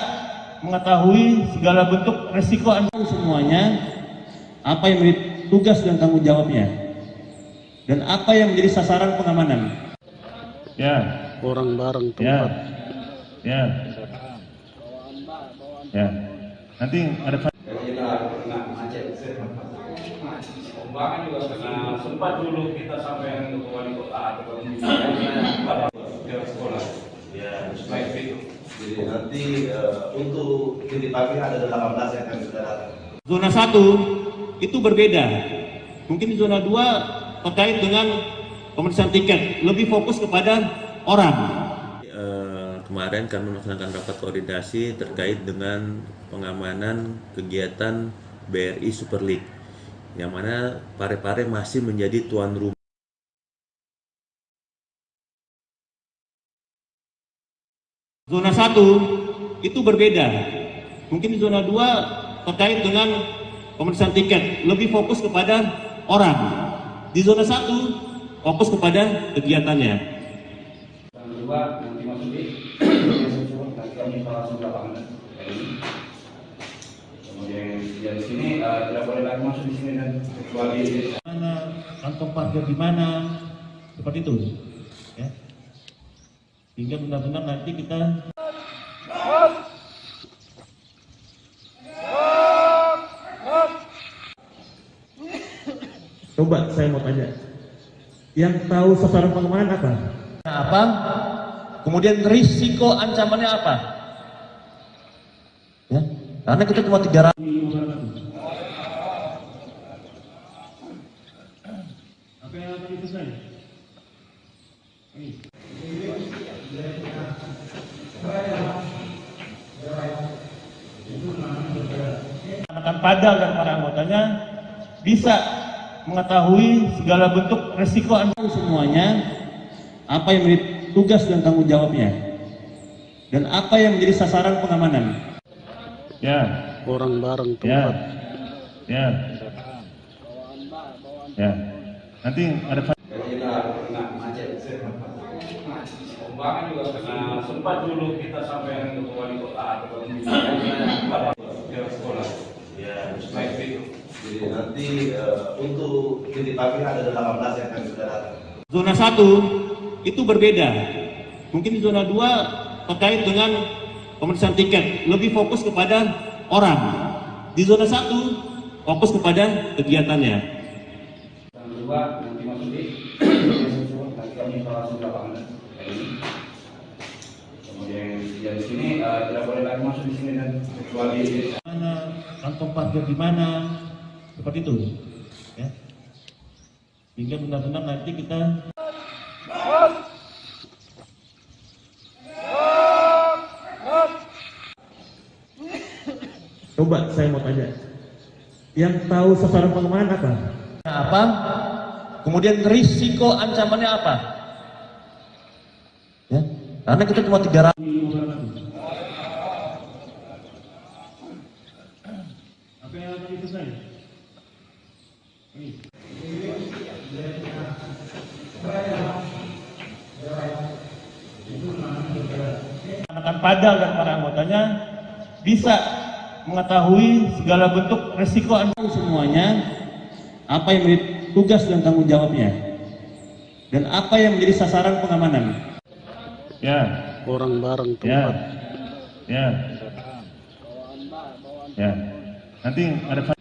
mengetahui segala bentuk resiko semuanya, apa yang menjadi tugas dan tanggung jawabnya, dan apa yang menjadi sasaran pengamanan. Ya. Barang-barang tempat. Ya. Nanti ada Pembangunan juga sempat dulu kita sampai ke wali kota atau sekolah. Ya, supaya itu. Jadi nanti untuk titik pagi ada 18 yang akan sudah datang. Zona 1 itu berbeda. Mungkin zona 2 terkait dengan pemeriksaan tiket, lebih fokus kepada orang. Kemarin kami melaksanakan rapat koordinasi terkait dengan pengamanan kegiatan BRI Super League, yang mana Parepare masih menjadi tuan rumah. Zona 1 itu berbeda. Mungkin di zona 2 terkait dengan pemeriksaan tiket, lebih fokus kepada orang. Di zona 1 fokus kepada kegiatannya. Yang kedua, nanti masuk di nanti kami langsung lapangan kayak ini. Kemudian di sini tidak boleh lagi masuk di sini dan kecuali mana, kantong parkir di mana, seperti itu. Ya. Sehingga benar-benar nanti kita coba saya mau tanya, yang tahu sasaran pengamanan apa? Apa? Kemudian risiko ancamannya apa? Ya, karena kita cuma 300. Apa yang tadi itu saya? Akan padal dan para anggotanya bisa mengetahui segala bentuk resiko semuanya, apa yang menjadi tugas dan tanggung jawabnya, dan apa yang menjadi sasaran pengamanan. Ya. Orang bareng Ya. tempat. Ya. Ya. Nanti ada. Pembangunan juga karena sempat dulu kita sampai ke wali kota atau sekolah. Ya, baik itu. Jadi nanti untuk titik pagi ada 18 yang akan sudah datang. Zona 1 itu berbeda. Mungkin di zona 2 terkait dengan pemeriksaan tiket, lebih fokus kepada orang. Di zona 1 fokus kepada kegiatannya. Yang kedua, nanti masuk di nanti kami langsung lapangan kayak ini. Kemudian di sini tidak boleh lagi masuk di sini dan kecuali mana, kantong parkir di mana, seperti itu. Ya. Sehingga benar-benar nanti kita coba saya mau tanya, yang tahu sasaran pengamanan apa? Apa? Kemudian risiko ancamannya apa? Ya, karena kita cuma 300. Apa yang tadi itu saya? Akan padal dan para anggotanya bisa mengetahui segala bentuk resiko semuanya, apa yang menjadi tugas dan tanggung jawabnya, dan apa yang menjadi sasaran pengamanan. Ya. Orang bareng Ya. tempat. Ya. Ya. Nanti ada.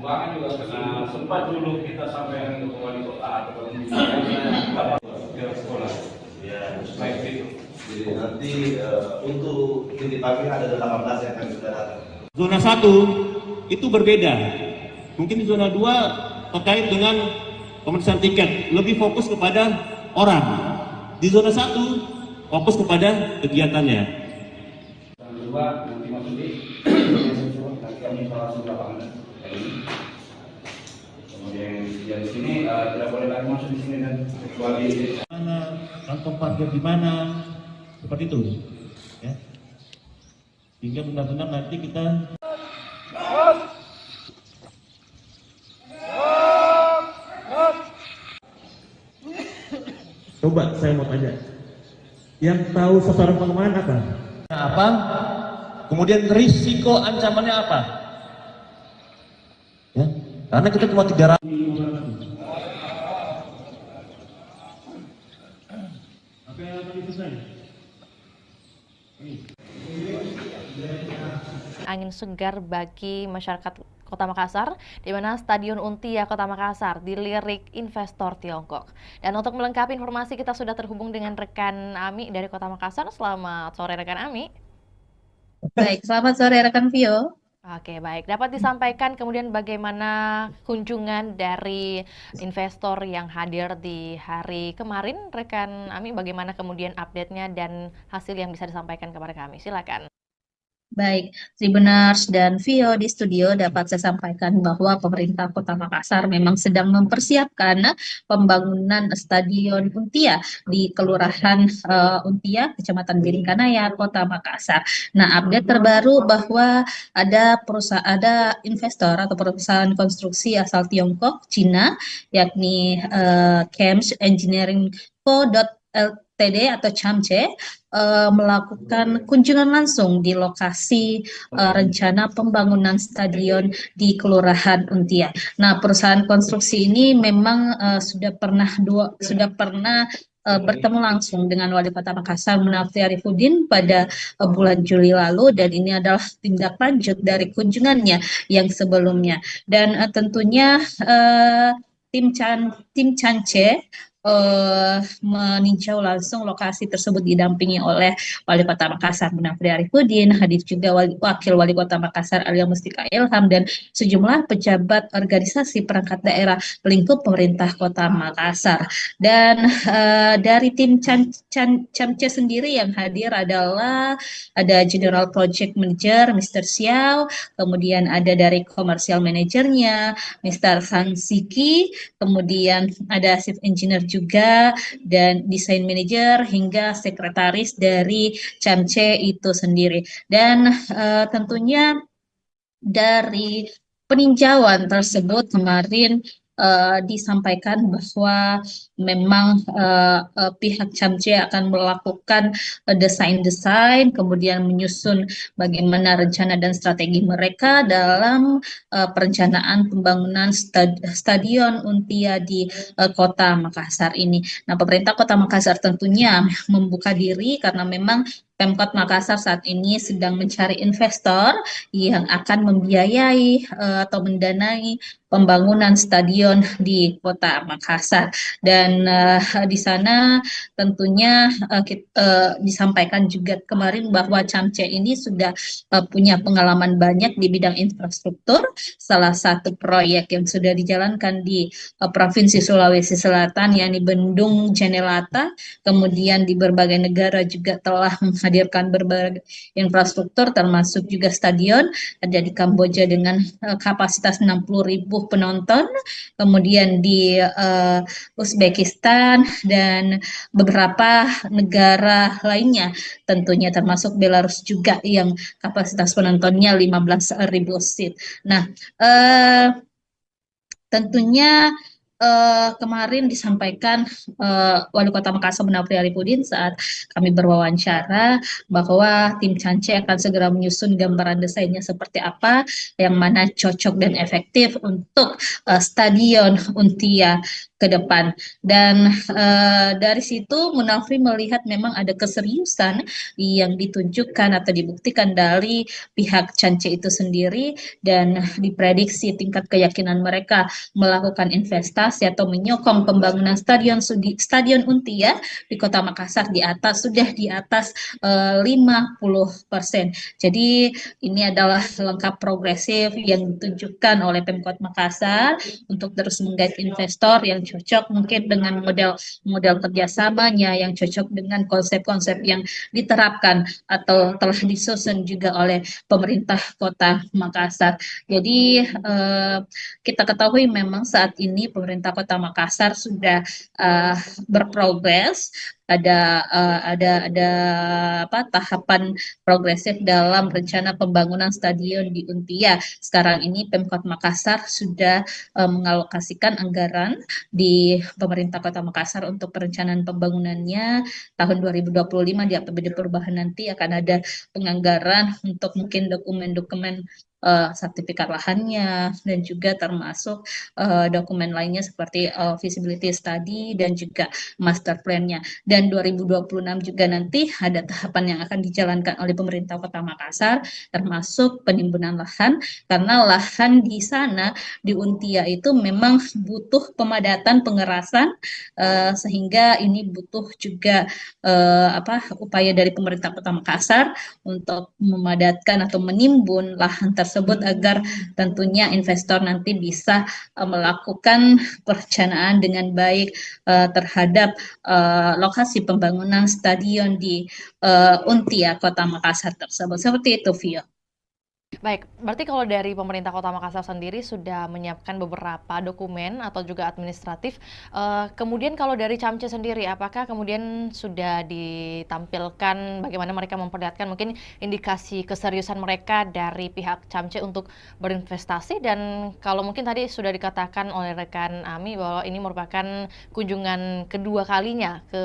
pembangunan juga karena sempat dulu kita sampai ke wali kota atau sekolah. Ya, Baik itu. jadi nanti untuk titik pagi ada 18 yang akan sudah datang. Zona 1 itu berbeda. Mungkin di zona 2 terkait dengan pemeriksaan tiket, lebih fokus kepada orang. Di zona 1 fokus kepada kegiatannya. Yang kedua, nanti masuk di nanti kami langsung lapangan kayak ini. Kemudian di sini tidak boleh lagi masuk di sini dan kecuali mana, kantong parkir di mana, seperti itu. Ya. Sehingga benar-benar nanti kita coba saya mau tanya, yang tahu sasaran pengamanan apa? Apa? Kemudian risiko ancamannya apa? Ya, karena kita cuma 300. Apa yang tadi itu saya? Angin segar bagi masyarakat Kota Makassar, di mana Stadion Untia Kota Makassar dilirik investor Tiongkok. Dan untuk melengkapi informasi, kita sudah terhubung dengan rekan Ami dari Kota Makassar. Selamat sore rekan Ami. Baik, selamat sore rekan Vio. Oke, baik. Dapat disampaikan kemudian bagaimana kunjungan dari investor yang hadir di hari kemarin, rekan Ami, bagaimana kemudian update-nya dan hasil yang bisa disampaikan kepada kami? Silakan. Baik, Tribuners dan Vio di studio dapat saya sampaikan bahwa pemerintah Kota Makassar memang sedang mempersiapkan pembangunan Stadion Untia di Kelurahan Untia, Kecamatan Biringkanaya, Kota Makassar. Nah, update terbaru bahwa ada investor atau perusahaan konstruksi asal Tiongkok, Cina, yakni Chems Engineering Co. Ltd atau CAMCE melakukan kunjungan langsung di lokasi rencana pembangunan stadion di Kelurahan Untia. Nah, perusahaan konstruksi ini memang sudah pernah bertemu langsung dengan Wali Kota Makassar Munafri Arifudin pada bulan Juli lalu, dan ini adalah tindak lanjut dari kunjungannya yang sebelumnya. Dan tentunya tim Cance meninjau langsung lokasi tersebut didampingi oleh Wali Kota Makassar Munafri Arifudin, hadir juga Wakil Wali Kota Makassar Alia Mustika Ilham, dan sejumlah pejabat organisasi perangkat daerah lingkup pemerintah Kota Makassar. Dan dari tim Camce sendiri yang hadir adalah ada General Project Manager Mr. Xiao, kemudian ada dari Commercial Managernya Mr. Sang Siki, kemudian ada Chief Engineer juga, dan desain manager hingga sekretaris dari CAMCE itu sendiri. Dan tentunya dari peninjauan tersebut kemarin disampaikan bahwa memang pihak CAMCE akan melakukan desain-desain, kemudian menyusun bagaimana rencana dan strategi mereka dalam perencanaan pembangunan Stadion Untia di Kota Makassar ini. Nah, pemerintah Kota Makassar tentunya membuka diri karena memang Pemkot Makassar saat ini sedang mencari investor yang akan membiayai atau mendanai pembangunan stadion di Kota Makassar. Dan di sana tentunya disampaikan juga kemarin bahwa CAMCE ini sudah punya pengalaman banyak di bidang infrastruktur. Salah satu proyek yang sudah dijalankan di Provinsi Sulawesi Selatan yakni Bendung Jenelata, kemudian di berbagai negara juga telah menghadirkan berbagai infrastruktur termasuk juga stadion, ada di Kamboja dengan kapasitas 60.000 penonton, kemudian di Uzbekistan dan beberapa negara lainnya tentunya termasuk Belarus juga yang kapasitas penontonnya 15.000 seat. Nah, tentunya kemarin disampaikan Wali Kota Makassar Munafri Arifudin saat kami berwawancara bahwa tim CAMCE akan segera menyusun gambaran desainnya seperti apa yang mana cocok dan efektif untuk Stadion Untia ke depan. Dan dari situ Munafri melihat memang ada keseriusan yang ditunjukkan atau dibuktikan dari pihak CAMCE itu sendiri, dan diprediksi tingkat keyakinan mereka melakukan investasi atau menyokong pembangunan Stadion Untia di Kota Makassar sudah di atas 50%. Jadi ini adalah langkah progresif yang ditunjukkan oleh Pemkot Makassar untuk terus menggait investor yang cocok mungkin dengan model kerjasamanya, yang cocok dengan konsep-konsep yang diterapkan atau telah disusun juga oleh pemerintah Kota Makassar. Jadi kita ketahui memang saat ini pemerintah Kota Makassar sudah berprogres, ada tahapan progresif dalam rencana pembangunan stadion di Untia. Sekarang ini Pemkot Makassar sudah mengalokasikan anggaran di pemerintah Kota Makassar untuk perencanaan pembangunannya tahun 2025. Di APBD perubahan nanti akan ada penganggaran untuk mungkin dokumen-dokumen sertifikat lahannya, dan juga termasuk dokumen lainnya seperti feasibility study dan juga master plan-nya. Dan 2026 juga nanti ada tahapan yang akan dijalankan oleh pemerintah Kota Makassar, termasuk penimbunan lahan, karena lahan di sana di Untia itu memang butuh pemadatan pengerasan, sehingga ini butuh juga upaya dari pemerintah Kota Makassar untuk memadatkan atau menimbun lahan tersebut tersebut agar tentunya investor nanti bisa melakukan perencanaan dengan baik terhadap lokasi pembangunan stadion di Untia, Kota Makassar tersebut. Seperti itu, Vio. Baik, berarti kalau dari pemerintah Kota Makassar sendiri sudah menyiapkan beberapa dokumen atau juga administratif. Kemudian kalau dari Camce sendiri, apakah kemudian sudah ditampilkan bagaimana mereka memperlihatkan mungkin indikasi keseriusan mereka dari pihak Camce untuk berinvestasi? Dan kalau mungkin tadi sudah dikatakan oleh rekan Ami bahwa ini merupakan kunjungan kedua kalinya ke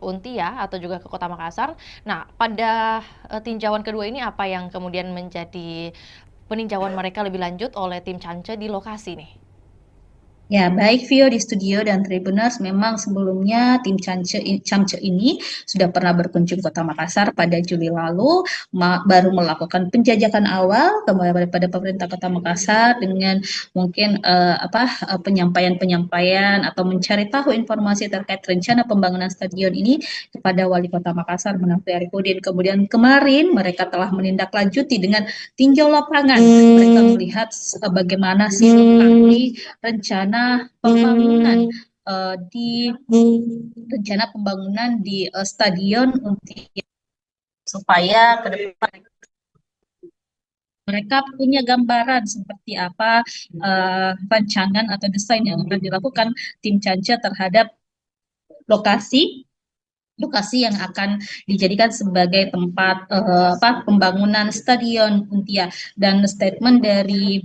Untia atau juga ke Kota Makassar. Nah, pada tinjauan kedua ini apa yang kemudian menjadi peninjauan mereka lebih lanjut oleh tim Camce di lokasi nih? Ya, baik Vio di studio dan Tribuners, memang sebelumnya tim Camce ini sudah pernah berkunjung Kota Makassar pada Juli lalu, baru melakukan penjajakan awal kepada pemerintah Kota Makassar dengan mungkin penyampaian-penyampaian atau mencari tahu informasi terkait rencana pembangunan stadion ini kepada Wali Kota Makassar Menafri Arifudin. Kemudian kemarin mereka telah menindaklanjuti dengan tinjau lapangan. Mereka melihat bagaimana sih lokasi rencana pembangunan di stadion Untia supaya ke depan mereka punya gambaran seperti apa rancangan atau desain yang akan dilakukan tim Camce terhadap lokasi yang akan dijadikan sebagai tempat pembangunan stadion Untia. Dan statement dari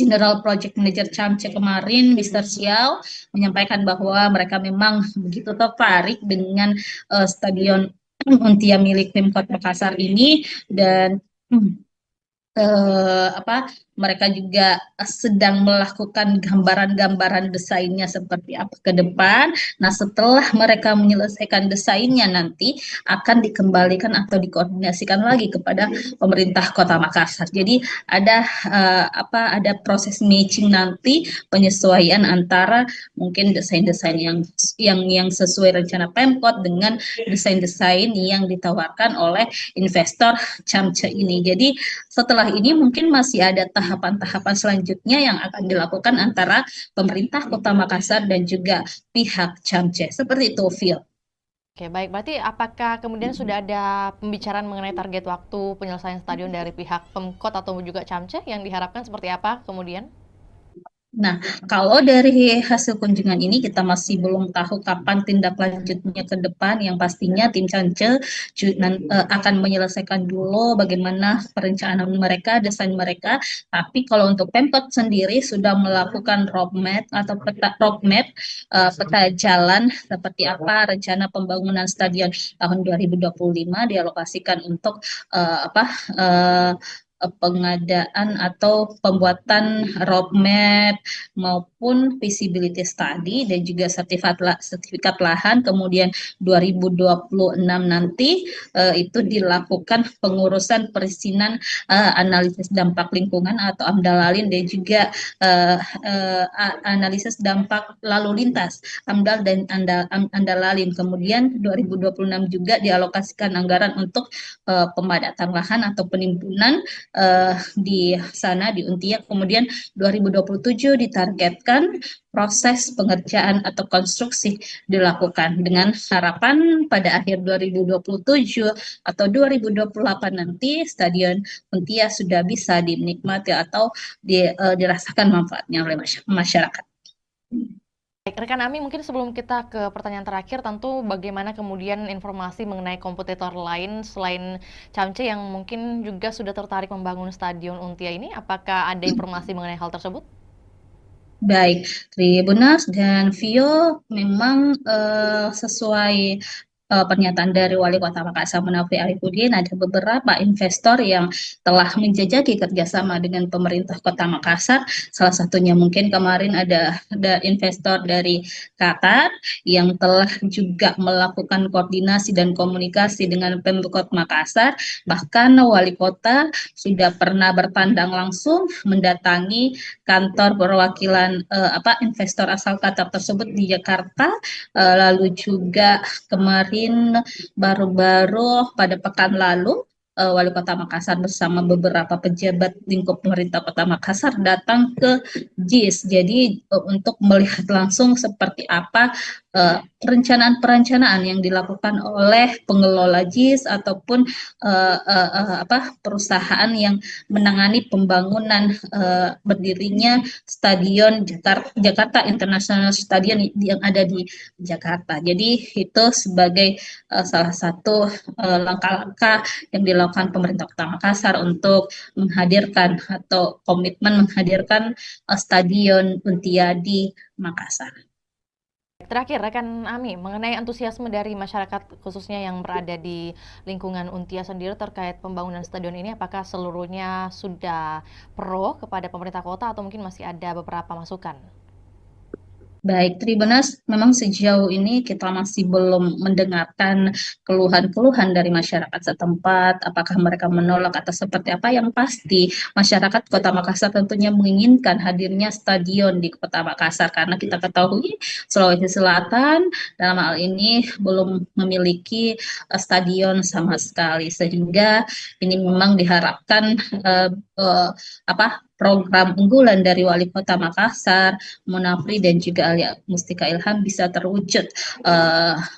General Project Manager Camce kemarin, Mr. Xiao, menyampaikan bahwa mereka memang begitu tertarik dengan stadion Untia milik Pemkot Makassar ini, dan mereka juga sedang melakukan gambaran-gambaran desainnya seperti apa ke depan. Nah, setelah mereka menyelesaikan desainnya nanti akan dikembalikan atau dikoordinasikan lagi kepada pemerintah Kota Makassar. Jadi ada proses matching nanti, penyesuaian antara mungkin desain-desain yang sesuai rencana Pemkot dengan desain-desain yang ditawarkan oleh investor Camce ini. Jadi setelah ini mungkin masih ada tahapan-tahapan selanjutnya yang akan dilakukan antara pemerintah Kota Makassar dan juga pihak Camce. Seperti itu, Phil. Oke, baik. Berarti apakah kemudian sudah ada pembicaraan mengenai target waktu penyelesaian stadion dari pihak Pemkot atau juga Camce yang diharapkan seperti apa kemudian? Nah, kalau dari hasil kunjungan ini kita masih belum tahu kapan tindak lanjutnya ke depan. Yang pastinya tim Camce akan menyelesaikan dulu bagaimana perencanaan mereka, desain mereka. Tapi kalau untuk Pemkot sendiri sudah melakukan roadmap atau peta jalan seperti apa rencana pembangunan stadion tahun 2025 dialokasikan untuk pengadaan atau pembuatan roadmap maupun feasibility study dan juga sertifikat lahan. Kemudian 2026 nanti itu dilakukan pengurusan perizinan analisis dampak lingkungan atau AMDALALIN dan juga analisis dampak lalu lintas AMDAL dan AMDALALIN. Kemudian 2026 juga dialokasikan anggaran untuk pemadatan lahan atau penimbunan di sana di Untia. Kemudian 2027 ditargetkan proses pengerjaan atau konstruksi dilakukan dengan harapan pada akhir 2027 atau 2028 nanti stadion Untia sudah bisa dinikmati atau dirasakan manfaatnya oleh masyarakat. Baik, rekan Ami, mungkin sebelum kita ke pertanyaan terakhir, tentu bagaimana kemudian informasi mengenai kompetitor lain selain Camce yang mungkin juga sudah tertarik membangun stadion Untia ini, apakah ada informasi mengenai hal tersebut? Baik, Tribuners dan Vio, memang sesuai pernyataan dari Wali Kota Makassar Menafri Arifudin, ada beberapa investor yang telah menjajaki kerjasama dengan pemerintah Kota Makassar. Salah satunya mungkin kemarin ada investor dari Qatar yang telah juga melakukan koordinasi dan komunikasi dengan Pemkot Makassar. Bahkan Wali Kota sudah pernah bertandang langsung mendatangi kantor perwakilan investor asal Qatar tersebut di Jakarta. Lalu juga kemarin baru-baru pada pekan lalu Wali Kota Makassar bersama beberapa pejabat lingkup pemerintah Kota Makassar datang ke JIS. Jadi untuk melihat langsung seperti apa perencanaan-perencanaan yang dilakukan oleh pengelola JIS ataupun perusahaan yang menangani pembangunan berdirinya Stadion Jakarta International Stadium yang ada di Jakarta. Jadi itu sebagai salah satu langkah-langkah yang dilakukan pemerintah Kota Makassar untuk menghadirkan atau komitmen menghadirkan Stadion Untia di Makassar. Terakhir, rekan Ami, mengenai antusiasme dari masyarakat khususnya yang berada di lingkungan Untia sendiri terkait pembangunan stadion ini, apakah seluruhnya sudah pro kepada pemerintah kota atau mungkin masih ada beberapa masukan? Baik, Tribuners, memang sejauh ini kita masih belum mendengarkan keluhan-keluhan dari masyarakat setempat, apakah mereka menolak atau seperti apa. Yang pasti, masyarakat Kota Makassar tentunya menginginkan hadirnya stadion di Kota Makassar, karena kita ketahui Sulawesi Selatan dalam hal ini belum memiliki stadion sama sekali, sehingga ini memang diharapkan program unggulan dari Wali Kota Makassar, Munafri dan juga Alia Mustika Ilham bisa terwujud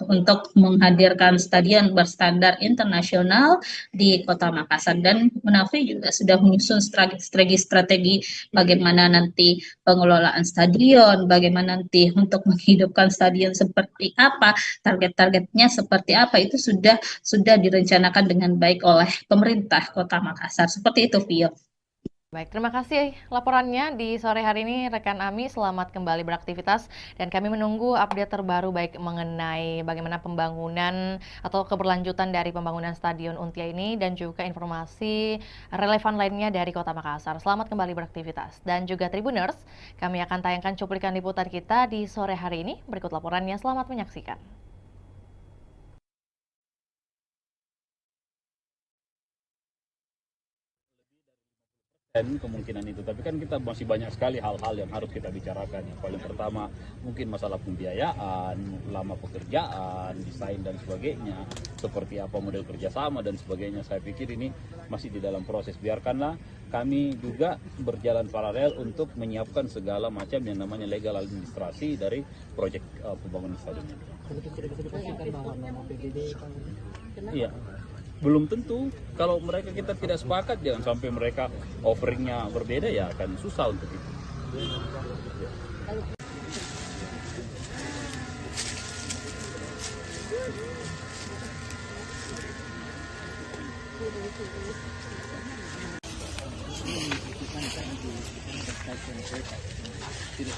untuk menghadirkan stadion berstandar internasional di Kota Makassar. Dan Munafri juga sudah menyusun strategi bagaimana nanti pengelolaan stadion, bagaimana nanti untuk menghidupkan stadion seperti apa, target-targetnya seperti apa, itu sudah direncanakan dengan baik oleh pemerintah Kota Makassar. Seperti itu, Vio. Baik, terima kasih laporannya di sore hari ini rekan Ami. Selamat kembali beraktivitas dan kami menunggu update terbaru baik mengenai bagaimana pembangunan atau keberlanjutan dari pembangunan Stadion Untia ini dan juga informasi relevan lainnya dari Kota Makassar. Selamat kembali beraktivitas. Dan juga Tribuners, kami akan tayangkan cuplikan liputan kita di sore hari ini. Berikut laporannya, selamat menyaksikan. Dan kemungkinan itu, tapi kan kita masih banyak sekali hal-hal yang harus kita bicarakan. Yang paling pertama mungkin masalah pembiayaan, lama pekerjaan, desain dan sebagainya, seperti apa model kerjasama dan sebagainya. Saya pikir ini masih di dalam proses. Biarkanlah kami juga berjalan paralel untuk menyiapkan segala macam yang namanya legal administrasi dari proyek pembangunan stadion ini. Iya. Belum tentu, kalau mereka kita tidak sepakat, jangan sampai mereka offeringnya berbeda, ya akan susah untuk itu.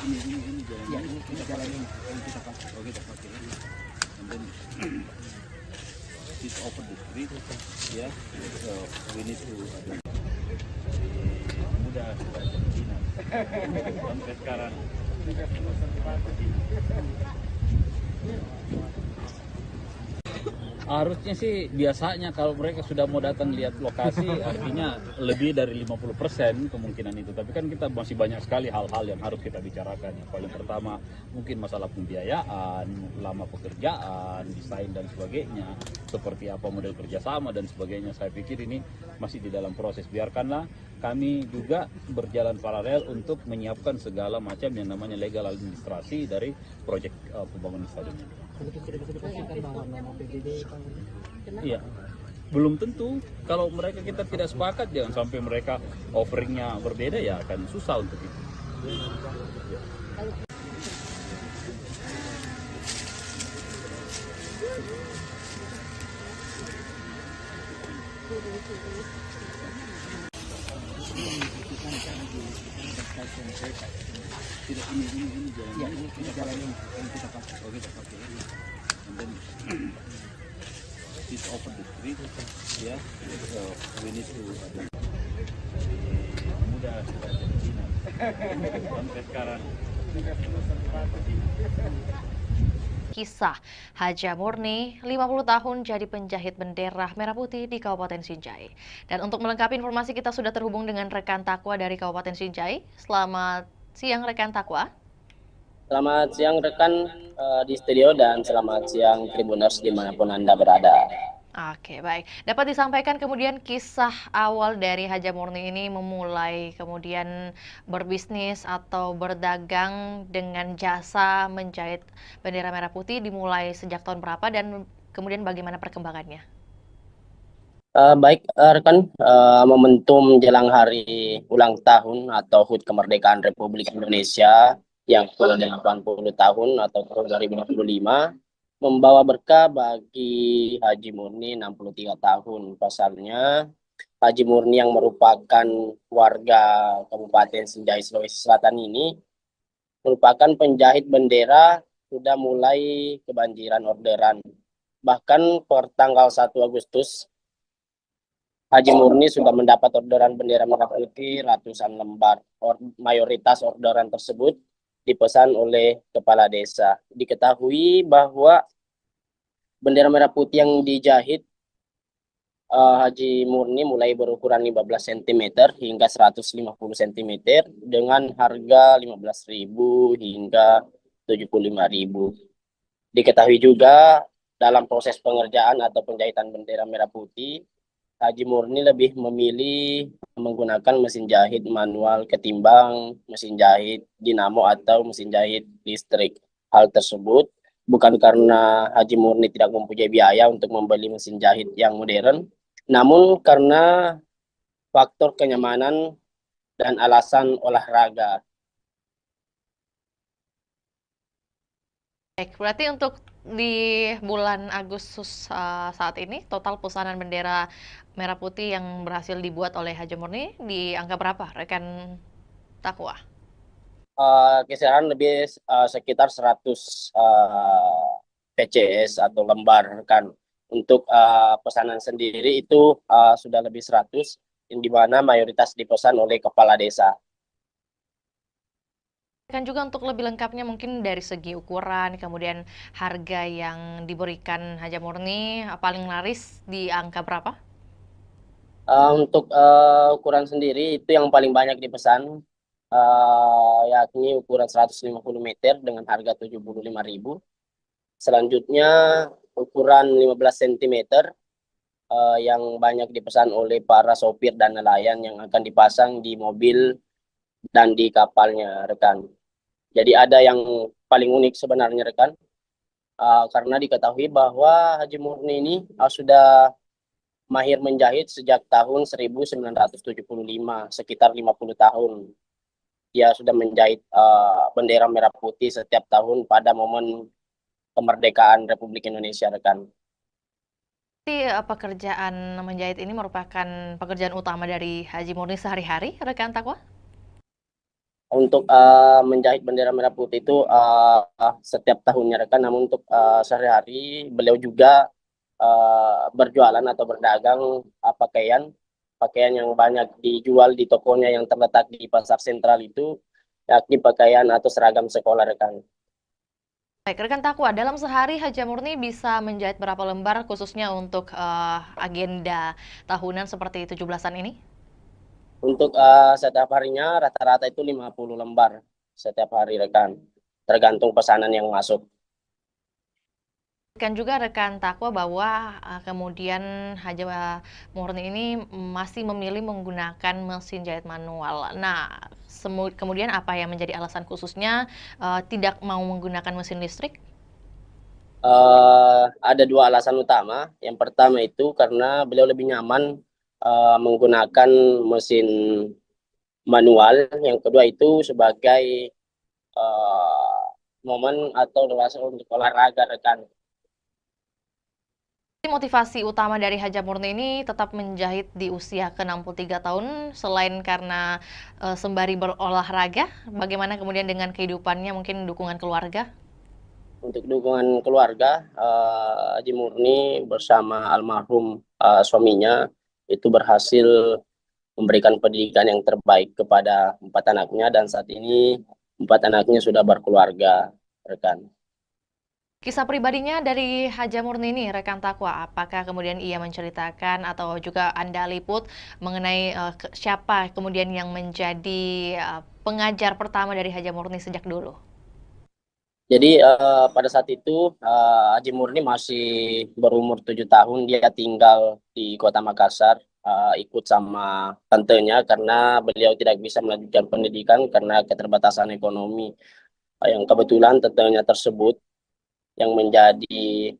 Ini jalan yang kita pakai. Oh, kita pakai ini. It's open the street, ya. So we need to. Mudah sampai sekarang. Harusnya sih biasanya kalau mereka sudah mau datang lihat lokasi artinya lebih dari 50% kemungkinan itu. Tapi kan kita masih banyak sekali hal-hal yang harus kita bicarakan. Yang paling pertama mungkin masalah pembiayaan, lama pekerjaan, desain dan sebagainya, seperti apa model kerjasama dan sebagainya. Saya pikir ini masih di dalam proses. Biarkanlah kami juga berjalan paralel untuk menyiapkan segala macam yang namanya legal administrasi dari proyek pembangunan stadion ini. Iya, belum tentu. Kalau mereka kita tidak sepakat, jangan sampai mereka offeringnya berbeda, ya akan susah untuk itu. Tidak, ini jalan yang kita pakai. Oh, kita pakai ini. And then it's open the street, ya. So we need to. Mudah sampai sekarang. Kisah Haja Murni, 50 tahun jadi penjahit bendera merah putih di Kabupaten Sinjai. Dan untuk melengkapi informasi kita sudah terhubung dengan rekan Takwa dari Kabupaten Sinjai. Selamat siang rekan Takwa. Selamat siang rekan di studio dan selamat siang Tribuners dimanapun Anda berada. Oke, baik. Dapat disampaikan kemudian kisah awal dari Haja Murni ini memulai kemudian berbisnis atau berdagang dengan jasa menjahit bendera merah putih dimulai sejak tahun berapa dan kemudian bagaimana perkembangannya? Baik, rekan, momentum jelang hari ulang tahun atau HUT kemerdekaan Republik Indonesia yang ke-80 tahun atau tahun 2025 membawa berkah bagi Haji Murni 63 tahun. Pasalnya, Haji Murni yang merupakan warga Kabupaten Sinjai, Sulawesi Selatan ini merupakan penjahit bendera sudah mulai kebanjiran orderan. Bahkan per tanggal 1 Agustus Haji Murni sudah mendapat orderan bendera merah putih ratusan lembar. Mayoritas orderan tersebut dipesan oleh kepala desa. Diketahui bahwa bendera merah putih yang dijahit Haji Murni mulai berukuran 15 cm hingga 150 cm dengan harga 15.000 hingga 75.000. Diketahui juga dalam proses pengerjaan atau penjahitan bendera merah putih, Haji Murni lebih memilih menggunakan mesin jahit manual ketimbang mesin jahit dinamo atau mesin jahit listrik. Hal tersebut bukan karena Haji Murni tidak mempunyai biaya untuk membeli mesin jahit yang modern, namun karena faktor kenyamanan dan alasan olahraga. Baik, berarti untuk di bulan Agustus saat ini total pesanan bendera merah putih yang berhasil dibuat oleh Haji Murni di angka berapa, rekan Takwa? Kisaran lebih sekitar 100 PCS atau lembar kan. Untuk pesanan sendiri itu sudah lebih 100, di mana mayoritas dipesan oleh kepala desa. Kan juga untuk lebih lengkapnya mungkin dari segi ukuran, kemudian harga yang diberikan Haja Murni paling laris di angka berapa? Untuk ukuran sendiri itu yang paling banyak dipesan, yakni ukuran 150 meter dengan harga 75.000. Selanjutnya ukuran 15 cm yang banyak dipesan oleh para sopir dan nelayan yang akan dipasang di mobil dan di kapalnya, rekan. Jadi ada yang paling unik sebenarnya, rekan, karena diketahui bahwa Haji Murni ini sudah mahir menjahit sejak tahun 1975, sekitar 50 tahun. Dia sudah menjahit bendera merah putih setiap tahun pada momen kemerdekaan Republik Indonesia, rekan. Jadi pekerjaan menjahit ini merupakan pekerjaan utama dari Haji Murni sehari-hari, rekan Takwa? Untuk menjahit bendera merah putih itu setiap tahunnya, rekan. Namun untuk sehari-hari beliau juga berjualan atau berdagang pakaian yang banyak dijual di tokonya yang terletak di pasar sentral itu, yakni pakaian atau seragam sekolah, rekan. Baik, rekan Takwa, dalam sehari Haja Murni bisa menjahit berapa lembar khususnya untuk agenda tahunan seperti 17-an ini? Untuk setiap harinya rata-rata itu 50 lembar setiap hari, rekan. Tergantung pesanan yang masuk. Kan juga rekan Takwa bahwa kemudian Haja Murni ini masih memilih menggunakan mesin jahit manual. Nah, kemudian apa yang menjadi alasan khususnya tidak mau menggunakan mesin listrik? Ada dua alasan utama. Yang pertama itu karena beliau lebih nyaman menggunakan mesin manual. Yang kedua itu sebagai momen atau dewasa untuk olahraga, rekan. Motivasi utama dari Haja Murni ini tetap menjahit di usia ke-63 tahun, selain karena sembari berolahraga, bagaimana kemudian dengan kehidupannya, mungkin dukungan keluarga? Untuk dukungan keluarga, Haji Murni bersama almarhum suaminya itu berhasil memberikan pendidikan yang terbaik kepada 4 anaknya, dan saat ini 4 anaknya sudah berkeluarga, rekan. Kisah pribadinya dari Haja Murni ini, rekan Takwa, apakah kemudian ia menceritakan atau juga Anda liput mengenai siapa kemudian yang menjadi pengajar pertama dari Haja Murni sejak dulu? Jadi pada saat itu Haji Murni masih berumur 7 tahun. Dia tinggal di Kota Makassar, ikut sama tantenya karena beliau tidak bisa melanjutkan pendidikan karena keterbatasan ekonomi. Yang kebetulan tantenya tersebut yang menjadi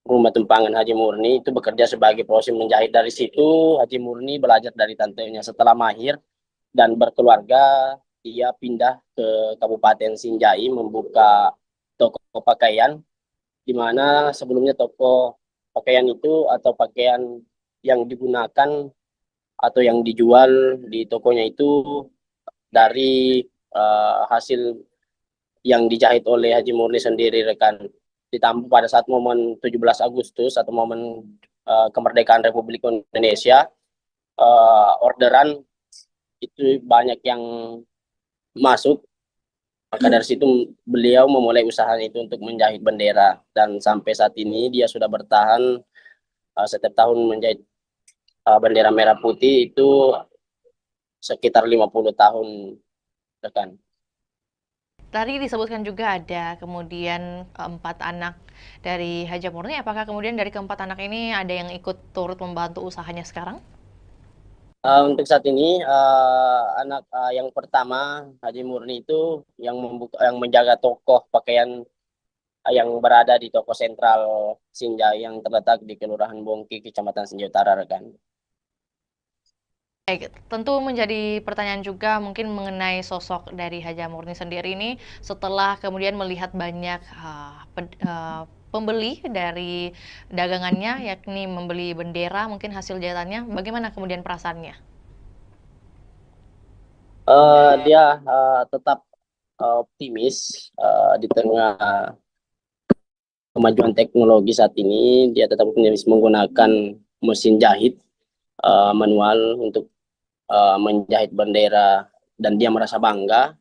rumah tumpangan Haji Murni itu bekerja sebagai proses menjahit. Dari situ Haji Murni belajar dari tantenya. Setelah mahir dan berkeluarga, dia pindah ke Kabupaten Sinjai membuka toko pakaian, di mana sebelumnya toko pakaian itu atau pakaian yang digunakan atau yang dijual di tokonya itu dari hasil yang dijahit oleh Haji Murni sendiri, rekan. Ditambah pada saat momen 17 Agustus atau momen kemerdekaan Republik Indonesia, orderan itu banyak yang masuk. Maka dari situ beliau memulai usahanya itu untuk menjahit bendera, dan sampai saat ini dia sudah bertahan setiap tahun menjahit bendera merah putih itu sekitar 50 tahun, rekan. Tadi disebutkan juga ada kemudian 4 anak dari Haji Murni. Apakah kemudian dari keempat anak ini ada yang ikut turut membantu usahanya sekarang? Untuk saat ini anak yang pertama Haji Murni itu yang menjaga toko pakaian yang berada di toko sentral Sinjai yang terletak di Kelurahan Bongki, Kecamatan Sinjai Utara, rekan. Baik, tentu menjadi pertanyaan juga mungkin mengenai sosok dari Haji Murni sendiri ini setelah kemudian melihat banyak pembeli dari dagangannya, yakni membeli bendera mungkin hasil jahitannya. Bagaimana kemudian perasaannya? Dia tetap optimis di tengah kemajuan teknologi saat ini. Dia tetap optimis menggunakan mesin jahit manual untuk menjahit bendera, dan dia merasa bangga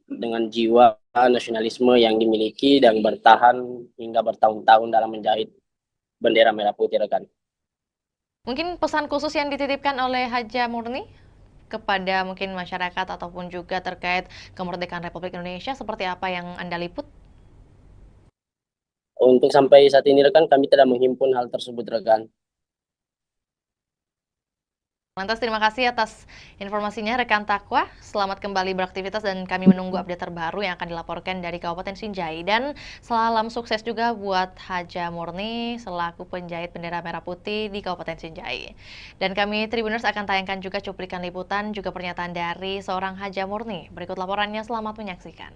dengan jiwa nasionalisme yang dimiliki dan bertahan hingga bertahun-tahun dalam menjahit bendera merah putih, rekan. Mungkin pesan khusus yang dititipkan oleh Haji Murni kepada mungkin masyarakat ataupun juga terkait kemerdekaan Republik Indonesia seperti apa yang Anda liput? Untuk sampai saat ini, rekan, kami tidak menghimpun hal tersebut, rekan. Lantas terima kasih atas informasinya rekan Takwa. Selamat kembali beraktivitas dan kami menunggu update terbaru yang akan dilaporkan dari Kabupaten Sinjai. Dan salam sukses juga buat Haji Murni selaku penjahit bendera merah putih di Kabupaten Sinjai. Dan kami Tribuners akan tayangkan juga cuplikan liputan juga pernyataan dari seorang Haji Murni. Berikut laporannya, selamat menyaksikan.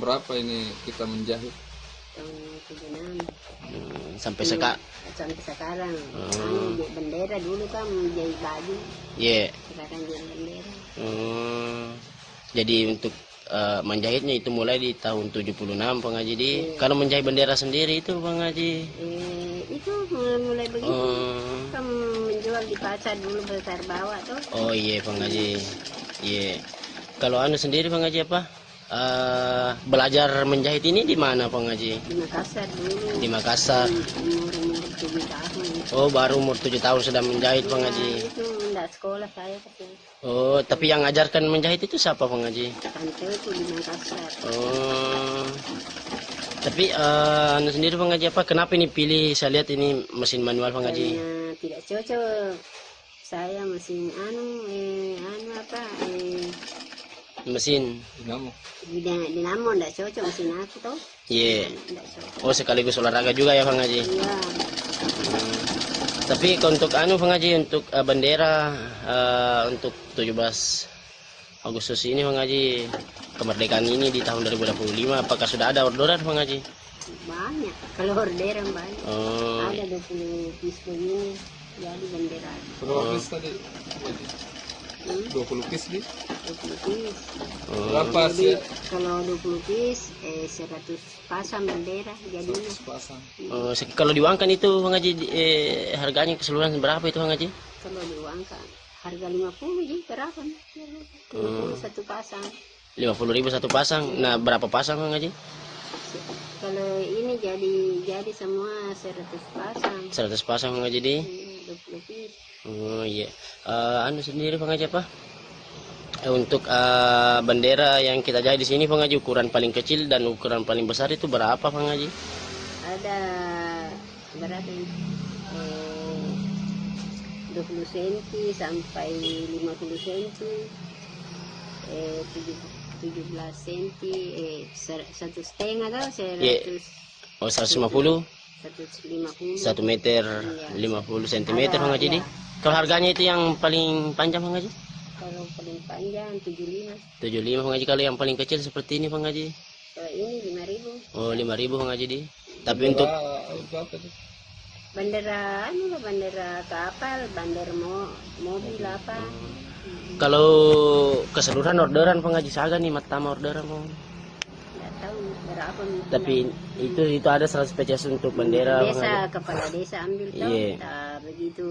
berapa ini kita menjahit? Tahun 76. Sampai Sampai sekarang. Bendera dulu kan menjahit baju. Iya. Sekarang jadi bendera. Jadi untuk menjahitnya itu mulai di tahun 76 Bang Haji di. Kalau menjahit bendera sendiri itu Bang Haji. Itu mulai begitu. Kan menjual di pasar dulu besar bawah tuh. Oh iya Bang Haji. Iya. Kalau anu sendiri Bang Haji apa? Belajar menjahit ini di mana Bang Haji? Di Makassar dulu. Di Makassar. Umur 7 tahun. Oh, baru umur 7 tahun sudah menjahit Bang Haji. Itu enggak sekolah saya tapi. Oh, tapi yang ajarkan menjahit itu siapa Bang Haji? Tanteku di Makassar. Oh. Tapi anu sendiri Bang Haji apa? Kenapa ini pilih saya lihat ini mesin manual Bang Haji? Karena tidak cocok. Saya mesin mesin dinamo enggak cocok mesin aku tuh. Iya. Oh, sekaligus olahraga juga ya Bang Haji? Iya. Tapi untuk anu Bang Haji, untuk bendera untuk 17 Agustus ini Bang Haji, kemerdekaan ini di tahun 2025, apakah sudah ada orderan Bang Haji? Banyak, kalau orderan banyak. Ada 20 piece begini, jadi bendera. Berapa piece tadi? 20 piece di? 20 piece. Berapa sih? Kalau 20 piece 100 pasang bendera jadinya. 100 pasang. Kalau diuangkan itu Bang Haji, harganya keseluruhan berapa itu Bang Haji? Kalau diuangkan harga 50 ji berapa? 50 satu pasang. 50.000 satu pasang. Nah, berapa pasang Bang Haji? Kalau ini jadi semua 100 pasang. 100 pasang Bang Haji di? 20 piece. Oh iya. Anu sendiri Bang Haji apa? Untuk bendera yang kita jahit di sini Bang Haji, ukuran paling kecil dan ukuran paling besar itu berapa Bang Haji? Ada berapa ini? 20 cm sampai 50 cm, 17 cm, 1,5 atau 100. Oh, 150? 150. 1 meter 50 cm Bang Haji di? Kalau harganya itu yang paling panjang Bang Haji? Kalau paling panjang 75. 75 Bang Haji. Kalau yang paling kecil seperti ini Bang Haji? Kalau ini 5.000. Oh, 5.000 Bang Haji di. Tapi untuk bendera bendera kapal, bendera mobil apa. Kalau keseluruhan orderan Bang Haji Saga nih, matama orderan Bang. Enggak tahu berapa. Tapi itu ada 100 spesies untuk bendera desa, kepala desa ambil tahu. Iya. Begitu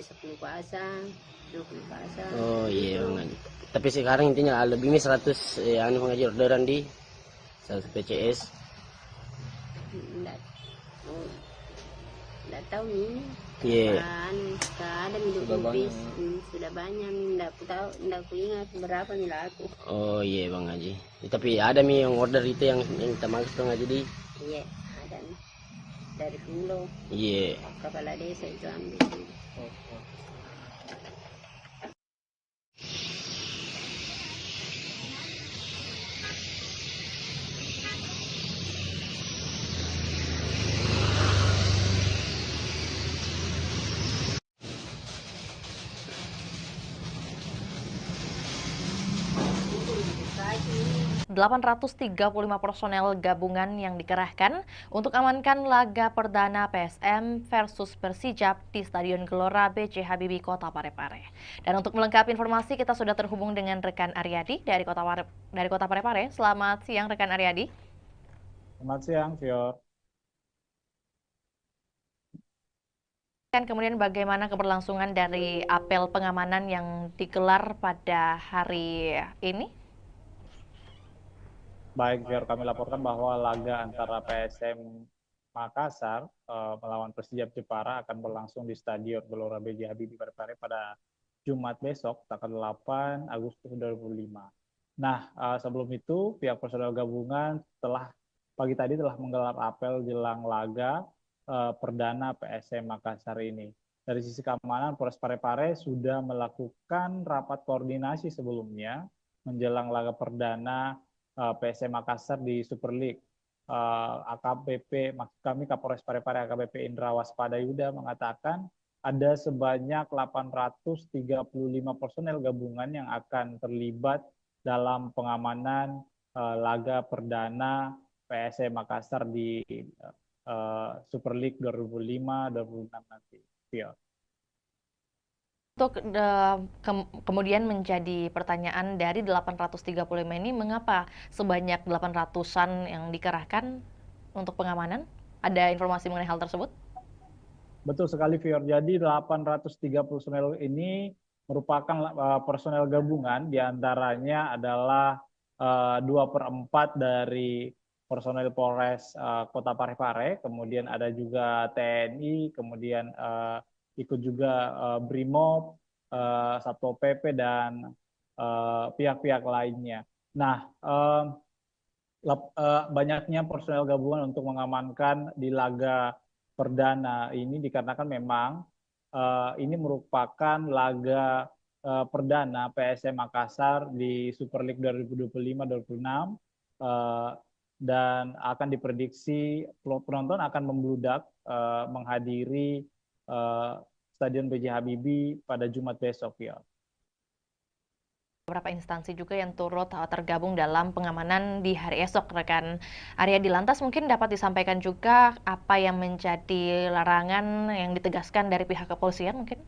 10 pasang, 20 pasang. Oh iya Bang Haji. Tapi sekarang intinya lebih ini 100 anu Bang Haji orderan di 100 PCS. Enggak tahu ini. Iya. Ada 20 piece. Sudah banyak, enggak tahu, enggak ingat berapa nih laku. Oh iya Bang Haji. Tapi ada nih yang order itu yang kita maksud Bang Haji di. Iya, ada nih. Dari Pulau. Iya. Kepala desa itu ambil. Rp 835 personel gabungan yang dikerahkan untuk amankan laga perdana PSM versus Persijap di Stadion Gelora B.J. Habibie, Kota Parepare. Dan untuk melengkapi informasi, kita sudah terhubung dengan rekan Aryadi dari Kota Parepare. Selamat siang rekan Aryadi. Selamat siang, Fior. Kemudian bagaimana keberlangsungan dari apel pengamanan yang digelar pada hari ini? Baik, Fior, kami laporkan bahwa laga antara PSM Makassar melawan Persijap Jepara akan berlangsung di Stadion Gelora B.J. Habibie Parepare pada Jumat besok, tanggal 8 Agustus 2025. Nah, sebelum itu, pihak personel gabungan pagi tadi telah menggelar apel jelang laga perdana PSM Makassar ini. Dari sisi keamanan, Polres Parepare sudah melakukan rapat koordinasi sebelumnya menjelang laga perdana PSM Makassar di Super League. AKBP, maksud kami Kapolres Parepare AKBP Indra Waspadayuda mengatakan ada sebanyak 835 personel gabungan yang akan terlibat dalam pengamanan laga perdana PSM Makassar di Super League 2005-2006 nanti. Ya. Untuk kemudian menjadi pertanyaan dari 835 ini, mengapa sebanyak 800-an yang dikerahkan untuk pengamanan? Ada informasi mengenai hal tersebut? Betul sekali, Fior. Jadi 830 personel ini merupakan personel gabungan, diantaranya adalah 2/4 dari personel Polres Kota Parepare, kemudian ada juga TNI, kemudian ikut juga Brimob, Satpol PP, dan pihak-pihak lainnya. Nah, banyaknya personel gabungan untuk mengamankan di laga perdana ini dikarenakan memang ini merupakan laga perdana PSM Makassar di Super League 2025-2026 dan akan diprediksi penonton akan membludak menghadiri Stadion B.J. Habibie pada Jumat besok, ya. Beberapa instansi juga yang turut tergabung dalam pengamanan di hari esok, rekan Aryadi. Lantas mungkin dapat disampaikan juga apa yang menjadi larangan yang ditegaskan dari pihak kepolisian mungkin?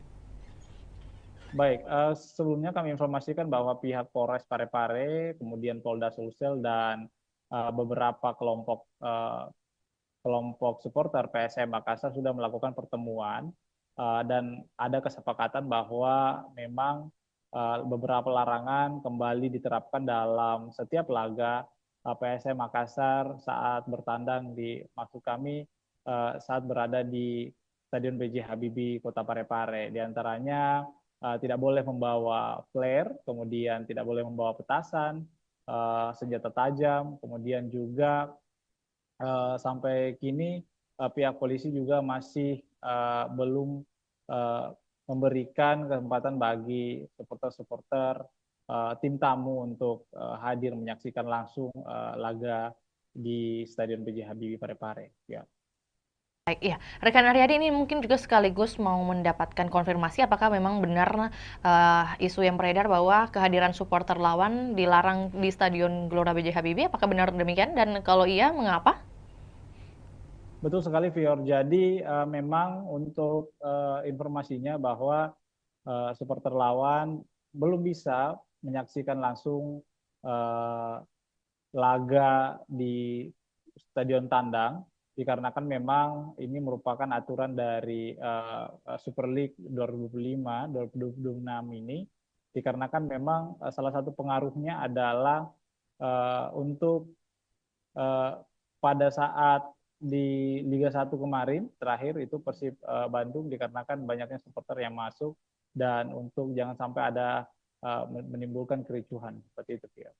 Baik, sebelumnya kami informasikan bahwa pihak Polres Parepare, kemudian Polda Sulsel, dan beberapa kelompok supporter PSM Makassar sudah melakukan pertemuan dan ada kesepakatan bahwa memang beberapa larangan kembali diterapkan dalam setiap laga PSM Makassar saat bertandang maksud kami saat berada di Stadion B.J. Habibie Kota Parepare. Di antaranya tidak boleh membawa flare, kemudian tidak boleh membawa petasan, senjata tajam, kemudian juga sampai kini pihak polisi juga masih belum memberikan kesempatan bagi supporter-supporter tim tamu untuk hadir menyaksikan langsung laga di Stadion B.J. Habibie Parepare. Ya. Baik, ya. Rekan Aryadi, ini mungkin juga sekaligus mau mendapatkan konfirmasi apakah memang benar isu yang beredar bahwa kehadiran supporter lawan dilarang di Stadion Gelora B.J. Habibie. Apakah benar demikian? Dan kalau iya, mengapa? Betul sekali, Fior. Jadi memang untuk informasinya bahwa supporter lawan belum bisa menyaksikan langsung laga di Stadion Tandang, dikarenakan memang ini merupakan aturan dari Super League 2005-2026 ini, dikarenakan memang salah satu pengaruhnya adalah untuk pada saat di Liga 1 kemarin terakhir itu Persib Bandung, dikarenakan banyaknya supporter yang masuk dan untuk jangan sampai ada menimbulkan kericuhan seperti itu, ya.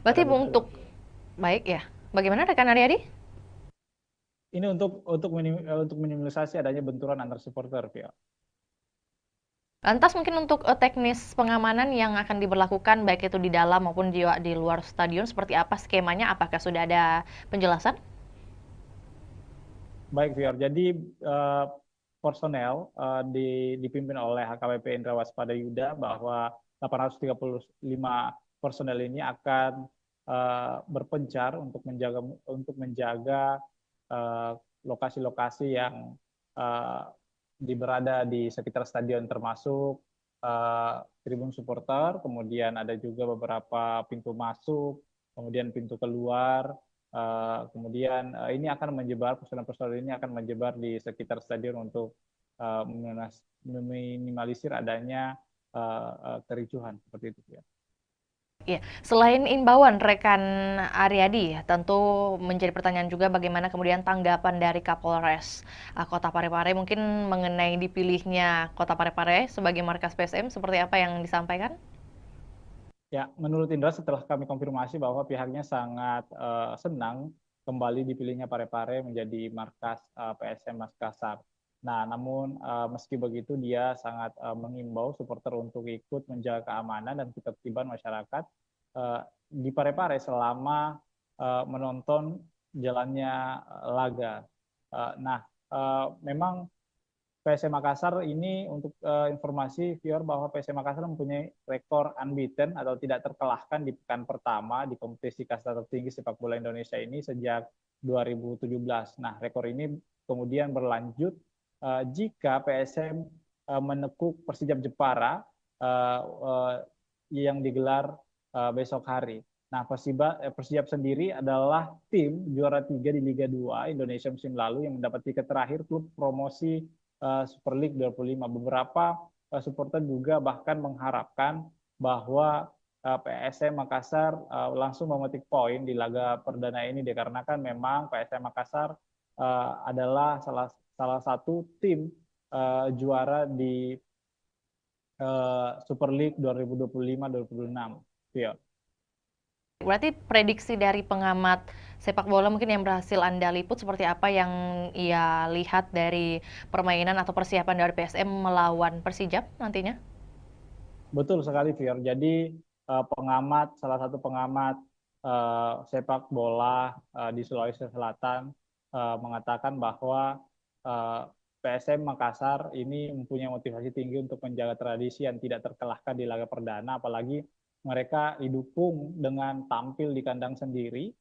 Berarti untuk baik ya. Bagaimana rekan Aryadi? Ini untuk minimalisasi adanya benturan antar supporter, ya. Lantas mungkin untuk teknis pengamanan yang akan diberlakukan baik itu di dalam maupun di luar stadion seperti apa skemanya? Apakah sudah ada penjelasan? Baik, Fior. Jadi personel dipimpin oleh HKBP Indra Waspada Yuda bahwa 835 personel ini akan berpencar untuk menjaga lokasi-lokasi yang berada di sekitar stadion, termasuk tribun supporter, kemudian ada juga beberapa pintu masuk, kemudian pintu keluar, kemudian ini akan menyebar, personel-personel ini akan menyebar di sekitar stadion untuk meminimalisir adanya kericuhan seperti itu, ya. Ya, selain imbauan rekan Aryadi, tentu menjadi pertanyaan juga bagaimana kemudian tanggapan dari Kapolres Kota Parepare mungkin mengenai dipilihnya Kota Parepare sebagai markas PSM, seperti apa yang disampaikan? Ya, menurut Indra setelah kami konfirmasi bahwa pihaknya sangat senang kembali dipilihnya Parepare menjadi markas PSM Makassar. Nah, namun meski begitu dia sangat mengimbau supporter untuk ikut menjaga keamanan dan ketertiban masyarakat di Parepare selama menonton jalannya laga. Nah, memang PSM Makassar ini untuk informasi Fior bahwa PSM Makassar mempunyai rekor unbeaten atau tidak terkalahkan di pekan pertama di kompetisi kasta tertinggi sepak bola Indonesia ini sejak 2017. Nah, rekor ini kemudian berlanjut jika PSM menekuk Persijap Jepara yang digelar besok hari. Nah, Persijap sendiri adalah tim juara 3 di Liga 2 Indonesia musim lalu yang mendapat tiket terakhir klub promosi Super League 25. Beberapa supporter juga bahkan mengharapkan bahwa PSM Makassar langsung memetik poin di laga perdana ini dikarenakan memang PSM Makassar adalah salah satu tim juara di Super League 2025-2026. Ya. Berarti prediksi dari pengamat sepak bola mungkin yang berhasil Anda liput seperti apa yang ia lihat dari permainan atau persiapan dari PSM melawan Persijap nantinya? Betul sekali, Fior. Jadi salah satu pengamat sepak bola di Sulawesi Selatan mengatakan bahwa PSM Makassar ini mempunyai motivasi tinggi untuk menjaga tradisi yang tidak terkalahkan di laga perdana, apalagi mereka didukung dengan tampil di kandang sendiri.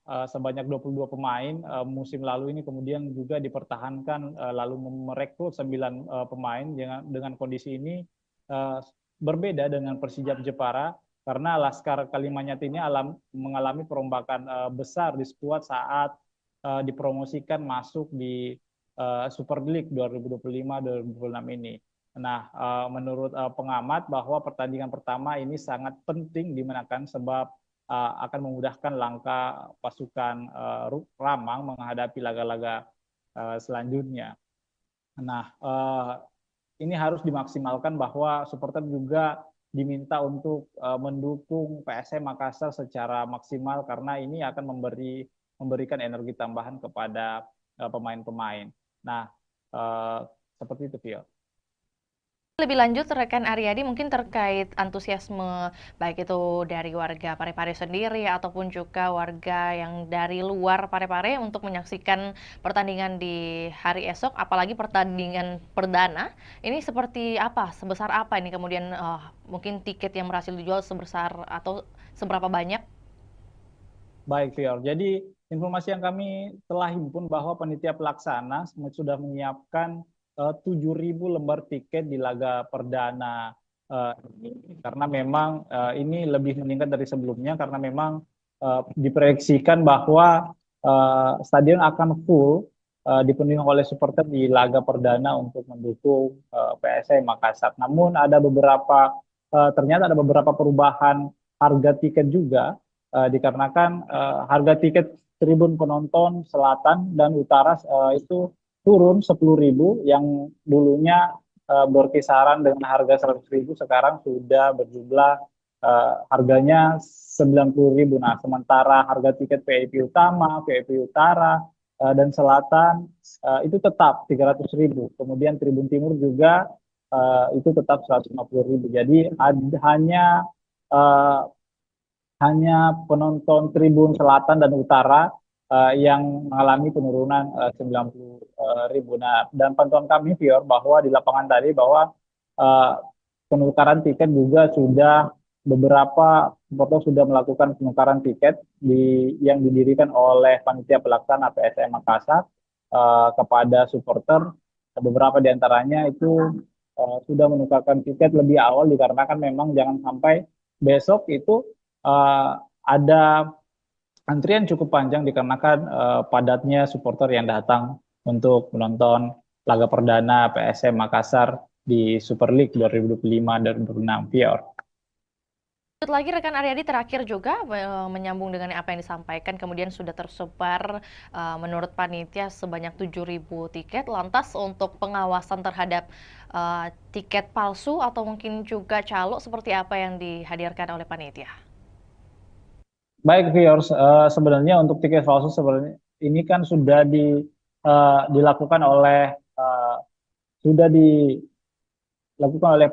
Sebanyak 22 pemain musim lalu ini kemudian juga dipertahankan lalu merekrut 9 pemain dengan kondisi ini berbeda dengan Persijap Jepara karena Laskar Kalimanyat ini mengalami perombakan besar di skuad saat dipromosikan masuk di Super League 2025-2026 ini. Nah, menurut pengamat bahwa pertandingan pertama ini sangat penting dimenangkan sebab akan memudahkan langkah pasukan Ramang menghadapi laga-laga selanjutnya. Nah, ini harus dimaksimalkan bahwa supporter juga diminta untuk mendukung PSM Makassar secara maksimal karena ini akan memberikan energi tambahan kepada pemain-pemain. Nah, seperti itu, Vio. Lebih lanjut, rekan Aryadi mungkin terkait antusiasme baik itu dari warga Parepare sendiri ataupun juga warga yang dari luar Parepare untuk menyaksikan pertandingan di hari esok, apalagi pertandingan perdana. Ini seperti apa? Sebesar apa ini kemudian mungkin tiket yang berhasil dijual sebesar atau seberapa banyak? Baik, Fior. Jadi informasi yang kami telah himpun bahwa panitia pelaksana sudah menyiapkan 7.000 lembar tiket di laga perdana ini karena memang ini lebih meningkat dari sebelumnya karena memang diproyeksikan bahwa stadion akan full dipenuhi oleh supporter di laga perdana untuk mendukung PSM Makassar. Namun ternyata ada beberapa perubahan harga tiket juga dikarenakan harga tiket tribun penonton selatan dan utara itu turun 10.000 yang dulunya berkisaran dengan harga 100.000 sekarang sudah berjumlah harganya 90.000. Nah, sementara harga tiket VIP utama, VIP utara dan selatan itu tetap 300.000. Kemudian tribun timur juga itu tetap 150.000. Jadi hanya penonton tribun selatan dan utara yang mengalami penurunan 90.000. Nah, dan pantauan kami, Fior, bahwa di lapangan tadi bahwa penukaran tiket juga beberapa supporter sudah melakukan penukaran tiket yang didirikan oleh panitia pelaksana PSM Makassar kepada supporter. Beberapa di antaranya itu sudah menukarkan tiket lebih awal dikarenakan memang jangan sampai besok itu ada antrian cukup panjang dikarenakan padatnya supporter yang datang untuk menonton laga perdana PSM Makassar di Super League 2025-2026, Fior. Lanjut lagi rekan Aryadi, terakhir juga menyambung dengan apa yang disampaikan, kemudian sudah tersebar menurut panitia sebanyak 7.000 tiket. Lantas untuk pengawasan terhadap tiket palsu atau mungkin juga calo seperti apa yang dihadirkan oleh panitia? Baik, Fior, sebenarnya untuk tiket palsu sebenarnya ini kan sudah dilakukan oleh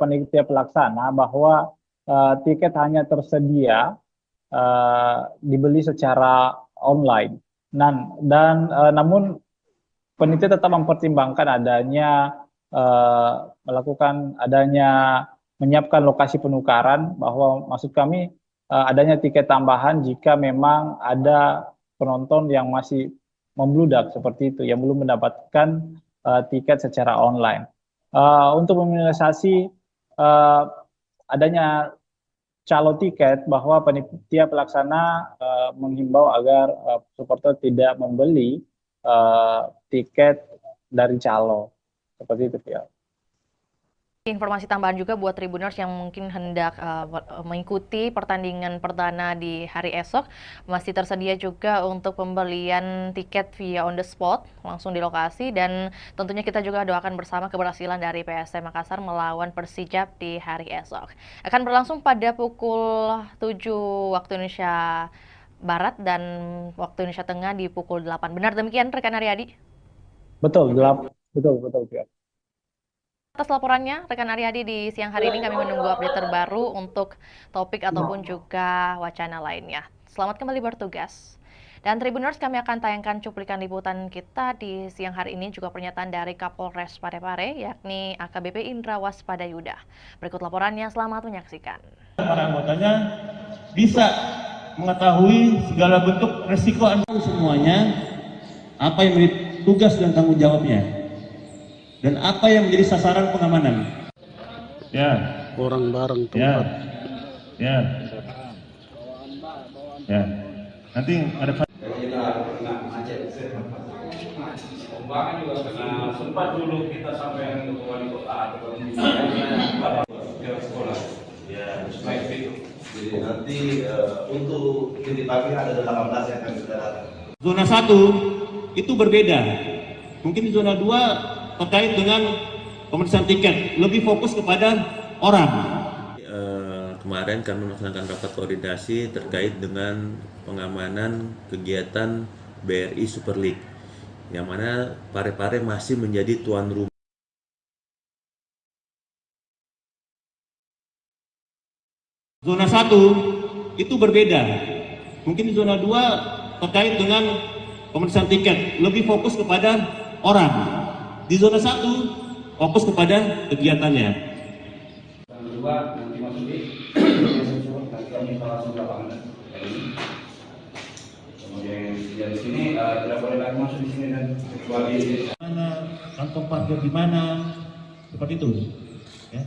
panitia pelaksana bahwa tiket hanya tersedia dibeli secara online. Namun penitia tetap mempertimbangkan menyiapkan lokasi penukaran, bahwa maksud kami adanya tiket tambahan jika memang ada penonton yang masih membludak seperti itu, yang belum mendapatkan tiket secara online. Untuk meminimalisasi adanya calo tiket, bahwa panitia pelaksana menghimbau agar supporter tidak membeli tiket dari calo seperti itu ya. Informasi tambahan juga buat Tribuners yang mungkin hendak mengikuti pertandingan perdana di hari esok, masih tersedia juga untuk pembelian tiket via on the spot langsung di lokasi, dan tentunya kita juga doakan bersama keberhasilan dari PSM Makassar melawan Persijap di hari esok. Akan berlangsung pada pukul 7 waktu Indonesia Barat dan waktu Indonesia Tengah di pukul 8. Benar demikian rekan Aryadi? Betul, betul. Atas laporannya, rekan Aryadi, di siang hari ini kami menunggu update terbaru untuk topik ataupun juga wacana lainnya. Selamat kembali bertugas. Dan Tribuners, kami akan tayangkan cuplikan liputan kita di siang hari ini, juga pernyataan dari Kapolres Parepare, yakni AKBP Indra Waspadayuda. Berikut laporannya, selamat menyaksikan. Para anggotanya bisa mengetahui segala bentuk resiko semuanya, apa yang menjadi tugas dan tanggung jawabnya, dan apa yang menjadi sasaran pengamanan. Ya. Orang bareng tempat. Ya. Nanti ada Pembangunan juga karena sempat dulu kita sampai ke wali kota atau sekolah. Ya, baik itu. Jadi nanti untuk titik pagi ada 18 yang akan sudah datang. Zona 1 itu berbeda. Mungkin di zona 2 terkait dengan pemeriksaan tiket, lebih fokus kepada orang. Kemarin kami melaksanakan rapat koordinasi terkait dengan pengamanan kegiatan BRI Super League, yang mana Parepare masih menjadi tuan rumah. Zona 1 itu berbeda. Mungkin di zona 2 terkait dengan pemeriksaan tiket, lebih fokus kepada orang. Di zona 1 fokus kepada kegiatannya. Yang kedua, nanti masuk di nanti kami langsung ke lapangan hari ini. Kemudian di sini tidak boleh lagi masuk di sini dan kecuali mana, kantong parkir di mana, seperti itu. Ya.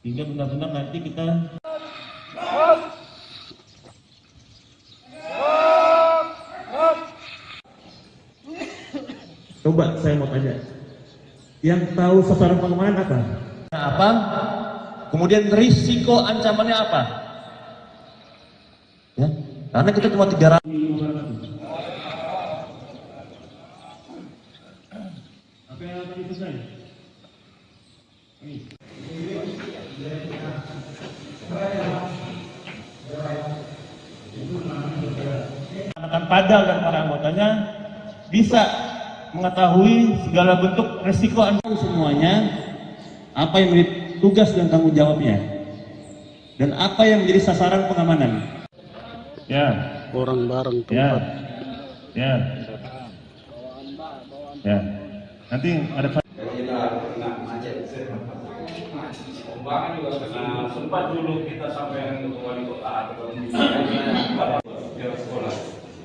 Hingga benar-benar nanti kita coba saya mau tanya, yang tahu sasaran pengamanan apa? Apa? Kemudian risiko ancamannya apa? Ya, karena kita cuma 300. Apa yang tadi selesai? Akan padal dan para anggotanya bisa mengetahui segala bentuk resiko semuanya, apa yang menjadi tugas dan tanggung jawabnya, dan apa yang menjadi sasaran pengamanan. Ya. Orang bareng tempat. Ya. Nanti ada pembangunan juga karena sempat dulu kita sampai ke wali kota atau sekolah.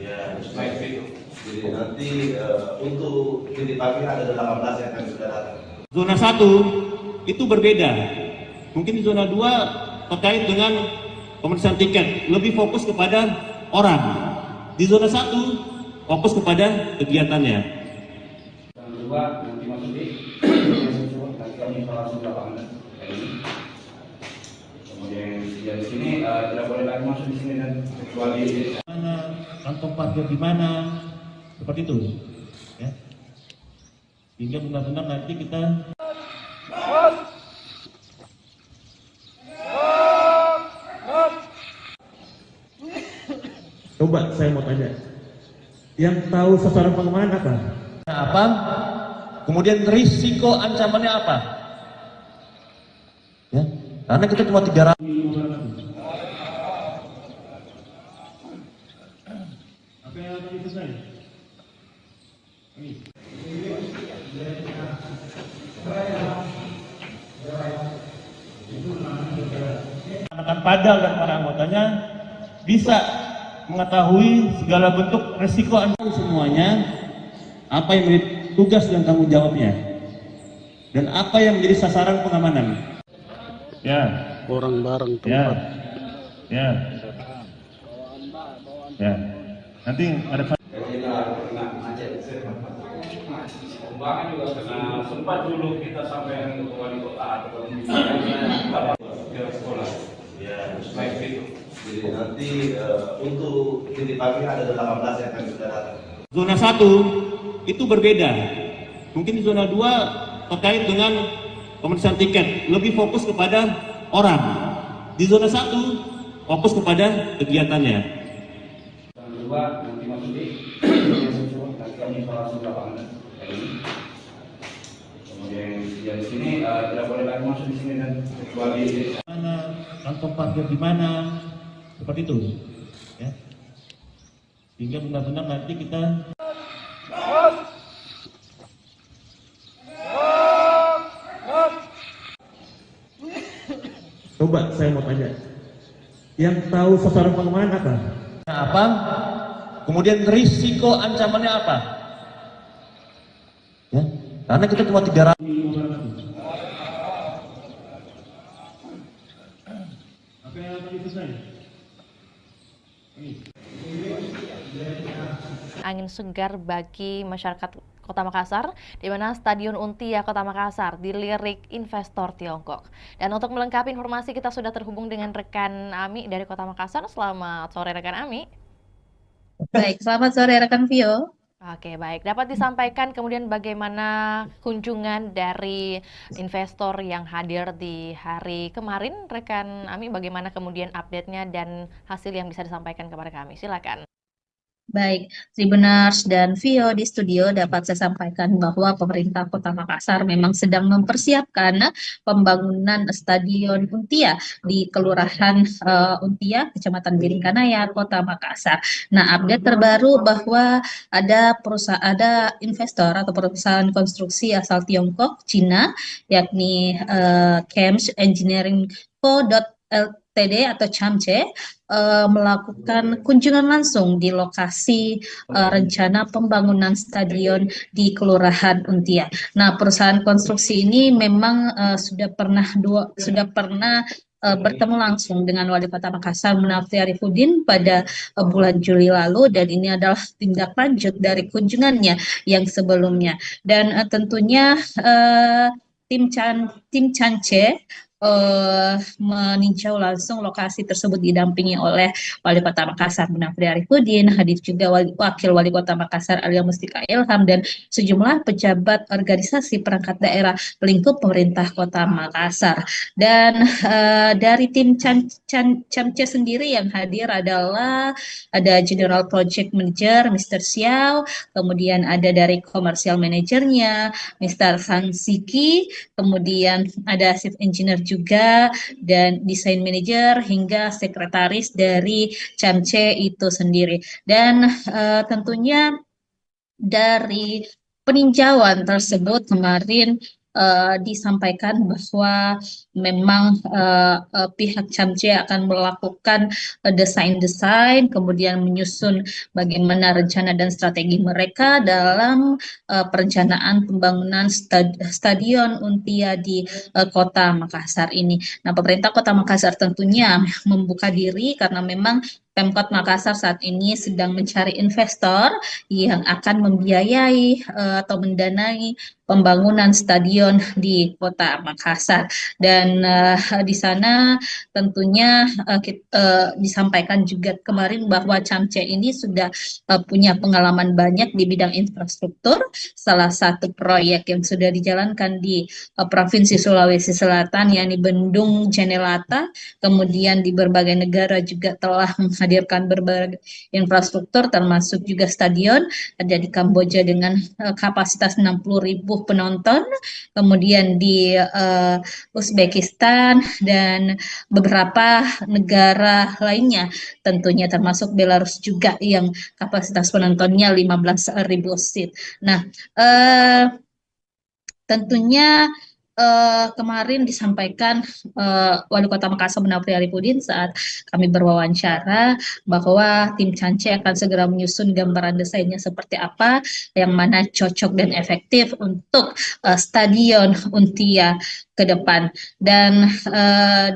Ya, baik itu. Jadi nanti untuk titik pagi ada 18 yang akan sudah datang. Zona 1 itu berbeda. Mungkin di zona 2 terkait dengan pemeriksaan tiket, lebih fokus kepada orang. Di zona 1 fokus kepada kegiatannya. Yang kedua, nanti masuk di nanti kami langsung ke lapangan hari ini. Kemudian di sini tidak boleh lagi masuk di sini dan kecuali mana, kantong parkir di mana, seperti itu. Ya. Hingga benar-benar nanti kita coba saya mau tanya, yang tahu sasaran pengamanan apa? Apa? Kemudian risiko ancamannya apa? Ya, karena kita cuma 300. Apa yang tadi selesai? Padal dan para anggotanya bisa mengetahui segala bentuk resiko semuanya, apa yang menjadi tugas dan tanggung jawabnya, dan apa yang menjadi sasaran pengamanan. Ya. Orang barang Ya. tempat. Ya. Ya. Nanti ada Kembangan juga karena sempat dulu kita sampai ke wali kota atau sekolah. Ya, Baik itu. jadi nanti untuk titipannya ada 18 yang akan sudah datang. Zona 1 itu berbeda. Mungkin di zona 2 terkait dengan pemeriksaan tiket, lebih fokus kepada orang. Di zona 1 fokus kepada kegiatannya. Yang kedua nanti masuki nanti kami langsung ke lapangan hari ini. Kemudian yang di sini tidak boleh lagi masuk di sini dan kecuali Mana kantong parkir di mana, seperti itu. Ya. Sehingga benar-benar nanti kita coba saya mau tanya, yang tahu sasaran pengamanan apa? Apa? Kemudian risiko ancamannya apa? Ya, karena kita cuma 300. Apa yang tadi selesai? Angin segar bagi masyarakat Kota Makassar, di mana Stadion Untia Kota Makassar dilirik investor Tiongkok. Dan untuk melengkapi informasi, kita sudah terhubung dengan rekan Ami dari Kota Makassar. Selamat sore rekan Ami. Baik, selamat sore rekan Vio. Oke, baik. Dapat disampaikan kemudian bagaimana kunjungan dari investor yang hadir di hari kemarin, rekan Ami, bagaimana kemudian update-nya dan hasil yang bisa disampaikan kepada kami. Silakan. Baik, Tribuners dan Vio di studio dapat saya sampaikan bahwa pemerintah Kota Makassar memang sedang mempersiapkan pembangunan Stadion Untia di Kelurahan Untia, Kecamatan Biringkanaya, Kota Makassar. Nah, update terbaru bahwa ada investor atau perusahaan konstruksi asal Tiongkok, Cina, yakni Chems Engineering Co. Ltd atau CHAMCE melakukan kunjungan langsung di lokasi rencana pembangunan stadion di Kelurahan Untia. Nah, perusahaan konstruksi ini memang sudah pernah bertemu langsung dengan Wali Kota Makassar Munafri Arifudin pada bulan Juli lalu, dan ini adalah tindak lanjut dari kunjungannya yang sebelumnya. Dan tentunya tim CHAMCE meninjau langsung lokasi tersebut didampingi oleh Wali Kota Makassar Munafri Arifudin, hadir juga Wakil Wali Kota Makassar Alia Mustika Ilham, dan sejumlah pejabat organisasi perangkat daerah lingkup pemerintah Kota Makassar. Dan dari tim CHAMCE sendiri yang hadir adalah ada General Project Manager Mr. Xiao, kemudian ada dari Commercial Managernya Mr. Sang Siki, kemudian ada Chief Engineer juga, dan desain manager hingga sekretaris dari CHAMCE itu sendiri. Dan tentunya dari peninjauan tersebut kemarin disampaikan bahwa memang pihak CHAMCE akan melakukan desain-desain, kemudian menyusun bagaimana rencana dan strategi mereka dalam perencanaan pembangunan Stadion Untia di Kota Makassar ini. Nah, pemerintah Kota Makassar tentunya membuka diri karena memang Pemkot Makassar saat ini sedang mencari investor yang akan membiayai atau mendanai pembangunan stadion di Kota Makassar. Dan di sana tentunya disampaikan juga kemarin bahwa CHAMCE ini sudah punya pengalaman banyak di bidang infrastruktur. Salah satu proyek yang sudah dijalankan di Provinsi Sulawesi Selatan, yakni Bendung Jenelata, kemudian di berbagai negara juga telah menghadirkan berbagai infrastruktur termasuk juga stadion. Ada di Kamboja dengan kapasitas 60.000 penonton, kemudian di Uzbekistan dan beberapa negara lainnya tentunya termasuk Belarus juga yang kapasitas penontonnya 15.000 seat. Nah, tentunya kemarin disampaikan Wali Kota Makassar Munafri Arifudin saat kami berwawancara bahwa tim Cance akan segera menyusun gambaran desainnya seperti apa yang mana cocok dan efektif untuk Stadion Untia ke depan. Dan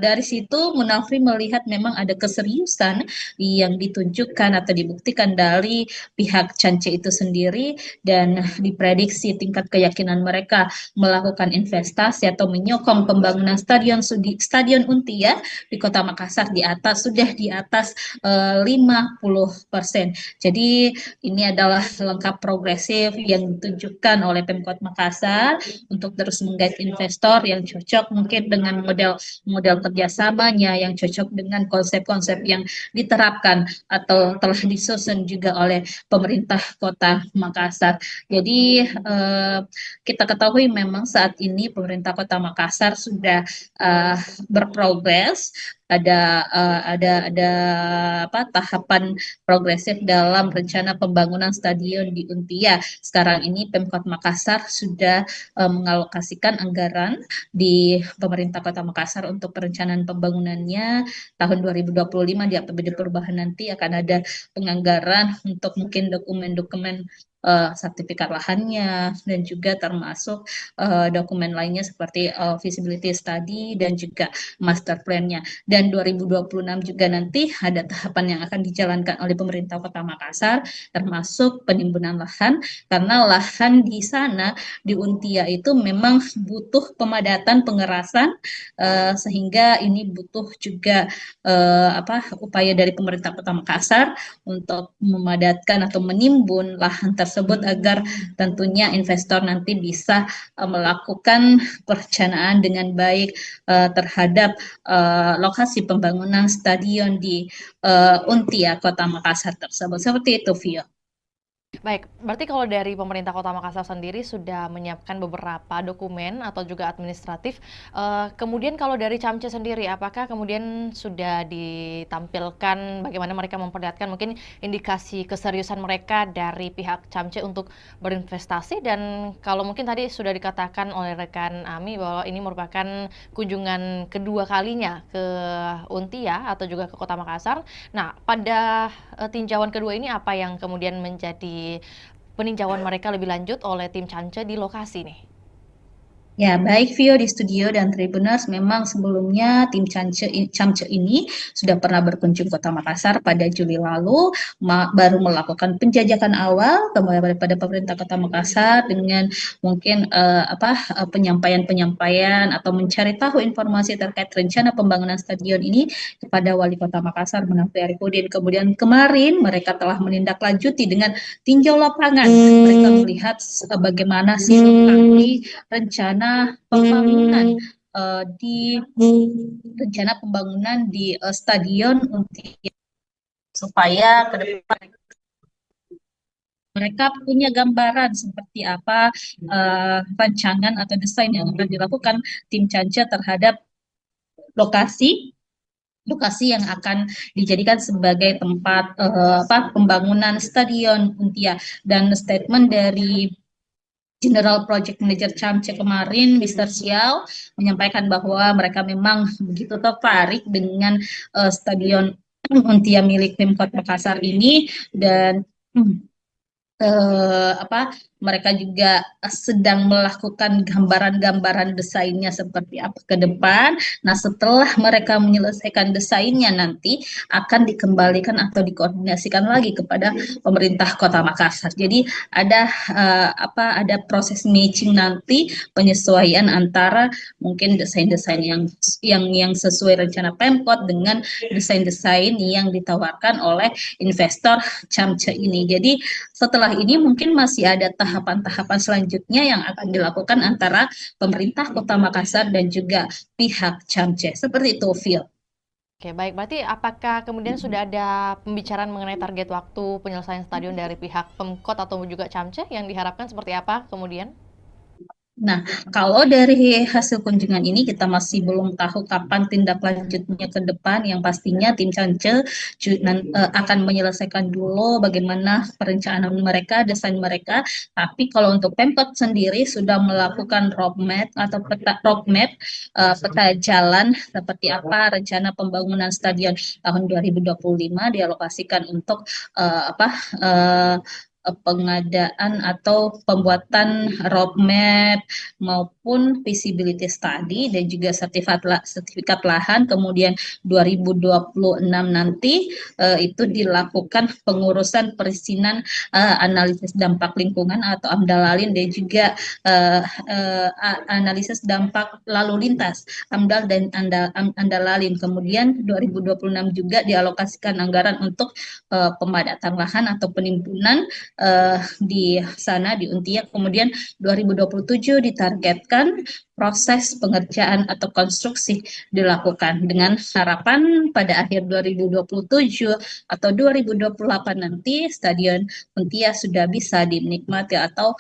dari situ Munafri melihat memang ada keseriusan yang ditunjukkan atau dibuktikan dari pihak Cance itu sendiri, dan diprediksi tingkat keyakinan mereka melakukan investasi atau menyokong pembangunan Stadion Untia di Kota Makassar sudah di atas 50%. Jadi ini adalah langkah progresif yang ditunjukkan oleh Pemkot Makassar untuk terus menggait investor yang cocok mungkin dengan model kerjasamanya, yang cocok dengan konsep-konsep yang diterapkan atau telah disusun juga oleh pemerintah Kota Makassar. Jadi kita ketahui memang saat ini pemerintah Kota Makassar sudah berprogres, ada tahapan progresif dalam rencana pembangunan stadion di Untia. Sekarang ini Pemkot Makassar sudah mengalokasikan anggaran di pemerintah Kota Makassar untuk perencanaan pembangunannya tahun 2025. Di APBD perubahan nanti akan ada penganggaran untuk mungkin dokumen-dokumen sertifikat lahannya, dan juga termasuk dokumen lainnya seperti feasibility study dan juga master plan-nya. Dan 2026 juga nanti ada tahapan yang akan dijalankan oleh pemerintah Kota Makassar, termasuk penimbunan lahan, karena lahan di sana di Untia itu memang butuh pemadatan pengerasan, sehingga ini butuh juga upaya dari pemerintah Kota Makassar untuk memadatkan atau menimbun lahan tersebut agar tentunya investor nanti bisa melakukan perencanaan dengan baik terhadap lokasi pembangunan stadion di Untia Kota Makassar tersebut. Seperti itu, Vio. Baik, berarti kalau dari pemerintah Kota Makassar sendiri sudah menyiapkan beberapa dokumen atau juga administratif. Kemudian kalau dari Camce sendiri, apakah kemudian sudah ditampilkan bagaimana mereka memperlihatkan mungkin indikasi keseriusan mereka dari pihak Camce untuk berinvestasi? Dan kalau mungkin tadi sudah dikatakan oleh rekan Ami bahwa ini merupakan kunjungan kedua kalinya ke Untia atau juga ke Kota Makassar. Nah, pada tinjauan kedua ini apa yang kemudian menjadi peninjauan mereka lebih lanjut oleh tim Cance di lokasi nih? Ya, baik Vio di studio dan Tribuners, memang sebelumnya tim Camce ini sudah pernah berkunjung Kota Makassar pada Juli lalu, baru melakukan penjajakan awal kepada pemerintah Kota Makassar dengan mungkin penyampaian atau mencari tahu informasi terkait rencana pembangunan stadion ini kepada Wali Kota Makassar Munafri Arifudin. Kemudian kemarin mereka telah menindaklanjuti dengan tinjau lapangan. Mereka melihat bagaimana sih lokasi rencana pembangunan di stadion Untia, supaya ke depan mereka punya gambaran seperti apa rancangan atau desain yang akan dilakukan tim Cance terhadap lokasi yang akan dijadikan sebagai tempat pembangunan stadion Untia. Dan statement dari General Project Manager Camce kemarin, Mr. Xiao, menyampaikan bahwa mereka memang begitu tertarik dengan stadion Untia milik Pemkot Makassar ini, dan mereka juga sedang melakukan gambaran-gambaran desainnya seperti apa ke depan. Nah, setelah mereka menyelesaikan desainnya nanti akan dikembalikan atau dikoordinasikan lagi kepada pemerintah Kota Makassar. Jadi ada proses matching nanti, penyesuaian antara mungkin desain-desain yang sesuai rencana Pemkot dengan desain-desain yang ditawarkan oleh investor Camce ini. Jadi setelah ini mungkin masih ada tahapan-tahapan selanjutnya yang akan dilakukan antara pemerintah Kota Makassar dan juga pihak Camce. Seperti itu, Phil. Oke, baik. Berarti apakah kemudian sudah ada pembicaraan mengenai target waktu penyelesaian stadion dari pihak Pemkot atau juga Camce yang diharapkan seperti apa kemudian? Nah, kalau dari hasil kunjungan ini kita masih belum tahu kapan tindak lanjutnya ke depan. Yang pastinya tim Cance akan menyelesaikan dulu bagaimana perencanaan mereka, desain mereka. Tapi kalau untuk Pemkot sendiri sudah melakukan roadmap atau peta jalan seperti apa rencana pembangunan stadion tahun 2025 dialokasikan untuk pengadaan atau pembuatan roadmap maupun feasibility study dan juga sertifikat lahan. Kemudian 2026 nanti itu dilakukan pengurusan perizinan analisis dampak lingkungan atau AMDALALIN dan juga analisis dampak lalu lintas AMDAL dan AMDALALIN. Kemudian 2026 juga dialokasikan anggaran untuk pemadatan lahan atau penimbunan di sana di Untia. Kemudian 2027 ditargetkan proses pengerjaan atau konstruksi dilakukan dengan harapan pada akhir 2027 atau 2028 nanti Stadion Untia sudah bisa dinikmati atau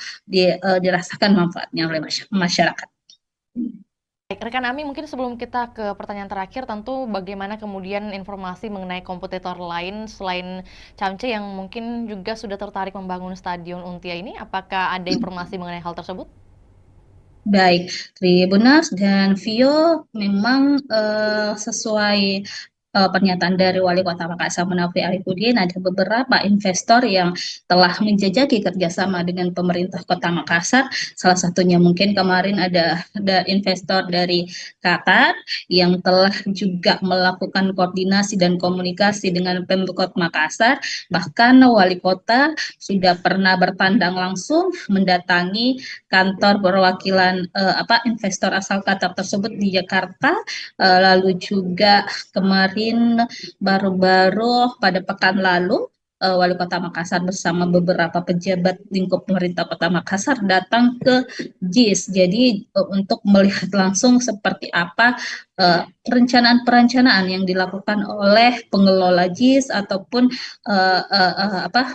dirasakan manfaatnya oleh masyarakat. Baik, rekan Ami, mungkin sebelum kita ke pertanyaan terakhir, tentu bagaimana kemudian informasi mengenai kompetitor lain selain Camce yang mungkin juga sudah tertarik membangun Stadion Untia ini, apakah ada informasi mengenai hal tersebut? Baik, Tribuners dan Vio, memang sesuai pernyataan dari Wali Kota Makassar Munafri Arifudin, ada beberapa investor yang telah menjajaki kerjasama dengan pemerintah Kota Makassar. Salah satunya mungkin kemarin ada investor dari Qatar yang telah juga melakukan koordinasi dan komunikasi dengan Pemkot Makassar. Bahkan Wali Kota sudah pernah bertandang langsung mendatangi kantor perwakilan investor asal Qatar tersebut di Jakarta. Lalu juga kemarin baru-baru pada pekan lalu Wali Kota Makassar bersama beberapa pejabat lingkup pemerintah Kota Makassar datang ke JIS. Jadi untuk melihat langsung seperti apa perencanaan yang dilakukan oleh pengelola JIS ataupun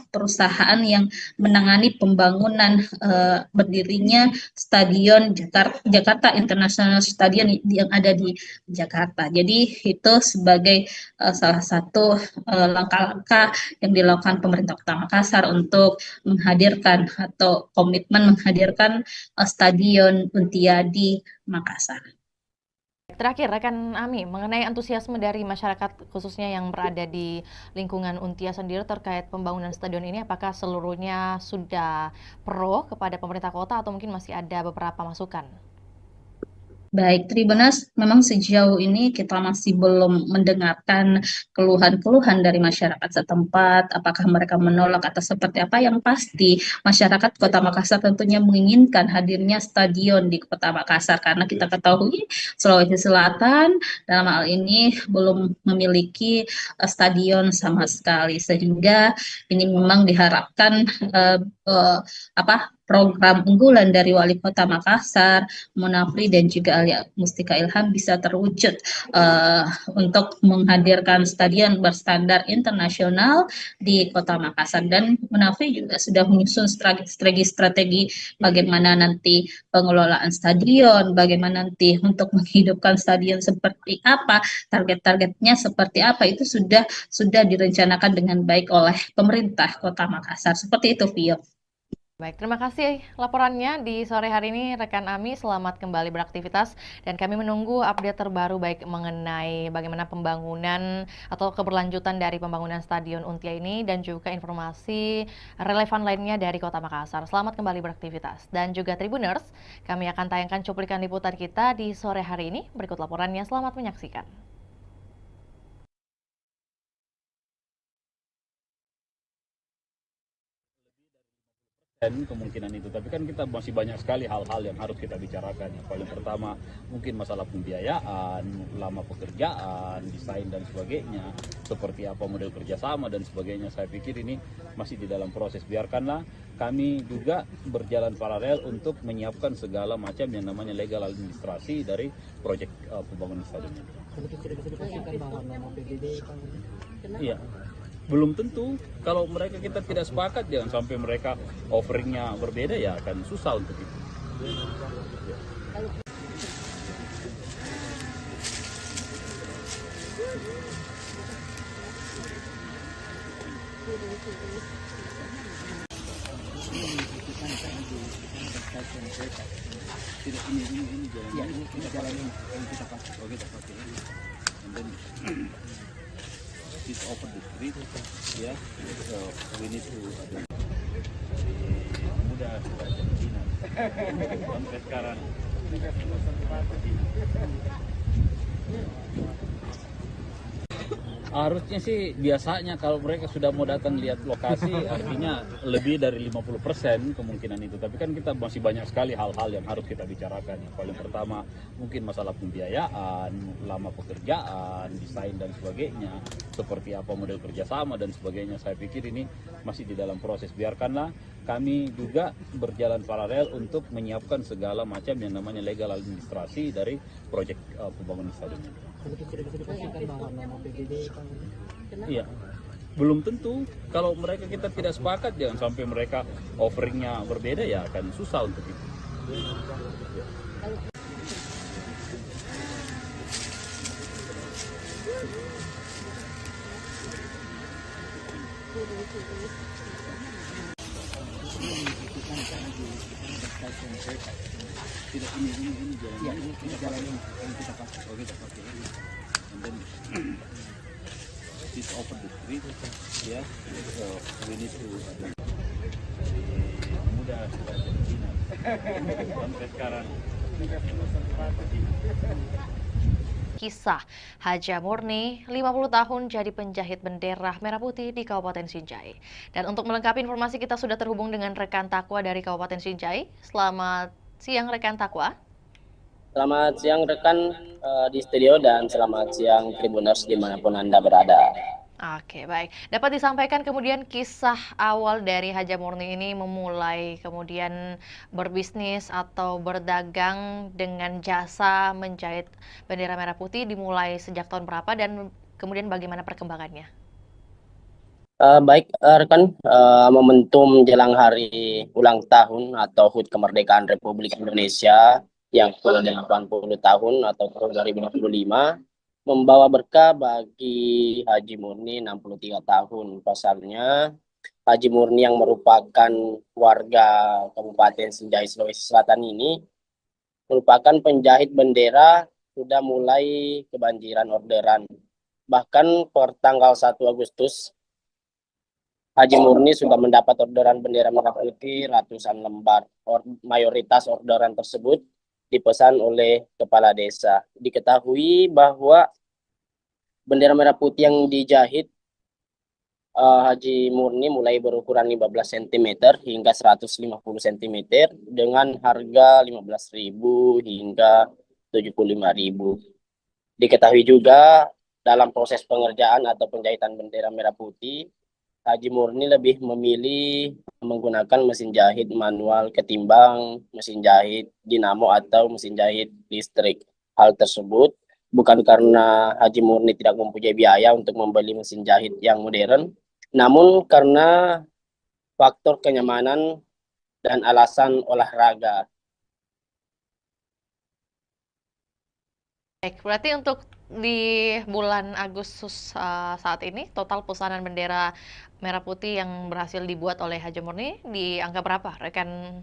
perusahaan yang menangani pembangunan berdirinya Stadion Jakarta International Stadion yang ada di Jakarta. Jadi itu sebagai salah satu langkah-langkah yang dilakukan pemerintah Kota Makassar untuk menghadirkan atau komitmen menghadirkan Stadion Untia di Makassar. Terakhir, rekan Ami, mengenai antusiasme dari masyarakat khususnya yang berada di lingkungan Untia sendiri terkait pembangunan stadion ini, apakah seluruhnya sudah pro kepada pemerintah kota atau mungkin masih ada beberapa masukan? Baik, Tribuners, memang sejauh ini kita masih belum mendengarkan keluhan-keluhan dari masyarakat setempat, apakah mereka menolak atau seperti apa. Yang pasti, masyarakat Kota Makassar tentunya menginginkan hadirnya stadion di Kota Makassar, karena kita ketahui Sulawesi Selatan dalam hal ini belum memiliki stadion sama sekali, sehingga ini memang diharapkan program unggulan dari Wali Kota Makassar, Munafri dan juga Alia Mustika Ilham bisa terwujud untuk menghadirkan stadion berstandar internasional di Kota Makassar. Dan Munafri juga sudah menyusun strategi bagaimana nanti pengelolaan stadion, bagaimana nanti untuk menghidupkan stadion seperti apa, target-targetnya seperti apa, itu sudah direncanakan dengan baik oleh pemerintah Kota Makassar. Seperti itu, Vio. Baik, terima kasih laporannya di sore hari ini rekan Ami. Selamat kembali beraktivitas dan kami menunggu update terbaru baik mengenai bagaimana pembangunan atau keberlanjutan dari pembangunan Stadion Untia ini dan juga informasi relevan lainnya dari Kota Makassar. Selamat kembali beraktivitas dan juga Tribuners, kami akan tayangkan cuplikan liputan kita di sore hari ini. Berikut laporannya, selamat menyaksikan. Kemungkinan itu, tapi kan kita masih banyak sekali hal-hal yang harus kita bicarakan. Yang paling pertama mungkin masalah pembiayaan, lama pekerjaan, desain dan sebagainya, seperti apa model kerjasama dan sebagainya. Saya pikir ini masih di dalam proses. Biarkanlah kami juga berjalan paralel untuk menyiapkan segala macam yang namanya legal administrasi dari proyek pembangunan stadion. Iya. Belum tentu, kalau mereka kita tidak sepakat, jangan sampai mereka offeringnya berbeda, ya akan susah untuk itu. Ini jalan yang kita pakai. Oh, kita pakai ini. And then this over the street, ya. So we need to mudah sampai sekarang. Harusnya sih biasanya kalau mereka sudah mau datang lihat lokasi artinya lebih dari 50% kemungkinan itu. Tapi kan kita masih banyak sekali hal-hal yang harus kita bicarakan. Yang paling pertama mungkin masalah pembiayaan, lama pekerjaan, desain dan sebagainya. Seperti apa model kerjasama dan sebagainya. Saya pikir ini masih di dalam proses. Biarkanlah kami juga berjalan paralel untuk menyiapkan segala macam yang namanya legal administrasi dari proyek pembangunan stadion. Iya, belum tentu. Kalau mereka kita tidak sepakat, jangan sampai mereka offeringnya berbeda, ya akan susah untuk itu. Tidak, ini jalan yang kita pakai. Oh, kita pakai ini. And then this over the street, ya. So we need to mudah sampai sekarang. Kisah Haja Murni, 50 tahun jadi penjahit bendera merah putih di Kabupaten Sinjai. Dan untuk melengkapi informasi kita sudah terhubung dengan rekan Takwa dari Kabupaten Sinjai. Selamat siang rekan Takwa. Selamat siang rekan di studio dan selamat siang Tribuners dimanapun Anda berada. Oke, baik. Dapat disampaikan kemudian kisah awal dari Haja Murni ini memulai kemudian berbisnis atau berdagang dengan jasa menjahit bendera merah putih dimulai sejak tahun berapa dan kemudian bagaimana perkembangannya? Baik rekan, momentum jelang hari ulang tahun atau HUT kemerdekaan Republik Indonesia yang ke-80 tahun atau tahun 2025 membawa berkah bagi Haji Murni 63 tahun. Pasalnya Haji Murni yang merupakan warga Kabupaten Sinjai Sulawesi Selatan ini merupakan penjahit bendera, sudah mulai kebanjiran orderan. Bahkan per tanggal 1 Agustus Haji Murni sudah mendapat orderan bendera merah putih ratusan lembar. Mayoritas orderan tersebut dipesan oleh kepala desa. Diketahui bahwa bendera merah putih yang dijahit Haji Murni mulai berukuran 15 cm hingga 150 cm dengan harga 15.000 hingga 75.000. Diketahui juga dalam proses pengerjaan atau penjahitan bendera merah putih, Haji Murni lebih memilih menggunakan mesin jahit manual ketimbang mesin jahit dinamo atau mesin jahit listrik. Hal tersebut bukan karena Haji Murni tidak mempunyai biaya untuk membeli mesin jahit yang modern, namun karena faktor kenyamanan dan alasan olahraga. Baik, berarti untuk di bulan Agustus saat ini total pesanan bendera merah putih yang berhasil dibuat oleh Haji Murni di angka berapa rekan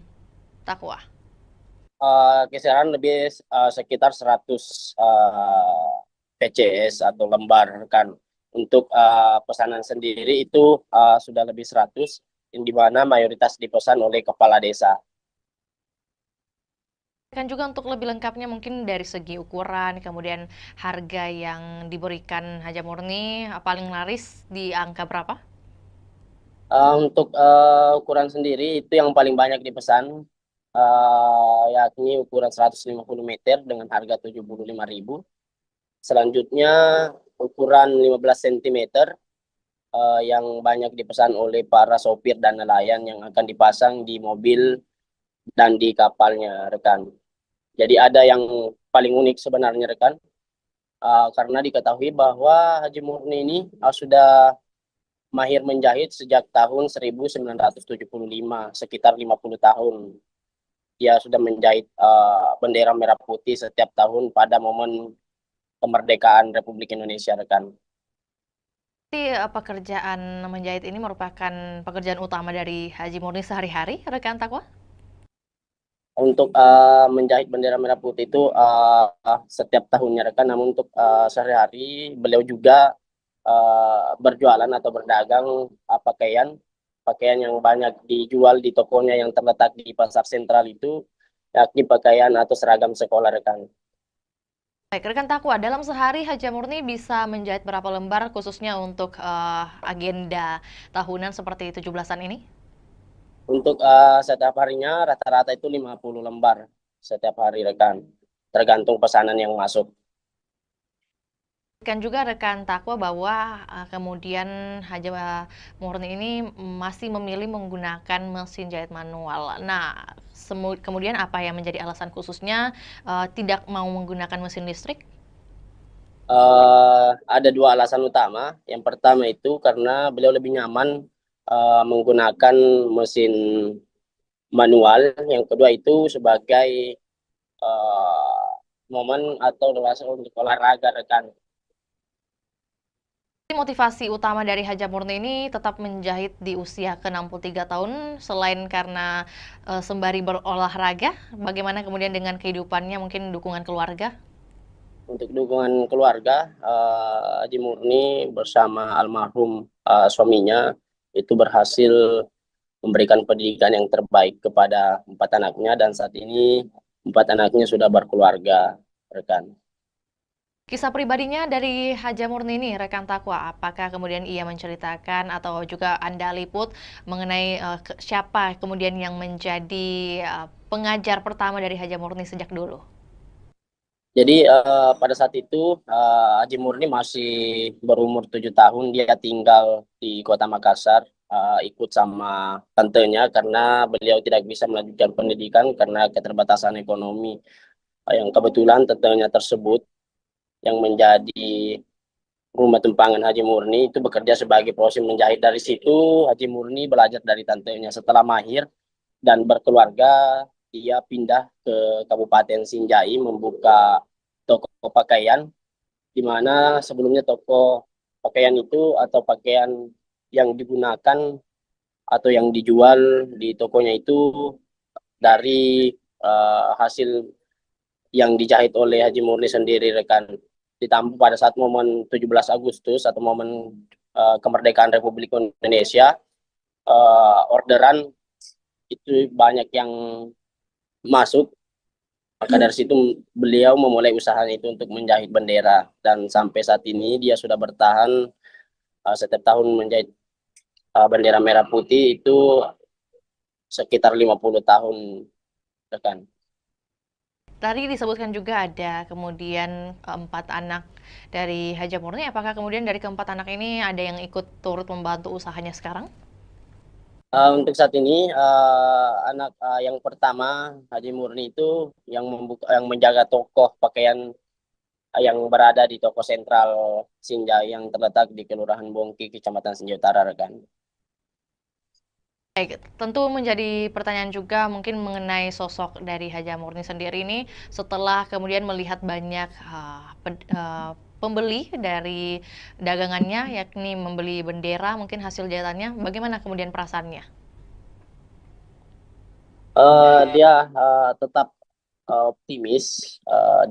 Takwa? Kisaran lebih sekitar 100 PCS atau lembar kan. Untuk pesanan sendiri itu sudah lebih 100, di mana mayoritas dipesan oleh kepala desa. Kan juga untuk lebih lengkapnya mungkin dari segi ukuran, kemudian harga yang diberikan Haja Murni paling laris di angka berapa? Untuk ukuran sendiri itu yang paling banyak dipesan, yakni ukuran 150 meter dengan harga 75.000. Selanjutnya ukuran 15 cm yang banyak dipesan oleh para sopir dan nelayan yang akan dipasang di mobil dan di kapalnya rekan. Jadi ada yang paling unik sebenarnya rekan, karena diketahui bahwa Haji Murni ini sudah mahir menjahit sejak tahun 1975, sekitar 50 tahun. dia sudah menjahit bendera merah putih setiap tahun pada momen kemerdekaan Republik Indonesia, rekan. Jadi pekerjaan menjahit ini merupakan pekerjaan utama dari Haji Murni sehari-hari, rekan Takwa? Untuk menjahit bendera merah putih itu setiap tahunnya, rekan. Namun untuk sehari-hari beliau juga berjualan atau berdagang pakaian yang banyak dijual di tokonya yang terletak di pasar sentral itu, yakni pakaian atau seragam sekolah, rekan. Baik, rekan Takwa, dalam sehari Haja Murni bisa menjahit berapa lembar khususnya untuk agenda tahunan seperti 17-an ini? Untuk setiap harinya rata-rata itu 50 lembar setiap hari, rekan. Tergantung pesanan yang masuk. Kan juga rekan Takwa bahwa kemudian Haja Murni ini masih memilih menggunakan mesin jahit manual. Nah, kemudian apa yang menjadi alasan khususnya tidak mau menggunakan mesin listrik? Ada dua alasan utama. Yang pertama itu karena beliau lebih nyaman menggunakan mesin manual. Yang kedua itu sebagai momen atau luas untuk olahraga, rekan. Motivasi utama dari Haja Murni ini tetap menjahit di usia ke-63 tahun, selain karena sembari berolahraga, bagaimana kemudian dengan kehidupannya, mungkin dukungan keluarga? Untuk dukungan keluarga, Haji Murni bersama almarhum suaminya itu berhasil memberikan pendidikan yang terbaik kepada 4 anaknya, dan saat ini 4 anaknya sudah berkeluarga, rekan. Kisah pribadinya dari Haja Murni ini, rekan Takwa, apakah kemudian ia menceritakan atau juga Anda liput mengenai siapa kemudian yang menjadi pengajar pertama dari Haja Murni sejak dulu? Jadi pada saat itu Haji Murni masih berumur 7 tahun. Dia tinggal di Kota Makassar, ikut sama tantenya karena beliau tidak bisa melanjutkan pendidikan karena keterbatasan ekonomi. Yang kebetulan tantenya tersebut yang menjadi rumah tumpangan Haji Murni itu bekerja sebagai proses menjahit. Dari situ Haji Murni belajar dari tantenya. Setelah mahir dan berkeluarga, dia pindah ke Kabupaten Sinjai membuka toko pakaian, di mana sebelumnya toko pakaian itu atau pakaian yang digunakan atau yang dijual di tokonya itu dari hasil yang dijahit oleh Haji Murni sendiri, rekan. Ditambah pada saat momen 17 Agustus atau momen kemerdekaan Republik Indonesia, orderan itu banyak yang masuk. Maka dari situ beliau memulai usahanya itu untuk menjahit bendera, dan sampai saat ini dia sudah bertahan setiap tahun menjahit bendera merah putih itu sekitar 50 tahun, rekan. Tadi disebutkan juga ada kemudian 4 anak dari Haja Murni. Apakah kemudian dari keempat anak ini ada yang ikut turut membantu usahanya sekarang? Untuk saat ini anak yang pertama Haji Murni itu yang menjaga toko pakaian yang berada di toko sentral Sinjai yang terletak di Kelurahan Bongki, Kecamatan Sinjai Utara, rekan. Baik, tentu menjadi pertanyaan juga mungkin mengenai sosok dari Haja Murni sendiri ini setelah kemudian melihat banyak pembeli dari dagangannya, yakni membeli bendera mungkin hasil jahitannya, bagaimana kemudian perasaannya? Dia tetap optimis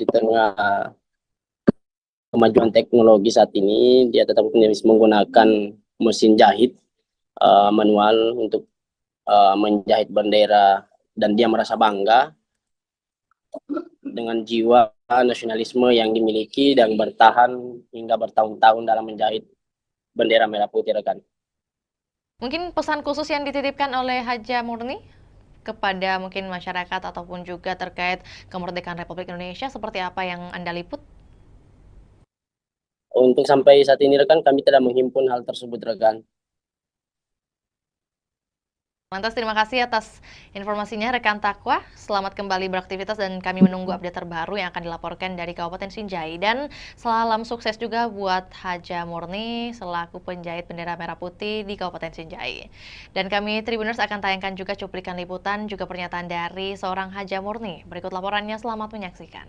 di tengah kemajuan teknologi saat ini. Dia tetap optimis menggunakan mesin jahit manual untuk menjahit bendera, dan dia merasa bangga dengan jiwa nasionalisme yang dimiliki dan bertahan hingga bertahun-tahun dalam menjahit bendera merah putih, rekan. Mungkin pesan khusus yang dititipkan oleh Haja Murni kepada mungkin masyarakat ataupun juga terkait kemerdekaan Republik Indonesia seperti apa yang Anda liput? Untuk sampai saat ini, rekan, kami tidak menghimpun hal tersebut, rekan. Lantas terima kasih atas informasinya rekan Takwa. Selamat kembali beraktivitas dan kami menunggu update terbaru yang akan dilaporkan dari Kabupaten Sinjai. Dan salam sukses juga buat Haja Murni selaku penjahit bendera merah putih di Kabupaten Sinjai. Dan kami Tribuners akan tayangkan juga cuplikan liputan juga pernyataan dari seorang Haja Murni. Berikut laporannya, selamat menyaksikan.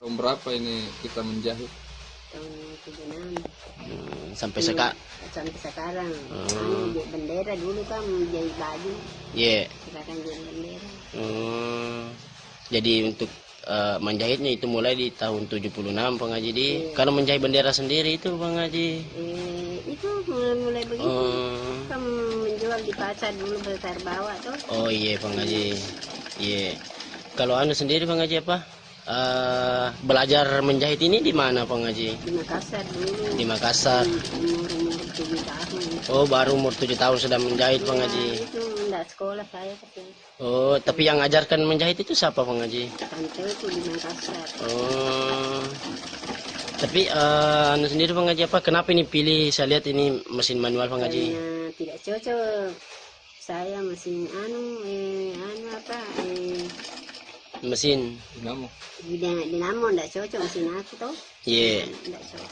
Tahun berapa ini kita menjahit? Tahun 76. Sampai Sampai sekarang. Bendera dulu kan jahit baju. Iya. Sekarang jadi bendera. Jadi untuk menjahitnya itu mulai di tahun 76 Bang Haji di. Kalau menjahit bendera sendiri itu Bang Haji. Itu mulai begitu. Kan menjual di pasar dulu besar bawah tuh. Oh iya Bang Haji. Iya. Kalau anu sendiri Bang Haji apa? Belajar menjahit ini di mana Bang Haji? Di Makassar dulu. Di Makassar. Umur 7 tahun. Oh, baru umur 7 tahun sudah menjahit Bang Haji. Itu enggak sekolah saya tapi. Oh, tapi yang ajarkan menjahit itu siapa Bang Haji? Tante itu di Makassar. Oh. Tapi anu sendiri Bang Haji apa? Kenapa ini pilih saya lihat ini mesin manual Bang Haji? Karena tidak cocok. Saya mesin mesin dinamo enggak cocok mesin aku tuh. Iya.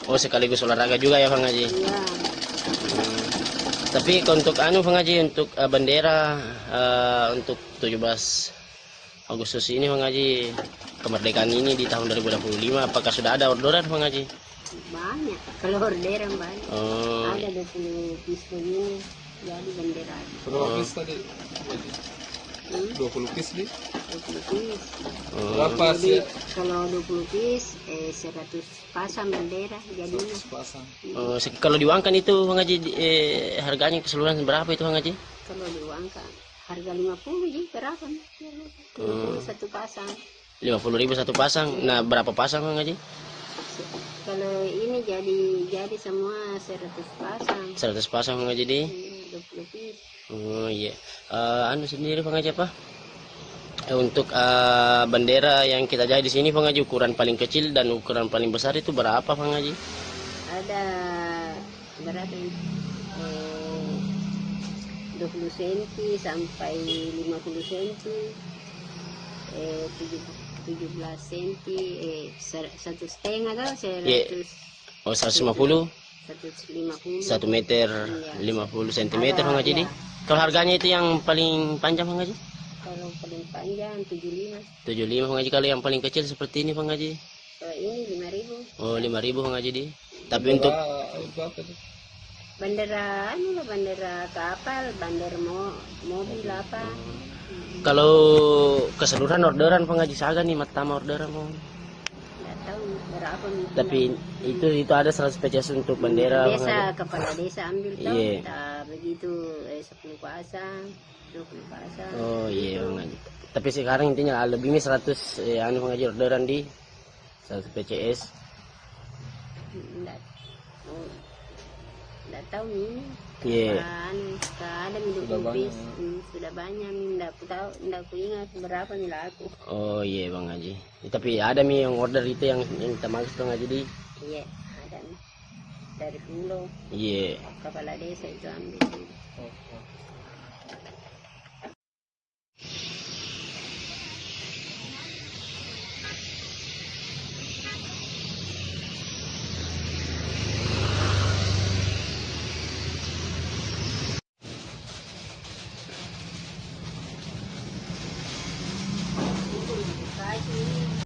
Oh, sekaligus olahraga juga ya Bang Haji. Iya. Tapi untuk anu Bang Haji untuk bendera untuk 17 Agustus ini Bang Haji, kemerdekaan ini di tahun 2025, apakah sudah ada orderan Bang Haji? Banyak, kalau orderan banyak. Ada 20 piece begini jadi bendera. Berapa piece tadi? 20 piece di? 20 piece. Berapa sih? Kalau 20 piece 100 pasang bendera jadinya. 100 pasang. Kalau diuangkan itu Bang Haji harganya keseluruhan berapa itu Bang Haji? Kalau diuangkan harga 50 ji berapa? 50 satu pasang. 50.000 satu pasang. Nah, berapa pasang Bang Haji? Kalau ini jadi semua 100 pasang. 100 pasang Bang Haji di? 20 piece. Oh iya. Anu sendiri Bang Haji apa? Untuk bendera yang kita jahit di sini Bang Haji, ukuran paling kecil dan ukuran paling besar itu berapa Bang Haji? Ada berapa ini? 20 cm sampai 50 cm, 17 cm, 1,5 atau 100. Oh, 150, 150. 1 meter Iya. 50 cm Bang Haji di. Ya. Kalau harganya itu yang paling panjang Bang Haji? Kalau paling panjang 75. 75 Bang Haji. Kalau yang paling kecil seperti ini Bang Haji? Ini 5.000. Oh, 5.000 Bang Haji di. Tapi untuk bandara bandara kapal, bandara mobil apa. kalau keseluruhan orderan Bang Haji Saga nih, matama orderan mau. Nggak tahu berapa nih. Tapi itu ada 100 pecahan untuk bendera Bang Desa, Haji. kepala desa ambil tahu. Iya. Begitu 10 pasang, 20 pasang. Oh iya Bang Haji. Tapi sekarang intinya lebihnya 100 Bang Haji orderan di 100 PCS. Nggak tahu nih. Iya. Ada minum bis, sudah banyak nih. Nggak ingat berapa nih laku. Oh iya Bang Haji. Tapi ada nih yang order itu yang kita maksud Bang Haji di. Iya, ada nih. Dari pulau. Iya. Kepala desa itu ambil. Rp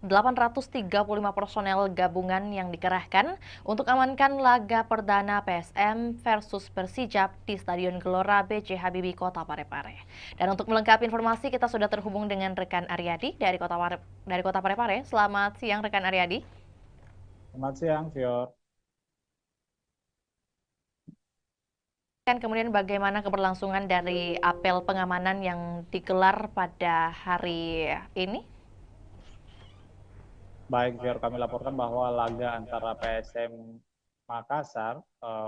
835 personel gabungan yang dikerahkan untuk amankan laga perdana PSM versus Persijap di Stadion Gelora B.J. Habibie, Kota Parepare. Dan untuk melengkapi informasi, kita sudah terhubung dengan rekan Aryadi dari Kota Parepare. Selamat siang, rekan Aryadi. Selamat siang, Fior. Kemudian bagaimana keberlangsungan dari apel pengamanan yang digelar pada hari ini? Baik, Fior, kami laporkan bahwa laga antara PSM Makassar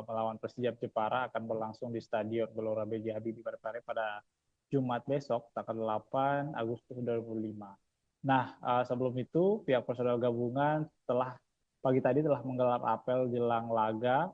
melawan Persijap Jepara akan berlangsung di Stadion Gelora B.J. Habibie Parepare pada Jumat besok, tanggal 8 Agustus 2005. Nah, sebelum itu, pihak personel gabungan pagi tadi telah menggelar apel jelang laga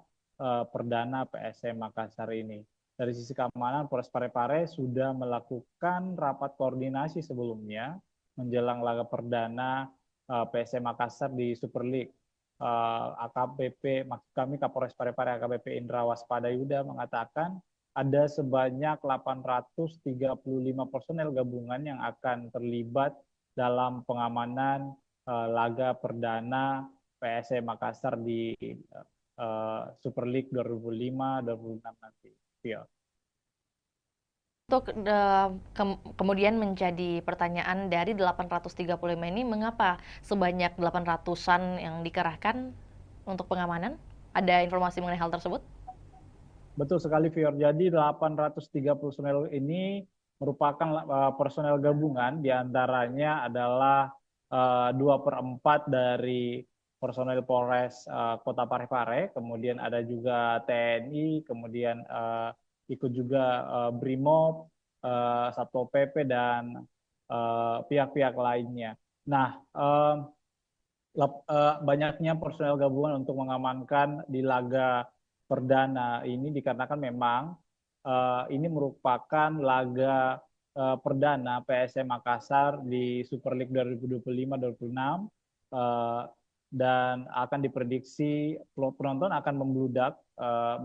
perdana PSM Makassar ini. Dari sisi keamanan, Polres Parepare sudah melakukan rapat koordinasi sebelumnya menjelang laga perdana PSM Makassar di Super League. AKBP, maksud kami Kapolres Parepare AKBP Indra Waspadayuda mengatakan ada sebanyak 835 personel gabungan yang akan terlibat dalam pengamanan laga perdana PSM Makassar di Super League 2005-2006 nanti. Ya. Untuk kemudian menjadi pertanyaan dari 835 ini, mengapa sebanyak 800-an yang dikerahkan untuk pengamanan? Ada informasi mengenai hal tersebut? Betul sekali, Fior. Jadi 830 personel ini merupakan personel gabungan, diantaranya adalah 2/4 dari personel Polres Kota Parepare, kemudian ada juga TNI, kemudian ikut juga Brimob, Satpol PP, dan pihak-pihak lainnya. Nah, banyaknya personel gabungan untuk mengamankan di laga perdana ini dikarenakan memang ini merupakan laga perdana PSM Makassar di Super League 2025-2026 dan akan diprediksi penonton akan membludak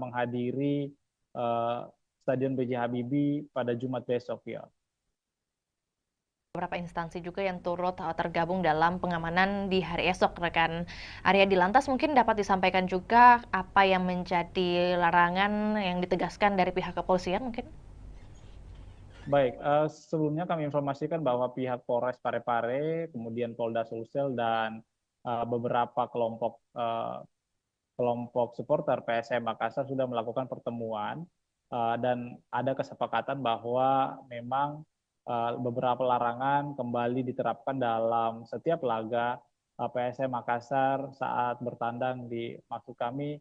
menghadiri Stadion B.J. Habibie pada Jumat besok, ya. Beberapa instansi juga yang turut tergabung dalam pengamanan di hari esok, rekan Aryadi. Lantas mungkin dapat disampaikan juga apa yang menjadi larangan yang ditegaskan dari pihak kepolisian mungkin? Baik, sebelumnya kami informasikan bahwa pihak Polres Parepare, kemudian Polda Sulsel, dan beberapa kelompok supporter PSM Makassar sudah melakukan pertemuan dan ada kesepakatan bahwa memang beberapa larangan kembali diterapkan dalam setiap laga PSM Makassar saat bertandang maksud kami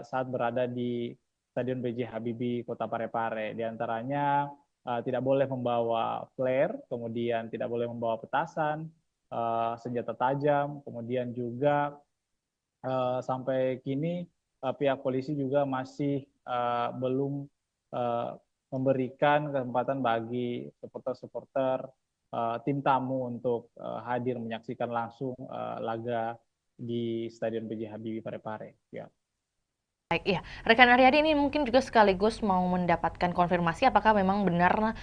saat berada di Stadion B.J. Habibie Kota Parepare. Di antaranya tidak boleh membawa flare, kemudian tidak boleh membawa petasan, senjata tajam, kemudian juga sampai kini pihak polisi juga masih belum memberikan kesempatan bagi supporter-supporter tim tamu untuk hadir menyaksikan langsung laga di Stadion B.J. Habibie Parepare. Ya. Baik, ya. Rekan Aryadi ini mungkin juga sekaligus mau mendapatkan konfirmasi apakah memang benar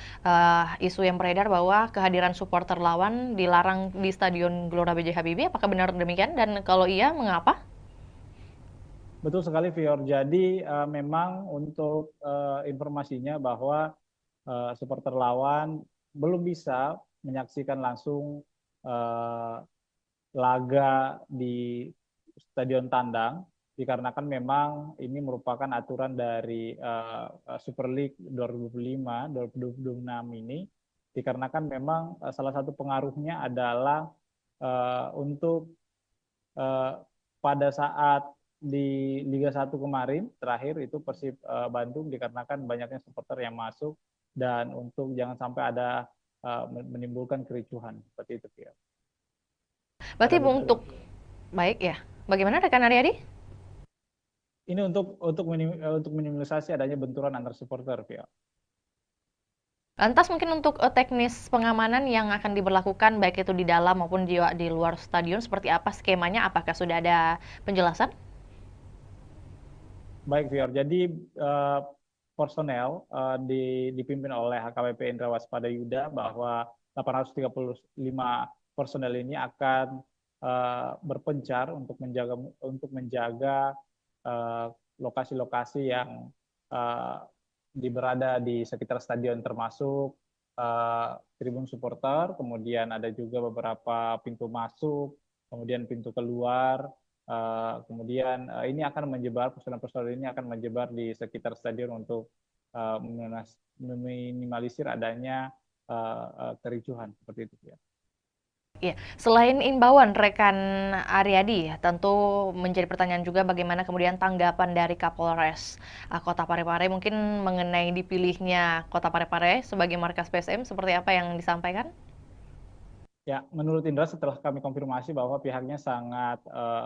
isu yang beredar bahwa kehadiran supporter lawan dilarang di Stadion Gelora B.J. Habibie. Apakah benar demikian? Dan kalau iya, mengapa? Betul sekali, Fior. Jadi memang untuk informasinya bahwa supporter lawan belum bisa menyaksikan langsung laga di Stadion Tandang, dikarenakan memang ini merupakan aturan dari Super League 2025-2026 ini, dikarenakan memang salah satu pengaruhnya adalah untuk pada saat di Liga 1 kemarin terakhir itu Persib Bandung, dikarenakan banyaknya supporter yang masuk dan untuk jangan sampai ada menimbulkan kericuhan seperti itu, ya. Berarti untuk baik ya. Bagaimana rekan Aryadi? Ini untuk minimalisasi adanya benturan antar supporter, ya. Lantas mungkin untuk teknis pengamanan yang akan diberlakukan baik itu di dalam maupun di luar stadion seperti apa skemanya? Apakah sudah ada penjelasan? Baik, Fior. Jadi personel dipimpin oleh HKBP Indra Waspada Yuda bahwa 835 personel ini akan berpencar untuk menjaga lokasi-lokasi yang berada di sekitar stadion, termasuk tribun supporter, kemudian ada juga beberapa pintu masuk, kemudian pintu keluar, kemudian ini akan menyebar, personel-personel ini akan menyebar di sekitar stadion untuk meminimalisir adanya kericuhan seperti itu, ya. Ya, selain imbauan rekan Aryadi, tentu menjadi pertanyaan juga bagaimana kemudian tanggapan dari Kapolres Kota Parepare mungkin mengenai dipilihnya Kota Parepare sebagai markas PSM, seperti apa yang disampaikan? Ya, menurut Indra setelah kami konfirmasi bahwa pihaknya sangat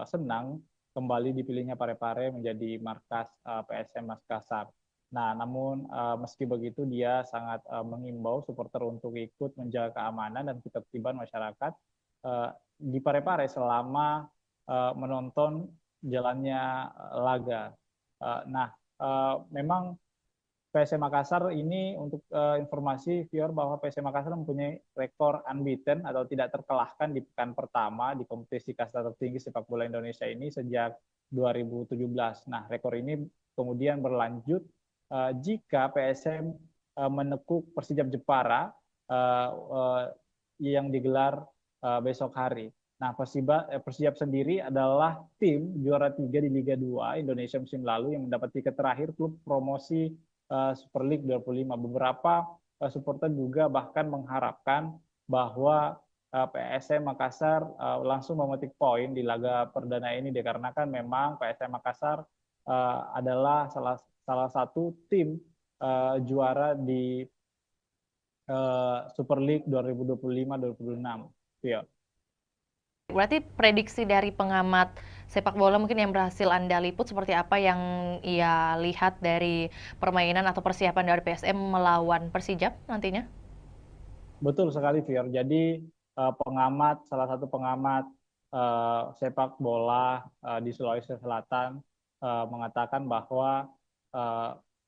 senang kembali dipilihnya Parepare menjadi markas PSM Makassar. Nah, namun meski begitu dia sangat mengimbau supporter untuk ikut menjaga keamanan dan ketertiban masyarakat di Parepare selama menonton jalannya laga. Memang PSM Makassar ini untuk informasi Fior bahwa PSM Makassar mempunyai rekor unbeaten atau tidak terkalahkan di pekan pertama di kompetisi kasta tertinggi sepak bola Indonesia ini sejak 2017. Nah, rekor ini kemudian berlanjut jika PSM menekuk Persijap Jepara yang digelar besok hari. Nah, Persijap sendiri adalah tim juara 3 di Liga 2 Indonesia musim lalu yang mendapat tiket terakhir klub promosi Super League 25. Beberapa supporter juga bahkan mengharapkan bahwa PSM Makassar langsung memetik poin di laga perdana ini, dikarenakan memang PSM Makassar adalah salah satu tim juara di Super League 2025-2026. Ya. Berarti prediksi dari pengamat sepak bola mungkin yang berhasil Anda liput seperti apa yang ia lihat dari permainan atau persiapan dari PSM melawan Persijap nantinya? Betul sekali, Fior. Jadi salah satu pengamat sepak bola di Sulawesi Selatan mengatakan bahwa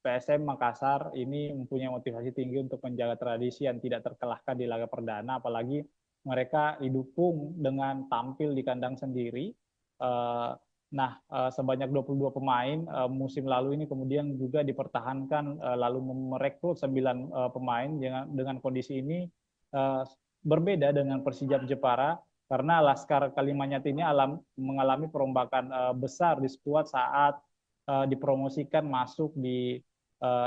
PSM Makassar ini mempunyai motivasi tinggi untuk menjaga tradisi yang tidak terkalahkan di laga perdana, apalagi mereka didukung dengan tampil di kandang sendiri. Sebanyak 22 pemain musim lalu ini kemudian juga dipertahankan lalu merekrut 9 pemain dengan kondisi ini berbeda dengan Persijap Jepara karena Laskar Kalimanyat ini mengalami perombakan besar di skuad saat dipromosikan masuk di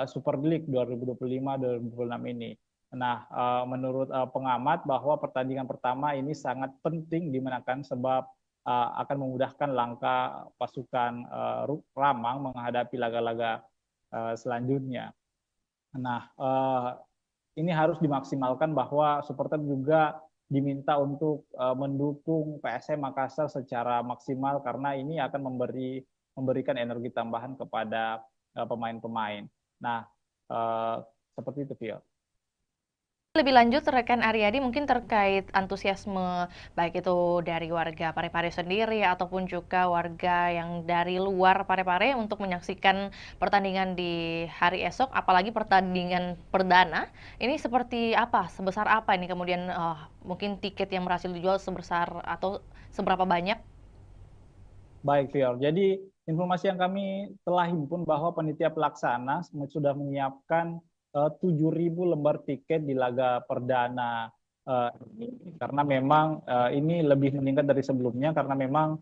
Super League 2025-2026 ini. Nah, menurut pengamat bahwa pertandingan pertama ini sangat penting dimenangkan sebab akan memudahkan langkah pasukan Ramang menghadapi laga-laga selanjutnya. Nah, ini harus dimaksimalkan bahwa supporter juga diminta untuk mendukung PSM Makassar secara maksimal karena ini akan memberikan energi tambahan kepada pemain-pemain. Nah, seperti itu, Vio. Lebih lanjut, rekan Aryadi mungkin terkait antusiasme baik itu dari warga Parepare sendiri ataupun juga warga yang dari luar Parepare untuk menyaksikan pertandingan di hari esok, apalagi pertandingan perdana. Ini seperti apa? Sebesar apa ini kemudian mungkin tiket yang berhasil dijual sebesar atau seberapa banyak? Baik, Vio. Jadi informasi yang kami telah himpun bahwa panitia pelaksana sudah menyiapkan 7.000 lembar tiket di laga perdana karena memang ini lebih meningkat dari sebelumnya karena memang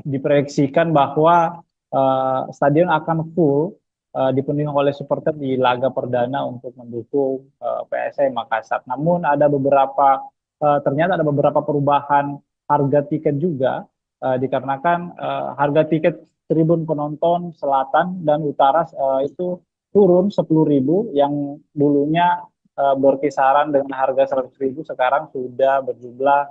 diproyeksikan bahwa stadion akan full dipenuhi oleh supporter di laga perdana untuk mendukung PSM Makassar. Namun ada ternyata ada beberapa perubahan harga tiket juga dikarenakan harga tiket tribun penonton selatan dan utara itu turun 10.000 yang dulunya berkisaran dengan harga 100.000 sekarang sudah berjumlah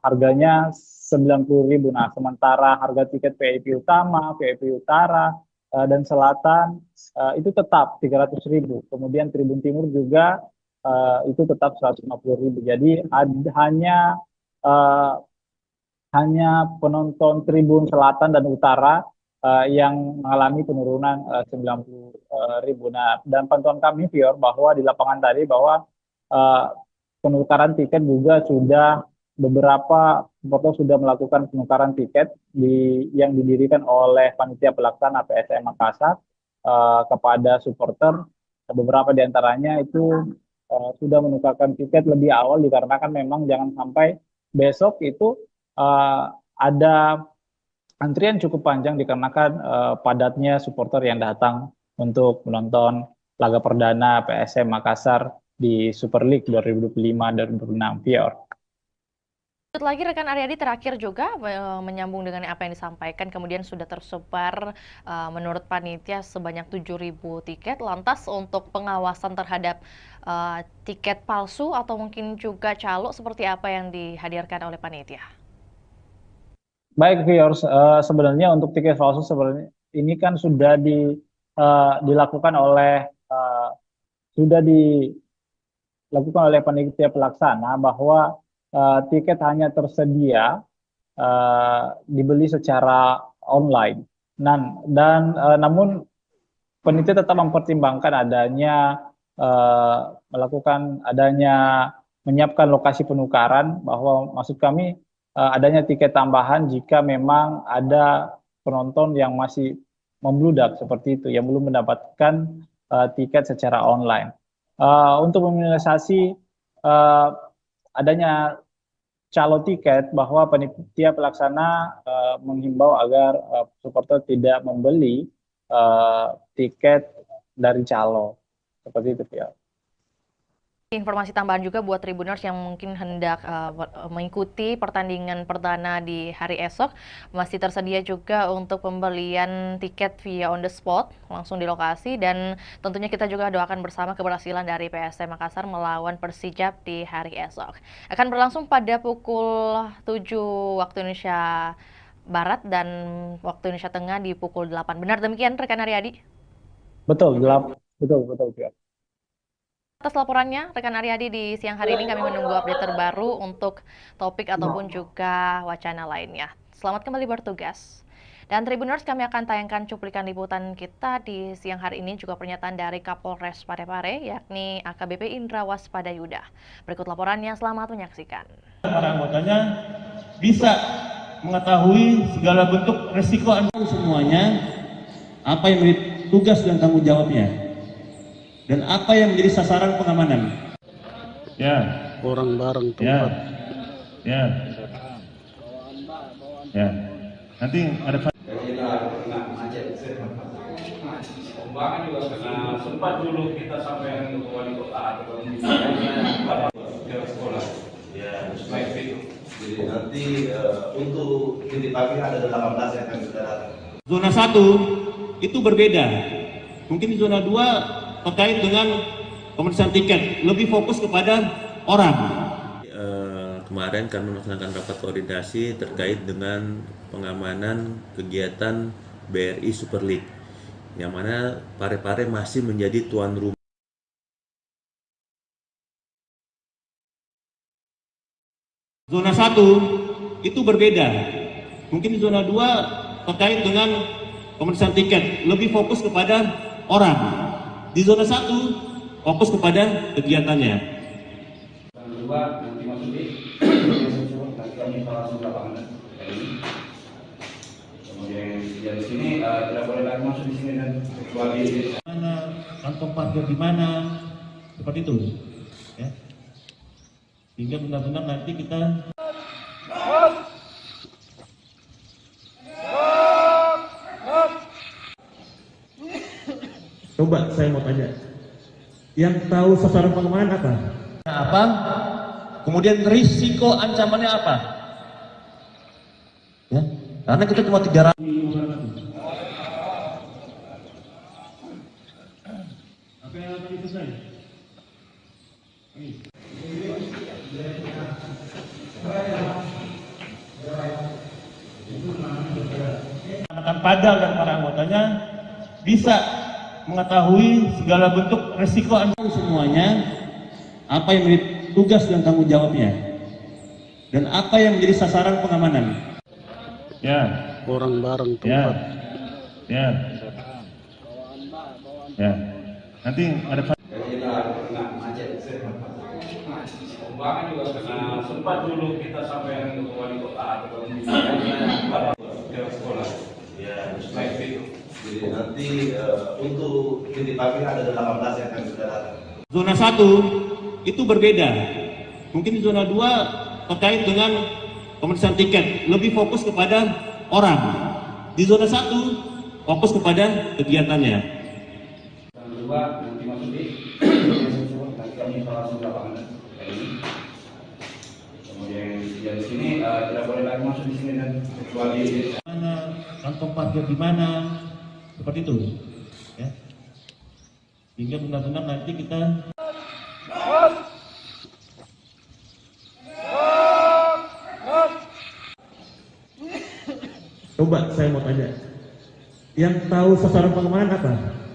harganya 90.000. Nah, sementara harga tiket VIP utama, VIP utara dan selatan itu tetap 300.000. Kemudian tribun timur juga itu tetap 150.000. Jadi hanya penonton tribun selatan dan utara yang mengalami penurunan 90.000. Nah, dan pantauan kami, Pior, bahwa di lapangan tadi bahwa penukaran tiket juga sudah beberapa supporter sudah melakukan penukaran tiket yang didirikan oleh panitia pelaksana PSM Makassar kepada supporter. Beberapa di antaranya itu sudah menukarkan tiket lebih awal dikarenakan memang jangan sampai besok itu ada antrian cukup panjang dikarenakan padatnya supporter yang datang untuk menonton laga perdana PSM Makassar di Super League 2025-2026, Pior. Lagi rekan Aryadi terakhir juga menyambung dengan apa yang disampaikan, kemudian sudah tersebar menurut panitia sebanyak 7.000 tiket. Lantas untuk pengawasan terhadap tiket palsu atau mungkin juga calo seperti apa yang dihadirkan oleh panitia? Baik, viewers, sebenarnya untuk tiket palsu sebenarnya ini kan sudah dilakukan oleh panitia pelaksana bahwa tiket hanya tersedia dibeli secara online. Namun panitia tetap mempertimbangkan menyiapkan lokasi penukaran, bahwa maksud kami adanya tiket tambahan jika memang ada penonton yang masih membludak seperti itu, yang belum mendapatkan tiket secara online. Untuk meminimalisasi adanya calo tiket, bahwa panitia pelaksana menghimbau agar supporter tidak membeli tiket dari calo, seperti itu, ya. Informasi tambahan juga buat Tribuners yang mungkin hendak mengikuti pertandingan perdana di hari esok, masih tersedia juga untuk pembelian tiket via on the spot, langsung di lokasi, dan tentunya kita juga doakan bersama keberhasilan dari PSM Makassar melawan Persijap di hari esok. Akan berlangsung pada pukul 7 waktu Indonesia Barat dan waktu Indonesia Tengah di pukul 8. Benar demikian, rekan Aryadi? Betul, betul. Atas laporannya, rekan Aryadi, di siang hari ini kami menunggu update terbaru untuk topik ataupun juga wacana lainnya. Selamat kembali bertugas. Dan Tribuners, kami akan tayangkan cuplikan liputan kita di siang hari ini, juga pernyataan dari Kapolres Parepare, yakni AKBP Indra Waspadayuda. Berikut laporannya, selamat menyaksikan. Para anggotanya bisa mengetahui segala bentuk resiko semuanya, apa yang menjadi tugas dan tanggung jawabnya, dan apa yang menjadi sasaran pengamanan. Ya. Orang bareng tempat. Ya. Nanti ada Pembangunan juga karena sempat dulu kita sampai ke wali kota atau ke sekolah. Ya, baik itu. Jadi nanti untuk titik pagi ada 18 yang akan sudah datang. Zona 1 itu berbeda. Mungkin di zona 2 terkait dengan pemeriksaan tiket, lebih fokus kepada orang. Kemarin kami melaksanakan rapat koordinasi terkait dengan pengamanan kegiatan BRI Super League, yang mana Parepare masih menjadi tuan rumah. Zona 1 itu berbeda. Mungkin zona 2 terkait dengan pemeriksaan tiket, lebih fokus kepada orang. Di zona 1 fokus kepada kegiatannya. Yang kedua, nanti masuk di nanti kami langsung ke lapangan kayak ini. Kemudian di sini tidak boleh lagi masuk di sini dan kecuali mana kantong parkir di mana, seperti itu, ya. Sehingga benar-benar nanti kita coba saya mau tanya, yang tahu sasaran pengamanan apa? Apa? Kemudian risiko ancamannya apa? Ya, karena kita cuma 300. Apa yang tadi selesai? Akan padal dan para anggotanya bisa mengetahui segala bentuk resiko semuanya, apa yang menjadi tugas dan tanggung jawabnya, dan apa yang menjadi sasaran pengamanan. Ya. Orang bareng tempat. Ya. Ya. Nanti ada. Pembangunan juga karena sempat dulu kita sampai ke wali kota atau ke sekolah. Ya, jadi nanti untuk titik parkir ada 18 yang akan sudah datang. Zona 1 itu berbeda. Mungkin zona 2 terkait dengan pemeriksaan tiket, lebih fokus kepada orang. Di zona 1 fokus kepada kegiatannya. Yang kedua, nanti masuk di nanti kami langsung ke lapangan kayak ini. Kemudian di sini tidak boleh lagi masuk di sini dan kecuali mana kantong parkir di mana, seperti itu, ya. Sehingga benar-benar nanti kita coba saya mau tanya, yang tahu sasaran pengamanan apa?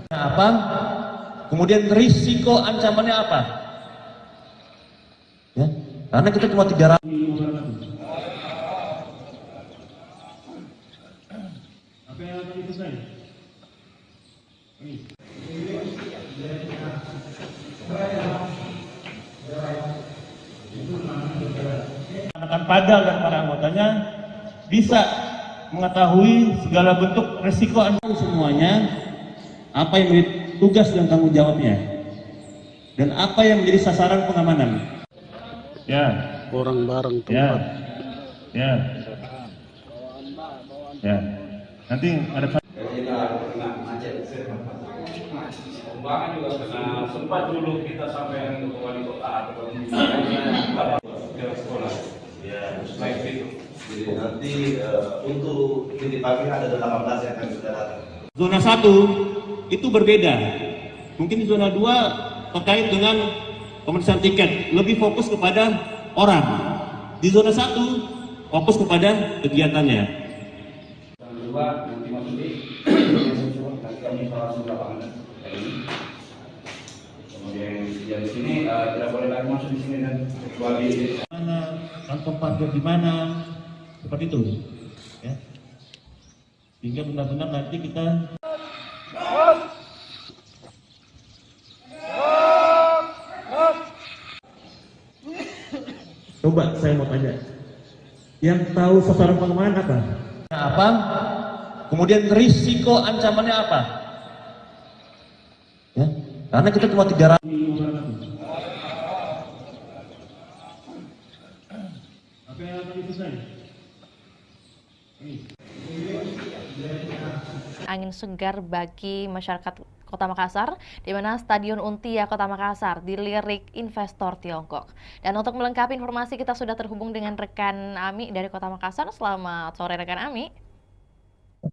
Apa? Kemudian risiko ancamannya apa? Ya, karena kita cuma 300. Apa yang tadi selesai? Akan padal dan para anggotanya bisa mengetahui segala bentuk resiko semuanya, apa yang menjadi tugas dan tanggung jawabnya, dan apa yang menjadi sasaran pengamanan. Ya. Orang bareng tempat. Ya. Ya. Nanti ada. Pembangunan juga karena sempat dulu kita sampai ke wali kota atau ke sekolah. Ya, jadi nanti untuk titik parkir ada 18 yang akan sudah datang. Zona 1 itu berbeda. Mungkin zona 2 terkait dengan pemeriksaan tiket, lebih fokus kepada orang. Di zona 1 fokus kepada kegiatannya. Yang kedua, nanti masuk di nanti kami langsung ke lapangan kayak ini. Kemudian di sini tidak boleh lagi masuk di sini dan kecuali mana kantong parkir di mana, seperti itu, ya. Sehingga benar-benar nanti kita coba saya mau tanya, yang tahu sasaran pengamanan apa? Apa? Kemudian risiko ancamannya apa? Ya, karena kita cuma 300. Apa yang tadi selesai? Angin segar bagi masyarakat Kota Makassar, di mana Stadion Untia Kota Makassar dilirik investor Tiongkok. Dan untuk melengkapi informasi, kita sudah terhubung dengan rekan Ami dari Kota Makassar. Selamat sore rekan Ami.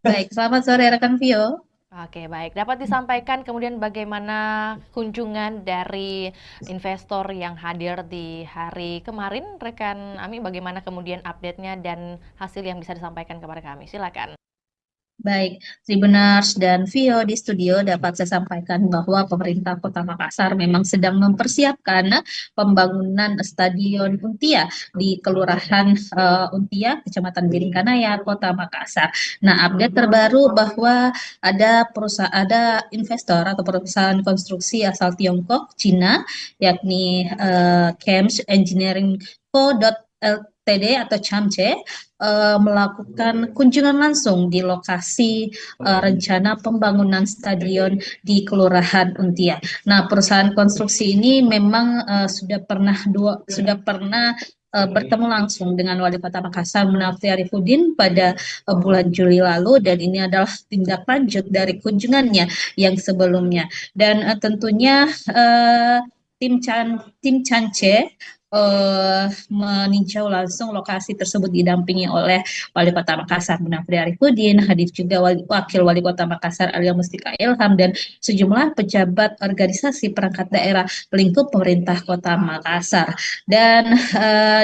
Baik, selamat sore rekan Vio. Oke, baik. Dapat disampaikan kemudian bagaimana kunjungan dari investor yang hadir di hari kemarin, rekan Ami, bagaimana kemudian update-nya dan hasil yang bisa disampaikan kepada kami? Silakan. Baik, Tribuners dan Vio di studio dapat saya sampaikan bahwa pemerintah Kota Makassar memang sedang mempersiapkan pembangunan Stadion Untia di Kelurahan Untia, Kecamatan Biringkanaya, Kota Makassar. Nah, update terbaru bahwa ada investor atau perusahaan konstruksi asal Tiongkok, Cina, yakni Chems Engineering Co. Ltd atau CHAMCE melakukan kunjungan langsung di lokasi rencana pembangunan stadion di Kelurahan Untia. Nah, perusahaan konstruksi ini memang sudah pernah bertemu langsung dengan Wali Kota Makassar Munafri Arifudin pada bulan Juli lalu, dan ini adalah tindak lanjut dari kunjungannya yang sebelumnya. Dan tentunya tim CHAMCE meninjau langsung lokasi tersebut didampingi oleh Wali Kota Makassar Munafri Arifudin, hadir juga Wakil Wali Kota Makassar Alia Mustika Ilham, dan sejumlah pejabat organisasi perangkat daerah lingkup pemerintah Kota Makassar. Dan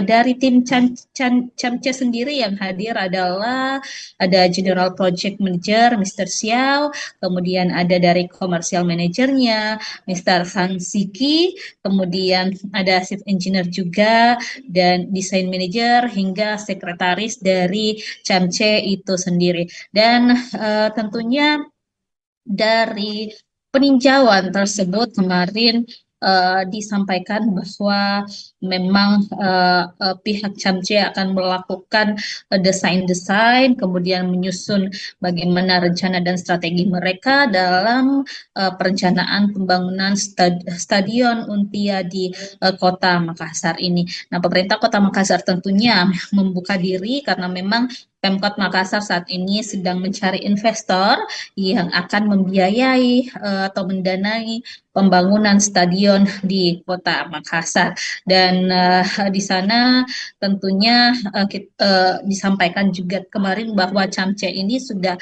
dari tim CHAMCE sendiri yang hadir adalah ada General Project Manager Mr. Xiao, kemudian ada dari Commercial Managernya Mr. Sang Siki, kemudian ada Chief Engineer juga, dan desain manager hingga sekretaris dari CHAMCE itu sendiri. Dan tentunya dari peninjauan tersebut kemarin disampaikan bahwa memang pihak CHAMCE akan melakukan desain-desain, kemudian menyusun bagaimana rencana dan strategi mereka dalam perencanaan pembangunan Stadion Untia di Kota Makassar ini. Nah, pemerintah Kota Makassar tentunya membuka diri karena memang Pemkot Makassar saat ini sedang mencari investor yang akan membiayai atau mendanai pembangunan stadion di Kota Makassar. Dan di sana tentunya disampaikan juga kemarin bahwa CHAMCE ini sudah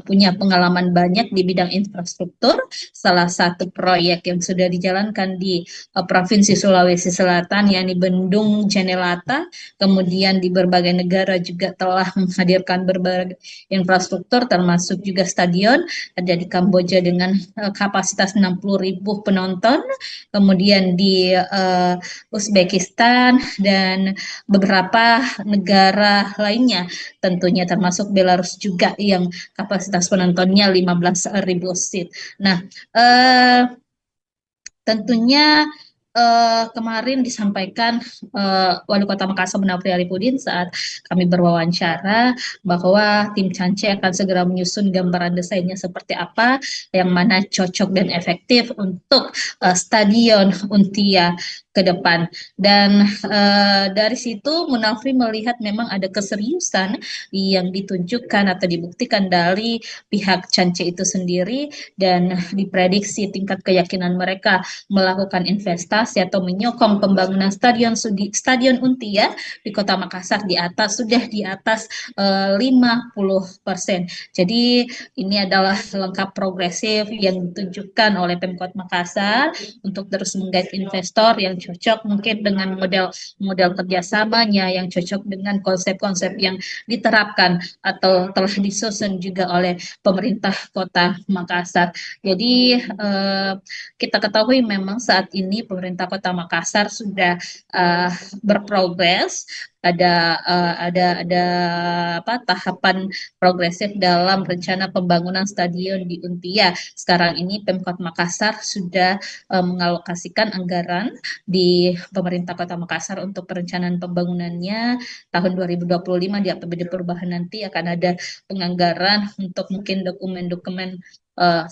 punya pengalaman banyak di bidang infrastruktur. Salah satu proyek yang sudah dijalankan di Provinsi Sulawesi Selatan, yakni Bendung Jenelata, kemudian di berbagai negara juga telah menghadirkan berbagai infrastruktur termasuk juga stadion. Ada di Kamboja dengan kapasitas 60.000 penonton, kemudian di Uzbekistan dan beberapa negara lainnya tentunya termasuk Belarus juga yang kapasitas penontonnya 15.000 seat. Nah, tentunya kemarin disampaikan Wali Kota Makassar Munafri Arifudin saat kami berwawancara bahwa tim CHAMCE akan segera menyusun gambaran desainnya seperti apa yang mana cocok dan efektif untuk Stadion Untia ke depan. Dan dari situ Munafri melihat memang ada keseriusan yang ditunjukkan atau dibuktikan dari pihak CHAMCE itu sendiri, dan diprediksi tingkat keyakinan mereka melakukan investasi atau menyokong pembangunan Stadion Untia di Kota Makassar sudah di atas 50%. Jadi ini adalah langkah progresif yang ditunjukkan oleh Pemkot Makassar untuk terus menggait investor yang cocok mungkin dengan model kerjasamanya, yang cocok dengan konsep-konsep yang diterapkan atau telah disusun juga oleh pemerintah Kota Makassar. Jadi kita ketahui memang saat ini pemerintah Kota Makassar sudah berprogres, ada tahapan progresif dalam rencana pembangunan stadion di Untia. Sekarang ini Pemkot Makassar sudah mengalokasikan anggaran di pemerintah Kota Makassar untuk perencanaan pembangunannya tahun 2025. Di APBD perubahan nanti akan ada penganggaran untuk mungkin dokumen-dokumen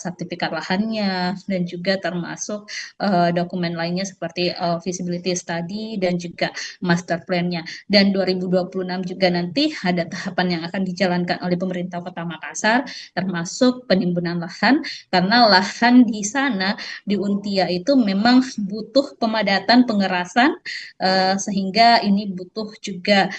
sertifikat lahannya, dan juga termasuk dokumen lainnya seperti feasibility study dan juga master plan-nya. Dan 2026 juga nanti ada tahapan yang akan dijalankan oleh pemerintah Kota Makassar, termasuk penimbunan lahan, karena lahan di sana di Untia itu memang butuh pemadatan pengerasan, sehingga ini butuh juga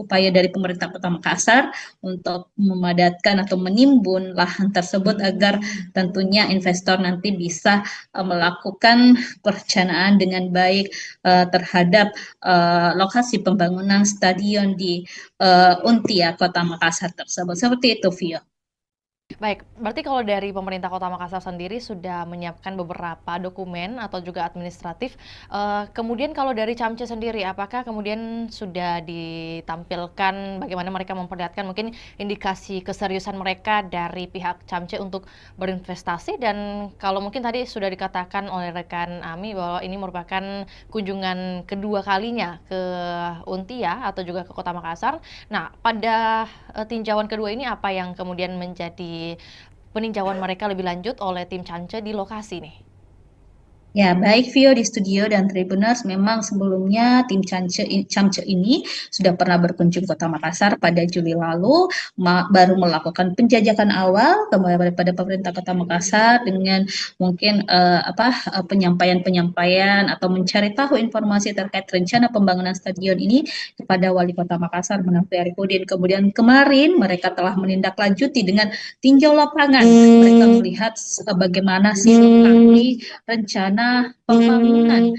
upaya dari pemerintah Kota Makassar untuk memadatkan atau menimbun lahan tersebut tersebut agar tentunya investor nanti bisa melakukan perencanaan dengan baik terhadap lokasi pembangunan stadion di Untia Kota Makassar tersebut. Seperti itu, Vio. Baik, berarti kalau dari pemerintah Kota Makassar sendiri sudah menyiapkan beberapa dokumen atau juga administratif. Kemudian kalau dari Camce sendiri, apakah kemudian sudah ditampilkan bagaimana mereka memperlihatkan mungkin indikasi keseriusan mereka dari pihak Camce untuk berinvestasi? Dan kalau mungkin tadi sudah dikatakan oleh rekan Ami bahwa ini merupakan kunjungan kedua kalinya ke Untia atau juga ke Kota Makassar. Nah, pada tinjauan kedua ini apa yang kemudian menjadi peninjauan mereka lebih lanjut oleh tim Camce di lokasi nih? Ya, baik Vio di studio dan Tribuners, memang sebelumnya tim Camce ini sudah pernah berkunjung Kota Makassar pada Juli lalu, baru melakukan penjajakan awal kepada pemerintah Kota Makassar dengan mungkin penyampaian-penyampaian atau mencari tahu informasi terkait rencana pembangunan stadion ini kepada Wali Kota Makassar Manafi Arifudin. Kemudian kemarin mereka telah menindaklanjuti dengan tinjau lapangan. Mereka melihat bagaimana sih lokasi rencana pembangunan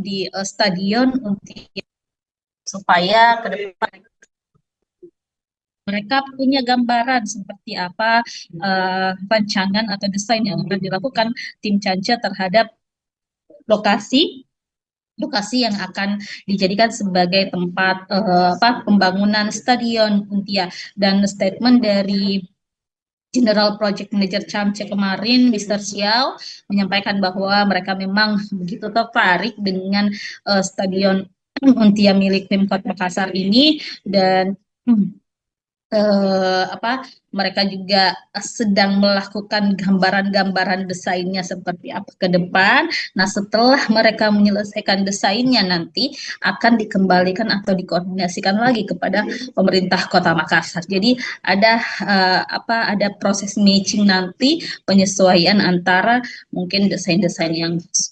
di stadion Untia supaya ke depan mereka punya gambaran seperti apa rancangan atau desain yang akan dilakukan tim Camce terhadap lokasi yang akan dijadikan sebagai tempat pembangunan stadion Untia. Dan statement dari General Project Manager Camce kemarin, Mr. Xiao, menyampaikan bahwa mereka memang begitu tertarik dengan stadion Untia milik Pemkot Makassar ini, dan mereka juga sedang melakukan gambaran-gambaran desainnya seperti apa ke depan. Nah, setelah mereka menyelesaikan desainnya nanti akan dikembalikan atau dikoordinasikan lagi kepada pemerintah Kota Makassar. Jadi ada proses matching nanti, penyesuaian antara mungkin desain-desain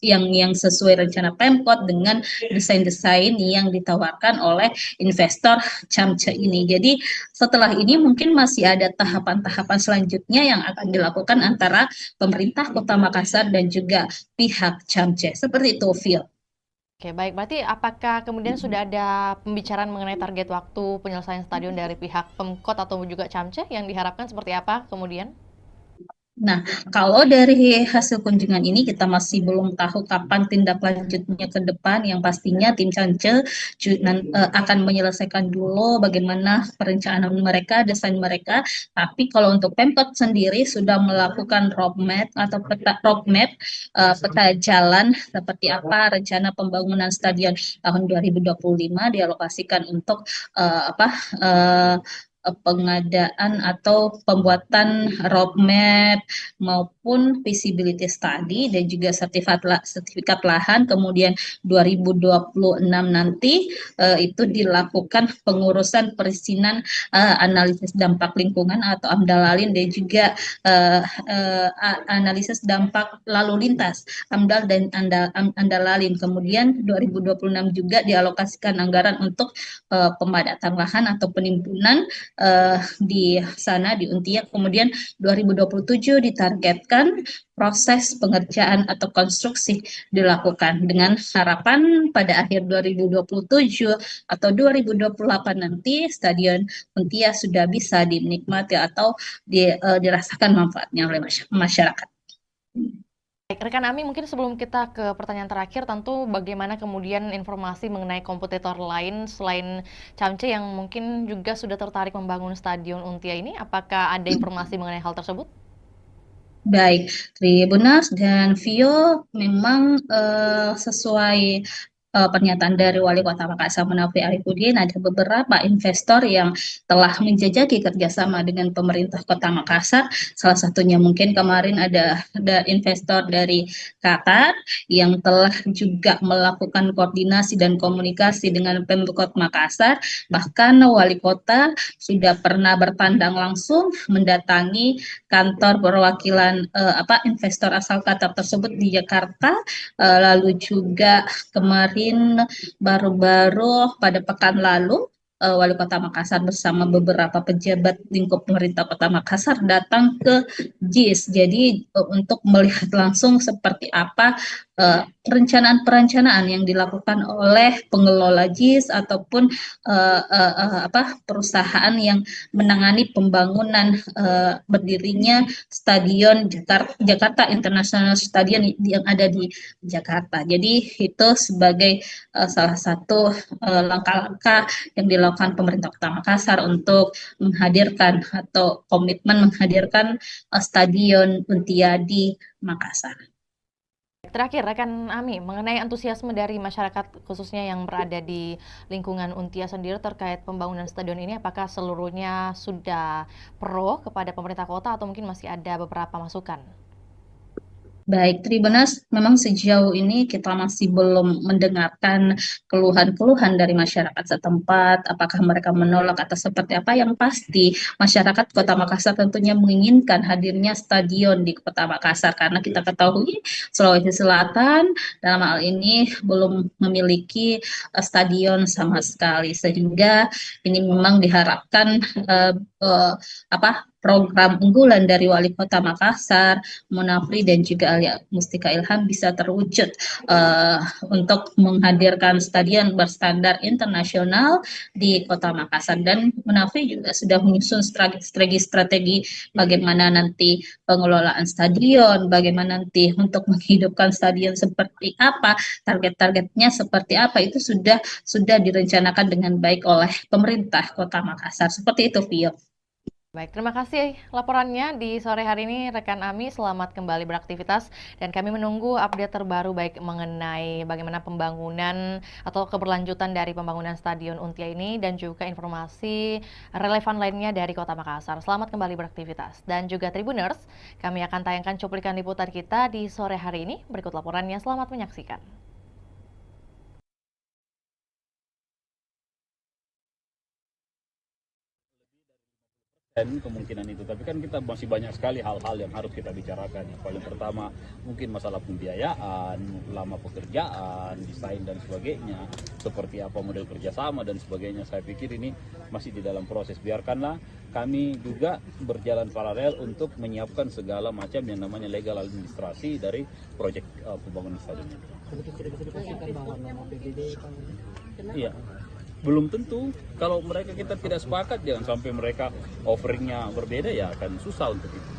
yang sesuai rencana Pemkot dengan desain-desain yang ditawarkan oleh investor Camce ini. Jadi setelah ini mungkin masih ada tahapan-tahapan selanjutnya yang akan dilakukan antara pemerintah Kota Makassar dan juga pihak Camce. Seperti itu, Phil. Oke, baik. Berarti apakah kemudian sudah ada pembicaraan mengenai target waktu penyelesaian stadion dari pihak Pemkot atau juga Camce yang diharapkan seperti apa kemudian? Nah, kalau dari hasil kunjungan ini kita masih belum tahu kapan tindak lanjutnya ke depan. Yang pastinya tim Camce akan menyelesaikan dulu bagaimana perencanaan mereka, desain mereka. Tapi kalau untuk Pemkot sendiri sudah melakukan roadmap atau peta jalan seperti apa rencana pembangunan stadion tahun 2025 dialokasikan untuk pengadaan atau pembuatan roadmap maupun feasibility study dan juga sertifikat lahan. Kemudian 2026 nanti itu dilakukan pengurusan perizinan analisis dampak lingkungan atau AMDAL-LALIN dan juga analisis dampak lalu lintas AMDAL dan AMDAL-LALIN. Kemudian 2026 juga dialokasikan anggaran untuk pemadatan lahan atau penimbunan di sana di Untia. Kemudian 2027 ditargetkan proses pengerjaan atau konstruksi dilakukan dengan harapan pada akhir 2027 atau 2028 nanti stadion Untia sudah bisa dinikmati atau dirasakan manfaatnya oleh masyarakat. Baik, rekan Ami, mungkin sebelum kita ke pertanyaan terakhir, tentu bagaimana kemudian informasi mengenai kompetitor lain selain Camce yang mungkin juga sudah tertarik membangun stadion Untia ini, apakah ada informasi mengenai hal tersebut? Baik, Tribuners dan Vio, memang sesuai pernyataan dari Wali Kota Makassar Manafi Arifudin, ada beberapa investor yang telah menjajaki kerjasama dengan pemerintah Kota Makassar. Salah satunya mungkin kemarin ada investor dari Qatar yang telah juga melakukan koordinasi dan komunikasi dengan Pemkot Makassar. Bahkan Wali Kota sudah pernah bertandang langsung mendatangi kantor perwakilan investor asal Qatar tersebut di Jakarta. Lalu juga kemarin baru-baru pada pekan lalu Wali Kota Makassar bersama beberapa pejabat lingkup pemerintah Kota Makassar datang ke JIS. Jadi untuk melihat langsung seperti apa perencanaan-perencanaan yang dilakukan oleh pengelola JIS ataupun perusahaan yang menangani pembangunan berdirinya Stadion Jakarta International Stadium yang ada di Jakarta. Jadi itu sebagai salah satu langkah-langkah yang dilakukan pemerintah Kota Makassar untuk menghadirkan atau komitmen menghadirkan Stadion Untia di Makassar. Terakhir, rekan Ami, mengenai antusiasme dari masyarakat khususnya yang berada di lingkungan Untia sendiri terkait pembangunan stadion ini, apakah seluruhnya sudah pro kepada pemerintah kota atau mungkin masih ada beberapa masukan? Baik, Tribuners, memang sejauh ini kita masih belum mendengarkan keluhan-keluhan dari masyarakat setempat, apakah mereka menolak atau seperti apa. Yang pasti, masyarakat Kota Makassar tentunya menginginkan hadirnya stadion di Kota Makassar, karena kita ketahui Sulawesi Selatan dalam hal ini belum memiliki stadion sama sekali, sehingga ini memang diharapkan program unggulan dari Wali Kota Makassar, Munafri dan juga Alia Mustika Ilham bisa terwujud untuk menghadirkan stadion berstandar internasional di Kota Makassar. Dan Munafri juga sudah menyusun strategi bagaimana nanti pengelolaan stadion, bagaimana nanti untuk menghidupkan stadion seperti apa, target-targetnya seperti apa, itu sudah direncanakan dengan baik oleh pemerintah Kota Makassar. Seperti itu, Vio. Baik, terima kasih laporannya di sore hari ini rekan Ami. Selamat kembali beraktivitas dan kami menunggu update terbaru baik mengenai bagaimana pembangunan atau keberlanjutan dari pembangunan Stadion Untia ini dan juga informasi relevan lainnya dari Kota Makassar. Selamat kembali beraktivitas dan juga Tribuners, kami akan tayangkan cuplikan liputan kita di sore hari ini. Berikut laporannya, selamat menyaksikan. Kemungkinan itu, tapi kan kita masih banyak sekali hal-hal yang harus kita bicarakan. Yang paling pertama mungkin masalah pembiayaan, lama pekerjaan, desain dan sebagainya, seperti apa model kerjasama dan sebagainya. Saya pikir ini masih di dalam proses. Biarkanlah kami juga berjalan paralel untuk menyiapkan segala macam yang namanya legal administrasi dari proyek pembangunan stadion. Iya. Belum tentu, kalau mereka kita tidak sepakat, jangan sampai mereka offeringnya berbeda, ya akan susah untuk itu.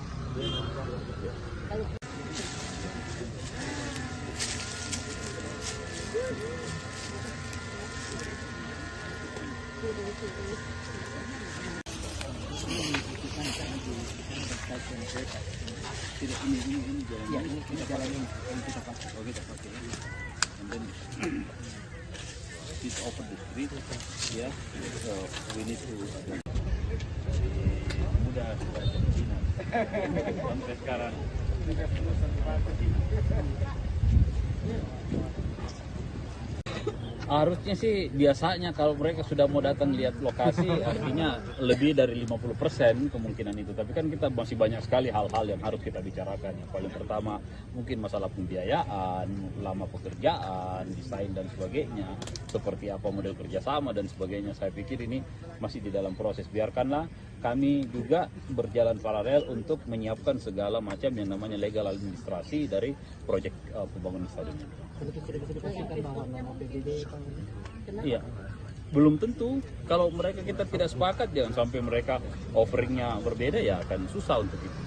Ini jalan yang kita pakai. Oh, kita pakai. This over the street, yeah. So we need to. Mudah sampai sekarang. Harusnya sih biasanya kalau mereka sudah mau datang lihat lokasi artinya lebih dari 50% kemungkinan itu. Tapi kan kita masih banyak sekali hal-hal yang harus kita bicarakan. Yang paling pertama mungkin masalah pembiayaan, lama pekerjaan, desain dan sebagainya, seperti apa model kerjasama dan sebagainya. Saya pikir ini masih di dalam proses. Biarkanlah kami juga berjalan paralel untuk menyiapkan segala macam yang namanya legal administrasi dari proyek pembangunan stadion. Iya, belum tentu. Kalau mereka kita tidak sepakat, jangan sampai mereka offeringnya berbeda, ya akan susah untuk itu.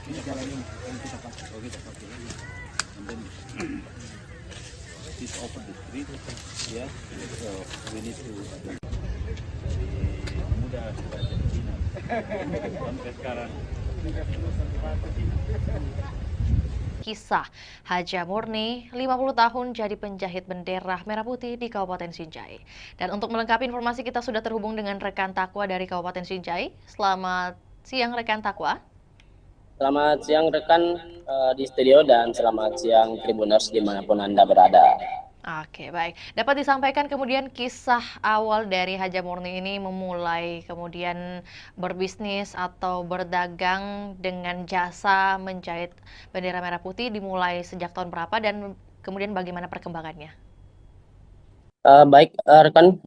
Ini jalan yang kita pakai. Oh, kita pakai. And then this over the street, yeah. So we need to. Mudah sampai sekarang. Kisah Haja Murni, 50 tahun jadi penjahit bendera merah putih di Kabupaten Sinjai. Dan untuk melengkapi informasi kita sudah terhubung dengan rekan Takwa dari Kabupaten Sinjai. Selamat siang rekan Takwa. Selamat siang rekan di studio dan selamat siang Tribuners dimanapun Anda berada. Oke, baik. Dapat disampaikan kemudian kisah awal dari Haja Murni ini memulai kemudian berbisnis atau berdagang dengan jasa menjahit bendera merah putih dimulai sejak tahun berapa dan kemudian bagaimana perkembangannya? Baik, rekan,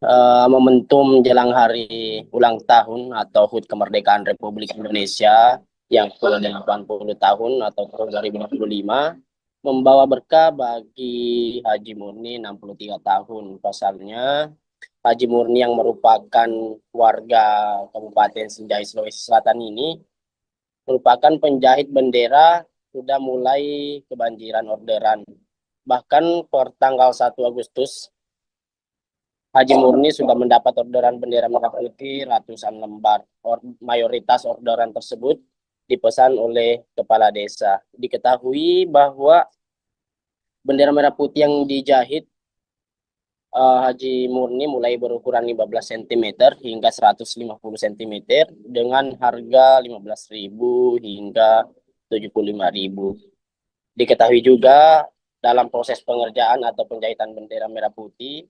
momentum jelang hari ulang tahun atau HUT kemerdekaan Republik Indonesia yang ke-80 tahun atau tahun 2025 membawa berkah bagi Haji Murni 63 tahun. Pasalnya, Haji Murni yang merupakan warga Kabupaten Sinjai, Sulawesi Selatan ini merupakan penjahit bendera sudah mulai kebanjiran orderan. Bahkan per tanggal 1 Agustus Haji Murni sudah mendapat orderan bendera merah putih ratusan lembar. Mayoritas orderan tersebut dipesan oleh kepala desa. Diketahui bahwa bendera merah putih yang dijahit Haji Murni mulai berukuran 15 cm hingga 150 cm dengan harga 15.000 hingga 75.000. Diketahui juga dalam proses pengerjaan atau penjahitan bendera merah putih,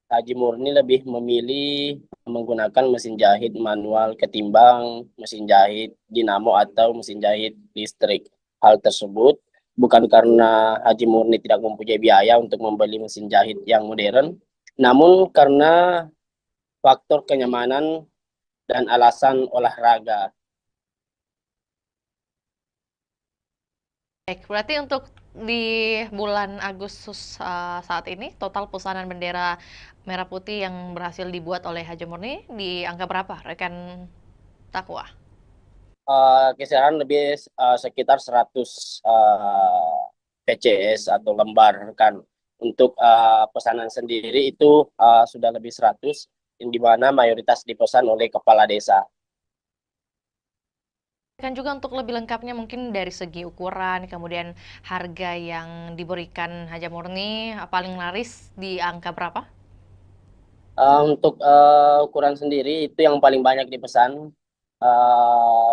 Haji Murni lebih memilih menggunakan mesin jahit manual ketimbang mesin jahit dinamo atau mesin jahit listrik. Hal tersebut bukan karena Haji Murni tidak mempunyai biaya untuk membeli mesin jahit yang modern, namun karena faktor kenyamanan dan alasan olahraga. Baik, berarti untuk di bulan Agustus saat ini total pesanan bendera merah putih yang berhasil dibuat oleh Haji Murni di angka berapa, rekan Takwa? Kisaran lebih sekitar 100 PCS atau lembar kan. Untuk pesanan sendiri itu sudah lebih 100, di mana mayoritas dipesan oleh kepala desa. Kan juga untuk lebih lengkapnya mungkin dari segi ukuran, kemudian harga yang diberikan Haja Murni paling laris di angka berapa? Untuk ukuran sendiri itu yang paling banyak dipesan,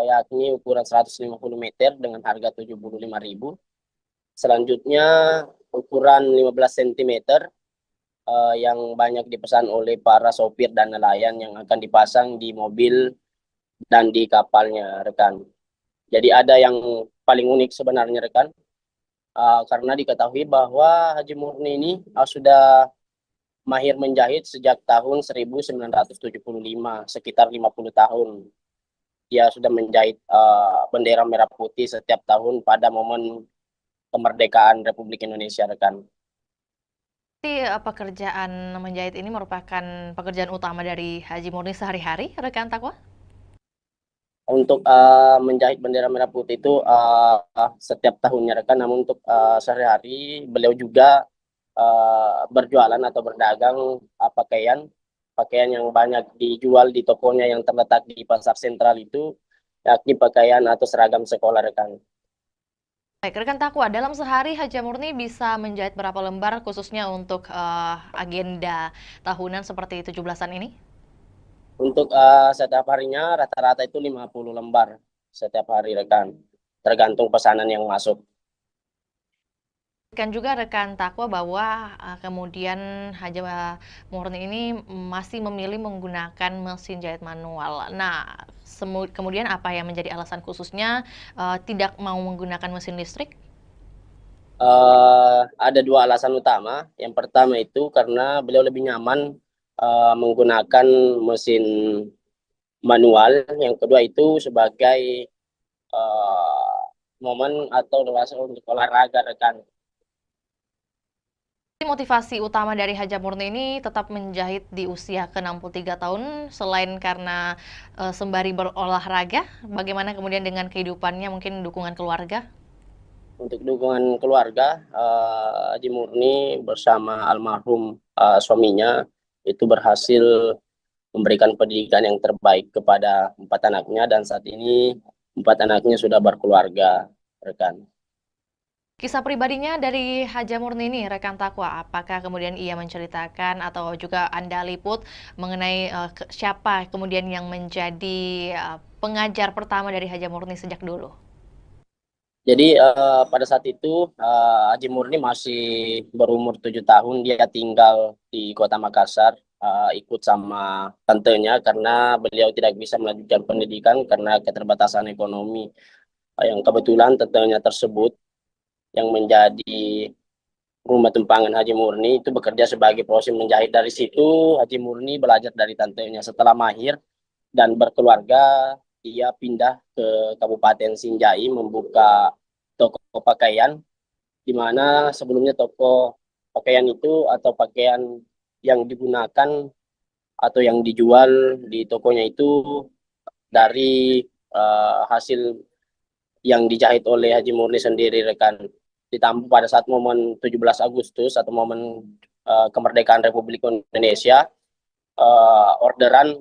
yakni ukuran 150 meter dengan harga 75.000. Selanjutnya ukuran 15 cm yang banyak dipesan oleh para sopir dan nelayan yang akan dipasang di mobil dan di kapalnya, rekan. Jadi ada yang paling unik sebenarnya, rekan, karena diketahui bahwa Haji Murni ini sudah mahir menjahit sejak tahun 1975, sekitar 50 tahun. Dia sudah menjahit bendera merah putih setiap tahun pada momen kemerdekaan Republik Indonesia, rekan. Jadi pekerjaan menjahit ini merupakan pekerjaan utama dari Haji Murni sehari-hari, rekan Takwa? Untuk menjahit bendera merah putih itu setiap tahunnya, rekan. Namun untuk sehari-hari beliau juga berjualan atau berdagang pakaian yang banyak dijual di tokonya yang terletak di pasar sentral itu, yakni pakaian atau seragam sekolah, rekan. Baik, rekan Takwa, dalam sehari Haja Murni bisa menjahit berapa lembar khususnya untuk agenda tahunan seperti 17-an ini? Untuk setiap harinya rata-rata itu 50 lembar setiap hari, rekan. Tergantung pesanan yang masuk. Kan juga rekan Takwa bahwa kemudian Haja Murni ini masih memilih menggunakan mesin jahit manual. Nah, kemudian apa yang menjadi alasan khususnya tidak mau menggunakan mesin listrik? Ada dua alasan utama. Yang pertama itu karena beliau lebih nyaman menggunakan mesin manual. Yang kedua itu sebagai momen atau luas untuk olahraga, rekan. Motivasi utama dari Haja Murni ini tetap menjahit di usia ke-63 tahun, selain karena sembari berolahraga, bagaimana kemudian dengan kehidupannya, mungkin dukungan keluarga? Untuk dukungan keluarga, Haji Murni bersama almarhum suaminya itu berhasil memberikan pendidikan yang terbaik kepada 4 anaknya, dan saat ini 4 anaknya sudah berkeluarga, rekan. Kisah pribadinya dari Haja Murni ini, rekan Takwa, apakah kemudian ia menceritakan atau juga Anda liput mengenai siapa kemudian yang menjadi pengajar pertama dari Haja Murni sejak dulu? Jadi pada saat itu Haji Murni masih berumur 7 tahun. Dia tinggal di Kota Makassar, ikut sama tantenya karena beliau tidak bisa melanjutkan pendidikan karena keterbatasan ekonomi. Yang kebetulan tantenya tersebut yang menjadi rumah tumpangan Haji Murni itu bekerja sebagai proses menjahit. Dari situ Haji Murni belajar dari tantenya. Setelah mahir dan berkeluarga, dia pindah ke Kabupaten Sinjai membuka toko pakaian, di mana sebelumnya toko pakaian itu atau pakaian yang digunakan atau yang dijual di tokonya itu dari hasil yang dijahit oleh Haji Murni sendiri, rekan. Ditambah pada saat momen 17 Agustus atau momen kemerdekaan Republik Indonesia, orderan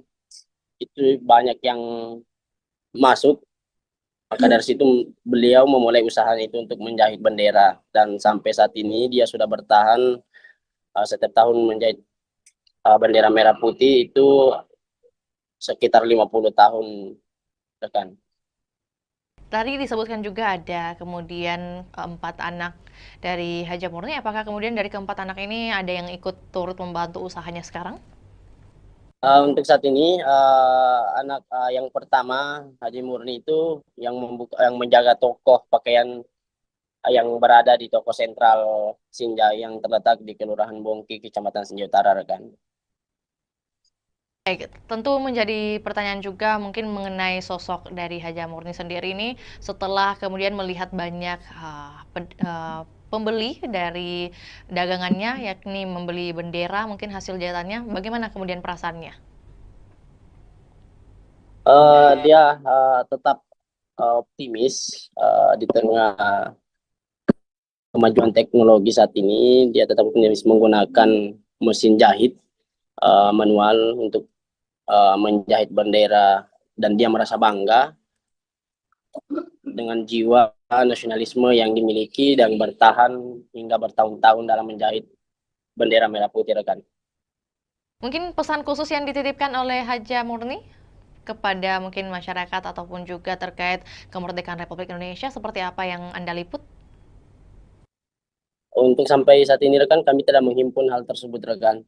itu banyak yang masuk. Maka dari situ beliau memulai usaha itu untuk menjahit bendera, dan sampai saat ini dia sudah bertahan setiap tahun menjahit bendera merah putih itu sekitar 50 tahun, rekan. Tadi disebutkan juga ada kemudian 4 anak dari Haji Murni. Apakah kemudian dari keempat anak ini ada yang ikut turut membantu usahanya sekarang? Untuk saat ini anak yang pertama Haji Murni itu yang menjaga toko pakaian yang berada di toko sentral Sinjai yang terletak di Kelurahan Bongki, Kecamatan Sinjai Utara, rekan. Baik, tentu menjadi pertanyaan juga mungkin mengenai sosok dari Haji Murni sendiri ini setelah kemudian melihat banyak pembeli dari dagangannya, yakni membeli bendera, mungkin hasil jahitannya, bagaimana kemudian perasaannya? Dia tetap optimis di tengah kemajuan teknologi saat ini. Dia tetap optimis menggunakan mesin jahit manual untuk menjahit bendera, dan dia merasa bangga dengan jiwa nasionalisme yang dimiliki dan bertahan hingga bertahun-tahun dalam menjahit bendera merah putih, rekan. Mungkin pesan khusus yang dititipkan oleh Haji Murni kepada mungkin masyarakat ataupun juga terkait kemerdekaan Republik Indonesia seperti apa yang Anda liput? Untuk sampai saat ini, rekan, kami tidak menghimpun hal tersebut, rekan.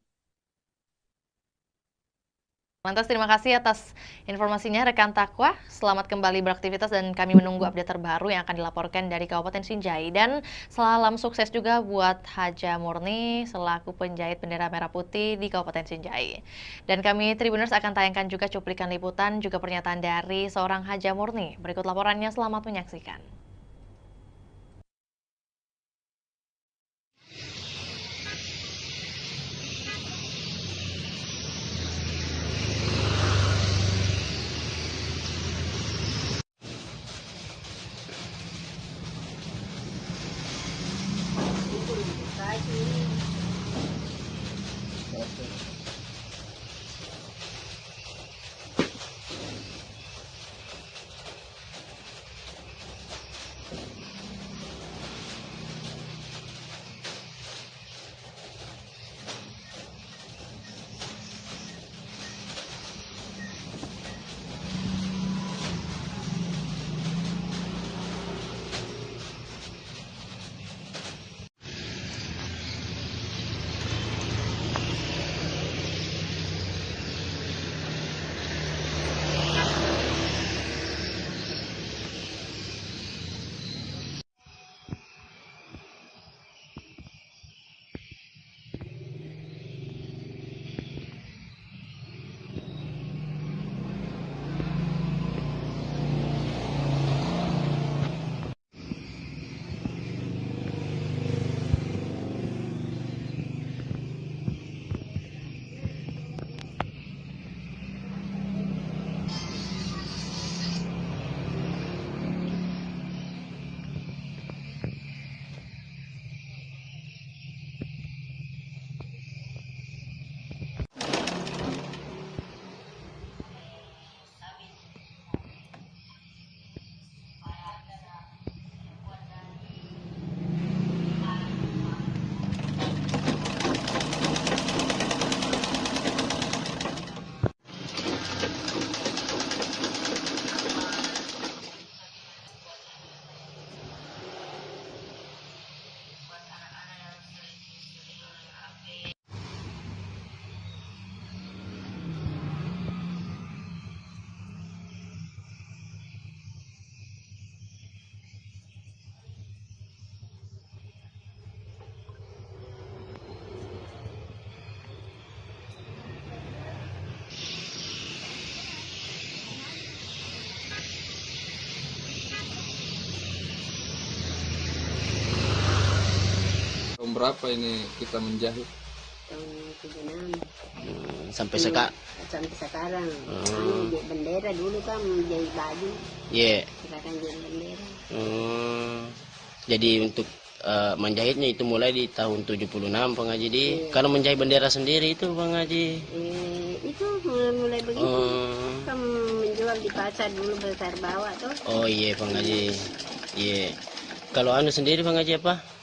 Lantas terima kasih atas informasinya rekan Takwa. Selamat kembali beraktivitas dan kami menunggu update terbaru yang akan dilaporkan dari Kabupaten Sinjai. Dan salam sukses juga buat Haji Murni selaku penjahit bendera merah putih di Kabupaten Sinjai. Dan kami Tribuners akan tayangkan juga cuplikan liputan juga pernyataan dari seorang Haji Murni. Berikut laporannya, selamat menyaksikan. berapa ini kita menjahit? Tahun 76. Sampai Sampai sekarang. Anu bendera dulu kan menjahit baju. Iya. Sekarang jadi bendera. Jadi untuk menjahitnya itu mulai di tahun 76 Bang Haji di. Kalau menjahit bendera sendiri itu Bang Haji. Itu mulai begitu. Kan menjual di pasar dulu besar bawah tuh. Oh iya Bang Haji. Iya. Kalau anu sendiri Bang Haji apa?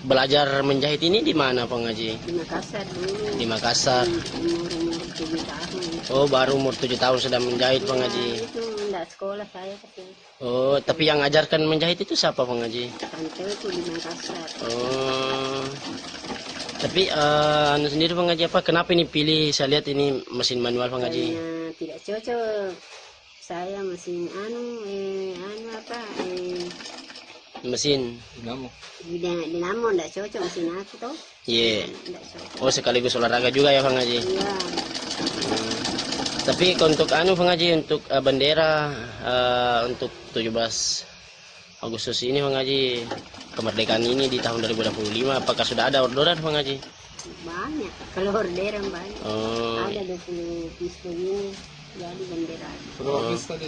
Belajar menjahit ini di mana Bang Haji? Di Makassar dulu. Di Makassar. Umur 7 tahun. Oh, baru umur 7 tahun sudah menjahit Bang Haji. Itu enggak sekolah saya tapi. Oh, tapi yang ajarkan menjahit itu siapa Bang Haji? Tanteku di Makassar. Oh. Tapi anu sendiri Bang Haji apa? Kenapa ini pilih? Saya lihat ini mesin manual Bang Haji. Karena tidak cocok. Saya mesin mesin dinamo enggak cocok mesin aku tuh. Iya. Oh, sekaligus olahraga juga ya Bang Haji. Iya. Tapi untuk anu Bang Haji, untuk bendera untuk 17 Agustus ini Bang Haji, kemerdekaan ini di tahun 2025, apakah sudah ada orderan Bang Haji? Banyak, kalau orderan banyak. Oh. Ada 20 piece begini, jadi bendera. Berapa piece tadi?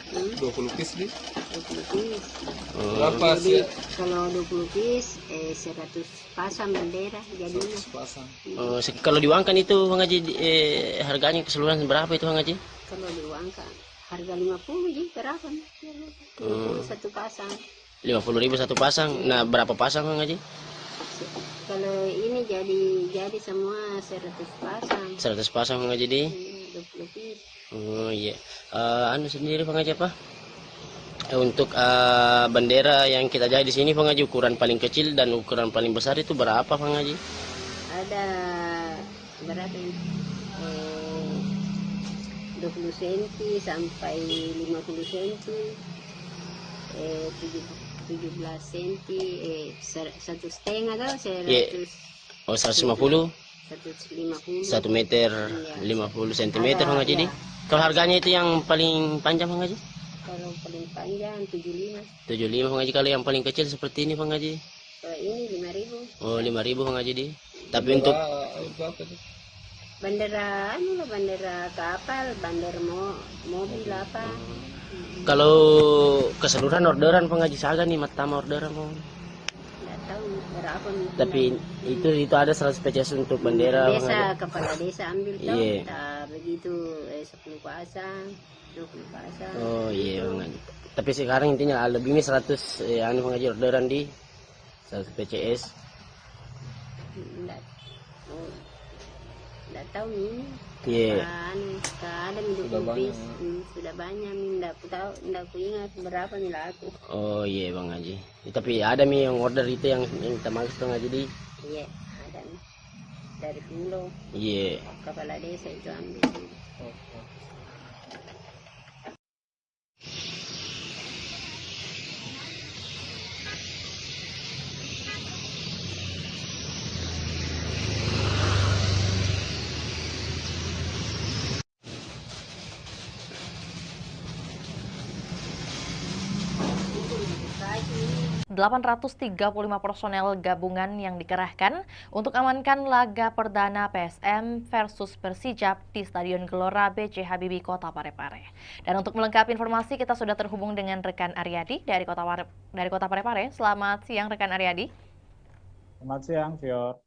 20 piece nih? 20 piece. Berapa Jadi, sih? kalau 20 piece 100 pasang bendera jadinya. 100 pasang. Kalau diuangkan itu Bang Haji, harganya keseluruhan berapa itu Bang Haji? Kalau diuangkan harga 50 jadi berapa nih? 50 satu pasang. 50.000 satu pasang. Nah, berapa pasang Bang Haji? Kalau ini jadi semua 100 pasang. 100 pasang Bang Haji di. 20 piece. Oh iya. Anu sendiri Bang Haji apa? Untuk bendera yang kita jahit di sini Bang Haji, ukuran paling kecil dan ukuran paling besar itu berapa Bang Haji? Ada berapa ini? 20 cm sampai 50 cm, 17 cm, 1,5 atau 100. Oh, 150. 150. 1 meter 50 cm Bang Haji di. Kalau harganya itu yang paling panjang Bang Haji? Kalau paling panjang 75. 75 Bang Haji. Kalau yang paling kecil seperti ini Bang Haji? Ini 5.000. Oh, 5.000 Bang Haji di. Tapi untuk bendera bendera kapal, bendera mobil apa. Kalau keseluruhan orderan Bang Haji Saga nih, matama orderan Bang. Enggak tahu berapa nih. Tapi itu ada 100 pcs untuk bendera Bang Desa, Haji. kepala desa ambil tahu. Iya. Begitu 10 pasang, 20 pasang. Oh iya Bang Haji. Tapi sekarang intinya lebih ini 100 anu Bang Haji orderan di 100 pcs. Enggak tahu ini. Iya. Ada 20 piece. Sudah banyak, enggak tahu, enggak ingat berapa nih laku. Oh iya Bang Haji. Tapi ada nih yang order itu yang minta maksud Bang Haji di. Iya, ada nih. Dari Pulau. Iya. Kepala desa itu ambil. ...835 personel gabungan yang dikerahkan untuk amankan laga perdana PSM versus Persijap di Stadion Gelora B.J. Habibie, Kota Parepare. Dan untuk melengkapi informasi, kita sudah terhubung dengan rekan Aryadi dari Kota Parepare. Selamat siang rekan Aryadi. Selamat siang, Fior.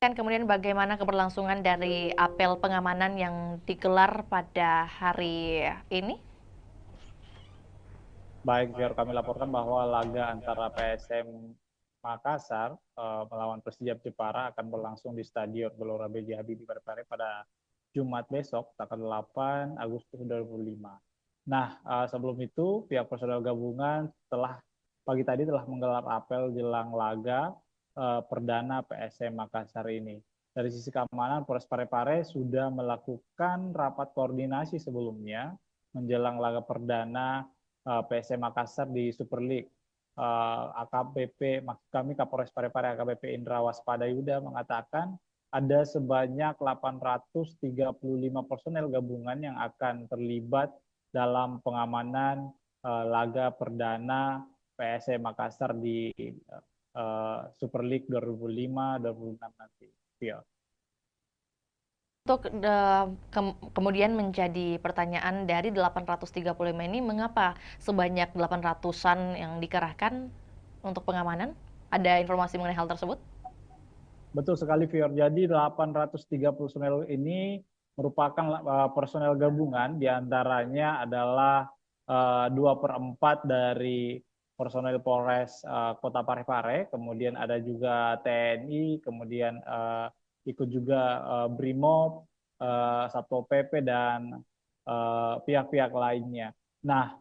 Kemudian bagaimana keberlangsungan dari apel pengamanan yang digelar pada hari ini? Baik, Fior, kami laporkan bahwa laga antara PSM Makassar melawan Persijap Jepara akan berlangsung di Stadion Gelora B.J. Habibie Parepare pada Jumat besok, tanggal 8 Agustus 2025. Nah, sebelum itu, pihak personel gabungan pagi tadi telah menggelar apel jelang laga perdana PSM Makassar ini. Dari sisi keamanan, Polres Parepare sudah melakukan rapat koordinasi sebelumnya menjelang laga perdana PSM Makassar di Super League. AKBP, maksud kami Kapolres Parepare AKBP Indra Waspadayuda mengatakan ada sebanyak 835 personel gabungan yang akan terlibat dalam pengamanan laga perdana PSM Makassar di Super League 2005-2006 nanti. Ya. Untuk kemudian menjadi pertanyaan dari 835 ini, mengapa sebanyak 800-an yang dikerahkan untuk pengamanan? Ada informasi mengenai hal tersebut? Betul sekali, Fior. Jadi 830 personel ini merupakan personel gabungan, diantaranya adalah 2/4 dari personel Polres Kota Parepare, kemudian ada juga TNI, kemudian ikut juga BRIMOB, Satpol PP, dan pihak-pihak lainnya. Nah,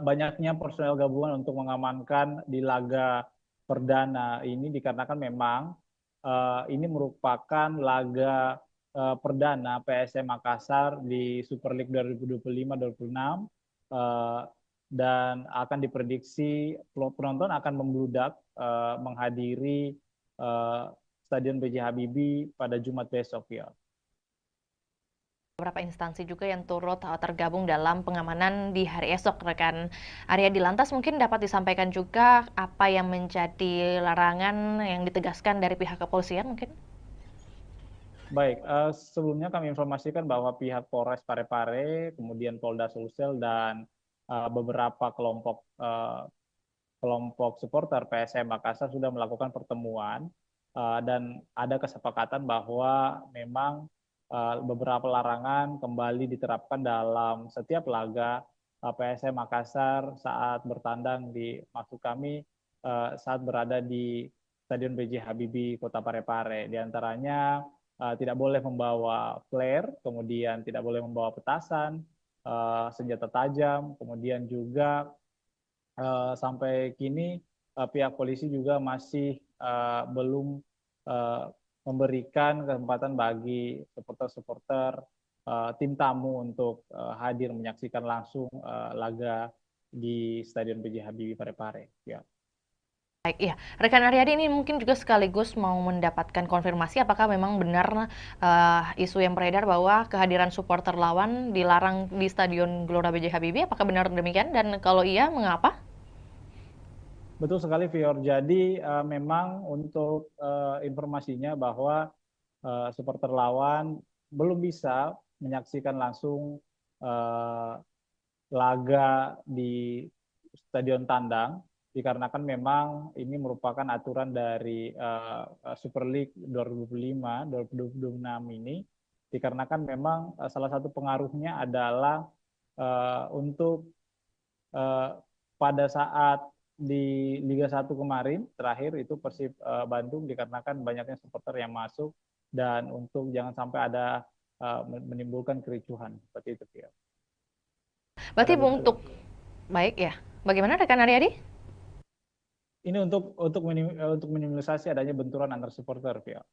banyaknya personel gabungan untuk mengamankan di laga perdana ini dikarenakan memang ini merupakan laga perdana PSM Makassar di Super League 2025-2026 dan akan diprediksi penonton akan membludak menghadiri Stadion B.J. Habibie pada Jumat besok, ya. Beberapa instansi juga yang turut tergabung dalam pengamanan di hari esok, rekan Aryadi. Lantas mungkin dapat disampaikan juga apa yang menjadi larangan yang ditegaskan dari pihak kepolisian mungkin? Baik, sebelumnya kami informasikan bahwa pihak Polres Parepare, kemudian Polda Sulsel, dan beberapa kelompok supporter PSM Makassar sudah melakukan pertemuan dan ada kesepakatan bahwa memang beberapa larangan kembali diterapkan dalam setiap laga PSM Makassar saat bertandang maksud kami saat berada di Stadion B.J. Habibie Kota Parepare. Di antaranya tidak boleh membawa flare, kemudian tidak boleh membawa petasan, senjata tajam, kemudian juga sampai kini pihak polisi juga masih belum memberikan kesempatan bagi supporter-supporter tim tamu untuk hadir menyaksikan langsung laga di Stadion B.J. Habibie Parepare. Ya. Baik, ya. Rekan Aryadi, ini mungkin juga sekaligus mau mendapatkan konfirmasi apakah memang benar isu yang beredar bahwa kehadiran supporter lawan dilarang di Stadion Gelora B.J. Habibie. Apakah benar demikian? Dan kalau iya, mengapa? Betul sekali, Fior. Jadi memang untuk informasinya bahwa supporter lawan belum bisa menyaksikan langsung laga di Stadion Tandang, dikarenakan memang ini merupakan aturan dari Super League 2005-2026 ini, dikarenakan memang salah satu pengaruhnya adalah untuk pada saat di Liga 1 kemarin terakhir itu Persib Bandung, dikarenakan banyaknya supporter yang masuk dan untuk jangan sampai ada menimbulkan kericuhan seperti itu, ya. Berarti untuk baik ya. Bagaimana rekan Aryadi? Ini untuk minimalisasi adanya benturan antar supporter, ya.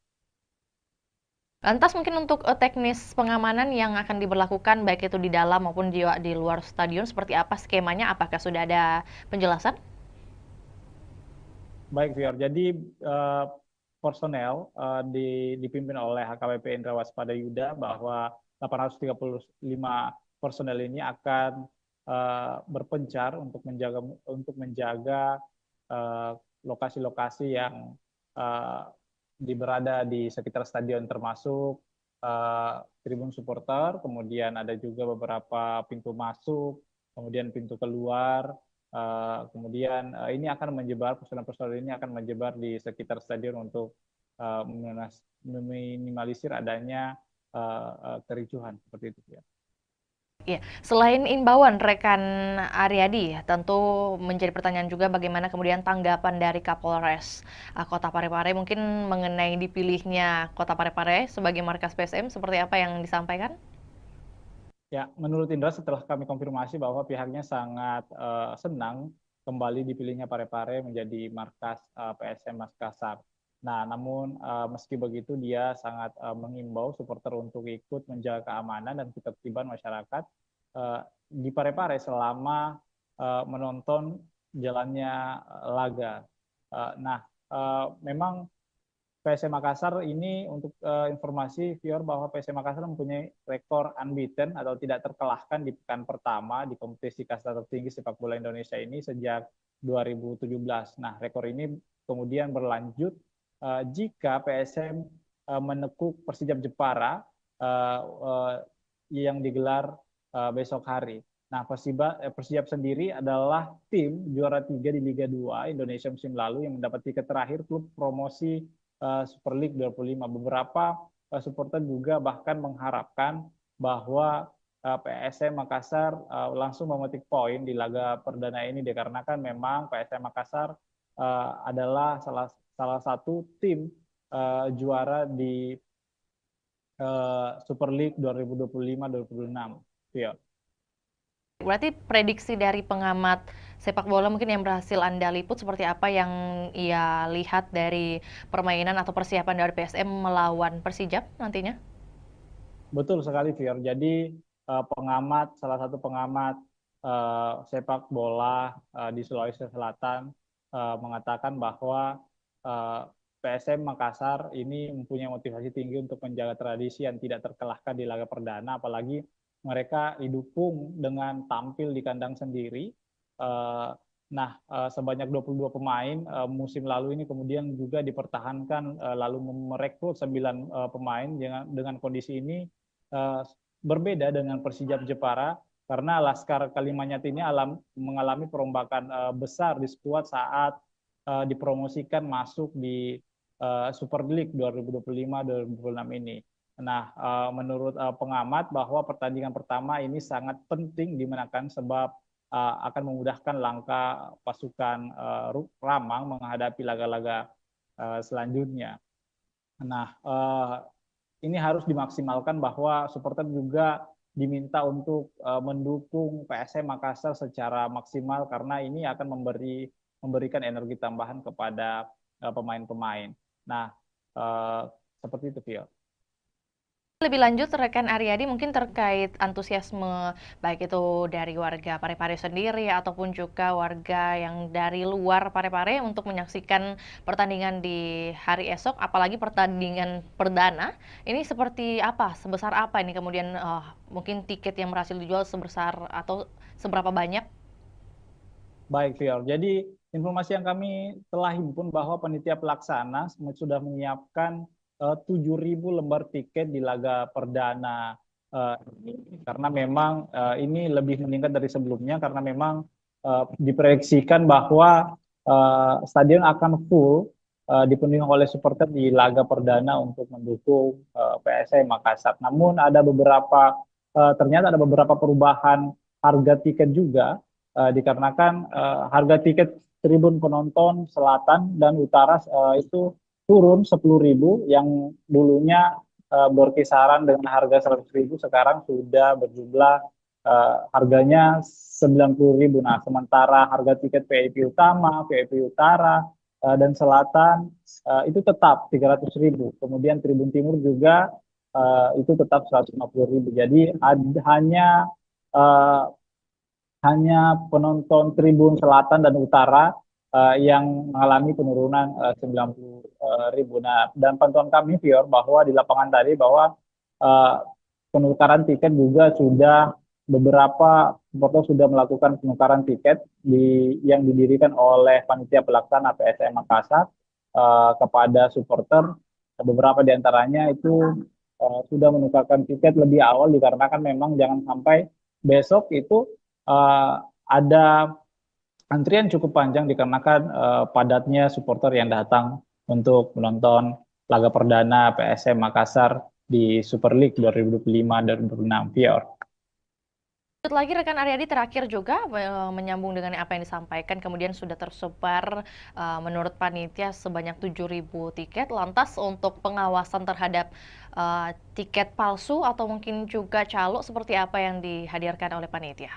Lantas mungkin untuk teknis pengamanan yang akan diberlakukan baik itu di dalam maupun di luar stadion seperti apa skemanya? Apakah sudah ada penjelasan? Baik, Fior. Jadi personel dipimpin oleh HKBP Indra Waspada Yuda bahwa 835 personel ini akan berpencar untuk menjaga lokasi-lokasi yang berada di sekitar stadion, termasuk tribun supporter, kemudian ada juga beberapa pintu masuk, kemudian pintu keluar. Kemudian ini akan menyebar, personel-personel ini akan menyebar di sekitar stadion untuk meminimalisir adanya kericuhan seperti itu, ya. Ya, selain imbauan rekan Aryadi, tentu menjadi pertanyaan juga bagaimana kemudian tanggapan dari Kapolres Kota Parepare mungkin mengenai dipilihnya Kota Parepare sebagai markas PSM, seperti apa yang disampaikan? Ya, menurut Indra setelah kami konfirmasi bahwa pihaknya sangat senang kembali dipilihnya Parepare menjadi markas PSM Makassar. Nah, namun meski begitu dia sangat mengimbau supporter untuk ikut menjaga keamanan dan ketertiban masyarakat di Parepare selama menonton jalannya laga. Nah, memang PSM Makassar ini untuk informasi viewer bahwa PSM Makassar mempunyai rekor unbeaten atau tidak terkalahkan di pekan pertama di kompetisi kasta tertinggi sepak bola Indonesia ini sejak 2017. Nah, rekor ini kemudian berlanjut jika PSM menekuk Persijap Jepara yang digelar besok hari. Nah, Persijap sendiri adalah tim juara 3 di Liga 2 Indonesia musim lalu yang mendapat tiket terakhir klub promosi Super League 25. Beberapa supporter juga bahkan mengharapkan bahwa PSM Makassar langsung memetik poin di laga perdana ini dikarenakan memang PSM Makassar adalah salah satu tim juara di Super League 2025-2026. Ya. Berarti prediksi dari pengamat sepak bola mungkin yang berhasil Anda liput seperti apa yang ia lihat dari permainan atau persiapan dari PSM melawan Persijap nantinya? Betul sekali, Fior. Jadi salah satu pengamat sepak bola di Sulawesi Selatan mengatakan bahwa PSM Makassar ini mempunyai motivasi tinggi untuk menjaga tradisi yang tidak terkalahkan di laga perdana, apalagi mereka didukung dengan tampil di kandang sendiri. Sebanyak 22 pemain musim lalu ini kemudian juga dipertahankan lalu merekrut 9 pemain dengan kondisi ini berbeda dengan Persijap Jepara karena Laskar Kalimanyat ini mengalami perombakan besar di skuad saat dipromosikan masuk di Super League 2025-2026 ini. Nah, menurut pengamat bahwa pertandingan pertama ini sangat penting dimenangkan sebab akan memudahkan langkah pasukan Ramang menghadapi laga-laga selanjutnya. Nah, ini harus dimaksimalkan bahwa supporter juga diminta untuk mendukung PSM Makassar secara maksimal karena ini akan memberikan energi tambahan kepada pemain-pemain. Nah, seperti itu, Vio. Lebih lanjut, rekan Aryadi mungkin terkait antusiasme baik itu dari warga Parepare sendiri ataupun juga warga yang dari luar Parepare untuk menyaksikan pertandingan di hari esok, apalagi pertandingan perdana. Ini seperti apa? Sebesar apa ini kemudian mungkin tiket yang berhasil dijual sebesar atau seberapa banyak? Baik, Fior. Jadi informasi yang kami telah himpun bahwa panitia pelaksana sudah menyiapkan 7.000 lembar tiket di laga perdana karena memang ini lebih meningkat dari sebelumnya karena memang diproyeksikan bahwa stadion akan full dipenuhi oleh supporter di laga perdana untuk mendukung PSM Makassar. Namun ternyata ada beberapa perubahan harga tiket juga dikarenakan harga tiket tribun penonton selatan dan utara itu turun 10.000 yang dulunya berkisaran dengan harga 100.000 sekarang sudah berjumlah harganya 90.000. Nah, sementara harga tiket VIP utama, VIP utara dan selatan itu tetap 300.000. Kemudian tribun timur juga itu tetap 150.000. Jadi hanya penonton tribun selatan dan utara yang mengalami penurunan 90.000. Nah, dan pantauan kami, Fior, bahwa di lapangan tadi bahwa penukaran tiket juga sudah beberapa supporter sudah melakukan penukaran tiket yang didirikan oleh panitia pelaksana PSM Makassar kepada supporter. Beberapa di antaranya itu sudah menukarkan tiket lebih awal dikarenakan memang jangan sampai besok itu ada antrian cukup panjang dikarenakan padatnya supporter yang datang untuk menonton laga perdana PSM Makassar di Super League 2025-2026. Fior. Lagi rekan Aryadi terakhir juga menyambung dengan apa yang disampaikan, kemudian sudah tersebar menurut panitia sebanyak 7.000 tiket. Lantas untuk pengawasan terhadap tiket palsu atau mungkin juga calo seperti apa yang dihadirkan oleh panitia?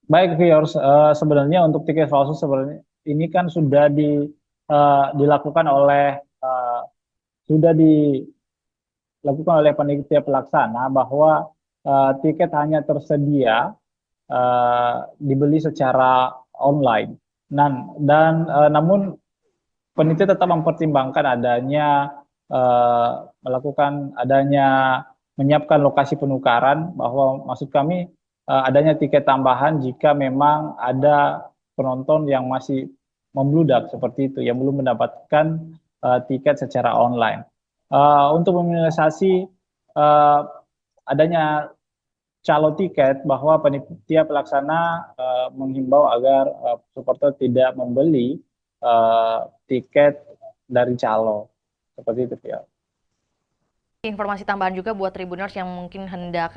Baik, Fior, sebenarnya untuk tiket palsu sebenarnya ini kan sudah dilakukan oleh panitia pelaksana bahwa tiket hanya tersedia dibeli secara online. Namun penitia tetap mempertimbangkan menyiapkan lokasi penukaran, bahwa maksud kami adanya tiket tambahan jika memang ada penonton yang masih membludak seperti itu, yang belum mendapatkan tiket secara online. Untuk meminimalisasi adanya calo tiket, bahwa panitia pelaksana menghimbau agar supporter tidak membeli tiket dari calo seperti itu ya. Informasi tambahan juga buat Tribuners yang mungkin hendak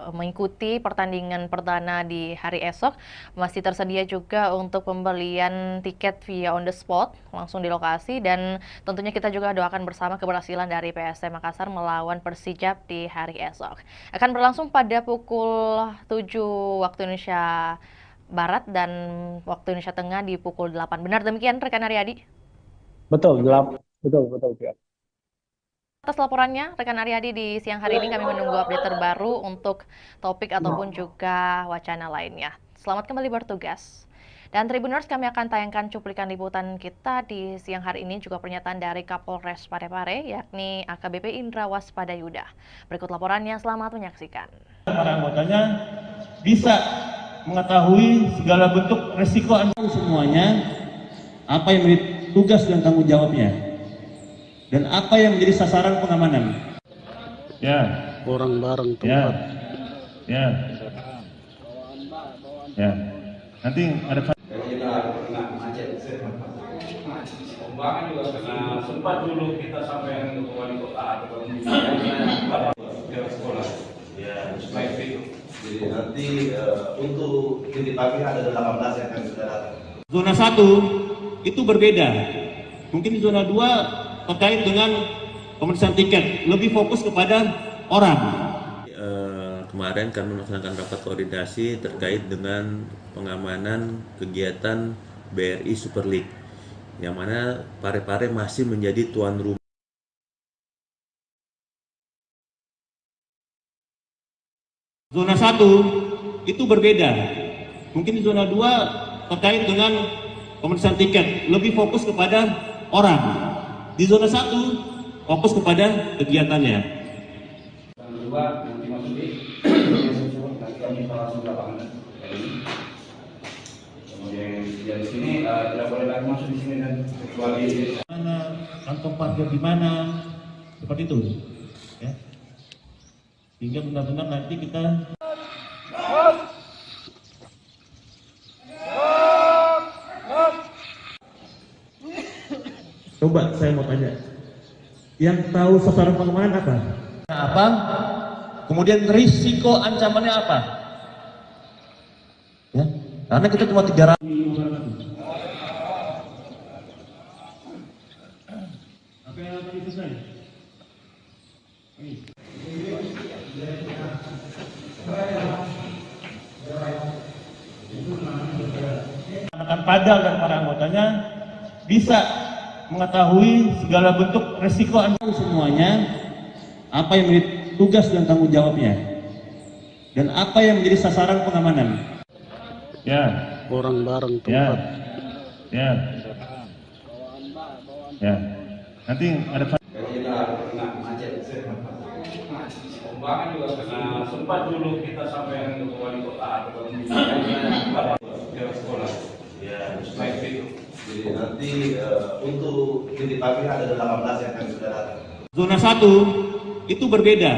mengikuti pertandingan perdana di hari esok, masih tersedia juga untuk pembelian tiket via on the spot langsung di lokasi, dan tentunya kita juga doakan bersama keberhasilan dari PSM Makassar melawan Persijap di hari esok. Akan berlangsung pada pukul 7 waktu Indonesia Barat dan waktu Indonesia Tengah di pukul 8. Benar demikian rekan Aryadi? Betul, betul. Atas laporannya rekan Aryadi di siang hari ini, kami menunggu update terbaru untuk topik ataupun juga wacana lainnya. Selamat kembali bertugas. Dan Tribuners, kami akan tayangkan cuplikan liputan kita di siang hari ini, juga pernyataan dari Kapolres Parepare, yakni AKBP Indra Waspadayuda. Berikut laporannya, selamat menyaksikan. Para anggotanya bisa mengetahui segala bentuk resiko semuanya, apa yang menjadi tugas dan tanggung jawabnya, dan apa yang menjadi sasaran pengamanan. Ya. Orang bareng tempat. Ya. Nanti ada. Pembangunan juga karena sempat dulu kita sampai ke wali kota atau sekolah. Ya, supaya itu. Jadi nanti untuk titik pagi ada 18 yang akan sudah datang. Zona 1 itu berbeda. Mungkin di zona 2 terkait dengan pemeriksaan tiket, lebih fokus kepada orang. Kemarin kami melaksanakan rapat koordinasi terkait dengan pengamanan kegiatan BRI Super League, yang mana Parepare masih menjadi tuan rumah. Zona 1 itu berbeda. Mungkin di zona 2 terkait dengan pemeriksaan tiket, lebih fokus kepada orang. Di zona 1 fokus kepada kegiatannya. Yang kedua nanti masuk di nanti kami langsung ke lapangan. Kemudian di sini tidak boleh lagi masuk di sini dan kecuali mana kantong parkir di mana, seperti itu. Ya. Sehingga benar-benar nanti kita coba saya mau tanya, yang tahu sasaran pengamanan apa? Kemudian risiko ancamannya apa? Ya, karena kita cuma 300. Apa yang akan selesai? Akan padal dan para anggotanya bisa mengetahui segala bentuk resiko semuanya, apa yang menjadi tugas dan tanggung jawabnya, dan apa yang menjadi sasaran pengamanan. Ya. Orang bareng tempat. Ya. Nanti ada. pembangunan juga karena sempat dulu kita sampai ke wali kota atau sekolah. Ya, supaya itu. Jadi nanti untuk titik pagi ada 18 yang akan sudah datang. Zona 1 itu berbeda.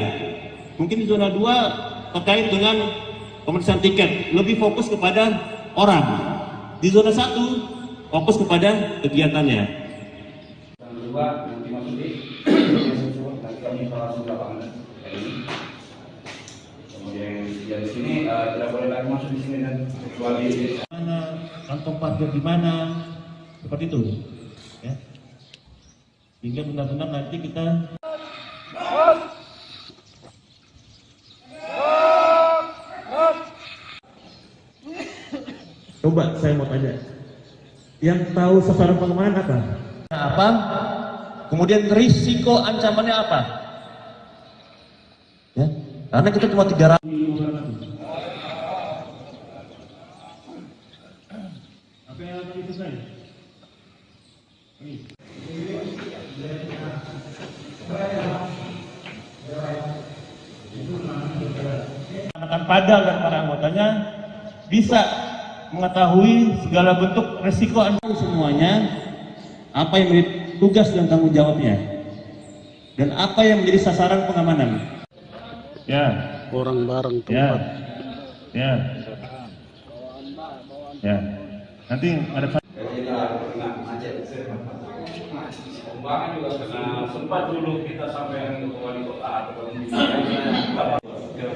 Mungkin di zona 2 terkait dengan pemeriksaan tiket, lebih fokus kepada orang. Di zona 1 fokus kepada kegiatannya. Yang kedua nanti masuk di nanti kami langsung ke lapangan. Kemudian di sini tidak boleh lagi masuk di sini dan kecuali mana kantong parkir di mana, seperti itu. Ya. Sehingga benar-benar nanti kita coba saya mau tanya, yang tahu sasaran pengamanan apa? Kemudian risiko ancamannya apa? Ya, karena kita cuma 300. Apa yang akan selesai? rekan-rekan Padal dan para anggotanya bisa mengetahui segala bentuk resiko semuanya, apa yang menjadi tugas dan tanggung jawabnya, dan apa yang menjadi sasaran pengamanan. Ya. Orang bareng Ya. tempat. Ya. Ya. Nanti ada Pembangunan juga karena sempat dulu kita sampai ke wali kota atau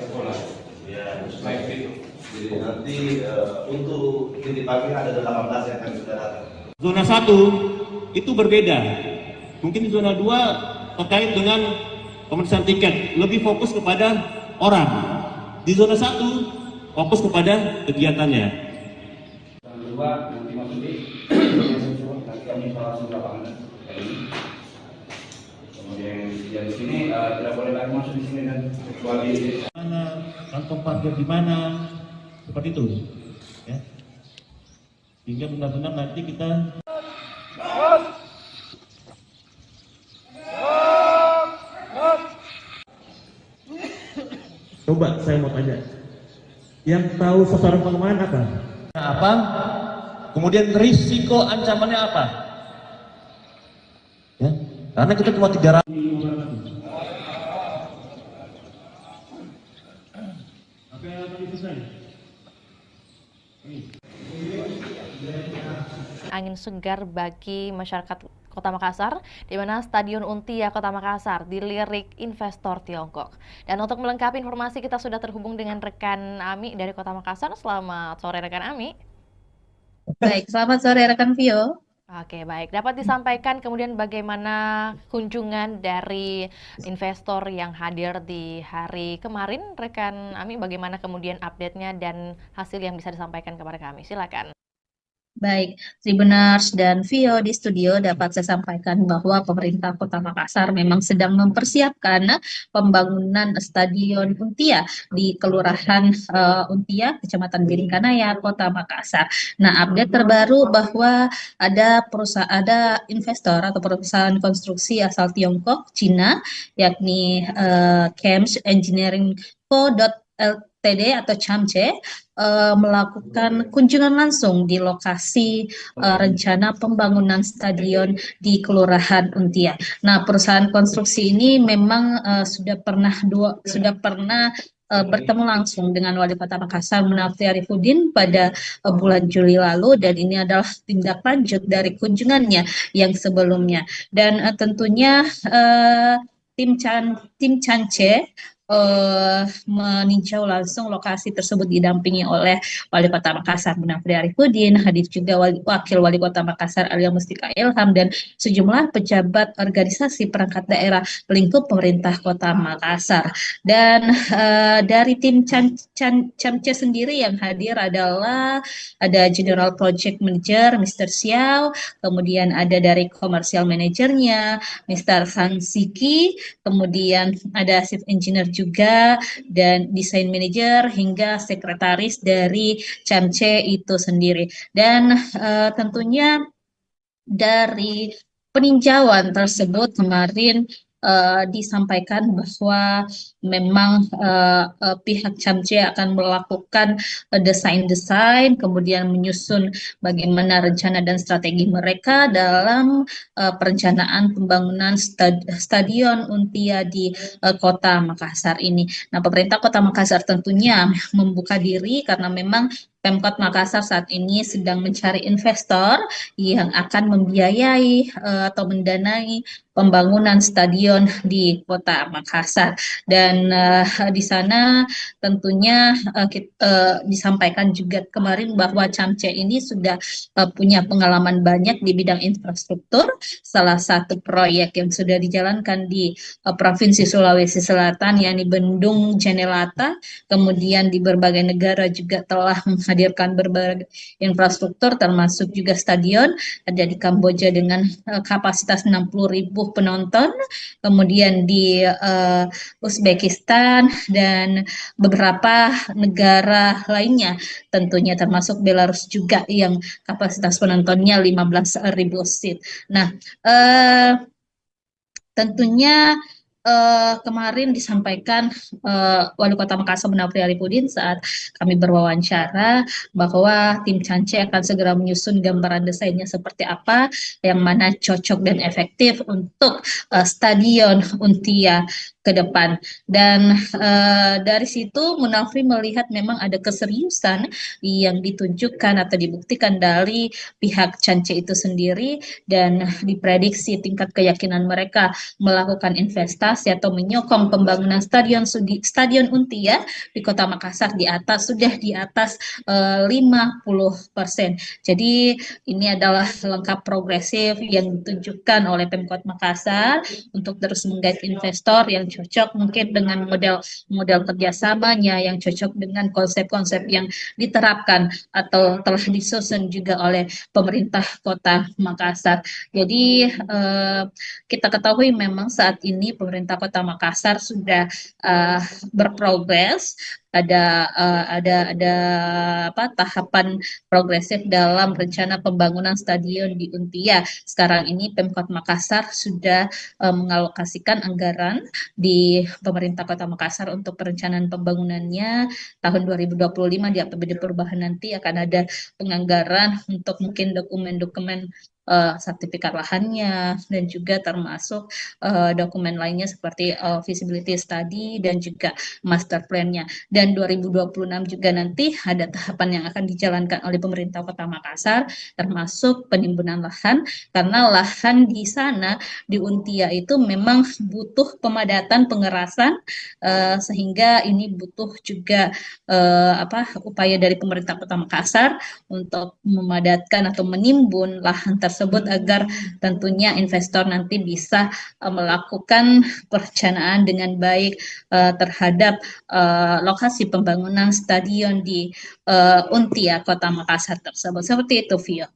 sekolah. Ya, baik itu. Jadi nanti untuk titipannya ada 18 yang akan sudah datang. Zona 1 itu berbeda. Mungkin di zona 2 terkait dengan pemeriksaan tiket, lebih fokus kepada orang. Di zona 1 fokus kepada kegiatannya. Yang kedua nanti masuk di nanti kami langsung lapangan. Kemudian yang di sini tidak boleh lagi masuk di sini dan kecuali Mana kantong parkir di mana, seperti itu, ya. Sehingga benar-benar nanti kita coba saya mau tanya, yang tahu sasaran pengamanan apa? Apa? Kemudian risiko ancamannya apa? Ya, karena kita cuma 300. Angin segar bagi masyarakat Kota Makassar, di mana Stadion Untia Kota Makassar dilirik investor Tiongkok. Dan untuk melengkapi informasi, kita sudah terhubung dengan rekan Ami dari Kota Makassar. Selamat sore rekan Ami. Baik, selamat sore rekan Vio. Oke, baik. Dapat disampaikan kemudian bagaimana kunjungan dari investor yang hadir di hari kemarin, rekan Ami, bagaimana kemudian update-nya dan hasil yang bisa disampaikan kepada kami. Silakan. Baik, Tribuners dan Vio di studio dapat saya sampaikan bahwa pemerintah Kota Makassar memang sedang mempersiapkan pembangunan Stadion Untia di Kelurahan Untia, Kecamatan Biringkanaya, Kota Makassar. Nah, update terbaru bahwa ada investor atau perusahaan konstruksi asal Tiongkok, Cina, yakni Chems Engineering Co. Ltd atau CHAMCE melakukan kunjungan langsung di lokasi rencana pembangunan stadion di Kelurahan Untia. Nah, perusahaan konstruksi ini memang sudah pernah bertemu langsung dengan Wali Kota Makassar Munafri Arifudin pada bulan Juli lalu, dan ini adalah tindak lanjut dari kunjungannya yang sebelumnya. Dan tentunya tim CHAMCE meninjau langsung lokasi tersebut didampingi oleh Wali Kota Makassar Munafri Arifudin, hadir juga Wakil Wali Kota Makassar Alia Mustika Ilham, dan sejumlah pejabat organisasi perangkat daerah lingkup pemerintah Kota Makassar. Dan dari tim CHAMCE sendiri yang hadir adalah ada General Project Manager Mr. Xiao, kemudian ada dari Commercial Managernya Mr. Sang Siki, kemudian ada Chief Engineer juga, dan desain manager hingga sekretaris dari CHAMCE itu sendiri. Dan tentunya dari peninjauan tersebut kemarin disampaikan bahwa memang pihak CHAMCE akan melakukan desain, kemudian menyusun bagaimana rencana dan strategi mereka dalam perencanaan pembangunan Stadion Untia di Kota Makassar ini. Nah, pemerintah Kota Makassar tentunya membuka diri karena memang Pemkot Makassar saat ini sedang mencari investor yang akan membiayai atau mendanai pembangunan stadion di Kota Makassar. Dan di sana tentunya disampaikan juga kemarin bahwa CHAMCE ini sudah punya pengalaman banyak di bidang infrastruktur. Salah satu proyek yang sudah dijalankan di Provinsi Sulawesi Selatan yakni Bendung Jenelata, kemudian di berbagai negara juga telah menghadirkan berbagai infrastruktur termasuk juga stadion, ada di Kamboja dengan kapasitas 60.000 penonton, kemudian di Uzbekistan dan beberapa negara lainnya tentunya termasuk Belarus juga yang kapasitas penontonnya 15.000 seat. Nah, tentunya kemarin disampaikan Wali Kota Makassar Munafri Arifudin saat kami berwawancara bahwa tim Cance akan segera menyusun gambaran desainnya seperti apa yang mana cocok dan efektif untuk Stadion Untia ke depan. Dan dari situ Munafri melihat memang ada keseriusan yang ditunjukkan atau dibuktikan dari pihak Cance itu sendiri, dan diprediksi tingkat keyakinan mereka melakukan investasi atau menyokong pembangunan Stadion Untia di Kota Makassar sudah di atas 50%. Jadi ini adalah langkah progresif yang ditunjukkan oleh Pemkot Makassar untuk terus menggait investor yang cocok mungkin dengan model kerjasamanya, yang cocok dengan konsep-konsep yang diterapkan atau telah disusun juga oleh pemerintah Kota Makassar. Jadi kita ketahui memang saat ini pemerintah Kota Makassar sudah berprogres, ada tahapan progresif dalam rencana pembangunan stadion di Untia. Sekarang ini Pemkot Makassar sudah mengalokasikan anggaran di pemerintah Kota Makassar untuk perencanaan pembangunannya tahun 2025 di APBD perubahan nanti akan ada penganggaran untuk mungkin dokumen-dokumen sertifikat lahannya dan juga termasuk dokumen lainnya seperti feasibility study dan juga master plan-nya. Dan 2026 juga nanti ada tahapan yang akan dijalankan oleh pemerintah Kota Makassar termasuk penimbunan lahan, karena lahan di sana di Untia itu memang butuh pemadatan pengerasan, sehingga ini butuh juga upaya dari pemerintah Kota Makassar untuk memadatkan atau menimbun lahan tersebut agar tentunya investor nanti bisa melakukan perencanaan dengan baik terhadap lokasi pembangunan stadion di Untia Kota Makassar tersebut. Seperti itu, Vio.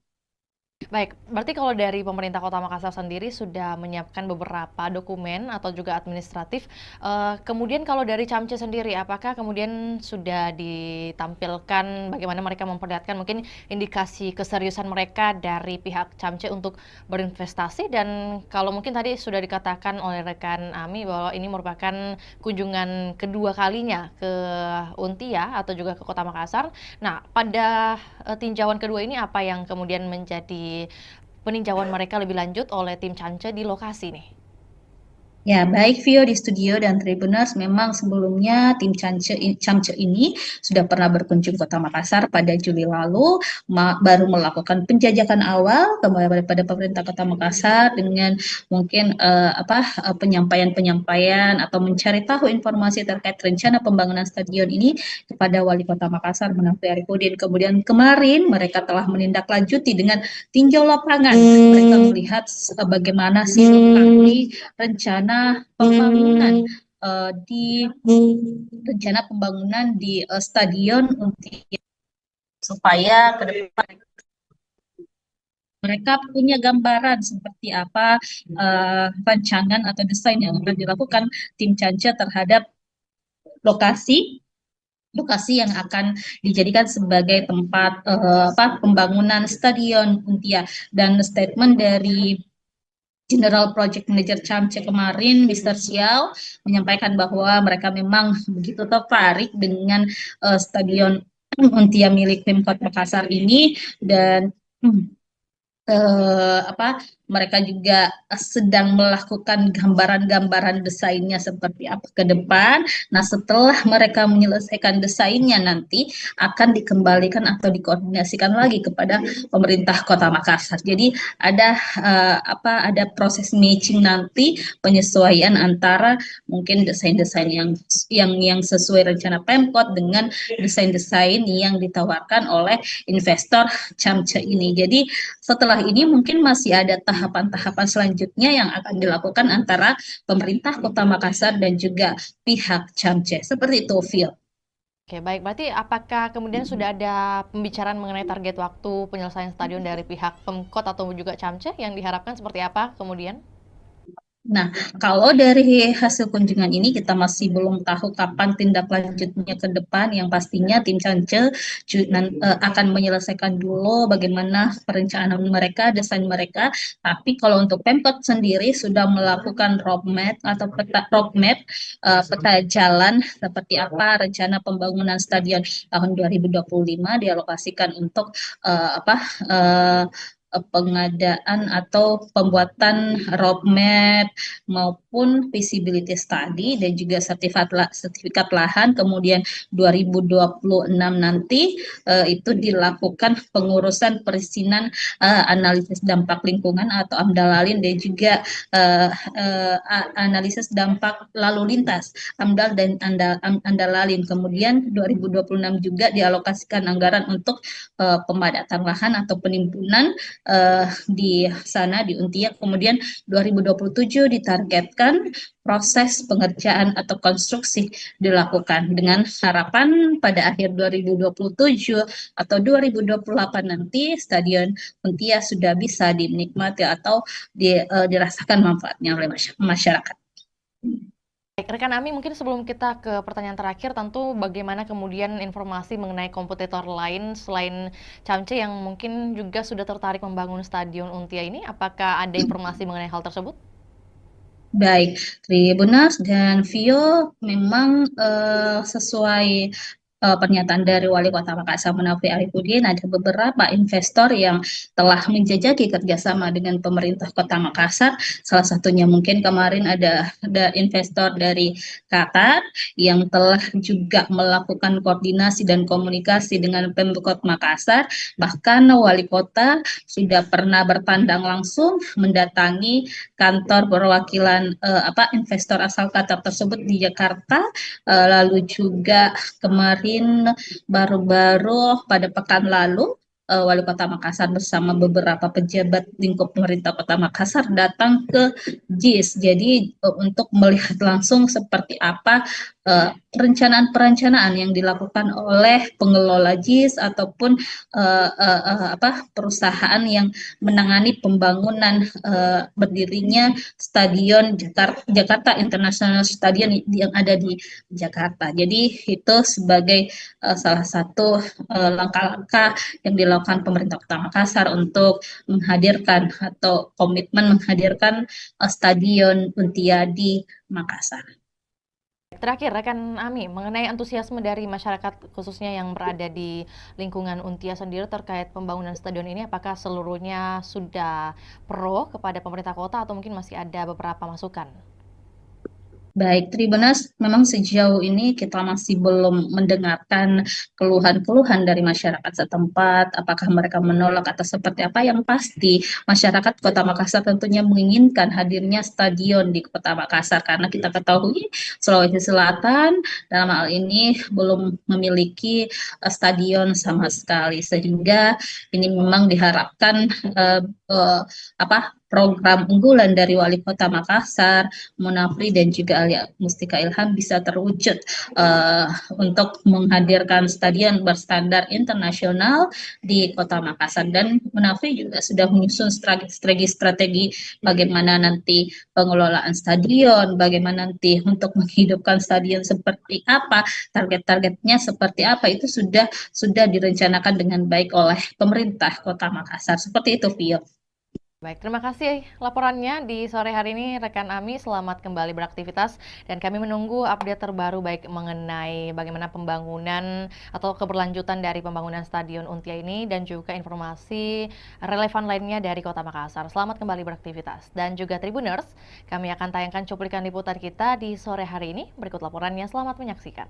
Baik, berarti kalau dari pemerintah Kota Makassar sendiri sudah menyiapkan beberapa dokumen atau juga administratif. Kemudian kalau dari Camce sendiri, apakah kemudian sudah ditampilkan bagaimana mereka memperlihatkan mungkin indikasi keseriusan mereka dari pihak Camce untuk berinvestasi? Dan kalau mungkin tadi sudah dikatakan oleh rekan Ami bahwa ini merupakan kunjungan kedua kalinya ke Untia atau juga ke Kota Makassar. Nah, pada tinjauan kedua ini apa yang kemudian menjadi peninjauan mereka lebih lanjut oleh tim Cance di lokasi nih? Ya, baik Vio di studio dan Tribuners, memang sebelumnya tim Camce ini sudah pernah berkunjung Kota Makassar pada Juli lalu, baru melakukan penjajakan awal kepada pemerintah Kota Makassar dengan mungkin penyampaian atau mencari tahu informasi terkait rencana pembangunan stadion ini kepada Wali Kota Makassar Munafri Arifudin. Kemudian kemarin mereka telah menindaklanjuti dengan tinjau lapangan. Mereka melihat bagaimana sih lokasi rencana pembangunan di stadion Untia, supaya ke depan mereka punya gambaran seperti apa rancangan atau desain yang akan dilakukan tim Cance terhadap lokasi yang akan dijadikan sebagai tempat pembangunan stadion Untia. Dan statement dari General Project Manager Camce kemarin, Mr. Xiao, menyampaikan bahwa mereka memang begitu tertarik dengan stadion Untia milik Pemkot Makassar ini, dan mereka juga sedang melakukan gambaran-gambaran desainnya seperti apa ke depan. Nah, setelah mereka menyelesaikan desainnya nanti akan dikembalikan atau dikoordinasikan lagi kepada pemerintah Kota Makassar. Jadi ada proses matching nanti, penyesuaian antara mungkin desain-desain yang sesuai rencana Pemkot dengan desain-desain yang ditawarkan oleh investor Camce ini. Jadi setelah ini mungkin masih ada tahapan-tahapan selanjutnya yang akan dilakukan antara pemerintah Kota Makassar dan juga pihak Camce. Seperti itu, Phil. Oke, baik. Berarti apakah kemudian sudah ada pembicaraan mengenai target waktu penyelesaian stadion dari pihak Pemkot atau juga Camce yang diharapkan seperti apa kemudian? Nah, kalau dari hasil kunjungan ini kita masih belum tahu kapan tindak lanjutnya ke depan. Yang pastinya tim Cance akan menyelesaikan dulu bagaimana perencanaan mereka, desain mereka. Tapi kalau untuk Pemkot sendiri sudah melakukan roadmap atau peta jalan seperti apa rencana pembangunan stadion tahun 2025 dialokasikan untuk pengadaan atau pembuatan roadmap maupun feasibility study dan juga sertifikat lahan. Kemudian 2026 nanti itu dilakukan pengurusan perizinan analisis dampak lingkungan atau AMDALALIN dan juga analisis dampak lalu lintas AMDAL dan AMDALALIN. Kemudian 2026 juga dialokasikan anggaran untuk pemadatan lahan atau penimbunan di sana di Untia. Kemudian 2027 ditargetkan proses pengerjaan atau konstruksi dilakukan dengan harapan pada akhir 2027 atau 2028 nanti Stadion Untia sudah bisa dinikmati atau dirasakan manfaatnya oleh masyarakat. Baik, rekan Ami, mungkin sebelum kita ke pertanyaan terakhir, tentu bagaimana kemudian informasi mengenai kompetitor lain selain Camce yang mungkin juga sudah tertarik membangun Stadion Untia ini, apakah ada informasi mengenai hal tersebut? Baik, Tribuners dan Vio, memang sesuai pernyataan dari Wali Kota Makassar Munafri Arifudin, ada beberapa investor yang telah menjajaki kerjasama dengan pemerintah Kota Makassar. Salah satunya mungkin kemarin ada investor dari Qatar yang telah juga melakukan koordinasi dan komunikasi dengan Pemkot Makassar. Bahkan Wali Kota sudah pernah bertandang langsung mendatangi kantor perwakilan investor asal Qatar tersebut di Jakarta. Lalu juga kemarin baru-baru pada pekan lalu Wali Kota Makassar bersama beberapa pejabat lingkup pemerintah Kota Makassar datang ke JIS. Jadi untuk melihat langsung seperti apa perencanaan yang dilakukan oleh pengelola JIS ataupun perusahaan yang menangani pembangunan berdirinya Stadion Jakarta International Stadium yang ada di Jakarta. Jadi itu sebagai salah satu langkah-langkah yang dilakukan pemerintah Kota Makassar untuk menghadirkan atau komitmen menghadirkan Stadion Untia di Makassar. Terakhir, rekan Ami, mengenai antusiasme dari masyarakat khususnya yang berada di lingkungan Untia sendiri terkait pembangunan stadion ini, apakah seluruhnya sudah pro kepada pemerintah kota atau mungkin masih ada beberapa masukan? Baik, Tribuners, memang sejauh ini kita masih belum mendengarkan keluhan-keluhan dari masyarakat setempat, apakah mereka menolak atau seperti apa. Yang pasti, masyarakat Kota Makassar tentunya menginginkan hadirnya stadion di Kota Makassar, karena kita ketahui Sulawesi Selatan dalam hal ini belum memiliki stadion sama sekali, sehingga ini memang diharapkan program unggulan dari Wali Kota Makassar, Munafri dan juga Alia Mustika Ilham bisa terwujud untuk menghadirkan stadion berstandar internasional di Kota Makassar. Dan Munafri juga sudah menyusun strategi bagaimana nanti pengelolaan stadion, bagaimana nanti untuk menghidupkan stadion seperti apa, target-targetnya seperti apa, itu sudah direncanakan dengan baik oleh pemerintah Kota Makassar. Seperti itu, Vio. Baik, terima kasih laporannya di sore hari ini rekan Ami. Selamat kembali beraktivitas dan kami menunggu update terbaru baik mengenai bagaimana pembangunan atau keberlanjutan dari pembangunan Stadion Untia ini dan juga informasi relevan lainnya dari Kota Makassar. Selamat kembali beraktivitas dan juga Tribuners, kami akan tayangkan cuplikan liputan kita di sore hari ini. Berikut laporannya, selamat menyaksikan.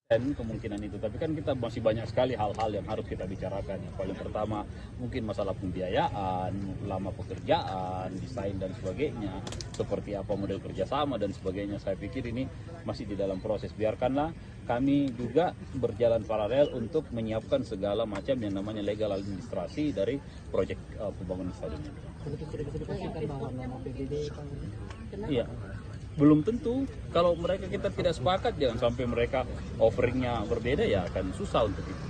Dan kemungkinan itu, tapi kan kita masih banyak sekali hal-hal yang harus kita bicarakan. Yang paling pertama mungkin masalah pembiayaan, lama pekerjaan, desain dan sebagainya, seperti apa model kerjasama dan sebagainya. Saya pikir ini masih di dalam proses. Biarkanlah kami juga berjalan paralel untuk menyiapkan segala macam yang namanya legal administrasi dari proyek pembangunan stadion ini. Iya. Belum tentu, kalau mereka kita tidak sepakat, jangan sampai mereka offeringnya berbeda, ya akan susah untuk itu.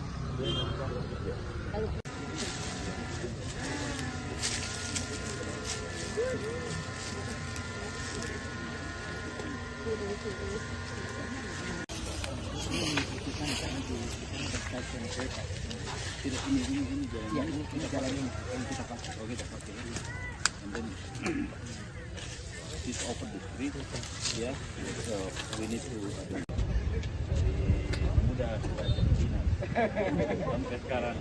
It's open the street, ya. So we need to udah sampai sekarang.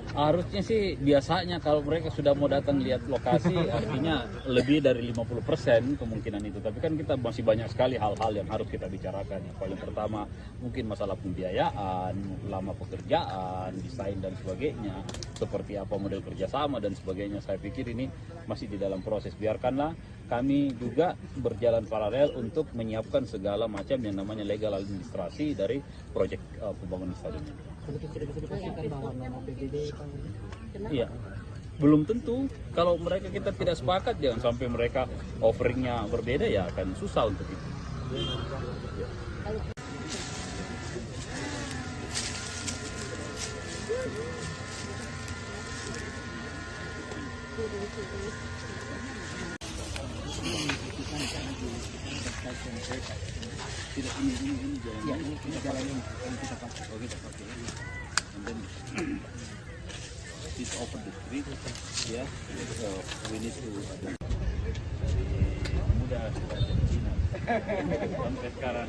Harusnya sih biasanya kalau mereka sudah mau datang lihat lokasi artinya lebih dari 50% kemungkinan itu. Tapi kan kita masih banyak sekali hal-hal yang harus kita bicarakan. Yang paling pertama mungkin masalah pembiayaan, lama pekerjaan, desain dan sebagainya. Seperti apa model kerjasama dan sebagainya. Saya pikir ini masih di dalam proses. Biarkanlah kami juga berjalan paralel untuk menyiapkan segala macam yang namanya legal administrasi dari proyek pembangunan stadion ini. Iya, belum tentu. Kalau mereka kita tidak sepakat, jangan sampai mereka offeringnya berbeda, ya akan susah untuk itu. Tidak, ini jalan yang kita pakai. Oh, kita pakai ini. And then it's open the street, ya. So we need to mudah sampai sekarang.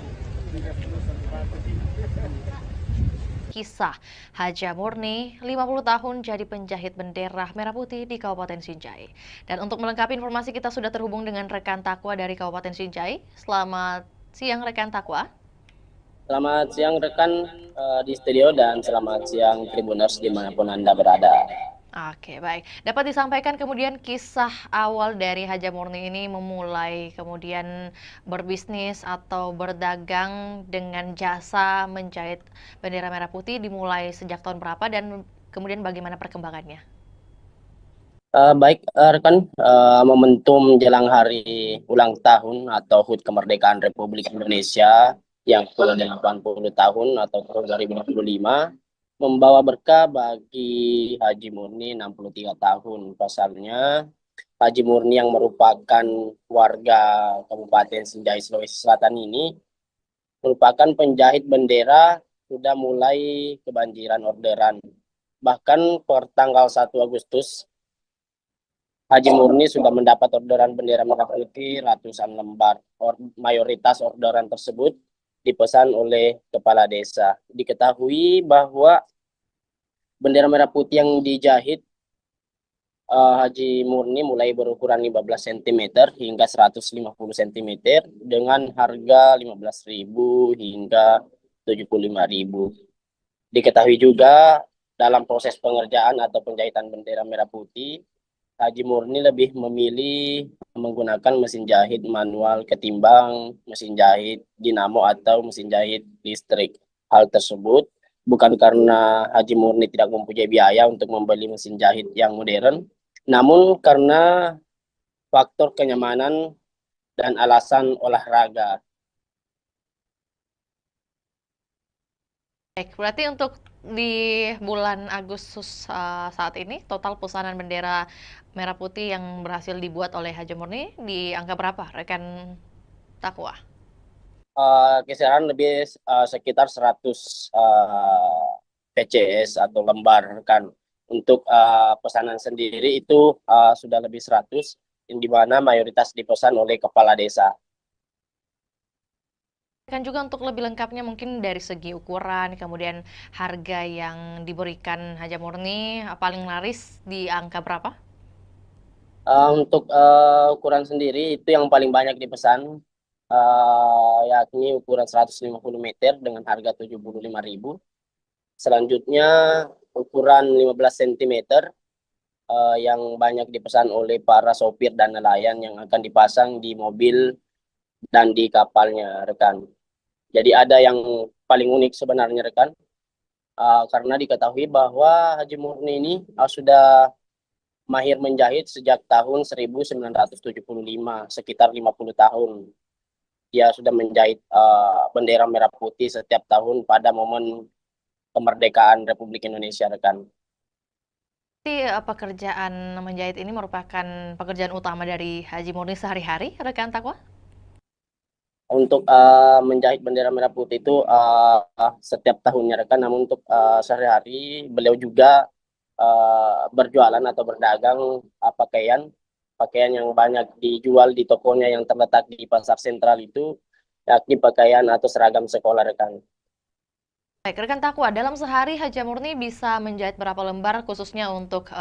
Kisah Haja Murni, 50 tahun jadi penjahit bendera merah putih di Kabupaten Sinjai. Dan untuk melengkapi informasi kita sudah terhubung dengan rekan Takwa dari Kabupaten Sinjai. Selamat siang rekan Takwa. Selamat siang rekan di studio dan selamat siang Tribuners dimanapun Anda berada. Oke, baik. Dapat disampaikan kemudian kisah awal dari Haja Murni ini memulai kemudian berbisnis atau berdagang dengan jasa menjahit bendera merah putih dimulai sejak tahun berapa dan kemudian bagaimana perkembangannya? Baik rekan, momentum jelang hari ulang tahun atau HUT kemerdekaan Republik Indonesia yang ke-80 tahun atau tahun 2025 membawa berkah bagi Haji Murni 63 tahun. Pasalnya Haji Murni yang merupakan warga Kabupaten Sinjai Sulawesi Selatan ini merupakan penjahit bendera, sudah mulai kebanjiran orderan. Bahkan per tanggal 1 Agustus Haji Murni sudah mendapat orderan bendera merah putih ratusan lembar. Mayoritas orderan tersebut dipesan oleh kepala desa. Diketahui bahwa bendera merah putih yang dijahit Haji Murni mulai berukuran 15 cm hingga 150 cm dengan harga 15.000 hingga 75.000. Diketahui juga dalam proses pengerjaan atau penjahitan bendera merah putih, Haji Murni lebih memilih menggunakan mesin jahit manual ketimbang mesin jahit dinamo atau mesin jahit listrik. Hal tersebut bukan karena Haji Murni tidak mempunyai biaya untuk membeli mesin jahit yang modern, namun karena faktor kenyamanan dan alasan olahraga. Baik, berarti untuk di bulan Agustus saat ini total pesanan bendera merah putih yang berhasil dibuat oleh Haji Murni di angka berapa rekan Takwa? Kisaran lebih sekitar 100 PCS atau lembar kan. Untuk pesanan sendiri itu sudah lebih 100, di mana mayoritas dipesan oleh kepala desa. Kan juga untuk lebih lengkapnya mungkin dari segi ukuran, kemudian harga yang diberikan Haja Murni paling laris di angka berapa? Untuk ukuran sendiri itu yang paling banyak dipesan, yakni ukuran 150 meter dengan harga 75.000. Selanjutnya ukuran 15 cm yang banyak dipesan oleh para sopir dan nelayan yang akan dipasang di mobil dan di kapalnya rekan. Jadi ada yang paling unik sebenarnya rekan, karena diketahui bahwa Haji Murni ini sudah mahir menjahit sejak tahun 1975, sekitar 50 tahun. Dia sudah menjahit bendera merah putih setiap tahun pada momen kemerdekaan Republik Indonesia rekan. Pekerjaan menjahit ini merupakan pekerjaan utama dari Haji Murni sehari-hari, rekan Takwa? Untuk menjahit bendera merah putih itu setiap tahunnya rekan, namun untuk sehari-hari beliau juga berjualan atau berdagang pakaian yang banyak dijual di tokonya yang terletak di pasar sentral itu, yakni pakaian atau seragam sekolah rekan. Baik, rekan Takwa, dalam sehari Haja Murni bisa menjahit berapa lembar khususnya untuk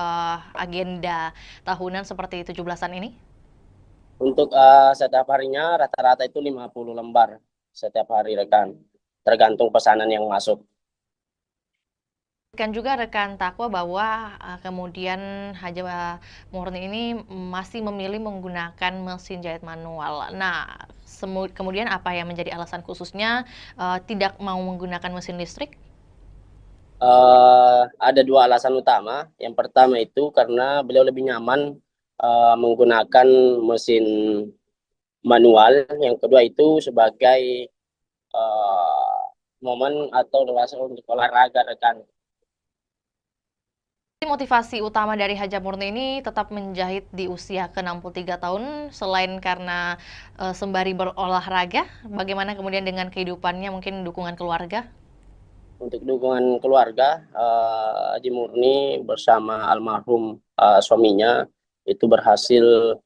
agenda tahunan seperti 17-an ini? Untuk setiap harinya rata-rata itu 50 lembar setiap hari rekan, tergantung pesanan yang masuk. Kan juga rekan Takwa bahwa kemudian Haja Murni ini masih memilih menggunakan mesin jahit manual. Nah, kemudian apa yang menjadi alasan khususnya tidak mau menggunakan mesin listrik? Ada dua alasan utama. Yang pertama itu karena beliau lebih nyaman menggunakan mesin manual. Yang kedua itu sebagai momen atau luas untuk olahraga rekan. Motivasi utama dari Haja Murni ini tetap menjahit di usia ke-63 tahun, selain karena sembari berolahraga, bagaimana kemudian dengan kehidupannya, mungkin dukungan keluarga? Untuk dukungan keluarga, Haji Murni bersama almarhum suaminya itu berhasil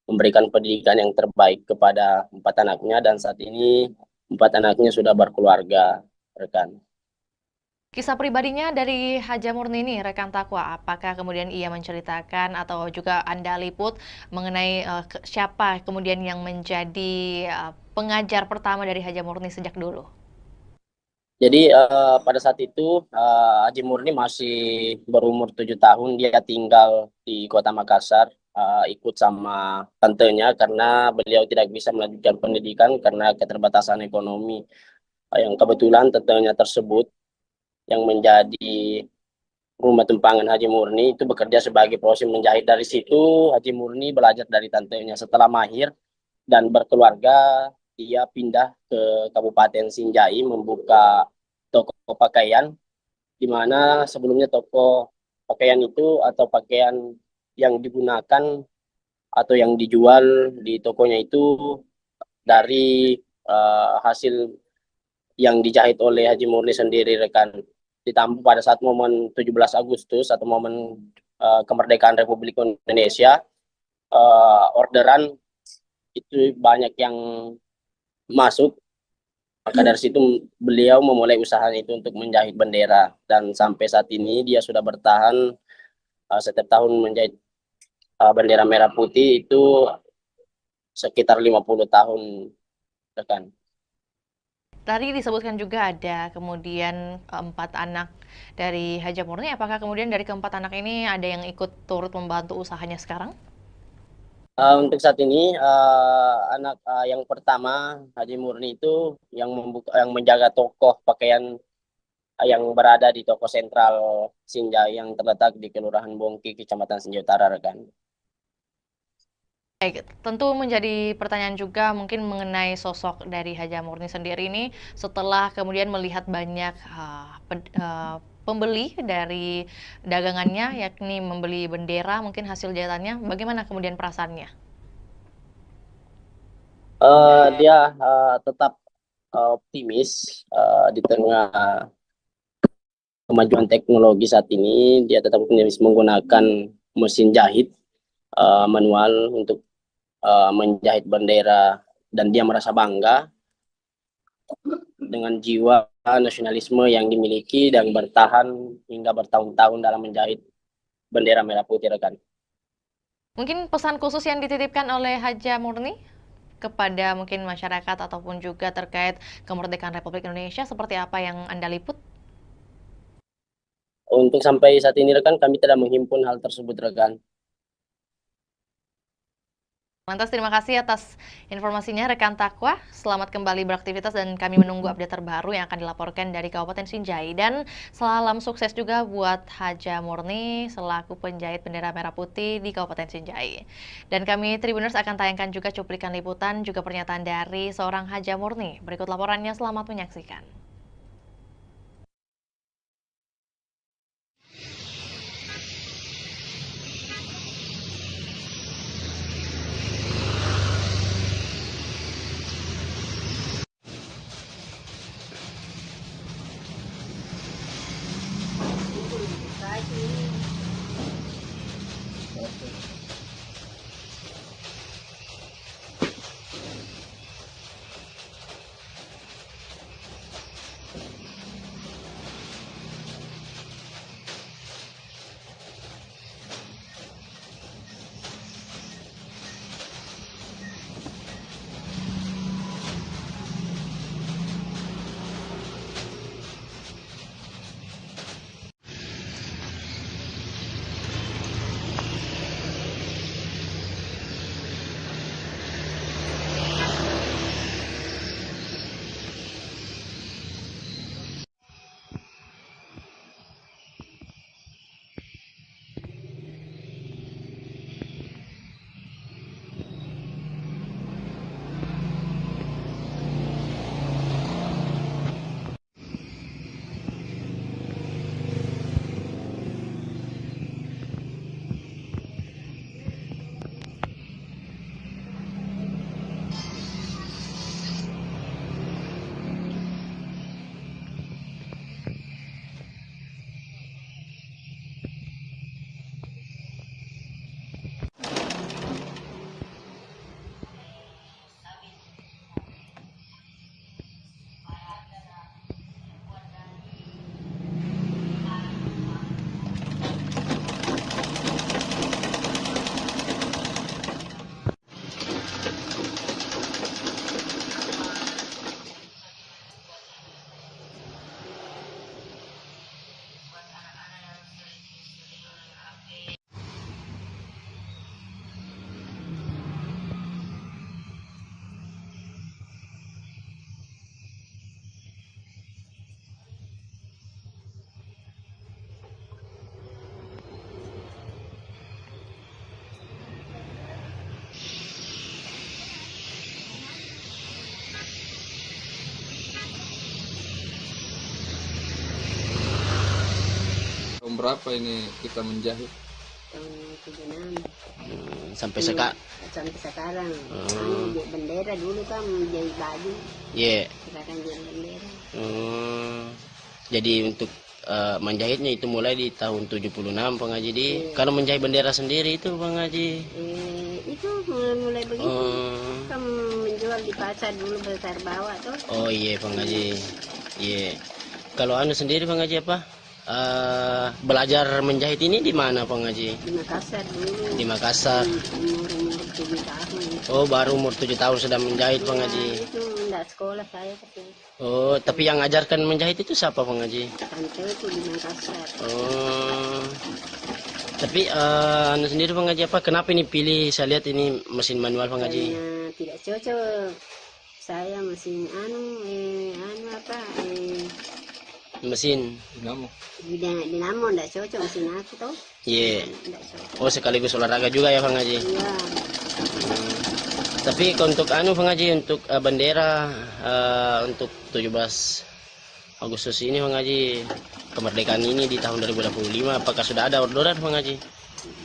memberikan pendidikan yang terbaik kepada 4 anaknya, dan saat ini 4 anaknya sudah berkeluarga, rekan. Kisah pribadinya dari Haja Murni ini, rekan Takwa, apakah kemudian ia menceritakan atau juga Anda liput mengenai siapa kemudian yang menjadi pengajar pertama dari Haja Murni sejak dulu? Jadi pada saat itu Haji Murni masih berumur 7 tahun, dia tinggal di Kota Makassar, ikut sama tantenya karena beliau tidak bisa melanjutkan pendidikan karena keterbatasan ekonomi. Yang kebetulan tantenya tersebut yang menjadi rumah tumpangan Haji Murni itu bekerja sebagai proses menjahit. Dari situ Haji Murni belajar dari tantenya. Setelah mahir dan berkeluarga, dia pindah ke Kabupaten Sinjai membuka toko pakaian, di mana sebelumnya toko pakaian itu atau pakaian yang digunakan atau yang dijual di tokonya itu dari hasil yang dijahit oleh Haji Murni sendiri rekan. Ditambah pada saat momen 17 Agustus atau momen kemerdekaan Republik Indonesia, orderan itu banyak yang masuk. Maka dari situ beliau memulai usahanya itu untuk menjahit bendera, dan sampai saat ini dia sudah bertahan setiap tahun menjahit bendera merah putih itu sekitar 50 tahun rekan. Tadi disebutkan juga ada kemudian 4 anak dari Haja Murni. Apakah kemudian dari keempat anak ini ada yang ikut turut membantu usahanya sekarang? Untuk saat ini anak yang pertama Haji Murni itu yang menjaga toko pakaian yang berada di toko sentral Sinjai yang terletak di Kelurahan Bongki, Kecamatan Sinjai Utara rekan. Baik, tentu menjadi pertanyaan juga mungkin mengenai sosok dari Haja Murni sendiri ini setelah kemudian melihat banyak pembeli dari dagangannya, yakni membeli bendera mungkin hasil jahitannya, bagaimana kemudian perasaannya? Dia tetap optimis di tengah kemajuan teknologi saat ini. Dia tetap optimis menggunakan mesin jahit manual untuk menjahit bendera, dan dia merasa bangga dengan jiwa nasionalisme yang dimiliki dan bertahan hingga bertahun-tahun dalam menjahit bendera merah putih rekan. Mungkin pesan khusus yang dititipkan oleh Haja Murni kepada mungkin masyarakat ataupun juga terkait kemerdekaan Republik Indonesia seperti apa yang Anda liput? Untuk sampai saat ini rekan, kami tidak menghimpun hal tersebut rekan. Lantas terima kasih atas informasinya rekan Takwa. Selamat kembali beraktivitas dan kami menunggu update terbaru yang akan dilaporkan dari Kabupaten Sinjai. Dan salam sukses juga buat Haja Murni selaku penjahit bendera merah putih di Kabupaten Sinjai. Dan kami Tribuners akan tayangkan juga cuplikan liputan juga pernyataan dari seorang Haja Murni. Berikut laporannya, selamat menyaksikan. Tahun berapa ini kita menjahit? Tahun 76. Sampai Sampai sekarang. Bendera dulu kan menjahit baju. Iya. Sekarang jadi bendera. Jadi untuk menjahitnya itu mulai di tahun 76 Bang Haji di. Kalau menjahit bendera sendiri itu Bang Haji. Itu mulai begitu. Kan menjual di pasar dulu besar bawah tuh. Oh iya Bang Haji. Iya. Kalau anu sendiri Bang Haji apa? Belajar menjahit ini di mana Bang Haji? Di Makassar dulu. Di Makassar. Umur 7 tahun. Oh, baru umur 7 tahun sudah menjahit Bang Haji. Itu enggak sekolah saya tapi. Oh, tapi yang ngajarkan menjahit itu siapa Bang Haji? Tante itu di Makassar. Oh. Tapi anu sendiri Bang Haji apa? Kenapa ini pilih? Saya lihat ini mesin manual Bang Haji. Karena tidak cocok. Saya mesin mesin dinamo enggak cocok mesin aku tuh. Iya. Oh, sekaligus olahraga juga ya Bang Haji. Iya. Tapi untuk anu Bang Haji, untuk bendera untuk 17 Agustus ini Bang Haji, kemerdekaan ini di tahun 2025, apakah sudah ada orderan Bang Haji?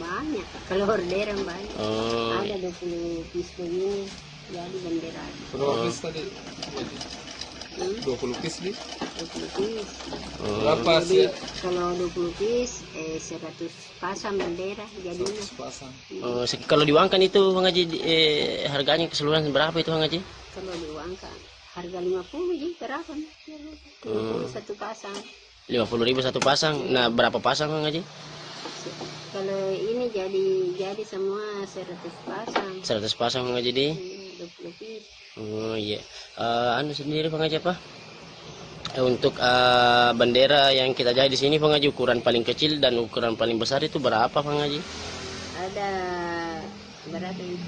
Banyak, kalau orderan banyak. Oh. Ada 20 piece begini jadi bendera. Berapa piece tadi? 20 piece di? 20 piece. Berapa sih? Kalau 20 piece 100 pasang bendera jadinya. 100 pasang. Kalau diuangkan itu Bang Haji harganya keseluruhan berapa itu Bang Haji? Kalau diuangkan harga 50 ji berapa? 50 satu pasang. 50.000 satu pasang. Nah, berapa pasang Bang Haji? Kalau ini jadi semua 100 pasang. 100 pasang Bang Haji di? 20 piece. Oh iya. Anu sendiri Bang Haji apa? Untuk bendera yang kita jahit di sini Bang Haji, ukuran paling kecil dan ukuran paling besar itu berapa Bang Haji? Ada berapa ini?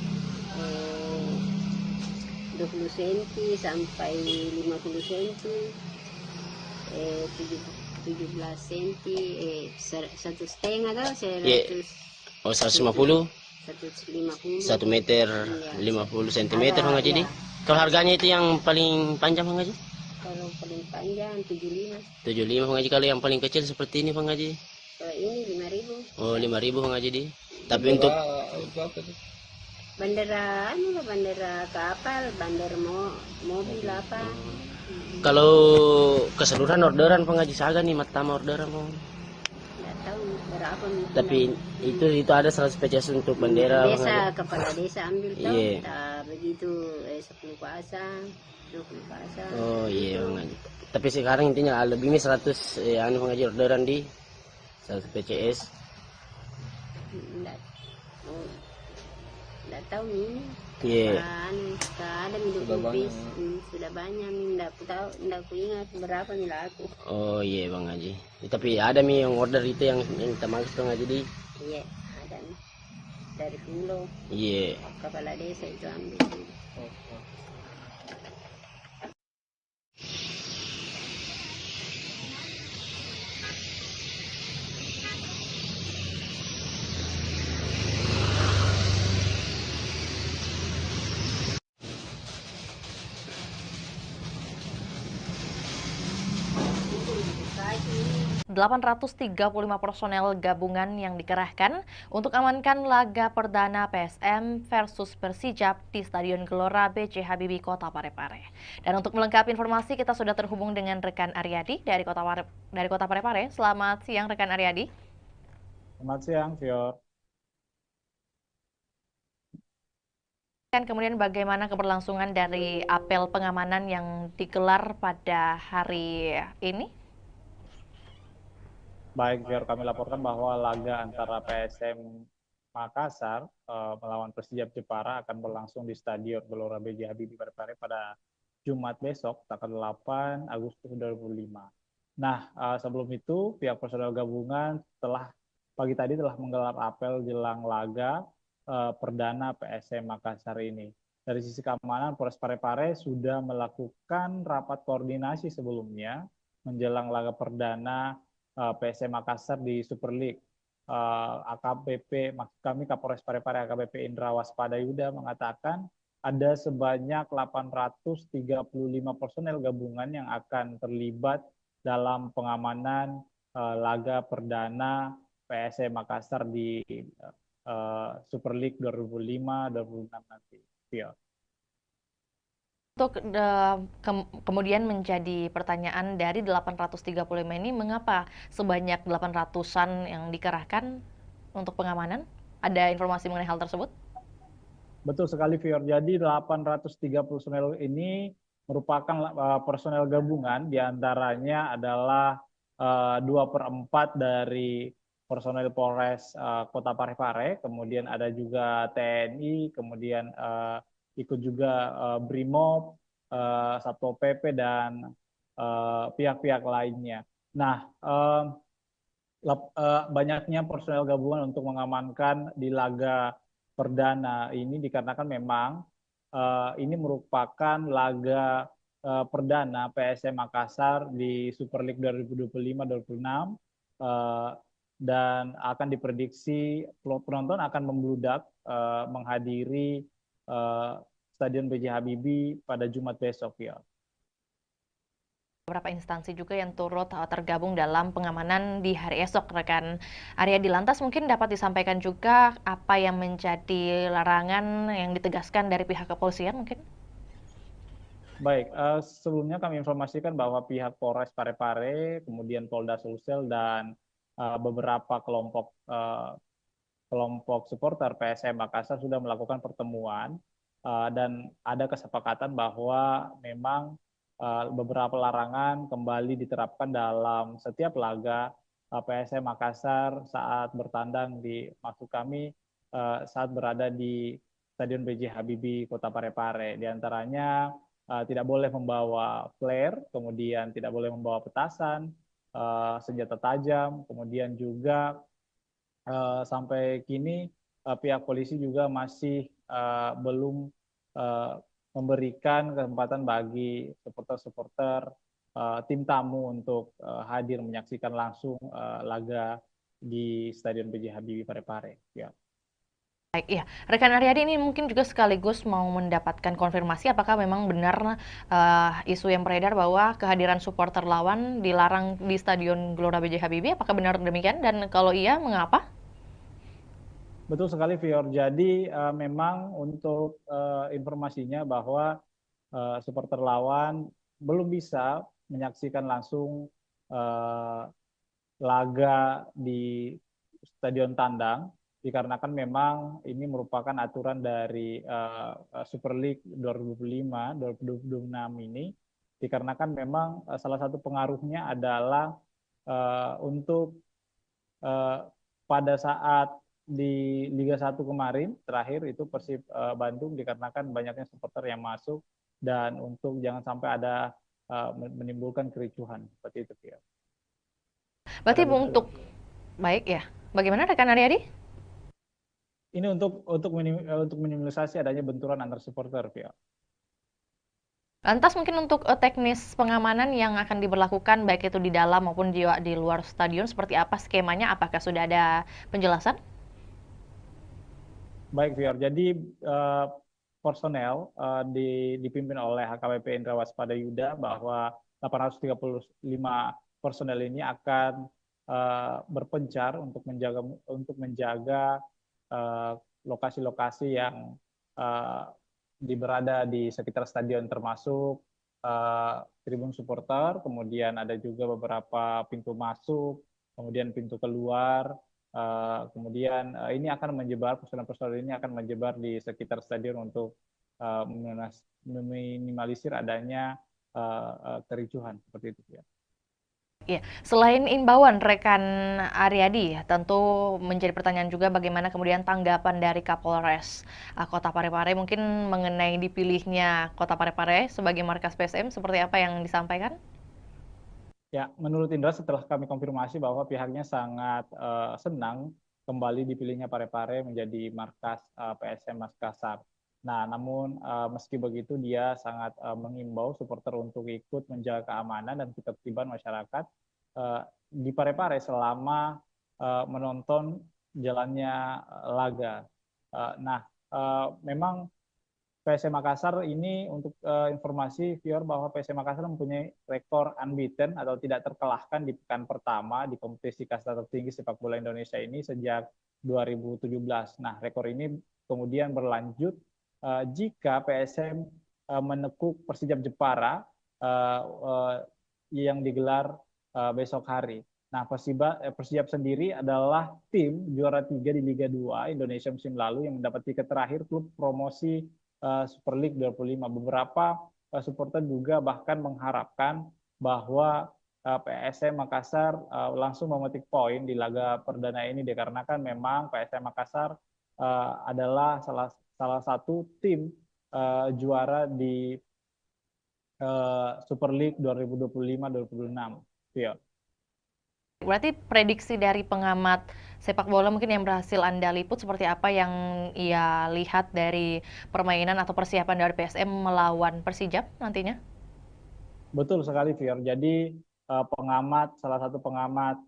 20 cm sampai 50 cm, 17 cm, 1,5 atau 100. Oh, 150? 150. 1 meter 50 cm Bang Haji di? Kalau harganya itu yang paling panjang Bang Haji? Kalau paling panjang 75. 75 Bang Haji. Kalau yang paling kecil seperti ini Bang Haji? Ini 5.000. Oh, 5.000 Bang Haji di. Tapi untuk bendera bendera kapal, bendera mobil apa. Kalau keseluruhan orderan Bang Haji Saga nih, matama orderan Bang. Enggak tahu berapa nih. Tapi itu ada 100 PCS untuk bendera. Desa, kepala desa ambil tahu. Iya. Tak begitu 10 pasang, 20 pasang. Oh iya Bang Haji. Tapi sekarang intinya lebih nih 100 anu Bang Haji orderan di 100 PCS. Enggak tahu nih. Iya. Ada hidup bis sudah banyak nih, enggak ku ingat berapa nih laku. Oh iya Bang Haji. Tapi ada nih yang order itu yang kita maksud Bang Haji di. Iya, ada nih. Dari Pulau. Iya. Kepala desa itu ambil. Rp 835 personel gabungan yang dikerahkan untuk amankan laga perdana PSM versus Persijap di Stadion Gelora B.J. Habibie, Kota Parepare. Dan untuk melengkapi informasi, kita sudah terhubung dengan rekan Aryadi dari Kota Parepare. Selamat siang, rekan Aryadi. Selamat siang, Fior. Kemudian bagaimana keberlangsungan dari apel pengamanan yang digelar pada hari ini? Baik, Fior, kami laporkan bahwa laga antara PSM Makassar melawan Persijap Jepara akan berlangsung di Stadion Gelora B.J. Habibie Parepare pada Jumat besok, tanggal 8 Agustus 2025. Nah, sebelum itu, pihak personel gabungan pagi tadi telah menggelar apel jelang laga perdana PSM Makassar ini. Dari sisi keamanan, Polres Parepare sudah melakukan rapat koordinasi sebelumnya menjelang laga perdana PSM Makassar di Super League. AKBP, maksud kami Kapolres Parepare AKBP Indra Waspada Yuda mengatakan ada sebanyak 835 personel gabungan yang akan terlibat dalam pengamanan laga perdana PSM Makassar di Super League 2005-2006 nanti. Ya. Untuk kemudian menjadi pertanyaan dari 835 ini, mengapa sebanyak 800-an yang dikerahkan untuk pengamanan? Ada informasi mengenai hal tersebut? Betul sekali, Fior. Jadi 830 personel ini merupakan personel gabungan, diantaranya adalah 2/4 dari personel Polres Kota Parepare, kemudian ada juga TNI, kemudian ikut juga BRIMOB, Satpol PP, dan pihak-pihak lainnya. Nah, banyaknya personel gabungan untuk mengamankan di laga perdana ini dikarenakan memang ini merupakan laga perdana PSM Makassar di Super League 2025-2026 dan akan diprediksi penonton akan membludak menghadiri Stadion B.J. Habibie pada Jumat besok, ya. Beberapa instansi juga yang turut tergabung dalam pengamanan di hari esok, rekan Aryadi. Lantas mungkin dapat disampaikan juga apa yang menjadi larangan yang ditegaskan dari pihak kepolisian mungkin? Baik, sebelumnya kami informasikan bahwa pihak Polres Parepare, kemudian Polda Sulsel, dan beberapa kelompok supporter PSM Makassar sudah melakukan pertemuan dan ada kesepakatan bahwa memang beberapa larangan kembali diterapkan dalam setiap laga PSM Makassar saat bertandang maksud kami saat berada di Stadion B.J. Habibie Kota Parepare. Di antaranya tidak boleh membawa flare, kemudian tidak boleh membawa petasan, senjata tajam, kemudian juga sampai kini pihak polisi juga masih belum memberikan kesempatan bagi supporter-supporter tim tamu untuk hadir menyaksikan langsung laga di Stadion B.J. Habibie Parepare. Ya. Baik, ya. Rekan Aryadi, ini mungkin juga sekaligus mau mendapatkan konfirmasi apakah memang benar isu yang beredar bahwa kehadiran supporter lawan dilarang di Stadion Gelora B.J. Habibie. Apakah benar demikian? Dan kalau iya, mengapa? Betul sekali, Fior. Jadi memang untuk informasinya bahwa supporter lawan belum bisa menyaksikan langsung laga di Stadion Tandang, dikarenakan memang ini merupakan aturan dari Super League 2025-2026 ini, dikarenakan memang salah satu pengaruhnya adalah untuk pada saat di Liga 1 kemarin terakhir itu Persib Bandung, dikarenakan banyaknya supporter yang masuk dan untuk jangan sampai ada menimbulkan kericuhan seperti itu ya. Berarti untuk baik ya. Bagaimana rekan Aryadi? Ini untuk minimalisasi adanya benturan antar supporter ya. Lantas mungkin untuk teknis pengamanan yang akan diberlakukan baik itu di dalam maupun di luar stadion seperti apa skemanya? Apakah sudah ada penjelasan? Baik, Fior. Jadi personel dipimpin oleh HKBP Indra Waspada Yuda bahwa 835 personel ini akan berpencar untuk menjaga lokasi-lokasi yang berada di sekitar stadion, termasuk tribun supporter, kemudian ada juga beberapa pintu masuk, kemudian pintu keluar, kemudian ini akan menyebar, personel-personel ini akan menyebar di sekitar stadion untuk meminimalisir adanya kericuhan seperti itu ya. Ya, selain imbauan rekan Aryadi, tentu menjadi pertanyaan juga bagaimana kemudian tanggapan dari Kapolres Kota Parepare mungkin mengenai dipilihnya Kota Parepare sebagai markas PSM, seperti apa yang disampaikan? Ya, menurut Indra setelah kami konfirmasi bahwa pihaknya sangat senang kembali dipilihnya Parepare menjadi markas PSM Makassar. Nah, namun meski begitu dia sangat mengimbau supporter untuk ikut menjaga keamanan dan ketertiban masyarakat di Parepare selama menonton jalannya laga. Memang PSM Makassar ini untuk informasi Fior bahwa PSM Makassar mempunyai rekor unbeaten atau tidak terkalahkan di pekan pertama di kompetisi kasta tertinggi sepak bola Indonesia ini sejak 2017. Nah, rekor ini kemudian berlanjut jika PSM menekuk Persijap Jepara yang digelar besok hari. Nah, Persijap sendiri adalah tim juara 3 di Liga 2 Indonesia musim lalu yang mendapat tiket terakhir klub promosi Super League 25. Beberapa supporter juga bahkan mengharapkan bahwa PSM Makassar langsung memetik poin di laga perdana ini, dikarenakan memang PSM Makassar adalah salah satu tim juara di Super League 2025-2026. Ya. Berarti prediksi dari pengamat sepak bola mungkin yang berhasil Anda liput seperti apa yang ia lihat dari permainan atau persiapan dari PSM melawan Persijap nantinya? Betul sekali, Fior. Jadi salah satu pengamat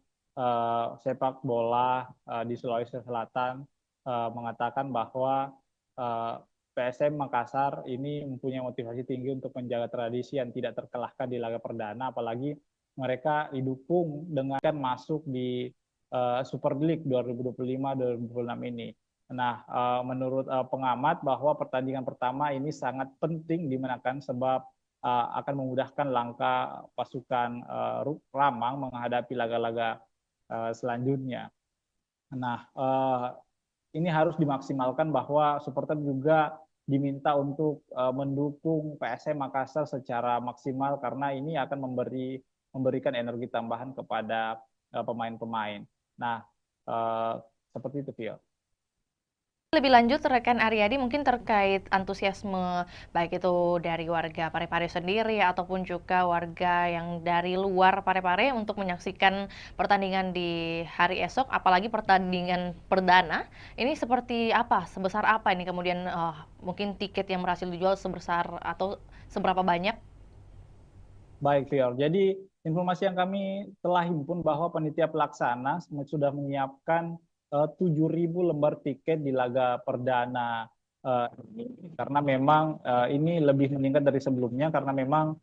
sepak bola di Sulawesi Selatan mengatakan bahwa PSM Makassar ini mempunyai motivasi tinggi untuk menjaga tradisi yang tidak terkalahkan di laga perdana, apalagi mereka didukung dengan masuk di Super League 2025-2026 ini. Nah, menurut pengamat bahwa pertandingan pertama ini sangat penting dimenangkan sebab akan memudahkan langkah pasukan Ramang menghadapi laga-laga selanjutnya. Nah, ini harus dimaksimalkan bahwa supporter juga diminta untuk mendukung PSM Makassar secara maksimal karena ini akan memberikan energi tambahan kepada pemain-pemain. Nah, seperti itu, Vio. Lebih lanjut, rekan Aryadi mungkin terkait antusiasme baik itu dari warga Parepare sendiri ataupun juga warga yang dari luar Parepare untuk menyaksikan pertandingan di hari esok, apalagi pertandingan perdana. Ini seperti apa? Sebesar apa ini kemudian mungkin tiket yang berhasil dijual sebesar atau seberapa banyak? Baik, Fior. Jadi informasi yang kami telah himpun bahwa panitia pelaksana sudah menyiapkan 7.000 lembar tiket di laga perdana ini, karena memang ini lebih meningkat dari sebelumnya karena memang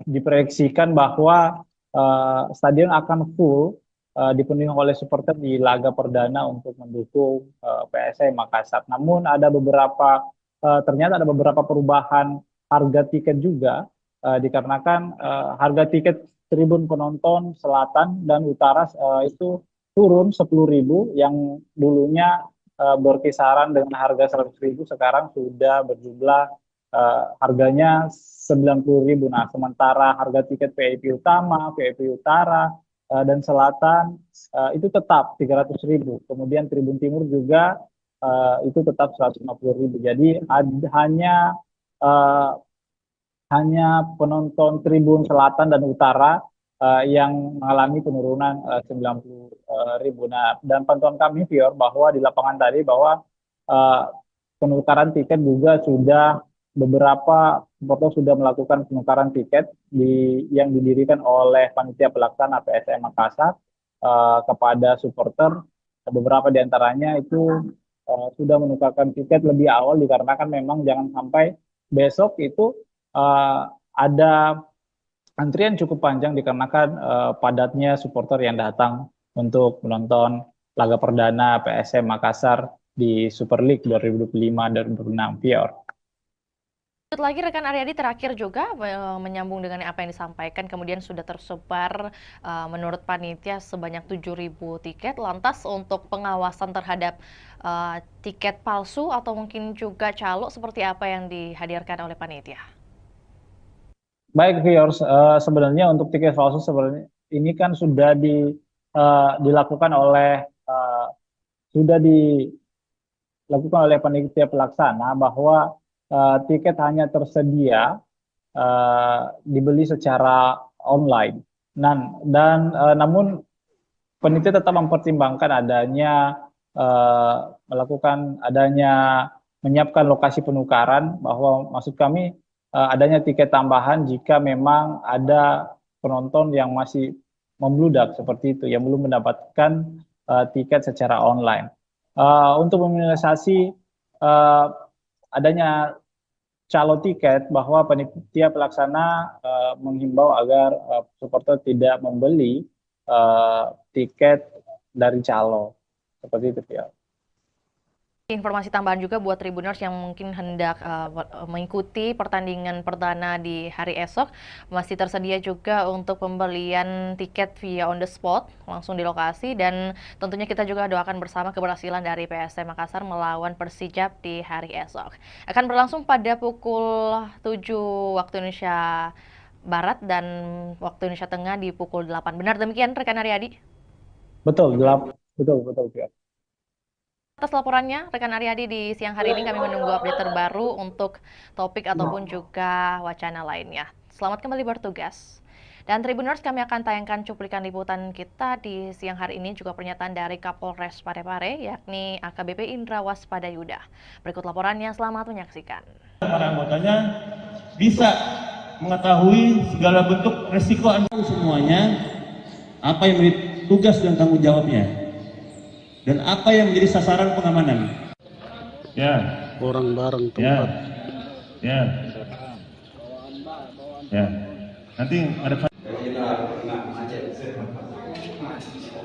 diproyeksikan bahwa stadion akan full dipenuhi oleh supporter di laga perdana untuk mendukung PSM Makassar. Namun ternyata ada beberapa perubahan harga tiket juga dikarenakan harga tiket tribun penonton selatan dan utara itu turun 10.000, yang dulunya berkisaran dengan harga 100.000 sekarang sudah berjumlah harganya 90.000. Nah, sementara harga tiket VIP utama, VIP utara dan selatan itu tetap 300.000. Kemudian tribun timur juga itu tetap 150.000. Jadi hanya penonton tribun selatan dan utara yang mengalami penurunan 90.000. Nah, dan pantauan kami, Fior, bahwa di lapangan tadi bahwa penukaran tiket juga sudah beberapa supporter sudah melakukan penukaran tiket yang didirikan oleh panitia pelaksana PSM Makassar kepada supporter. Beberapa di antaranya itu sudah menukarkan tiket lebih awal dikarenakan memang jangan sampai besok itu ada antrian cukup panjang dikarenakan padatnya supporter yang datang untuk menonton laga perdana PSM Makassar di Super League 2025-2026, Pior. Lagi rekan Aryadi terakhir juga menyambung dengan apa yang disampaikan, kemudian sudah tersebar menurut panitia sebanyak 7.000 tiket. Lantas untuk pengawasan terhadap tiket palsu atau mungkin juga calo seperti apa yang dihadirkan oleh panitia? Baik, viewers, sebenarnya untuk tiket palsu sebenarnya ini kan sudah dilakukan oleh panitia pelaksana bahwa tiket hanya tersedia dibeli secara online. Namun panitia tetap mempertimbangkan menyiapkan lokasi penukaran, bahwa maksud kami adanya tiket tambahan jika memang ada penonton yang masih membludak seperti itu, yang belum mendapatkan tiket secara online. Untuk meminimalisasi adanya calo tiket, bahwa panitia pelaksana menghimbau agar supporter tidak membeli tiket dari calo seperti itu, ya. Informasi tambahan juga buat Tribuners yang mungkin hendak mengikuti pertandingan perdana di hari esok, masih tersedia juga untuk pembelian tiket via on the spot langsung di lokasi, dan tentunya kita juga doakan bersama keberhasilan dari PSM Makassar melawan Persijap di hari esok. Akan berlangsung pada pukul 7 waktu Indonesia Barat dan waktu Indonesia Tengah di pukul 8. Benar demikian rekan Aryadi? Betul, betul. Atas laporannya, rekan Aryadi, di siang hari ini kami menunggu update terbaru untuk topik ataupun juga wacana lainnya. Selamat kembali bertugas. Dan Tribuners, kami akan tayangkan cuplikan liputan kita di siang hari ini, juga pernyataan dari Kapolres Parepare, yakni AKBP Indra Waspadayuda. Berikut laporannya, selamat menyaksikan. Para anggotanya bisa mengetahui segala bentuk resiko semuanya, apa yang menjadi tugas dan tanggung jawabnya, dan apa yang menjadi sasaran pengamanan. Ya. Orang bareng tempat. Ya. Nanti ada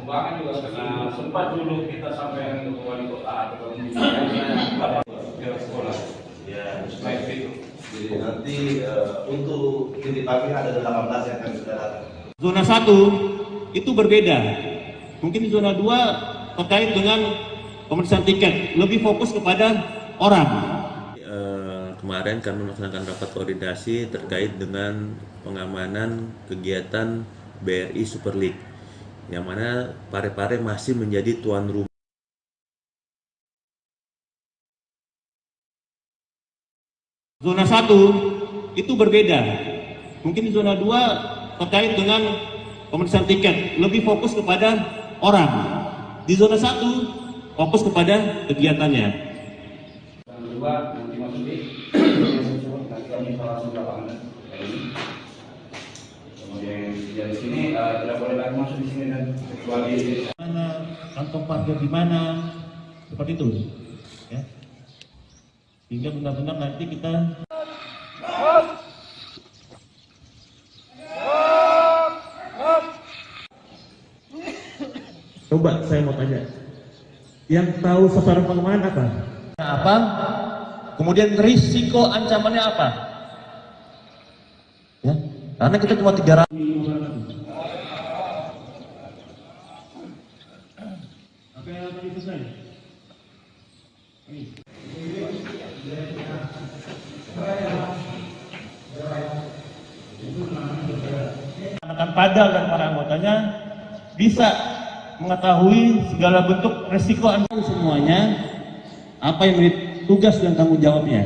Pembangunan juga karena sempat dulu kita sampai ke wali kota atau sekolah. Ya, baik itu. Jadi nanti untuk titik pagi ada 18 yang akan sudah datang. Zona 1 itu berbeda. Mungkin zona 2 terkait dengan pemeriksaan tiket, lebih fokus kepada orang. Kemarin kami melaksanakan rapat koordinasi terkait dengan pengamanan kegiatan BRI Super League, yang mana Parepare masih menjadi tuan rumah. Zona 1 itu berbeda. Mungkin zona 2 terkait dengan pemeriksaan tiket, lebih fokus kepada orang. Di zona 1 fokus kepada kegiatannya. Yang kedua, nanti masuk di nanti kami langsung lapangan ini. Kemudian di sini tidak boleh lagi masuk di sini dan kecuali mana kantong parkir di mana, seperti itu, ya. Hingga benar-benar nanti kita coba saya mau tanya, yang tahu sasaran pengamanan apa? Kemudian risiko ancamannya apa? Ya, Karena kita cuma 300. Apa yang tadi selesai? Akan padal dan para anggotanya bisa mengetahui segala bentuk resiko semuanya, apa yang menjadi tugas dan tanggung jawabnya,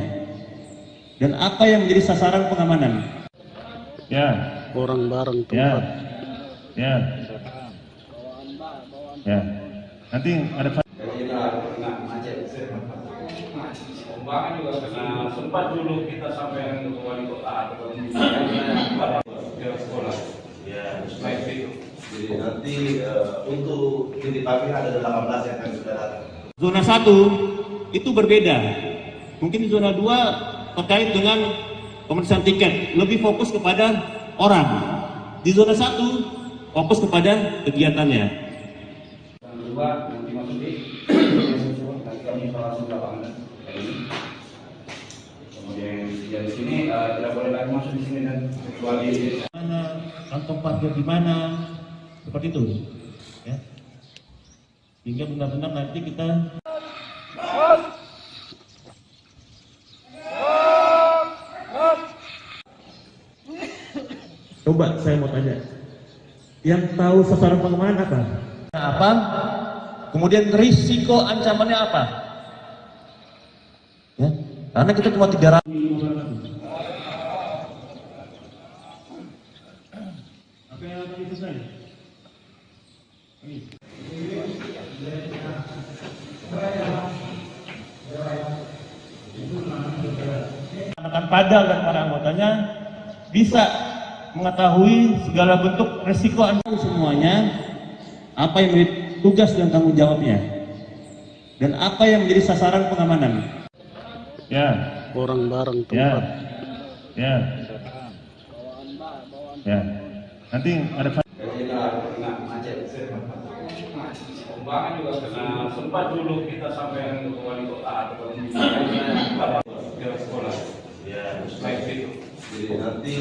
dan apa yang menjadi sasaran pengamanan. Ya. Orang bareng Ya. tempat. Ya. Ya. Nanti ada. Pembangunan juga kena sempat dulu kita sampai ke wali kota atau sekolah. Ya, baik itu. Jadi nanti untuk titik pagi ada 18 yang akan sudah datang. Zona 1 itu berbeda. Mungkin di zona 2 terkait dengan pemeriksaan tiket, lebih fokus kepada orang. Di zona 1 fokus kepada kegiatannya. Yang kedua nanti masuk di nanti kami langsung lapangan ini. Kemudian di sini tidak boleh lagi masuk di sini dan kecuali Mana kantong parkir di mana, seperti itu. Ya. Sehingga benar-benar nanti kita coba saya mau tanya, yang tahu sasaran pengamanan apa? Apa? Kemudian risiko ancamannya apa? Ya, karena kita cuma 300. Apa yang tadi selesai? Akan padal dan para anggotanya bisa mengetahui segala bentuk resiko semuanya, apa yang menjadi tugas dan tanggung jawabnya, dan apa yang menjadi sasaran pengamanan. Ya. Orang bareng Ya. tempat. Ya. Ya. Nanti ada. pembangunan juga kena sempat dulu kita sampai ke wali kota atau sekolah. Ya, baik itu. Jadi nanti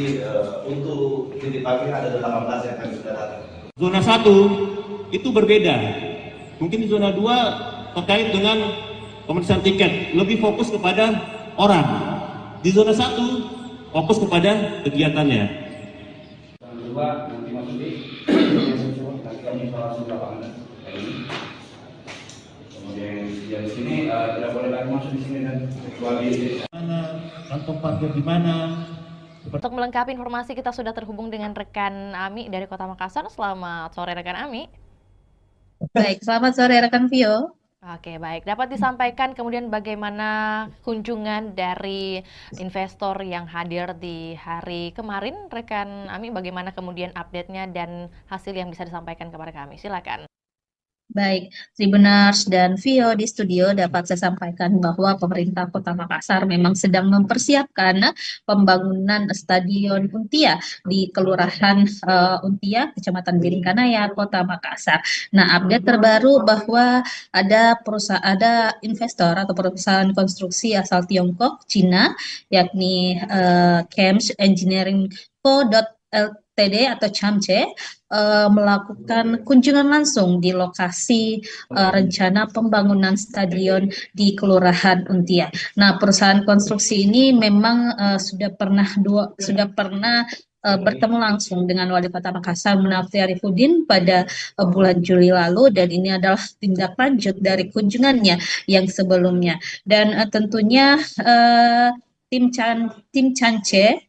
untuk titik pagi ada 18 yang akan sudah datang. Zona 1 itu berbeda. Mungkin di zona 2 terkait dengan pemeriksaan tiket, lebih fokus kepada orang. Di zona 1 fokus kepada kegiatannya. Yang kedua nanti masuk di nanti kami langsung lapangan ini. Kemudian di sini tidak boleh lagi masuk di sini dan kecuali Mana kantong parkir di mana. Untuk melengkapi informasi kita sudah terhubung dengan rekan Ami dari Kota Makassar. Selamat sore rekan Ami. Baik, selamat sore rekan Vio. Oke, baik. Dapat disampaikan kemudian bagaimana kunjungan dari investor yang hadir di hari kemarin, rekan Ami, bagaimana kemudian update-nya dan hasil yang bisa disampaikan kepada kami. Silakan. Baik, Tribuners dan Vio di studio dapat saya sampaikan bahwa pemerintah Kota Makassar memang sedang mempersiapkan pembangunan Stadion Untia di Kelurahan Untia, Kecamatan Biringkanaya, Kota Makassar. Nah, update terbaru bahwa ada investor atau perusahaan konstruksi asal Tiongkok, Cina, yakni Chems Engineering Co. Ltd atau CHAMCE melakukan kunjungan langsung di lokasi rencana pembangunan stadion di Kelurahan Untia. Nah, perusahaan konstruksi ini memang sudah pernah bertemu langsung dengan Wali Kota Makassar Munafri Arifudin pada bulan Juli lalu, dan ini adalah tindak lanjut dari kunjungannya yang sebelumnya. Dan tentunya tim CHAMCE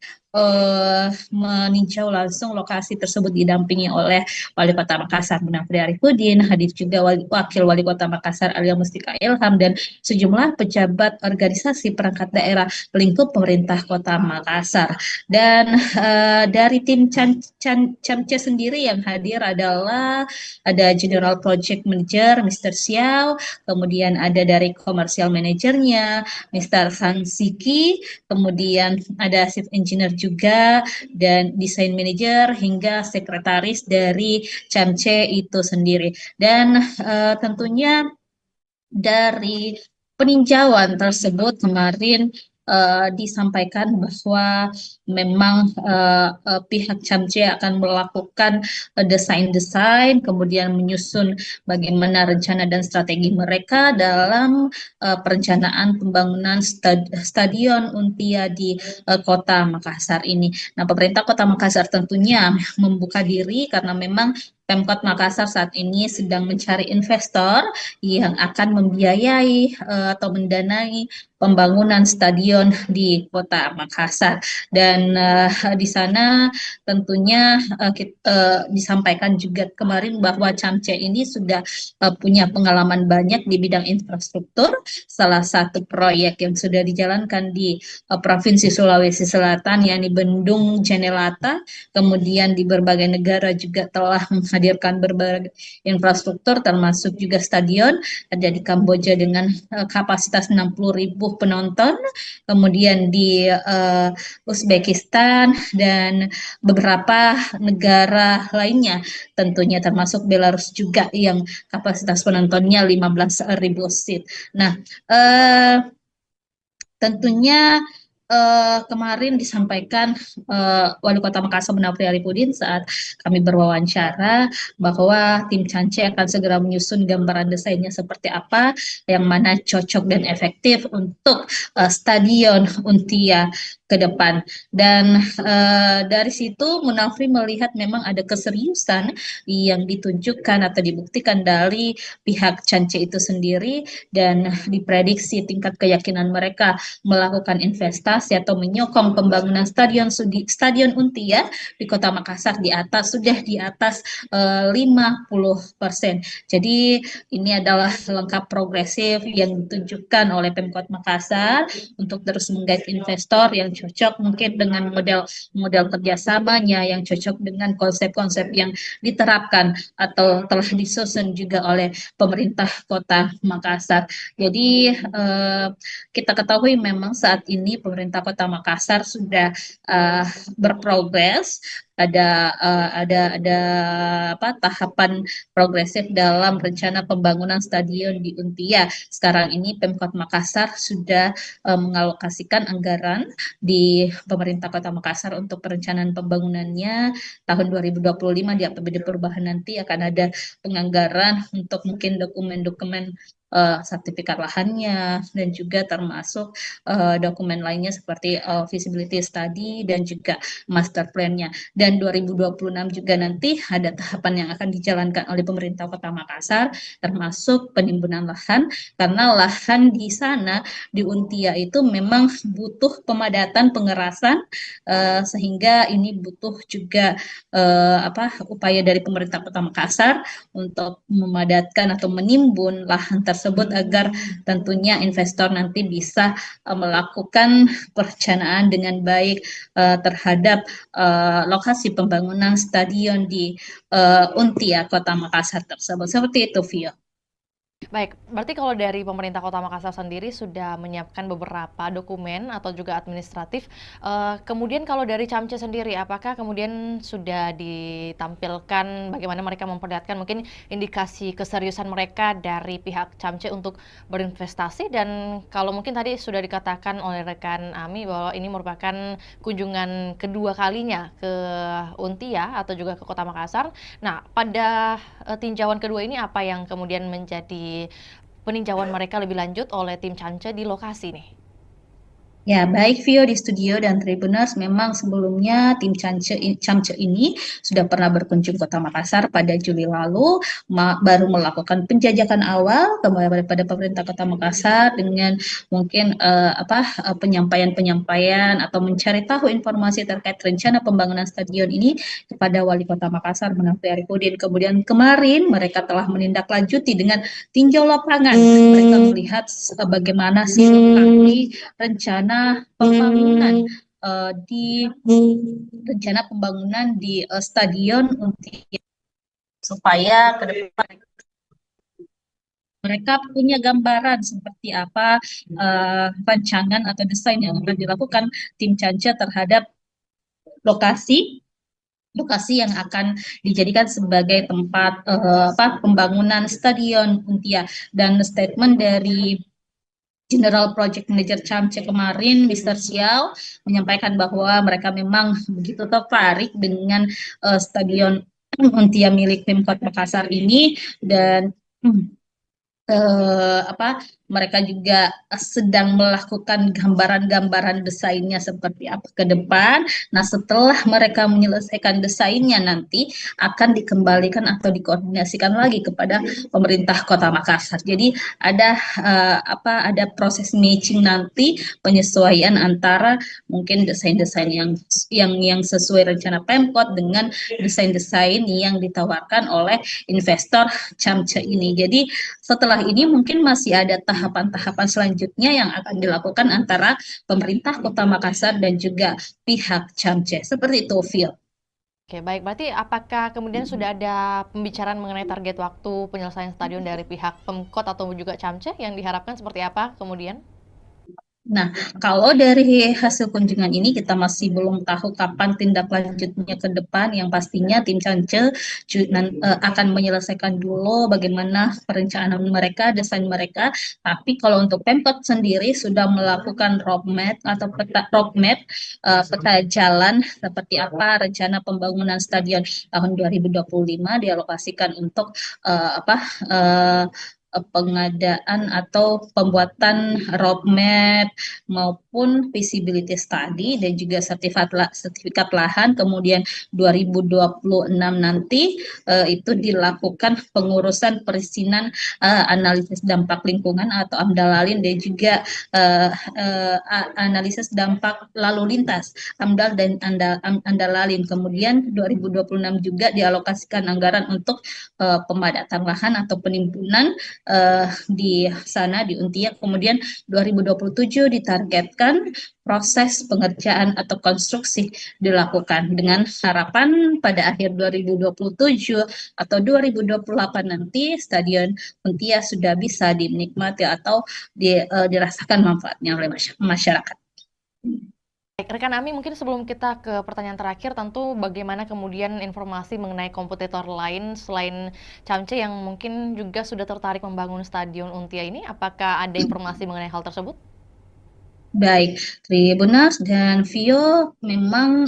meninjau langsung lokasi tersebut didampingi oleh Wali Kota Makassar Munafri Arifudin, hadir juga Wakil Wali Kota Makassar Alia Mustika Ilham, dan sejumlah pejabat organisasi perangkat daerah lingkup pemerintah Kota Makassar. Dan dari tim CHAMCE sendiri yang hadir adalah ada General Project Manager Mr. Xiao, kemudian ada dari Commercial Managernya Mr. Sang Siki, kemudian ada Chief Engineer juga, dan desain manager hingga sekretaris dari CHAMCE itu sendiri. Dan tentunya dari peninjauan tersebut kemarin disampaikan bahwa memang pihak Camce akan melakukan desain-desain, kemudian menyusun bagaimana rencana dan strategi mereka dalam perencanaan pembangunan stadion Untia di Kota Makassar ini. Nah, pemerintah Kota Makassar tentunya membuka diri karena memang Pemkot Makassar saat ini sedang mencari investor yang akan membiayai atau mendanai pembangunan stadion di Kota Makassar. Dan di sana tentunya disampaikan juga kemarin bahwa Camce ini sudah punya pengalaman banyak di bidang infrastruktur. Salah satu proyek yang sudah dijalankan di Provinsi Sulawesi Selatan, yakni Bendung Jenelata, kemudian di berbagai negara juga telah menghadirkan berbagai infrastruktur termasuk juga stadion, ada di Kamboja dengan kapasitas 60.000 penonton, kemudian di Uzbekistan dan beberapa negara lainnya tentunya termasuk Belarus juga yang kapasitas penontonnya 15.000 seat. Nah, tentunya kemarin disampaikan Wali Kota Makassar Munafri Arifudin saat kami berwawancara bahwa tim Camce akan segera menyusun gambaran desainnya seperti apa yang mana cocok dan efektif untuk stadion Untia ke depan. Dan dari situ Munafri melihat memang ada keseriusan yang ditunjukkan atau dibuktikan dari pihak Camce itu sendiri, dan diprediksi tingkat keyakinan mereka melakukan investasi atau menyokong pembangunan stadion Untia di Kota Makassar sudah di atas 50%. Jadi ini adalah langkah progresif yang ditunjukkan oleh Pemkot Makassar untuk terus menggait investor yang cocok mungkin dengan model kerjasamanya, yang cocok dengan konsep-konsep yang diterapkan atau telah disusun juga oleh pemerintah Kota Makassar. Jadi kita ketahui memang saat ini pemerintah Kota Makassar sudah berprogres, ada tahapan progresif dalam rencana pembangunan stadion di Untia. Sekarang ini Pemkot Makassar sudah mengalokasikan anggaran di pemerintah Kota Makassar untuk perencanaan pembangunannya tahun 2025. Di APBD perubahan nanti akan ada penganggaran untuk mungkin dokumen-dokumen sertifikat lahannya dan juga termasuk dokumen lainnya seperti feasibility study dan juga master plan-nya. Dan 2026 juga nanti ada tahapan yang akan dijalankan oleh pemerintah Kota Makassar termasuk penimbunan lahan, karena lahan di sana di Untia itu memang butuh pemadatan pengerasan, sehingga ini butuh juga upaya dari pemerintah Kota Makassar untuk memadatkan atau menimbun lahan tersebut agar tentunya investor nanti bisa melakukan perencanaan dengan baik terhadap lokasi pembangunan stadion di Untia Kota Makassar tersebut. Seperti itu, Vio. Baik, berarti kalau dari pemerintah Kota Makassar sendiri sudah menyiapkan beberapa dokumen atau juga administratif. Kemudian kalau dari Camce sendiri, apakah kemudian sudah ditampilkan bagaimana mereka memperlihatkan mungkin indikasi keseriusan mereka dari pihak Camce untuk berinvestasi? Dan kalau mungkin tadi sudah dikatakan oleh rekan Ami bahwa ini merupakan kunjungan kedua kalinya ke Untia atau juga ke Kota Makassar. Nah, pada tinjauan kedua ini apa yang kemudian menjadi peninjauan mereka lebih lanjut oleh tim Camce di lokasi nih? Ya, baik Vio di studio dan Tribuners, memang sebelumnya tim Camce ini sudah pernah berkunjung Kota Makassar pada Juli lalu, baru melakukan penjajakan awal kepada pemerintah Kota Makassar dengan mungkin penyampaian atau mencari tahu informasi terkait rencana pembangunan stadion ini kepada Wali Kota Makassar Munafri Arifudin. Kemudian kemarin mereka telah menindaklanjuti dengan tinjau lapangan. Mereka melihat bagaimana sih lokasi rencana pembangunan di stadion Untia, supaya ke depan mereka punya gambaran seperti apa rancangan atau desain yang akan dilakukan tim Camce terhadap lokasi yang akan dijadikan sebagai tempat pembangunan stadion Untia. Dan statement dari General Project Manager Camce kemarin, Mr. Xiao, menyampaikan bahwa mereka memang begitu tertarik dengan Stadion Untia milik Pemkot Makassar ini, dan mereka juga sedang melakukan gambaran-gambaran desainnya seperti apa ke depan. Nah, setelah mereka menyelesaikan desainnya, nanti akan dikembalikan atau dikoordinasikan lagi kepada pemerintah Kota Makassar. Jadi ada ada proses matching nanti, penyesuaian antara mungkin desain-desain yang sesuai rencana Pemkot dengan desain-desain yang ditawarkan oleh investor Camce ini. Jadi setelah ini mungkin masih ada tahapan-tahapan selanjutnya yang akan dilakukan antara pemerintah Kota Makassar dan juga pihak Camce. Seperti itu, Phil. Oke, baik. Berarti apakah kemudian sudah ada pembicaraan mengenai target waktu penyelesaian stadion dari pihak Pemkot atau juga Camce yang diharapkan seperti apa kemudian? Nah, kalau dari hasil kunjungan ini kita masih belum tahu kapan tindak lanjutnya ke depan. Yang pastinya tim Camce akan menyelesaikan dulu bagaimana perencanaan mereka, desain mereka. Tapi kalau untuk Pemkot sendiri sudah melakukan roadmap atau peta jalan seperti apa rencana pembangunan stadion tahun 2025 dialokasikan untuk pengadaan atau pembuatan roadmap maupun feasibility study dan juga sertifikat lahan. Kemudian 2026 nanti itu dilakukan pengurusan perizinan analisis dampak lingkungan atau AMDAL-LALIN dan juga analisis dampak lalu lintas AMDAL dan AMDAL-LALIN. Kemudian 2026 juga dialokasikan anggaran untuk pemadatan lahan atau penimbunan di sana di Untia. Kemudian 2027 ditargetkan proses pengerjaan atau konstruksi dilakukan dengan harapan pada akhir 2027 atau 2028 nanti Stadion Untia sudah bisa dinikmati atau dirasakan manfaatnya oleh masyarakat. Baik, rekan Ami, mungkin sebelum kita ke pertanyaan terakhir, tentu bagaimana kemudian informasi mengenai kompetitor lain selain Camce yang mungkin juga sudah tertarik membangun Stadion Untia ini, apakah ada informasi mengenai hal tersebut? Baik, Tribuners dan Vio, memang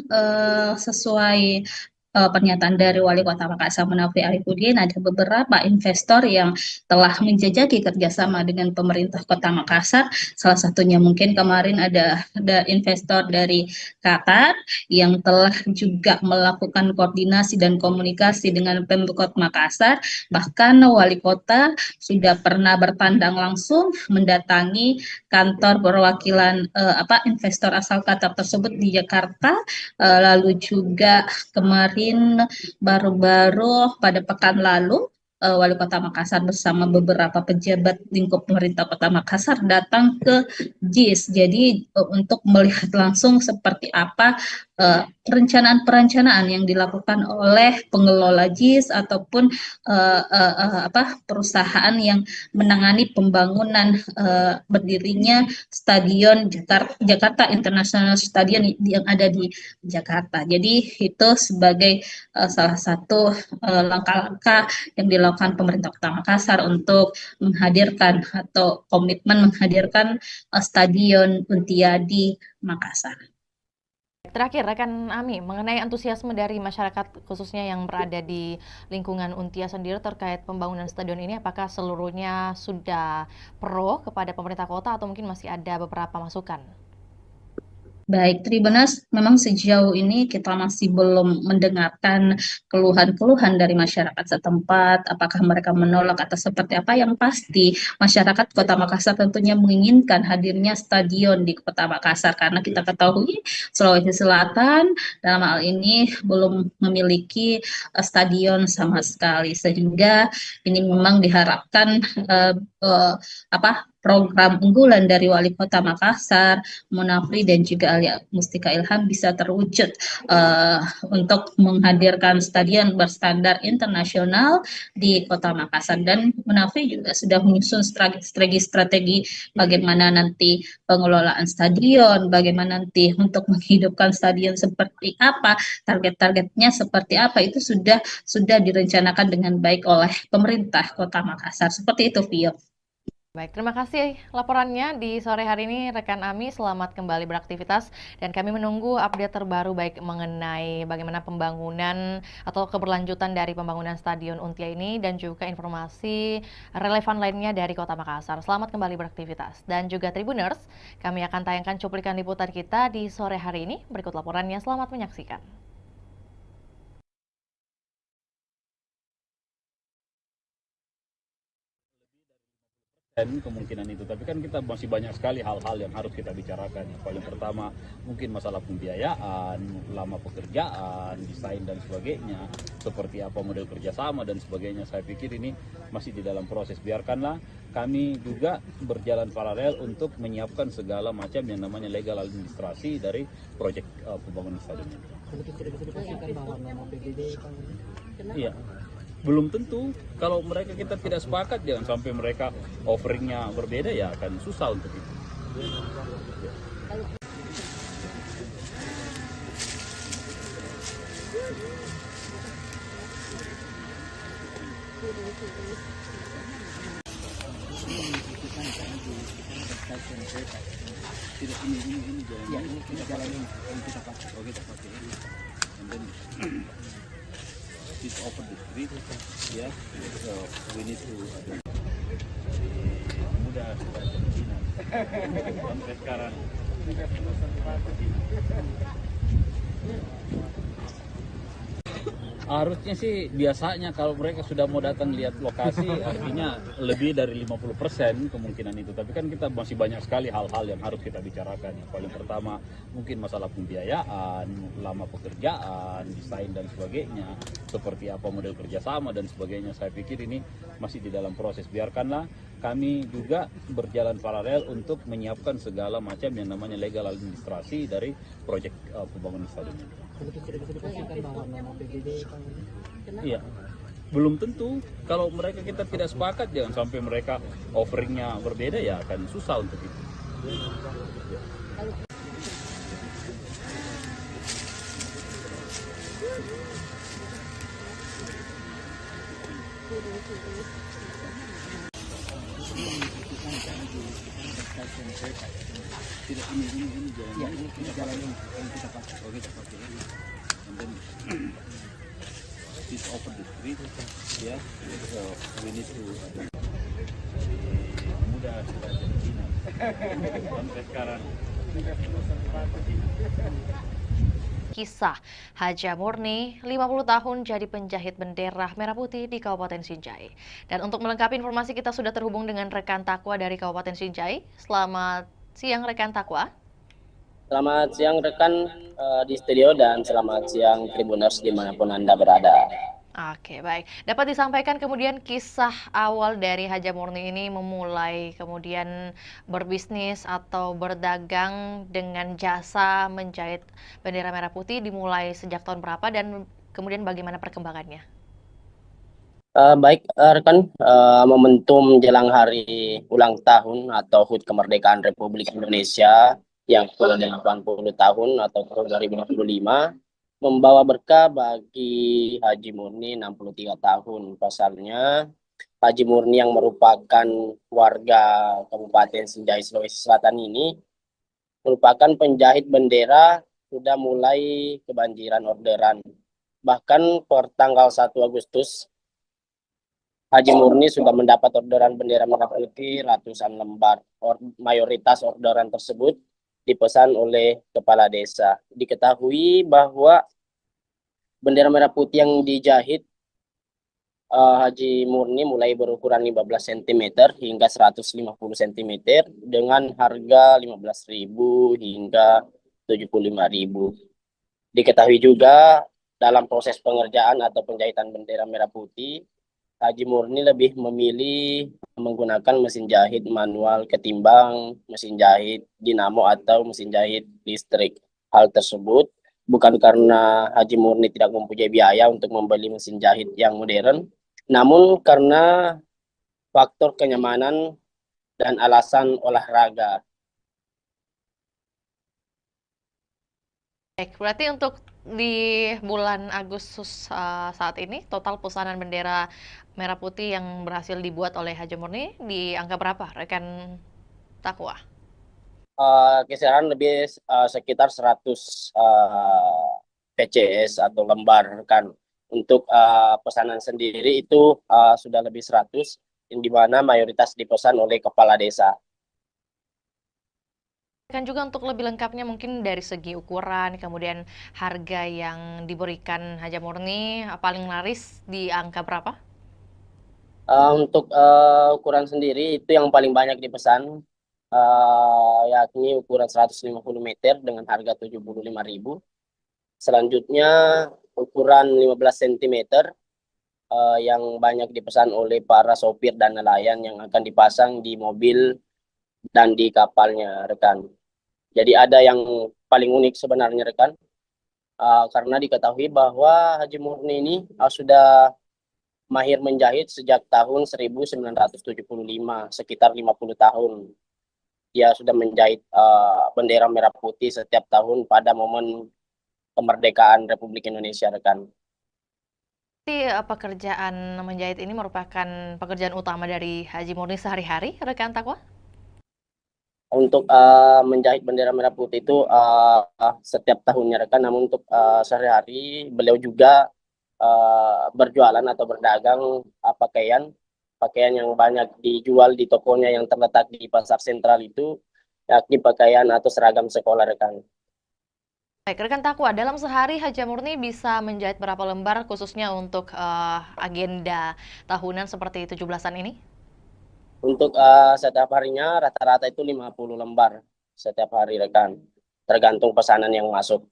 sesuai pernyataan dari Wali Kota Makassar Munafri Arifudin, ada beberapa investor yang telah menjajaki kerjasama dengan pemerintah Kota Makassar. Salah satunya mungkin kemarin ada investor dari Qatar yang telah juga melakukan koordinasi dan komunikasi dengan Pemkot Makassar. Bahkan Wali Kota sudah pernah bertandang langsung mendatangi kantor perwakilan investor asal Qatar tersebut di Jakarta. Lalu juga kemarin baru-baru pada pekan lalu Wali Kota Makassar bersama beberapa pejabat lingkup pemerintah Kota Makassar datang ke JIS. Jadi untuk melihat langsung seperti apa perencanaan yang dilakukan oleh pengelola JIS ataupun perusahaan yang menangani pembangunan berdirinya Stadion Jakarta International Stadion yang ada di Jakarta. Jadi itu sebagai salah satu langkah-langkah yang dilakukan pemerintah Kota Makassar untuk menghadirkan atau komitmen menghadirkan Stadion Untia di Makassar. Terakhir, rekan Ami, mengenai antusiasme dari masyarakat khususnya yang berada di lingkungan Untia sendiri terkait pembangunan stadion ini, apakah seluruhnya sudah pro kepada pemerintah kota atau mungkin masih ada beberapa masukan? Baik, Tribuners, memang sejauh ini kita masih belum mendengarkan keluhan-keluhan dari masyarakat setempat, apakah mereka menolak atau seperti apa. Yang pasti, masyarakat Kota Makassar tentunya menginginkan hadirnya stadion di Kota Makassar, karena kita ketahui Sulawesi Selatan dalam hal ini belum memiliki stadion sama sekali, sehingga ini memang diharapkan program unggulan dari Wali Kota Makassar, Munafri dan juga Alia Mustika Ilham bisa terwujud untuk menghadirkan stadion berstandar internasional di Kota Makassar. Dan Munafri juga sudah menyusun strategi bagaimana nanti pengelolaan stadion, bagaimana nanti untuk menghidupkan stadion seperti apa, target-targetnya seperti apa, itu sudah direncanakan dengan baik oleh pemerintah Kota Makassar. Seperti itu, Vio. Baik, terima kasih laporannya di sore hari ini rekan Ami. Selamat kembali beraktivitas dan kami menunggu update terbaru baik mengenai bagaimana pembangunan atau keberlanjutan dari pembangunan Stadion Untia ini dan juga informasi relevan lainnya dari Kota Makassar. Selamat kembali beraktivitas dan juga Tribuners, kami akan tayangkan cuplikan liputan kita di sore hari ini. Berikut laporannya, selamat menyaksikan. Kemungkinan itu, tapi kan kita masih banyak sekali hal-hal yang harus kita bicarakan. Yang paling pertama mungkin masalah pembiayaan, lama pekerjaan, desain dan sebagainya, seperti apa model kerjasama dan sebagainya. Saya pikir ini masih di dalam proses. Biarkanlah kami juga berjalan paralel untuk menyiapkan segala macam yang namanya legal administrasi dari proyek pembangunan stadion ini. Iya. Belum tentu, kalau mereka kita tidak sepakat, jangan sampai mereka offeringnya berbeda, ya akan susah untuk itu. Ini jalan yang kita pakai. Oh, kita pakai ini. And then this over the street, yeah. So we need to mudah sampai sekarang. Harusnya sih biasanya kalau mereka sudah mau datang lihat lokasi artinya lebih dari 50% kemungkinan itu. Tapi kan kita masih banyak sekali hal-hal yang harus kita bicarakan. Yang paling pertama mungkin masalah pembiayaan, lama pekerjaan, desain dan sebagainya, seperti apa model kerjasama dan sebagainya. Saya pikir ini masih di dalam proses. Biarkanlah kami juga berjalan paralel untuk menyiapkan segala macam yang namanya legal administrasi dari proyek pembangunan stadion ini. Iya, belum tentu. Kalau mereka kita tidak sepakat, jangan sampai mereka offeringnya berbeda, ya akan susah untuk itu. Tidak, ini jalan yang kita pakai. Oh, kita pakai ini. And then this over the street, yeah. So we need to mudah sampai sekarang. Kisah Haja Murni, 50 tahun jadi penjahit bendera merah putih di Kabupaten Sinjai. Dan untuk melengkapi informasi kita sudah terhubung dengan rekan Takwa dari Kabupaten Sinjai. Selamat siang rekan Takwa. Selamat siang rekan di studio dan selamat siang Tribuners dimanapun Anda berada. Oke, baik. Dapat disampaikan kemudian kisah awal dari Haja Murni ini memulai kemudian berbisnis atau berdagang dengan jasa menjahit bendera merah putih dimulai sejak tahun berapa dan kemudian bagaimana perkembangannya? Baik rekan, momentum jelang hari ulang tahun atau HUT kemerdekaan Republik Indonesia yang ke-80 tahun atau tahun 2025 membawa berkah bagi Haji Murni 63 tahun. Pasalnya Haji Murni yang merupakan warga Kabupaten Sinjai Sulawesi Selatan ini merupakan penjahit bendera, sudah mulai kebanjiran orderan. Bahkan per tanggal 1 Agustus Haji Murni sudah mendapat orderan bendera merah putih ratusan lembar. Mayoritas orderan tersebut dipesan oleh kepala desa. Diketahui bahwa bendera merah putih yang dijahit Haji Murni mulai berukuran 15 cm hingga 150 cm dengan harga 15.000 hingga 75.000. Diketahui juga dalam proses pengerjaan atau penjahitan bendera merah putih, Haji Murni lebih memilih menggunakan mesin jahit manual ketimbang mesin jahit dinamo atau mesin jahit listrik. Hal tersebut bukan karena Haji Murni tidak mempunyai biaya untuk membeli mesin jahit yang modern, namun karena faktor kenyamanan dan alasan olahraga. Baik, berarti untuk di bulan Agustus saat ini total pesanan bendera merah putih yang berhasil dibuat oleh Haji Murni di angka berapa, rekan Takwa? Kisaran lebih sekitar 100 PCS atau lembar kan. Untuk pesanan sendiri itu sudah lebih 100, di mana mayoritas dipesan oleh kepala desa. Kan juga untuk lebih lengkapnya mungkin dari segi ukuran, kemudian harga yang diberikan Haja Murni paling laris di angka berapa? Untuk ukuran sendiri itu yang paling banyak dipesan, yakni ukuran 150 meter dengan harga 75.000. Selanjutnya ukuran 15 cm yang banyak dipesan oleh para sopir dan nelayan yang akan dipasang di mobil dan di kapalnya, rekan. Jadi ada yang paling unik sebenarnya, rekan, karena diketahui bahwa Haji Murni ini sudah mahir menjahit sejak tahun 1975, sekitar 50 tahun. Dia sudah menjahit bendera merah putih setiap tahun pada momen kemerdekaan Republik Indonesia, rekan. Jadi pekerjaan menjahit ini merupakan pekerjaan utama dari Haji Murni sehari-hari, rekan Takwa? Untuk menjahit bendera merah putih itu setiap tahunnya, rekan. Namun untuk sehari-hari beliau juga berjualan atau berdagang pakaian yang banyak dijual di tokonya yang terletak di pasar sentral itu, yakni pakaian atau seragam sekolah, rekan. Baik, rekan Takwa, dalam sehari Haja Murni bisa menjahit berapa lembar khususnya untuk agenda tahunan seperti 17-an ini? Untuk setiap harinya rata-rata itu 50 lembar setiap hari, rekan. Tergantung pesanan yang masuk.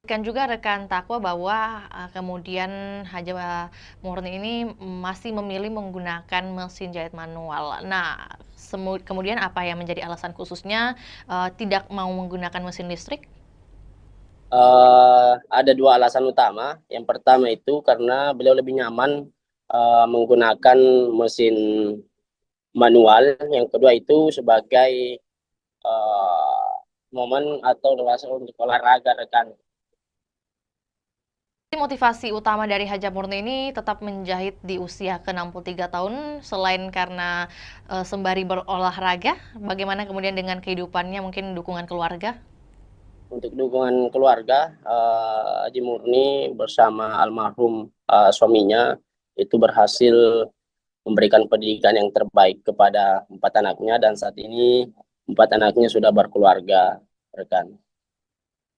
Kan juga rekan Takwa bahwa kemudian Haja Murni ini masih memilih menggunakan mesin jahit manual. Nah, kemudian apa yang menjadi alasan khususnya tidak mau menggunakan mesin listrik? Ada dua alasan utama. Yang pertama itu karena beliau lebih nyaman menggunakan mesin manual. Yang kedua itu sebagai momen atau leluasa untuk olahraga, rekan. Motivasi utama dari Haja Murni ini tetap menjahit di usia ke-63 tahun, selain karena sembari berolahraga, bagaimana kemudian dengan kehidupannya, mungkin dukungan keluarga? Untuk dukungan keluarga, Haji Murni bersama almarhum suaminya itu berhasil memberikan pendidikan yang terbaik kepada 4 anaknya, dan saat ini 4 anaknya sudah berkeluarga, rekan.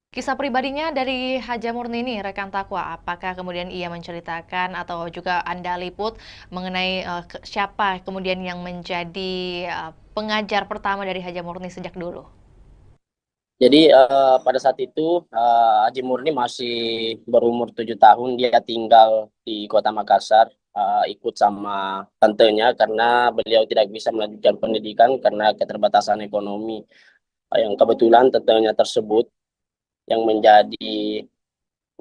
Kisah pribadinya dari Haja Murni ini, rekan Takwa, apakah kemudian ia menceritakan atau juga Anda liput mengenai siapa kemudian yang menjadi pengajar pertama dari Haja Murni sejak dulu? Jadi pada saat itu Haji Murni masih berumur 7 tahun. Dia tinggal di Kota Makassar, ikut sama tantenya karena beliau tidak bisa melanjutkan pendidikan karena keterbatasan ekonomi. Yang kebetulan tantenya tersebut yang menjadi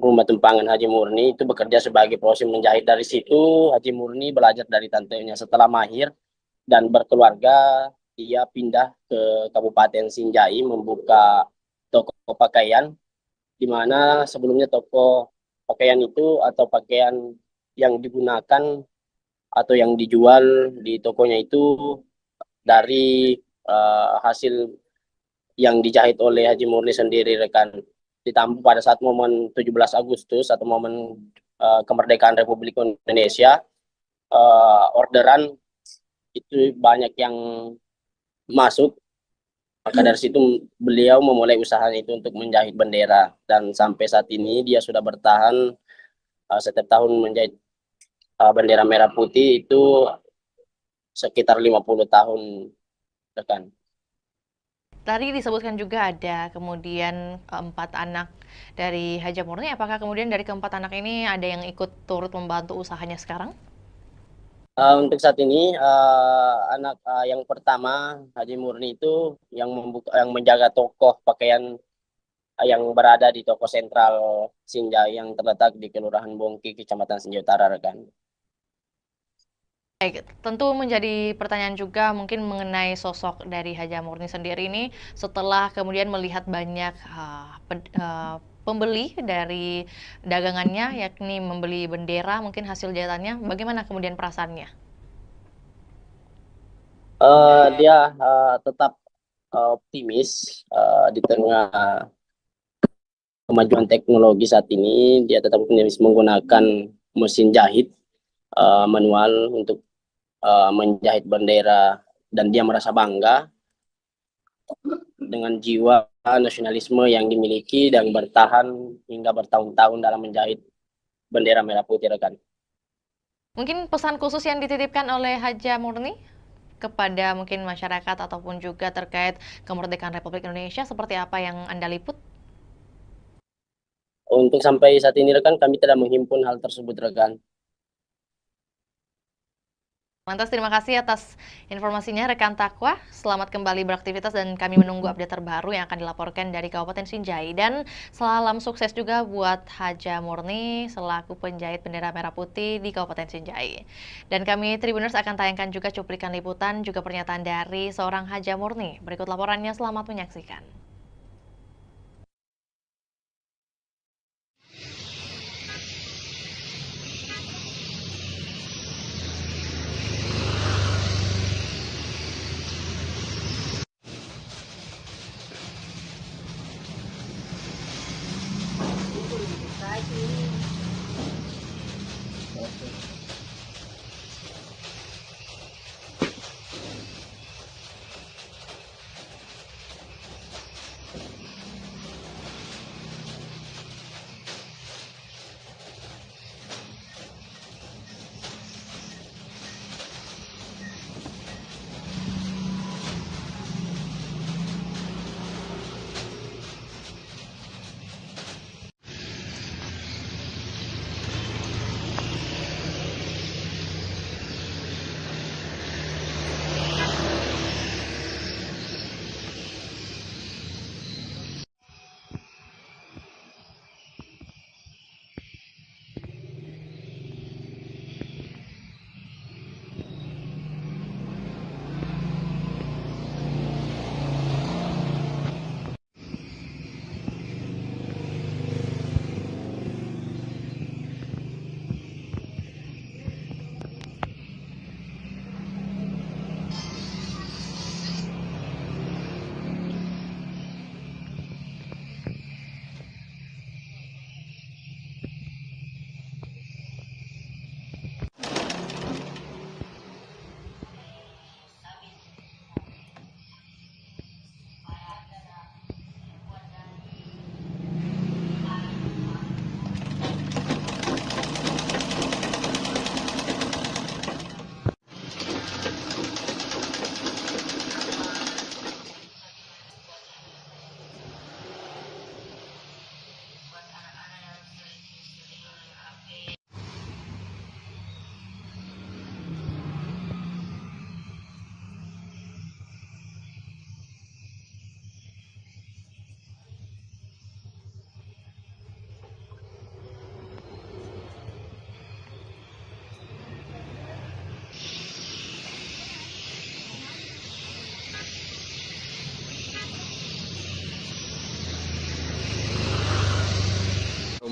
rumah tumpangan Haji Murni itu bekerja sebagai proses menjahit. Dari situ Haji Murni belajar dari tantenya. Setelah mahir dan berkeluarga, dia pindah ke Kabupaten Sinjai membuka toko pakaian, di mana sebelumnya toko pakaian itu atau pakaian yang digunakan atau yang dijual di tokonya itu dari hasil yang dijahit oleh Haji Murni sendiri, rekan. Ditambah pada saat momen 17 Agustus atau momen kemerdekaan Republik Indonesia, orderan itu banyak yang masuk. Maka dari situ beliau memulai usaha itu untuk menjahit bendera, dan sampai saat ini dia sudah bertahan setiap tahun menjahit bendera merah putih itu sekitar 50 tahun, rekan. Tadi disebutkan juga ada kemudian 4 anak dari Haja Murni. Apakah kemudian dari ke-4 anak ini ada yang ikut turut membantu usahanya sekarang? Untuk saat ini anak yang pertama Haji Murni itu yang menjaga toko pakaian yang berada di toko sentral Sinjai yang terletak di Kelurahan Bongki, Kecamatan Sinjai Utara, rekan. Baik, tentu menjadi pertanyaan juga mungkin mengenai sosok dari Haja Murni sendiri ini setelah kemudian melihat banyak pembeli dari dagangannya, yakni membeli bendera mungkin hasil jahitannya. Bagaimana kemudian perasaannya? Dia tetap optimis di tengah kemajuan teknologi saat ini. Dia tetap optimis menggunakan mesin jahit manual untuk menjahit bendera, dan dia merasa bangga dengan jiwa nasionalisme yang dimiliki dan bertahan hingga bertahun-tahun dalam menjahit bendera merah putih, rekan. Mungkin pesan khusus yang dititipkan oleh Haja Murni kepada mungkin masyarakat ataupun juga terkait kemerdekaan Republik Indonesia seperti apa yang Anda liput? Untuk sampai saat ini, rekan, kami tidak menghimpun hal tersebut, rekan. Lantas terima kasih atas informasinya rekan Takwa. Selamat kembali beraktivitas dan kami menunggu update terbaru yang akan dilaporkan dari Kabupaten Sinjai. Dan salam sukses juga buat Haja Murni selaku penjahit bendera merah putih di Kabupaten Sinjai. Dan kami Tribuners akan tayangkan juga cuplikan liputan juga pernyataan dari seorang Haja Murni. Berikut laporannya, selamat menyaksikan.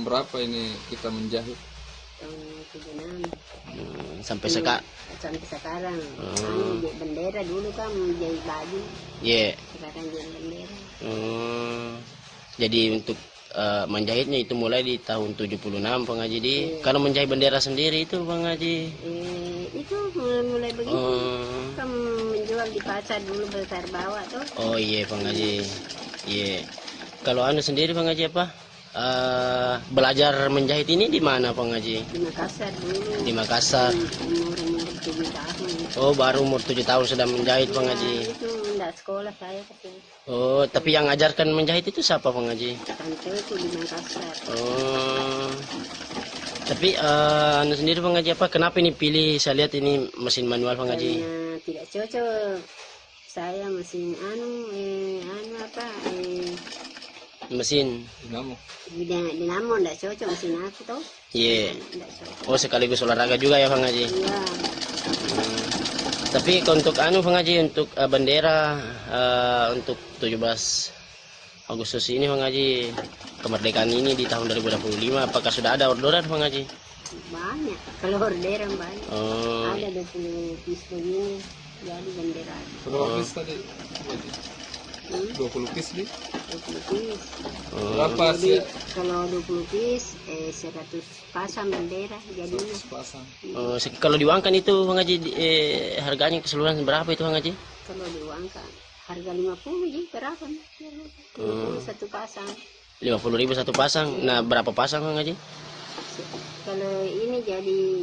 Berapa ini kita menjahit? Tahun 76. Sampai sekarang. Bendera dulu kan jahit baju. Iya. Sekarang jahit bendera. Jadi untuk menjahitnya itu mulai di tahun 76, Bang Haji. Kalau menjahit bendera sendiri itu, Bang Haji? Itu mulai begitu. Kan menjual di pasar dulu besar bawah tuh. Oh iya, Bang Haji. Iya. Kalau Anda sendiri, Bang Haji, apa? Belajar menjahit ini di mana, Bang Haji? Di Makassar dulu. Di Makassar. Umur 7 tahun. Oh, baru umur 7 tahun sudah menjahit, Bang Haji. Itu enggak sekolah saya tapi. Oh, tapi yang ngajarkan menjahit itu siapa, Bang Haji? Tanteku di Makassar. Oh. Tapi Anda sendiri, Bang Haji, apa? Kenapa ini pilih? Saya lihat ini mesin manual, Bang Haji. Karena tidak cocok. Saya mesin mesin dinamo enggak cocok mesin aku tuh. Iya. Oh, sekaligus olahraga juga ya, Bang Haji. Iya. Tapi untuk Bang Haji, untuk bendera untuk 17 Agustus ini Bang Haji, kemerdekaan ini di tahun 2025, apakah sudah ada orderan Bang Haji? Banyak, kalau orderan banyak. Ada 20 piece begini, jadi bendera. Berapa piece tadi? 20 piece nih? 20 piece. Berapa Jadi sih? kalau 20 piece 100 pasang bendera jadinya. 100 pasang. Kalau diuangkan itu Bang Haji, harganya keseluruhan berapa itu Bang Haji? Kalau diuangkan harga 50 jadi berapa nih? 50 satu pasang. 50.000 satu pasang. Nah, berapa pasang Bang Haji? Kalau ini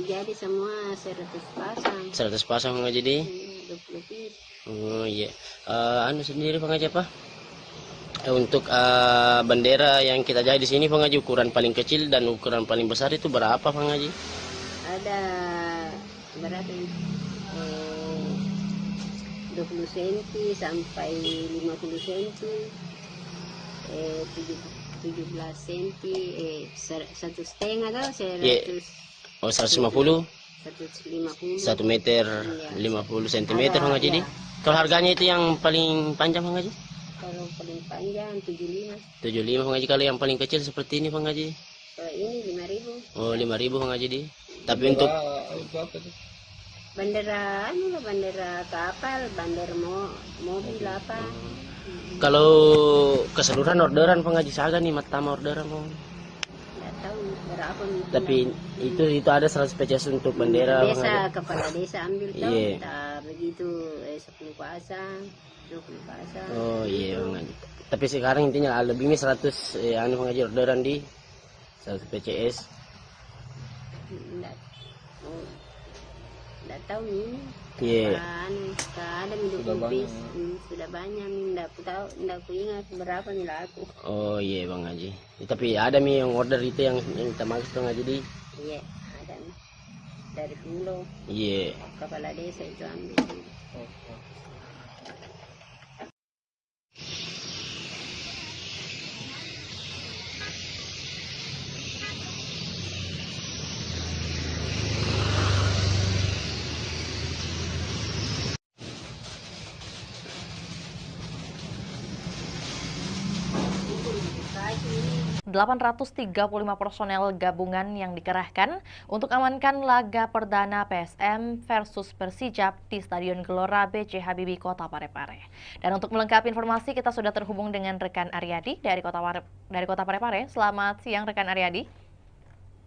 jadi semua 100 pasang. 100 pasang Bang Haji di? 20 piece. Oh iya. Anu sendiri Bang Haji apa? Untuk bendera yang kita jahit di sini Bang Haji, ukuran paling kecil dan ukuran paling besar itu berapa Bang Haji? Ada berapa ini? 20 cm sampai 50 cm, 17 cm, 1,5 atau 100. Oh 150? 150. 1 meter 50 cm Bang Haji di? Kalau harganya itu yang paling panjang Bang Haji? Kalau paling panjang 75. 75 Bang Haji. Kalau yang paling kecil seperti ini Bang Haji? Ini 5.000. Oh 5.000 Bang Haji di. Tapi untuk bendera bendera kapal, bendera mobil apa. Kalau keseluruhan orderan Bang Haji Saga nih, matama orderan Bang. Nggak tahu berapa nih. Tapi itu ada 100 peces untuk bendera Bang Desa, Haji. kepala desa ambil tahu. Iya. Begitu 10 pasang, 20 pasang. Oh iya Bang Haji. Tapi sekarang intinya lebihnya 100 anu Bang Haji orderan di 100 PCS. Nggak tahu nih. Iya. Ada 20 piece. Sudah banyak nih, nggak aku ingat berapa nih laku. Oh iya Bang Haji. Tapi ada nih yang order itu yang kita maksud Bang Haji di. Iya, ada nih. Dari pulau. Iya. Kepala desa itu ambil. Pagi 835 personel gabungan yang dikerahkan untuk amankan laga perdana PSM versus Persijap di Stadion Gelora B.J. Habibie, Kota Parepare. Dan untuk melengkapi informasi, kita sudah terhubung dengan rekan Aryadi dari Kota Parepare. Selamat siang rekan Aryadi.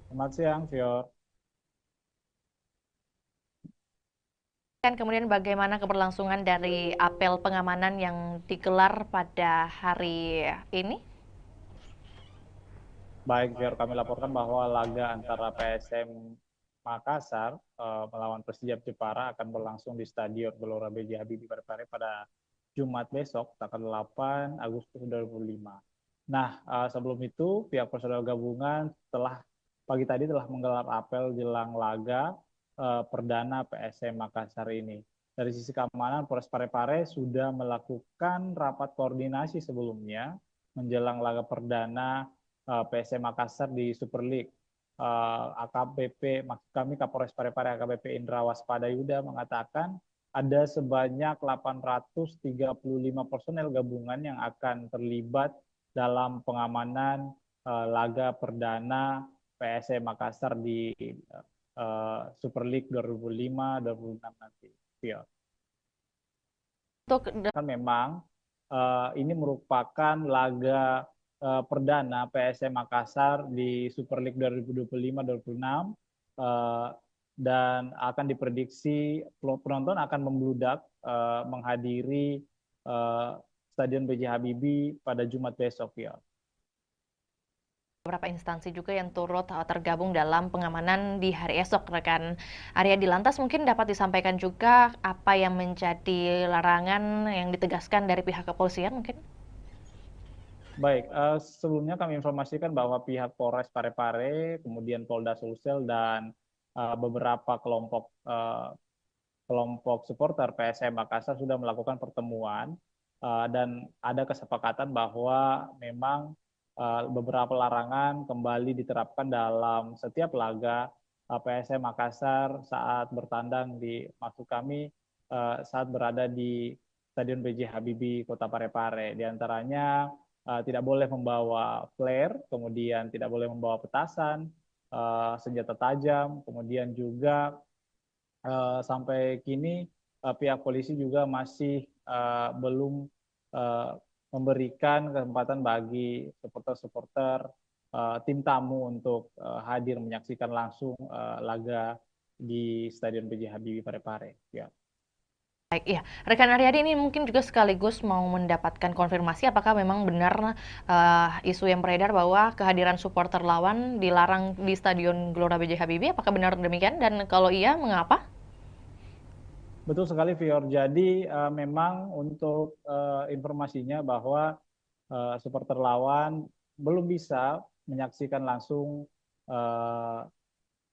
Selamat siang, Fior. Kemudian bagaimana keberlangsungan dari apel pengamanan yang digelar pada hari ini? Baik, Fior, kami laporkan bahwa laga antara PSM Makassar melawan Persijap Jepara akan berlangsung di Stadion Gelora B.J. Habibie Parepare pada Jumat besok, tanggal 8 Agustus 2025. Nah, sebelum itu, pihak personel gabungan pagi tadi telah menggelar apel jelang laga perdana PSM Makassar ini. Dari sisi keamanan, Polres Parepare sudah melakukan rapat koordinasi sebelumnya menjelang laga perdana PSM Makassar di Super League. AKBP, maksud kami Kapolres Parepare AKBP Indra Waspadayuda mengatakan ada sebanyak 835 personel gabungan yang akan terlibat dalam pengamanan laga perdana PSM Makassar di Super League 2005-2006 nanti. Ya. Kan memang ini merupakan laga perdana PSM Makassar di Super League 2025-2026 dan akan diprediksi penonton akan membludak menghadiri Stadion B.J. Habibie pada Jumat besok ya. Beberapa instansi juga yang turut tergabung dalam pengamanan di hari esok, rekan Aryadi. Lantas mungkin dapat disampaikan juga apa yang menjadi larangan yang ditegaskan dari pihak kepolisian mungkin? Baik, sebelumnya kami informasikan bahwa pihak Polres Parepare, kemudian Polda Sulsel dan beberapa kelompok supporter PSM Makassar sudah melakukan pertemuan dan ada kesepakatan bahwa memang beberapa larangan kembali diterapkan dalam setiap laga PSM Makassar saat bertandang saat berada di Stadion B.J. Habibie Kota Parepare. Di antaranya tidak boleh membawa flare, kemudian tidak boleh membawa petasan, senjata tajam, kemudian juga sampai kini pihak polisi juga masih belum memberikan kesempatan bagi supporter-supporter tim tamu untuk hadir menyaksikan langsung laga di Stadion B.J. Habibie Parepare. Ya. Baik, ya. Rekan Aryadi ini mungkin juga sekaligus mau mendapatkan konfirmasi apakah memang benar isu yang beredar bahwa kehadiran supporter lawan dilarang di Stadion Gelora B.J. Habibie. Apakah benar demikian? Dan kalau iya, mengapa? Betul sekali, Fior. Jadi memang untuk informasinya bahwa supporter lawan belum bisa menyaksikan langsung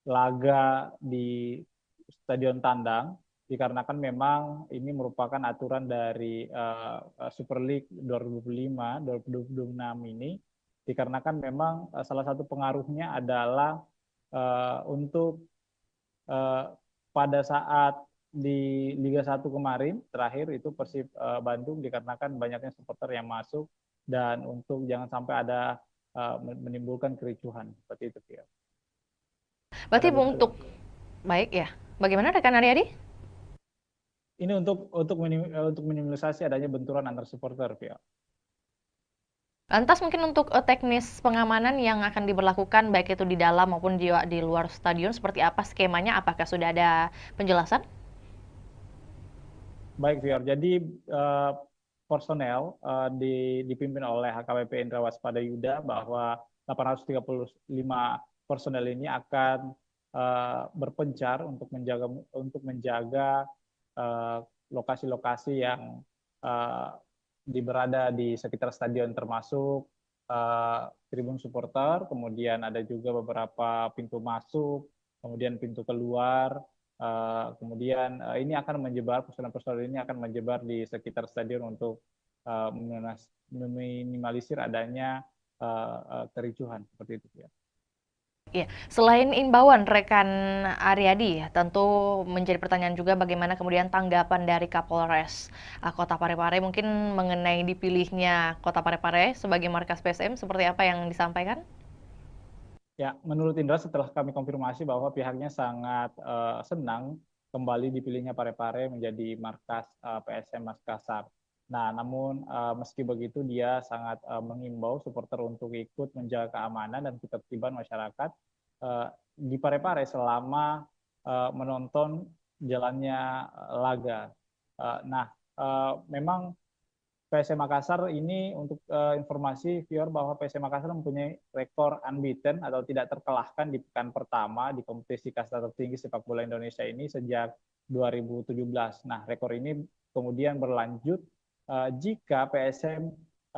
laga di Stadion Tandang dikarenakan memang ini merupakan aturan dari Super League 2025-2026 ini, dikarenakan memang salah satu pengaruhnya adalah untuk pada saat di Liga 1 kemarin terakhir itu Persib Bandung dikarenakan banyaknya supporter yang masuk dan untuk jangan sampai ada menimbulkan kericuhan seperti itu, ya. Berarti untuk baik ya. Bagaimana rekan Aryadi? Ini untuk minimalisasi adanya benturan antar supporter, ya. Lantas mungkin untuk teknis pengamanan yang akan diberlakukan baik itu di dalam maupun di luar stadion seperti apa skemanya? Apakah sudah ada penjelasan? Baik, Fior. Jadi personel dipimpin oleh HKBP Indra Waspada Yuda bahwa 835 personel ini akan berpencar untuk menjaga lokasi-lokasi yang berada di sekitar stadion, termasuk tribun supporter, kemudian ada juga beberapa pintu masuk, kemudian pintu keluar, kemudian ini akan menyebar, personel-personel ini akan menyebar di sekitar stadion untuk meminimalisir adanya kericuhan seperti itu, ya. Ya, selain imbauan rekan Aryadi, tentu menjadi pertanyaan juga bagaimana kemudian tanggapan dari Kapolres Kota Parepare mungkin mengenai dipilihnya Kota Parepare sebagai markas PSM, seperti apa yang disampaikan? Ya, menurut Indra setelah kami konfirmasi bahwa pihaknya sangat senang kembali dipilihnya Parepare menjadi markas PSM Makassar. Nah, namun meski begitu dia sangat mengimbau supporter untuk ikut menjaga keamanan dan ketertiban masyarakat di Parepare selama menonton jalannya laga. Memang PSM Makassar ini untuk informasi Fior bahwa PSM Makassar mempunyai rekor unbeaten atau tidak terkalahkan di pekan pertama di kompetisi kasta tertinggi sepak bola Indonesia ini sejak 2017. Nah, rekor ini kemudian berlanjut jika PSM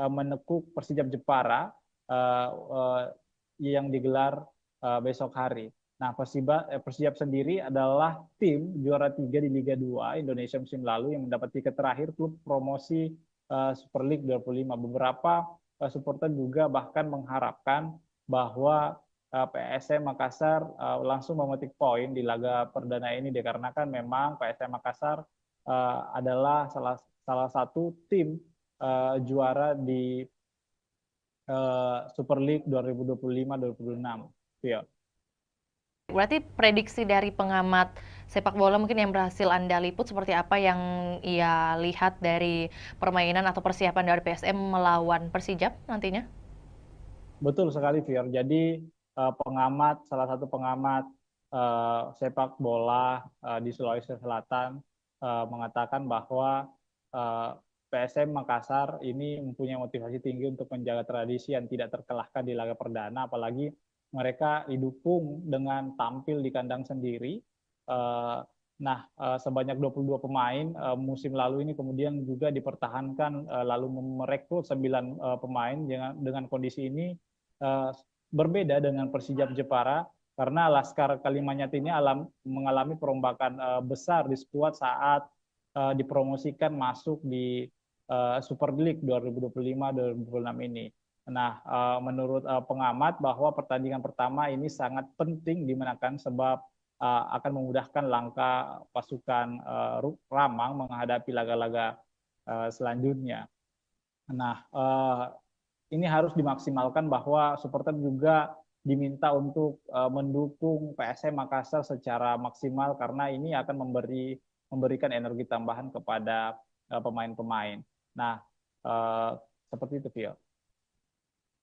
menekuk Persijap Jepara yang digelar besok hari. Nah, Persijap sendiri adalah tim juara 3 di Liga 2 Indonesia musim lalu yang mendapat tiket terakhir klub promosi Super League 25. Beberapa supporter juga bahkan mengharapkan bahwa PSM Makassar langsung memetik poin di laga perdana ini dikarenakan memang PSM Makassar adalah salah satu tim juara di Super League 2025-2026. Ya. Berarti prediksi dari pengamat sepak bola mungkin yang berhasil Anda liput seperti apa yang ia lihat dari permainan atau persiapan dari PSM melawan Persijap nantinya? Betul sekali, Fior. Jadi salah satu pengamat sepak bola di Sulawesi Selatan mengatakan bahwa PSM Makassar ini mempunyai motivasi tinggi untuk menjaga tradisi yang tidak terkalahkan di laga perdana, apalagi mereka didukung dengan tampil di kandang sendiri. Sebanyak 22 pemain musim lalu ini kemudian juga dipertahankan lalu merekrut 9 pemain dengan kondisi ini berbeda dengan Persijap Jepara karena Laskar Kalimantan ini mengalami perombakan besar di skuad saat dipromosikan masuk di Super League 2025-2026 ini. Nah, menurut pengamat bahwa pertandingan pertama ini sangat penting dimenangkan sebab akan memudahkan langkah pasukan Ramang menghadapi laga-laga selanjutnya. Nah, ini harus dimaksimalkan bahwa supporter juga diminta untuk mendukung PSM Makassar secara maksimal karena ini akan memberikan energi tambahan kepada pemain-pemain. Nah, seperti itu, Vio.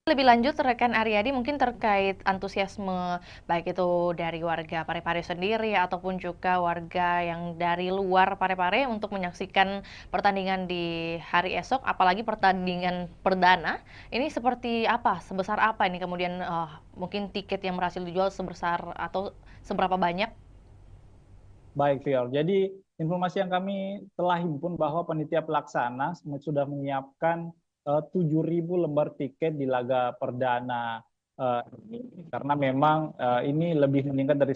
Lebih lanjut, rekan Aryadi mungkin terkait antusiasme baik itu dari warga Parepare sendiri ataupun juga warga yang dari luar Parepare untuk menyaksikan pertandingan di hari esok, apalagi pertandingan perdana. Ini seperti apa? Sebesar apa ini kemudian mungkin tiket yang berhasil dijual sebesar atau seberapa banyak? Baik, Vio. Jadi informasi yang kami telah himpun bahwa panitia pelaksana sudah menyiapkan 7.000 lembar tiket di laga perdana ini karena memang ini lebih meningkat dari